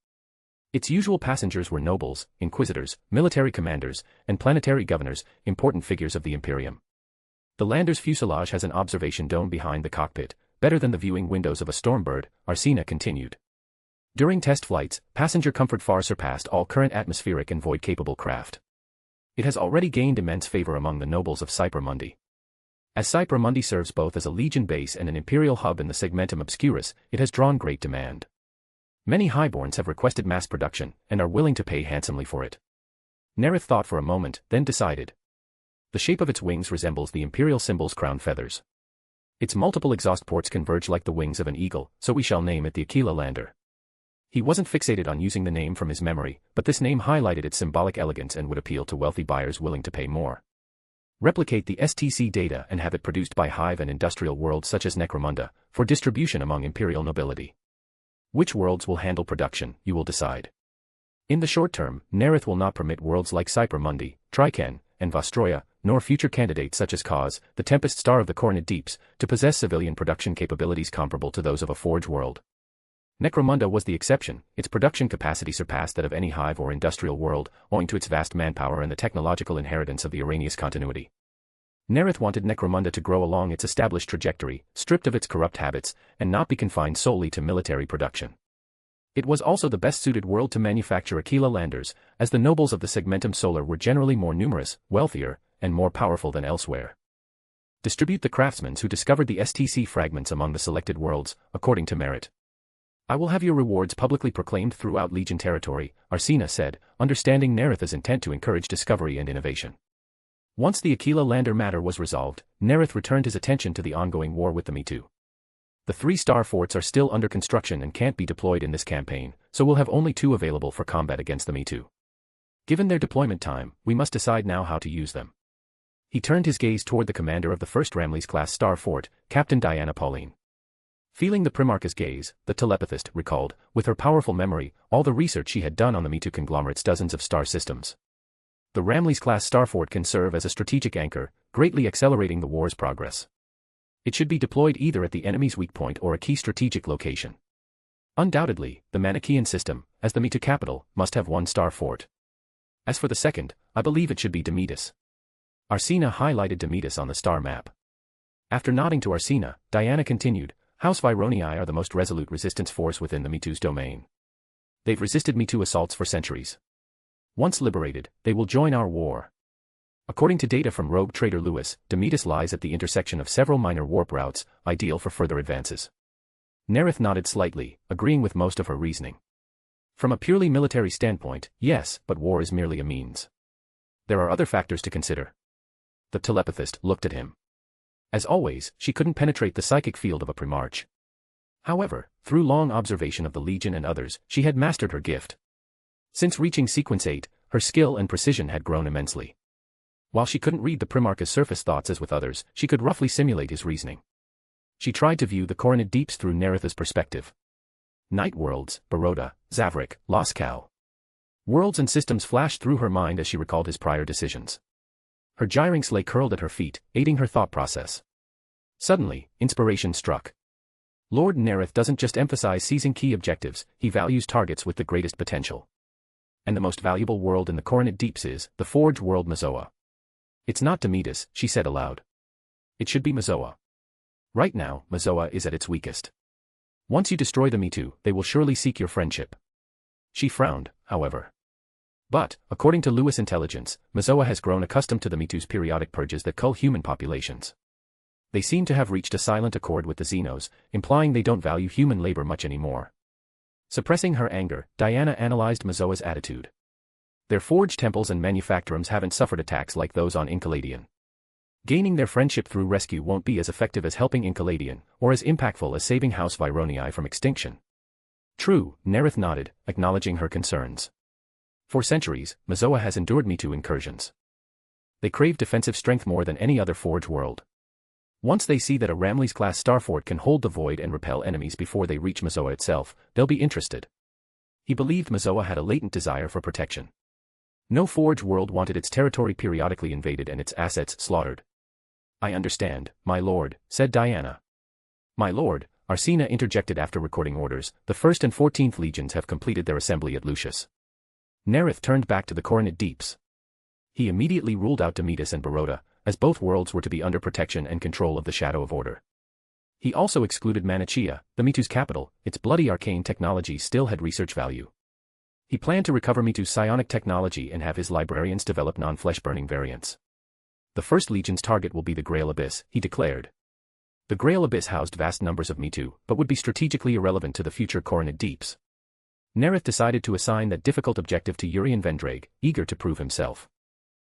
S3: Its usual passengers were nobles, inquisitors, military commanders, and planetary governors, important figures of the Imperium. The lander's fuselage has an observation dome behind the cockpit, better than the viewing windows of a Stormbird, Arsena continued. During test flights, passenger comfort far surpassed all current atmospheric and void-capable craft. It has already gained immense favor among the nobles of Cypher Mundi. As Cypher Mundi serves both as a Legion base and an Imperial hub in the Segmentum Obscurus, it has drawn great demand. Many highborns have requested mass production, and are willing to pay handsomely for it. Nareth thought for a moment, then decided. The shape of its wings resembles the Imperial symbol's crown feathers. Its multiple exhaust ports converge like the wings of an eagle, so we shall name it the Aquila Lander. He wasn't fixated on using the name from his memory, but this name highlighted its symbolic elegance and would appeal to wealthy buyers willing to pay more. Replicate the STC data and have it produced by hive and industrial worlds such as Necromunda, for distribution among Imperial nobility. Which worlds will handle production, you will decide. In the short term, Nareth will not permit worlds like Cyper Mundi, Triken, and Vostroya, nor future candidates such as Kaz, the Tempest Star of the Corned Deeps, to possess civilian production capabilities comparable to those of a Forge world. Necromunda was the exception. Its production capacity surpassed that of any hive or industrial world, owing to its vast manpower and the technological inheritance of the Arrhenius continuity. Nareth wanted Necromunda to grow along its established trajectory, stripped of its corrupt habits, and not be confined solely to military production. It was also the best-suited world to manufacture Aquila landers, as the nobles of the Segmentum Solar were generally more numerous, wealthier, and more powerful than elsewhere. Distribute the craftsmen who discovered the STC fragments among the selected worlds, according to merit. I will have your rewards publicly proclaimed throughout Legion territory, Arsena said, understanding Nareth's intent to encourage discovery and innovation. Once the Aquila lander matter was resolved, Nareth returned his attention to the ongoing war with the Me-Too. The 3 star forts are still under construction and can't be deployed in this campaign, so we'll have only 2 available for combat against the Me-Too. Given their deployment time, we must decide now how to use them. He turned his gaze toward the commander of the first Ramles-class star fort, Captain Diana Pauline. Feeling the Primarch's gaze, the telepathist recalled, with her powerful memory, all the research she had done on the Me-Too conglomerate's dozens of star systems. The Ramles-class star fort can serve as a strategic anchor, greatly accelerating the war's progress. It should be deployed either at the enemy's weak point or a key strategic location. Undoubtedly, the Manichaean system, as the Me-Too capital, must have 1 star fort. As for the second, I believe it should be Demetus. Arsena highlighted Demetus on the star map. After nodding to Arsena, Diana continued, House Vironii are the most resolute resistance force within the Me-Too's domain. They've resisted Me-Too assaults for centuries. Once liberated, they will join our war. According to data from rogue trader Lewis, Demetus lies at the intersection of several minor warp routes, ideal for further advances. Nareth nodded slightly, agreeing with most of her reasoning. From a purely military standpoint, yes, but war is merely a means. There are other factors to consider. The telepathist looked at him. As always, she couldn't penetrate the psychic field of a Primarch. However, through long observation of the Legion and others, she had mastered her gift. Since reaching Sequence 8, her skill and precision had grown immensely. While she couldn't read the Primarch's surface thoughts as with others, she could roughly simulate his reasoning. She tried to view the Coronid Deeps through Nareth's perspective. Night worlds, Baroda, Zavrik, Loskal. Worlds and systems flashed through her mind as she recalled his prior decisions. Her gyrinx lay curled at her feet, aiding her thought process. Suddenly, inspiration struck. Lord Nareth doesn't just emphasize seizing key objectives, he values targets with the greatest potential. And the most valuable world in the Coronid Deeps is the Forge world Mazoa. It's not Demetus, she said aloud. It should be Mazoa. Right now, Mazoa is at its weakest. Once you destroy the Me-Too, they will surely seek your friendship. She frowned, however. But, according to Lewis intelligence, Mazoa has grown accustomed to the Me-Too's periodic purges that cull human populations. They seem to have reached a silent accord with the Xenos, implying they don't value human labor much anymore. Suppressing her anger, Diana analyzed Mazoa's attitude. Their forge temples and manufactorums haven't suffered attacks like those on Enkaladian. Gaining their friendship through rescue won't be as effective as helping Enkaladian, or as impactful as saving House Vironii from extinction. True, Nareth nodded, acknowledging her concerns. For centuries, Mazoa has endured Me-Too incursions. They crave defensive strength more than any other Forge world. Once they see that a Ramles-class starfort can hold the void and repel enemies before they reach Mazoa itself, they'll be interested. He believed Mazoa had a latent desire for protection. No Forge world wanted its territory periodically invaded and its assets slaughtered. I understand, my lord, said Diana. My lord, Arsena interjected after recording orders, the 1st and 14th legions have completed their assembly at Lucius. Nareth turned back to the Coronid Deeps. He immediately ruled out Demetus and Baroda, as both worlds were to be under protection and control of the Shadow of Order. He also excluded Manichaea, the Me-Too's capital. Its bloody arcane technology still had research value. He planned to recover Me-Too's psionic technology and have his librarians develop non-flesh-burning variants. The First Legion's target will be the Grail Abyss, he declared. The Grail Abyss housed vast numbers of Me-Too, but would be strategically irrelevant to the future Coronid Deeps. Nareth decided to assign that difficult objective to Urian Vendrage, eager to prove himself.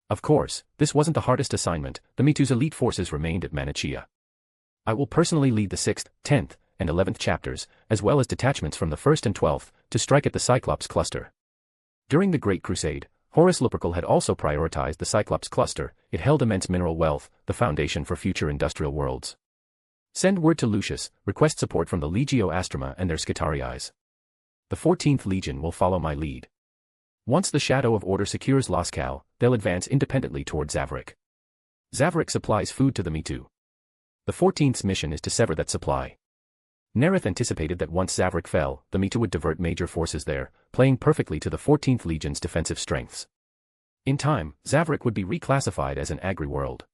S3: Of course, this wasn't the hardest assignment. The Me-Too's elite forces remained at Manichaea. I will personally lead the 6th, 10th, and 11th chapters, as well as detachments from the 1st and 12th, to strike at the Cyclops cluster. During the Great Crusade, Horus Lupercal had also prioritized the Cyclops cluster. It held immense mineral wealth, the foundation for future industrial worlds. Send word to Lucius, request support from the Legio Astroma and their Scitariis. The 14th Legion will follow my lead. Once the Shadow of Order secures Loscal, they'll advance independently toward Zavrik. Zavrik supplies food to the Mitu. The 14th's mission is to sever that supply. Nareth anticipated that once Zavrik fell, the Mitu would divert major forces there, playing perfectly to the 14th Legion's defensive strengths. In time, Zavrik would be reclassified as an agri-world.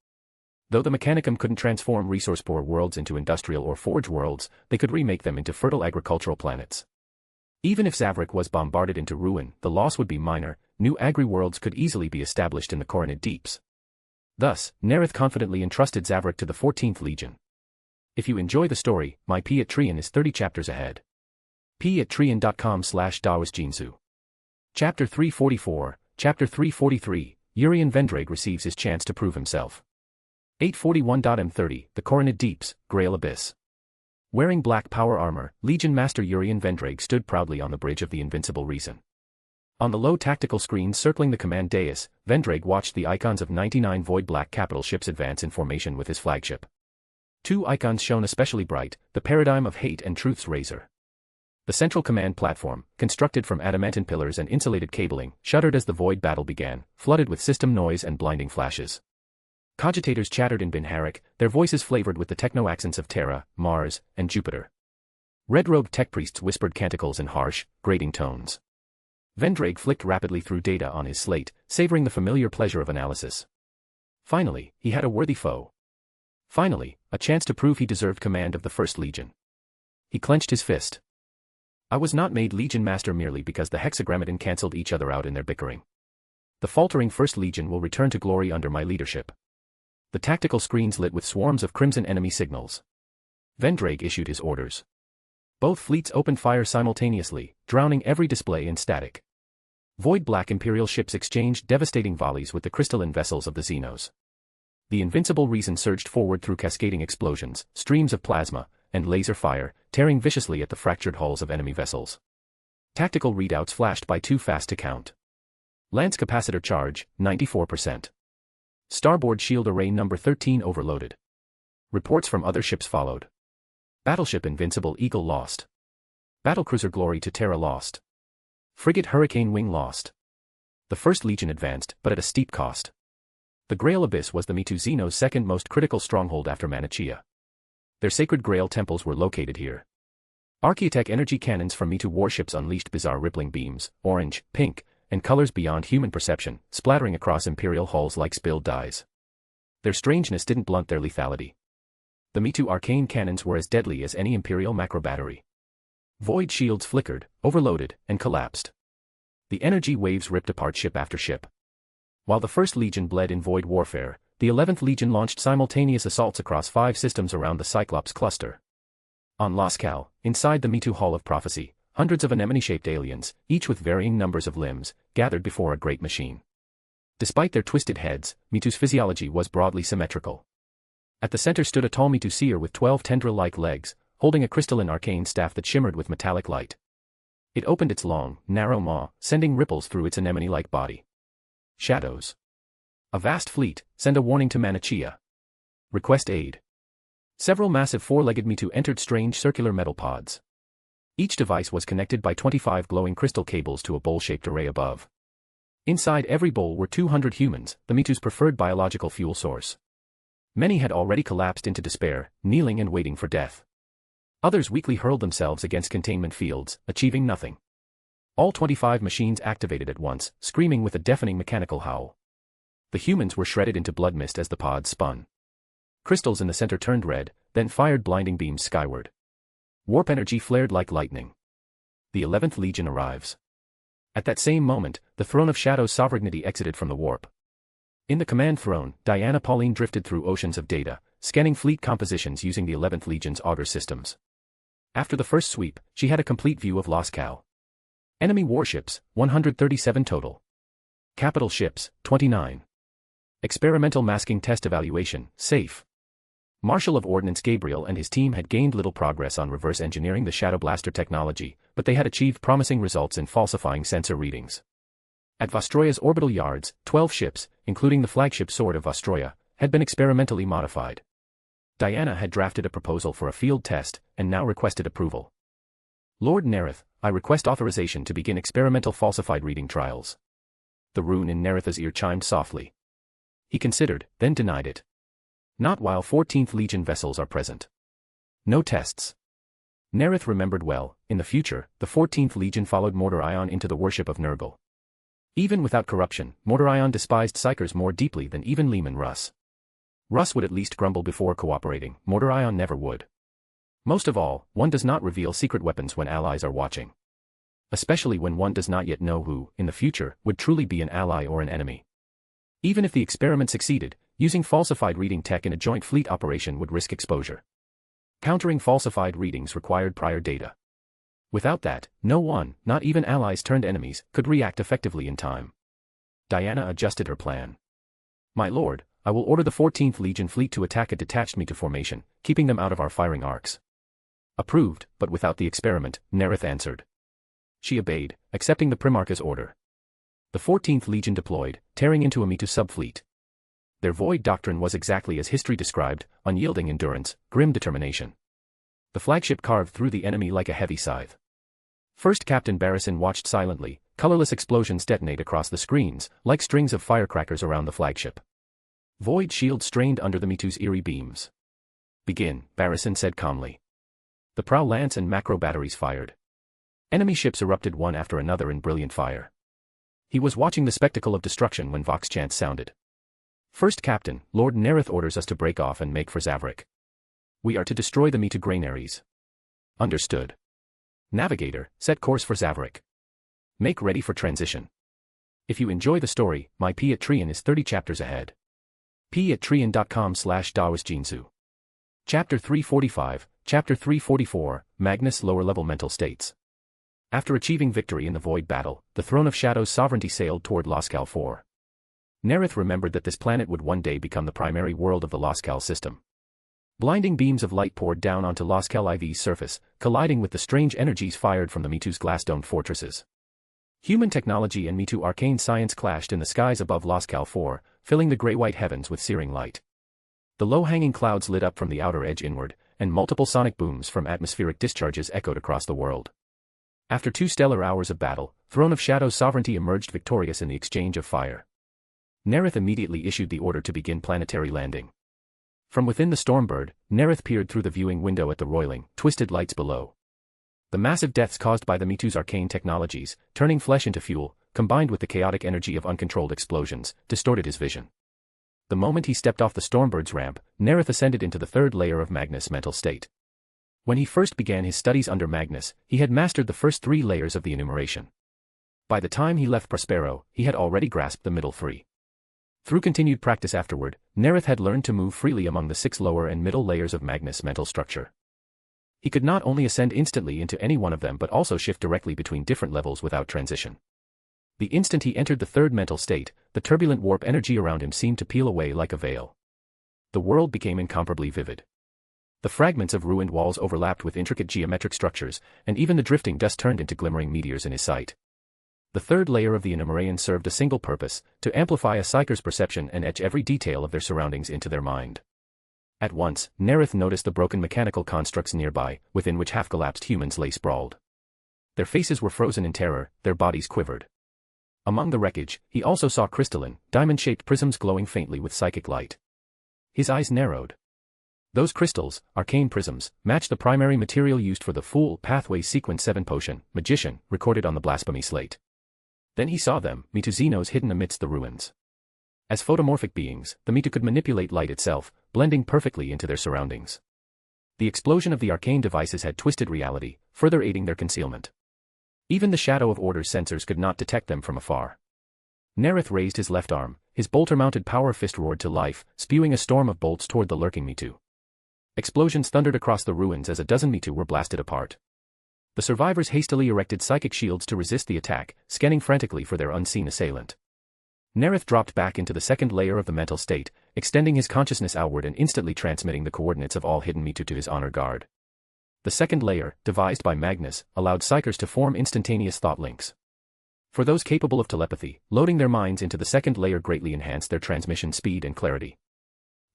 S3: Though the Mechanicum couldn't transform resource-poor worlds into industrial or forge worlds, they could remake them into fertile agricultural planets. Even if Zavrik was bombarded into ruin, the loss would be minor. New agri-worlds could easily be established in the Coronid Deeps. Thus, Nareth confidently entrusted Zavrik to the 14th Legion. If you enjoy the story, my P at Trian is 30 chapters ahead. p@trian.com/dawasjinsu. Chapter 344, Chapter 343, Urian Vendraig receives his chance to prove himself. 841.m30, The Coronid Deeps, Grail Abyss. Wearing black power armor, Legion Master Urian Vendraig stood proudly on the bridge of the Invincible Reason. On the low tactical screen circling the command dais, Vendraig watched the icons of 99 void black capital ships advance in formation with his flagship. Two icons shone especially bright, the Paradigm of Hate and Truth's Razor. The central command platform, constructed from adamantine pillars and insulated cabling, shuddered as the void battle began, flooded with system noise and blinding flashes. Cogitators chattered in Binharik, their voices flavored with the techno-accents of Terra, Mars, and Jupiter. Red-robed tech priests whispered canticles in harsh, grating tones. Vendraig flicked rapidly through data on his slate, savoring the familiar pleasure of analysis. Finally, he had a worthy foe. Finally, a chance to prove he deserved command of the First Legion. He clenched his fist. I was not made Legion Master merely because the Hexagrammaton cancelled each other out in their bickering. The faltering First Legion will return to glory under my leadership. The tactical screens lit with swarms of crimson enemy signals. Vendraig issued his orders. Both fleets opened fire simultaneously, drowning every display in static. Void black Imperial ships exchanged devastating volleys with the crystalline vessels of the Xenos. The Invincible Reason surged forward through cascading explosions, streams of plasma, and laser fire, tearing viciously at the fractured hulls of enemy vessels. Tactical readouts flashed by too fast to count. Lance capacitor charge, 94%. Starboard shield array number 13 overloaded. Reports from other ships followed. Battleship Invincible Eagle lost. Battlecruiser Glory to Terra lost. Frigate Hurricane Wing lost. The First Legion advanced, but at a steep cost. The Grail Abyss was the Mitu Xeno's second most critical stronghold after Manichea. Their sacred Grail temples were located here. Archaeotech energy cannons from Mitu warships unleashed bizarre rippling beams, orange, pink, and colors beyond human perception, splattering across Imperial hulls like spilled dyes. Their strangeness didn't blunt their lethality. The Mitu arcane cannons were as deadly as any Imperial macro battery. Void shields flickered, overloaded, and collapsed. The energy waves ripped apart ship after ship. While the First Legion bled in void warfare, the 11th Legion launched simultaneous assaults across 5 systems around the Cyclops cluster. On Loscal, inside the Mitu Hall of Prophecy, hundreds of anemone-shaped aliens, each with varying numbers of limbs, gathered before a great machine. Despite their twisted heads, Mitu's physiology was broadly symmetrical. At the center stood a tall Mitu seer with 12 tendril-like legs, holding a crystalline arcane staff that shimmered with metallic light. It opened its long, narrow maw, sending ripples through its anemone-like body. Shadows. A vast fleet, send a warning to Manichea. Request aid. Several massive four-legged Mitu entered strange circular metal pods. Each device was connected by 25 glowing crystal cables to a bowl-shaped array above. Inside every bowl were 200 humans, the Mitu's preferred biological fuel source. Many had already collapsed into despair, kneeling and waiting for death. Others weakly hurled themselves against containment fields, achieving nothing. All 25 machines activated at once, screaming with a deafening mechanical howl. The humans were shredded into blood mist as the pods spun. Crystals in the center turned red, then fired blinding beams skyward. Warp energy flared like lightning. The 11th Legion arrives. At that same moment, the Throne of Shadow's sovereignty exited from the warp. In the command throne, Diana Pauline drifted through oceans of data, scanning fleet compositions using the 11th Legion's auger systems. After the first sweep, she had a complete view of Loscal. Enemy warships, 137 total. Capital ships, 29. Experimental masking test evaluation, safe. Marshal of Ordnance Gabriel and his team had gained little progress on reverse engineering the Shadow Blaster technology, but they had achieved promising results in falsifying sensor readings. At Vostroya's orbital yards, 12 ships, including the flagship Sword of Vostroya, had been experimentally modified. Diana had drafted a proposal for a field test, and now requested approval. Lord Nareth, I request authorization to begin experimental falsified reading trials. The rune in Nareth's ear chimed softly. He considered, then denied it. Not while 14th Legion vessels are present. No tests. Nareth remembered well, in the future, the 14th Legion followed Mordorion into the worship of Nurgle. Even without corruption, Mordorion despised Psykers more deeply than even Leman Russ. Russ would at least grumble before cooperating, Mordorion never would. Most of all, one does not reveal secret weapons when allies are watching. Especially when one does not yet know who, in the future, would truly be an ally or an enemy. Even if the experiment succeeded, using falsified reading tech in a joint fleet operation would risk exposure. Countering falsified readings required prior data. Without that, no one, not even allies turned enemies, could react effectively in time. Diana adjusted her plan. My lord, I will order the 14th Legion fleet to attack a detached Mitu formation, keeping them out of our firing arcs. Approved, but without the experiment, Nareth answered. She obeyed, accepting the Primarch's order. The 14th Legion deployed, tearing into a Mitu subfleet. Their void doctrine was exactly as history described, unyielding endurance, grim determination. The flagship carved through the enemy like a heavy scythe. First Captain Barrison watched silently, colorless explosions detonate across the screens, like strings of firecrackers around the flagship. Void shields strained under the Mitu's eerie beams. Begin, Barrison said calmly. The prow lance and macro batteries fired. Enemy ships erupted one after another in brilliant fire. He was watching the spectacle of destruction when Vox chants sounded. First Captain, Lord Nareth orders us to break off and make for Zavrik. We are to destroy the Mitu granaries. Understood. Navigator, set course for Zavrik. Make ready for transition. If you enjoy the story, my Patreon is 30 chapters ahead. patreon.com/dawasjinsu. Chapter 345, Chapter 344, Magnus Lower-Level Mental States. After achieving victory in the Void battle, the Throne of Shadow's sovereignty sailed toward Loskal 4. Nareth remembered that this planet would one day become the primary world of the Loskal system. Blinding beams of light poured down onto Loskal IV's surface, colliding with the strange energies fired from the Mitu's glass-domed fortresses. Human technology and Mitu arcane science clashed in the skies above Loskal 4, filling the grey-white heavens with searing light. The low-hanging clouds lit up from the outer edge inward, and multiple sonic booms from atmospheric discharges echoed across the world. After 2 stellar hours of battle, Throne of Shadow's sovereignty emerged victorious in the exchange of fire. Nareth immediately issued the order to begin planetary landing. From within the Stormbird, Nareth peered through the viewing window at the roiling, twisted lights below. The massive deaths caused by the Mitu's arcane technologies, turning flesh into fuel, combined with the chaotic energy of uncontrolled explosions, distorted his vision. The moment he stepped off the Stormbird's ramp, Nareth ascended into the third layer of Magnus' mental state. When he first began his studies under Magnus, he had mastered the first 3 layers of the enumeration. By the time he left Prospero, he had already grasped the middle 3. Through continued practice afterward, Nareth had learned to move freely among the 6 lower and middle layers of Magnus' mental structure. He could not only ascend instantly into any one of them but also shift directly between different levels without transition. The instant he entered the third mental state, the turbulent warp energy around him seemed to peel away like a veil. The world became incomparably vivid. The fragments of ruined walls overlapped with intricate geometric structures, and even the drifting dust turned into glimmering meteors in his sight. The third layer of the Enumeraean served a single purpose, to amplify a Psyker's perception and etch every detail of their surroundings into their mind. At once, Nareth noticed the broken mechanical constructs nearby, within which half-collapsed humans lay sprawled. Their faces were frozen in terror, their bodies quivered. Among the wreckage, he also saw crystalline, diamond-shaped prisms glowing faintly with psychic light. His eyes narrowed. Those crystals, arcane prisms, matched the primary material used for the Fool Pathway Sequence 7 potion, Magician, recorded on the blasphemy slate. Then he saw them, Mitu Xenos hidden amidst the ruins. As photomorphic beings, the Mitu could manipulate light itself, blending perfectly into their surroundings. The explosion of the arcane devices had twisted reality, further aiding their concealment. Even the Shadow of Order's sensors could not detect them from afar. Nareth raised his left arm, his bolter-mounted power fist roared to life, spewing a storm of bolts toward the lurking Mitu. Explosions thundered across the ruins as a dozen Mitu were blasted apart. The survivors hastily erected psychic shields to resist the attack, scanning frantically for their unseen assailant. Nareth dropped back into the second layer of the mental state, extending his consciousness outward and instantly transmitting the coordinates of all hidden Mitu to his honor guard. The second layer, devised by Magnus, allowed Psykers to form instantaneous thought links. For those capable of telepathy, loading their minds into the second layer greatly enhanced their transmission speed and clarity.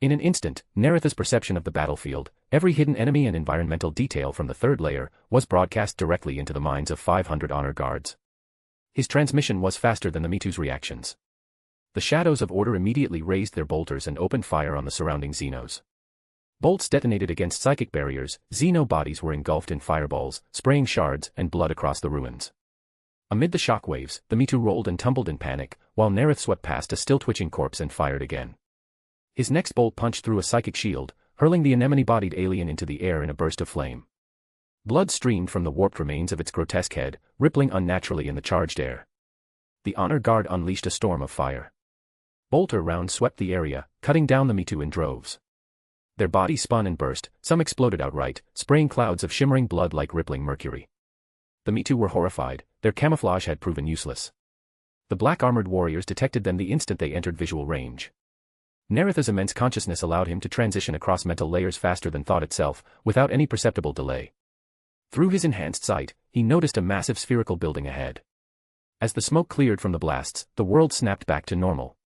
S3: In an instant, Nareth's perception of the battlefield, every hidden enemy and environmental detail from the third layer, was broadcast directly into the minds of 500 honor guards. His transmission was faster than the Mitu's reactions. The Shadows of Order immediately raised their bolters and opened fire on the surrounding Xenos. Bolts detonated against psychic barriers, Xeno bodies were engulfed in fireballs, spraying shards and blood across the ruins. Amid the shockwaves, the Mitu rolled and tumbled in panic, while Nareth swept past a still-twitching corpse and fired again. His next bolt punched through a psychic shield, hurling the anemone-bodied alien into the air in a burst of flame. Blood streamed from the warped remains of its grotesque head, rippling unnaturally in the charged air. The honor guard unleashed a storm of fire. Bolter rounds swept the area, cutting down the Mitu in droves. Their bodies spun and burst, some exploded outright, spraying clouds of shimmering blood like rippling mercury. The Mitu were horrified, their camouflage had proven useless. The black-armored warriors detected them the instant they entered visual range. Nareth's immense consciousness allowed him to transition across mental layers faster than thought itself, without any perceptible delay. Through his enhanced sight, he noticed a massive spherical building ahead. As the smoke cleared from the blasts, the world snapped back to normal.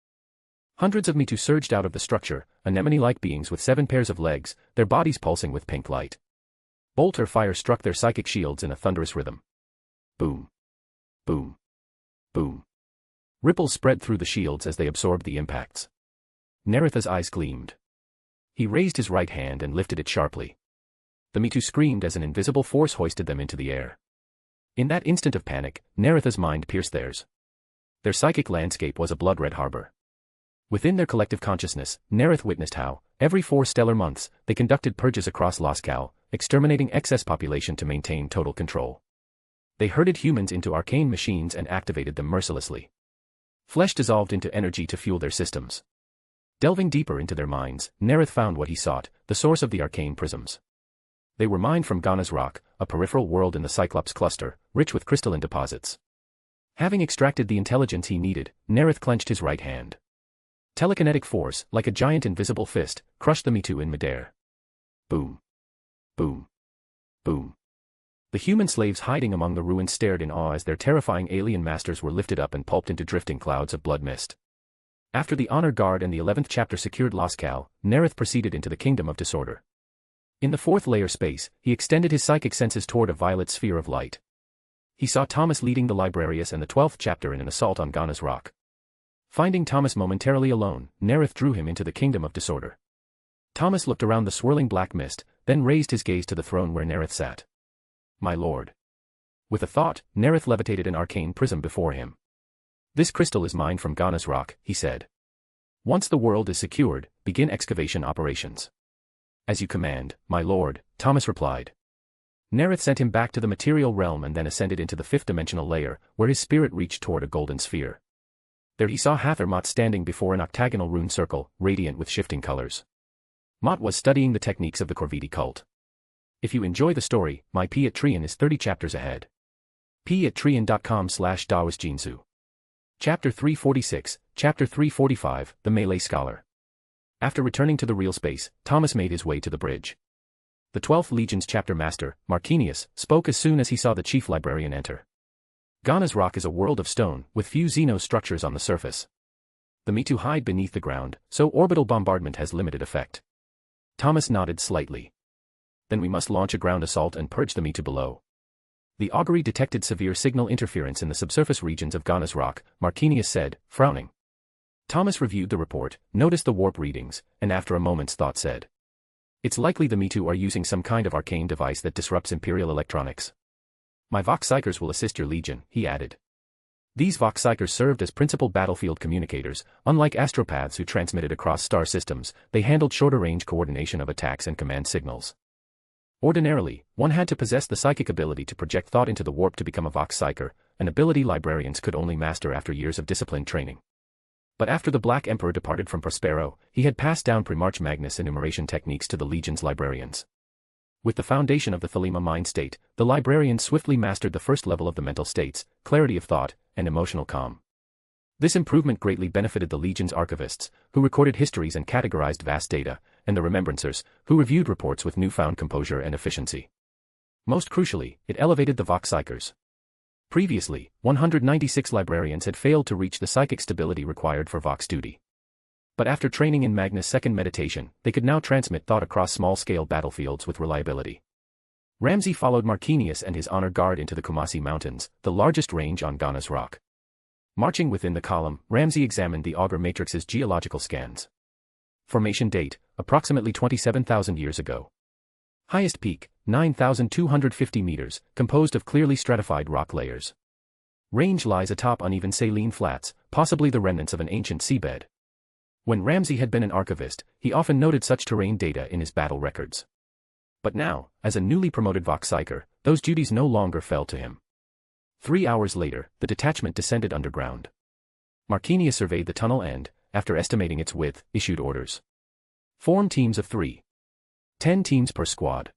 S3: Hundreds of Mitu surged out of the structure, anemone-like beings with 7 pairs of legs, their bodies pulsing with pink light. Bolter fire struck their psychic shields in a thunderous rhythm. Boom. Boom. Boom. Ripples spread through the shields as they absorbed the impacts. Nareth's eyes gleamed. He raised his right hand and lifted it sharply. The Mitu screamed as an invisible force hoisted them into the air. In that instant of panic, Nareth's mind pierced theirs. Their psychic landscape was a blood-red harbor. Within their collective consciousness, Nareth witnessed how, every 4 stellar months, they conducted purges across Loscal, exterminating excess population to maintain total control. They herded humans into arcane machines and activated them mercilessly. Flesh dissolved into energy to fuel their systems. Delving deeper into their minds, Nareth found what he sought, the source of the arcane prisms. They were mined from Ghana's rock, a peripheral world in the Cyclops cluster, rich with crystalline deposits. Having extracted the intelligence he needed, Nareth clenched his right hand. Telekinetic force, like a giant invisible fist, crushed the Mitu in midair. Boom. Boom. Boom. The human slaves hiding among the ruins stared in awe as their terrifying alien masters were lifted up and pulped into drifting clouds of blood mist. After the Honor Guard and the 11th chapter secured Loscal, Nareth proceeded into the Kingdom of Disorder. In the 4th layer space, he extended his psychic senses toward a violet sphere of light. He saw Thomas leading the Librarius and the 12th chapter in an assault on Ghana's rock. Finding Thomas momentarily alone, Nareth drew him into the Kingdom of Disorder. Thomas looked around the swirling black mist, then raised his gaze to the throne where Nareth sat. My lord. With a thought, Nareth levitated an arcane prism before him. This crystal is mined from Ghana's rock, he said. Once the world is secured, begin excavation operations. As you command, my lord, Thomas replied. Nareth sent him back to the material realm and then ascended into the 5th dimensional layer, where his spirit reached toward a golden sphere. There he saw Hather Mott standing before an octagonal rune circle, radiant with shifting colors. Mott was studying the techniques of the Corvidi cult. If you enjoy the story, my Patreon is 30 chapters ahead. patreon.com/DaosJinsu. Chapter 346, Chapter 345, The Melee Scholar. After returning to the real space, Thomas made his way to the bridge. The 12th Legion's chapter master, Marquinius, spoke as soon as he saw the chief librarian enter. Ghana's rock is a world of stone, with few Xeno structures on the surface. The Mitu hide beneath the ground, so orbital bombardment has limited effect. Thomas nodded slightly. Then we must launch a ground assault and purge the Mitu below. The augury detected severe signal interference in the subsurface regions of Ghana's rock, Marquinius said, frowning. Thomas reviewed the report, noticed the warp readings, and after a moment's thought said. It's likely the Mitu are using some kind of arcane device that disrupts Imperial electronics. My Vox Psychers will assist your legion, he added. These Vox Psychers served as principal battlefield communicators. Unlike astropaths who transmitted across star systems, they handled shorter-range coordination of attacks and command signals. Ordinarily, one had to possess the psychic ability to project thought into the warp to become a Vox Psyker, an ability librarians could only master after years of disciplined training. But after the Black Emperor departed from Prospero, he had passed down Primarch Magnus enumeration techniques to the Legion's librarians. With the foundation of the Thelema mind state, the librarians swiftly mastered the first level of the mental states, clarity of thought, and emotional calm. This improvement greatly benefited the Legion's archivists, who recorded histories and categorized vast data, and the remembrancers, who reviewed reports with newfound composure and efficiency. Most crucially, it elevated the Vox Psychers. Previously, 196 librarians had failed to reach the psychic stability required for Vox duty. But after training in Magnus' second meditation, they could now transmit thought across small-scale battlefields with reliability. Ramsay followed Marquinius and his honor guard into the Kumasi Mountains, the largest range on Ghana's rock. Marching within the column, Ramsay examined the auger matrix's geological scans. Formation date, approximately 27,000 years ago. Highest peak, 9,250 meters, composed of clearly stratified rock layers. Range lies atop uneven saline flats, possibly the remnants of an ancient seabed. When Ramsay had been an archivist, he often noted such terrain data in his battle records. But now, as a newly promoted Vox Psyker, those duties no longer fell to him. 3 hours later, the detachment descended underground. Marquinius surveyed the tunnel and, after estimating its width, issued orders. Form teams of 3. 10 teams per squad.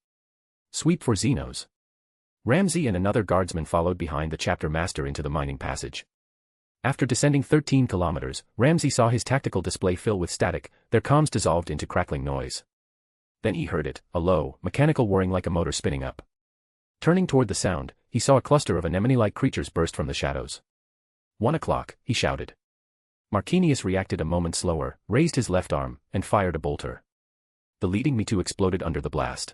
S3: Sweep for Xenos. Ramsay and another guardsman followed behind the chapter master into the mining passage. After descending 13 kilometers, Ramsay saw his tactical display fill with static, their comms dissolved into crackling noise. Then he heard it, a low, mechanical whirring like a motor spinning up. Turning toward the sound, he saw a cluster of anemone-like creatures burst from the shadows. 1 o'clock, he shouted. Marquinius reacted a moment slower, raised his left arm, and fired a bolter. The leading Me-Too exploded under the blast.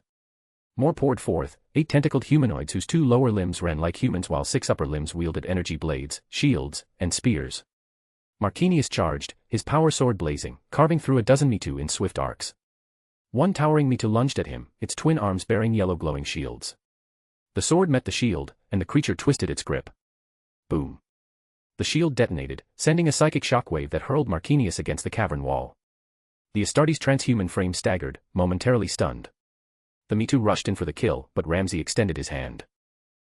S3: More poured forth, 8 tentacled humanoids whose 2 lower limbs ran like humans while 6 upper limbs wielded energy blades, shields, and spears. Marquinius charged, his power sword blazing, carving through a dozen Me-Too in swift arcs. One towering Me-Too lunged at him, its twin arms bearing yellow glowing shields. The sword met the shield, and the creature twisted its grip. Boom. The shield detonated, sending a psychic shockwave that hurled Marquinius against the cavern wall. The Astartes transhuman frame staggered, momentarily stunned. The Me-Too rushed in for the kill, but Ramsay extended his hand.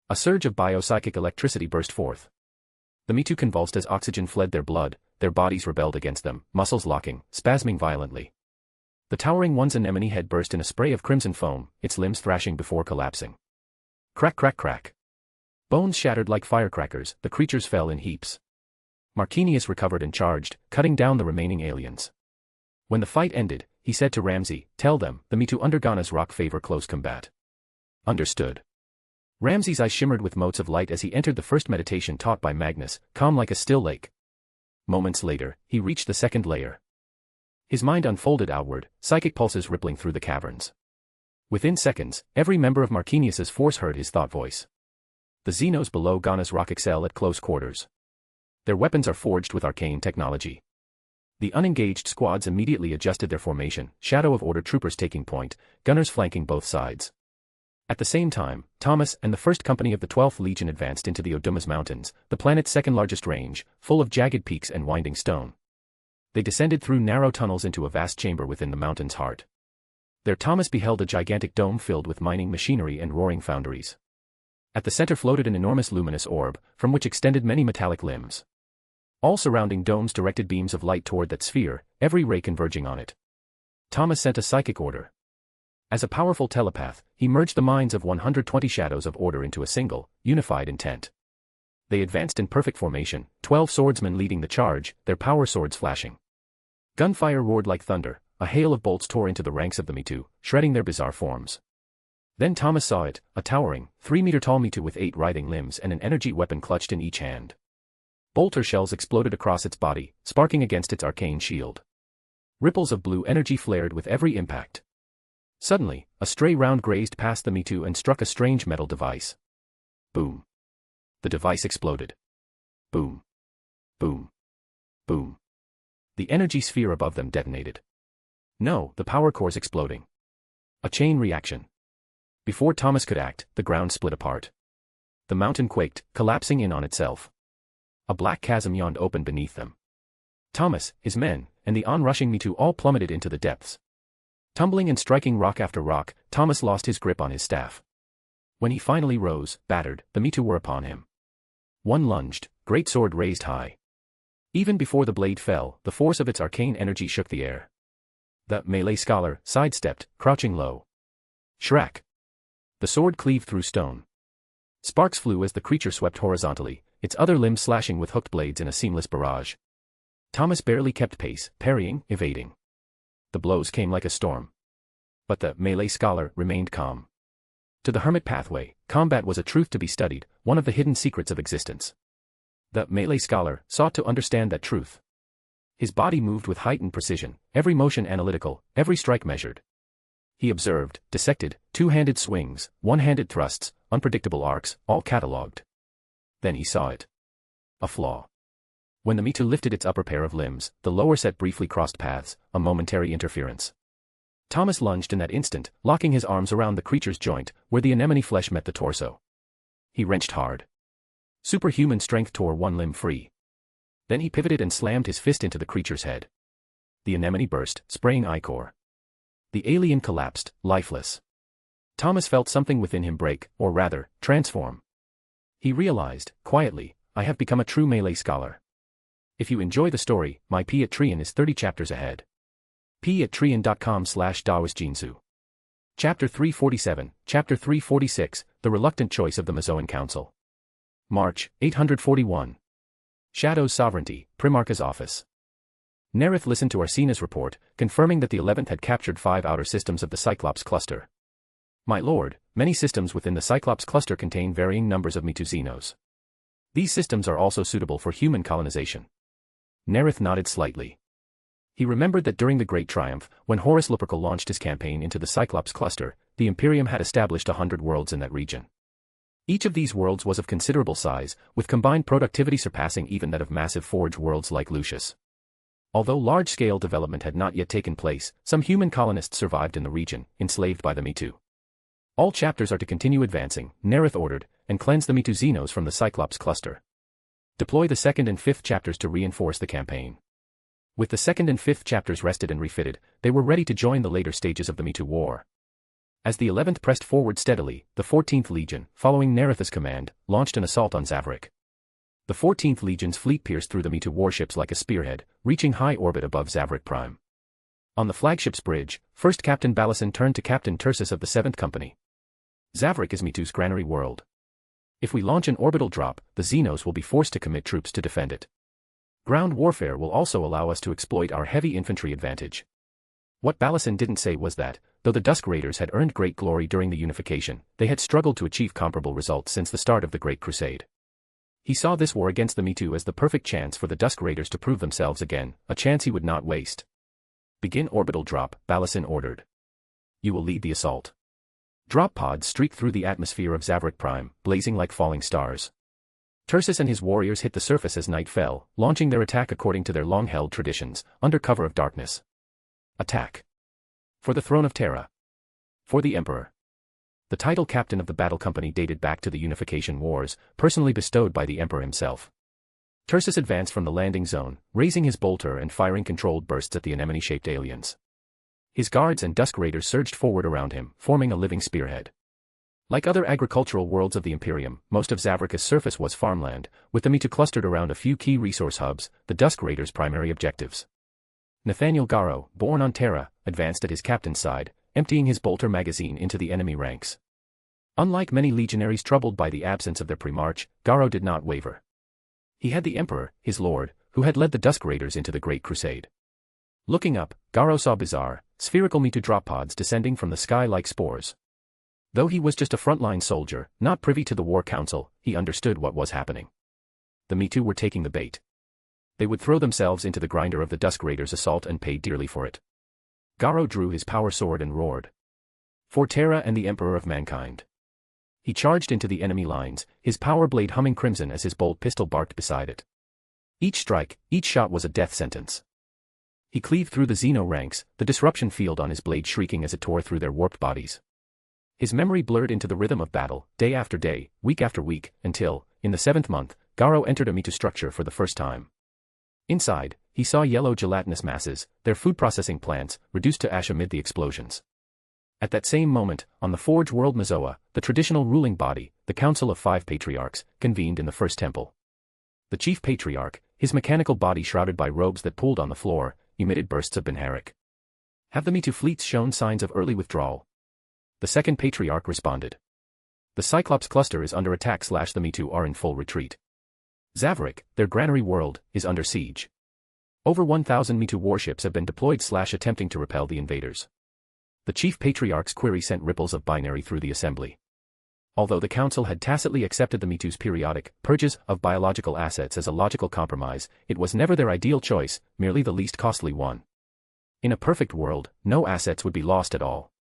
S3: A surge of biopsychic electricity burst forth. The Me-Too convulsed as oxygen fled their blood, their bodies rebelled against them, muscles locking, spasming violently. The towering one's anemone head burst in a spray of crimson foam, its limbs thrashing before collapsing. Crack crack crack. Bones shattered like firecrackers, the creatures fell in heaps. Marquinius recovered and charged, cutting down the remaining aliens. When the fight ended, he said to Ramsay, "Tell them, the Me-Too under Ghana's rock favor close combat." Understood. Ramsay's eyes shimmered with motes of light as he entered the first meditation taught by Magnus, calm like a still lake. Moments later, he reached the second layer. His mind unfolded outward, psychic pulses rippling through the caverns. Within seconds, every member of Marquinius's force heard his thought voice. The Xenos below Ghana's rock excel at close quarters. Their weapons are forged with arcane technology. The unengaged squads immediately adjusted their formation, shadow of order troopers taking point, gunners flanking both sides. At the same time, Thomas and the 1st Company of the 12th Legion advanced into the Odumas Mountains, the planet's second-largest range, full of jagged peaks and winding stone. They descended through narrow tunnels into a vast chamber within the mountain's heart. There Thomas beheld a gigantic dome filled with mining machinery and roaring foundries. At the center floated an enormous luminous orb, from which extended many metallic limbs. All surrounding domes directed beams of light toward that sphere, every ray converging on it. Thomas sent a psychic order. As a powerful telepath, he merged the minds of 120 shadows of order into a single, unified intent. They advanced in perfect formation, 12 swordsmen leading the charge, their power swords flashing. Gunfire roared like thunder, a hail of bolts tore into the ranks of the Me-Too, shredding their bizarre forms. Then Thomas saw it, a towering, 3-meter-tall Me-Too with 8 writhing limbs and an energy weapon clutched in each hand. Bolter shells exploded across its body, sparking against its arcane shield. Ripples of blue energy flared with every impact. Suddenly, a stray round grazed past the Me-Too and struck a strange metal device. Boom. The device exploded. Boom. Boom. Boom. The energy sphere above them detonated. No, the power core's exploding. A chain reaction. Before Thomas could act, the ground split apart. The mountain quaked, collapsing in on itself. A black chasm yawned open beneath them. Thomas, his men, and the onrushing Me-Too all plummeted into the depths. Tumbling and striking rock after rock, Thomas lost his grip on his staff. When he finally rose, battered, the Me-Too were upon him. One lunged, great sword raised high. Even before the blade fell, the force of its arcane energy shook the air. The melee scholar sidestepped, crouching low. Shrack. The sword cleaved through stone. Sparks flew as the creature swept horizontally, its other limbs slashing with hooked blades in a seamless barrage. Thomas barely kept pace, parrying, evading. The blows came like a storm. But the melee scholar remained calm. To the hermit pathway, combat was a truth to be studied, one of the hidden secrets of existence. The melee scholar sought to understand that truth. His body moved with heightened precision, every motion analytical, every strike measured. He observed, dissected, two-handed swings, one-handed thrusts, unpredictable arcs, all catalogued. Then he saw it. A flaw. When the Me-Too lifted its upper pair of limbs, the lower set briefly crossed paths, a momentary interference. Thomas lunged in that instant, locking his arms around the creature's joint, where the anemone flesh met the torso. He wrenched hard. Superhuman strength tore one limb free. Then he pivoted and slammed his fist into the creature's head. The anemone burst, spraying ichor. The alien collapsed, lifeless. Thomas felt something within him break, or rather, transform. He realized, quietly, I have become a true melee scholar. If you enjoy the story, my Patreon is 30 chapters ahead. patreon.com/daoisjinsu. Chapter 347, Chapter 346, The Reluctant Choice of the Mazoan Council. March, 841. Shadow's Sovereignty, Primarch's Office. Nareth listened to Arsina's report, confirming that the 11th had captured 5 outer systems of the Cyclops cluster. My lord, many systems within the Cyclops cluster contain varying numbers of Me-Too Xenos. These systems are also suitable for human colonization. Nareth nodded slightly. He remembered that during the Great Triumph, when Horus Lupercal launched his campaign into the Cyclops cluster, the Imperium had established 100 worlds in that region. Each of these worlds was of considerable size, with combined productivity surpassing even that of massive forge worlds like Lucius. Although large-scale development had not yet taken place, some human colonists survived in the region, enslaved by the Me-Too. All chapters are to continue advancing, Nareth ordered, and cleanse the Me-Too Xenos from the Cyclops cluster. Deploy the 2nd and 5th chapters to reinforce the campaign. With the 2nd and 5th chapters rested and refitted, they were ready to join the later stages of the Me-Too War. As the 11th pressed forward steadily, the 14th Legion, following Nareth's command, launched an assault on Zavrik. The 14th Legion's fleet pierced through the Me-Too warships like a spearhead, reaching high orbit above Zavrik Prime. On the flagship's bridge, First Captain Balison turned to Captain Tursus of the 7th Company. Zavrik is Me-Too's granary world. If we launch an orbital drop, the Xenos will be forced to commit troops to defend it. Ground warfare will also allow us to exploit our heavy infantry advantage. What Balison didn't say was that, though the Dusk Raiders had earned great glory during the unification, they had struggled to achieve comparable results since the start of the Great Crusade. He saw this war against the Me-Too as the perfect chance for the Dusk Raiders to prove themselves again, a chance he would not waste. Begin orbital drop, Balison ordered. You will lead the assault. Drop pods streaked through the atmosphere of Zavrik Prime, blazing like falling stars. Tursus and his warriors hit the surface as night fell, launching their attack according to their long-held traditions, under cover of darkness. Attack. For the throne of Terra. For the Emperor. The title captain of the battle company dated back to the Unification Wars, personally bestowed by the Emperor himself. Tursus advanced from the landing zone, raising his bolter and firing controlled bursts at the anemone-shaped aliens. His guards and Dusk Raiders surged forward around him, forming a living spearhead. Like other agricultural worlds of the Imperium, most of Zavrik's surface was farmland, with the Me-Too clustered around a few key resource hubs, the Dusk Raiders' primary objectives. Nathaniel Garro, born on Terra, advanced at his captain's side, emptying his bolter magazine into the enemy ranks. Unlike many legionaries troubled by the absence of their Primarch, Garro did not waver. He had the Emperor, his lord, who had led the Dusk Raiders into the Great Crusade. Looking up, Garro saw bizarre, spherical Me-Too drop pods descending from the sky like spores. Though he was just a frontline soldier, not privy to the War Council, he understood what was happening. The Me-Too were taking the bait. They would throw themselves into the grinder of the Dusk Raiders' assault and pay dearly for it. Garro drew his power sword and roared. For Terra and the Emperor of Mankind. He charged into the enemy lines, his power blade humming crimson as his bolt pistol barked beside it. Each strike, each shot was a death sentence. He cleaved through the Xeno ranks, the disruption field on his blade shrieking as it tore through their warped bodies. His memory blurred into the rhythm of battle, day after day, week after week, until, in the 7th month, Garro entered a Me-Too structure for the first time. Inside, he saw yellow gelatinous masses, their food processing plants, reduced to ash amid the explosions. At that same moment, on the Forge World Mazoa, the traditional ruling body, the Council of 5 Patriarchs, convened in the First Temple. The Chief Patriarch, his mechanical body shrouded by robes that pooled on the floor, emitted bursts of Benharik. Have the Me-Too fleets shown signs of early withdrawal? The Second Patriarch responded. The Cyclops cluster is under attack / the Me-Too are in full retreat. Zavrik, their granary world, is under siege. Over 1,000 Me-Too warships have been deployed / attempting to repel the invaders. The Chief Patriarch's query sent ripples of binary through the assembly. Although the Council had tacitly accepted the Mitu's periodic purges of biological assets as a logical compromise, it was never their ideal choice, merely the least costly one. In a perfect world, no assets would be lost at all.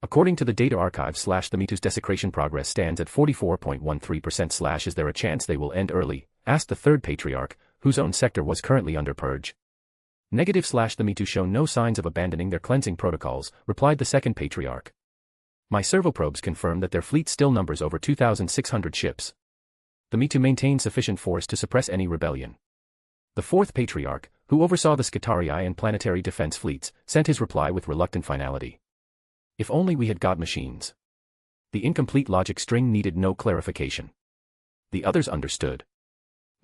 S3: According to the data archive the Mitu's desecration progress stands at 44.13%. Is there a chance they will end early? Asked the third Patriarch, whose own sector was currently under purge. Negative the Mitu show no signs of abandoning their cleansing protocols, replied the second Patriarch. My servoprobes confirm that their fleet still numbers over 2,600 ships. The Mitu maintain sufficient force to suppress any rebellion. The fourth Patriarch, who oversaw the Scitarii and planetary defense fleets, sent his reply with reluctant finality. If only we had got machines. The incomplete logic string needed no clarification. The others understood.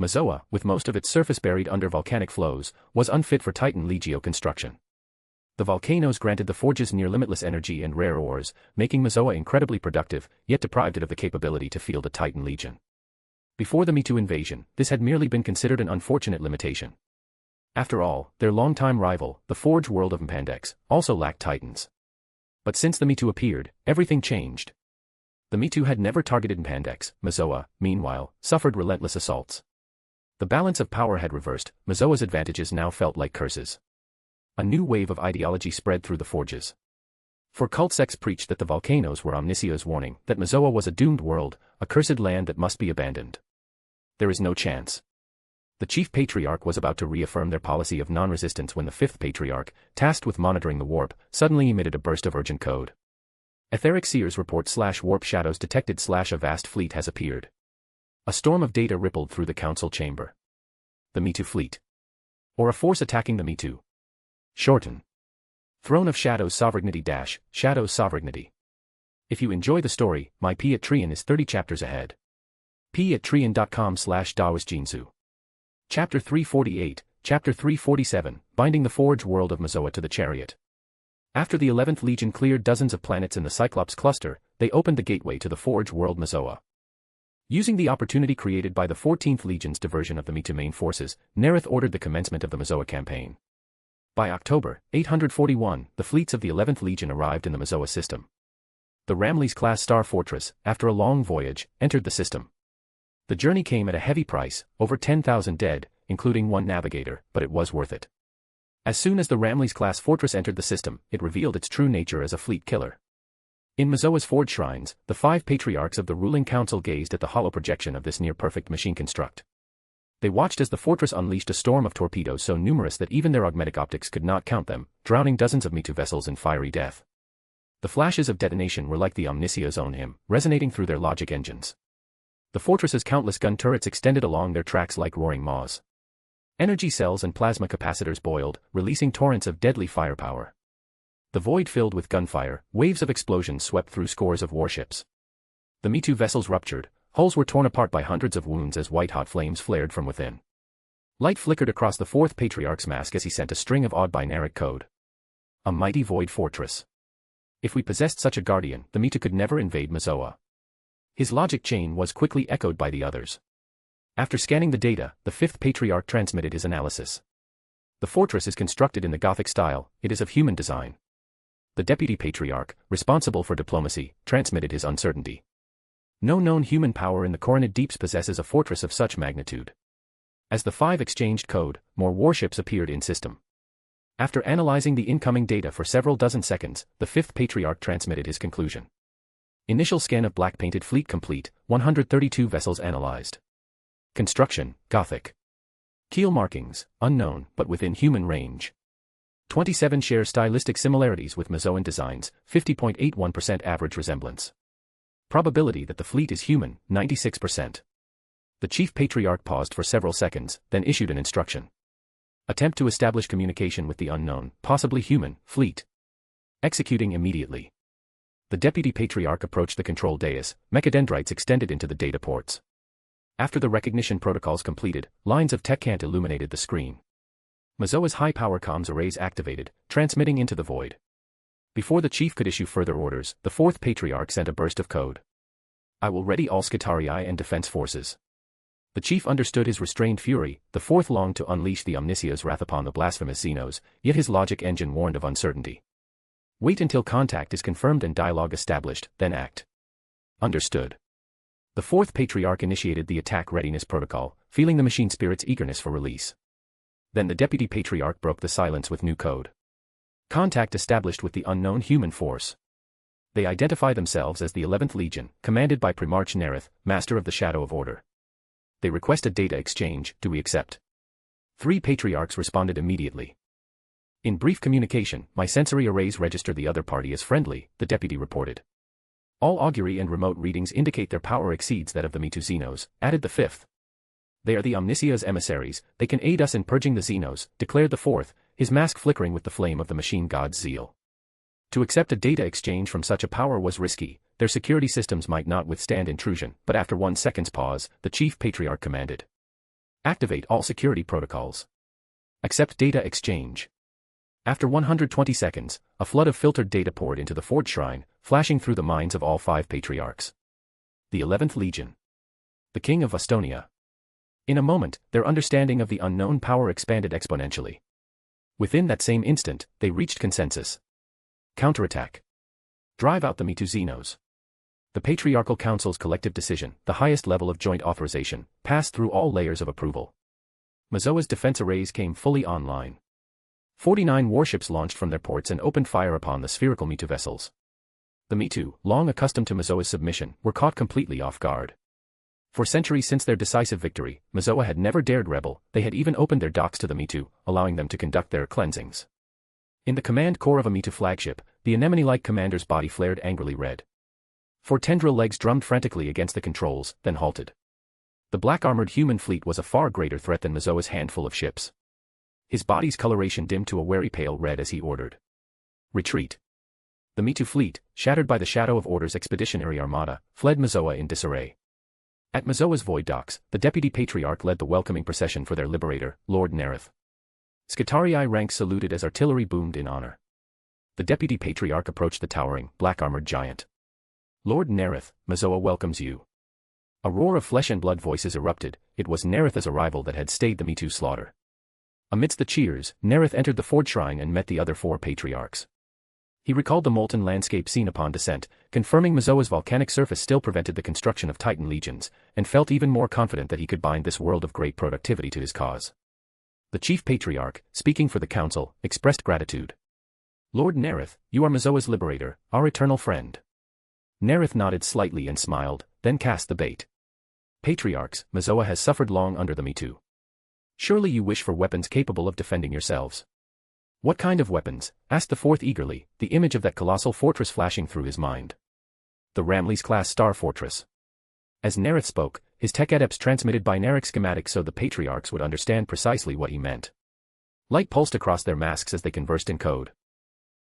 S3: Mazoa, with most of its surface buried under volcanic flows, was unfit for Titan Legio construction. The volcanoes granted the forges near limitless energy and rare ores, making Mazoa incredibly productive, yet deprived it of the capability to field a Titan Legion. Before the Mitu invasion, this had merely been considered an unfortunate limitation. After all, their longtime rival, the Forge world of Mpandex, also lacked Titans. But since the Mitu appeared, everything changed. The Mitu had never targeted Mpandex. Mazoa, meanwhile, suffered relentless assaults. The balance of power had reversed. Mazoa's advantages now felt like curses. A new wave of ideology spread through the forges. For cult sects preached that the volcanoes were Omnisia's warning, that Mazoa was a doomed world, a cursed land that must be abandoned. There is no chance. The chief patriarch was about to reaffirm their policy of non-resistance when the fifth patriarch, tasked with monitoring the warp, suddenly emitted a burst of urgent code. Etheric Seers report /warp shadows detected / a vast fleet has appeared. A storm of data rippled through the council chamber. The Mitu fleet. Or a force attacking the Mitu. Shorten. Throne of Shadows Sovereignty - Shadows Sovereignty. If you enjoy the story, my P at Trian is 30 chapters ahead. p@trian.com/dawasjinsu. Chapter 348, Chapter 347, Binding the Forge World of Mazoa to the Chariot. After the 11th Legion cleared dozens of planets in the Cyclops cluster, they opened the gateway to the Forge World Mazoa. Using the opportunity created by the 14th Legion's diversion of the Mitu main forces, Nareth ordered the commencement of the Mazoa campaign. By October 841, the fleets of the 11th Legion arrived in the Mazoa system. The Ramles-class Star Fortress, after a long voyage, entered the system. The journey came at a heavy price, over 10,000 dead, including one navigator, but it was worth it. As soon as the Ramles-class fortress entered the system, it revealed its true nature as a fleet killer. In Mazoa's forge shrines, the 5 patriarchs of the ruling council gazed at the hollow projection of this near-perfect machine construct. They watched as the fortress unleashed a storm of torpedoes so numerous that even their augmetic optics could not count them, drowning dozens of Mitu vessels in fiery death. The flashes of detonation were like the Omnisia's own hymn, resonating through their logic engines. The fortress's countless gun turrets extended along their tracks like roaring maws. Energy cells and plasma capacitors boiled, releasing torrents of deadly firepower. The void filled with gunfire, waves of explosions swept through scores of warships. The Mitu vessels ruptured, hulls were torn apart by hundreds of wounds as white-hot flames flared from within. Light flickered across the fourth patriarch's mask as he sent a string of odd binaric code. A mighty void fortress. If we possessed such a guardian, the Mitu could never invade Mazoa. His logic chain was quickly echoed by the others. After scanning the data, the fifth patriarch transmitted his analysis. The fortress is constructed in the Gothic style, it is of human design. The deputy patriarch, responsible for diplomacy, transmitted his uncertainty. No known human power in the Coronid Deeps possesses a fortress of such magnitude. As the 5 exchanged code, more warships appeared in system. After analyzing the incoming data for several dozen seconds, the fifth patriarch transmitted his conclusion. Initial scan of black-painted fleet complete, 132 vessels analyzed. Construction, Gothic. Keel markings, unknown, but within human range. 27 share stylistic similarities with Mazoan designs, 50.81% average resemblance. Probability that the fleet is human, 96%. The chief patriarch paused for several seconds, then issued an instruction. Attempt to establish communication with the unknown, possibly human, fleet. Executing immediately. The deputy patriarch approached the control dais, mechadendrites extended into the data ports. After the recognition protocols completed, lines of techcant illuminated the screen. Mazoa's high-power comms arrays activated, transmitting into the void. Before the chief could issue further orders, the fourth patriarch sent a burst of code. I will ready all Scitarii and defense forces. The chief understood his restrained fury, the fourth longed to unleash the Omnisia's wrath upon the blasphemous Xenos, yet his logic engine warned of uncertainty. Wait until contact is confirmed and dialogue established, then act. Understood. The fourth Patriarch initiated the attack readiness protocol, feeling the machine spirit's eagerness for release. Then the Deputy Patriarch broke the silence with new code. Contact established with the unknown human force. They identify themselves as the 11th Legion, commanded by Primarch Nareth, Master of the Shadow of Order. They request a data exchange. Do we accept? 3 Patriarchs responded immediately. In brief communication, my sensory arrays register the other party as friendly, the deputy reported. All augury and remote readings indicate their power exceeds that of the Me Too Xenos, added the 5th. They are the Omnisia's emissaries, they can aid us in purging the Xenos, declared the 4th, his mask flickering with the flame of the machine god's zeal. To accept a data exchange from such a power was risky, their security systems might not withstand intrusion, but after 1 second's pause, the Chief Patriarch commanded. Activate all security protocols. Accept data exchange. After 120 seconds, a flood of filtered data poured into the Forge Shrine, flashing through the minds of all 5 Patriarchs. The 11th Legion. The King of Estonia. In a moment, their understanding of the unknown power expanded exponentially. Within that same instant, they reached consensus. Counterattack. Drive out the Me Too Xenos. The Patriarchal Council's collective decision, the highest level of joint authorization, passed through all layers of approval. Mazoa's defense arrays came fully online. 49 warships launched from their ports and opened fire upon the spherical Me Too vessels. The Me Too, long accustomed to Mazoa's submission, were caught completely off guard. For centuries since their decisive victory, Mazoa had never dared rebel, they had even opened their docks to the Me Too, allowing them to conduct their cleansings. In the command core of a Me Too flagship, the anemone-like commander's body flared angrily red. 4 tendril legs drummed frantically against the controls, then halted. The black-armored human fleet was a far greater threat than Mazoa's handful of ships. His body's coloration dimmed to a wary pale red as he ordered. Retreat. The Me Too fleet, shattered by the Shadow of Order's expeditionary armada, fled Mazoa in disarray. At Mazoa's void docks, the Deputy Patriarch led the welcoming procession for their liberator, Lord Nareth. Skitarii ranks saluted as artillery boomed in honor. The Deputy Patriarch approached the towering, black-armored giant. Lord Nareth, Mazoa welcomes you. A roar of flesh and blood voices erupted. It was Nareth's arrival that had stayed the Me Too slaughter. Amidst the cheers, Nareth entered the Forge Shrine and met the other 4 Patriarchs. He recalled the molten landscape seen upon descent, confirming Mazoa's volcanic surface still prevented the construction of Titan legions, and felt even more confident that he could bind this world of great productivity to his cause. The Chief Patriarch, speaking for the Council, expressed gratitude. Lord Nareth, you are Mazoa's liberator, our eternal friend. Nareth nodded slightly and smiled, then cast the bait. Patriarchs, Mazoa has suffered long under the Me Too. Surely you wish for weapons capable of defending yourselves. What kind of weapons? Asked the 4th eagerly, the image of that colossal fortress flashing through his mind. The Ramles-class Star Fortress. As Nareth spoke, his tech adepts transmitted binary schematics so the Patriarchs would understand precisely what he meant. Light pulsed across their masks as they conversed in code.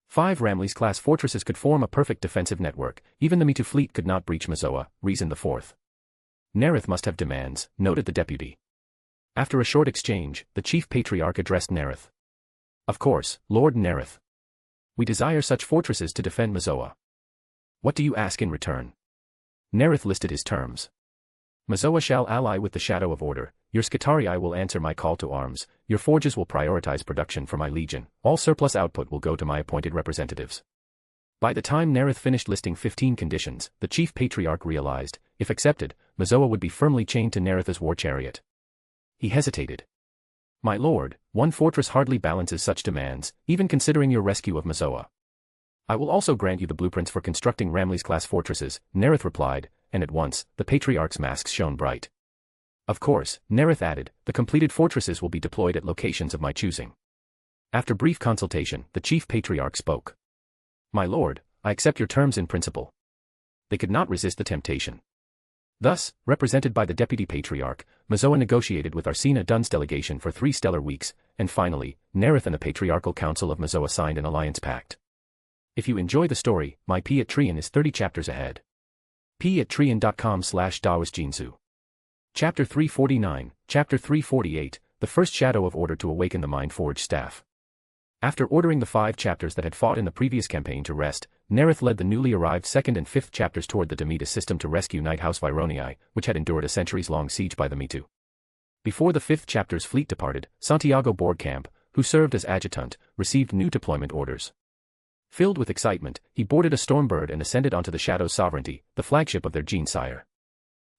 S3: 5 Ramles-class fortresses could form a perfect defensive network, even the Me Too fleet could not breach Mazoa, reasoned the 4th. Nareth must have demands, noted the deputy. After a short exchange, the Chief Patriarch addressed Nareth. Of course, Lord Nareth. We desire such fortresses to defend Mazoa. What do you ask in return? Nareth listed his terms. Mazoa shall ally with the Shadow of Order, your Skitarii will answer my call to arms, your forges will prioritize production for my legion, all surplus output will go to my appointed representatives. By the time Nareth finished listing 15 conditions, the Chief Patriarch realized, if accepted, Mazoa would be firmly chained to Nareth's war chariot. He hesitated. My lord, one fortress hardly balances such demands, even considering your rescue of Mazoa. I will also grant you the blueprints for constructing Ramles-class fortresses, Nareth replied, and at once, the Patriarch's masks shone bright. Of course, Nareth added, the completed fortresses will be deployed at locations of my choosing. After brief consultation, the Chief Patriarch spoke. My lord, I accept your terms in principle. They could not resist the temptation. Thus, represented by the Deputy Patriarch, Mazoa negotiated with Arsena Dunn's delegation for 3 stellar weeks, and finally, Nareth and the Patriarchal Council of Mazoa signed an alliance pact. If you enjoy the story, my Patreon is 30 chapters ahead. patreon.com/dawasjinsu. Chapter 349, Chapter 348, The First Shadow of Order to Awaken the Mind-Forged Staff. After ordering the 5 chapters that had fought in the previous campaign to rest, Nareth led the newly arrived 2nd and 5th chapters toward the Demeter system to rescue Nighthouse Vironii, which had endured a centuries-long siege by the Me Too. Before the 5th chapter's fleet departed, Santiago Boardcamp, who served as adjutant, received new deployment orders. Filled with excitement, he boarded a Stormbird and ascended onto the Shadow's Sovereignty, the flagship of their Gene Sire.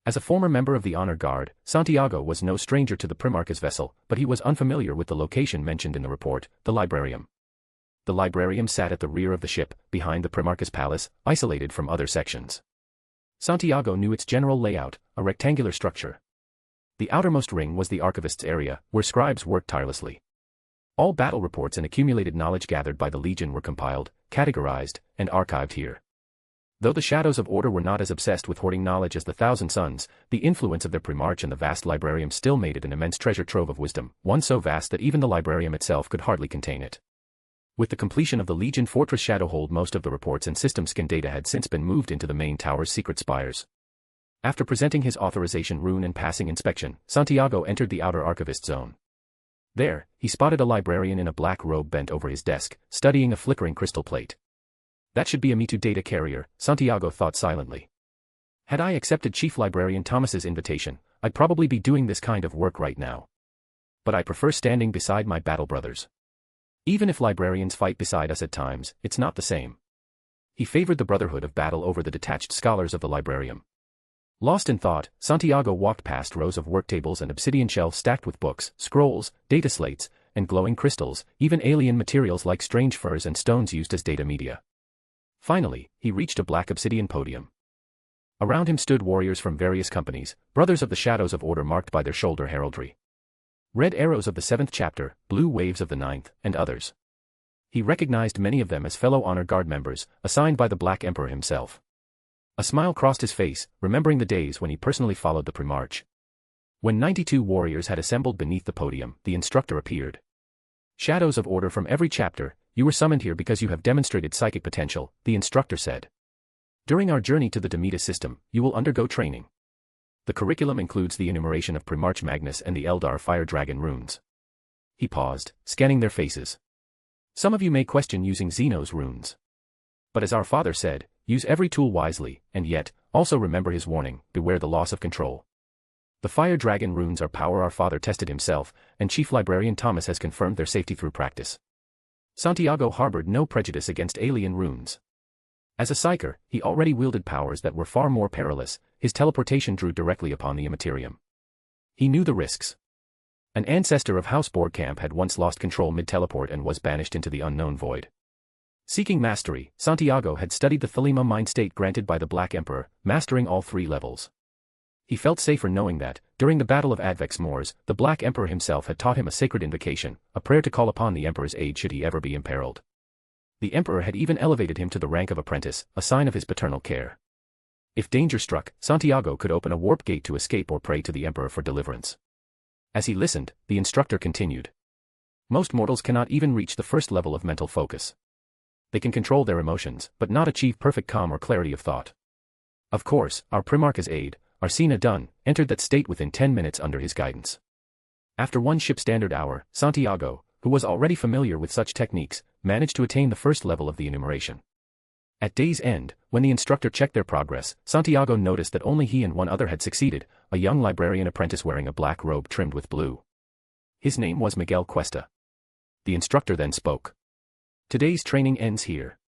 S3: As a former member of the Honor Guard, Santiago was no stranger to the Primarch's vessel, but he was unfamiliar with the location mentioned in the report, the Librarium. The Librarium sat at the rear of the ship, behind the Primarch's palace, isolated from other sections. Santiago knew its general layout, a rectangular structure. The outermost ring was the archivist's area, where scribes worked tirelessly. All battle reports and accumulated knowledge gathered by the Legion were compiled, categorized, and archived here. Though the Shadows of Order were not as obsessed with hoarding knowledge as the Thousand Sons, the influence of their Primarch and the vast Librarium still made it an immense treasure trove of wisdom, one so vast that even the Librarium itself could hardly contain it. With the completion of the Legion Fortress Shadowhold, most of the reports and system scan data had since been moved into the main tower's secret spires. After presenting his authorization rune and passing inspection, Santiago entered the outer archivist zone. There, he spotted a librarian in a black robe bent over his desk, studying a flickering crystal plate. That should be a Me-Too data carrier, Santiago thought silently. Had I accepted Chief Librarian Thomas's invitation, I'd probably be doing this kind of work right now. But I prefer standing beside my battle brothers. Even if librarians fight beside us at times, it's not the same. He favored the brotherhood of battle over the detached scholars of the Librarium. Lost in thought, Santiago walked past rows of worktables and obsidian shelves stacked with books, scrolls, data slates, and glowing crystals, even alien materials like strange furs and stones used as data media. Finally, he reached a black obsidian podium. Around him stood warriors from various companies, brothers of the Shadows of Order marked by their shoulder heraldry. Red arrows of the 7th chapter, blue waves of the 9th, and others. He recognized many of them as fellow Honor Guard members, assigned by the Black Emperor himself. A smile crossed his face, remembering the days when he personally followed the Primarch. When 92 warriors had assembled beneath the podium, the instructor appeared. Shadows of Order from every chapter, you were summoned here because you have demonstrated psychic potential, the instructor said. During our journey to the Demeter system, you will undergo training. The curriculum includes the enumeration of Primarch Magnus and the Eldar Fire Dragon runes. He paused, scanning their faces. Some of you may question using Xeno's runes. But as our father said, use every tool wisely, and yet, also remember his warning, beware the loss of control. The Fire Dragon runes are power our father tested himself, and Chief Librarian Thomas has confirmed their safety through practice. Santiago harbored no prejudice against alien runes. As a psyker, he already wielded powers that were far more perilous. His teleportation drew directly upon the Immaterium. He knew the risks. An ancestor of House Borgkamp had once lost control mid-teleport and was banished into the unknown void. Seeking mastery, Santiago had studied the Thelema mind state granted by the Black Emperor, mastering all 3 levels. He felt safer knowing that, during the Battle of Advex Moors, the Black Emperor himself had taught him a sacred invocation, a prayer to call upon the Emperor's aid should he ever be imperiled. The Emperor had even elevated him to the rank of apprentice, a sign of his paternal care. If danger struck, Santiago could open a warp gate to escape or pray to the Emperor for deliverance. As he listened, the instructor continued. Most mortals cannot even reach the first level of mental focus. They can control their emotions, but not achieve perfect calm or clarity of thought. Of course, our Primarch's aide, Arsena Dunn, entered that state within 10 minutes under his guidance. After one ship standard hour, Santiago, who was already familiar with such techniques, managed to attain the first level of the enumeration. At day's end, when the instructor checked their progress, Santiago noticed that only he and one other had succeeded, a young librarian apprentice wearing a black robe trimmed with blue. His name was Miguel Cuesta. The instructor then spoke. Today's training ends here.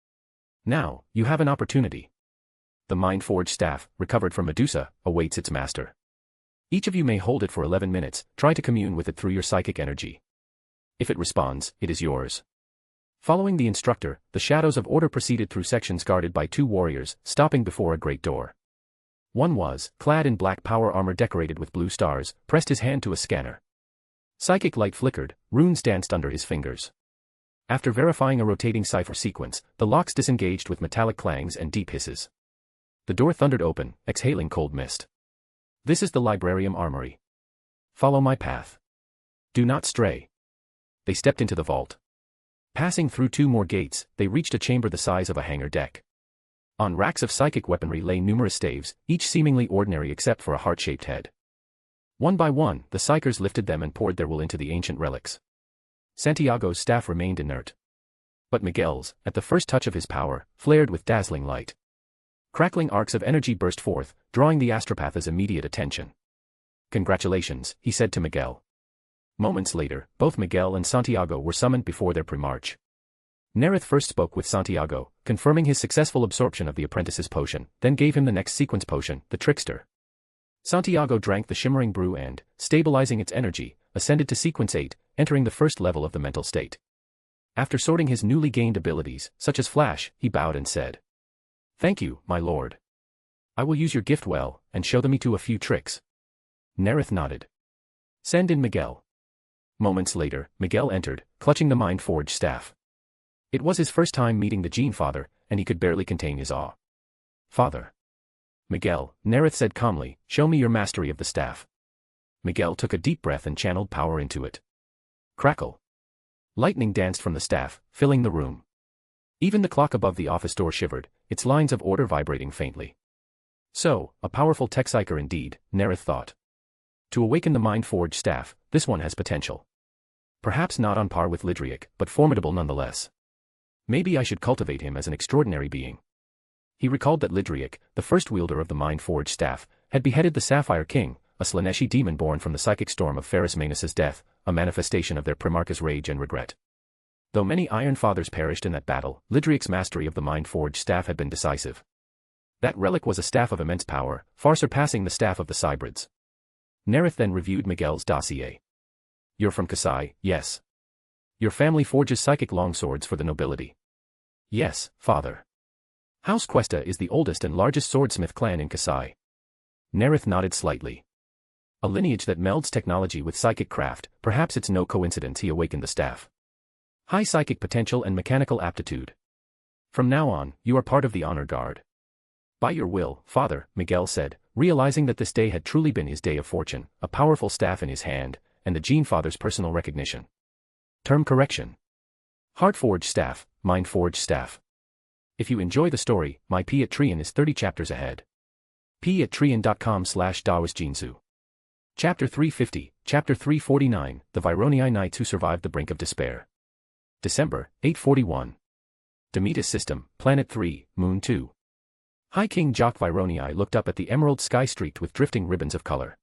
S3: Now, you have an opportunity. The Mind-Forged staff, recovered from Medusa, awaits its master. Each of you may hold it for 11 minutes, try to commune with it through your psychic energy. If it responds, it is yours. Following the instructor, the Shadows of Order proceeded through sections guarded by 2 warriors, stopping before a great door. One was, clad in black power armor decorated with blue stars, pressed his hand to a scanner. Psychic light flickered, runes danced under his fingers. After verifying a rotating cipher sequence, the locks disengaged with metallic clangs and deep hisses. The door thundered open, exhaling cold mist. This is the Librarium Armory. Follow my path. Do not stray. They stepped into the vault. Passing through 2 more gates, they reached a chamber the size of a hangar deck. On racks of psychic weaponry lay numerous staves, each seemingly ordinary except for a heart-shaped head. One by one, the psychers lifted them and poured their will into the ancient relics. Santiago's staff remained inert. But Miguel's, at the first touch of his power, flared with dazzling light. Crackling arcs of energy burst forth, drawing the astropath's immediate attention. Congratulations, he said to Miguel. Moments later, both Miguel and Santiago were summoned before their Primarch. Nareth first spoke with Santiago, confirming his successful absorption of the apprentice's potion, then gave him the next sequence potion, the Trickster. Santiago drank the shimmering brew and, stabilizing its energy, ascended to sequence 8, entering the first level of the mental state. After sorting his newly gained abilities, such as Flash, he bowed and said, "Thank you, my lord. I will use your gift well, and show them to a few tricks." Nareth nodded. "Send in Miguel." Moments later, Miguel entered, clutching the mind-forged staff. It was his first time meeting the Gene Father, and he could barely contain his awe. "Father." "Miguel," Nareth said calmly, "show me your mastery of the staff." Miguel took a deep breath and channeled power into it. Crackle. Lightning danced from the staff, filling the room. Even the clock above the office door shivered, its lines of order vibrating faintly. So, a powerful tech psyker indeed, Nareth thought. To awaken the mind-forged staff, this one has potential. Perhaps not on par with Lidriak, but formidable nonetheless. Maybe I should cultivate him as an extraordinary being. He recalled that Lidriak, the first wielder of the mind-forged staff, had beheaded the Sapphire King, a Slaneshi demon born from the psychic storm of Ferrus Manus' death, a manifestation of their Primarchs' rage and regret. Though many Iron Fathers perished in that battle, Lidriak's mastery of the mind-forged staff had been decisive. That relic was a staff of immense power, far surpassing the staff of the Cybrids. Nareth then reviewed Miguel's dossier. "You're from Kasai, yes. Your family forges psychic longswords for the nobility." "Yes, father." "House Cuesta is the oldest and largest swordsmith clan in Kasai." Nareth nodded slightly. "A lineage that melds technology with psychic craft, perhaps it's no coincidence he awakened the staff. High psychic potential and mechanical aptitude. From now on, you are part of the honor guard." "By your will, father," Miguel said, realizing that this day had truly been his day of fortune, a powerful staff in his hand, and the Gene Father's personal recognition. Term correction. Heart-forged staff, mind-forged staff. If you enjoy the story, my Patreon is 30 chapters ahead. patreon.com/DaosJinsu. Chapter 350, Chapter 349, The Vironii Knights Who Survived the Brink of Despair. December, 841. Demetus System, Planet 3, Moon 2. High King Jock Vironii looked up at the emerald sky streaked with drifting ribbons of color.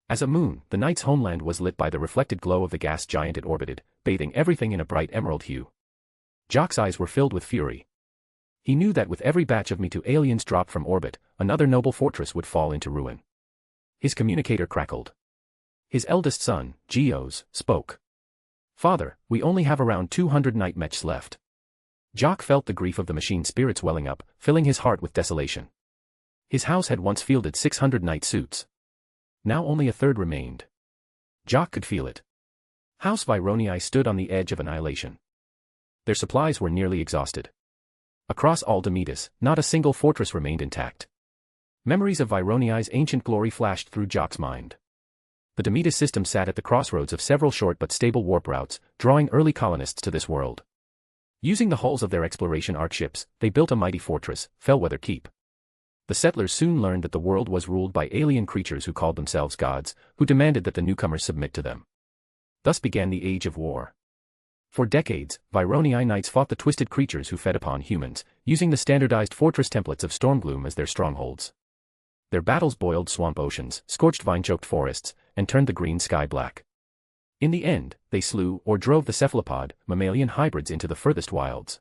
S3: As a moon, the knight's homeland was lit by the reflected glow of the gas giant it orbited, bathing everything in a bright emerald hue. Jock's eyes were filled with fury. He knew that with every batch of Me2 aliens dropped from orbit, another noble fortress would fall into ruin. His communicator crackled. His eldest son, Geos, spoke. "Father, we only have around 200 night mechs left." Jock felt the grief of the machine spirits welling up, filling his heart with desolation. His house had once fielded 600 night suits. Now only a third remained. Jock could feel it. House Vironii stood on the edge of annihilation. Their supplies were nearly exhausted. Across all Demetus, not a single fortress remained intact. Memories of Vironii's ancient glory flashed through Jock's mind. The Demetus system sat at the crossroads of several short but stable warp routes, drawing early colonists to this world. Using the hulls of their exploration arc ships, they built a mighty fortress, Fellweather Keep. The settlers soon learned that the world was ruled by alien creatures who called themselves gods, who demanded that the newcomers submit to them. Thus began the Age of War. For decades, Vironii knights fought the twisted creatures who fed upon humans, using the standardized fortress templates of Stormgloom as their strongholds. Their battles boiled swamp oceans, scorched vine-choked forests, and turned the green sky black. In the end, they slew or drove the cephalopod, mammalian hybrids into the furthest wilds.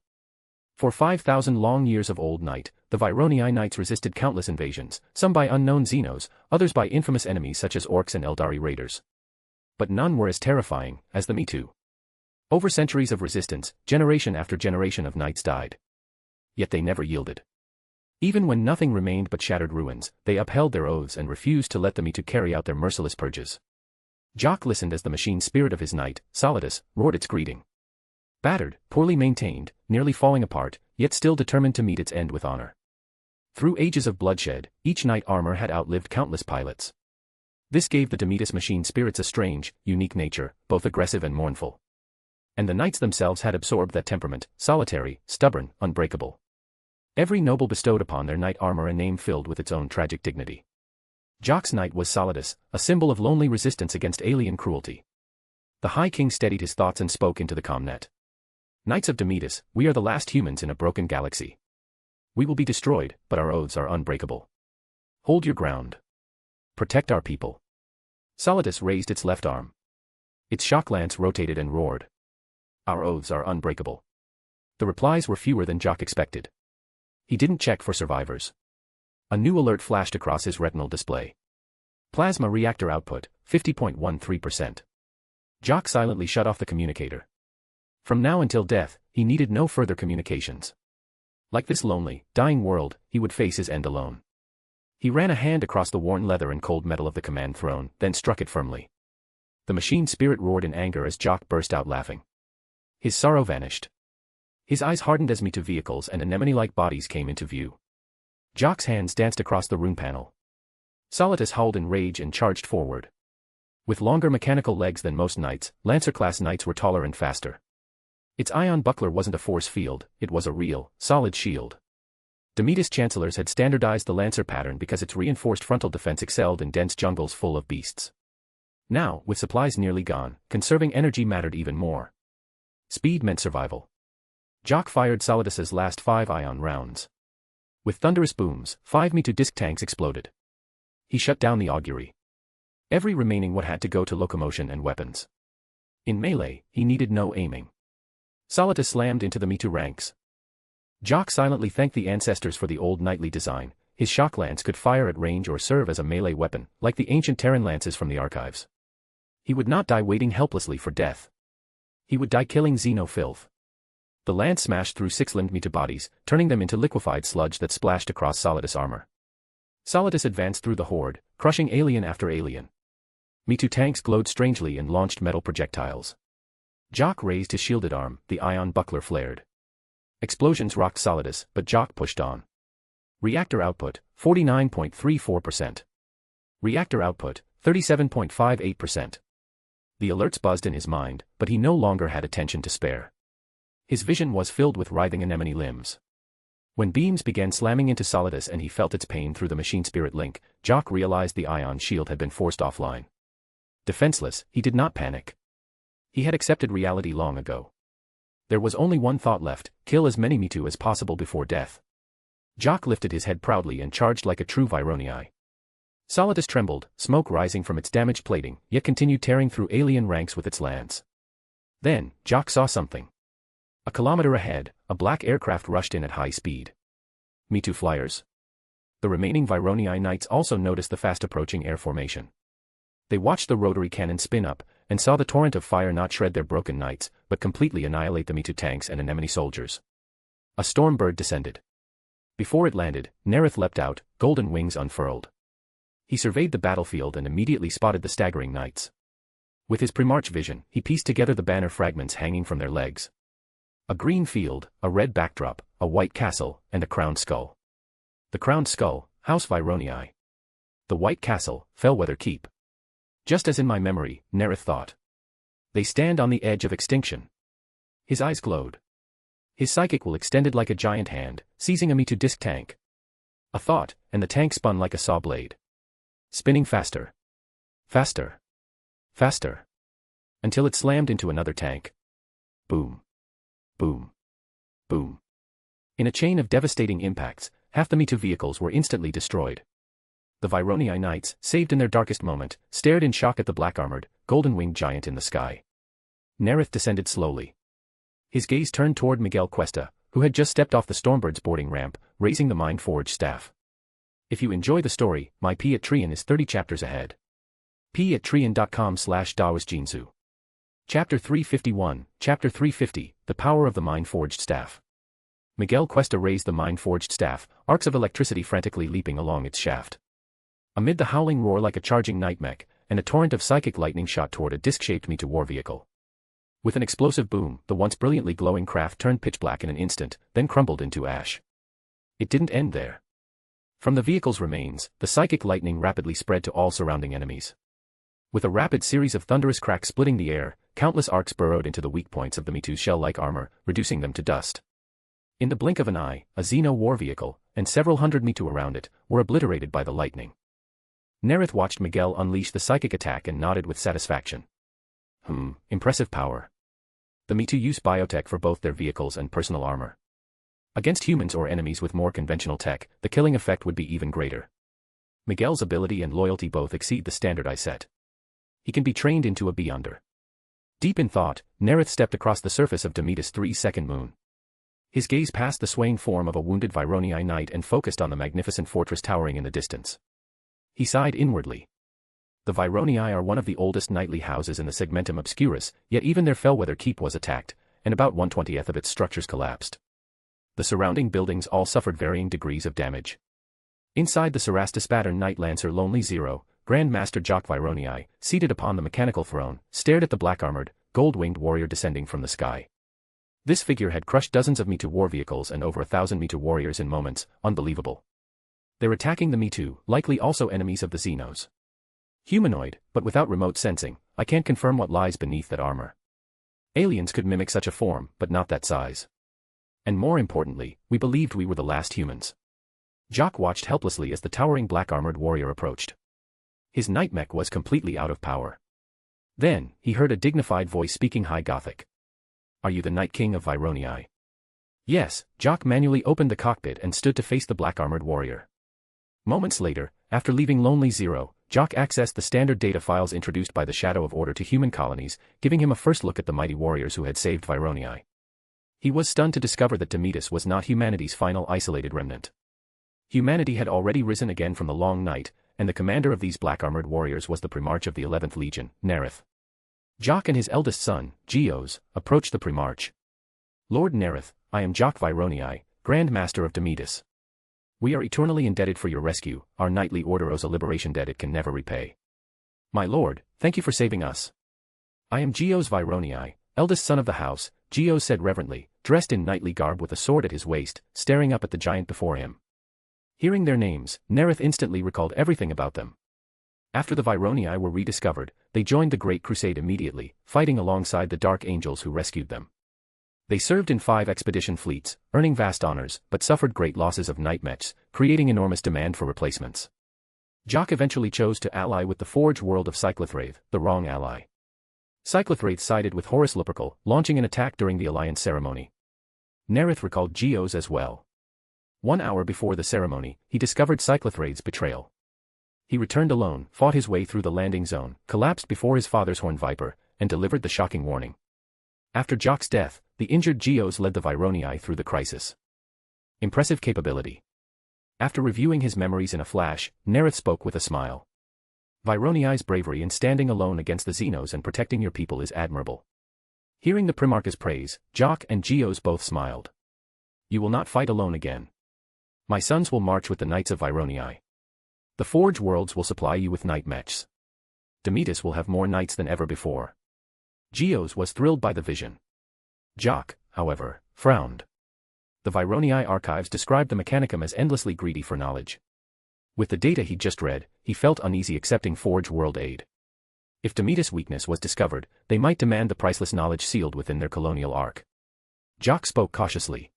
S3: For 5,000 long years of old night, the Vironii knights resisted countless invasions, some by unknown Xenos, others by infamous enemies such as orcs and Eldari raiders. But none were as terrifying as the Me2. Over centuries of resistance, generation after generation of knights died. Yet they never yielded. Even when nothing remained but shattered ruins, they upheld their oaths and refused to let the Me2 carry out their merciless purges. Jock listened as the machine spirit of his knight, Solidus, roared its greeting. Battered, poorly maintained, nearly falling apart, yet still determined to meet its end with honor. Through ages of bloodshed, each knight armor had outlived countless pilots. This gave the Demetus machine spirits a strange, unique nature, both aggressive and mournful. And the knights themselves had absorbed that temperament, solitary, stubborn, unbreakable. Every noble bestowed upon their knight armor a name filled with its own tragic dignity. Jock's knight was Solidus, a symbol of lonely resistance against alien cruelty. The High King steadied his thoughts and spoke into the comnet. Knights of Demetus, we are the last humans in a broken galaxy. We will be destroyed, but our oaths are unbreakable. Hold your ground. Protect our people. Solidus raised its left arm. Its shock lance rotated and roared. Our oaths are unbreakable. The replies were fewer than Jock expected. He didn't check for survivors. A new alert flashed across his retinal display. Plasma reactor output, 50.13%. Jock silently shut off the communicator. From now until death, he needed no further communications. Like this lonely, dying world, he would face his end alone. He ran a hand across the worn leather and cold metal of the command throne, then struck it firmly. The machine spirit roared in anger as Jock burst out laughing. His sorrow vanished. His eyes hardened as Me-Too vehicles and anemone-like bodies came into view. Jock's hands danced across the rune panel. Solidus howled in rage and charged forward. With longer mechanical legs than most knights, Lancer-class knights were taller and faster. Its ion buckler wasn't a force field, it was a real, solid shield. Demetus chancellors had standardized the Lancer pattern because its reinforced frontal defense excelled in dense jungles full of beasts. Now, with supplies nearly gone, conserving energy mattered even more. Speed meant survival. Jock fired Solidus's last 5 ion rounds. With thunderous booms, 5 Me-Too disc tanks exploded. He shut down the augury. Every remaining one had to go to locomotion and weapons. In melee, he needed no aiming. Solidus slammed into the Me-Too ranks. Jock silently thanked the ancestors for the old knightly design. His shock lance could fire at range or serve as a melee weapon, like the ancient Terran lances from the archives. He would not die waiting helplessly for death. He would die killing Xeno filth. The lance smashed through 6-limbed Me-Too bodies, turning them into liquefied sludge that splashed across Solidus' armor. Solidus advanced through the horde, crushing alien after alien. Me-Too tanks glowed strangely and launched metal projectiles. Jock raised his shielded arm, the ion buckler flared. Explosions rocked Solidus, but Jock pushed on. Reactor output, 49.34%. Reactor output, 37.58%. The alerts buzzed in his mind, but he no longer had attention to spare. His vision was filled with writhing anemone limbs. When beams began slamming into Solidus and he felt its pain through the machine spirit link, Jock realized the ion shield had been forced offline. Defenseless, he did not panic. He had accepted reality long ago. There was only one thought left: kill as many Me-Too as possible before death. Jock lifted his head proudly and charged like a true Vironii. Solidus trembled, smoke rising from its damaged plating, yet continued tearing through alien ranks with its lance. Then, Jock saw something. A kilometer ahead, a black aircraft rushed in at high speed. Me-Too flyers. The remaining Vironii knights also noticed the fast-approaching air formation. They watched the rotary cannon spin up, and saw the torrent of fire not shred their broken knights, but completely annihilate the Me-Too tanks and anemone soldiers. A storm bird descended. Before it landed, Nareth leapt out, golden wings unfurled. He surveyed the battlefield and immediately spotted the staggering knights. With his Primarch vision, he pieced together the banner fragments hanging from their legs. A green field, a red backdrop, a white castle, and a crowned skull. The crowned skull, House Vironii. The white castle, Fellwether Keep. Just as in my memory, Nareth thought. They stand on the edge of extinction. His eyes glowed. His psychic will extended like a giant hand, seizing a Me-Too disc tank. A thought, and the tank spun like a saw blade. Spinning faster. Faster. Faster. Until it slammed into another tank. Boom. Boom. Boom. In a chain of devastating impacts, half the Me-Too vehicles were instantly destroyed. The Vironii knights, saved in their darkest moment, stared in shock at the black-armored, golden-winged giant in the sky. Nareth descended slowly. His gaze turned toward Miguel Cuesta, who had just stepped off the Stormbird's boarding ramp, raising the Mind-Forged staff. If you enjoy the story, my Patreon is 30 chapters ahead. patreon.com/dawasjinsu. Chapter 351, Chapter 350, The Power of the Mind-Forged Staff. Miguel Cuesta raised the Mind-Forged staff, arcs of electricity frantically leaping along its shaft. Amid the howling roar like a charging night mech, and a torrent of psychic lightning shot toward a disc-shaped Me-Too war vehicle. With an explosive boom, the once brilliantly glowing craft turned pitch black in an instant, then crumbled into ash. It didn't end there. From the vehicle's remains, the psychic lightning rapidly spread to all surrounding enemies. With a rapid series of thunderous cracks splitting the air, countless arcs burrowed into the weak points of the Me-Too's shell-like armor, reducing them to dust. In the blink of an eye, a Xeno war vehicle, and several hundred Me-Too around it, were obliterated by the lightning. Nareth watched Miguel unleash the psychic attack and nodded with satisfaction. Impressive power. The Me-Too use biotech for both their vehicles and personal armor. Against humans or enemies with more conventional tech, the killing effect would be even greater. Miguel's ability and loyalty both exceed the standard I set. He can be trained into a Beyonder. Deep in thought, Nareth stepped across the surface of Demetus' 3-second moon. His gaze passed the swaying form of a wounded Vironii knight and focused on the magnificent fortress towering in the distance. He sighed inwardly. The Vironii are one of the oldest knightly houses in the segmentum obscurus, yet even their Fellwether keep was attacked, and about 1/20th of its structures collapsed. The surrounding buildings all suffered varying degrees of damage. Inside the Cerastus-pattern Knight Lancer Lonely Zero, Grand Master Jock Vironii, seated upon the mechanical throne, stared at the black-armored, gold-winged warrior descending from the sky. This figure had crushed dozens of Me-Too war vehicles and over 1,000 Me-Too warriors in moments, unbelievable. They're attacking the Me-Too, likely also enemies of the Xenos. Humanoid, but without remote sensing, I can't confirm what lies beneath that armor. Aliens could mimic such a form, but not that size. And more importantly, we believed we were the last humans. Jock watched helplessly as the towering black-armored warrior approached. His night mech was completely out of power. Then, he heard a dignified voice speaking High Gothic. Are you the Night King of Vironii? Yes, Jock manually opened the cockpit and stood to face the black-armored warrior. Moments later, after leaving Lonely Zero, Jock accessed the standard data files introduced by the Shadow of Order to human colonies, giving him a first look at the mighty warriors who had saved Vironii. He was stunned to discover that Demetus was not humanity's final isolated remnant. Humanity had already risen again from the long night, and the commander of these black-armored warriors was the Primarch of the 11th Legion, Nareth. Jock and his eldest son, Geos, approached the Primarch. Lord Nareth, I am Jock Vironii, Grand Master of Demetus. We are eternally indebted for your rescue, our knightly order owes a liberation debt it can never repay. My lord, thank you for saving us. I am Geos Vironii, eldest son of the house, Geos said reverently, dressed in knightly garb with a sword at his waist, staring up at the giant before him. Hearing their names, Nareth instantly recalled everything about them. After the Vironii were rediscovered, they joined the Great Crusade immediately, fighting alongside the Dark Angels who rescued them. They served in 5 expedition fleets, earning vast honors, but suffered great losses of night mechs, creating enormous demand for replacements. Jock eventually chose to ally with the Forge world of Cyclothraith, the wrong ally. Cyclothraith sided with Horus Heresy, launching an attack during the alliance ceremony. Nareth recalled Geos as well. 1 hour before the ceremony, he discovered Cyclothraith's betrayal. He returned alone, fought his way through the landing zone, collapsed before his father's Horn Viper, and delivered the shocking warning. After Jock's death, the injured Geos led the Vironii through the crisis. Impressive capability. After reviewing his memories in a flash, Nareth spoke with a smile. Vironii's bravery in standing alone against the Xenos and protecting your people is admirable. Hearing the Primarch's praise, Jock and Geos both smiled. You will not fight alone again. My sons will march with the Knights of Vironii. The Forge worlds will supply you with night mechs. Demetus will have more knights than ever before. Geos was thrilled by the vision. Jock, however, frowned. The Vironii archives described the Mechanicum as endlessly greedy for knowledge. With the data he'd just read, he felt uneasy accepting Forge world aid. If Demetus' weakness was discovered, they might demand the priceless knowledge sealed within their colonial ark. Jock spoke cautiously.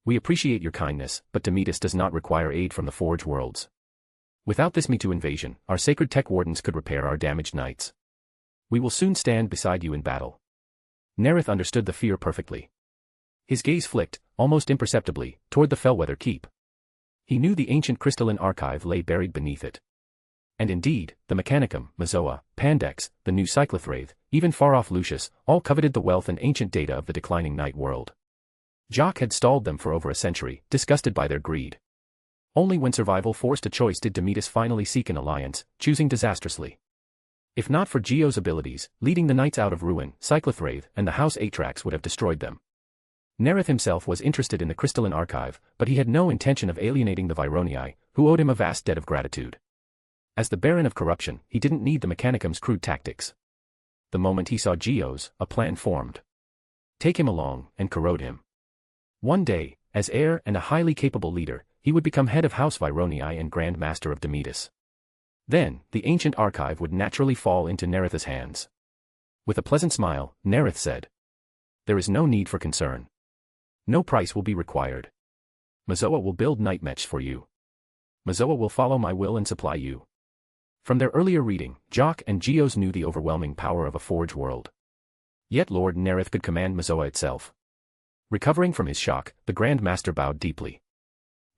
S3: We appreciate your kindness, but Demetus does not require aid from the Forge worlds. Without this Me-Too invasion, our sacred tech wardens could repair our damaged knights. We will soon stand beside you in battle. Nareth understood the fear perfectly. His gaze flicked, almost imperceptibly, toward the Fellwether Keep. He knew the ancient crystalline archive lay buried beneath it. And indeed, the Mechanicum, Mazoa, Pandex, the new Cyclothraith, even far-off Lucius, all coveted the wealth and ancient data of the declining night world. Jock had stalled them for over a century, disgusted by their greed. Only when survival forced a choice did Demetus finally seek an alliance, choosing disastrously. If not for Geo's abilities, leading the knights out of ruin, Cyclothraith and the House Atrax would have destroyed them. Nareth himself was interested in the crystalline archive, but he had no intention of alienating the Vironii, who owed him a vast debt of gratitude. As the Baron of Corruption, he didn't need the Mechanicum's crude tactics. The moment he saw Geos, a plan formed. Take him along, and corrode him. One day, as heir and a highly capable leader, he would become head of House Vironii and Grand Master of Demetus. Then, the ancient archive would naturally fall into Nareth's hands. With a pleasant smile, Nareth said. There is no need for concern. No price will be required. Mazoa will build night mechs for you. Mazoa will follow my will and supply you. From their earlier reading, Jock and Geos knew the overwhelming power of a Forge world. Yet Lord Nareth could command Mazoa itself. Recovering from his shock, the Grand Master bowed deeply.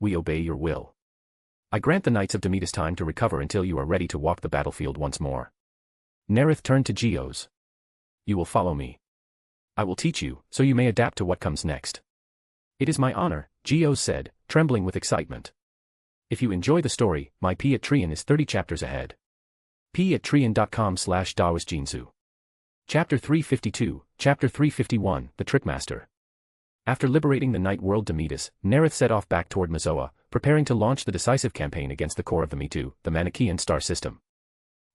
S3: We obey your will. I grant the Knights of Demetus time to recover until you are ready to walk the battlefield once more. Nareth turned to Geos. You will follow me. I will teach you, so you may adapt to what comes next. It is my honor, Geos said, trembling with excitement. If you enjoy the story, my Patreon is 30 chapters ahead. p@trian.com/dawasjinsu. Chapter 352, Chapter 351, The Trickmaster. After liberating the Night World Demetus, Nareth set off back toward Mazoa, preparing to launch the decisive campaign against the core of the Mitu, the Manichaean star system.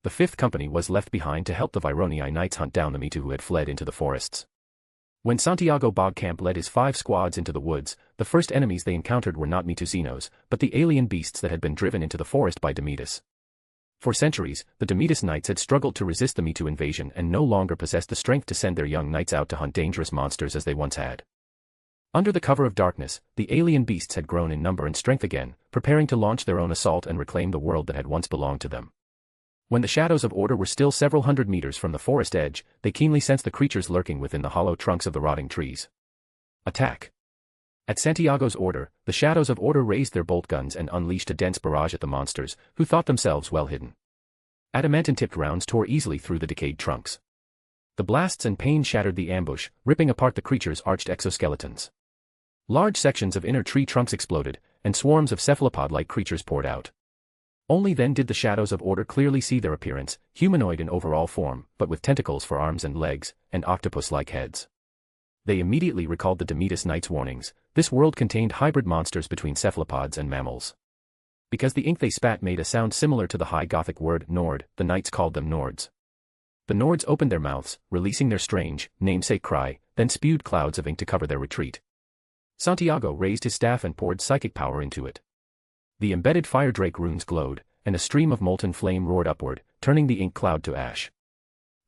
S3: The Fifth Company was left behind to help the Vironii Knights hunt down the Mitu who had fled into the forests. When Santiago Bogcamp led his 5 squads into the woods, the first enemies they encountered were not Mitusinos, but the alien beasts that had been driven into the forest by Demetus. For centuries, the Demetus Knights had struggled to resist the Mitu invasion and no longer possessed the strength to send their young knights out to hunt dangerous monsters as they once had. Under the cover of darkness, the alien beasts had grown in number and strength again, preparing to launch their own assault and reclaim the world that had once belonged to them. When the shadows of order were still several hundred meters from the forest edge, they keenly sensed the creatures lurking within the hollow trunks of the rotting trees. Attack! At Santiago's order, the shadows of order raised their bolt guns and unleashed a dense barrage at the monsters, who thought themselves well hidden. Adamantine-tipped rounds tore easily through the decayed trunks. The blasts and pain shattered the ambush, ripping apart the creatures' arched exoskeletons. Large sections of inner tree trunks exploded, and swarms of cephalopod-like creatures poured out. Only then did the shadows of order clearly see their appearance, humanoid in overall form, but with tentacles for arms and legs, and octopus-like heads. They immediately recalled the Demetus Knights' warnings. This world contained hybrid monsters between cephalopods and mammals. Because the ink they spat made a sound similar to the High Gothic word Nord, the Knights called them Nords. The Nords opened their mouths, releasing their strange, namesake cry, then spewed clouds of ink to cover their retreat. Santiago raised his staff and poured psychic power into it. The embedded fire drake runes glowed, and a stream of molten flame roared upward, turning the ink cloud to ash.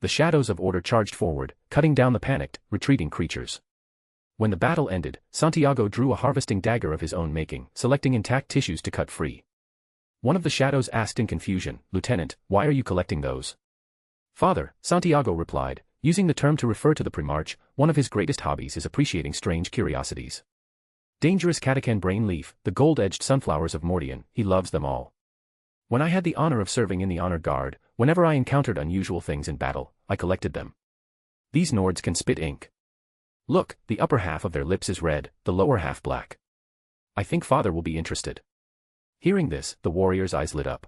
S3: The shadows of order charged forward, cutting down the panicked, retreating creatures. When the battle ended, Santiago drew a harvesting dagger of his own making, selecting intact tissues to cut free. One of the shadows asked in confusion, "Lieutenant, why are you collecting those?" "Father," Santiago replied, using the term to refer to the Primarch, one of his greatest hobbies is appreciating strange curiosities. Dangerous catachan brain leaf, the gold-edged sunflowers of Mordian, he loves them all. When I had the honor of serving in the honor guard, whenever I encountered unusual things in battle, I collected them. These Nords can spit ink. Look, the upper half of their lips is red, the lower half black. I think Father will be interested. Hearing this, the warrior's eyes lit up.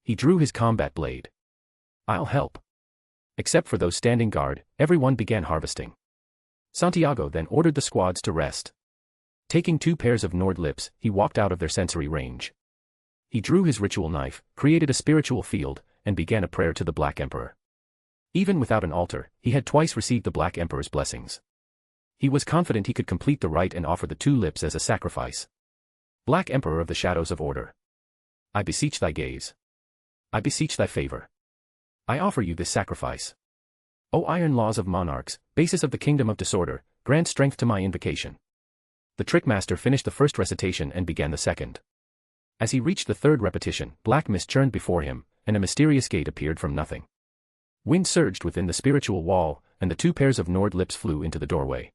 S3: He drew his combat blade. I'll help. Except for those standing guard, everyone began harvesting. Santiago then ordered the squads to rest. Taking 2 pairs of Nord lips, he walked out of their sensory range. He drew his ritual knife, created a spiritual field, and began a prayer to the Black Emperor. Even without an altar, he had twice received the Black Emperor's blessings. He was confident he could complete the rite and offer the 2 lips as a sacrifice. Black Emperor of the Shadows of Order, I beseech thy gaze. I beseech thy favor. I offer you this sacrifice. O iron laws of monarchs, basis of the kingdom of disorder, grant strength to my invocation. The Trickmaster finished the first recitation and began the second. As he reached the third repetition, black mist churned before him, and a mysterious gate appeared from nothing. Wind surged within the spiritual wall, and the 2 pairs of Nord lips flew into the doorway.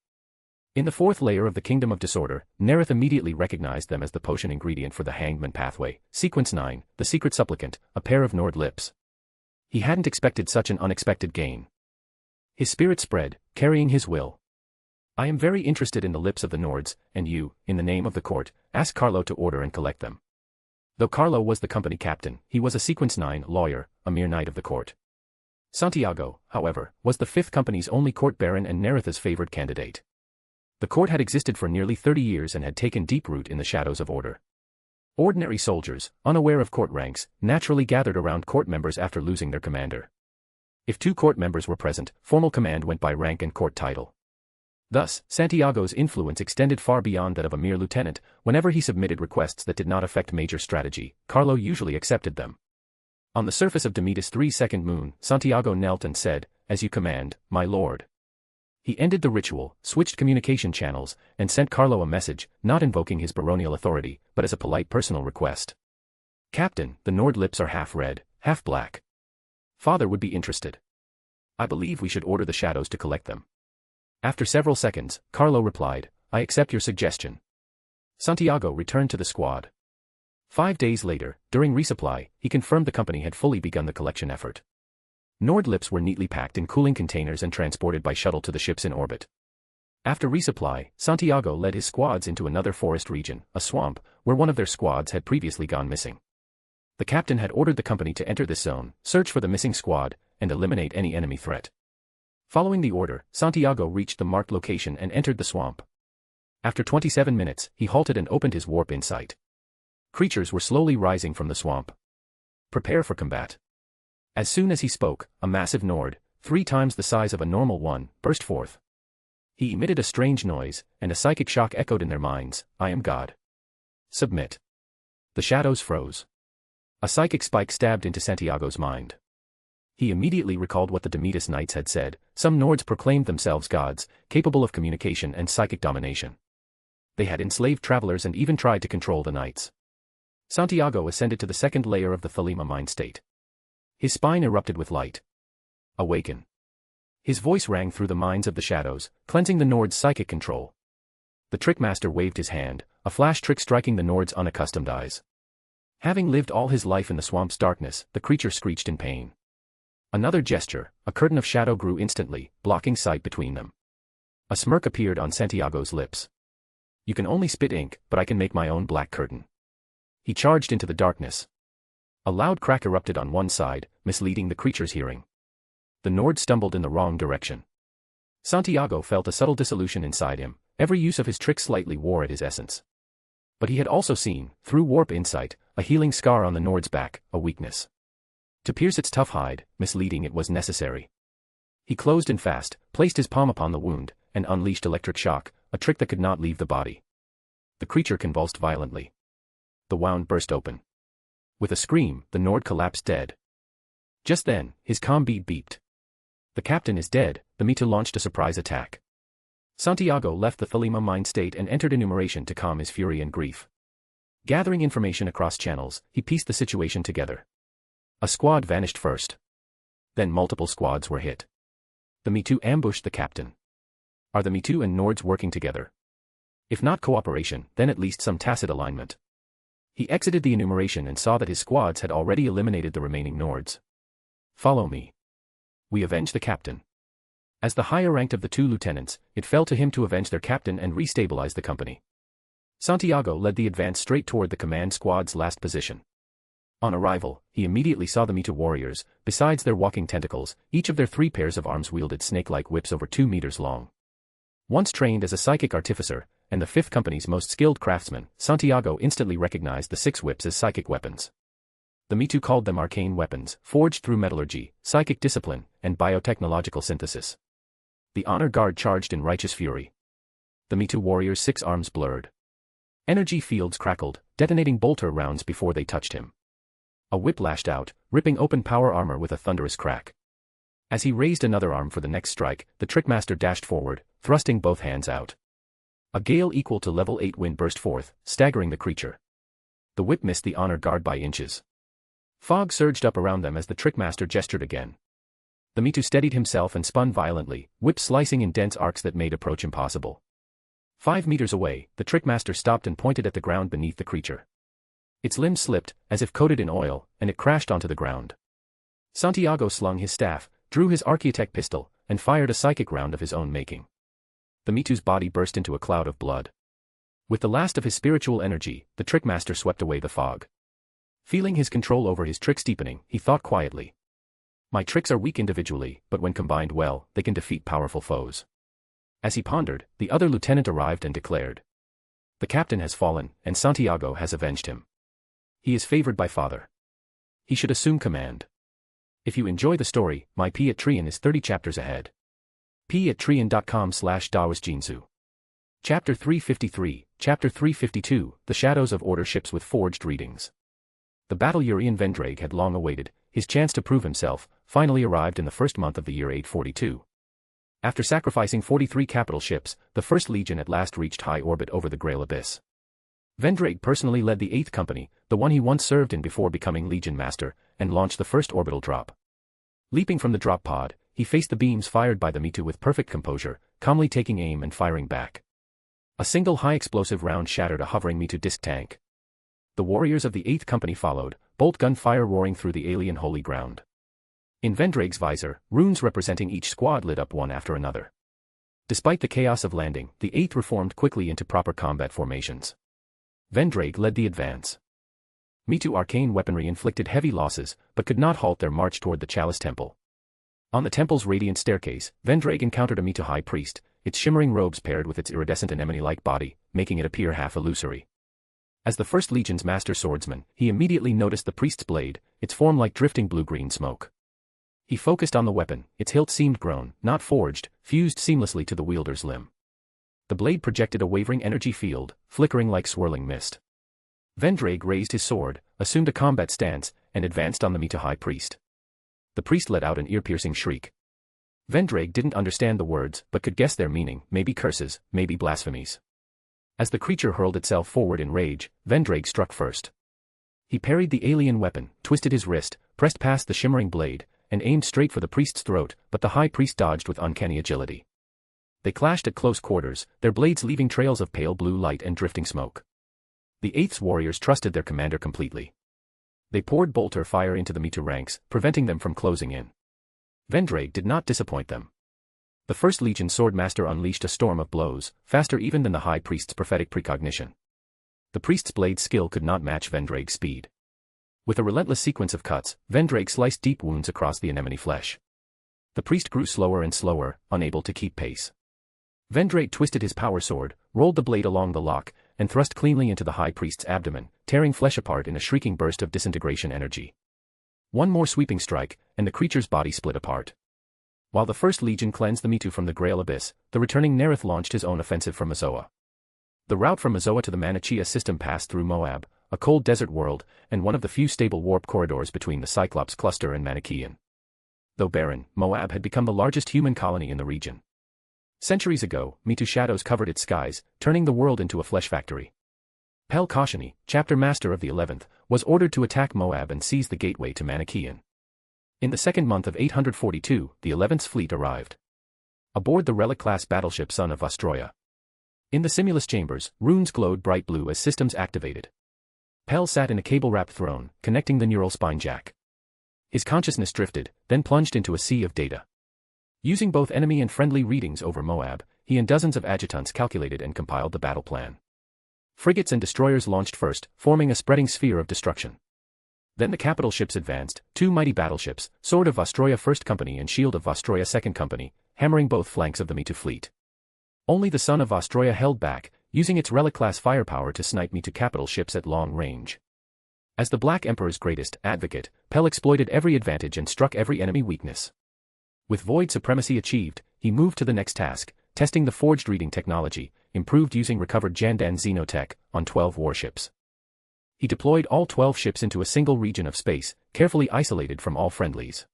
S3: In the 4th layer of the Kingdom of Disorder, Nareth immediately recognized them as the potion ingredient for the Hangman pathway, Sequence 9, the Secret Supplicant, a pair of Nord lips. He hadn't expected such an unexpected gain. His spirit spread, carrying his will. I am very interested in the lips of the Nords, and you, in the name of the court, ask Carlo to order and collect them. Though Carlo was the company captain, he was a Sequence 9 lawyer, a mere knight of the court. Santiago, however, was the 5th Company's only court baron and Nareth's favored candidate. The court had existed for nearly 30 years and had taken deep root in the shadows of order. Ordinary soldiers, unaware of court ranks, naturally gathered around court members after losing their commander. If 2 court members were present, formal command went by rank and court title. Thus, Santiago's influence extended far beyond that of a mere lieutenant. Whenever he submitted requests that did not affect major strategy, Carlo usually accepted them. On the surface of Demetus' 3-second moon, Santiago knelt and said, "As you command, my lord." He ended the ritual, switched communication channels, and sent Carlo a message, not invoking his baronial authority, but as a polite personal request. "Captain, the Nord lips are half red, half black. Father would be interested. I believe we should order the shadows to collect them." After several seconds, Carlo replied, "I accept your suggestion." Santiago returned to the squad. 5 days later, during resupply, he confirmed the company had fully begun the collection effort. Nord lips were neatly packed in cooling containers and transported by shuttle to the ships in orbit. After resupply, Santiago led his squads into another forest region, a swamp, where one of their squads had previously gone missing. The captain had ordered the company to enter this zone, search for the missing squad, and eliminate any enemy threat. Following the order, Santiago reached the marked location and entered the swamp. After 27 minutes, he halted and opened his warp insight. Creatures were slowly rising from the swamp. Prepare for combat. As soon as he spoke, a massive Nord, 3 times the size of a normal one, burst forth. He emitted a strange noise, and a psychic shock echoed in their minds. I am God. Submit. The shadows froze. A psychic spike stabbed into Santiago's mind. He immediately recalled what the Demetus Knights had said. Some Nords proclaimed themselves gods, capable of communication and psychic domination. They had enslaved travelers and even tried to control the knights. Santiago ascended to the second layer of the Thelema mind state. His spine erupted with light. Awaken. His voice rang through the minds of the shadows, cleansing the Nord's psychic control. The Trickmaster waved his hand, a flash trick striking the Nord's unaccustomed eyes. Having lived all his life in the swamp's darkness, the creature screeched in pain. Another gesture, a curtain of shadow grew instantly, blocking sight between them. A smirk appeared on Santiago's lips. You can only spit ink, but I can make my own black curtain. He charged into the darkness. A loud crack erupted on one side, misleading the creature's hearing. The Nord stumbled in the wrong direction. Santiago felt a subtle dissolution inside him, every use of his trick slightly wore at his essence. But he had also seen, through warp insight, a healing scar on the Nord's back, a weakness. To pierce its tough hide, misleading it was necessary. He closed in fast, placed his palm upon the wound, and unleashed electric shock, a trick that could not leave the body. The creature convulsed violently. The wound burst open. With a scream, the Nord collapsed dead. Just then, his comm bead beeped. The captain is dead. The Mitu launched a surprise attack. Santiago left the Thelema mind state and entered enumeration to calm his fury and grief. Gathering information across channels, he pieced the situation together. A squad vanished first. Then multiple squads were hit. The Mitu ambushed the captain. Are the Mitu and Nords working together? If not cooperation, then at least some tacit alignment. He exited the enumeration and saw that his squads had already eliminated the remaining Nords. Follow me. We avenge the captain. As the higher ranked of the 2 lieutenants, it fell to him to avenge their captain and restabilize the company. Santiago led the advance straight toward the command squad's last position. On arrival, he immediately saw the Mitu warriors. Besides their walking tentacles, each of their 3 pairs of arms wielded snake-like whips over 2 meters long. Once trained as a psychic artificer, and the 5th Company's most skilled craftsman, Santiago instantly recognized the 6 whips as psychic weapons. The Mitu called them arcane weapons, forged through metallurgy, psychic discipline, and biotechnological synthesis. The honor guard charged in righteous fury. The Mitu warriors' 6 arms blurred. Energy fields crackled, detonating bolter rounds before they touched him. A whip lashed out, ripping open power armor with a thunderous crack. As he raised another arm for the next strike, the Trickmaster dashed forward, thrusting both hands out. A gale equal to level 8 wind burst forth, staggering the creature. The whip missed the honor guard by inches. Fog surged up around them as the Trickmaster gestured again. The Mitu steadied himself and spun violently, whip slicing in dense arcs that made approach impossible. 5 meters away, the Trickmaster stopped and pointed at the ground beneath the creature. Its limbs slipped, as if coated in oil, and it crashed onto the ground. Santiago slung his staff, drew his Archaeotech pistol, and fired a psychic round of his own making. The Mitu's body burst into a cloud of blood. With the last of his spiritual energy, the Trickmaster swept away the fog. Feeling his control over his tricks deepening, he thought quietly. My tricks are weak individually, but when combined well, they can defeat powerful foes. As he pondered, the other lieutenant arrived and declared. The captain has fallen, and Santiago has avenged him. He is favored by Father. He should assume command. If you enjoy the story, my Patreon is 30 chapters ahead. patreon.com/dawasjinsu. Chapter 353, Chapter 352, The Shadows of Order Ships with Forged Readings. The battle Urian Vendraig had long awaited, his chance to prove himself, finally arrived in the first month of the year 842. After sacrificing 43 capital ships, the First Legion at last reached high orbit over the Grail Abyss. Vendraig personally led the 8th Company, the one he once served in before becoming Legion Master, and launched the first orbital drop. Leaping from the drop pod, he faced the beams fired by the Mitu with perfect composure, calmly taking aim and firing back. A single high-explosive round shattered a hovering Mitu disc tank. The warriors of the 8th Company followed, bolt gun fire roaring through the alien holy ground. In Vendraig's visor, runes representing each squad lit up one after another. Despite the chaos of landing, the 8th reformed quickly into proper combat formations. Vendraig led the advance. Mitu arcane weaponry inflicted heavy losses, but could not halt their march toward the Chalice Temple. On the temple's radiant staircase, Vendrake encountered a Mitu high priest, its shimmering robes paired with its iridescent anemone-like body, making it appear half illusory. As the First Legion's master swordsman, he immediately noticed the priest's blade, its form like drifting blue-green smoke. He focused on the weapon, its hilt seemed grown, not forged, fused seamlessly to the wielder's limb. The blade projected a wavering energy field, flickering like swirling mist. Vendrake raised his sword, assumed a combat stance, and advanced on the Mitu high priest. The priest let out an ear-piercing shriek. Vendrake didn't understand the words, but could guess their meaning, maybe curses, maybe blasphemies. As the creature hurled itself forward in rage, Vendrake struck first. He parried the alien weapon, twisted his wrist, pressed past the shimmering blade, and aimed straight for the priest's throat, but the high priest dodged with uncanny agility. They clashed at close quarters, their blades leaving trails of pale blue light and drifting smoke. The Eighth's warriors trusted their commander completely. They poured bolter fire into the Mitu ranks, preventing them from closing in. Vendrake did not disappoint them. The First Legion swordmaster unleashed a storm of blows, faster even than the high priest's prophetic precognition. The priest's blade skill could not match Vendrake's speed. With a relentless sequence of cuts, Vendrake sliced deep wounds across the anemone flesh. The priest grew slower and slower, unable to keep pace. Vendrake twisted his power sword, rolled the blade along the lock, and thrust cleanly into the high priest's abdomen, tearing flesh apart in a shrieking burst of disintegration energy. One more sweeping strike, and the creature's body split apart. While the First Legion cleansed the Mitu from the Grail Abyss, the returning Nareth launched his own offensive from Mazoa. The route from Mazoa to the Manichaea system passed through Moab, a cold desert world, and one of the few stable warp corridors between the Cyclops cluster and Manichaean. Though barren, Moab had become the largest human colony in the region. Centuries ago, Mitu shadows covered its skies, turning the world into a flesh factory. Pel Koshani, chapter master of the 11th, was ordered to attack Moab and seize the gateway to Manichaean. In the second month of 842, the 11th's fleet arrived. Aboard the relic-class battleship Son of Ostroya. In the Simulus chambers, runes glowed bright blue as systems activated. Pel sat in a cable-wrapped throne, connecting the neural spine jack. His consciousness drifted, then plunged into a sea of data. Using both enemy and friendly readings over Moab, he and dozens of adjutants calculated and compiled the battle plan. Frigates and destroyers launched first, forming a spreading sphere of destruction. Then the capital ships advanced, two mighty battleships, Sword of Ostroya 1st Company and Shield of Ostroya 2nd Company, hammering both flanks of the Mitu fleet. Only the Son of Ostroya held back, using its relic-class firepower to snipe Mitu capital ships at long range. As the Black Emperor's greatest advocate, Pel exploited every advantage and struck every enemy weakness. With void supremacy achieved, he moved to the next task, testing the forged reading technology, improved using recovered Jandan xenotech, on 12 warships. He deployed all 12 ships into a single region of space, carefully isolated from all friendlies.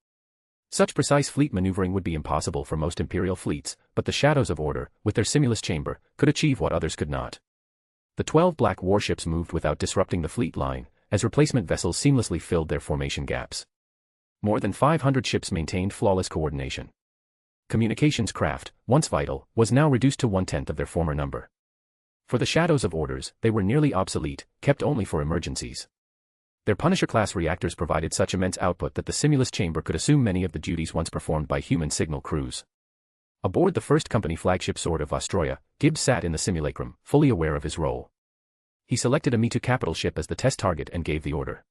S3: Such precise fleet maneuvering would be impossible for most Imperial fleets, but the Shadows of Order, with their Simulus chamber, could achieve what others could not. The 12 black warships moved without disrupting the fleet line, as replacement vessels seamlessly filled their formation gaps. More than 500 ships maintained flawless coordination. Communications craft, once vital, was now reduced to 1/10 of their former number. For the Shadows of Orders, they were nearly obsolete, kept only for emergencies. Their Punisher-class reactors provided such immense output that the Simulus chamber could assume many of the duties once performed by human signal crews. Aboard the 1st Company flagship Sword of Ostroya, Gibbs sat in the simulacrum, fully aware of his role. He selected a Mitu capital ship as the test target and gave the order.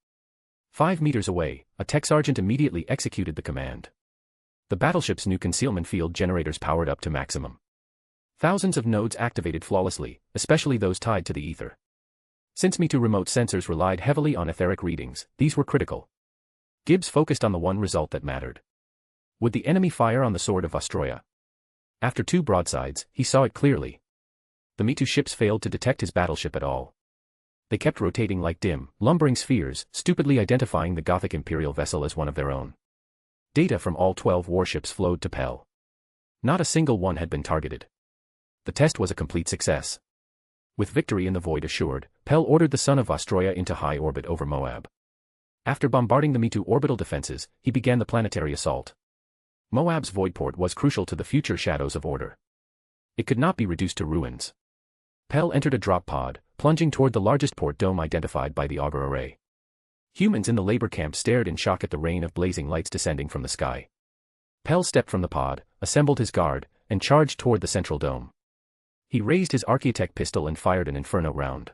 S3: 5 meters away, a tech sergeant immediately executed the command. The battleship's new concealment field generators powered up to maximum. Thousands of nodes activated flawlessly, especially those tied to the ether. Since Mitu remote sensors relied heavily on etheric readings, these were critical. Gibbs focused on the one result that mattered. Would the enemy fire on the Sword of Ostroya? After 2 broadsides, he saw it clearly. The Mitu ships failed to detect his battleship at all. They kept rotating like dim, lumbering spheres, stupidly identifying the Gothic Imperial vessel as one of their own. Data from all 12 warships flowed to Pel. Not a single one had been targeted. The test was a complete success. With victory in the void assured, Pel ordered the Son of Ostroya into high orbit over Moab. After bombarding the Mitu orbital defenses, he began the planetary assault. Moab's voidport was crucial to the future Shadows of Order. It could not be reduced to ruins. Pel entered a drop pod, plunging toward the largest port dome identified by the auger array. Humans in the labor camp stared in shock at the rain of blazing lights descending from the sky. Pel stepped from the pod, assembled his guard, and charged toward the central dome. He raised his Archaeotech pistol and fired an inferno round.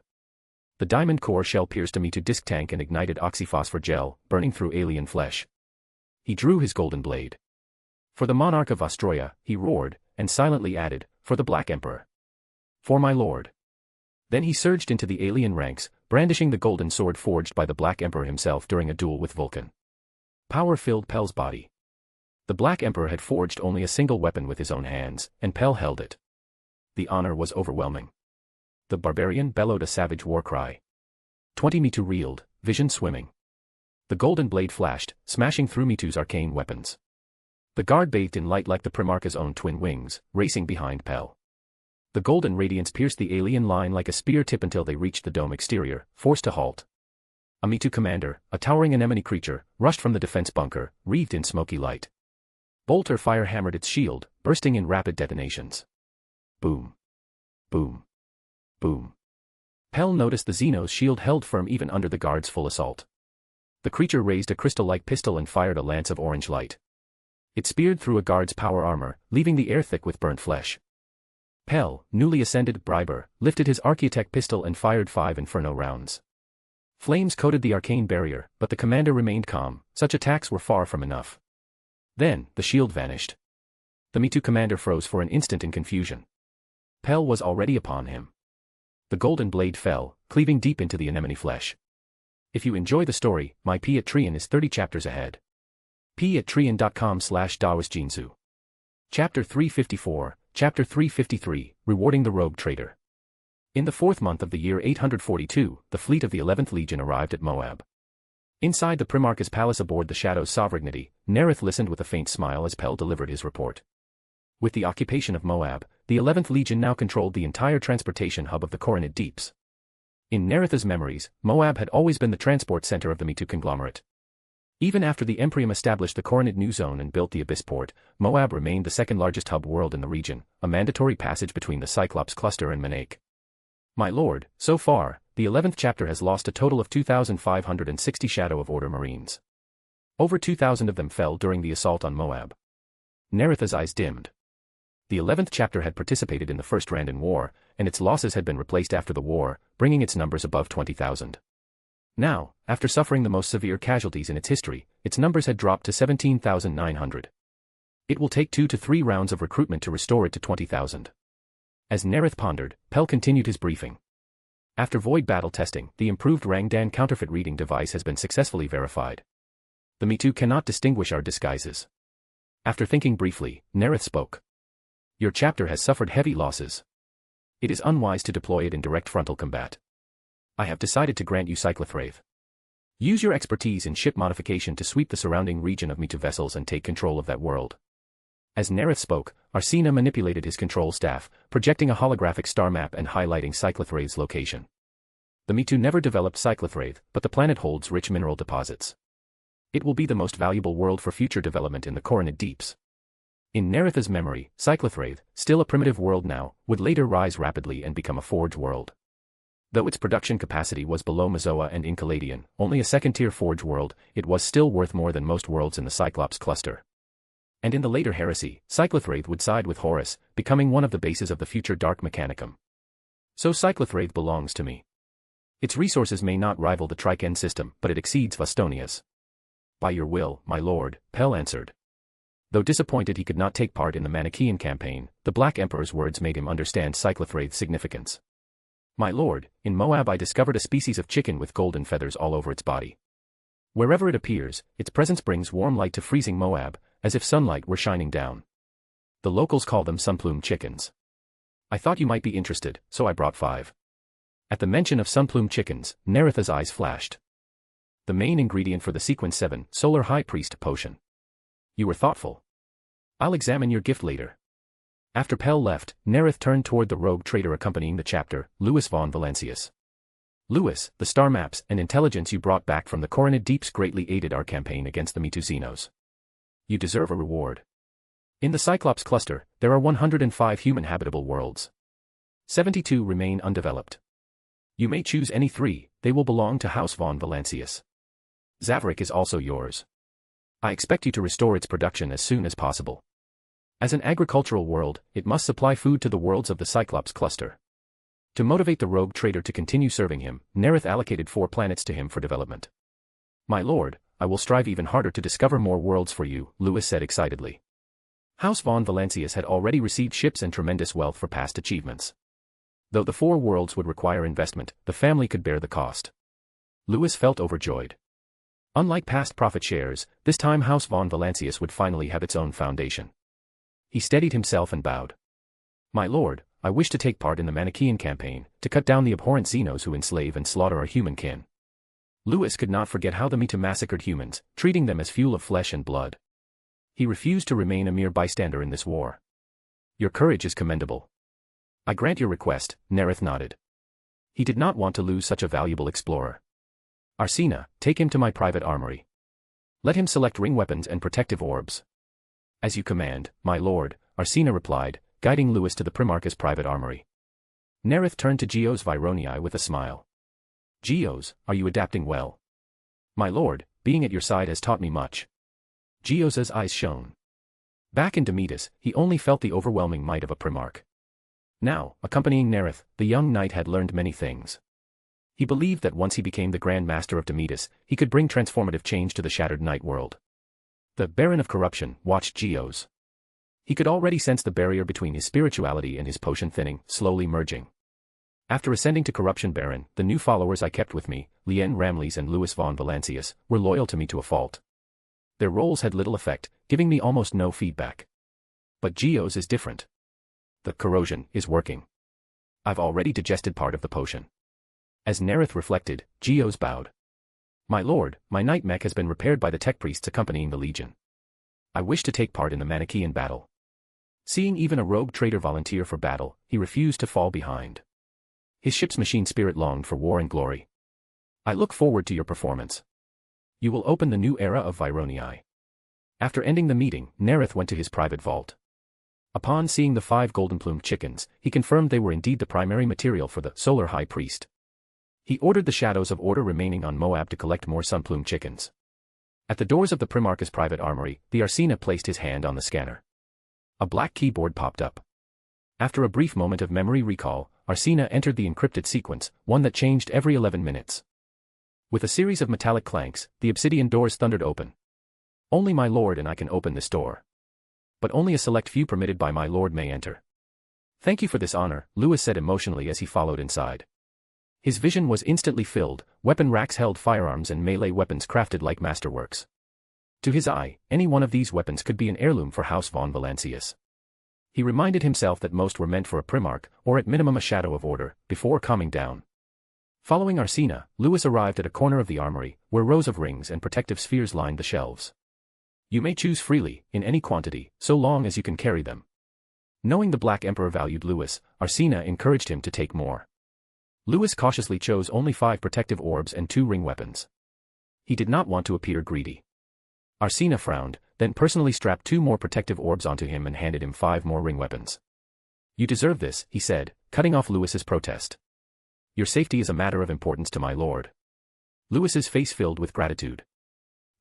S3: The diamond core shell pierced a Me to disc tank and ignited oxyphosphor gel, burning through alien flesh. He drew his golden blade. For the monarch of Ostroya, he roared, and silently added, for the Black Emperor. For my lord. Then he surged into the alien ranks, brandishing the golden sword forged by the Black Emperor himself during a duel with Vulcan. Power filled Pel's body. The Black Emperor had forged only a single weapon with his own hands, and Pel held it. The honor was overwhelming. The barbarian bellowed a savage war cry. 20 Me to reeled, vision swimming. The golden blade flashed, smashing through Me to's arcane weapons. The guard bathed in light like the Primarch's own twin wings, racing behind Pel. The golden radiance pierced the alien line like a spear tip until they reached the dome exterior, forced to halt. A Me to commander, a towering anemone creature, rushed from the defense bunker, wreathed in smoky light. Bolter fire hammered its shield, bursting in rapid detonations. Boom. Boom. Boom. Pel noticed the Xeno's shield held firm even under the guard's full assault. The creature raised a crystal-like pistol and fired a lance of orange light. It speared through a guard's power armor, leaving the air thick with burnt flesh. Pel, newly ascended Briber, lifted his Archaeotech pistol and fired 5 inferno rounds. Flames coated the arcane barrier, but the commander remained calm. Such attacks were far from enough. Then, the shield vanished. The Me to commander froze for an instant in confusion. Pel was already upon him. The golden blade fell, cleaving deep into the anemone flesh. If you enjoy the story, my Patreon is 30 chapters ahead. patreon.com/dawasjinsu. Chapter 354, Chapter 353, Rewarding the Rogue Traitor. In the 4th month of the year 842, the fleet of the 11th Legion arrived at Moab. Inside the Primarch's palace aboard the Shadow's Sovereignty, Nareth listened with a faint smile as Pel delivered his report. With the occupation of Moab, the 11th Legion now controlled the entire transportation hub of the Coronid Deeps. In Nareth's memories, Moab had always been the transport center of the Me to conglomerate. Even after the Empyrean established the Coronid New Zone and built the Abyss Port, Moab remained the second largest hub world in the region, a mandatory passage between the Cyclops cluster and Manake. My lord, so far, the 11th chapter has lost a total of 2,560 Shadow of Order Marines. Over 2,000 of them fell during the assault on Moab. Nareth's eyes dimmed. The 11th chapter had participated in the First Randan War, and its losses had been replaced after the war, bringing its numbers above 20,000. Now, after suffering the most severe casualties in its history, its numbers had dropped to 17,900. It will take 2 to 3 rounds of recruitment to restore it to 20,000. As Nareth pondered, Pel continued his briefing. After void battle testing, the improved Rangdan counterfeit reading device has been successfully verified. The Me too cannot distinguish our disguises. After thinking briefly, Nareth spoke. Your chapter has suffered heavy losses. It is unwise to deploy it in direct frontal combat. I have decided to grant you Cyclothrave. Use your expertise in ship modification to sweep the surrounding region of Me too vessels and take control of that world. As Nareth spoke, Arsena manipulated his control staff, projecting a holographic star map and highlighting Cyclothrave's location. The Me too never developed Cyclothrave, but the planet holds rich mineral deposits. It will be the most valuable world for future development in the Coronid Deeps. In Nareth's memory, Cyclothrave, still a primitive world now, would later rise rapidly and become a forge world. Though its production capacity was below Mazoa and Enceladion, only a second-tier forge world, it was still worth more than most worlds in the Cyclops cluster. And in the later heresy, Cyclothrave would side with Horus, becoming one of the bases of the future Dark Mechanicum. So Cyclothrave belongs to me. Its resources may not rival the Triken system, but it exceeds Vostonia's. By your will, my lord, Pel answered. Though disappointed he could not take part in the Manichaean campaign, the Black Emperor's words made him understand Cyclothrave's significance. My lord, in Moab I discovered a species of chicken with golden feathers all over its body. Wherever it appears, its presence brings warm light to freezing Moab, as if sunlight were shining down. The locals call them sunplume chickens. I thought you might be interested, so I brought 5. At the mention of sunplume chickens, Nareth's eyes flashed. The main ingredient for the Sequence 7 Solar High Priest potion. You were thoughtful. I'll examine your gift later. After Pel left, Nareth turned toward the rogue traitor accompanying the chapter, Louis von Valancius. Louis, the star maps and intelligence you brought back from the Coronid Deeps greatly aided our campaign against the Me too Xenos. You deserve a reward. In the Cyclops cluster, there are 105 human habitable worlds. 72 remain undeveloped. You may choose any 3, they will belong to House von Valancius. Zaverick is also yours. I expect you to restore its production as soon as possible. As an agricultural world, it must supply food to the worlds of the Cyclops cluster. To motivate the rogue traitor to continue serving him, Nareth allocated 4 planets to him for development. "My lord, I will strive even harder to discover more worlds for you," Lewis said excitedly. House von Valancius had already received ships and tremendous wealth for past achievements. Though the 4 worlds would require investment, the family could bear the cost. Lewis felt overjoyed. Unlike past profit shares, this time House von Valancius would finally have its own foundation. He steadied himself and bowed. "My lord, I wish to take part in the Manichaean campaign, to cut down the abhorrent Xenos who enslave and slaughter our human kin." Lewis could not forget how the Meta massacred humans, treating them as fuel of flesh and blood. He refused to remain a mere bystander in this war. "Your courage is commendable. I grant your request," Nareth nodded. He did not want to lose such a valuable explorer. "Arsena, take him to my private armory. Let him select ring weapons and protective orbs." "As you command, my lord," Arsena replied, guiding Lewis to the Primarch's private armory. Nareth turned to Geos Vironii with a smile. "Geos, are you adapting well?" "My lord, being at your side has taught me much." Geos's eyes shone. Back in Demetus, he only felt the overwhelming might of a Primarch. Now, accompanying Nareth, the young knight had learned many things. He believed that once he became the Grand Master of Demetus, he could bring transformative change to the shattered night world. The Baron of Corruption watched Geos. He could already sense the barrier between his spirituality and his potion thinning, slowly merging. After ascending to Corruption Baron, the new followers I kept with me, Lien Ramles and Louis von Valancius, were loyal to me to a fault. Their roles had little effect, giving me almost no feedback. But Geos is different. The corrosion is working. I've already digested part of the potion. As Nareth reflected, Geos bowed. "My lord, my night mech has been repaired by the tech priests accompanying the legion. I wish to take part in the Manichaean battle." Seeing even a rogue traitor volunteer for battle, he refused to fall behind. His ship's machine spirit longed for war and glory. "I look forward to your performance. You will open the new era of Vironii." After ending the meeting, Nareth went to his private vault. Upon seeing the 5 golden-plumed chickens, he confirmed they were indeed the primary material for the Solar High Priest. He ordered the Shadows of Order remaining on Moab to collect more sun-plumed chickens. At the doors of the Primarch's private armory, the Arsena placed his hand on the scanner. A black keyboard popped up. After a brief moment of memory recall, Arsena entered the encrypted sequence, one that changed every 11 minutes. With a series of metallic clanks, the obsidian doors thundered open. "Only my lord and I can open this door. But only a select few permitted by my lord may enter." "Thank you for this honor," Lewis said emotionally as he followed inside. His vision was instantly filled, weapon racks held firearms and melee weapons crafted like masterworks. To his eye, any one of these weapons could be an heirloom for House von Valancius. He reminded himself that most were meant for a Primarch, or at minimum a Shadow of Order, before calming down. Following Arsena, Lewis arrived at a corner of the armory, where rows of rings and protective spheres lined the shelves. "You may choose freely, in any quantity, so long as you can carry them." Knowing the Black Emperor valued Lewis, Arsena encouraged him to take more. Lewis cautiously chose only 5 protective orbs and 2 ring weapons. He did not want to appear greedy. Arsena frowned, then personally strapped 2 more protective orbs onto him and handed him 5 more ring weapons. "You deserve this," he said, cutting off Lewis's protest. "Your safety is a matter of importance to my lord." Lewis's face filled with gratitude.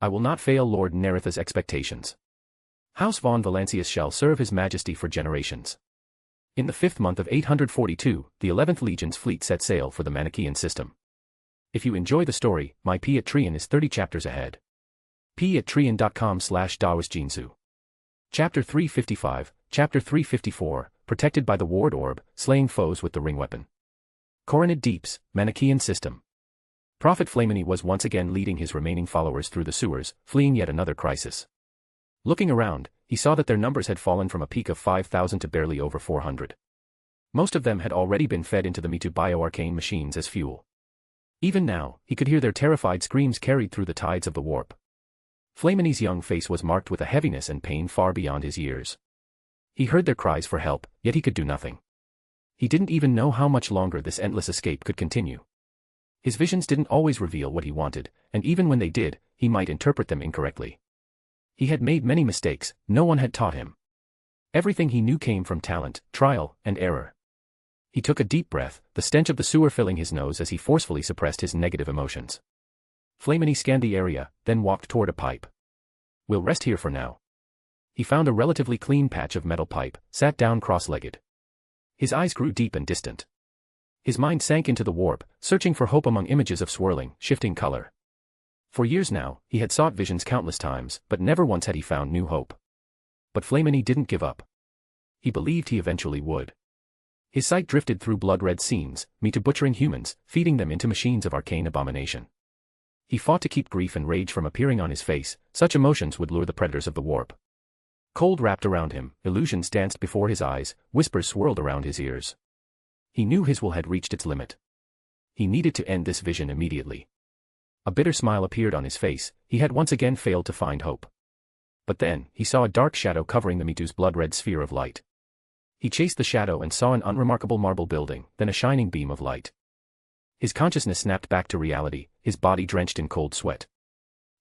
S3: "I will not fail Lord Nareth's expectations. House von Valancius shall serve his majesty for generations." In the 5th month of 842, the 11th Legion's fleet set sail for the Manichaean system. If you enjoy the story, my P at Trian is 30 chapters ahead. p@trian.com/daosjinsu. Chapter 355, Chapter 354, Protected by the Ward Orb, Slaying Foes with the Ring Weapon. Coronid Deeps, Manichaean System. Prophet Flamini was once again leading his remaining followers through the sewers, fleeing yet another crisis. Looking around, he saw that their numbers had fallen from a peak of 5,000 to barely over 400. Most of them had already been fed into the Mitu bioarcane machines as fuel. Even now, he could hear their terrified screams carried through the tides of the warp. Flamini's young face was marked with a heaviness and pain far beyond his years. He heard their cries for help, yet he could do nothing. He didn't even know how much longer this endless escape could continue. His visions didn't always reveal what he wanted, and even when they did, he might interpret them incorrectly. He had made many mistakes, no one had taught him. Everything he knew came from talent, trial, and error. He took a deep breath, the stench of the sewer filling his nose as he forcefully suppressed his negative emotions. Flamini scanned the area, then walked toward a pipe. "We'll rest here for now." He found a relatively clean patch of metal pipe, sat down cross-legged. His eyes grew deep and distant. His mind sank into the warp, searching for hope among images of swirling, shifting color. For years now, he had sought visions countless times, but never once had he found new hope. But Flamini didn't give up. He believed he eventually would. His sight drifted through blood-red scenes, to butchering humans, feeding them into machines of arcane abomination. He fought to keep grief and rage from appearing on his face. Such emotions would lure the predators of the warp. Cold wrapped around him, illusions danced before his eyes, whispers swirled around his ears. He knew his will had reached its limit. He needed to end this vision immediately. A bitter smile appeared on his face. He had once again failed to find hope. But then, he saw a dark shadow covering the Mitu's blood-red sphere of light. He chased the shadow and saw an unremarkable marble building, then a shining beam of light. His consciousness snapped back to reality, his body drenched in cold sweat.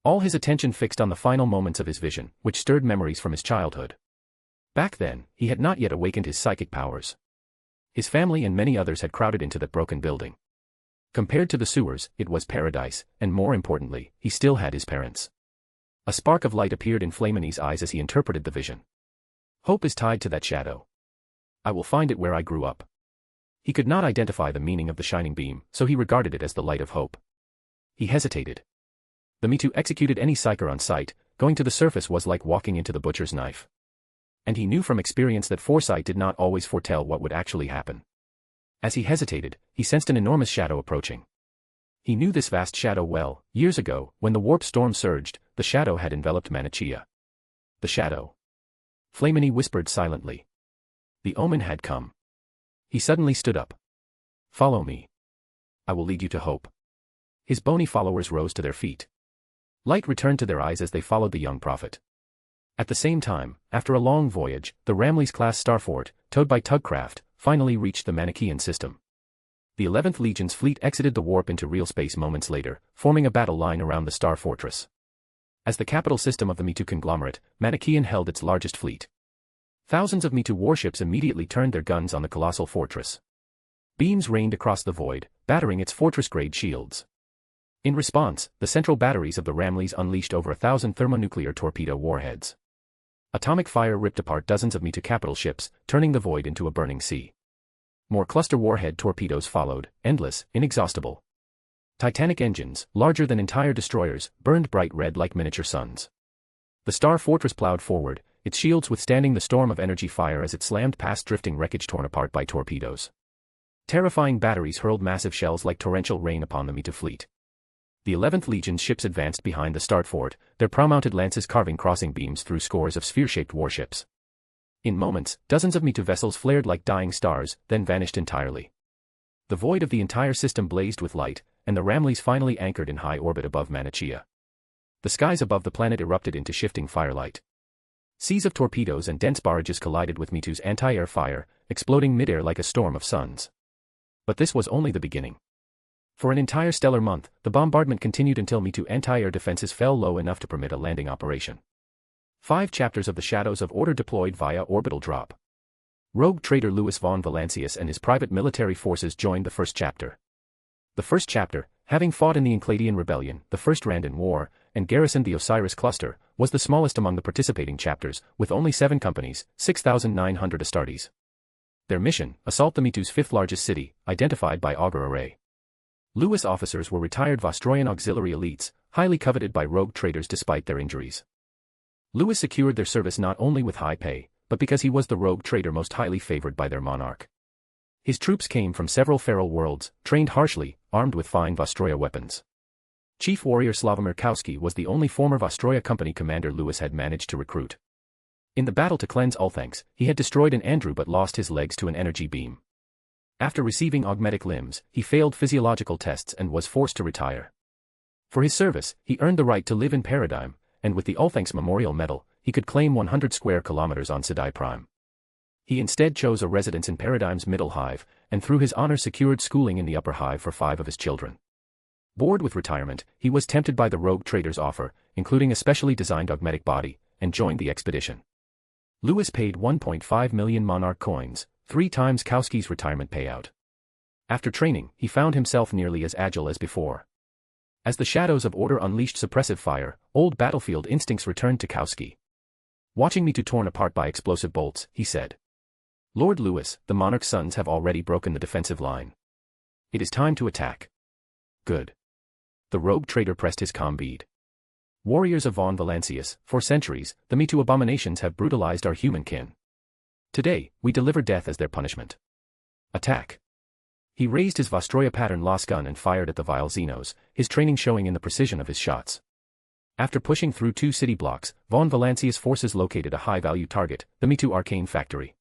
S3: All his attention fixed on the final moments of his vision, which stirred memories from his childhood. Back then, he had not yet awakened his psychic powers. His family and many others had crowded into that broken building. Compared to the sewers, it was paradise, and more importantly, he still had his parents. A spark of light appeared in Flamini's eyes as he interpreted the vision. Hope is tied to that shadow. I will find it where I grew up. He could not identify the meaning of the shining beam, so he regarded it as the light of hope. He hesitated. The Mitu executed any psyker on sight. Going to the surface was like walking into the butcher's knife. And he knew from experience that foresight did not always foretell what would actually happen. As he hesitated, he sensed an enormous shadow approaching. He knew this vast shadow well. Years ago, when the warp storm surged, the shadow had enveloped Manichea. The shadow. Flamini whispered silently. The omen had come. He suddenly stood up. Follow me. I will lead you to hope. His bony followers rose to their feet. Light returned to their eyes as they followed the young prophet. At the same time, after a long voyage, the Ramles-class starfort, towed by tugcraft, finally reached the Manichaean system. The 11th Legion's fleet exited the warp into real space moments later, forming a battle line around the Star Fortress. As the capital system of the Mitu conglomerate, Manichaean held its largest fleet. Thousands of Mitu warships immediately turned their guns on the colossal fortress. Beams rained across the void, battering its fortress-grade shields. In response, the central batteries of the Ramles unleashed over 1,000 thermonuclear torpedo warheads. Atomic fire ripped apart dozens of Mitu capital ships, turning the void into a burning sea. More cluster warhead torpedoes followed, endless, inexhaustible. Titanic engines, larger than entire destroyers, burned bright red like miniature suns. The Star Fortress plowed forward, its shields withstanding the storm of energy fire as it slammed past drifting wreckage torn apart by torpedoes. Terrifying batteries hurled massive shells like torrential rain upon the Mitu fleet. The 11th Legion's ships advanced behind the start fort, their prow-mounted lances carving crossing beams through scores of sphere-shaped warships. In moments, dozens of Mitu vessels flared like dying stars, then vanished entirely. The void of the entire system blazed with light, and the Ramles finally anchored in high orbit above Manichea. The skies above the planet erupted into shifting firelight. Seas of torpedoes and dense barrages collided with Mitu's anti-air fire, exploding mid-air like a storm of suns. But this was only the beginning. For an entire stellar month, the bombardment continued until Mitu anti-air defenses fell low enough to permit a landing operation. 5 chapters of the Shadows of Order deployed via orbital drop. Rogue traitor Louis von Valancius and his private military forces joined the first chapter. The first chapter, having fought in the Encladian Rebellion, the First Randan War, and garrisoned the Osiris Cluster, was the smallest among the participating chapters, with only 7 companies, 6,900 Astartes. Their mission, assault the Mitu's 5th largest city, identified by augur array. Louis officers were retired Vostroyan auxiliary elites, highly coveted by rogue traitors despite their injuries. Louis secured their service not only with high pay, but because he was the rogue traitor most highly favored by their monarch. His troops came from several feral worlds, trained harshly, armed with fine Vostroya weapons. Chief warrior Slavomir Kowski was the only former Vostroya company commander Louis had managed to recruit. In the battle to cleanse Ulthanks, he had destroyed an Andrew but lost his legs to an energy beam. After receiving augmetic limbs, he failed physiological tests and was forced to retire. For his service, he earned the right to live in Paradigm, and with the Ulthanks Memorial Medal, he could claim 100 square kilometers on Sedai Prime. He instead chose a residence in Paradigm's middle hive, and through his honor secured schooling in the upper hive for 5 of his children. Bored with retirement, he was tempted by the rogue trader's offer, including a specially designed augmetic body, and joined the expedition. Louis paid 1.5 million monarch coins, 3 times Kowski's retirement payout. After training, he found himself nearly as agile as before. As the Shadows of Order unleashed suppressive fire, old battlefield instincts returned to Kowski. Watching me torn apart by explosive bolts, he said. Lord Louis, the monarch's sons have already broken the defensive line. It is time to attack. Good. The rogue traitor pressed his calm bead. Warriors of von Valancius, for centuries, the Me Too abominations have brutalized our human kin. Today, we deliver death as their punishment. Attack. He raised his Vostroya pattern Lost gun and fired at the vile Xenos, his training showing in the precision of his shots. After pushing through 2 city blocks, von Valancius forces located a high-value target, the Me Too arcane factory.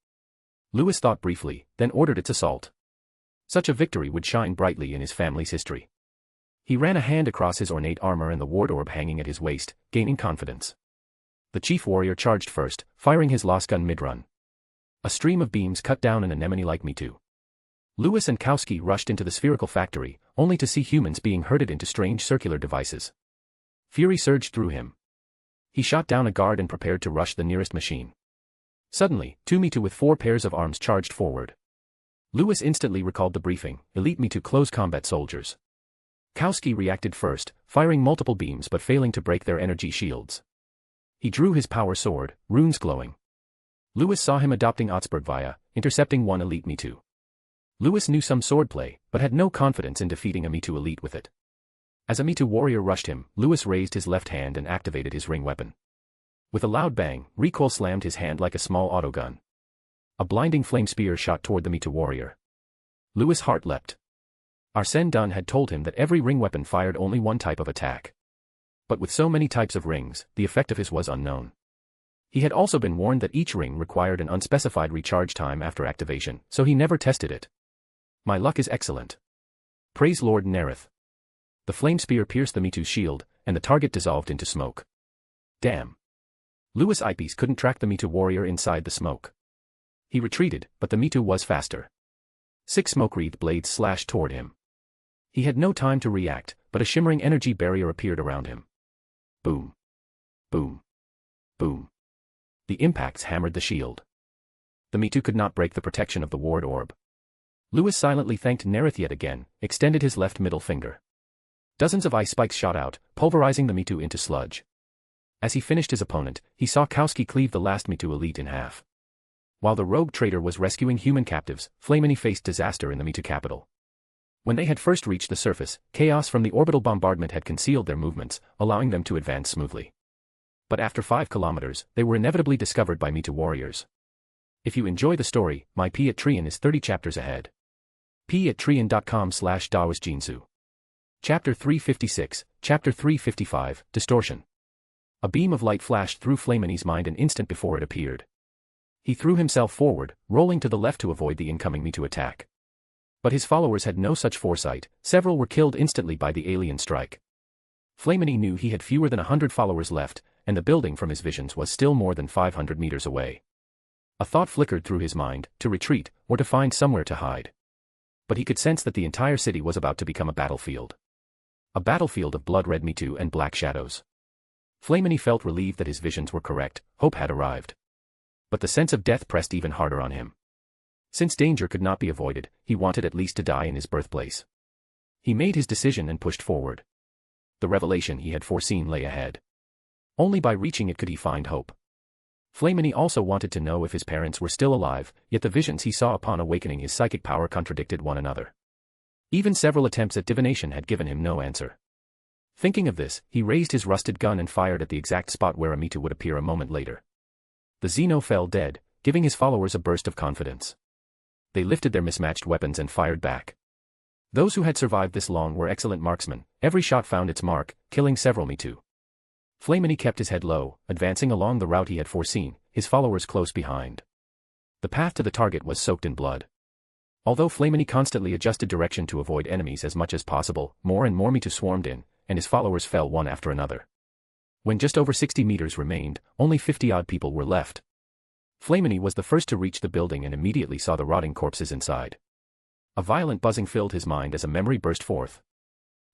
S3: Lewis thought briefly, then ordered its assault. Such a victory would shine brightly in his family's history. He ran a hand across his ornate armor and the ward orb hanging at his waist, gaining confidence. The chief warrior charged first, firing his Lost gun mid-run. A stream of beams cut down an anemone-like Me Too. Lewis and Kowski rushed into the spherical factory, only to see humans being herded into strange circular devices. Fury surged through him. He shot down a guard and prepared to rush the nearest machine. Suddenly, 2 Me Too with 4 pairs of arms charged forward. Lewis instantly recalled the briefing, elite Me Too close combat soldiers. Kowski reacted first, firing multiple beams but failing to break their energy shields. He drew his power sword, runes glowing. Lewis saw him adopting Otsbergvia, intercepting 1 elite Me Too. Lewis knew some swordplay, but had no confidence in defeating a Me Too elite with it. As a Me Too warrior rushed him, Lewis raised his left hand and activated his ring weapon. With a loud bang, recoil slammed his hand like a small autogun. A blinding flame spear shot toward the Me Too warrior. Lewis' heart leapt. Arsène Dunn had told him that every ring weapon fired only one type of attack. But with so many types of rings, the effectiveness was unknown. He had also been warned that each ring required an unspecified recharge time after activation, so he never tested it. My luck is excellent. Praise Lord Nareth. The flame spear pierced the Me Too's shield, and the target dissolved into smoke. Damn. Lewis' eyepiece couldn't track the Me Too warrior inside the smoke. He retreated, but the Me Too was faster. 6 smoke-wreathed blades slashed toward him. He had no time to react, but a shimmering energy barrier appeared around him. Boom. Boom. Boom. The impacts hammered the shield. The Me Too could not break the protection of the ward orb. Lewis silently thanked Nareth yet again, extended his left middle finger. Dozens of ice spikes shot out, pulverizing the Me Too into sludge. As he finished his opponent, he saw Kowski cleave the last Me Too elite in half. While the rogue traitor was rescuing human captives, Flamini faced disaster in the Me Too capital. When they had first reached the surface, chaos from the orbital bombardment had concealed their movements, allowing them to advance smoothly. But after 5 kilometers, they were inevitably discovered by Me Too warriors. If you enjoy the story, my Patreon is 30 chapters ahead. patreon.com/dawasjinsu. Chapter 356, Chapter 355, Distortion. A beam of light flashed through Flamini's mind an instant before it appeared. He threw himself forward, rolling to the left to avoid the incoming Me Too attack. But his followers had no such foresight, several were killed instantly by the alien strike. Flamini knew he had fewer than 100 followers left, and the building from his visions was still more than 500 meters away. A thought flickered through his mind, to retreat, or to find somewhere to hide. But he could sense that the entire city was about to become a battlefield. A battlefield of blood-red Me Too and black shadows. Flamini felt relieved that his visions were correct, hope had arrived. But the sense of death pressed even harder on him. Since danger could not be avoided, he wanted at least to die in his birthplace. He made his decision and pushed forward. The revelation he had foreseen lay ahead. Only by reaching it could he find hope. Flamini also wanted to know if his parents were still alive, yet the visions he saw upon awakening his psychic power contradicted one another. Even several attempts at divination had given him no answer. Thinking of this, he raised his rusted gun and fired at the exact spot where a Me Too would appear a moment later. The Xeno fell dead, giving his followers a burst of confidence. They lifted their mismatched weapons and fired back. Those who had survived this long were excellent marksmen, every shot found its mark, killing several Me Too. Flamini kept his head low, advancing along the route he had foreseen, his followers close behind. The path to the target was soaked in blood. Although Flamini constantly adjusted direction to avoid enemies as much as possible, more and more Me Too swarmed in, and his followers fell one after another. When just over 60 meters remained, only 50-odd people were left. Flamini was the first to reach the building and immediately saw the rotting corpses inside. A violent buzzing filled his mind as a memory burst forth.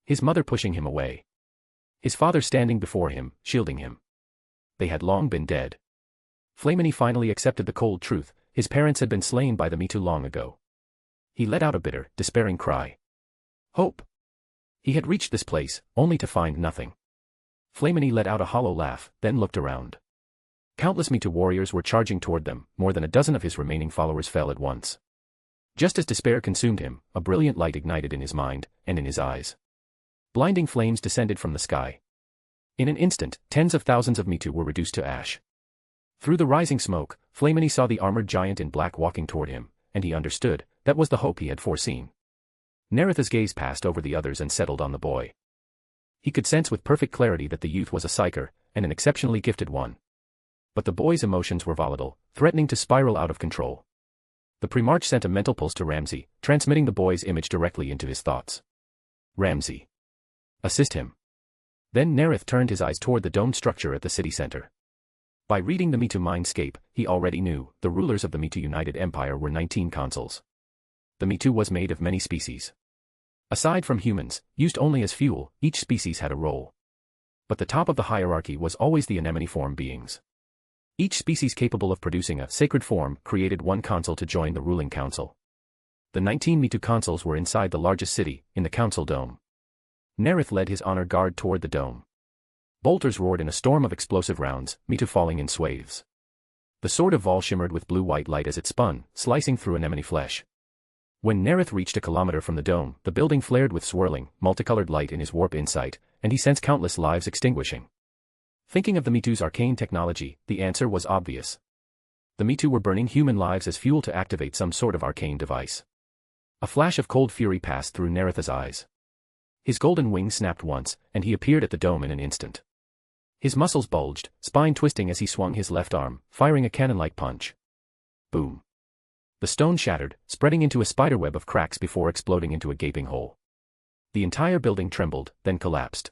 S3: His mother pushing him away. His father standing before him, shielding him. They had long been dead. Flamini finally accepted the cold truth, his parents had been slain by the Me Too long ago. He let out a bitter, despairing cry. Hope! He had reached this place, only to find nothing. Flamini let out a hollow laugh, then looked around. Countless Me Too warriors were charging toward them, more than a dozen of his remaining followers fell at once. Just as despair consumed him, a brilliant light ignited in his mind, and in his eyes. Blinding flames descended from the sky. In an instant, tens of thousands of Mitu were reduced to ash. Through the rising smoke, Flamini saw the armored giant in black walking toward him, and he understood, that was the hope he had foreseen. Nareth's gaze passed over the others and settled on the boy. He could sense with perfect clarity that the youth was a psyker, and an exceptionally gifted one. But the boy's emotions were volatile, threatening to spiral out of control. The Primarch sent a mental pulse to Ramsey, transmitting the boy's image directly into his thoughts. Ramsey. Assist him. Then Nareth turned his eyes toward the domed structure at the city center. By reading the Mitu mindscape, he already knew, the rulers of the Mitu United Empire were 19 consuls. The Mitu was made of many species. Aside from humans, used only as fuel, each species had a role. But the top of the hierarchy was always the anemone form beings. Each species capable of producing a sacred form created one consul to join the ruling council. The 19 Mitu consuls were inside the largest city, in the council dome. Nareth led his honor guard toward the dome. Bolters roared in a storm of explosive rounds, Mitu falling in swathes. The sword of Vol shimmered with blue-white light as it spun, slicing through anemone flesh. When Nareth reached a kilometer from the dome, the building flared with swirling, multicolored light in his warp insight, and he sensed countless lives extinguishing. Thinking of the Mitu's arcane technology, the answer was obvious. The Mitu were burning human lives as fuel to activate some sort of arcane device. A flash of cold fury passed through Nareth's eyes. His golden wing snapped once, and he appeared at the dome in an instant. His muscles bulged, spine twisting as he swung his left arm, firing a cannon-like punch. Boom. The stone shattered, spreading into a spiderweb of cracks before exploding into a gaping hole. The entire building trembled, then collapsed.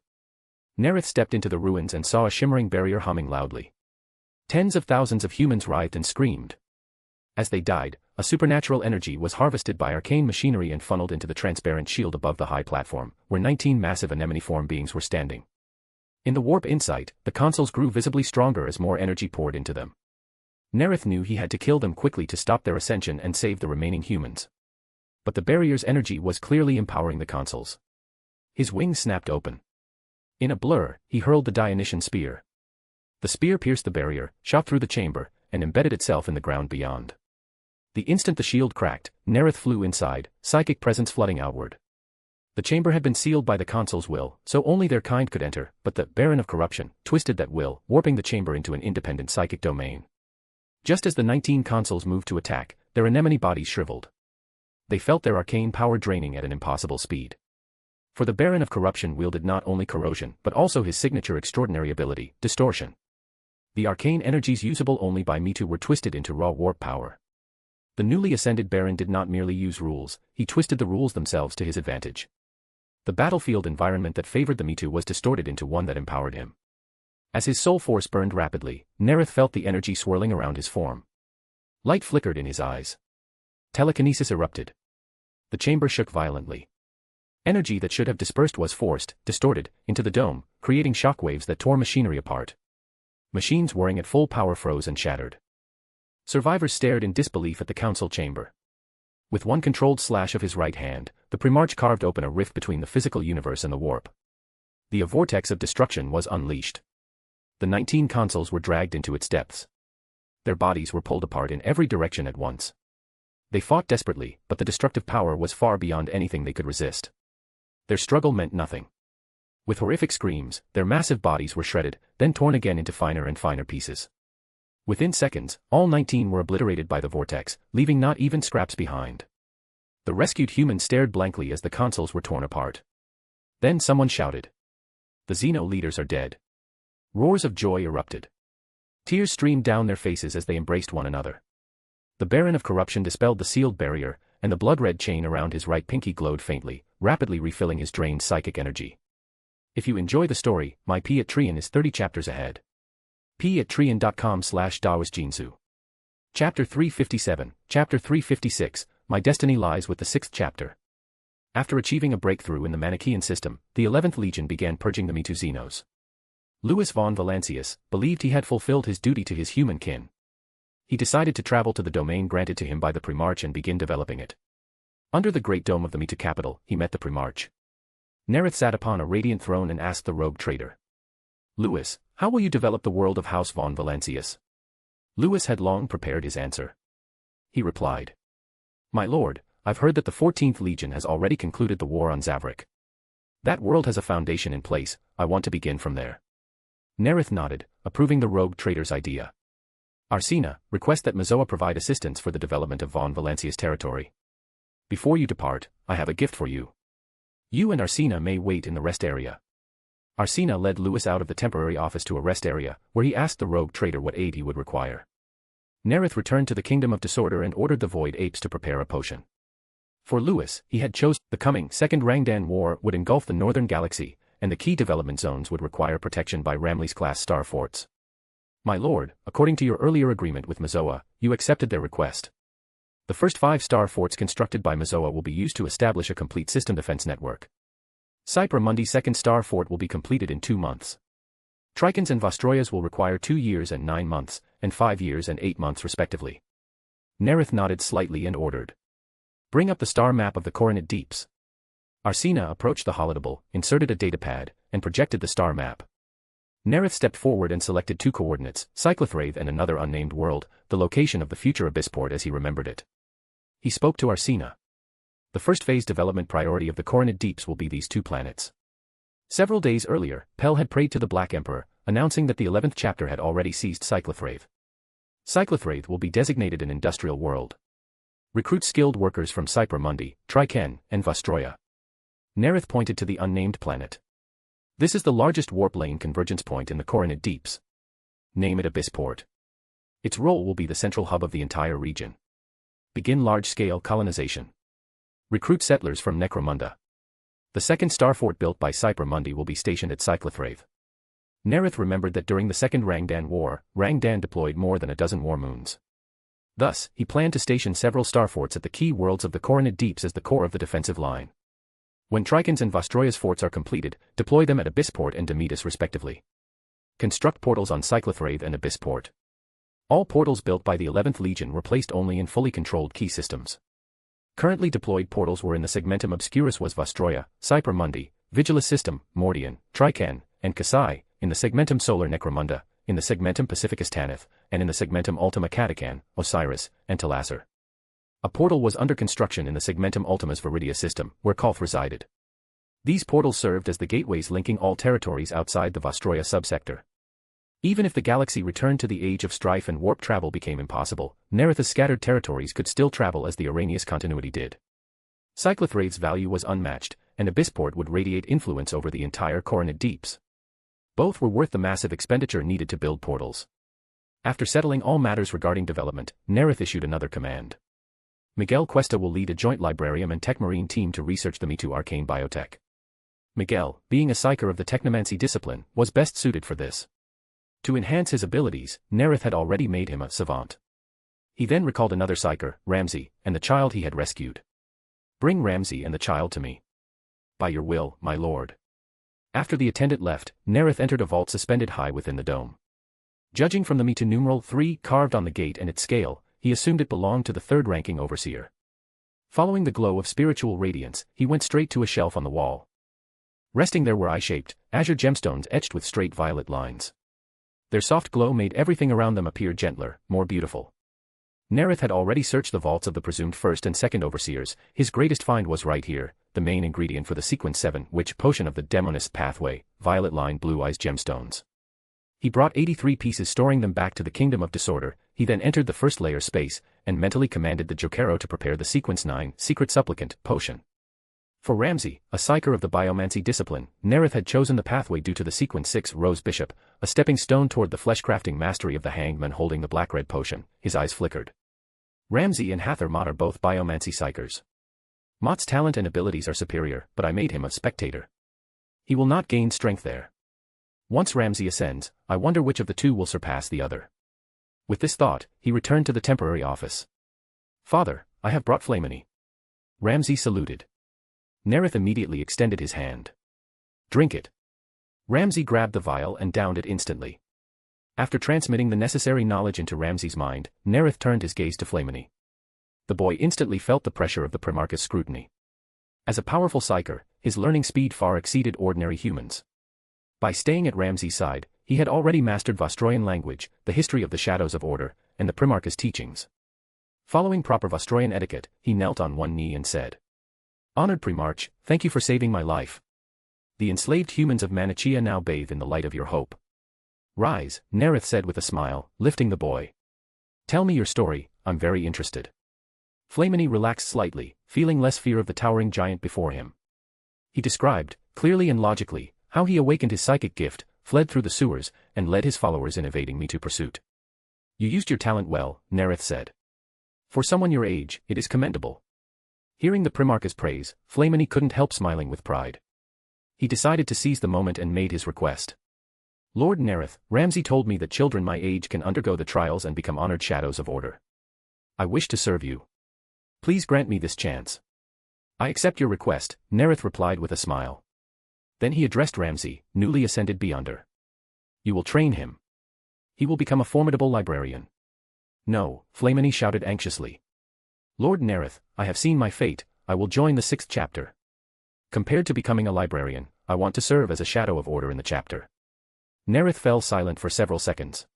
S3: Nareth stepped into the ruins and saw a shimmering barrier humming loudly. Tens of thousands of humans writhed and screamed. As they died, a supernatural energy was harvested by arcane machinery and funneled into the transparent shield above the high platform, where 19 massive anemone form beings were standing. In the warp insight, the consuls grew visibly stronger as more energy poured into them. Nareth knew he had to kill them quickly to stop their ascension and save the remaining humans. But the barrier's energy was clearly empowering the consuls. His wings snapped open. In a blur, he hurled the Dionysian spear. The spear pierced the barrier, shot through the chamber, and embedded itself in the ground beyond. The instant the shield cracked, Nareth flew inside, psychic presence flooding outward. The chamber had been sealed by the consul's will, so only their kind could enter, but the Baron of Corruption twisted that will, warping the chamber into an independent psychic domain. Just as the 19 consuls moved to attack, their anemone bodies shriveled. They felt their arcane power draining at an impossible speed. For the Baron of Corruption wielded not only corrosion but also his signature extraordinary ability, distortion. The arcane energies usable only by Mitu were twisted into raw warp power. The newly ascended Baron did not merely use rules, he twisted the rules themselves to his advantage. The battlefield environment that favored the Mitu was distorted into one that empowered him. As his soul force burned rapidly, Nareth felt the energy swirling around his form. Light flickered in his eyes. Telekinesis erupted. The chamber shook violently. Energy that should have dispersed was forced, distorted, into the dome, creating shockwaves that tore machinery apart. Machines whirring at full power froze and shattered. Survivors stared in disbelief at the council chamber. With one controlled slash of his right hand, the Primarch carved open a rift between the physical universe and the warp. The vortex of destruction was unleashed. The 19 consuls were dragged into its depths. Their bodies were pulled apart in every direction at once. They fought desperately, but the destructive power was far beyond anything they could resist. Their struggle meant nothing. With horrific screams, their massive bodies were shredded, then torn again into finer and finer pieces. Within seconds, all 19 were obliterated by the vortex, leaving not even scraps behind. The rescued humans stared blankly as the consuls were torn apart. Then someone shouted. The Xeno leaders are dead. Roars of joy erupted. Tears streamed down their faces as they embraced one another. The Baron of Corruption dispelled the sealed barrier, and the blood-red chain around his right pinky glowed faintly, rapidly refilling his drained psychic energy. If you enjoy the story, my Patreon is 30 chapters ahead. patreon.com/DaosJinsu. Chapter 357, Chapter 356, My Destiny Lies with the 6th Chapter. After achieving a breakthrough in the Manichaean system, the 11th Legion began purging the Mitu Xenos. Louis von Valancius believed he had fulfilled his duty to his human kin. He decided to travel to the domain granted to him by the Primarch and begin developing it. Under the great dome of the Mitu capital, he met the Primarch. Nareth sat upon a radiant throne and asked the rogue traitor. Louis, how will you develop the world of House von Valancius? Louis had long prepared his answer. He replied. My lord, I've heard that the 14th Legion has already concluded the war on Zavrik. That world has a foundation in place, I want to begin from there. Nareth nodded, approving the rogue traitor's idea. Arsena, request that Mazoa provide assistance for the development of Von Valancia's territory. Before you depart, I have a gift for you. You and Arsena may wait in the rest area. Arsena led Lewis out of the temporary office to a rest area, where he asked the rogue traitor what aid he would require. Nareth returned to the Kingdom of Disorder and ordered the Void Apes to prepare a potion. For Lewis, he had chosen the coming Second Rangdan War would engulf the northern galaxy, and the key development zones would require protection by Ramles-class star forts. My lord, according to your earlier agreement with Mazoa, you accepted their request. The first 5 star forts constructed by Mazoa will be used to establish a complete system defense network. Cypher Mundi's second star fort will be completed in 2 months. Trikons and Vostroyas will require 2 years and 9 months, and 5 years and 8 months respectively. Nareth nodded slightly and ordered. Bring up the star map of the Coronate Deeps. Arsena approached the holodable, inserted a datapad, and projected the star map. Nareth stepped forward and selected 2 coordinates, Cyclothrave and another unnamed world, the location of the future Abyssport as he remembered it. He spoke to Arsena. The first phase development priority of the Coronate Deeps will be these 2 planets. Several days earlier, Pell had prayed to the Black Emperor, announcing that the 11th chapter had already seized Cyclothrave. Cyclothrave will be designated an industrial world. Recruit skilled workers from Cypher Mundi, Triken, and Vostroya. Nareth pointed to the unnamed planet. This is the largest warp lane convergence point in the Coronate Deeps. Name it Abyssport. Its role will be the central hub of the entire region. Begin large-scale colonization. Recruit settlers from Necromunda. The second star fort built by Cypher Mundi will be stationed at Cyclothrave. Nareth remembered that during the Second Rangdan War, Rangdan deployed more than a dozen war moons. Thus, he planned to station several star forts at the key worlds of the Coronate Deeps as the core of the defensive line. When Trikons and Vostroya's forts are completed, deploy them at Abyssport and Demetus respectively. Construct portals on Cyclothrave and Abyssport. All portals built by the 11th Legion were placed only in fully controlled key systems. Currently deployed portals were in the Segmentum Obscurus was Vostroya, Cypher Mundi, Vigilus System, Mordian, Triken, and Kasai, in the Segmentum Solar Necromunda, in the Segmentum Pacificus Tanith, and in the Segmentum Ultima Catacan, Osiris, and Talasser. A portal was under construction in the Segmentum Ultima's Viridia system, where Kolth resided. These portals served as the gateways linking all territories outside the Vostroya subsector. Even if the galaxy returned to the age of strife and warp travel became impossible, Nareth's scattered territories could still travel as the Arrhenius continuity did. Cyclothrave's value was unmatched, and Abyssport would radiate influence over the entire Coronate Deeps. Both were worth the massive expenditure needed to build portals. After settling all matters regarding development, Nareth issued another command. Miguel Cuesta will lead a joint librarium and techmarine team to research the Me2 arcane biotech. Miguel, being a psyker of the technomancy discipline, was best suited for this. To enhance his abilities, Nareth had already made him a savant. He then recalled another psyker, Ramsey, and the child he had rescued. Bring Ramsey and the child to me. By your will, my lord. After the attendant left, Nareth entered a vault suspended high within the dome. Judging from the Me2 numeral 3 carved on the gate and its scale, he assumed it belonged to the third-ranking overseer. Following the glow of spiritual radiance, he went straight to a shelf on the wall. Resting there were eye-shaped, azure gemstones etched with straight violet lines. Their soft glow made everything around them appear gentler, more beautiful. Nareth had already searched the vaults of the presumed first and second overseers. His greatest find was right here, the main ingredient for the Sequence 7 witch potion of the Demonist pathway, violet line blue eyes gemstones. He brought 83 pieces, storing them back to the Kingdom of Disorder. He then entered the first layer space, and mentally commanded the Jokero to prepare the Sequence 9 secret supplicant potion. For Ramsey, a psyker of the biomancy discipline, Nareth had chosen the pathway due to the Sequence 6 Rose Bishop, a stepping stone toward the fleshcrafting mastery of the hanged man holding the black-red potion. His eyes flickered. Ramsey and Hather Mott are both biomancy psychers. Mott's talent and abilities are superior, but I made him a spectator. He will not gain strength there. Once Ramsey ascends, I wonder which of the two will surpass the other. With this thought, he returned to the temporary office. Father, I have brought Flamini. Ramsey saluted. Nareth immediately extended his hand. Drink it. Ramsey grabbed the vial and downed it instantly. After transmitting the necessary knowledge into Ramsey's mind, Nareth turned his gaze to Flamini. The boy instantly felt the pressure of the Primarch's scrutiny. As a powerful psyker, his learning speed far exceeded ordinary humans. By staying at Ramsey's side, he had already mastered Vostroyan language, the history of the Shadows of Order, and the Primarch's teachings. Following proper Vostroyan etiquette, he knelt on one knee and said, "Honored Primarch, thank you for saving my life. The enslaved humans of Manichea now bathe in the light of your hope." "Rise," Nareth said with a smile, lifting the boy. "Tell me your story, I'm very interested." Flamini relaxed slightly, feeling less fear of the towering giant before him. He described, clearly and logically, how he awakened his psychic gift, fled through the sewers, and led his followers in evading me to pursuit. "You used your talent well," Nareth said. "For someone your age, it is commendable." Hearing the Primarch's praise, Flamini couldn't help smiling with pride. He decided to seize the moment and made his request. "Lord Nareth, Ramsay told me that children my age can undergo the trials and become honored shadows of order. I wish to serve you. Please grant me this chance." "I accept your request," Nareth replied with a smile. Then he addressed Ramsay, newly ascended Beyonder. "You will train him. He will become a formidable librarian." "No," Flamini shouted anxiously. "Lord Nareth, I have seen my fate, I will join the 6th chapter. Compared to becoming a librarian, I want to serve as a shadow of order in the chapter." Nareth fell silent for several seconds.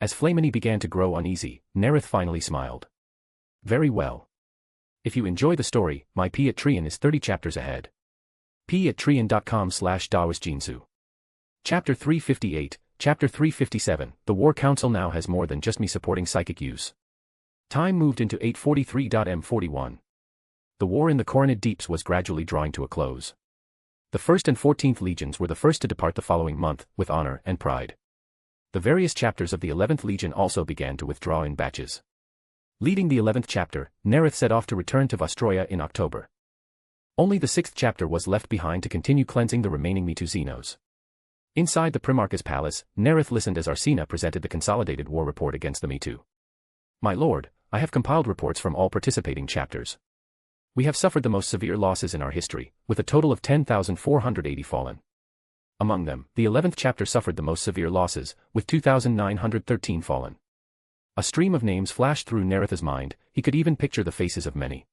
S3: As Flamini began to grow uneasy, Nareth finally smiled. "Very well. If you enjoy the story, my Patreon is 30 chapters ahead. patreon.com/dawisjinsu. Chapter 358, Chapter 357, The War Council now has more than just me supporting psychic use. Time moved into 843.m41. The war in the Coronid Deeps was gradually drawing to a close. The 1st and 14th Legions were the first to depart the following month, with honor and pride. The various chapters of the 11th Legion also began to withdraw in batches. Leading the 11th chapter, Nareth set off to return to Vostroya in October. Only the 6th chapter was left behind to continue cleansing the remaining Mitu Xenos. Inside the Primarch's palace, Nareth listened as Arsena presented the consolidated war report against the Mitu. "My lord, I have compiled reports from all participating chapters. We have suffered the most severe losses in our history, with a total of 10,480 fallen. Among them, the 11th chapter suffered the most severe losses, with 2,913 fallen." A stream of names flashed through Nareth's mind, he could even picture the faces of many.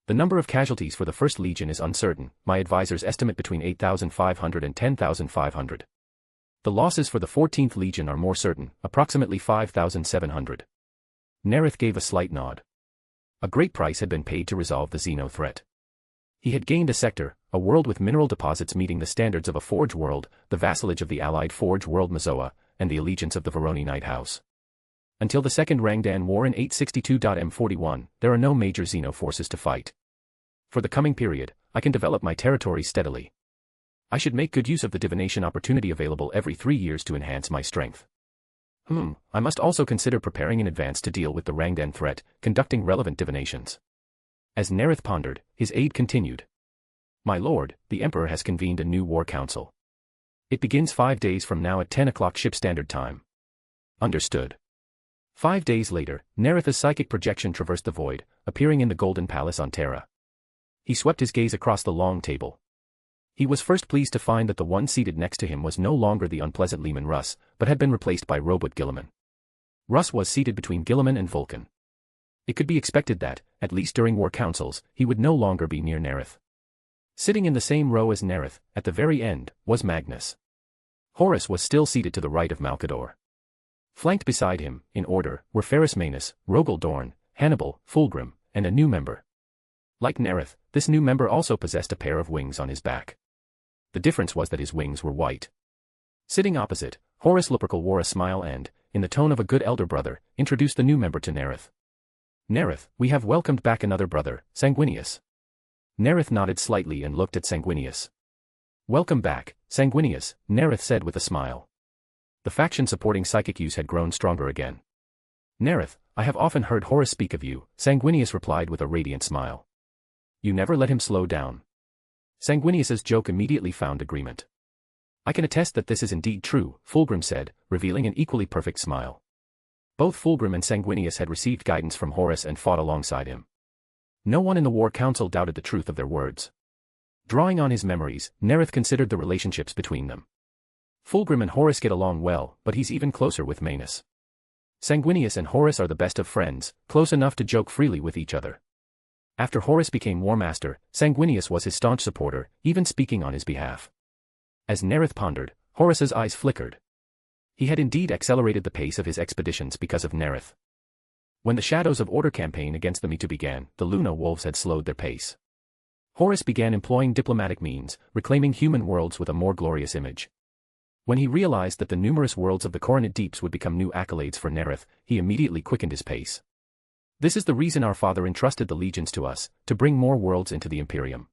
S3: "The number of casualties for the 1st Legion is uncertain, my advisors estimate between 8,500 and 10,500. The losses for the 14th Legion are more certain, approximately 5,700. Nareth gave a slight nod. A great price had been paid to resolve the Xeno threat. He had gained a sector, a world with mineral deposits meeting the standards of a Forge world, the vassalage of the allied Forge world Mazoa, and the allegiance of the Veroni Night House. Until the Second Rangdan War in 862.m41, there are no major Xeno forces to fight. For the coming period, I can develop my territory steadily. I should make good use of the divination opportunity available every 3 years to enhance my strength. I must also consider preparing in advance to deal with the Rangdan threat, conducting relevant divinations." As Nareth pondered, his aide continued. "My lord, the Emperor has convened a new war council. It begins 5 days from now at 10 o'clock ship standard time." "Understood." 5 days later, Nareth's psychic projection traversed the void, appearing in the Golden Palace on Terra. He swept his gaze across the long table. He was first pleased to find that the one seated next to him was no longer the unpleasant Leman Russ, but had been replaced by Robot Gilliman. Russ was seated between Gilliman and Vulcan. It could be expected that, at least during war councils, he would no longer be near Nareth. Sitting in the same row as Nareth, at the very end, was Magnus. Horus was still seated to the right of Malcador. Flanked beside him, in order, were Ferrus Manus, Rogel Dorn, Hannibal, Fulgrim, and a new member. Like Nareth, this new member also possessed a pair of wings on his back. The difference was that his wings were white. Sitting opposite, Horus Lupercal wore a smile and, in the tone of a good elder brother, introduced the new member to Nareth. "Nareth, we have welcomed back another brother, Sanguinius." Nareth nodded slightly and looked at Sanguinius. "Welcome back, Sanguinius," Nareth said with a smile. The faction supporting psychic use had grown stronger again. "Nareth, I have often heard Horus speak of you," Sanguinius replied with a radiant smile. "You never let him slow down." Sanguinius's joke immediately found agreement. "I can attest that this is indeed true," Fulgrim said, revealing an equally perfect smile. Both Fulgrim and Sanguinius had received guidance from Horus and fought alongside him. No one in the War Council doubted the truth of their words. Drawing on his memories, Nareth considered the relationships between them. Fulgrim and Horus get along well, but he's even closer with Manus. Sanguinius and Horus are the best of friends, close enough to joke freely with each other. After Horus became War Master, Sanguinius was his staunch supporter, even speaking on his behalf. As Nareth pondered, Horus's eyes flickered. He had indeed accelerated the pace of his expeditions because of Nareth. When the Shadows of Order campaign against the Mitu began, the Luna Wolves had slowed their pace. Horus began employing diplomatic means, reclaiming human worlds with a more glorious image. When he realized that the numerous worlds of the Coronet Deeps would become new accolades for Nareth, he immediately quickened his pace. This is the reason our father entrusted the legions to us, to bring more worlds into the Imperium.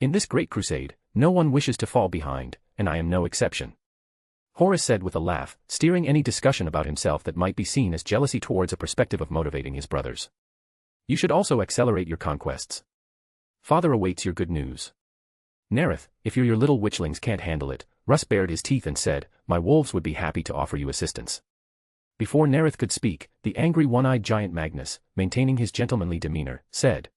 S3: In this Great Crusade, no one wishes to fall behind, and I am no exception. Horus said with a laugh, steering any discussion about himself that might be seen as jealousy towards a perspective of motivating his brothers. You should also accelerate your conquests. Father awaits your good news. Nareth, if your little witchlings can't handle it, Russ bared his teeth and said, my wolves would be happy to offer you assistance. Before Nareth could speak, the angry one-eyed giant Magnus, maintaining his gentlemanly demeanor, said,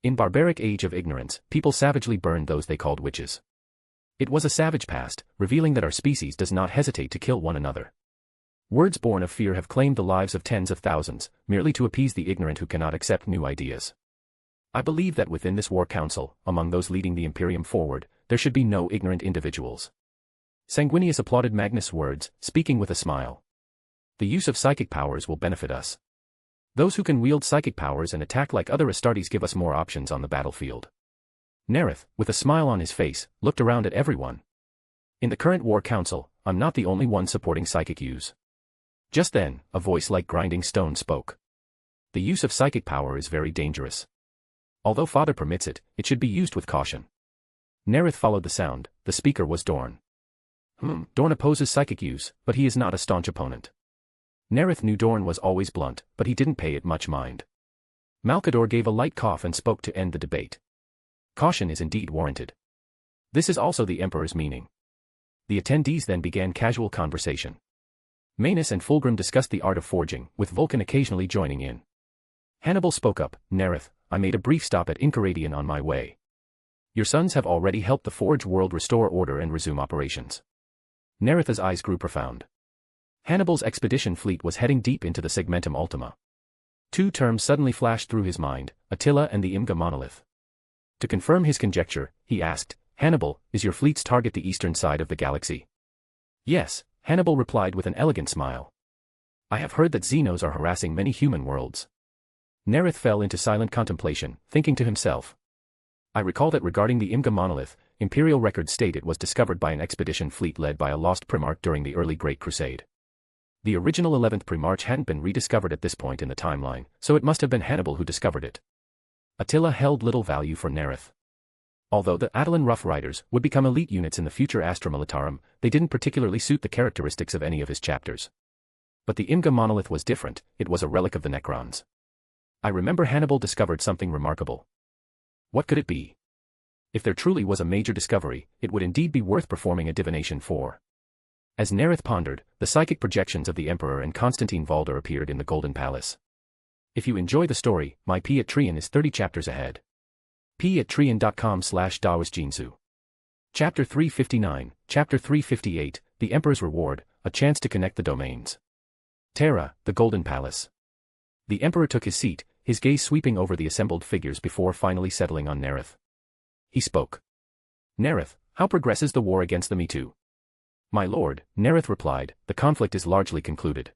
S3: in barbaric age of ignorance, people savagely burned those they called witches. It was a savage past, revealing that our species does not hesitate to kill one another. Words born of fear have claimed the lives of tens of thousands, merely to appease the ignorant who cannot accept new ideas. I believe that within this war council, among those leading the Imperium forward, there should be no ignorant individuals. Sanguinius applauded Magnus' words, speaking with a smile. The use of psychic powers will benefit us. Those who can wield psychic powers and attack like other Astartes give us more options on the battlefield. Nareth, with a smile on his face, looked around at everyone. In the current war council, I'm not the only one supporting psychic use. Just then, a voice like grinding stone spoke. The use of psychic power is very dangerous. Although Father permits it, it should be used with caution. Nareth followed the sound. The speaker was Dorn. Dorn opposes psychic use, but he is not a staunch opponent. Nareth knew Dorn was always blunt, but he didn't pay it much mind. Malcador gave a light cough and spoke to end the debate. Caution is indeed warranted. This is also the Emperor's meaning. The attendees then began casual conversation. Manus and Fulgrim discussed the art of forging, with Vulcan occasionally joining in. Hannibal spoke up, Nareth, I made a brief stop at Incaradian on my way. Your sons have already helped the Forge world restore order and resume operations. Nareth's eyes grew profound. Hannibal's expedition fleet was heading deep into the Segmentum Ultima. Two terms suddenly flashed through his mind, Attila and the Imga monolith. To confirm his conjecture, he asked, Hannibal, is your fleet's target the eastern side of the galaxy? Yes, Hannibal replied with an elegant smile. I have heard that Xenos are harassing many human worlds. Nareth fell into silent contemplation, thinking to himself. I recall that regarding the Imga monolith, Imperial records state it was discovered by an expedition fleet led by a lost Primarch during the early Great Crusade. The original 11th Primarch hadn't been rediscovered at this point in the timeline, so it must have been Hannibal who discovered it. Attila held little value for Nareth. Although the Attilan Rough Riders would become elite units in the future Astra Militarum, they didn't particularly suit the characteristics of any of his chapters. But the Imga monolith was different, it was a relic of the Necrons. I remember Hannibal discovered something remarkable. What could it be? If there truly was a major discovery, it would indeed be worth performing a divination for. As Nareth pondered, the psychic projections of the Emperor and Constantine Valder appeared in the Golden Palace. If you enjoy the story, my P at Trian is 30 chapters ahead. p@trian.com/dawasjinsu. Chapter 359, Chapter 358, The Emperor's Reward, a chance to connect the domains. Terra, the Golden Palace. The Emperor took his seat, his gaze sweeping over the assembled figures before finally settling on Nareth. He spoke. Nareth, how progresses the war against the Mitu? My lord, Nareth replied, the conflict is largely concluded.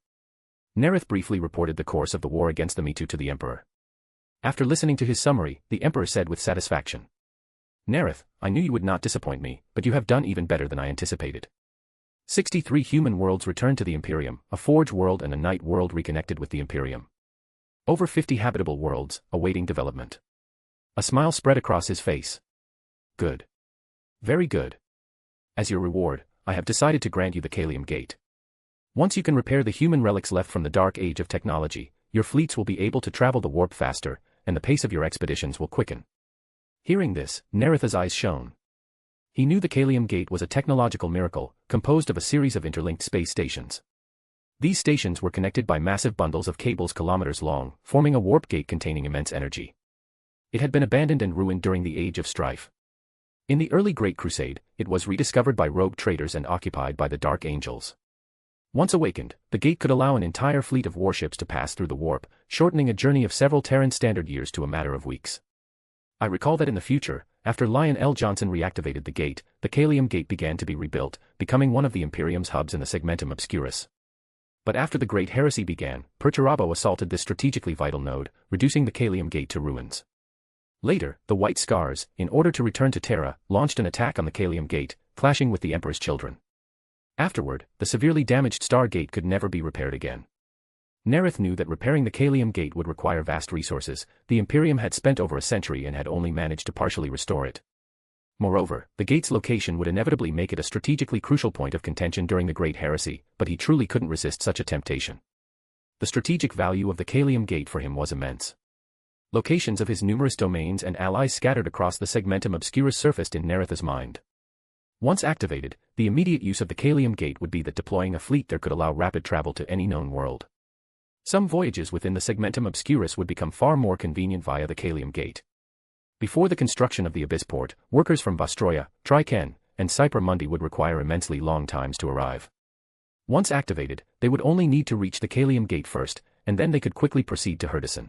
S3: Nareth briefly reported the course of the war against the Mitu to the Emperor. After listening to his summary, the Emperor said with satisfaction. Nareth, I knew you would not disappoint me, but you have done even better than I anticipated. 63 human worlds returned to the Imperium, a Forge world and a Night world reconnected with the Imperium. Over 50 habitable worlds, awaiting development. A smile spread across his face. Good. Very good. As your reward, I have decided to grant you the Kalium Gate. Once you can repair the human relics left from the Dark Age of technology, your fleets will be able to travel the warp faster, and the pace of your expeditions will quicken. Hearing this, Nareth's eyes shone. He knew the Kalium Gate was a technological miracle, composed of a series of interlinked space stations. These stations were connected by massive bundles of cables kilometers long, forming a warp gate containing immense energy. It had been abandoned and ruined during the Age of Strife. In the early Great Crusade, it was rediscovered by rogue traitors and occupied by the Dark Angels. Once awakened, the gate could allow an entire fleet of warships to pass through the warp, shortening a journey of several Terran Standard years to a matter of weeks. I recall that in the future, after Lion L. Johnson reactivated the gate, the Kalium Gate began to be rebuilt, becoming one of the Imperium's hubs in the Segmentum Obscurus. But after the Great Heresy began, Perturabo assaulted this strategically vital node, reducing the Caelium Gate to ruins. Later, the White Scars, in order to return to Terra, launched an attack on the Caelium Gate, clashing with the Emperor's children. Afterward, the severely damaged Star Gate could never be repaired again. Nareth knew that repairing the Caelium Gate would require vast resources. The Imperium had spent over a century and had only managed to partially restore it. Moreover, the gate's location would inevitably make it a strategically crucial point of contention during the Great Heresy, but he truly couldn't resist such a temptation. The strategic value of the Caelium Gate for him was immense. Locations of his numerous domains and allies scattered across the segmentum obscurus surfaced in Nareth's mind. Once activated, the immediate use of the Caelium Gate would be that deploying a fleet there could allow rapid travel to any known world. Some voyages within the segmentum obscurus would become far more convenient via the Caelium Gate. Before the construction of the Abyss Port, workers from Vostroia, Triken, and Cyper Mundi would require immensely long times to arrive. Once activated, they would only need to reach the Caelium Gate first, and then they could quickly proceed to Herdison.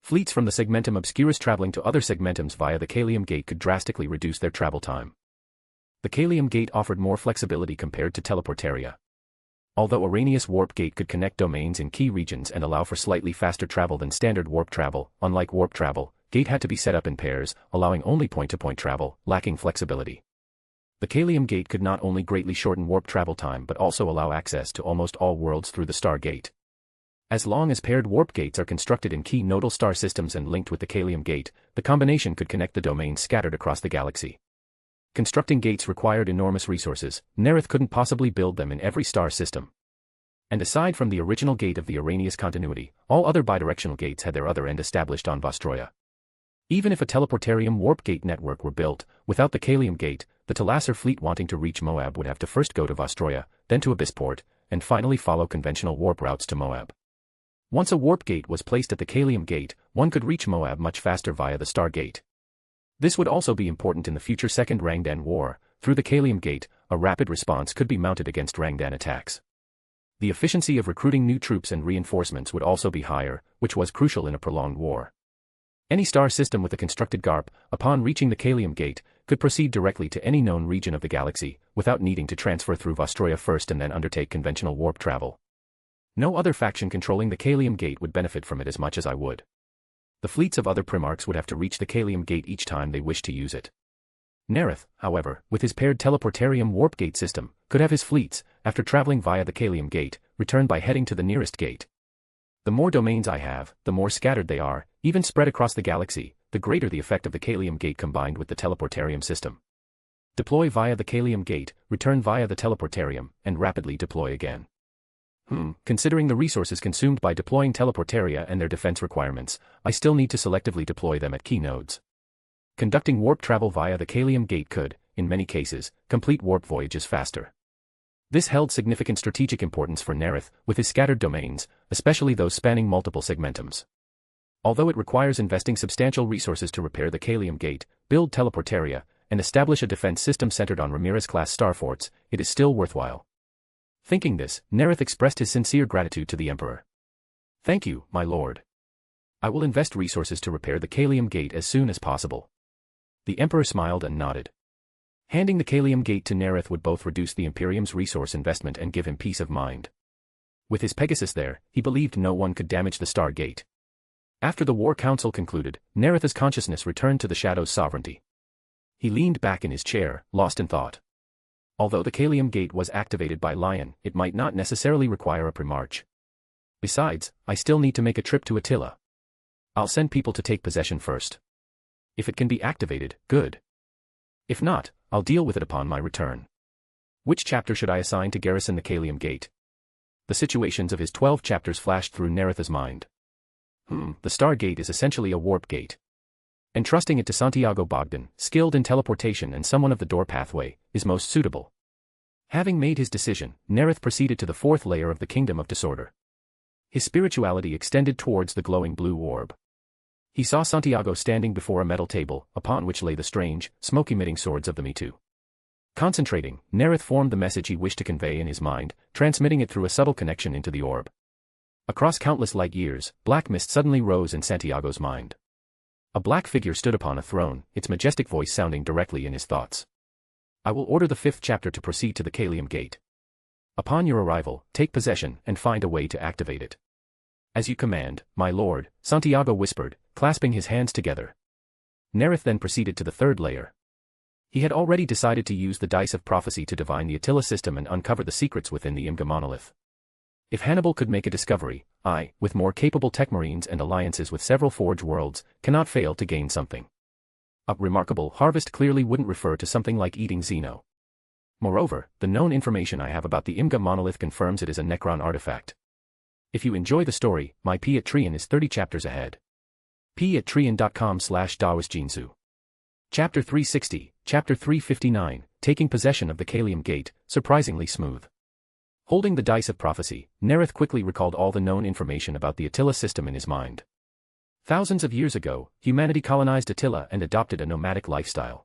S3: Fleets from the segmentum obscurus traveling to other segmentums via the Caelium Gate could drastically reduce their travel time. The Caelium Gate offered more flexibility compared to Teleportaria. Although Arrhenius Warp Gate could connect domains in key regions and allow for slightly faster travel than standard warp travel, unlike warp travel, Gate had to be set up in pairs, allowing only point-to-point travel, lacking flexibility. The Caelium Gate could not only greatly shorten warp travel time but also allow access to almost all worlds through the Star Gate. As long as paired warp gates are constructed in key nodal star systems and linked with the Caelium Gate, the combination could connect the domains scattered across the galaxy. Constructing gates required enormous resources. Nareth couldn't possibly build them in every star system. And aside from the original gate of the Arrhenius continuity, all other bidirectional gates had their other end established on Vostroia. Even if a teleportarium warp gate network were built, without the Caelium Gate, the Telasser fleet wanting to reach Moab would have to first go to Vostroia, then to Abyssport, and finally follow conventional warp routes to Moab. Once a warp gate was placed at the Caelium Gate, one could reach Moab much faster via the Star Gate. This would also be important in the future Second Rangdan War. Through the Caelium Gate, a rapid response could be mounted against Rangdan attacks. The efficiency of recruiting new troops and reinforcements would also be higher, which was crucial in a prolonged war. Any star system with a constructed GARP, upon reaching the Caelium Gate, could proceed directly to any known region of the galaxy, without needing to transfer through Vostroia first and then undertake conventional warp travel. No other faction controlling the Caelium Gate would benefit from it as much as I would. The fleets of other Primarchs would have to reach the Caelium Gate each time they wished to use it. Nareth, however, with his paired teleportarium warp gate system, could have his fleets, after traveling via the Caelium Gate, return by heading to the nearest gate. The more domains I have, the more scattered they are, even spread across the galaxy, the greater the effect of the Caelium Gate combined with the teleportarium system. Deploy via the Caelium Gate, return via the teleportarium, and rapidly deploy again. Considering the resources consumed by deploying teleportaria and their defense requirements, I still need to selectively deploy them at key nodes. Conducting warp travel via the Caelium Gate could, in many cases, complete warp voyages faster. This held significant strategic importance for Nareth, with his scattered domains, especially those spanning multiple segmentums. Although it requires investing substantial resources to repair the Caelium Gate, build teleportaria, and establish a defense system centered on Ramirez-class starforts, it is still worthwhile. Thinking this, Nareth expressed his sincere gratitude to the Emperor. "Thank you, my lord. I will invest resources to repair the Caelium Gate as soon as possible." The Emperor smiled and nodded. Handing the Caelium Gate to Nareth would both reduce the Imperium's resource investment and give him peace of mind. With his Pegasus there, he believed no one could damage the Star Gate. After the War Council concluded, Nareth's consciousness returned to the Shadow's sovereignty. He leaned back in his chair, lost in thought. Although the Caelium Gate was activated by Lion, it might not necessarily require a Primarch. Besides, I still need to make a trip to Attila. I'll send people to take possession first. If it can be activated, good. If not, I'll deal with it upon my return. Which chapter should I assign to garrison the Caelium Gate? The situations of his 12 chapters flashed through Nareth's mind. The Star Gate is essentially a warp gate. Entrusting it to Santiago Bogdan, skilled in teleportation and someone of the door pathway, is most suitable. Having made his decision, Nareth proceeded to the 4th layer of the Kingdom of Disorder. His spirituality extended towards the glowing blue orb. He saw Santiago standing before a metal table, upon which lay the strange, smoke-emitting swords of the Mitu. Concentrating, Nareth formed the message he wished to convey in his mind, transmitting it through a subtle connection into the orb. Across countless light years, black mist suddenly rose in Santiago's mind. A black figure stood upon a throne, its majestic voice sounding directly in his thoughts. "I will order the 5th chapter to proceed to the Caelium Gate. Upon your arrival, take possession and find a way to activate it. As you command, my lord, Santiago whispered, clasping his hands together. Nareth then proceeded to the third layer. He had already decided to use the dice of prophecy to divine the Attila system and uncover the secrets within the Imga monolith. If Hannibal could make a discovery, I, with more capable tech marines and alliances with several forge worlds, cannot fail to gain something. A remarkable harvest clearly wouldn't refer to something like eating Xeno. Moreover, the known information I have about the Imga monolith confirms it is a Necron artifact. If you enjoy the story, my Patreon is 30 chapters ahead. patreon.com/dawisjinsu. Chapter 360, Chapter 359, Taking Possession of the Kalium Gate, surprisingly smooth. Holding the dice of prophecy, Nareth quickly recalled all the known information about the Attila system in his mind. Thousands of years ago, humanity colonized Attila and adopted a nomadic lifestyle.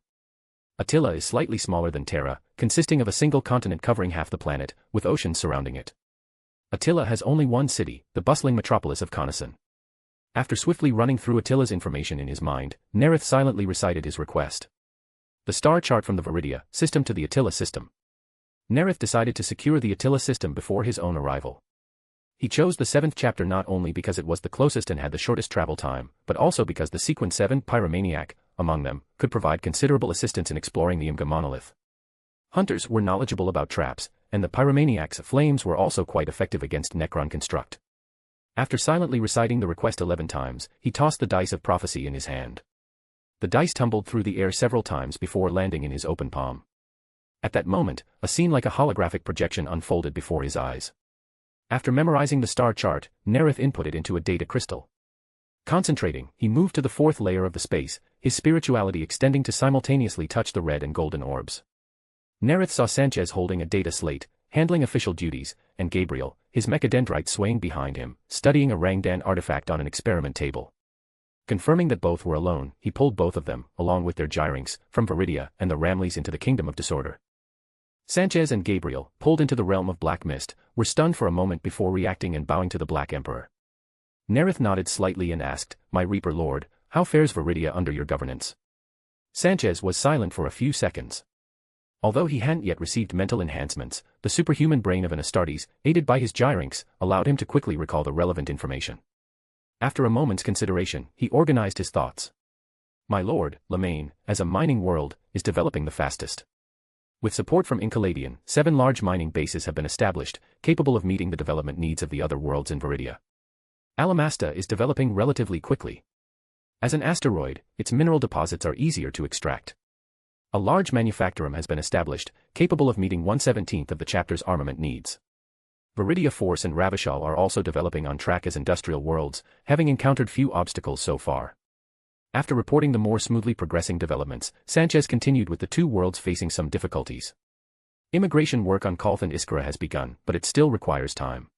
S3: Attila is slightly smaller than Terra, consisting of a single continent covering half the planet, with oceans surrounding it. Attila has only one city, the bustling metropolis of Connaughton. After swiftly running through Attila's information in his mind, Nareth silently recited his request. The star chart from the Viridia system to the Attila system. Nareth decided to secure the Attila system before his own arrival. He chose the 7th chapter not only because it was the closest and had the shortest travel time, but also because the sequence 7 Pyromaniac, among them, could provide considerable assistance in exploring the Imga monolith. Hunters were knowledgeable about traps, and the Pyromaniac's flames were also quite effective against Necron construct. After silently reciting the request 11 times, he tossed the dice of prophecy in his hand. The dice tumbled through the air several times before landing in his open palm. At that moment, a scene like a holographic projection unfolded before his eyes. After memorizing the star chart, Nareth inputted into a data crystal. Concentrating, he moved to the 4th layer of the space, his spirituality extending to simultaneously touch the red and golden orbs. Nareth saw Sanchez holding a data slate, handling official duties, and Gabriel, his mechadendrite swaying behind him, studying a Rangdan artifact on an experiment table. Confirming that both were alone, he pulled both of them, along with their gyrinks, from Viridia and the Ramleys into the Kingdom of Disorder. Sanchez and Gabriel, pulled into the realm of black mist, were stunned for a moment before reacting and bowing to the Black Emperor. Nareth nodded slightly and asked, "My Reaper Lord, how fares Viridia under your governance?" Sanchez was silent for a few seconds. Although he hadn't yet received mental enhancements, the superhuman brain of an Astartes, aided by his gyrinks, allowed him to quickly recall the relevant information. After a moment's consideration, he organized his thoughts. "My lord, Lemaine, as a mining world, is developing the fastest. With support from Incaladian, 7 large mining bases have been established, capable of meeting the development needs of the other worlds in Viridia. Alamasta is developing relatively quickly. As an asteroid, its mineral deposits are easier to extract. A large manufactorum has been established, capable of meeting 1/17 of the chapter's armament needs. Viridia Force and Ravishal are also developing on track as industrial worlds, having encountered few obstacles so far." After reporting the more smoothly progressing developments, Sanchez continued with the 2 worlds facing some difficulties. Immigration work on Kalth and Iskra has begun, but it still requires time.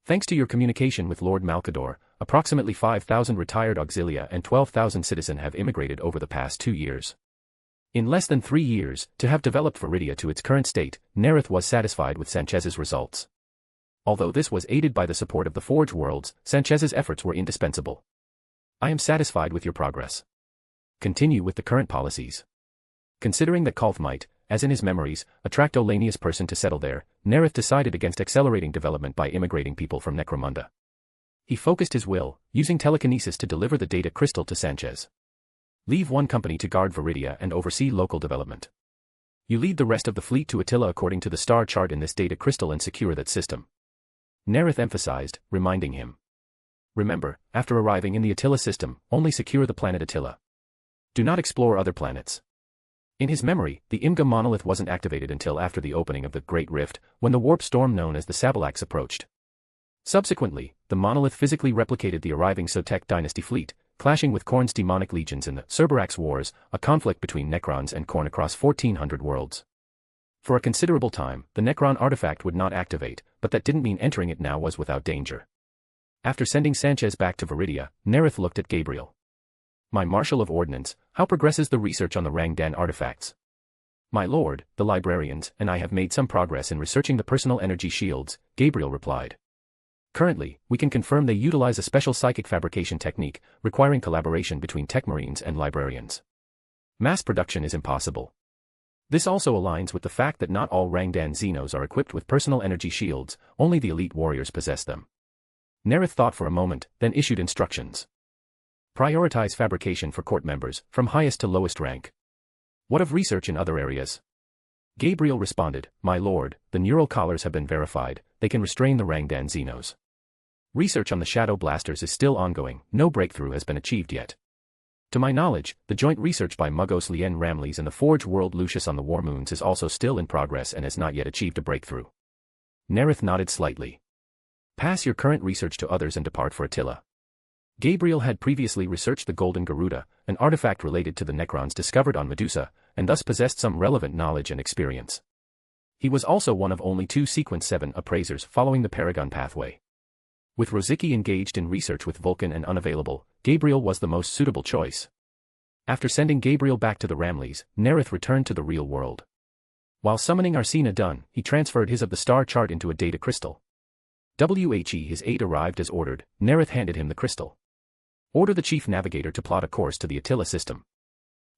S3: Thanks to your communication with Lord Malkador, approximately 5,000 retired auxilia and 12,000 citizen have immigrated over the past 2 years. In less than 3 years, to have developed Viridia to its current state, Nareth was satisfied with Sanchez's results. Although this was aided by the support of the Forge Worlds, Sanchez's efforts were indispensable. "I am satisfied with your progress. Continue with the current policies." Considering that Kalth might, as in his memories, attract Olania's person to settle there, Nareth decided against accelerating development by immigrating people from Necromunda. He focused his will, using telekinesis to deliver the data crystal to Sanchez. "Leave one company to guard Viridia and oversee local development. You lead the rest of the fleet to Attila according to the star chart in this data crystal and secure that system." Nareth emphasized, reminding him. "Remember, after arriving in the Attila system, only secure the planet Attila. Do not explore other planets." In his memory, the Imga monolith wasn't activated until after the opening of the Great Rift, when the warp storm known as the Sabalax approached. Subsequently, the monolith physically replicated the arriving Sotek dynasty fleet, clashing with Khorne's demonic legions in the Cerberax Wars, a conflict between Necrons and Khorne across 1,400 worlds. For a considerable time, the Necron artifact would not activate, but that didn't mean entering it now was without danger. After sending Sanchez back to Viridia, Nareth looked at Gabriel. "My Marshal of Ordnance, how progresses the research on the Rangdan artifacts?" "My lord, the librarians and I have made some progress in researching the personal energy shields," Gabriel replied. "Currently, we can confirm they utilize a special psychic fabrication technique, requiring collaboration between tech marines and librarians. Mass production is impossible." This also aligns with the fact that not all Rangdan Xenos are equipped with personal energy shields, only the elite warriors possess them. Nareth thought for a moment, then issued instructions. Prioritize fabrication for court members, from highest to lowest rank. What of research in other areas? Gabriel responded, My lord, the neural collars have been verified, they can restrain the Rangdan Xenos. Research on the Shadow Blasters is still ongoing, no breakthrough has been achieved yet. To my knowledge, the joint research by Muggos Lien Ramles and the Forge World Lucius on the War Moons is also still in progress and has not yet achieved a breakthrough. Nareth nodded slightly. Pass your current research to others and depart for Attila. Gabriel had previously researched the Golden Garuda, an artifact related to the Necrons discovered on Medusa, and thus possessed some relevant knowledge and experience. He was also one of only 2 Sequence 7 appraisers following the Paragon pathway. With Rozicki engaged in research with Vulcan and unavailable, Gabriel was the most suitable choice. After sending Gabriel back to the Ramles, Nareth returned to the real world. While summoning Arsena done, he transferred his of the star chart into a data crystal. His aide arrived as ordered, Nareth handed him the crystal. Order the chief navigator to plot a course to the Attila system.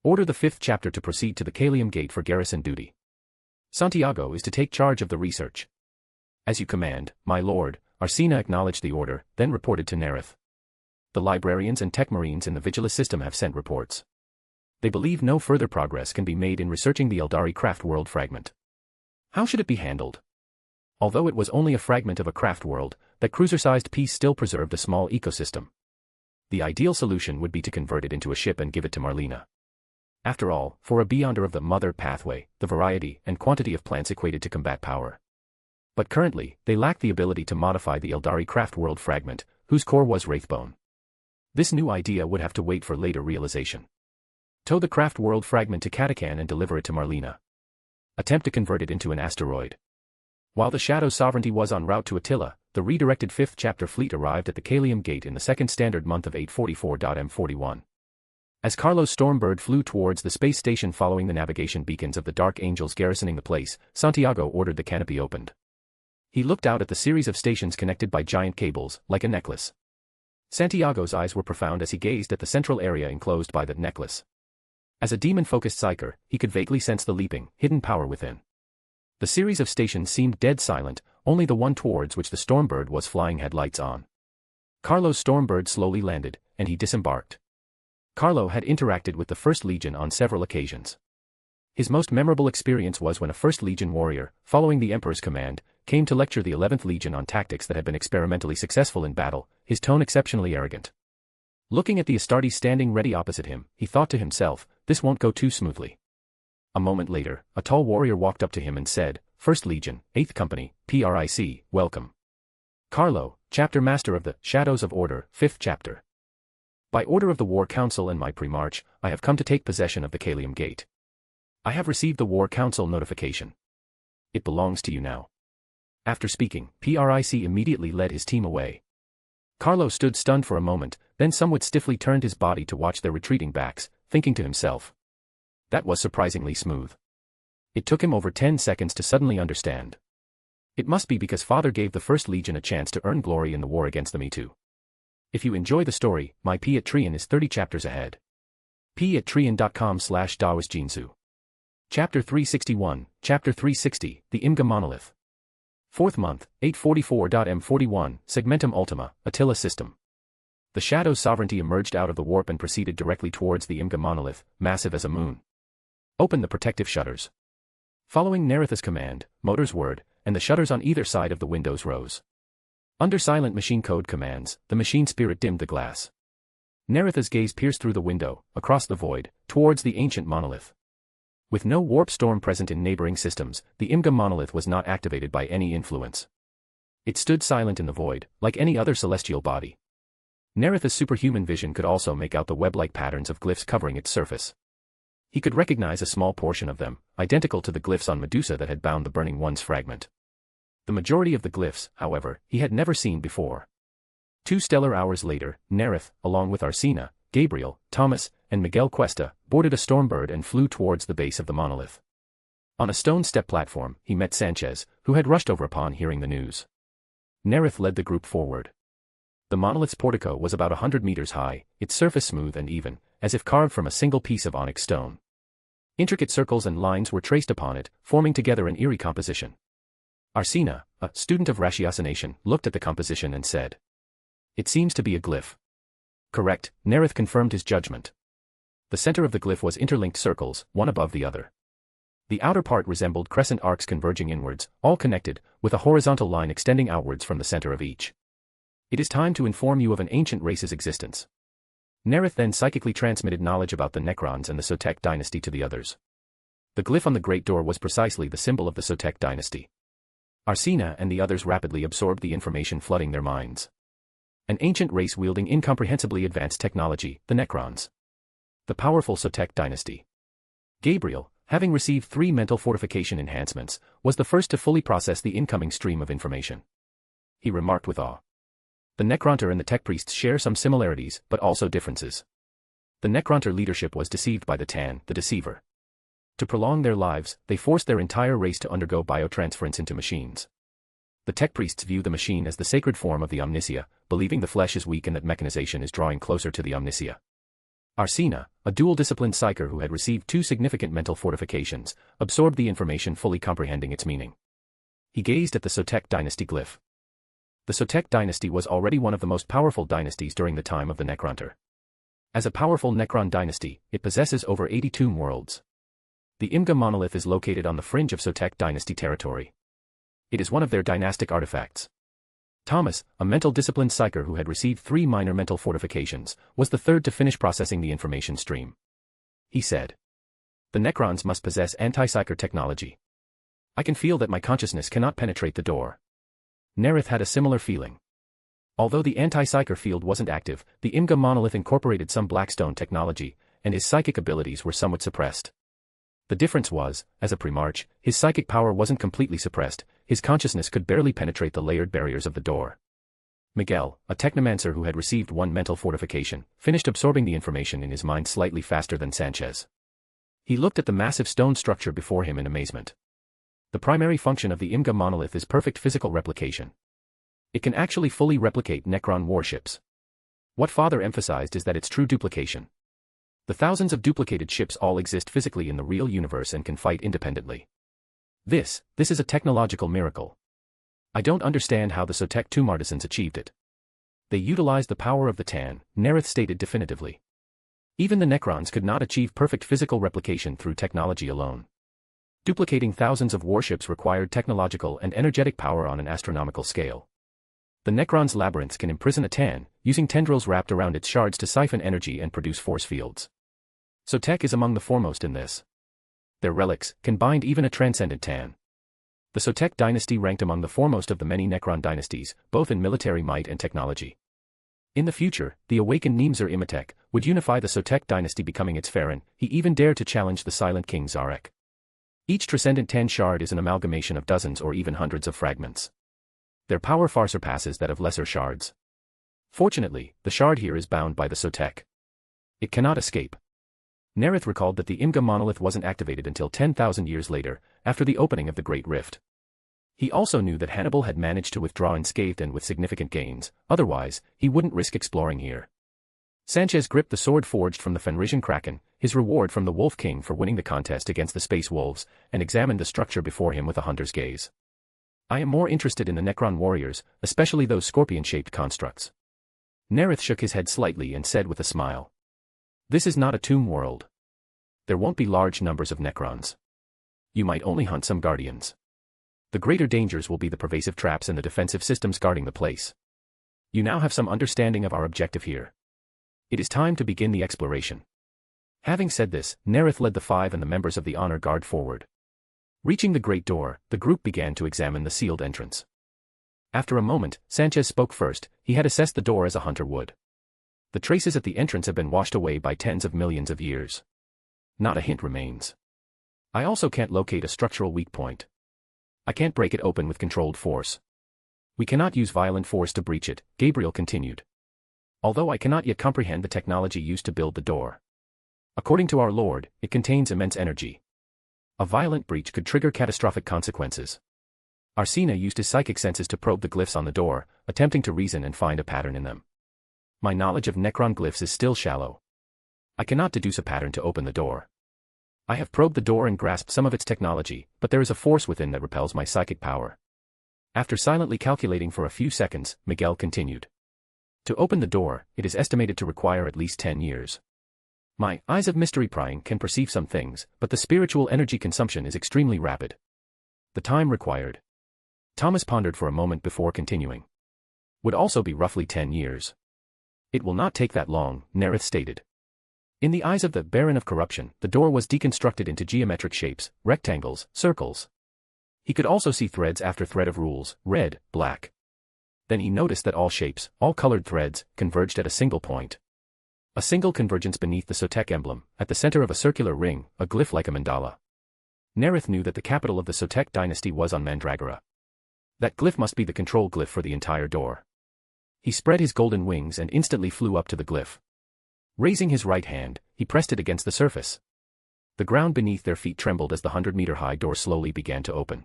S3: Order the 5th chapter to proceed to the Kalium Gate for garrison duty. Santiago is to take charge of the research. As you command, my lord. Arsena acknowledged the order, then reported to Nareth. The librarians and tech marines in the Vigilus system have sent reports. They believe no further progress can be made in researching the Eldari craft world fragment. How should it be handled? Although it was only a fragment of a craft world, that cruiser-sized piece still preserved a small ecosystem. The ideal solution would be to convert it into a ship and give it to Marlena. After all, for a Beyonder of the Mother pathway, the variety and quantity of plants equated to combat power. But currently, they lack the ability to modify the Eldari craft world fragment, whose core was Wraithbone. This new idea would have to wait for later realization. Tow the craft world fragment to Katakan and deliver it to Marlena. Attempt to convert it into an asteroid. While the Shadow Sovereignty was en route to Attila, the redirected 5th chapter fleet arrived at the Kalium Gate in the 2nd standard month of 844.M41. As Carlos Stormbird flew towards the space station following the navigation beacons of the Dark Angels garrisoning the place, Santiago ordered the canopy opened. He looked out at the series of stations connected by giant cables, like a necklace. Santiago's eyes were profound as he gazed at the central area enclosed by the necklace. As a demon-focused psyker, he could vaguely sense the leaping, hidden power within. The series of stations seemed dead silent, only the one towards which the Stormbird was flying had lights on. Carlo's Stormbird slowly landed, and he disembarked. Carlo had interacted with the First Legion on several occasions. His most memorable experience was when a First Legion warrior, following the Emperor's command, came to lecture the 11th Legion on tactics that had been experimentally successful in battle, his tone exceptionally arrogant. Looking at the Astartes standing ready opposite him, he thought to himself, this won't go too smoothly. A moment later, a tall warrior walked up to him and said, First Legion, 8th Company, PRIC, welcome. Carlo, Chapter Master of the Shadows of Order, 5th Chapter. By order of the War Council and my Primarch, I have come to take possession of the Kalium Gate. I have received the War Council notification. It belongs to you now. After speaking, PRIC immediately led his team away. Carlo stood stunned for a moment, then somewhat stiffly turned his body to watch their retreating backs, thinking to himself. That was surprisingly smooth. It took him over 10 seconds to suddenly understand. It must be because Father gave the First Legion a chance to earn glory in the war against the Me Too. If you enjoy the story, my P at Trian is 30 chapters ahead. p@trian.com/daosjinsu. Chapter 361, Chapter 360, The Imga Monolith. 4th month, 844.M41, Segmentum Ultima, Attila System. The Shadow's sovereignty emerged out of the warp and proceeded directly towards the Imga monolith, massive as a moon. Open the protective shutters. Following Nareth's command, motors whirred, and the shutters on either side of the windows rose. Under silent machine code commands, the machine spirit dimmed the glass. Nareth's gaze pierced through the window, across the void, towards the ancient monolith. With no warp storm present in neighboring systems, the Imga monolith was not activated by any influence. It stood silent in the void, like any other celestial body. Nareth's superhuman vision could also make out the web-like patterns of glyphs covering its surface. He could recognize a small portion of them, identical to the glyphs on Medusa that had bound the Burning One's fragment. The majority of the glyphs, however, he had never seen before. 2 stellar hours later, Nareth, along with Arsena, Gabriel, Thomas, and Miguel Cuesta, boarded a Stormbird and flew towards the base of the monolith. On a stone step platform, he met Sanchez, who had rushed over upon hearing the news. Nareth led the group forward. The monolith's portico was about 100 meters high, its surface smooth and even, as if carved from a single piece of onyx stone. Intricate circles and lines were traced upon it, forming together an eerie composition. Arsena, a student of ratiocination, looked at the composition and said, "It seems to be a glyph." "Correct," Nareth confirmed his judgment. The center of the glyph was interlinked circles, one above the other. The outer part resembled crescent arcs converging inwards, all connected, with a horizontal line extending outwards from the center of each. "It is time to inform you of an ancient race's existence." Nareth then psychically transmitted knowledge about the Necrons and the Sotek dynasty to the others. The glyph on the Great Door was precisely the symbol of the Sotek dynasty. Arsena and the others rapidly absorbed the information, flooding their minds. An ancient race wielding incomprehensibly advanced technology, the Necrons. The powerful Sotek dynasty. Gabriel, having received 3 mental fortification enhancements, was the first to fully process the incoming stream of information. He remarked with awe. The Necronter and the Tech Priests share some similarities, but also differences. The Necronter leadership was deceived by the Tan, the Deceiver. To prolong their lives, they forced their entire race to undergo biotransference into machines. The Tech Priests view the machine as the sacred form of the Omnicia, believing the flesh is weak and that mechanization is drawing closer to the Omnicia. Arsena, a dual-disciplined psyker who had received 2 significant mental fortifications, absorbed the information, fully comprehending its meaning. He gazed at the Sotek dynasty glyph. The Sotek dynasty was already one of the most powerful dynasties during the time of the Necronter. As a powerful Necron dynasty, it possesses over 80 tomb worlds. The Imga monolith is located on the fringe of Sotek dynasty territory. It is one of their dynastic artifacts. Thomas, a mental disciplined psyker who had received 3 minor mental fortifications, was the third to finish processing the information stream. He said, "The Necrons must possess anti-psyker technology. I can feel that my consciousness cannot penetrate the door." Nareth had a similar feeling. Although the anti-psyker field wasn't active, the Imga monolith incorporated some Blackstone technology, and his psychic abilities were somewhat suppressed. The difference was, as a Primarch, his psychic power wasn't completely suppressed, his consciousness could barely penetrate the layered barriers of the door. Miguel, a technomancer who had received 1 mental fortification, finished absorbing the information in his mind slightly faster than Sanchez. He looked at the massive stone structure before him in amazement. The primary function of the Imga monolith is perfect physical replication. It can actually fully replicate Necron warships. What Father emphasized is that it's true duplication. The thousands of duplicated ships all exist physically in the real universe and can fight independently. This is a technological miracle. I don't understand how the Sotek tomb artisans achieved it. They utilized the power of the Tan, Nareth stated definitively. Even the Necrons could not achieve perfect physical replication through technology alone. Duplicating thousands of warships required technological and energetic power on an astronomical scale. The Necron's labyrinths can imprison a Tan, using tendrils wrapped around its shards to siphon energy and produce force fields. Sotek is among the foremost in this. Their relics can bind even a transcendent Tan. The Sotek dynasty ranked among the foremost of the many Necron dynasties, both in military might and technology. In the future, the awakened Nemzir Imhotep would unify the Sotek dynasty, becoming its Pharaoh. He even dared to challenge the silent king Zarek. Each transcendent Tan shard is an amalgamation of dozens or even hundreds of fragments. Their power far surpasses that of lesser shards. Fortunately, the shard here is bound by the Sotek. It cannot escape. Nareth recalled that the Imga monolith wasn't activated until 10,000 years later, after the opening of the Great Rift. He also knew that Hannibal had managed to withdraw unscathed and with significant gains, otherwise, he wouldn't risk exploring here. Sanchez gripped the sword forged from the Fenrisian Kraken, his reward from the Wolf King for winning the contest against the Space Wolves, and examined the structure before him with a hunter's gaze. "I am more interested in the Necron warriors, especially those scorpion-shaped constructs." Nareth shook his head slightly and said with a smile, "This is not a tomb world. There won't be large numbers of Necrons. You might only hunt some guardians. The greater dangers will be the pervasive traps and the defensive systems guarding the place. You now have some understanding of our objective here. It is time to begin the exploration." Having said this, Nareth led the 5 and the members of the Honor Guard forward. Reaching the Great Door, the group began to examine the sealed entrance. After a moment, Sanchez spoke first. He had assessed the door as a hunter would. The traces at the entrance have been washed away by tens of millions of years. Not a hint remains. I also can't locate a structural weak point. I can't break it open with controlled force. We cannot use violent force to breach it, Gabriel continued. Although I cannot yet comprehend the technology used to build the door. According to our Lord, it contains immense energy. A violent breach could trigger catastrophic consequences. Arsena used his psychic senses to probe the glyphs on the door, attempting to reason and find a pattern in them. My knowledge of Necron glyphs is still shallow. I cannot deduce a pattern to open the door. I have probed the door and grasped some of its technology, but there is a force within that repels my psychic power. After silently calculating for a few seconds, Miguel continued. To open the door, it is estimated to require at least 10 years. My eyes of mystery prying can perceive some things, but the spiritual energy consumption is extremely rapid. The time required. Thomas pondered for a moment before continuing. Would also be roughly 10 years. It will not take that long, Nareth stated. In the eyes of the Baron of Corruption, the door was deconstructed into geometric shapes, rectangles, circles. He could also see threads after thread of rules, red, black. Then he noticed that all shapes, all colored threads, converged at a single point. A single convergence beneath the Sotek emblem, at the center of a circular ring, a glyph like a mandala. Nareth knew that the capital of the Sotek dynasty was on Mandragora. That glyph must be the control glyph for the entire door. He spread his golden wings and instantly flew up to the glyph. Raising his right hand, he pressed it against the surface. The ground beneath their feet trembled as the 100-meter-high door slowly began to open.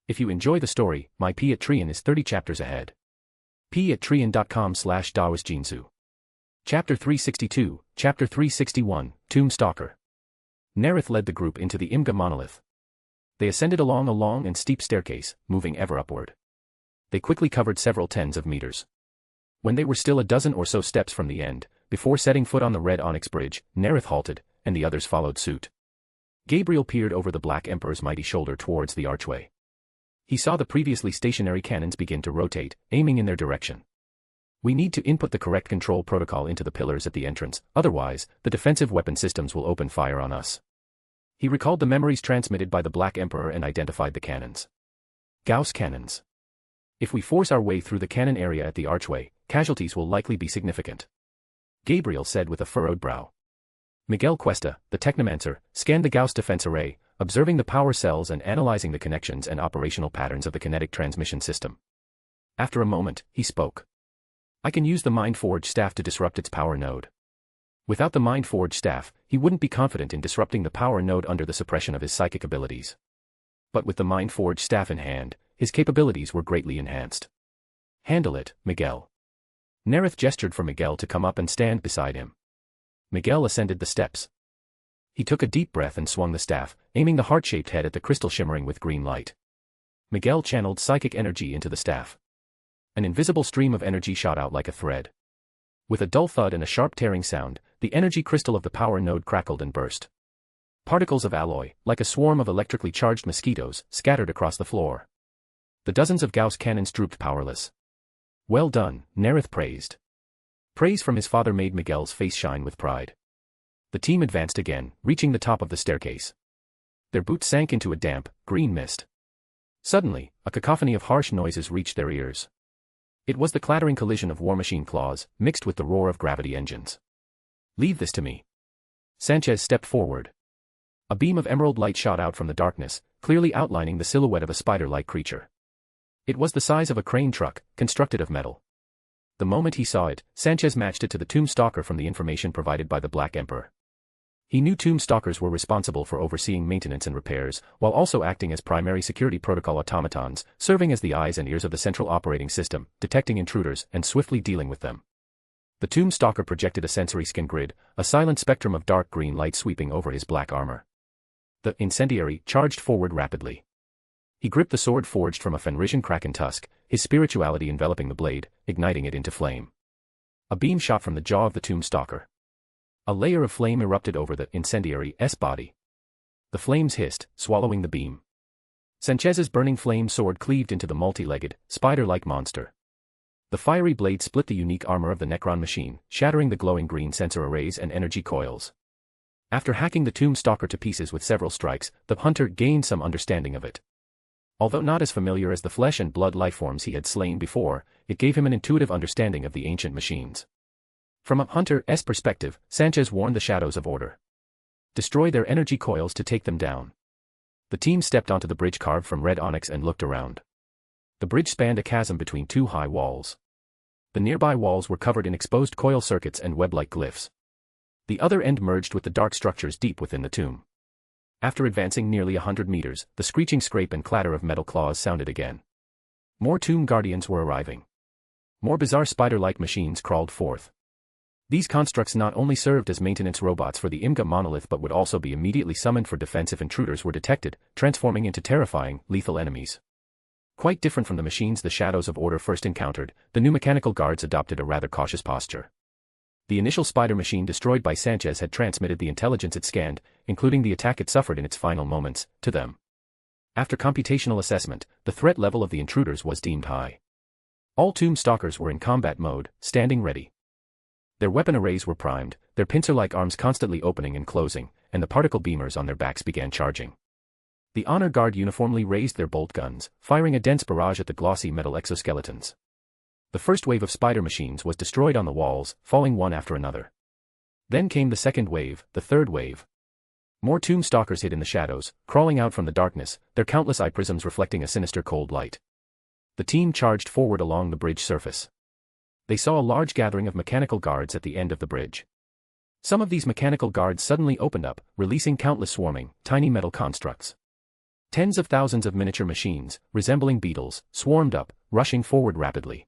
S3: If you enjoy the story, my Patreon is 30 chapters ahead. patreon.com/DaosJinsu. Chapter 362, Chapter 361, Tomb Stalker. Nareth led the group into the Imga monolith. They ascended along a long and steep staircase, moving ever upward. They quickly covered several tens of meters. When they were still a dozen or so steps from the end, before setting foot on the red onyx bridge, Nareth halted, and the others followed suit. Gabriel peered over the Black Emperor's mighty shoulder towards the archway. He saw the previously stationary cannons begin to rotate, aiming in their direction. We need to input the correct control protocol into the pillars at the entrance, otherwise, the defensive weapon systems will open fire on us. He recalled the memories transmitted by the Black Emperor and identified the cannons. Gauss cannons. If we force our way through the cannon area at the archway, casualties will likely be significant. Gabriel said with a furrowed brow. Miguel Cuesta, the technomancer, scanned the Gauss defense array, observing the power cells and analyzing the connections and operational patterns of the kinetic transmission system. After a moment, he spoke. I can use the Mind-Forge staff to disrupt its power node. Without the Mind-Forge staff, he wouldn't be confident in disrupting the power node under the suppression of his psychic abilities. But with the Mind-Forge staff in hand, his capabilities were greatly enhanced. Handle it, Miguel. Nareth gestured for Miguel to come up and stand beside him. Miguel ascended the steps. He took a deep breath and swung the staff, aiming the heart-shaped head at the crystal shimmering with green light. Miguel channeled psychic energy into the staff. An invisible stream of energy shot out like a thread. With a dull thud and a sharp tearing sound, the energy crystal of the power node crackled and burst. Particles of alloy, like a swarm of electrically charged mosquitoes, scattered across the floor. The dozens of Gauss cannons drooped powerless. Well done, Nareth praised. Praise from his father made Miguel's face shine with pride. The team advanced again, reaching the top of the staircase. Their boots sank into a damp, green mist. Suddenly, a cacophony of harsh noises reached their ears. It was the clattering collision of war machine claws, mixed with the roar of gravity engines. Leave this to me. Sanchez stepped forward. A beam of emerald light shot out from the darkness, clearly outlining the silhouette of a spider-like creature. It was the size of a crane truck, constructed of metal. The moment he saw it, Sanchez matched it to the Tomb Stalker from the information provided by the Black Emperor. He knew Tomb Stalkers were responsible for overseeing maintenance and repairs, while also acting as primary security protocol automatons, serving as the eyes and ears of the central operating system, detecting intruders and swiftly dealing with them. The Tomb Stalker projected a sensory skin grid, a silent spectrum of dark green light sweeping over his black armor. The incendiary charged forward rapidly. He gripped the sword forged from a Fenrisian kraken tusk, his spirituality enveloping the blade, igniting it into flame. A beam shot from the jaw of the Tomb Stalker. A layer of flame erupted over the incendiary's body. The flames hissed, swallowing the beam. Sanchez's burning flame sword cleaved into the multi-legged, spider-like monster. The fiery blade split the unique armor of the Necron machine, shattering the glowing green sensor arrays and energy coils. After hacking the Tomb Stalker to pieces with several strikes, the hunter gained some understanding of it. Although not as familiar as the flesh and blood lifeforms he had slain before, it gave him an intuitive understanding of the ancient machines. From a hunter's perspective, Sanchez warned the Shadows of Order. Destroy their energy coils to take them down. The team stepped onto the bridge carved from red onyx and looked around. The bridge spanned a chasm between two high walls. The nearby walls were covered in exposed coil circuits and web-like glyphs. The other end merged with the dark structures deep within the tomb. After advancing nearly 100 meters, the screeching scrape and clatter of metal claws sounded again. More tomb guardians were arriving. More bizarre spider-like machines crawled forth. These constructs not only served as maintenance robots for the IMGA monolith but would also be immediately summoned for defense if intruders were detected, transforming into terrifying, lethal enemies. Quite different from the machines the Shadows of Order first encountered, the new mechanical guards adopted a rather cautious posture. The initial spider machine destroyed by Sanchez had transmitted the intelligence it scanned, including the attack it suffered in its final moments, to them. After computational assessment, the threat level of the intruders was deemed high. All Tomb Stalkers were in combat mode, standing ready. Their weapon arrays were primed, their pincer-like arms constantly opening and closing, and the particle beamers on their backs began charging. The Honor Guard uniformly raised their bolt guns, firing a dense barrage at the glossy metal exoskeletons. The first wave of spider machines was destroyed on the walls, falling one after another. Then came the second wave, the third wave. More Tomb Stalkers hid in the shadows, crawling out from the darkness, their countless eye prisms reflecting a sinister cold light. The team charged forward along the bridge surface. They saw a large gathering of mechanical guards at the end of the bridge. Some of these mechanical guards suddenly opened up, releasing countless swarming, tiny metal constructs. Tens of thousands of miniature machines, resembling beetles, swarmed up, rushing forward rapidly.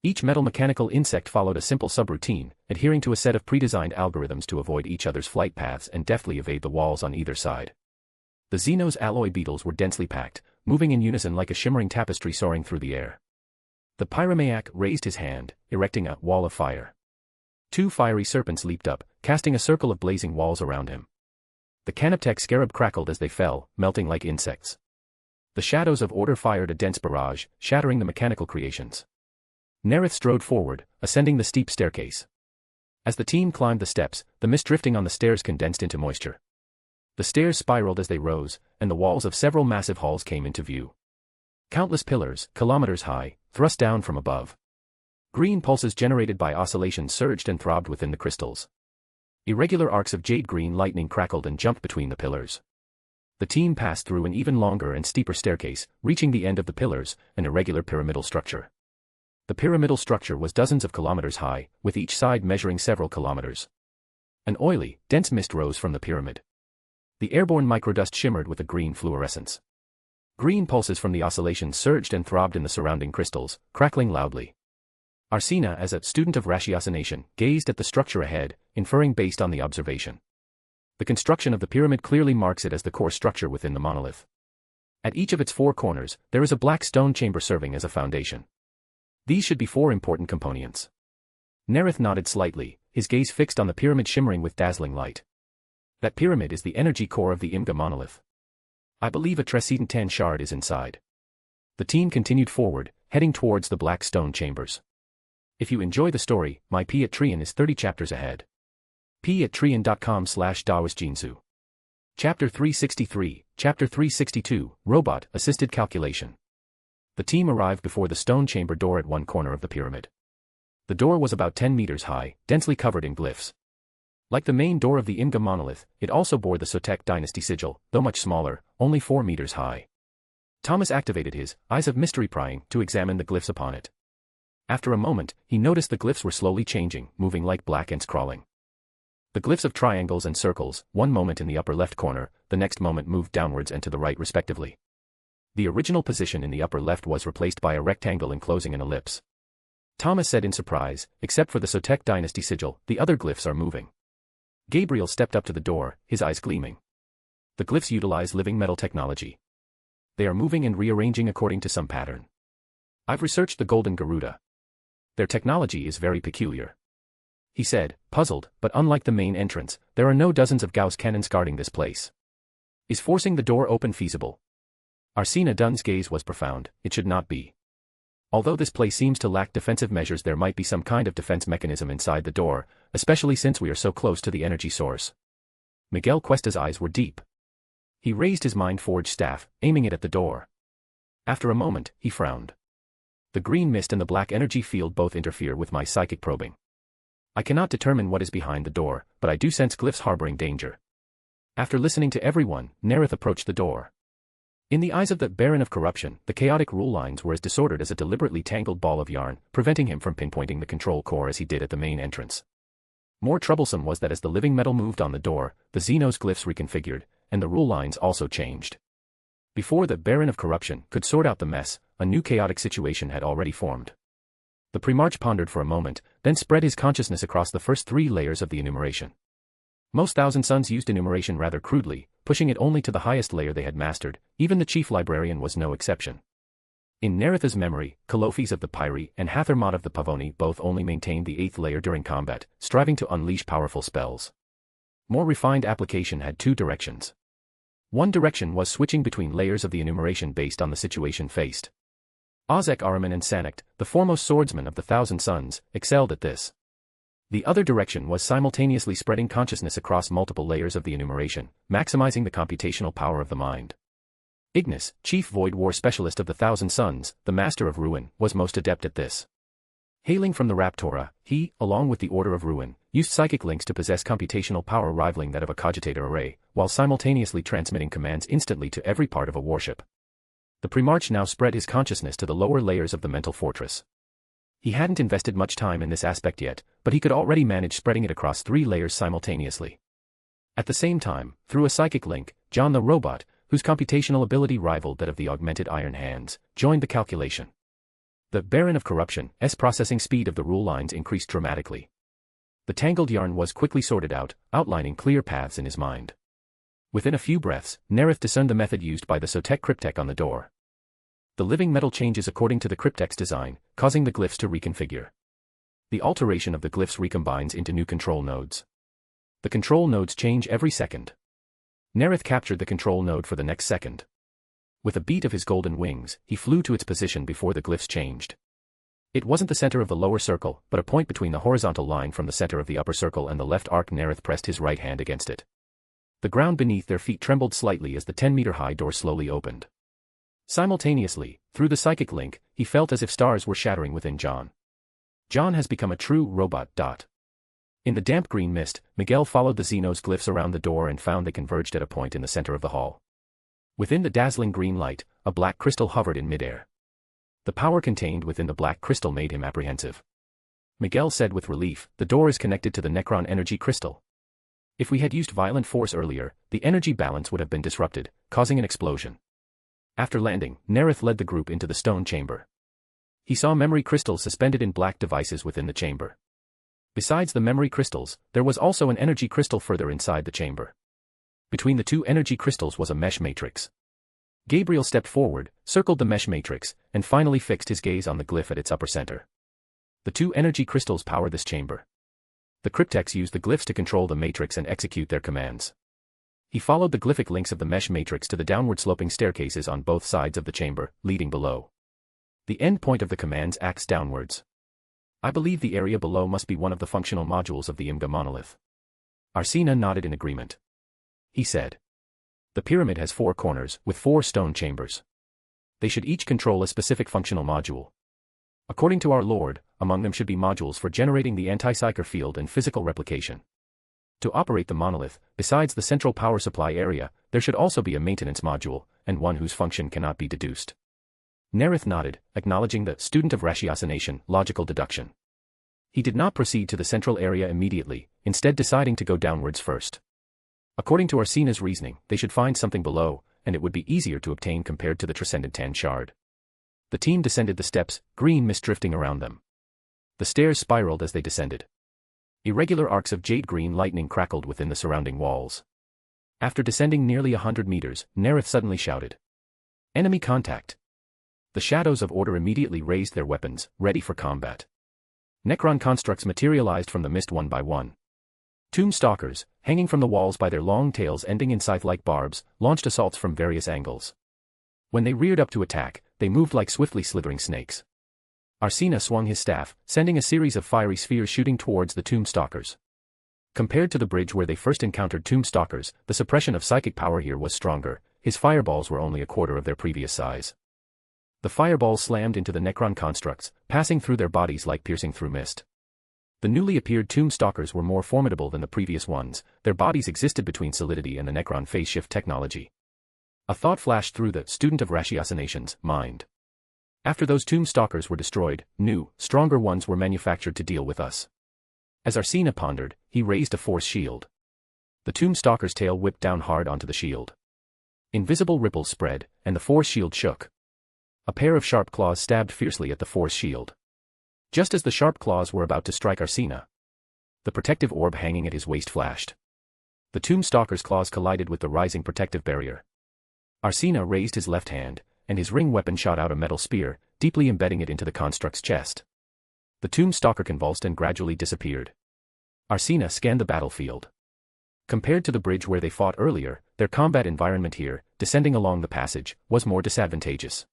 S3: Each metal mechanical insect followed a simple subroutine, adhering to a set of pre-designed algorithms to avoid each other's flight paths and deftly evade the walls on either side. The Xenos alloy beetles were densely packed, moving in unison like a shimmering tapestry soaring through the air. The Pyromaniac raised his hand, erecting a wall of fire. Two fiery serpents leaped up, casting a circle of blazing walls around him. The Canoptech scarab crackled as they fell, melting like insects. The Shadows of Order fired a dense barrage, shattering the mechanical creations. Nareth strode forward, ascending the steep staircase. As the team climbed the steps, the mist drifting on the stairs condensed into moisture. The stairs spiraled as they rose, and the walls of several massive halls came into view. Countless pillars, kilometers high, thrust down from above. Green pulses generated by oscillations surged and throbbed within the crystals. Irregular arcs of jade-green lightning crackled and jumped between the pillars. The team passed through an even longer and steeper staircase, reaching the end of the pillars, an irregular pyramidal structure. The pyramidal structure was dozens of kilometers high, with each side measuring several kilometers. An oily, dense mist rose from the pyramid. The airborne microdust shimmered with a green fluorescence. Green pulses from the oscillations surged and throbbed in the surrounding crystals, crackling loudly. Arsena, as a student of ratiocination, gazed at the structure ahead, inferring based on the observation. The construction of the pyramid clearly marks it as the core structure within the monolith. At each of its four corners, there is a black stone chamber serving as a foundation. These should be four important components. Nareth nodded slightly, his gaze fixed on the pyramid shimmering with dazzling light. That pyramid is the energy core of the IMGA monolith. I believe a Trescent 10 shard is inside. The team continued forward, heading towards the black stone chambers. If you enjoy the story, my Patreon is 30 chapters ahead. patreon.com/dawisjinsu. Chapter 363, Chapter 362, Robot, Assisted Calculation. The team arrived before the stone chamber door at one corner of the pyramid. The door was about 10 meters high, densely covered in glyphs. Like the main door of the IMGA monolith, it also bore the Sotek dynasty sigil, though much smaller, only 4 meters high. Thomas activated his eyes of mystery prying to examine the glyphs upon it. After a moment, he noticed the glyphs were slowly changing, moving like black ants crawling. The glyphs of triangles and circles, one moment in the upper left corner, the next moment moved downwards and to the right respectively. The original position in the upper left was replaced by a rectangle enclosing an ellipse. Thomas said in surprise, except for the Sotek dynasty sigil, the other glyphs are moving. Gabriel stepped up to the door, his eyes gleaming. The glyphs utilize living metal technology. They are moving and rearranging according to some pattern. I've researched the Golden Garuda. Their technology is very peculiar. He said, puzzled, but unlike the main entrance, there are no dozens of Gauss cannons guarding this place. Is forcing the door open feasible? Arsena Dunn's gaze was profound. It should not be. Although this place seems to lack defensive measures, there might be some kind of defense mechanism inside the door, especially since we are so close to the energy source. Miguel Cuesta's eyes were deep. He raised his mind-forged staff, aiming it at the door. After a moment, he frowned. The green mist and the black energy field both interfere with my psychic probing. I cannot determine what is behind the door, but I do sense glyphs harboring danger. After listening to everyone, Nareth approached the door. In the eyes of the Baron of Corruption, the chaotic rule lines were as disordered as a deliberately tangled ball of yarn, preventing him from pinpointing the control core as he did at the main entrance. More troublesome was that as the living metal moved on the door, the Xenos glyphs reconfigured, and the rule lines also changed. Before the Baron of Corruption could sort out the mess, a new chaotic situation had already formed. The Primarch pondered for a moment, then spread his consciousness across the first 3 layers of the enumeration. Most Thousand Sons used enumeration rather crudely, pushing it only to the highest layer they had mastered. Even the chief librarian was no exception. In Nareth's memory, Colophes of the Pyri and Hathermot of the Pavoni both only maintained the 8th layer during combat, striving to unleash powerful spells. More refined application had 2 directions. One direction was switching between layers of the enumeration based on the situation faced. Ozek Ahriman and Sanact, the foremost swordsmen of the Thousand Sons, excelled at this. The other direction was simultaneously spreading consciousness across multiple layers of the enumeration, maximizing the computational power of the mind. Ignis, chief Void War specialist of the Thousand Sons, the master of Ruin, was most adept at this. Hailing from the Raptora, he, along with the Order of Ruin, used psychic links to possess computational power rivaling that of a cogitator array, while simultaneously transmitting commands instantly to every part of a warship. The Primarch now spread his consciousness to the lower layers of the mental fortress. He hadn't invested much time in this aspect yet, but he could already manage spreading it across 3 layers simultaneously. At the same time, through a psychic link, John the Robot, whose computational ability rivaled that of the augmented Iron Hands, joined the calculation. The Baron of Corruption's processing speed of the rule lines increased dramatically. The tangled yarn was quickly sorted out, outlining clear paths in his mind. Within a few breaths, Nareth discerned the method used by the Sotek cryptek on the door. The living metal changes according to the cryptek's design, causing the glyphs to reconfigure. The alteration of the glyphs recombines into new control nodes. The control nodes change every second. Nareth captured the control node for the next second. With a beat of his golden wings, he flew to its position before the glyphs changed. It wasn't the center of the lower circle, but a point between the horizontal line from the center of the upper circle and the left arc. Nareth pressed his right hand against it. The ground beneath their feet trembled slightly as the 10-meter-high door slowly opened. Simultaneously, through the psychic link, he felt as if stars were shattering within John. John has become a true robot. In the damp green mist, Miguel followed the Xenos glyphs around the door and found they converged at a point in the center of the hall. Within the dazzling green light, a black crystal hovered in midair. The power contained within the black crystal made him apprehensive. Miguel said with relief, "The door is connected to the Necron energy crystal. If we had used violent force earlier, the energy balance would have been disrupted, causing an explosion." After landing, Nareth led the group into the stone chamber. He saw memory crystals suspended in black devices within the chamber. Besides the memory crystals, there was also an energy crystal further inside the chamber. Between the 2 energy crystals was a mesh matrix. Gabriel stepped forward, circled the mesh matrix, and finally fixed his gaze on the glyph at its upper center. The 2 energy crystals power this chamber. The crypteks use the glyphs to control the matrix and execute their commands. He followed the glyphic links of the mesh matrix to the downward-sloping staircases on both sides of the chamber, leading below. The end point of the commands acts downwards. I believe the area below must be one of the functional modules of the Imga monolith. Arsena nodded in agreement. He said, "The pyramid has 4 corners, with 4 stone chambers. They should each control a specific functional module. According to our Lord, among them should be modules for generating the anti-psyker field and physical replication. To operate the monolith, besides the central power supply area, there should also be a maintenance module, and one whose function cannot be deduced." Nareth nodded, acknowledging the student of ratiocination, logical deduction. He did not proceed to the central area immediately, instead deciding to go downwards first. According to Arsena's reasoning, they should find something below, and it would be easier to obtain compared to the Transcendent Tan shard. The team descended the steps, green mist drifting around them. The stairs spiraled as they descended. Irregular arcs of jade-green lightning crackled within the surrounding walls. After descending nearly 100 meters, Nareth suddenly shouted, "Enemy contact!" The shadows of order immediately raised their weapons, ready for combat. Necron constructs materialized from the mist one by one. Tomb stalkers, hanging from the walls by their long tails ending in scythe-like barbs, launched assaults from various angles. When they reared up to attack, they moved like swiftly slithering snakes. Arsena swung his staff, sending a series of fiery spheres shooting towards the tomb stalkers. Compared to the bridge where they first encountered tomb stalkers, the suppression of psychic power here was stronger. His fireballs were only a quarter of their previous size. The fireballs slammed into the Necron constructs, passing through their bodies like piercing through mist. The newly appeared tomb stalkers were more formidable than the previous ones. Their bodies existed between solidity and the Necron phase shift technology. A thought flashed through the student of ratiocination's mind. After those tomb stalkers were destroyed, new, stronger ones were manufactured to deal with us. As Arsena pondered, he raised a force shield. The tomb stalker's tail whipped down hard onto the shield. Invisible ripples spread, and the force shield shook. A pair of sharp claws stabbed fiercely at the force shield. Just as the sharp claws were about to strike Arsena, the protective orb hanging at his waist flashed. The Tomb Stalker's claws collided with the rising protective barrier. Arsena raised his left hand, and his ring weapon shot out a metal spear, deeply embedding it into the construct's chest. The Tomb Stalker convulsed and gradually disappeared. Arsena scanned the battlefield. Compared to the bridge where they fought earlier, their combat environment here, descending along the passage, was more disadvantageous.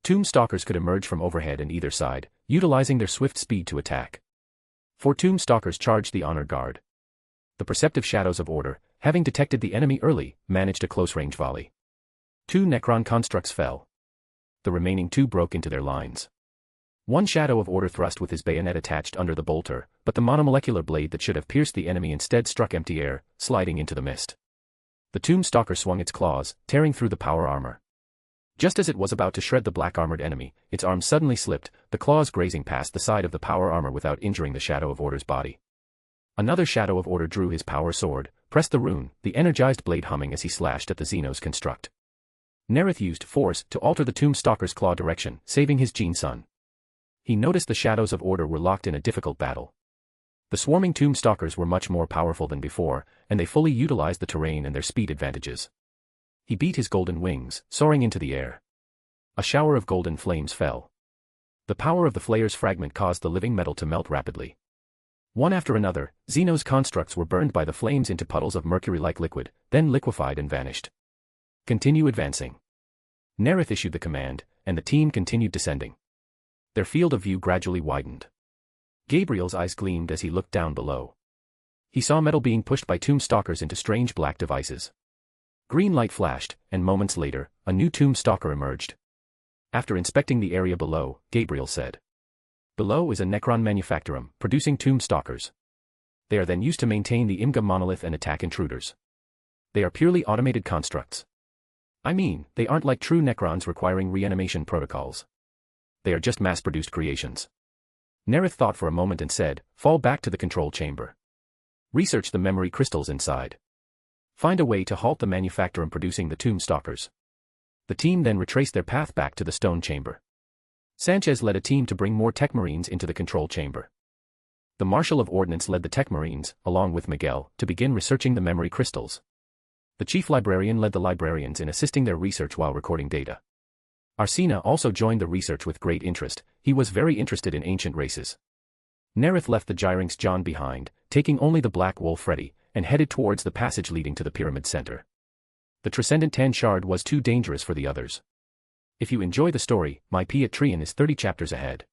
S3: Tomb Stalkers could emerge from overhead and either side, utilizing their swift speed to attack. 4 Tomb Stalkers charged the honor guard. The perceptive shadows of order, having detected the enemy early, managed a close-range volley. 2 Necron constructs fell. The remaining 2 broke into their lines. 1 Shadow of Order thrust with his bayonet attached under the bolter, but the monomolecular blade that should have pierced the enemy instead struck empty air, sliding into the mist. The Tomb Stalker swung its claws, tearing through the power armor. Just as it was about to shred the black-armored enemy, its arm suddenly slipped, the claws grazing past the side of the power armor without injuring the Shadow of Order's body. Another Shadow of Order drew his power sword, pressed the rune, the energized blade humming as he slashed at the Xenos construct. Nareth used force to alter the Tomb Stalker's claw direction, saving his Gene Son. He noticed the Shadows of Order were locked in a difficult battle. The swarming Tomb Stalkers were much more powerful than before, and they fully utilized the terrain and their speed advantages. He beat his golden wings, soaring into the air. A shower of golden flames fell. The power of the Flayer's fragment caused the living metal to melt rapidly. One after another, Xenos constructs were burned by the flames into puddles of mercury-like liquid, then liquefied and vanished. Continue advancing. Nareth issued the command, and the team continued descending. Their field of view gradually widened. Gabriel's eyes gleamed as he looked down below. He saw metal being pushed by Tomb Stalkers into strange black devices. Green light flashed, and moments later, a new Tomb Stalker emerged. After inspecting the area below, Gabriel said, "Below is a Necron manufactorum, producing Tomb Stalkers. They are then used to maintain the Imga monolith and attack intruders. They are purely automated constructs. I mean, they aren't like true Necrons requiring reanimation protocols. They are just mass-produced creations." Nareth thought for a moment and said, "Fall back to the control chamber. Research the memory crystals inside. Find a way to halt the manufactorum producing the Tomb Stalkers." The team then retraced their path back to the stone chamber. Sanchez led a team to bring more Tech Marines into the control chamber. The Marshal of Ordnance led the Tech Marines, along with Miguel, to begin researching the memory crystals. The Chief Librarian led the Librarians in assisting their research while recording data. Arsena also joined the research with great interest. He was very interested in ancient races. Nareth left the Gyrinx John behind, taking only the Black Wolf Freddy, and headed towards the passage leading to the pyramid center. The Transcendent Tan Shard was too dangerous for the others. If you enjoy the story, my P at Trian is 30 chapters ahead.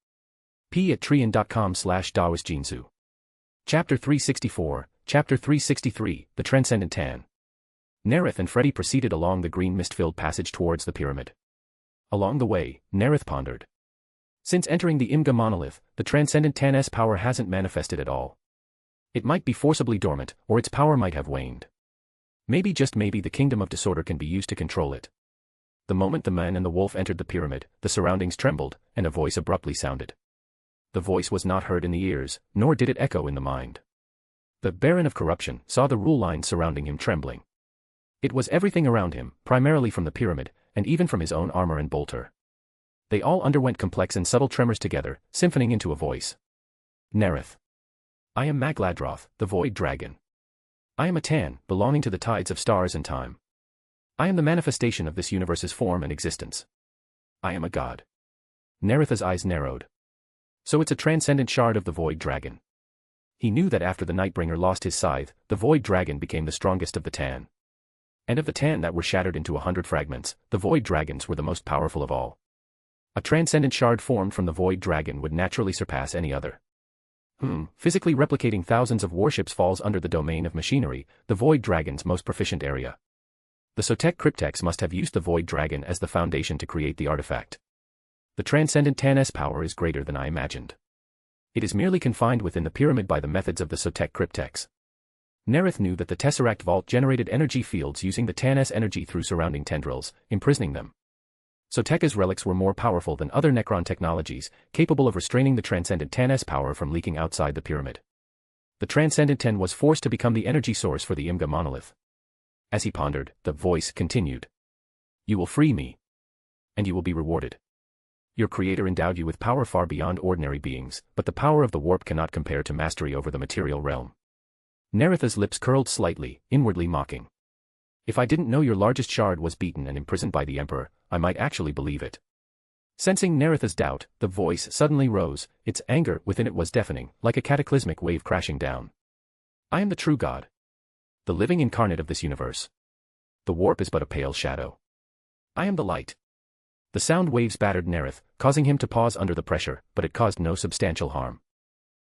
S3: p@trian.com/dawisjinsu. Chapter 364, Chapter 363, The Transcendent Tan. Nareth and Freddy proceeded along the green mist-filled passage towards the pyramid. Along the way, Nareth pondered. Since entering the Imga monolith, the Transcendent Tan's power hasn't manifested at all. It might be forcibly dormant, or its power might have waned. Maybe just maybe the Kingdom of Disorder can be used to control it. The moment the man and the wolf entered the pyramid, the surroundings trembled, and a voice abruptly sounded. The voice was not heard in the ears, nor did it echo in the mind. The Baron of Corruption saw the rule lines surrounding him trembling. It was everything around him, primarily from the pyramid, and even from his own armor and bolter. They all underwent complex and subtle tremors together, symphoning into a voice. Nareth. I am Magladroth, the Void Dragon. I am a Tan, belonging to the tides of stars and time. I am the manifestation of this universe's form and existence. I am a god. Nareth's eyes narrowed. So it's a transcendent shard of the Void Dragon. He knew that after the Nightbringer lost his scythe, the Void Dragon became the strongest of the Tan. And of the Tan that were shattered into 100 fragments, the Void Dragons were the most powerful of all. A transcendent shard formed from the Void Dragon would naturally surpass any other. Physically replicating thousands of warships falls under the domain of machinery, the Void Dragon's most proficient area. The Sotek Cryptex must have used the Void Dragon as the foundation to create the artifact. The Transcendent Tan's power is greater than I imagined. It is merely confined within the pyramid by the methods of the Sotek Cryptex. Nareth knew that the Tesseract Vault generated energy fields using the Tan's energy through surrounding tendrils, imprisoning them. Soteka's relics were more powerful than other Necron technologies, capable of restraining the Transcendent Tan's power from leaking outside the pyramid. The Transcendent Tan was forced to become the energy source for the Imga monolith. As he pondered, the voice continued. You will free me. And you will be rewarded. Your creator endowed you with power far beyond ordinary beings, but the power of the warp cannot compare to mastery over the material realm. Nareth's lips curled slightly, inwardly mocking. If I didn't know your largest shard was beaten and imprisoned by the Emperor, I might actually believe it. Sensing Nareth's doubt, the voice suddenly rose, its anger within it was deafening, like a cataclysmic wave crashing down. I am the true God. The living incarnate of this universe. The warp is but a pale shadow. I am the light. The sound waves battered Nareth, causing him to pause under the pressure, but it caused no substantial harm.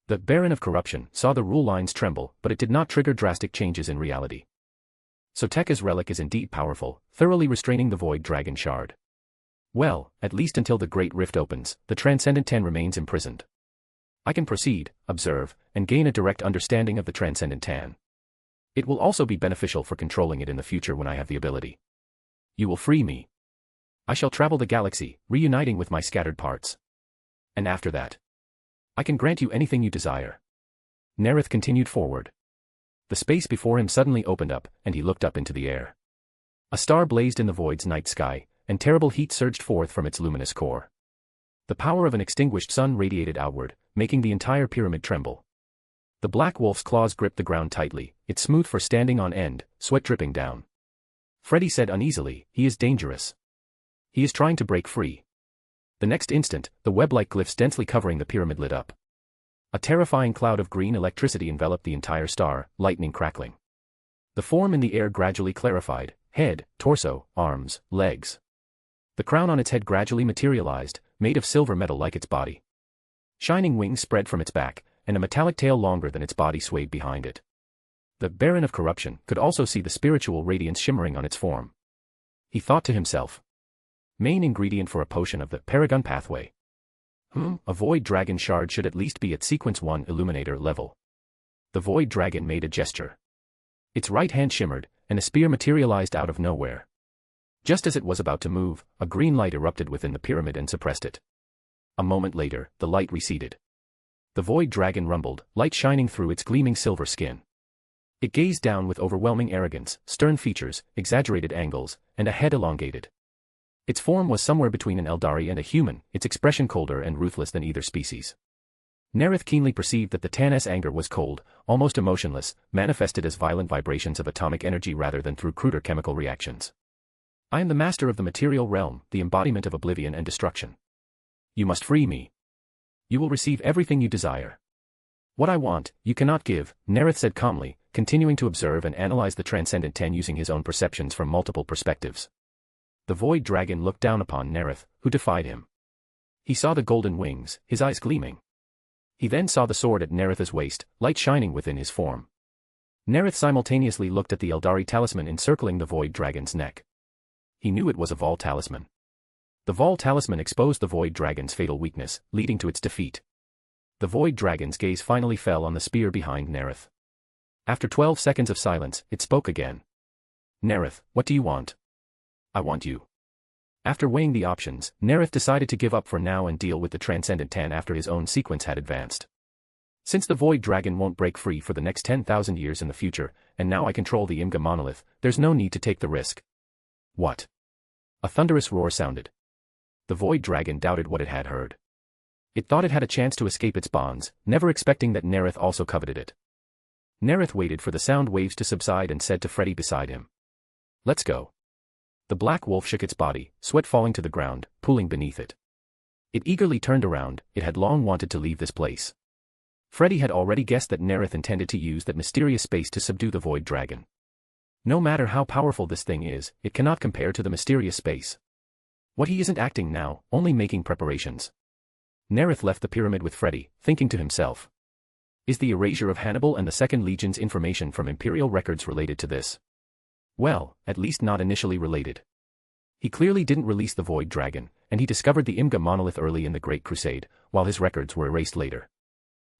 S3: The Baron of Corruption saw the rule lines tremble, but it did not trigger drastic changes in reality. Soteka's relic is indeed powerful, thoroughly restraining the Void Dragon Shard. Well, at least until the Great Rift opens, the Transcendent Ten remains imprisoned. I can proceed, observe, and gain a direct understanding of the Transcendent Ten. It will also be beneficial for controlling it in the future when I have the ability. You will free me. I shall travel the galaxy, reuniting with my scattered parts. And after that, I can grant you anything you desire. Nareth continued forward. The space before him suddenly opened up, and he looked up into the air. A star blazed in the void's night sky, and terrible heat surged forth from its luminous core. The power of an extinguished sun radiated outward, making the entire pyramid tremble. The black wolf's claws gripped the ground tightly, its smooth fur standing on end, sweat dripping down. Freddy said uneasily, "He is dangerous. He is trying to break free." The next instant, the web-like glyphs densely covering the pyramid lit up. A terrifying cloud of green electricity enveloped the entire star, lightning crackling. The form in the air gradually clarified, head, torso, arms, legs. The crown on its head gradually materialized, made of silver metal like its body. Shining wings spread from its back, and a metallic tail longer than its body swayed behind it. The Baron of Corruption could also see the spiritual radiance shimmering on its form. He thought to himself. Main ingredient for a potion of the Paragon Pathway. A Void Dragon Shard should at least be at Sequence 1 Illuminator level. The Void Dragon made a gesture. Its right hand shimmered, and a spear materialized out of nowhere. Just as it was about to move, a green light erupted within the pyramid and suppressed it. A moment later, the light receded. The Void Dragon rumbled, light shining through its gleaming silver skin. It gazed down with overwhelming arrogance, stern features, exaggerated angles, and a head elongated. Its form was somewhere between an Eldari and a human, its expression colder and ruthless than either species. Nareth keenly perceived that the Tan's anger was cold, almost emotionless, manifested as violent vibrations of atomic energy rather than through cruder chemical reactions. I am the master of the material realm, the embodiment of oblivion and destruction. You must free me. You will receive everything you desire. What I want, you cannot give, Nareth said calmly, continuing to observe and analyze the Transcendent Ten using his own perceptions from multiple perspectives. The Void Dragon looked down upon Nareth, who defied him. He saw the golden wings, his eyes gleaming. He then saw the sword at Nareth's waist, light shining within his form. Nareth simultaneously looked at the Eldari talisman encircling the Void Dragon's neck. He knew it was a Vol talisman. The Vol talisman exposed the Void Dragon's fatal weakness, leading to its defeat. The Void Dragon's gaze finally fell on the spear behind Nareth. After 12 seconds of silence, it spoke again. Nareth, what do you want? I want you. After weighing the options, Nareth decided to give up for now and deal with the Transcendent Ten after his own sequence had advanced. Since the Void Dragon won't break free for the next 10,000 years in the future, and now I control the Imga monolith, there's no need to take the risk. What? A thunderous roar sounded. The Void Dragon doubted what it had heard. It thought it had a chance to escape its bonds, never expecting that Nareth also coveted it. Nareth waited for the sound waves to subside and said to Freddy beside him. Let's go. The black wolf shook its body, sweat falling to the ground, pooling beneath it. It eagerly turned around, it had long wanted to leave this place. Freddy had already guessed that Nareth intended to use that mysterious space to subdue the Void Dragon. No matter how powerful this thing is, it cannot compare to the mysterious space. What he isn't acting now, only making preparations. Nareth left the pyramid with Freddy, thinking to himself. Is the erasure of Hannibal and the Second Legion's information from Imperial records related to this? Well, at least not initially related. He clearly didn't release the Void Dragon, and he discovered the Imga monolith early in the Great Crusade, while his records were erased later.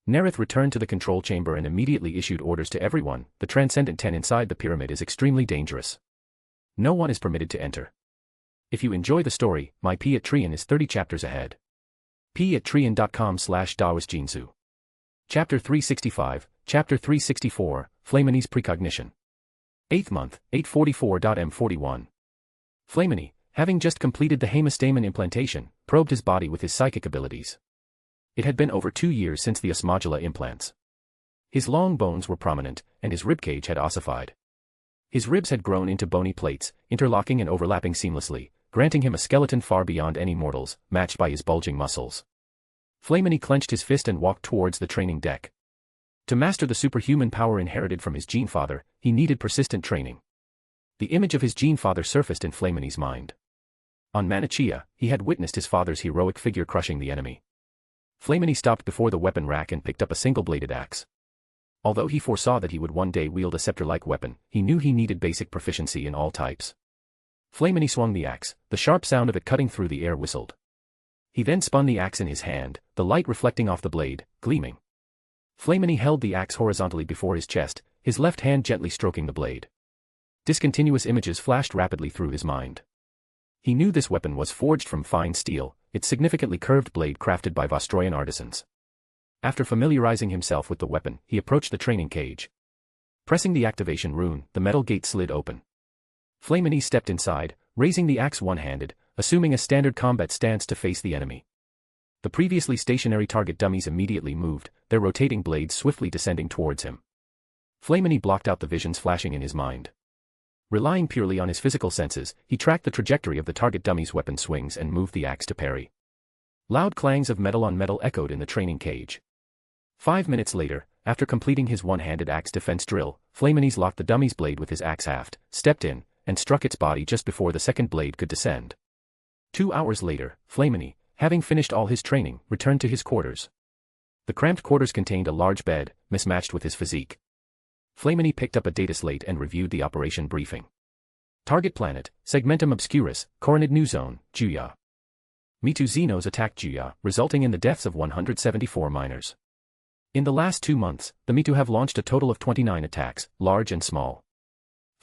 S3: Nareth returned to the control chamber and immediately issued orders to everyone. The Transcendent Ten inside the pyramid is extremely dangerous. No one is permitted to enter. If you enjoy the story, my P at Trian is 30 chapters ahead. p@trian.com/dawasjinsu. Chapter 365, Chapter 364, Flamini's Precognition. 8th month, 844.m41. Flamini, having just completed the hemastamen implantation, probed his body with his psychic abilities. It had been over 2 years since the osmodula implants. His long bones were prominent, and his ribcage had ossified. His ribs had grown into bony plates, interlocking and overlapping seamlessly, granting him a skeleton far beyond any mortal's, matched by his bulging muscles. Flamini clenched his fist and walked towards the training deck. To master the superhuman power inherited from his gene father, he needed persistent training. The image of his gene father surfaced in Flamini's mind. On Manichea, he had witnessed his father's heroic figure crushing the enemy. Flamini stopped before the weapon rack and picked up a single-bladed axe. Although he foresaw that he would one day wield a scepter-like weapon, he knew he needed basic proficiency in all types. Flamini swung the axe, the sharp sound of it cutting through the air whistled. He then spun the axe in his hand, the light reflecting off the blade, gleaming. Flamini held the axe horizontally before his chest, his left hand gently stroking the blade. Discontinuous images flashed rapidly through his mind. He knew this weapon was forged from fine steel, its significantly curved blade crafted by Vostroyan artisans. After familiarizing himself with the weapon, he approached the training cage. Pressing the activation rune, the metal gate slid open. Flamini stepped inside, raising the axe one-handed, assuming a standard combat stance to face the enemy. The previously stationary target dummies immediately moved, their rotating blades swiftly descending towards him. Flamini blocked out the visions flashing in his mind. Relying purely on his physical senses, he tracked the trajectory of the target dummy's weapon swings and moved the axe to parry. Loud clangs of metal on metal echoed in the training cage. 5 minutes later, after completing his one-handed axe defense drill, Flamini locked the dummy's blade with his axe haft, stepped in, and struck its body just before the second blade could descend. 2 hours later, Flamini, having finished all his training, returned to his quarters. The cramped quarters contained a large bed, mismatched with his physique. Flamini picked up a data slate and reviewed the operation briefing. Target planet, Segmentum Obscurus, Coronid New Zone, Juya. Mitu Xenos attacked Juya, resulting in the deaths of 174 miners. In the last 2 months, the Mitu have launched a total of 29 attacks, large and small.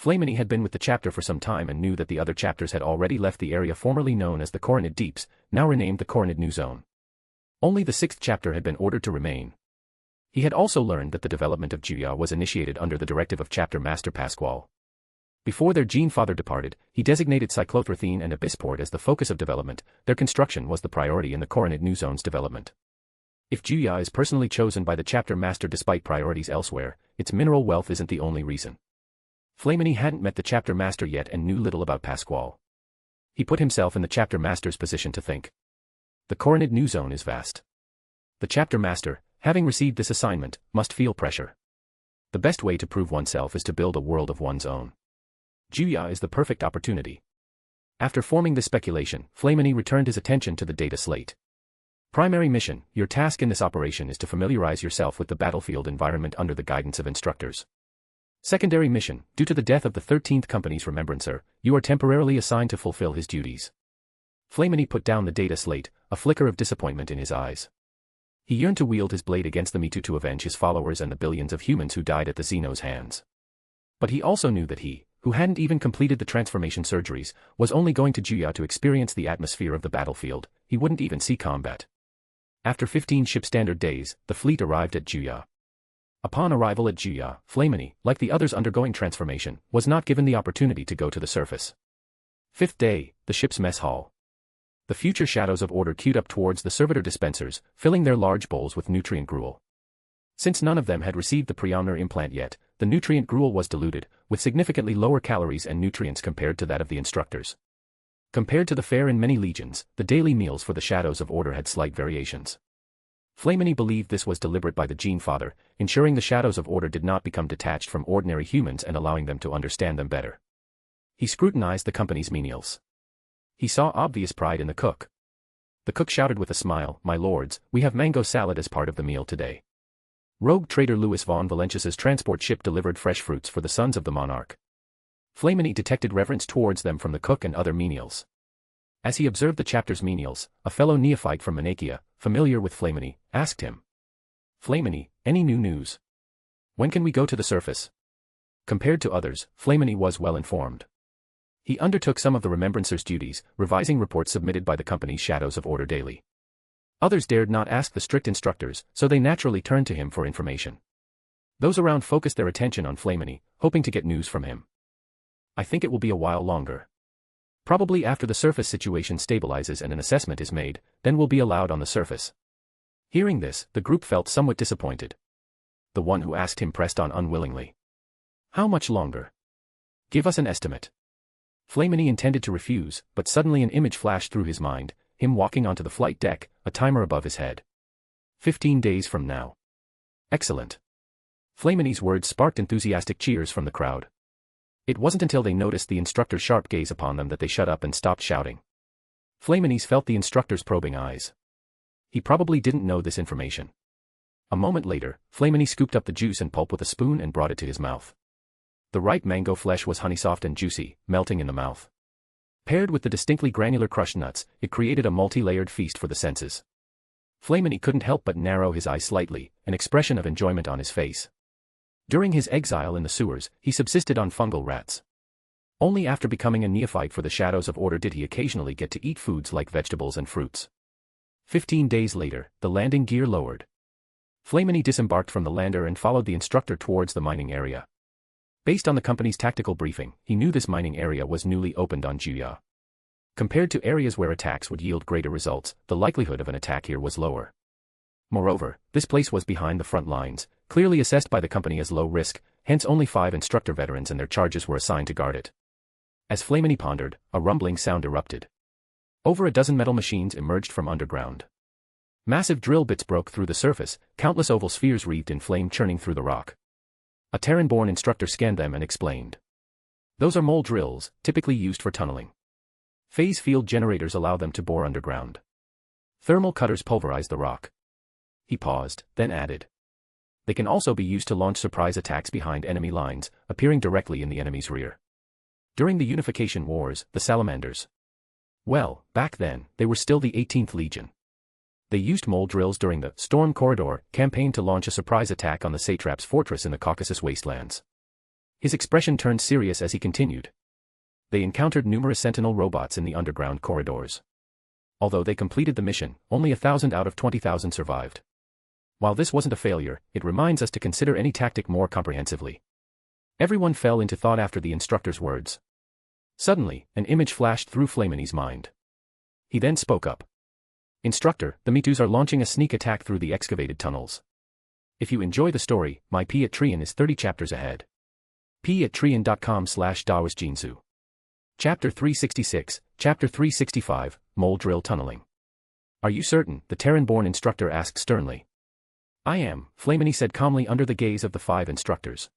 S3: Flamini had been with the chapter for some time and knew that the other chapters had already left the area formerly known as the Coronid Deeps, now renamed the Coronid New Zone. Only the 6th chapter had been ordered to remain. He had also learned that the development of Juya was initiated under the directive of Chapter Master Pasquale. Before their gene father departed, he designated Cyclothrathene and Abyssport as the focus of development. Their construction was the priority in the Coronid New Zone's development. If Juya is personally chosen by the chapter master despite priorities elsewhere, its mineral wealth isn't the only reason. Flamini hadn't met the chapter master yet and knew little about Pasquale. He put himself in the chapter master's position to think. The Coronid New Zone is vast. The chapter master, having received this assignment, must feel pressure. The best way to prove oneself is to build a world of one's own. Juya is the perfect opportunity. After forming this speculation, Flamini returned his attention to the data slate. Primary mission, your task in this operation is to familiarize yourself with the battlefield environment under the guidance of instructors. Secondary mission, due to the death of the 13th Company's Remembrancer, you are temporarily assigned to fulfill his duties. Flamini put down the data slate, a flicker of disappointment in his eyes. He yearned to wield his blade against the Mitu to avenge his followers and the billions of humans who died at the Xenos' hands. But he also knew that he, who hadn't even completed the transformation surgeries, was only going to Juya to experience the atmosphere of the battlefield. He wouldn't even see combat. After 15 ship-standard days, the fleet arrived at Juya. Upon arrival at Juya, Flamini, like the others undergoing transformation, was not given the opportunity to go to the surface. 5th day, the ship's mess hall. The future shadows of order queued up towards the servitor dispensers, filling their large bowls with nutrient gruel. Since none of them had received the Priamner implant yet, the nutrient gruel was diluted, with significantly lower calories and nutrients compared to that of the instructors. Compared to the fare in many legions, the daily meals for the shadows of order had slight variations. Flamini believed this was deliberate by the Gene Father, ensuring the shadows of order did not become detached from ordinary humans and allowing them to understand them better. He scrutinized the company's menials. He saw obvious pride in the cook. The cook shouted with a smile, "My lords, we have mango salad as part of the meal today." Rogue trader Louis von Valentius's transport ship delivered fresh fruits for the sons of the monarch. Flamini detected reverence towards them from the cook and other menials. As he observed the chapter's menials, a fellow neophyte from Menachia, familiar with Flamini, asked him, "Flamini, any new news? When can we go to the surface?" Compared to others, Flamini was well informed. He undertook some of the Remembrancer's duties, revising reports submitted by the company's Shadows of Order daily. Others dared not ask the strict instructors, so they naturally turned to him for information. Those around focused their attention on Flamini, hoping to get news from him. "I think it will be a while longer. Probably after the surface situation stabilizes and an assessment is made, then we'll be allowed on the surface. Hearing this, the group felt somewhat disappointed. The one who asked him pressed on unwillingly. How much longer? Give us an estimate. Flamini intended to refuse, but suddenly an image flashed through his mind, him walking onto the flight deck, a timer above his head. 15 days from now. Excellent. Flamini's words sparked enthusiastic cheers from the crowd. It wasn't until they noticed the instructor's sharp gaze upon them that they shut up and stopped shouting. Flamini's felt the instructor's probing eyes. He probably didn't know this information. A moment later, Flamini scooped up the juice and pulp with a spoon and brought it to his mouth. The ripe mango flesh was honey-soft and juicy, melting in the mouth. Paired with the distinctly granular crushed nuts, it created a multi-layered feast for the senses. Flamini couldn't help but narrow his eyes slightly, an expression of enjoyment on his face. During his exile in the sewers, he subsisted on fungal rats. Only after becoming a neophyte for the shadows of order did he occasionally get to eat foods like vegetables and fruits. 15 days later, the landing gear lowered. Flamini disembarked from the lander and followed the instructor towards the mining area. Based on the company's tactical briefing, he knew this mining area was newly opened on Juya. Compared to areas where attacks would yield greater results, the likelihood of an attack here was lower. Moreover, this place was behind the front lines, clearly assessed by the company as low risk, hence only 5 instructor veterans and their charges were assigned to guard it. As Flamini pondered, a rumbling sound erupted. Over a dozen metal machines emerged from underground. Massive drill bits broke through the surface, countless oval spheres wreathed in flame churning through the rock. A Terran-born instructor scanned them and explained. Those are mole drills, typically used for tunneling. Phase field generators allow them to bore underground. Thermal cutters pulverize the rock. He paused, then added. They can also be used to launch surprise attacks behind enemy lines, appearing directly in the enemy's rear. During the Unification Wars, the Salamanders. Well, back then, they were still the 18th Legion. They used mole drills during the Storm Corridor campaign to launch a surprise attack on the Satrap's fortress in the Caucasus wastelands. His expression turned serious as he continued. They encountered numerous Sentinel robots in the underground corridors. Although they completed the mission, only 1,000 out of 20,000 survived. While this wasn't a failure, it reminds us to consider any tactic more comprehensively. Everyone fell into thought after the instructor's words. Suddenly, an image flashed through Flamini's mind. He then spoke up. Instructor, the Mitus are launching a sneak attack through the excavated tunnels. If you enjoy the story, my P at Trian is 30 chapters ahead. p@trian.com/daosjinsu. Chapter 366, Chapter 365, Mole Drill Tunneling. Are you certain? The Terran-born instructor asked sternly. I am, Flamini said calmly under the gaze of the 5 instructors.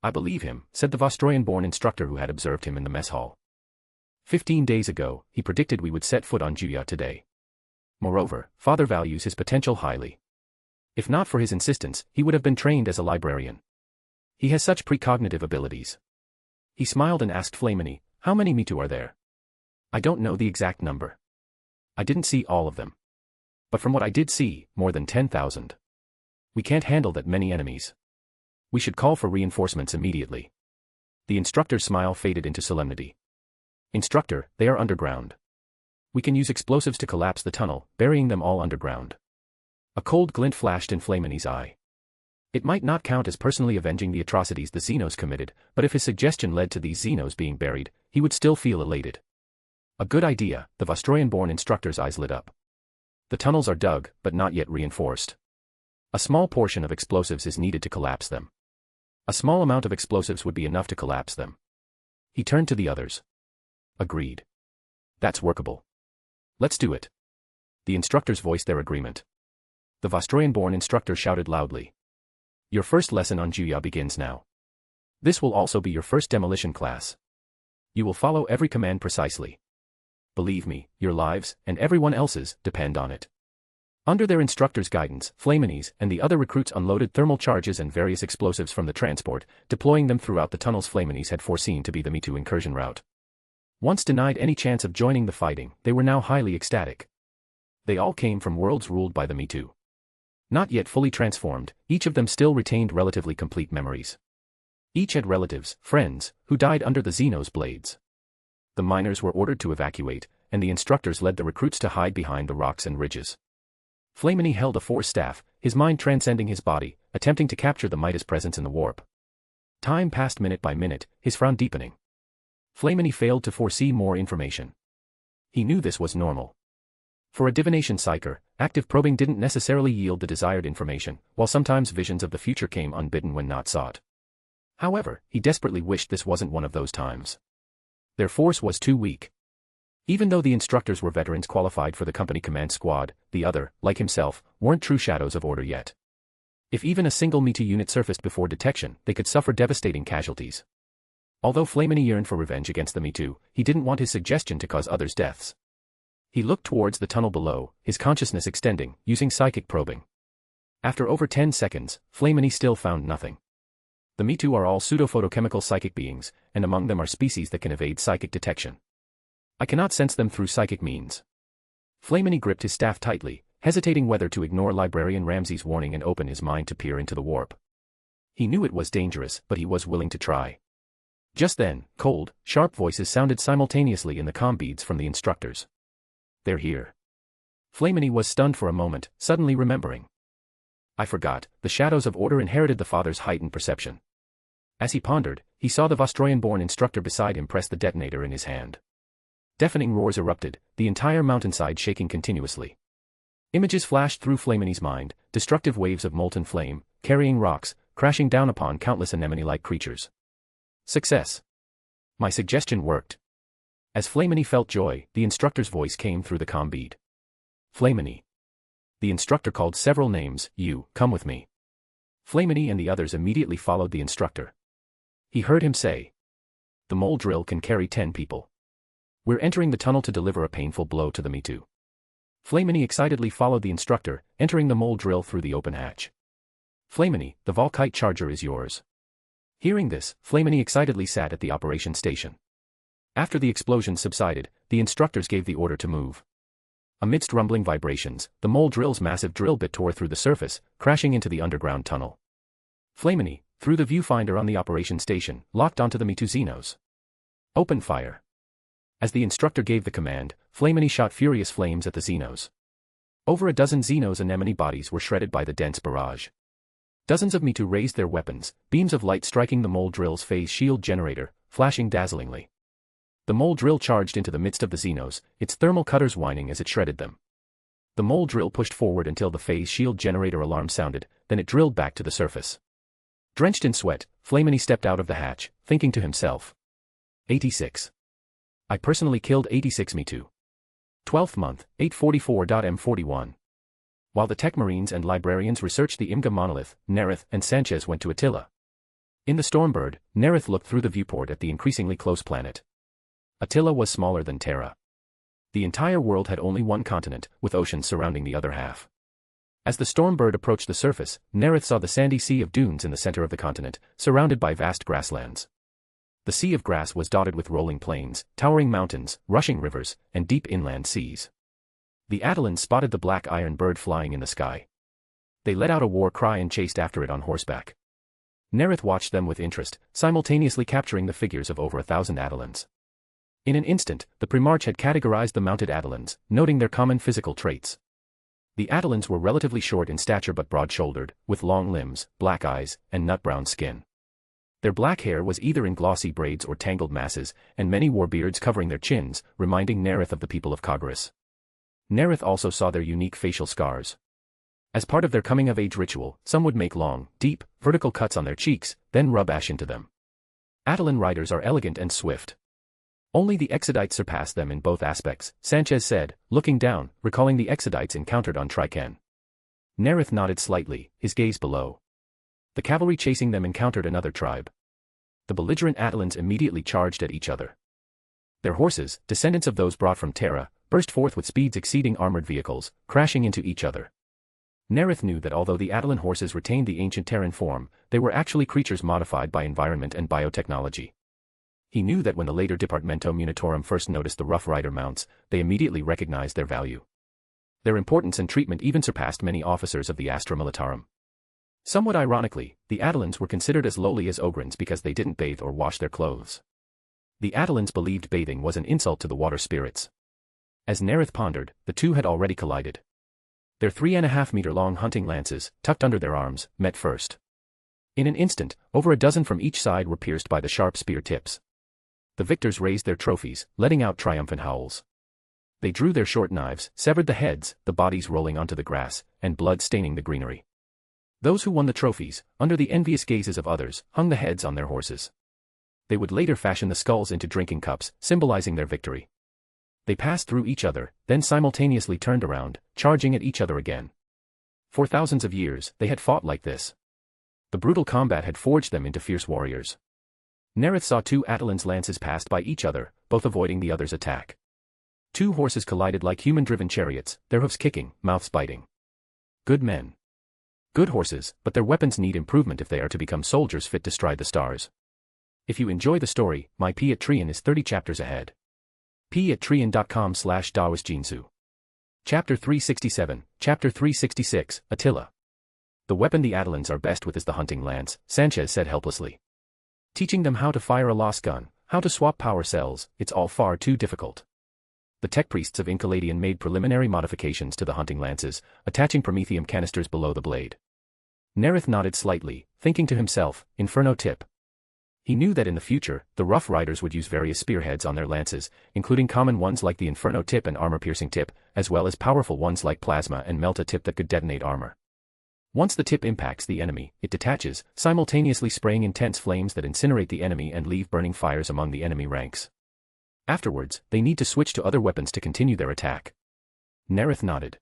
S3: I believe him, said the Vostroyan-born instructor who had observed him in the mess hall. 15 days ago, he predicted we would set foot on Juya today. Moreover, Father values his potential highly. If not for his insistence, he would have been trained as a librarian. He has such precognitive abilities. He smiled and asked Flamini, how many Mitu are there? I don't know the exact number. I didn't see all of them. But from what I did see, more than 10,000. We can't handle that many enemies. We should call for reinforcements immediately. The instructor's smile faded into solemnity. Instructor, they are underground. We can use explosives to collapse the tunnel, burying them all underground. A cold glint flashed in Flamini's eye. It might not count as personally avenging the atrocities the Xenos committed, but if his suggestion led to these Xenos being buried, he would still feel elated. A good idea, the Vostroyan-born instructor's eyes lit up. The tunnels are dug, but not yet reinforced. A small portion of explosives is needed to collapse them. A small amount of explosives would be enough to collapse them. He turned to the others. Agreed. That's workable. Let's do it. The instructors voiced their agreement. The Vostroyan-born instructor shouted loudly. Your first lesson on Juya begins now. This will also be your first demolition class. You will follow every command precisely. Believe me, your lives, and everyone else's, depend on it. Under their instructor's guidance, Flamini's and the other recruits unloaded thermal charges and various explosives from the transport, deploying them throughout the tunnels Flamini's had foreseen to be the Mitu incursion route. Once denied any chance of joining the fighting, they were now highly ecstatic. They all came from worlds ruled by the Mitu. Not yet fully transformed, each of them still retained relatively complete memories. Each had relatives, friends, who died under the Xenos blades. The miners were ordered to evacuate, and the instructors led the recruits to hide behind the rocks and ridges. Flamini held a force staff, his mind transcending his body, attempting to capture the Midas presence in the warp. Time passed minute by minute, his frown deepening. Flamini failed to foresee more information. He knew this was normal. For a divination psyker, active probing didn't necessarily yield the desired information, while sometimes visions of the future came unbidden when not sought. However, he desperately wished this wasn't one of those times. Their force was too weak. Even though the instructors were veterans qualified for the company command squad, the other, like himself, weren't true shadows of order yet. If even a single Me-Too unit surfaced before detection, they could suffer devastating casualties. Although Flamini yearned for revenge against the Me-Too, he didn't want his suggestion to cause others' deaths. He looked towards the tunnel below, his consciousness extending, using psychic probing. After over 10 seconds, Flamini still found nothing. The Me-Too are all pseudo-photochemical psychic beings, and among them are species that can evade psychic detection. I cannot sense them through psychic means. Flamini gripped his staff tightly, hesitating whether to ignore Librarian Ramsey's warning and open his mind to peer into the warp. He knew it was dangerous, but he was willing to try. Just then, cold, sharp voices sounded simultaneously in the comm beads from the instructors. They're here. Flamini was stunned for a moment, suddenly remembering. I forgot, the shadows of order inherited the father's heightened perception. As he pondered, he saw the Vostroyan-born instructor beside him press the detonator in his hand. Deafening roars erupted, the entire mountainside shaking continuously. Images flashed through Flamini's mind, destructive waves of molten flame, carrying rocks, crashing down upon countless anemone-like creatures. Success. My suggestion worked. As Flamini felt joy, the instructor's voice came through the comm bead. Flamini. The instructor called several names. You, come with me. Flamini and the others immediately followed the instructor. He heard him say. The mole drill can carry 10 people. We're entering the tunnel to deliver a painful blow to the Me-Too. Flamini excitedly followed the instructor, entering the mole drill through the open hatch. Flamini, the Volkite charger is yours. Hearing this, Flamini excitedly sat at the operation station. After the explosion subsided, the instructors gave the order to move. Amidst rumbling vibrations, the mole drill's massive drill bit tore through the surface, crashing into the underground tunnel. Flamini, through the viewfinder on the operation station, locked onto the Me-Too Xenos. Open fire. As the instructor gave the command, Flamini shot furious flames at the Xenos. Over a dozen Xenos' anemone bodies were shredded by the dense barrage. Dozens of Me-Too raised their weapons, beams of light striking the mole drill's phase shield generator, flashing dazzlingly. The mole drill charged into the midst of the Xenos, its thermal cutters whining as it shredded them. The mole drill pushed forward until the phase shield generator alarm sounded, then it drilled back to the surface. Drenched in sweat, Flamini stepped out of the hatch, thinking to himself. 86. I personally killed 86 Me-Too. 12th month, 844.M41. While the Tech Marines and Librarians researched the Imga monolith, Nareth and Sanchez went to Attila. In the Stormbird, Nareth looked through the viewport at the increasingly close planet. Attila was smaller than Terra. The entire world had only one continent, with oceans surrounding the other half. As the Stormbird approached the surface, Nareth saw the sandy sea of dunes in the center of the continent, surrounded by vast grasslands. The sea of grass was dotted with rolling plains, towering mountains, rushing rivers, and deep inland seas. The Attalans spotted the black iron bird flying in the sky. They let out a war cry and chased after it on horseback. Nareth watched them with interest, simultaneously capturing the figures of over 1,000 Attalans. In an instant, the Primarch had categorized the mounted Attalans, noting their common physical traits. The Attalans were relatively short in stature but broad-shouldered, with long limbs, black eyes, and nut-brown skin. Their black hair was either in glossy braids or tangled masses, and many wore beards covering their chins, reminding Nareth of the people of Kagras. Nareth also saw their unique facial scars. As part of their coming-of-age ritual, some would make long, deep, vertical cuts on their cheeks, then rub ash into them. Attallan riders are elegant and swift. Only the Exodites surpass them in both aspects, Sanchez said, looking down, recalling the Exodites encountered on Triken. Nareth nodded slightly, his gaze below. The cavalry chasing them encountered another tribe. The belligerent Attalans immediately charged at each other. Their horses, descendants of those brought from Terra, burst forth with speeds exceeding armored vehicles, crashing into each other. Nareth knew that although the Attallan horses retained the ancient Terran form, they were actually creatures modified by environment and biotechnology. He knew that when the later Departamento Munitorum first noticed the Rough Rider mounts, they immediately recognized their value. Their importance and treatment even surpassed many officers of the Astra Militarum. Somewhat ironically, the Attalans were considered as lowly as Ogrins because they didn't bathe or wash their clothes. The Attalans believed bathing was an insult to the water spirits. As Nareth pondered, the two had already collided. Their 3.5-meter-long hunting lances, tucked under their arms, met first. In an instant, over a dozen from each side were pierced by the sharp spear tips. The victors raised their trophies, letting out triumphant howls. They drew their short knives, severed the heads, the bodies rolling onto the grass, and blood staining the greenery. Those who won the trophies, under the envious gazes of others, hung the heads on their horses. They would later fashion the skulls into drinking cups, symbolizing their victory. They passed through each other, then simultaneously turned around, charging at each other again. For thousands of years, they had fought like this. The brutal combat had forged them into fierce warriors. Nareth saw two Atalan's lances passed by each other, both avoiding the other's attack. Two horses collided like human-driven chariots, their hoofs kicking, mouths biting. Good men. Good horses, but their weapons need improvement if they are to become soldiers fit to stride the stars. If you enjoy the story, my Patreon is 30 chapters ahead. patreon.com/dawasjinsu. Chapter 367, Chapter 366, Attila. The weapon the Atalans are best with is the hunting lance, Sanchez said helplessly. Teaching them how to fire a lost gun, how to swap power cells, it's all far too difficult. The tech priests of Enlightener made preliminary modifications to the hunting lances, attaching promethium canisters below the blade. Nareth nodded slightly, thinking to himself, Inferno tip. He knew that in the future, the Rough Riders would use various spearheads on their lances, including common ones like the Inferno tip and armor-piercing tip, as well as powerful ones like Plasma and Melta tip that could detonate armor. Once the tip impacts the enemy, it detaches, simultaneously spraying intense flames that incinerate the enemy and leave burning fires among the enemy ranks. Afterwards, they need to switch to other weapons to continue their attack. Nareth nodded.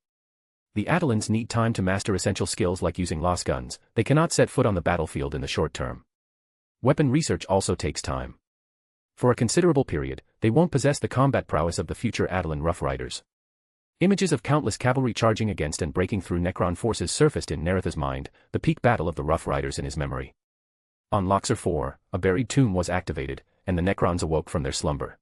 S3: The Atalans need time to master essential skills like using lost guns. They cannot set foot on the battlefield in the short term. Weapon research also takes time. For a considerable period, they won't possess the combat prowess of the future Atalan Rough Riders. Images of countless cavalry charging against and breaking through Necron forces surfaced in Nareth's mind, the peak battle of the Rough Riders in his memory. On Loxer 4, a buried tomb was activated, and the Necrons awoke from their slumber.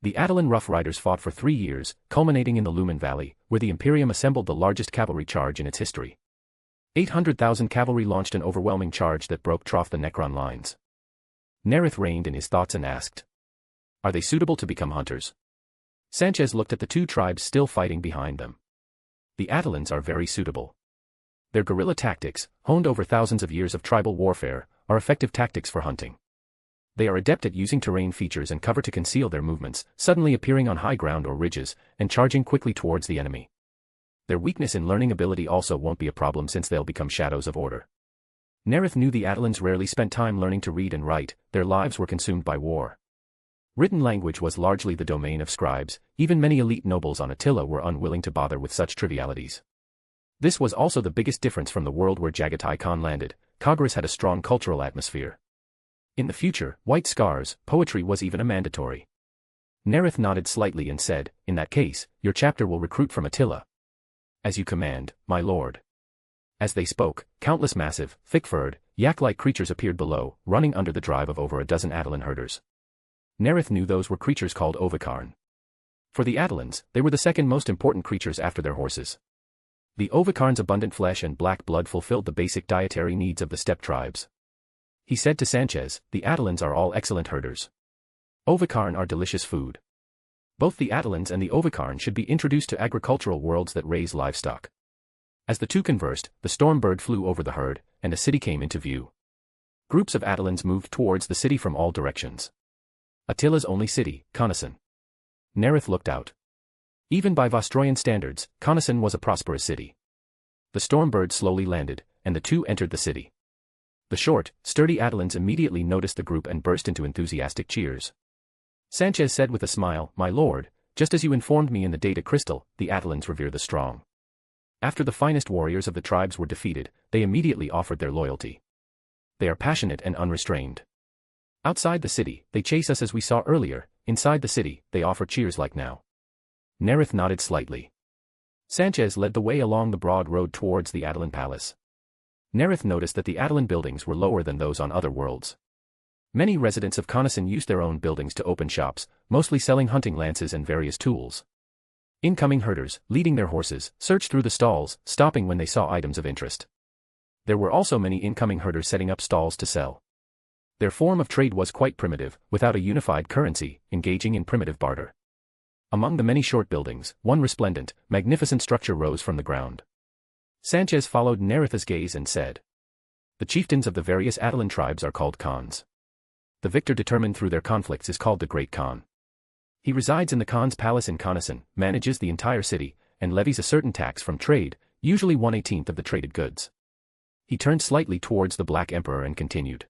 S3: The Atalan Rough Riders fought for 3 years, culminating in the Lumen Valley, where the Imperium assembled the largest cavalry charge in its history. 800,000 cavalry launched an overwhelming charge that broke the Necron lines. Nareth reined in his thoughts and asked, "Are they suitable to become hunters?" Sanchez looked at the two tribes still fighting behind them. The Atalans are very suitable. Their guerrilla tactics, honed over thousands of years of tribal warfare, are effective tactics for hunting. They are adept at using terrain features and cover to conceal their movements, suddenly appearing on high ground or ridges, and charging quickly towards the enemy. Their weakness in learning ability also won't be a problem since they'll become shadows of order. Nareth knew the Atalans rarely spent time learning to read and write, their lives were consumed by war. Written language was largely the domain of scribes, even many elite nobles on Attila were unwilling to bother with such trivialities. This was also the biggest difference from the world where Jagatai Khan landed. Kagras had a strong cultural atmosphere. In the future, white scars, poetry was even a mandatory. Nareth nodded slightly and said, "In that case, your chapter will recruit from Attila." "As you command, my lord." As they spoke, countless massive, thick-furred, yak-like creatures appeared below, running under the drive of over a dozen Atalan herders. Nareth knew those were creatures called Ovakarn. For the Atalans, they were the second most important creatures after their horses. The Ovakarn's abundant flesh and black blood fulfilled the basic dietary needs of the steppe tribes. He said to Sanchez, "The Atalans are all excellent herders. Ovakarn are delicious food. Both the Atalans and the Ovakarn should be introduced to agricultural worlds that raise livestock." As the two conversed, the storm bird flew over the herd, and a city came into view. Groups of Atalans moved towards the city from all directions. Attila's only city, Coniston. Nareth looked out. Even by Vostroyan standards, Coniston was a prosperous city. The storm bird slowly landed, and the two entered the city. The short, sturdy Atalans immediately noticed the group and burst into enthusiastic cheers. Sanchez said with a smile, "My lord, just as you informed me in the Data Crystal, the Atalans revere the strong. After the finest warriors of the tribes were defeated, they immediately offered their loyalty. They are passionate and unrestrained. Outside the city, they chase us as we saw earlier. Inside the city, they offer cheers like now." Nareth nodded slightly. Sanchez led the way along the broad road towards the Atalan palace. Nareth noticed that the Atalan buildings were lower than those on other worlds. Many residents of Coniston used their own buildings to open shops, mostly selling hunting lances and various tools. Incoming herders, leading their horses, searched through the stalls, stopping when they saw items of interest. There were also many incoming herders setting up stalls to sell. Their form of trade was quite primitive, without a unified currency, engaging in primitive barter. Among the many short buildings, one resplendent, magnificent structure rose from the ground. Sanchez followed Nareth's gaze and said, "The chieftains of the various Atalan tribes are called Khans. The victor determined through their conflicts is called the Great Khan. He resides in the Khan's palace in Khonasan, manages the entire city, and levies a certain tax from trade, usually 1/18 of the traded goods. He turned slightly towards the Black Emperor and continued.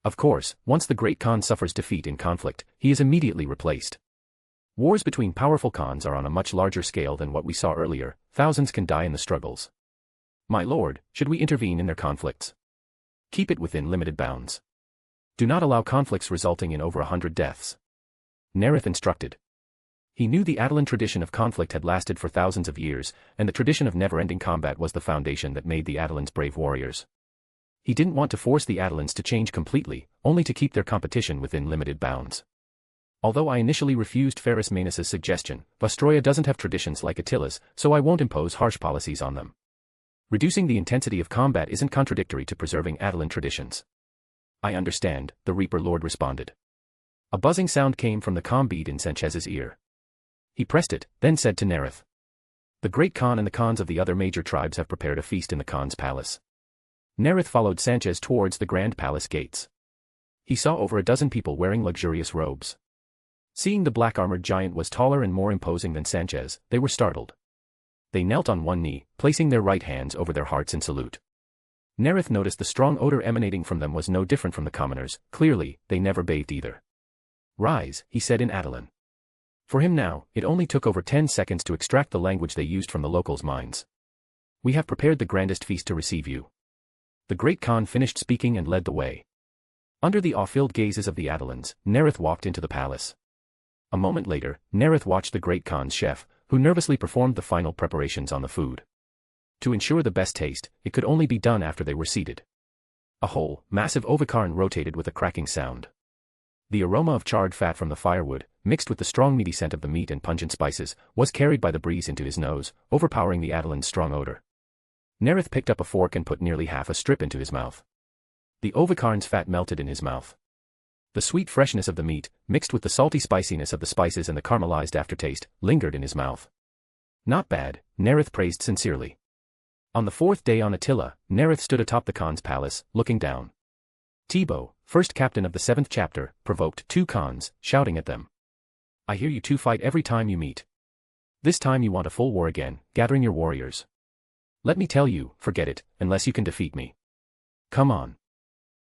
S3: Of course, once the Great Khan suffers defeat in conflict, he is immediately replaced. Wars between powerful Khans are on a much larger scale than what we saw earlier. Thousands can die in the struggles. My lord, should we intervene in their conflicts? Keep it within limited bounds. Do not allow conflicts resulting in over 100 deaths. Nareth instructed. He knew the Attilan tradition of conflict had lasted for thousands of years, and the tradition of never-ending combat was the foundation that made the Attilans brave warriors. He didn't want to force the Attilans to change completely, only to keep their competition within limited bounds. Although I initially refused Ferrus Manus' suggestion, Vostroya doesn't have traditions like Attila's, so I won't impose harsh policies on them. Reducing the intensity of combat isn't contradictory to preserving Attilan traditions. I understand, the Reaper Lord responded. A buzzing sound came from the comm bead in Sanchez's ear. He pressed it, then said to Nareth. The Great Khan and the Khans of the other major tribes have prepared a feast in the Khan's palace. Nareth followed Sanchez towards the grand palace gates. He saw over a dozen people wearing luxurious robes. Seeing the black-armored giant was taller and more imposing than Sanchez, they were startled. They knelt on one knee, placing their right hands over their hearts in salute. Nareth noticed the strong odor emanating from them was no different from the commoners. Clearly, they never bathed either. Rise, he said in Attilan. For him now, it only took over 10 seconds to extract the language they used from the locals' minds. We have prepared the grandest feast to receive you. The Great Khan finished speaking and led the way. Under the awe-filled gazes of the Attilans, Nareth walked into the palace. A moment later, Nareth watched the Great Khan's chef, who nervously performed the final preparations on the food. To ensure the best taste, it could only be done after they were seated. A whole, massive ovikarn rotated with a cracking sound. The aroma of charred fat from the firewood, mixed with the strong meaty scent of the meat and pungent spices, was carried by the breeze into his nose, overpowering the Attilan's strong odor. Nareth picked up a fork and put nearly half a strip into his mouth. The ovikarn's fat melted in his mouth. The sweet freshness of the meat, mixed with the salty spiciness of the spices and the caramelized aftertaste, lingered in his mouth. Not bad, Nareth praised sincerely. On the fourth day on Attila, Nareth stood atop the Khan's palace, looking down. Tibo, first captain of the 7th chapter, provoked 2 Khans, shouting at them. I hear you 2 fight every time you meet. This time you want a full war again, gathering your warriors. Let me tell you, forget it, unless you can defeat me. Come on.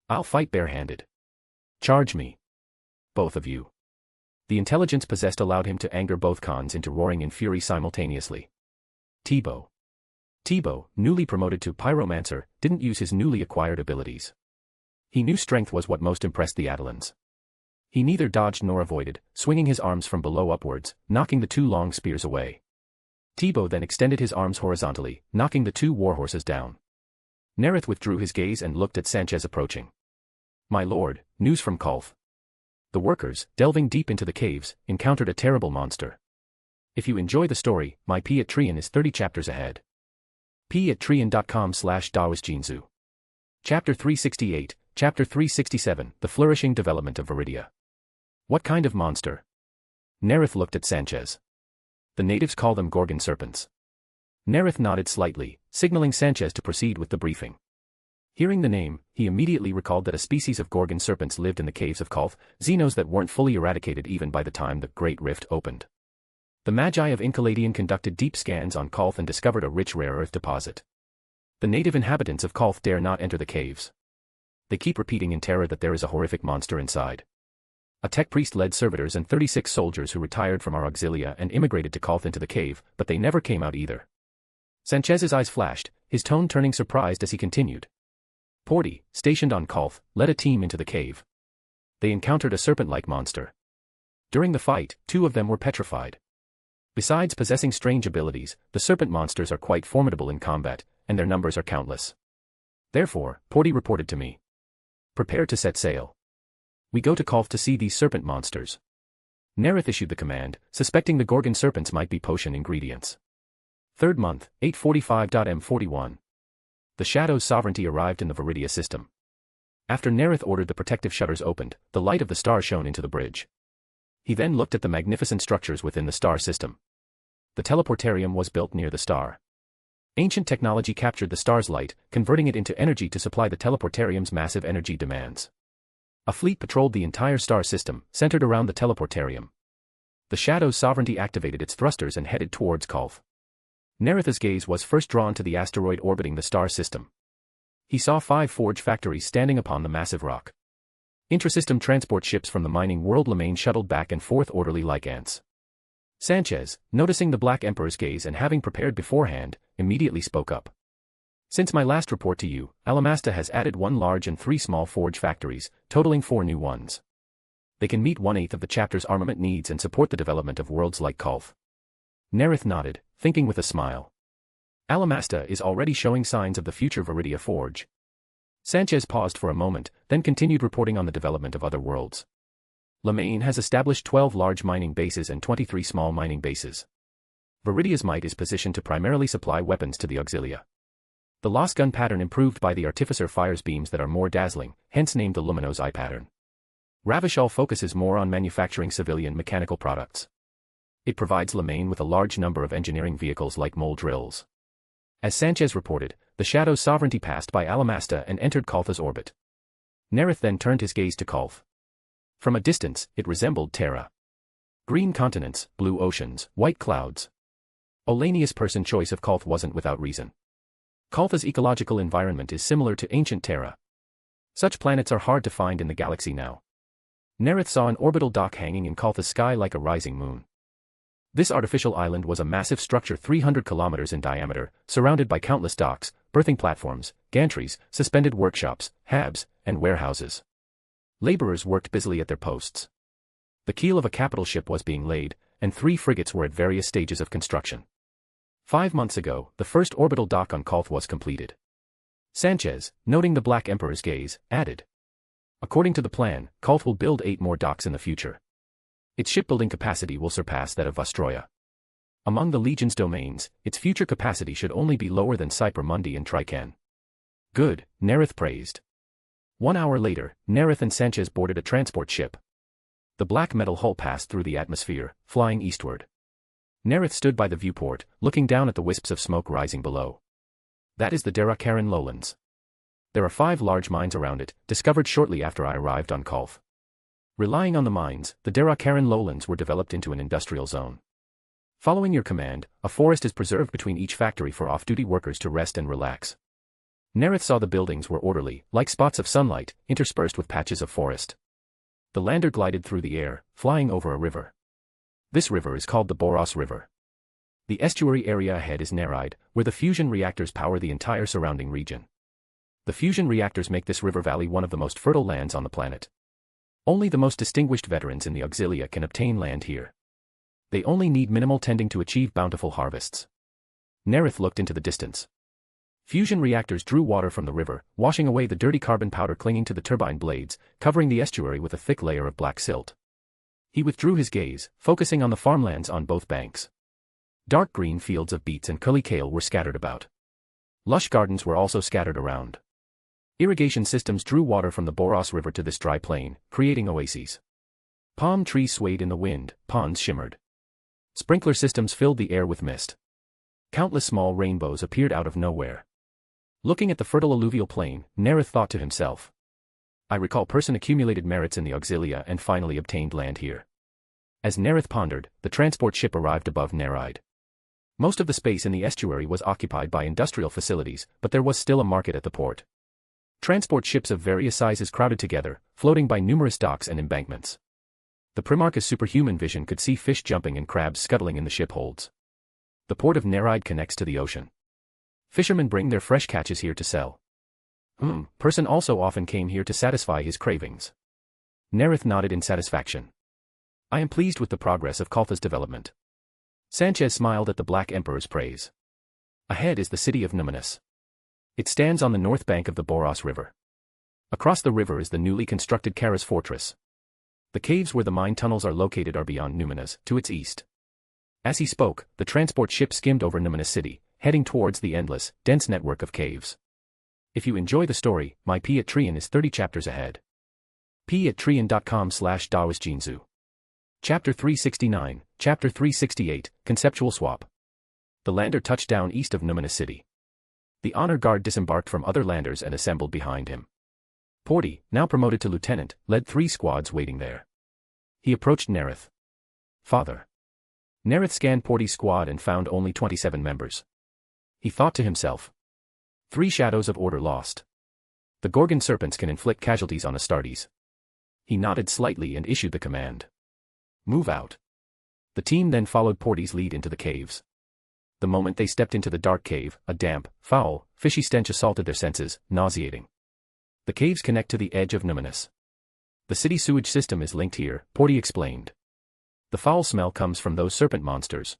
S3: I'll fight barehanded. Charge me. Both of you. The intelligence possessed allowed him to anger both Khans into roaring in fury simultaneously. Tibo, newly promoted to pyromancer, didn't use his newly acquired abilities. He knew strength was what most impressed the Attilans. He neither dodged nor avoided, swinging his arms from below upwards, knocking the 2 long spears away. Tibo then extended his arms horizontally, knocking the 2 warhorses down. Nareth withdrew his gaze and looked at Sanchez approaching. My lord, news from Kolth. The workers, delving deep into the caves, encountered a terrible monster. If you enjoy the story, my P at Trian is 30 chapters ahead. p@trian.com/dawisjinzu. Chapter 368, Chapter 367, The Flourishing Development of Viridia. What kind of monster? Nareth looked at Sanchez. The natives call them Gorgon serpents. Nareth nodded slightly, signaling Sanchez to proceed with the briefing. Hearing the name, he immediately recalled that a species of Gorgon serpents lived in the caves of Kolth, xenos that weren't fully eradicated even by the time the Great Rift opened. The Magi of Enkaladian conducted deep scans on Kolth and discovered a rich rare earth deposit. The native inhabitants of Kolth dare not enter the caves. They keep repeating in terror that there is a horrific monster inside. A tech priest led servitors and 36 soldiers who retired from our auxilia and immigrated to Kolth into the cave, but they never came out either. Sanchez's eyes flashed, his tone turning surprised as he continued. Porty, stationed on Kolth, led a team into the cave. They encountered a serpent-like monster. During the fight, 2 of them were petrified. Besides possessing strange abilities, the serpent monsters are quite formidable in combat, and their numbers are countless. Therefore, Porty reported to me. Prepare to set sail. We go to Kolth to see these serpent monsters. Nareth issued the command, suspecting the Gorgon serpents might be potion ingredients. 3rd month, 845.m41. The Shadow's sovereignty arrived in the Viridia system. After Nareth ordered the protective shutters opened, the light of the star shone into the bridge. He then looked at the magnificent structures within the star system. The teleportarium was built near the star. Ancient technology captured the star's light, converting it into energy to supply the teleportarium's massive energy demands. A fleet patrolled the entire star system, centered around the teleportarium. The Shadow's sovereignty activated its thrusters and headed towards Kulth. Nareth's gaze was first drawn to the asteroid orbiting the star system. He saw 5 forge factories standing upon the massive rock. Intrasystem transport ships from the mining world Lemaine shuttled back and forth orderly like ants. Sanchez, noticing the Black Emperor's gaze and having prepared beforehand, immediately spoke up. Since my last report to you, Alamasta has added 1 large and 3 small forge factories, totaling 4 new ones. They can meet 1/8 of the chapter's armament needs and support the development of worlds like Kulth. Nareth nodded, thinking with a smile. Alamasta is already showing signs of the future Viridia Forge. Sanchez paused for a moment, then continued reporting on the development of other worlds. Lemaine has established 12 large mining bases and 23 small mining bases. Viridia's might is positioned to primarily supply weapons to the Auxilia. The lost gun pattern improved by the Artificer fires beams that are more dazzling, hence named the Luminous Eye pattern. Ravishal focuses more on manufacturing civilian mechanical products. It provides Lemaine with a large number of engineering vehicles like mole drills. As Sanchez reported, the Shadow's sovereignty passed by Alamasta and entered Kulth's orbit. Nareth then turned his gaze to Kulth. From a distance, it resembled Terra. Green continents, blue oceans, white clouds. Olanius' person choice of Kulth wasn't without reason. Kulth's ecological environment is similar to ancient Terra. Such planets are hard to find in the galaxy now. Nareth saw an orbital dock hanging in Kulth's sky like a rising moon. This artificial island was a massive structure 300 kilometers in diameter, surrounded by countless docks, berthing platforms, gantries, suspended workshops, habs, and warehouses. Laborers worked busily at their posts. The keel of a capital ship was being laid, and 3 frigates were at various stages of construction. 5 months ago, the first orbital dock on Kulth was completed. Sanchez, noting the Black Emperor's gaze, added. According to the plan, Kulth will build 8 more docks in the future. Its shipbuilding capacity will surpass that of Vostroya. Among the Legion's domains, its future capacity should only be lower than Cypermundi and Trican. Good, Nareth praised. 1 hour later, Nareth and Sanchez boarded a transport ship. The black metal hull passed through the atmosphere, flying eastward. Nareth stood by the viewport, looking down at the wisps of smoke rising below. That is the Derakaran lowlands. There are 5 large mines around it, discovered shortly after I arrived on Kulth. Relying on the mines, the Derakaran lowlands were developed into an industrial zone. Following your command, a forest is preserved between each factory for off-duty workers to rest and relax. Nareth saw the buildings were orderly, like spots of sunlight, interspersed with patches of forest. The lander glided through the air, flying over a river. This river is called the Boros River. The estuary area ahead is Naride, where the fusion reactors power the entire surrounding region. The fusion reactors make this river valley one of the most fertile lands on the planet. Only the most distinguished veterans in the Auxilia can obtain land here. They only need minimal tending to achieve bountiful harvests. Nareth looked into the distance. Fusion reactors drew water from the river, washing away the dirty carbon powder clinging to the turbine blades, covering the estuary with a thick layer of black silt. He withdrew his gaze, focusing on the farmlands on both banks. Dark green fields of beets and curly kale were scattered about. Lush gardens were also scattered around. Irrigation systems drew water from the Boros River to this dry plain, creating oases. Palm trees swayed in the wind, ponds shimmered. Sprinkler systems filled the air with mist. Countless small rainbows appeared out of nowhere. Looking at the fertile alluvial plain, Nareth thought to himself. I recall person accumulated merits in the Auxilia and finally obtained land here. As Nareth pondered, the transport ship arrived above Naride. Most of the space in the estuary was occupied by industrial facilities, but there was still a market at the port. Transport ships of various sizes crowded together, floating by numerous docks and embankments. The Primarch's superhuman vision could see fish jumping and crabs scuttling in the ship holds. The port of Naride connects to the ocean. Fishermen bring their fresh catches here to sell. Person also often came here to satisfy his cravings. Nareth nodded in satisfaction. I am pleased with the progress of Kulth's development. Sanchez smiled at the Black Emperor's praise. Ahead is the city of Numinous. It stands on the north bank of the Boros River. Across the river is the newly constructed Karas fortress. The caves where the mine tunnels are located are beyond Numinous, to its east. As he spoke, the transport ship skimmed over Numinous city, heading towards the endless, dense network of caves. If you enjoy the story, my P at Trian is 30 chapters ahead. p@trian.com/daoisjinzu. Chapter 369, Chapter 368, Conceptual Swap. The lander touched down east of Numinous city. The honor guard disembarked from other landers and assembled behind him. Porty, now promoted to lieutenant, led 3 squads waiting there. He approached Nareth. "Father." Nareth scanned Porty's squad and found only 27 members. He thought to himself. 3 shadows of order lost. The Gorgon serpents can inflict casualties on Astartes. He nodded slightly and issued the command. "Move out." The team then followed Porty's lead into the caves. The moment they stepped into the dark cave, a damp, foul, fishy stench assaulted their senses, nauseating. The caves connect to the edge of Numinous. The city sewage system is linked here, Porty explained. The foul smell comes from those serpent monsters.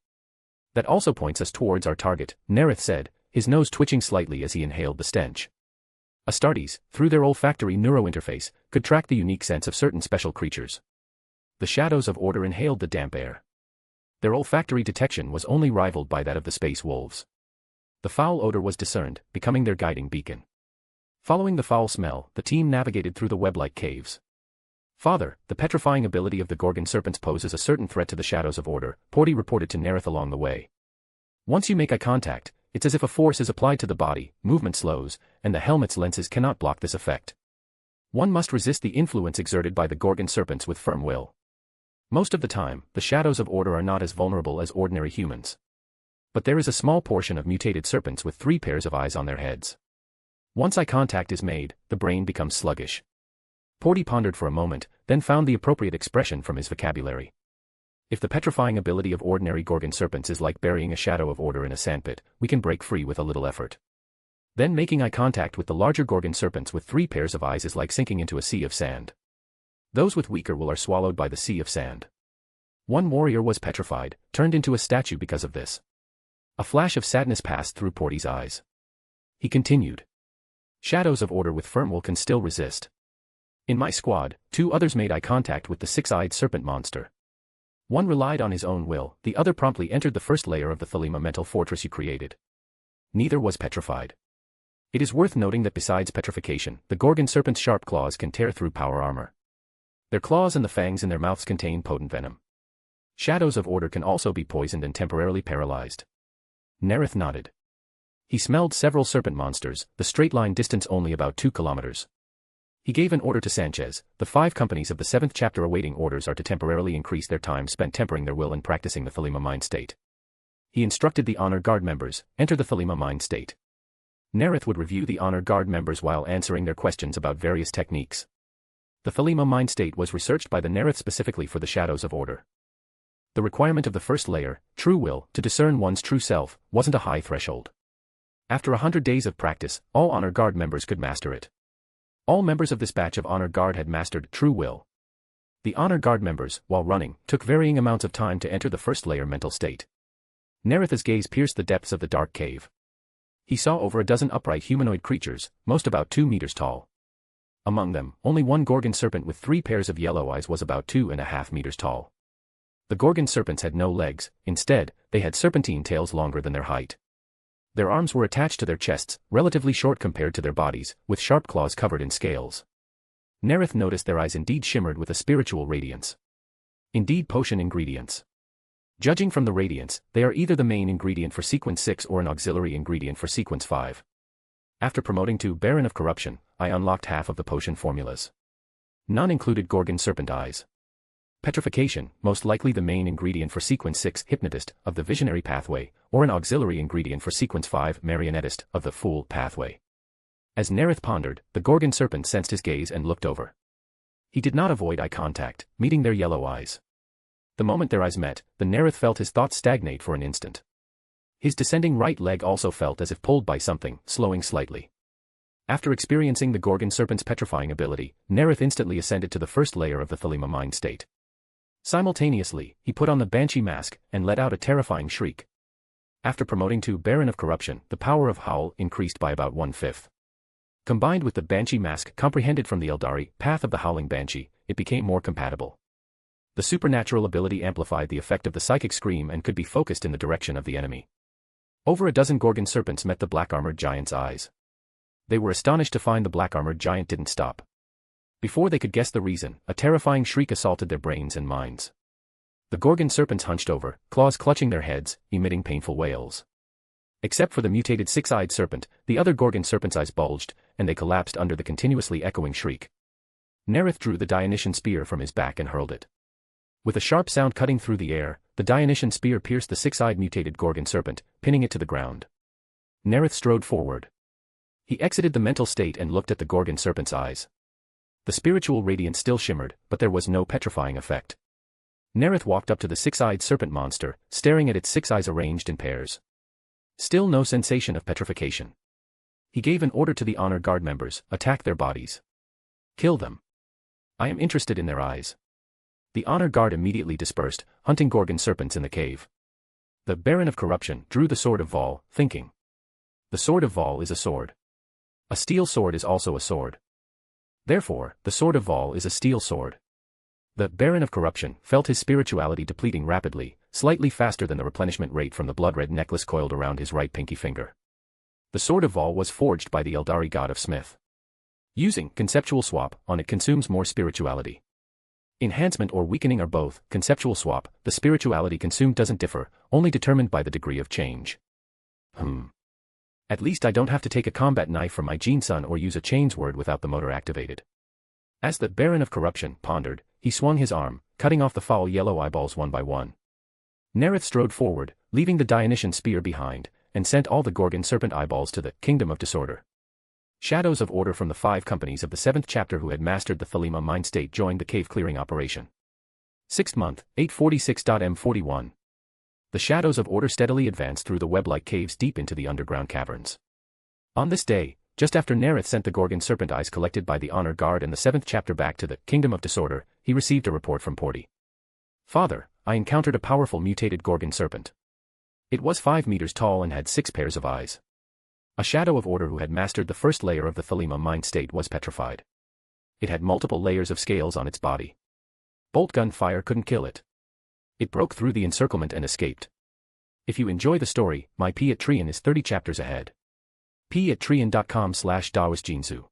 S3: That also points us towards our target, Nareth said, his nose twitching slightly as he inhaled the stench. Astartes, through their olfactory neurointerface, could track the unique sense of certain special creatures. The shadows of order inhaled the damp air. Their olfactory detection was only rivaled by that of the space wolves. The foul odor was discerned, becoming their guiding beacon. Following the foul smell, the team navigated through the web-like caves. "Father, the petrifying ability of the Gorgon serpents poses a certain threat to the shadows of order," Porty reported to Nareth along the way. "Once you make eye contact, it's as if a force is applied to the body, movement slows, and the helmet's lenses cannot block this effect. One must resist the influence exerted by the Gorgon serpents with firm will. Most of the time, the shadows of order are not as vulnerable as ordinary humans. But there is a small portion of mutated serpents with 3 pairs of eyes on their heads. Once eye contact is made, the brain becomes sluggish." Porty pondered for a moment, then found the appropriate expression from his vocabulary. "If the petrifying ability of ordinary Gorgon serpents is like burying a shadow of order in a sandpit, we can break free with a little effort. Then making eye contact with the larger Gorgon serpents with 3 pairs of eyes is like sinking into a sea of sand. Those with weaker will are swallowed by the sea of sand." One warrior was petrified, turned into a statue because of this. A flash of sadness passed through Porty's eyes. He continued. "Shadows of order with firm will can still resist. In my squad, 2 others made eye contact with the 6-eyed serpent monster. One relied on his own will, the other promptly entered the first layer of the Thelema mental fortress you created. Neither was petrified. It is worth noting that besides petrification, the Gorgon serpent's sharp claws can tear through power armor. Their claws and the fangs in their mouths contain potent venom. Shadows of order can also be poisoned and temporarily paralyzed." Nareth nodded. He smelled several serpent monsters, the straight line distance only about 2 kilometers. He gave an order to Sanchez. "The 5 companies of the 7th chapter awaiting orders are to temporarily increase their time spent tempering their will and practicing the Thelema mind state." He instructed the Honor Guard members, "Enter the Thelema mind state." Nareth would review the Honor Guard members while answering their questions about various techniques. The Thelema mind state was researched by the Nareth specifically for the shadows of order. The requirement of the first layer, true will, to discern one's true self, wasn't a high threshold. After 100 days of practice, all Honor Guard members could master it. All members of this batch of Honor Guard had mastered true will. The Honor Guard members, while running, took varying amounts of time to enter the first layer mental state. Nareth's gaze pierced the depths of the dark cave. He saw over a dozen upright humanoid creatures, most about 2 meters tall. Among them, only one Gorgon serpent with 3 pairs of yellow eyes was about 2.5 meters tall. The Gorgon serpents had no legs, instead, they had serpentine tails longer than their height. Their arms were attached to their chests, relatively short compared to their bodies, with sharp claws covered in scales. Nareth noticed their eyes indeed shimmered with a spiritual radiance. Indeed potion ingredients. Judging from the radiance, they are either the main ingredient for Sequence 6 or an auxiliary ingredient for Sequence 5. After promoting to Baron of Corruption, I unlocked half of the potion formulas. None included Gorgon serpent eyes. Petrification, most likely the main ingredient for Sequence 6 Hypnotist, of the Visionary pathway, or an auxiliary ingredient for Sequence 5 Marionettist, of the Fool pathway. As Nareth pondered, the Gorgon serpent sensed his gaze and looked over. He did not avoid eye contact, meeting their yellow eyes. The moment their eyes met, the Nareth felt his thoughts stagnate for an instant. His descending right leg also felt as if pulled by something, slowing slightly. After experiencing the Gorgon serpent's petrifying ability, Nareth instantly ascended to the first layer of the Thelema mind state. Simultaneously, he put on the Banshee mask and let out a terrifying shriek. After promoting to Baron of Corruption, the power of Howl increased by about 1/5. Combined with the Banshee mask comprehended from the Eldari path of the Howling Banshee, it became more compatible. The supernatural ability amplified the effect of the psychic scream and could be focused in the direction of the enemy. Over a dozen Gorgon serpents met the black-armored giant's eyes. They were astonished to find the black-armored giant didn't stop. Before they could guess the reason, a terrifying shriek assaulted their brains and minds. The Gorgon serpents hunched over, claws clutching their heads, emitting painful wails. Except for the mutated six-eyed serpent, the other Gorgon serpent's eyes bulged, and they collapsed under the continuously echoing shriek. Nareth drew the Dionysian spear from his back and hurled it. With a sharp sound cutting through the air, the Dionysian spear pierced the six-eyed mutated Gorgon serpent, pinning it to the ground. Nareth strode forward. He exited the mental state and looked at the Gorgon serpent's eyes. The spiritual radiance still shimmered, but there was no petrifying effect. Nareth walked up to the six-eyed serpent monster, staring at its six eyes arranged in pairs. Still no sensation of petrification. He gave an order to the honor guard members: attack their bodies. Kill them. I am interested in their eyes. The honor guard immediately dispersed, hunting Gorgon serpents in the cave. The Baron of Corruption drew the sword of Vaul, thinking. The sword of Vaul is a sword. A steel sword is also a sword. Therefore, the sword of Vaul is a steel sword. The Baron of Corruption felt his spirituality depleting rapidly, slightly faster than the replenishment rate from the blood-red necklace coiled around his right pinky finger. The sword of Vaul was forged by the Eldari god of Smith. Using conceptual swap on it consumes more spirituality. Enhancement or weakening are both. Conceptual swap, the spirituality consumed doesn't differ, only determined by the degree of change. At least I don't have to take a combat knife from my Gene Sun or use a chains word without the motor activated. As the Baron of Corruption pondered, he swung his arm, cutting off the foul yellow eyeballs one by one. Nareth strode forward, leaving the Dionysian spear behind, and sent all the Gorgon serpent eyeballs to the Kingdom of Disorder. Shadows of Order from the 5 companies of the 7th chapter who had mastered the Thelema mind state joined the cave-clearing operation. 6th month, 846.M41. The Shadows of Order steadily advanced through the web-like caves deep into the underground caverns. On this day, just after Nareth sent the Gorgon serpent eyes collected by the Honor Guard and the 7th chapter back to the Kingdom of Disorder, he received a report from Porty. Father, I encountered a powerful mutated Gorgon serpent. It was 5 meters tall and had 6 pairs of eyes. A Shadow of Order who had mastered the first layer of the Thelema mind state was petrified. It had multiple layers of scales on its body. Bolt gun fire couldn't kill it. It broke through the encirclement and escaped. If you enjoy the story, my P at Trian is 30 chapters ahead. P@Trian.com/DaosJinsu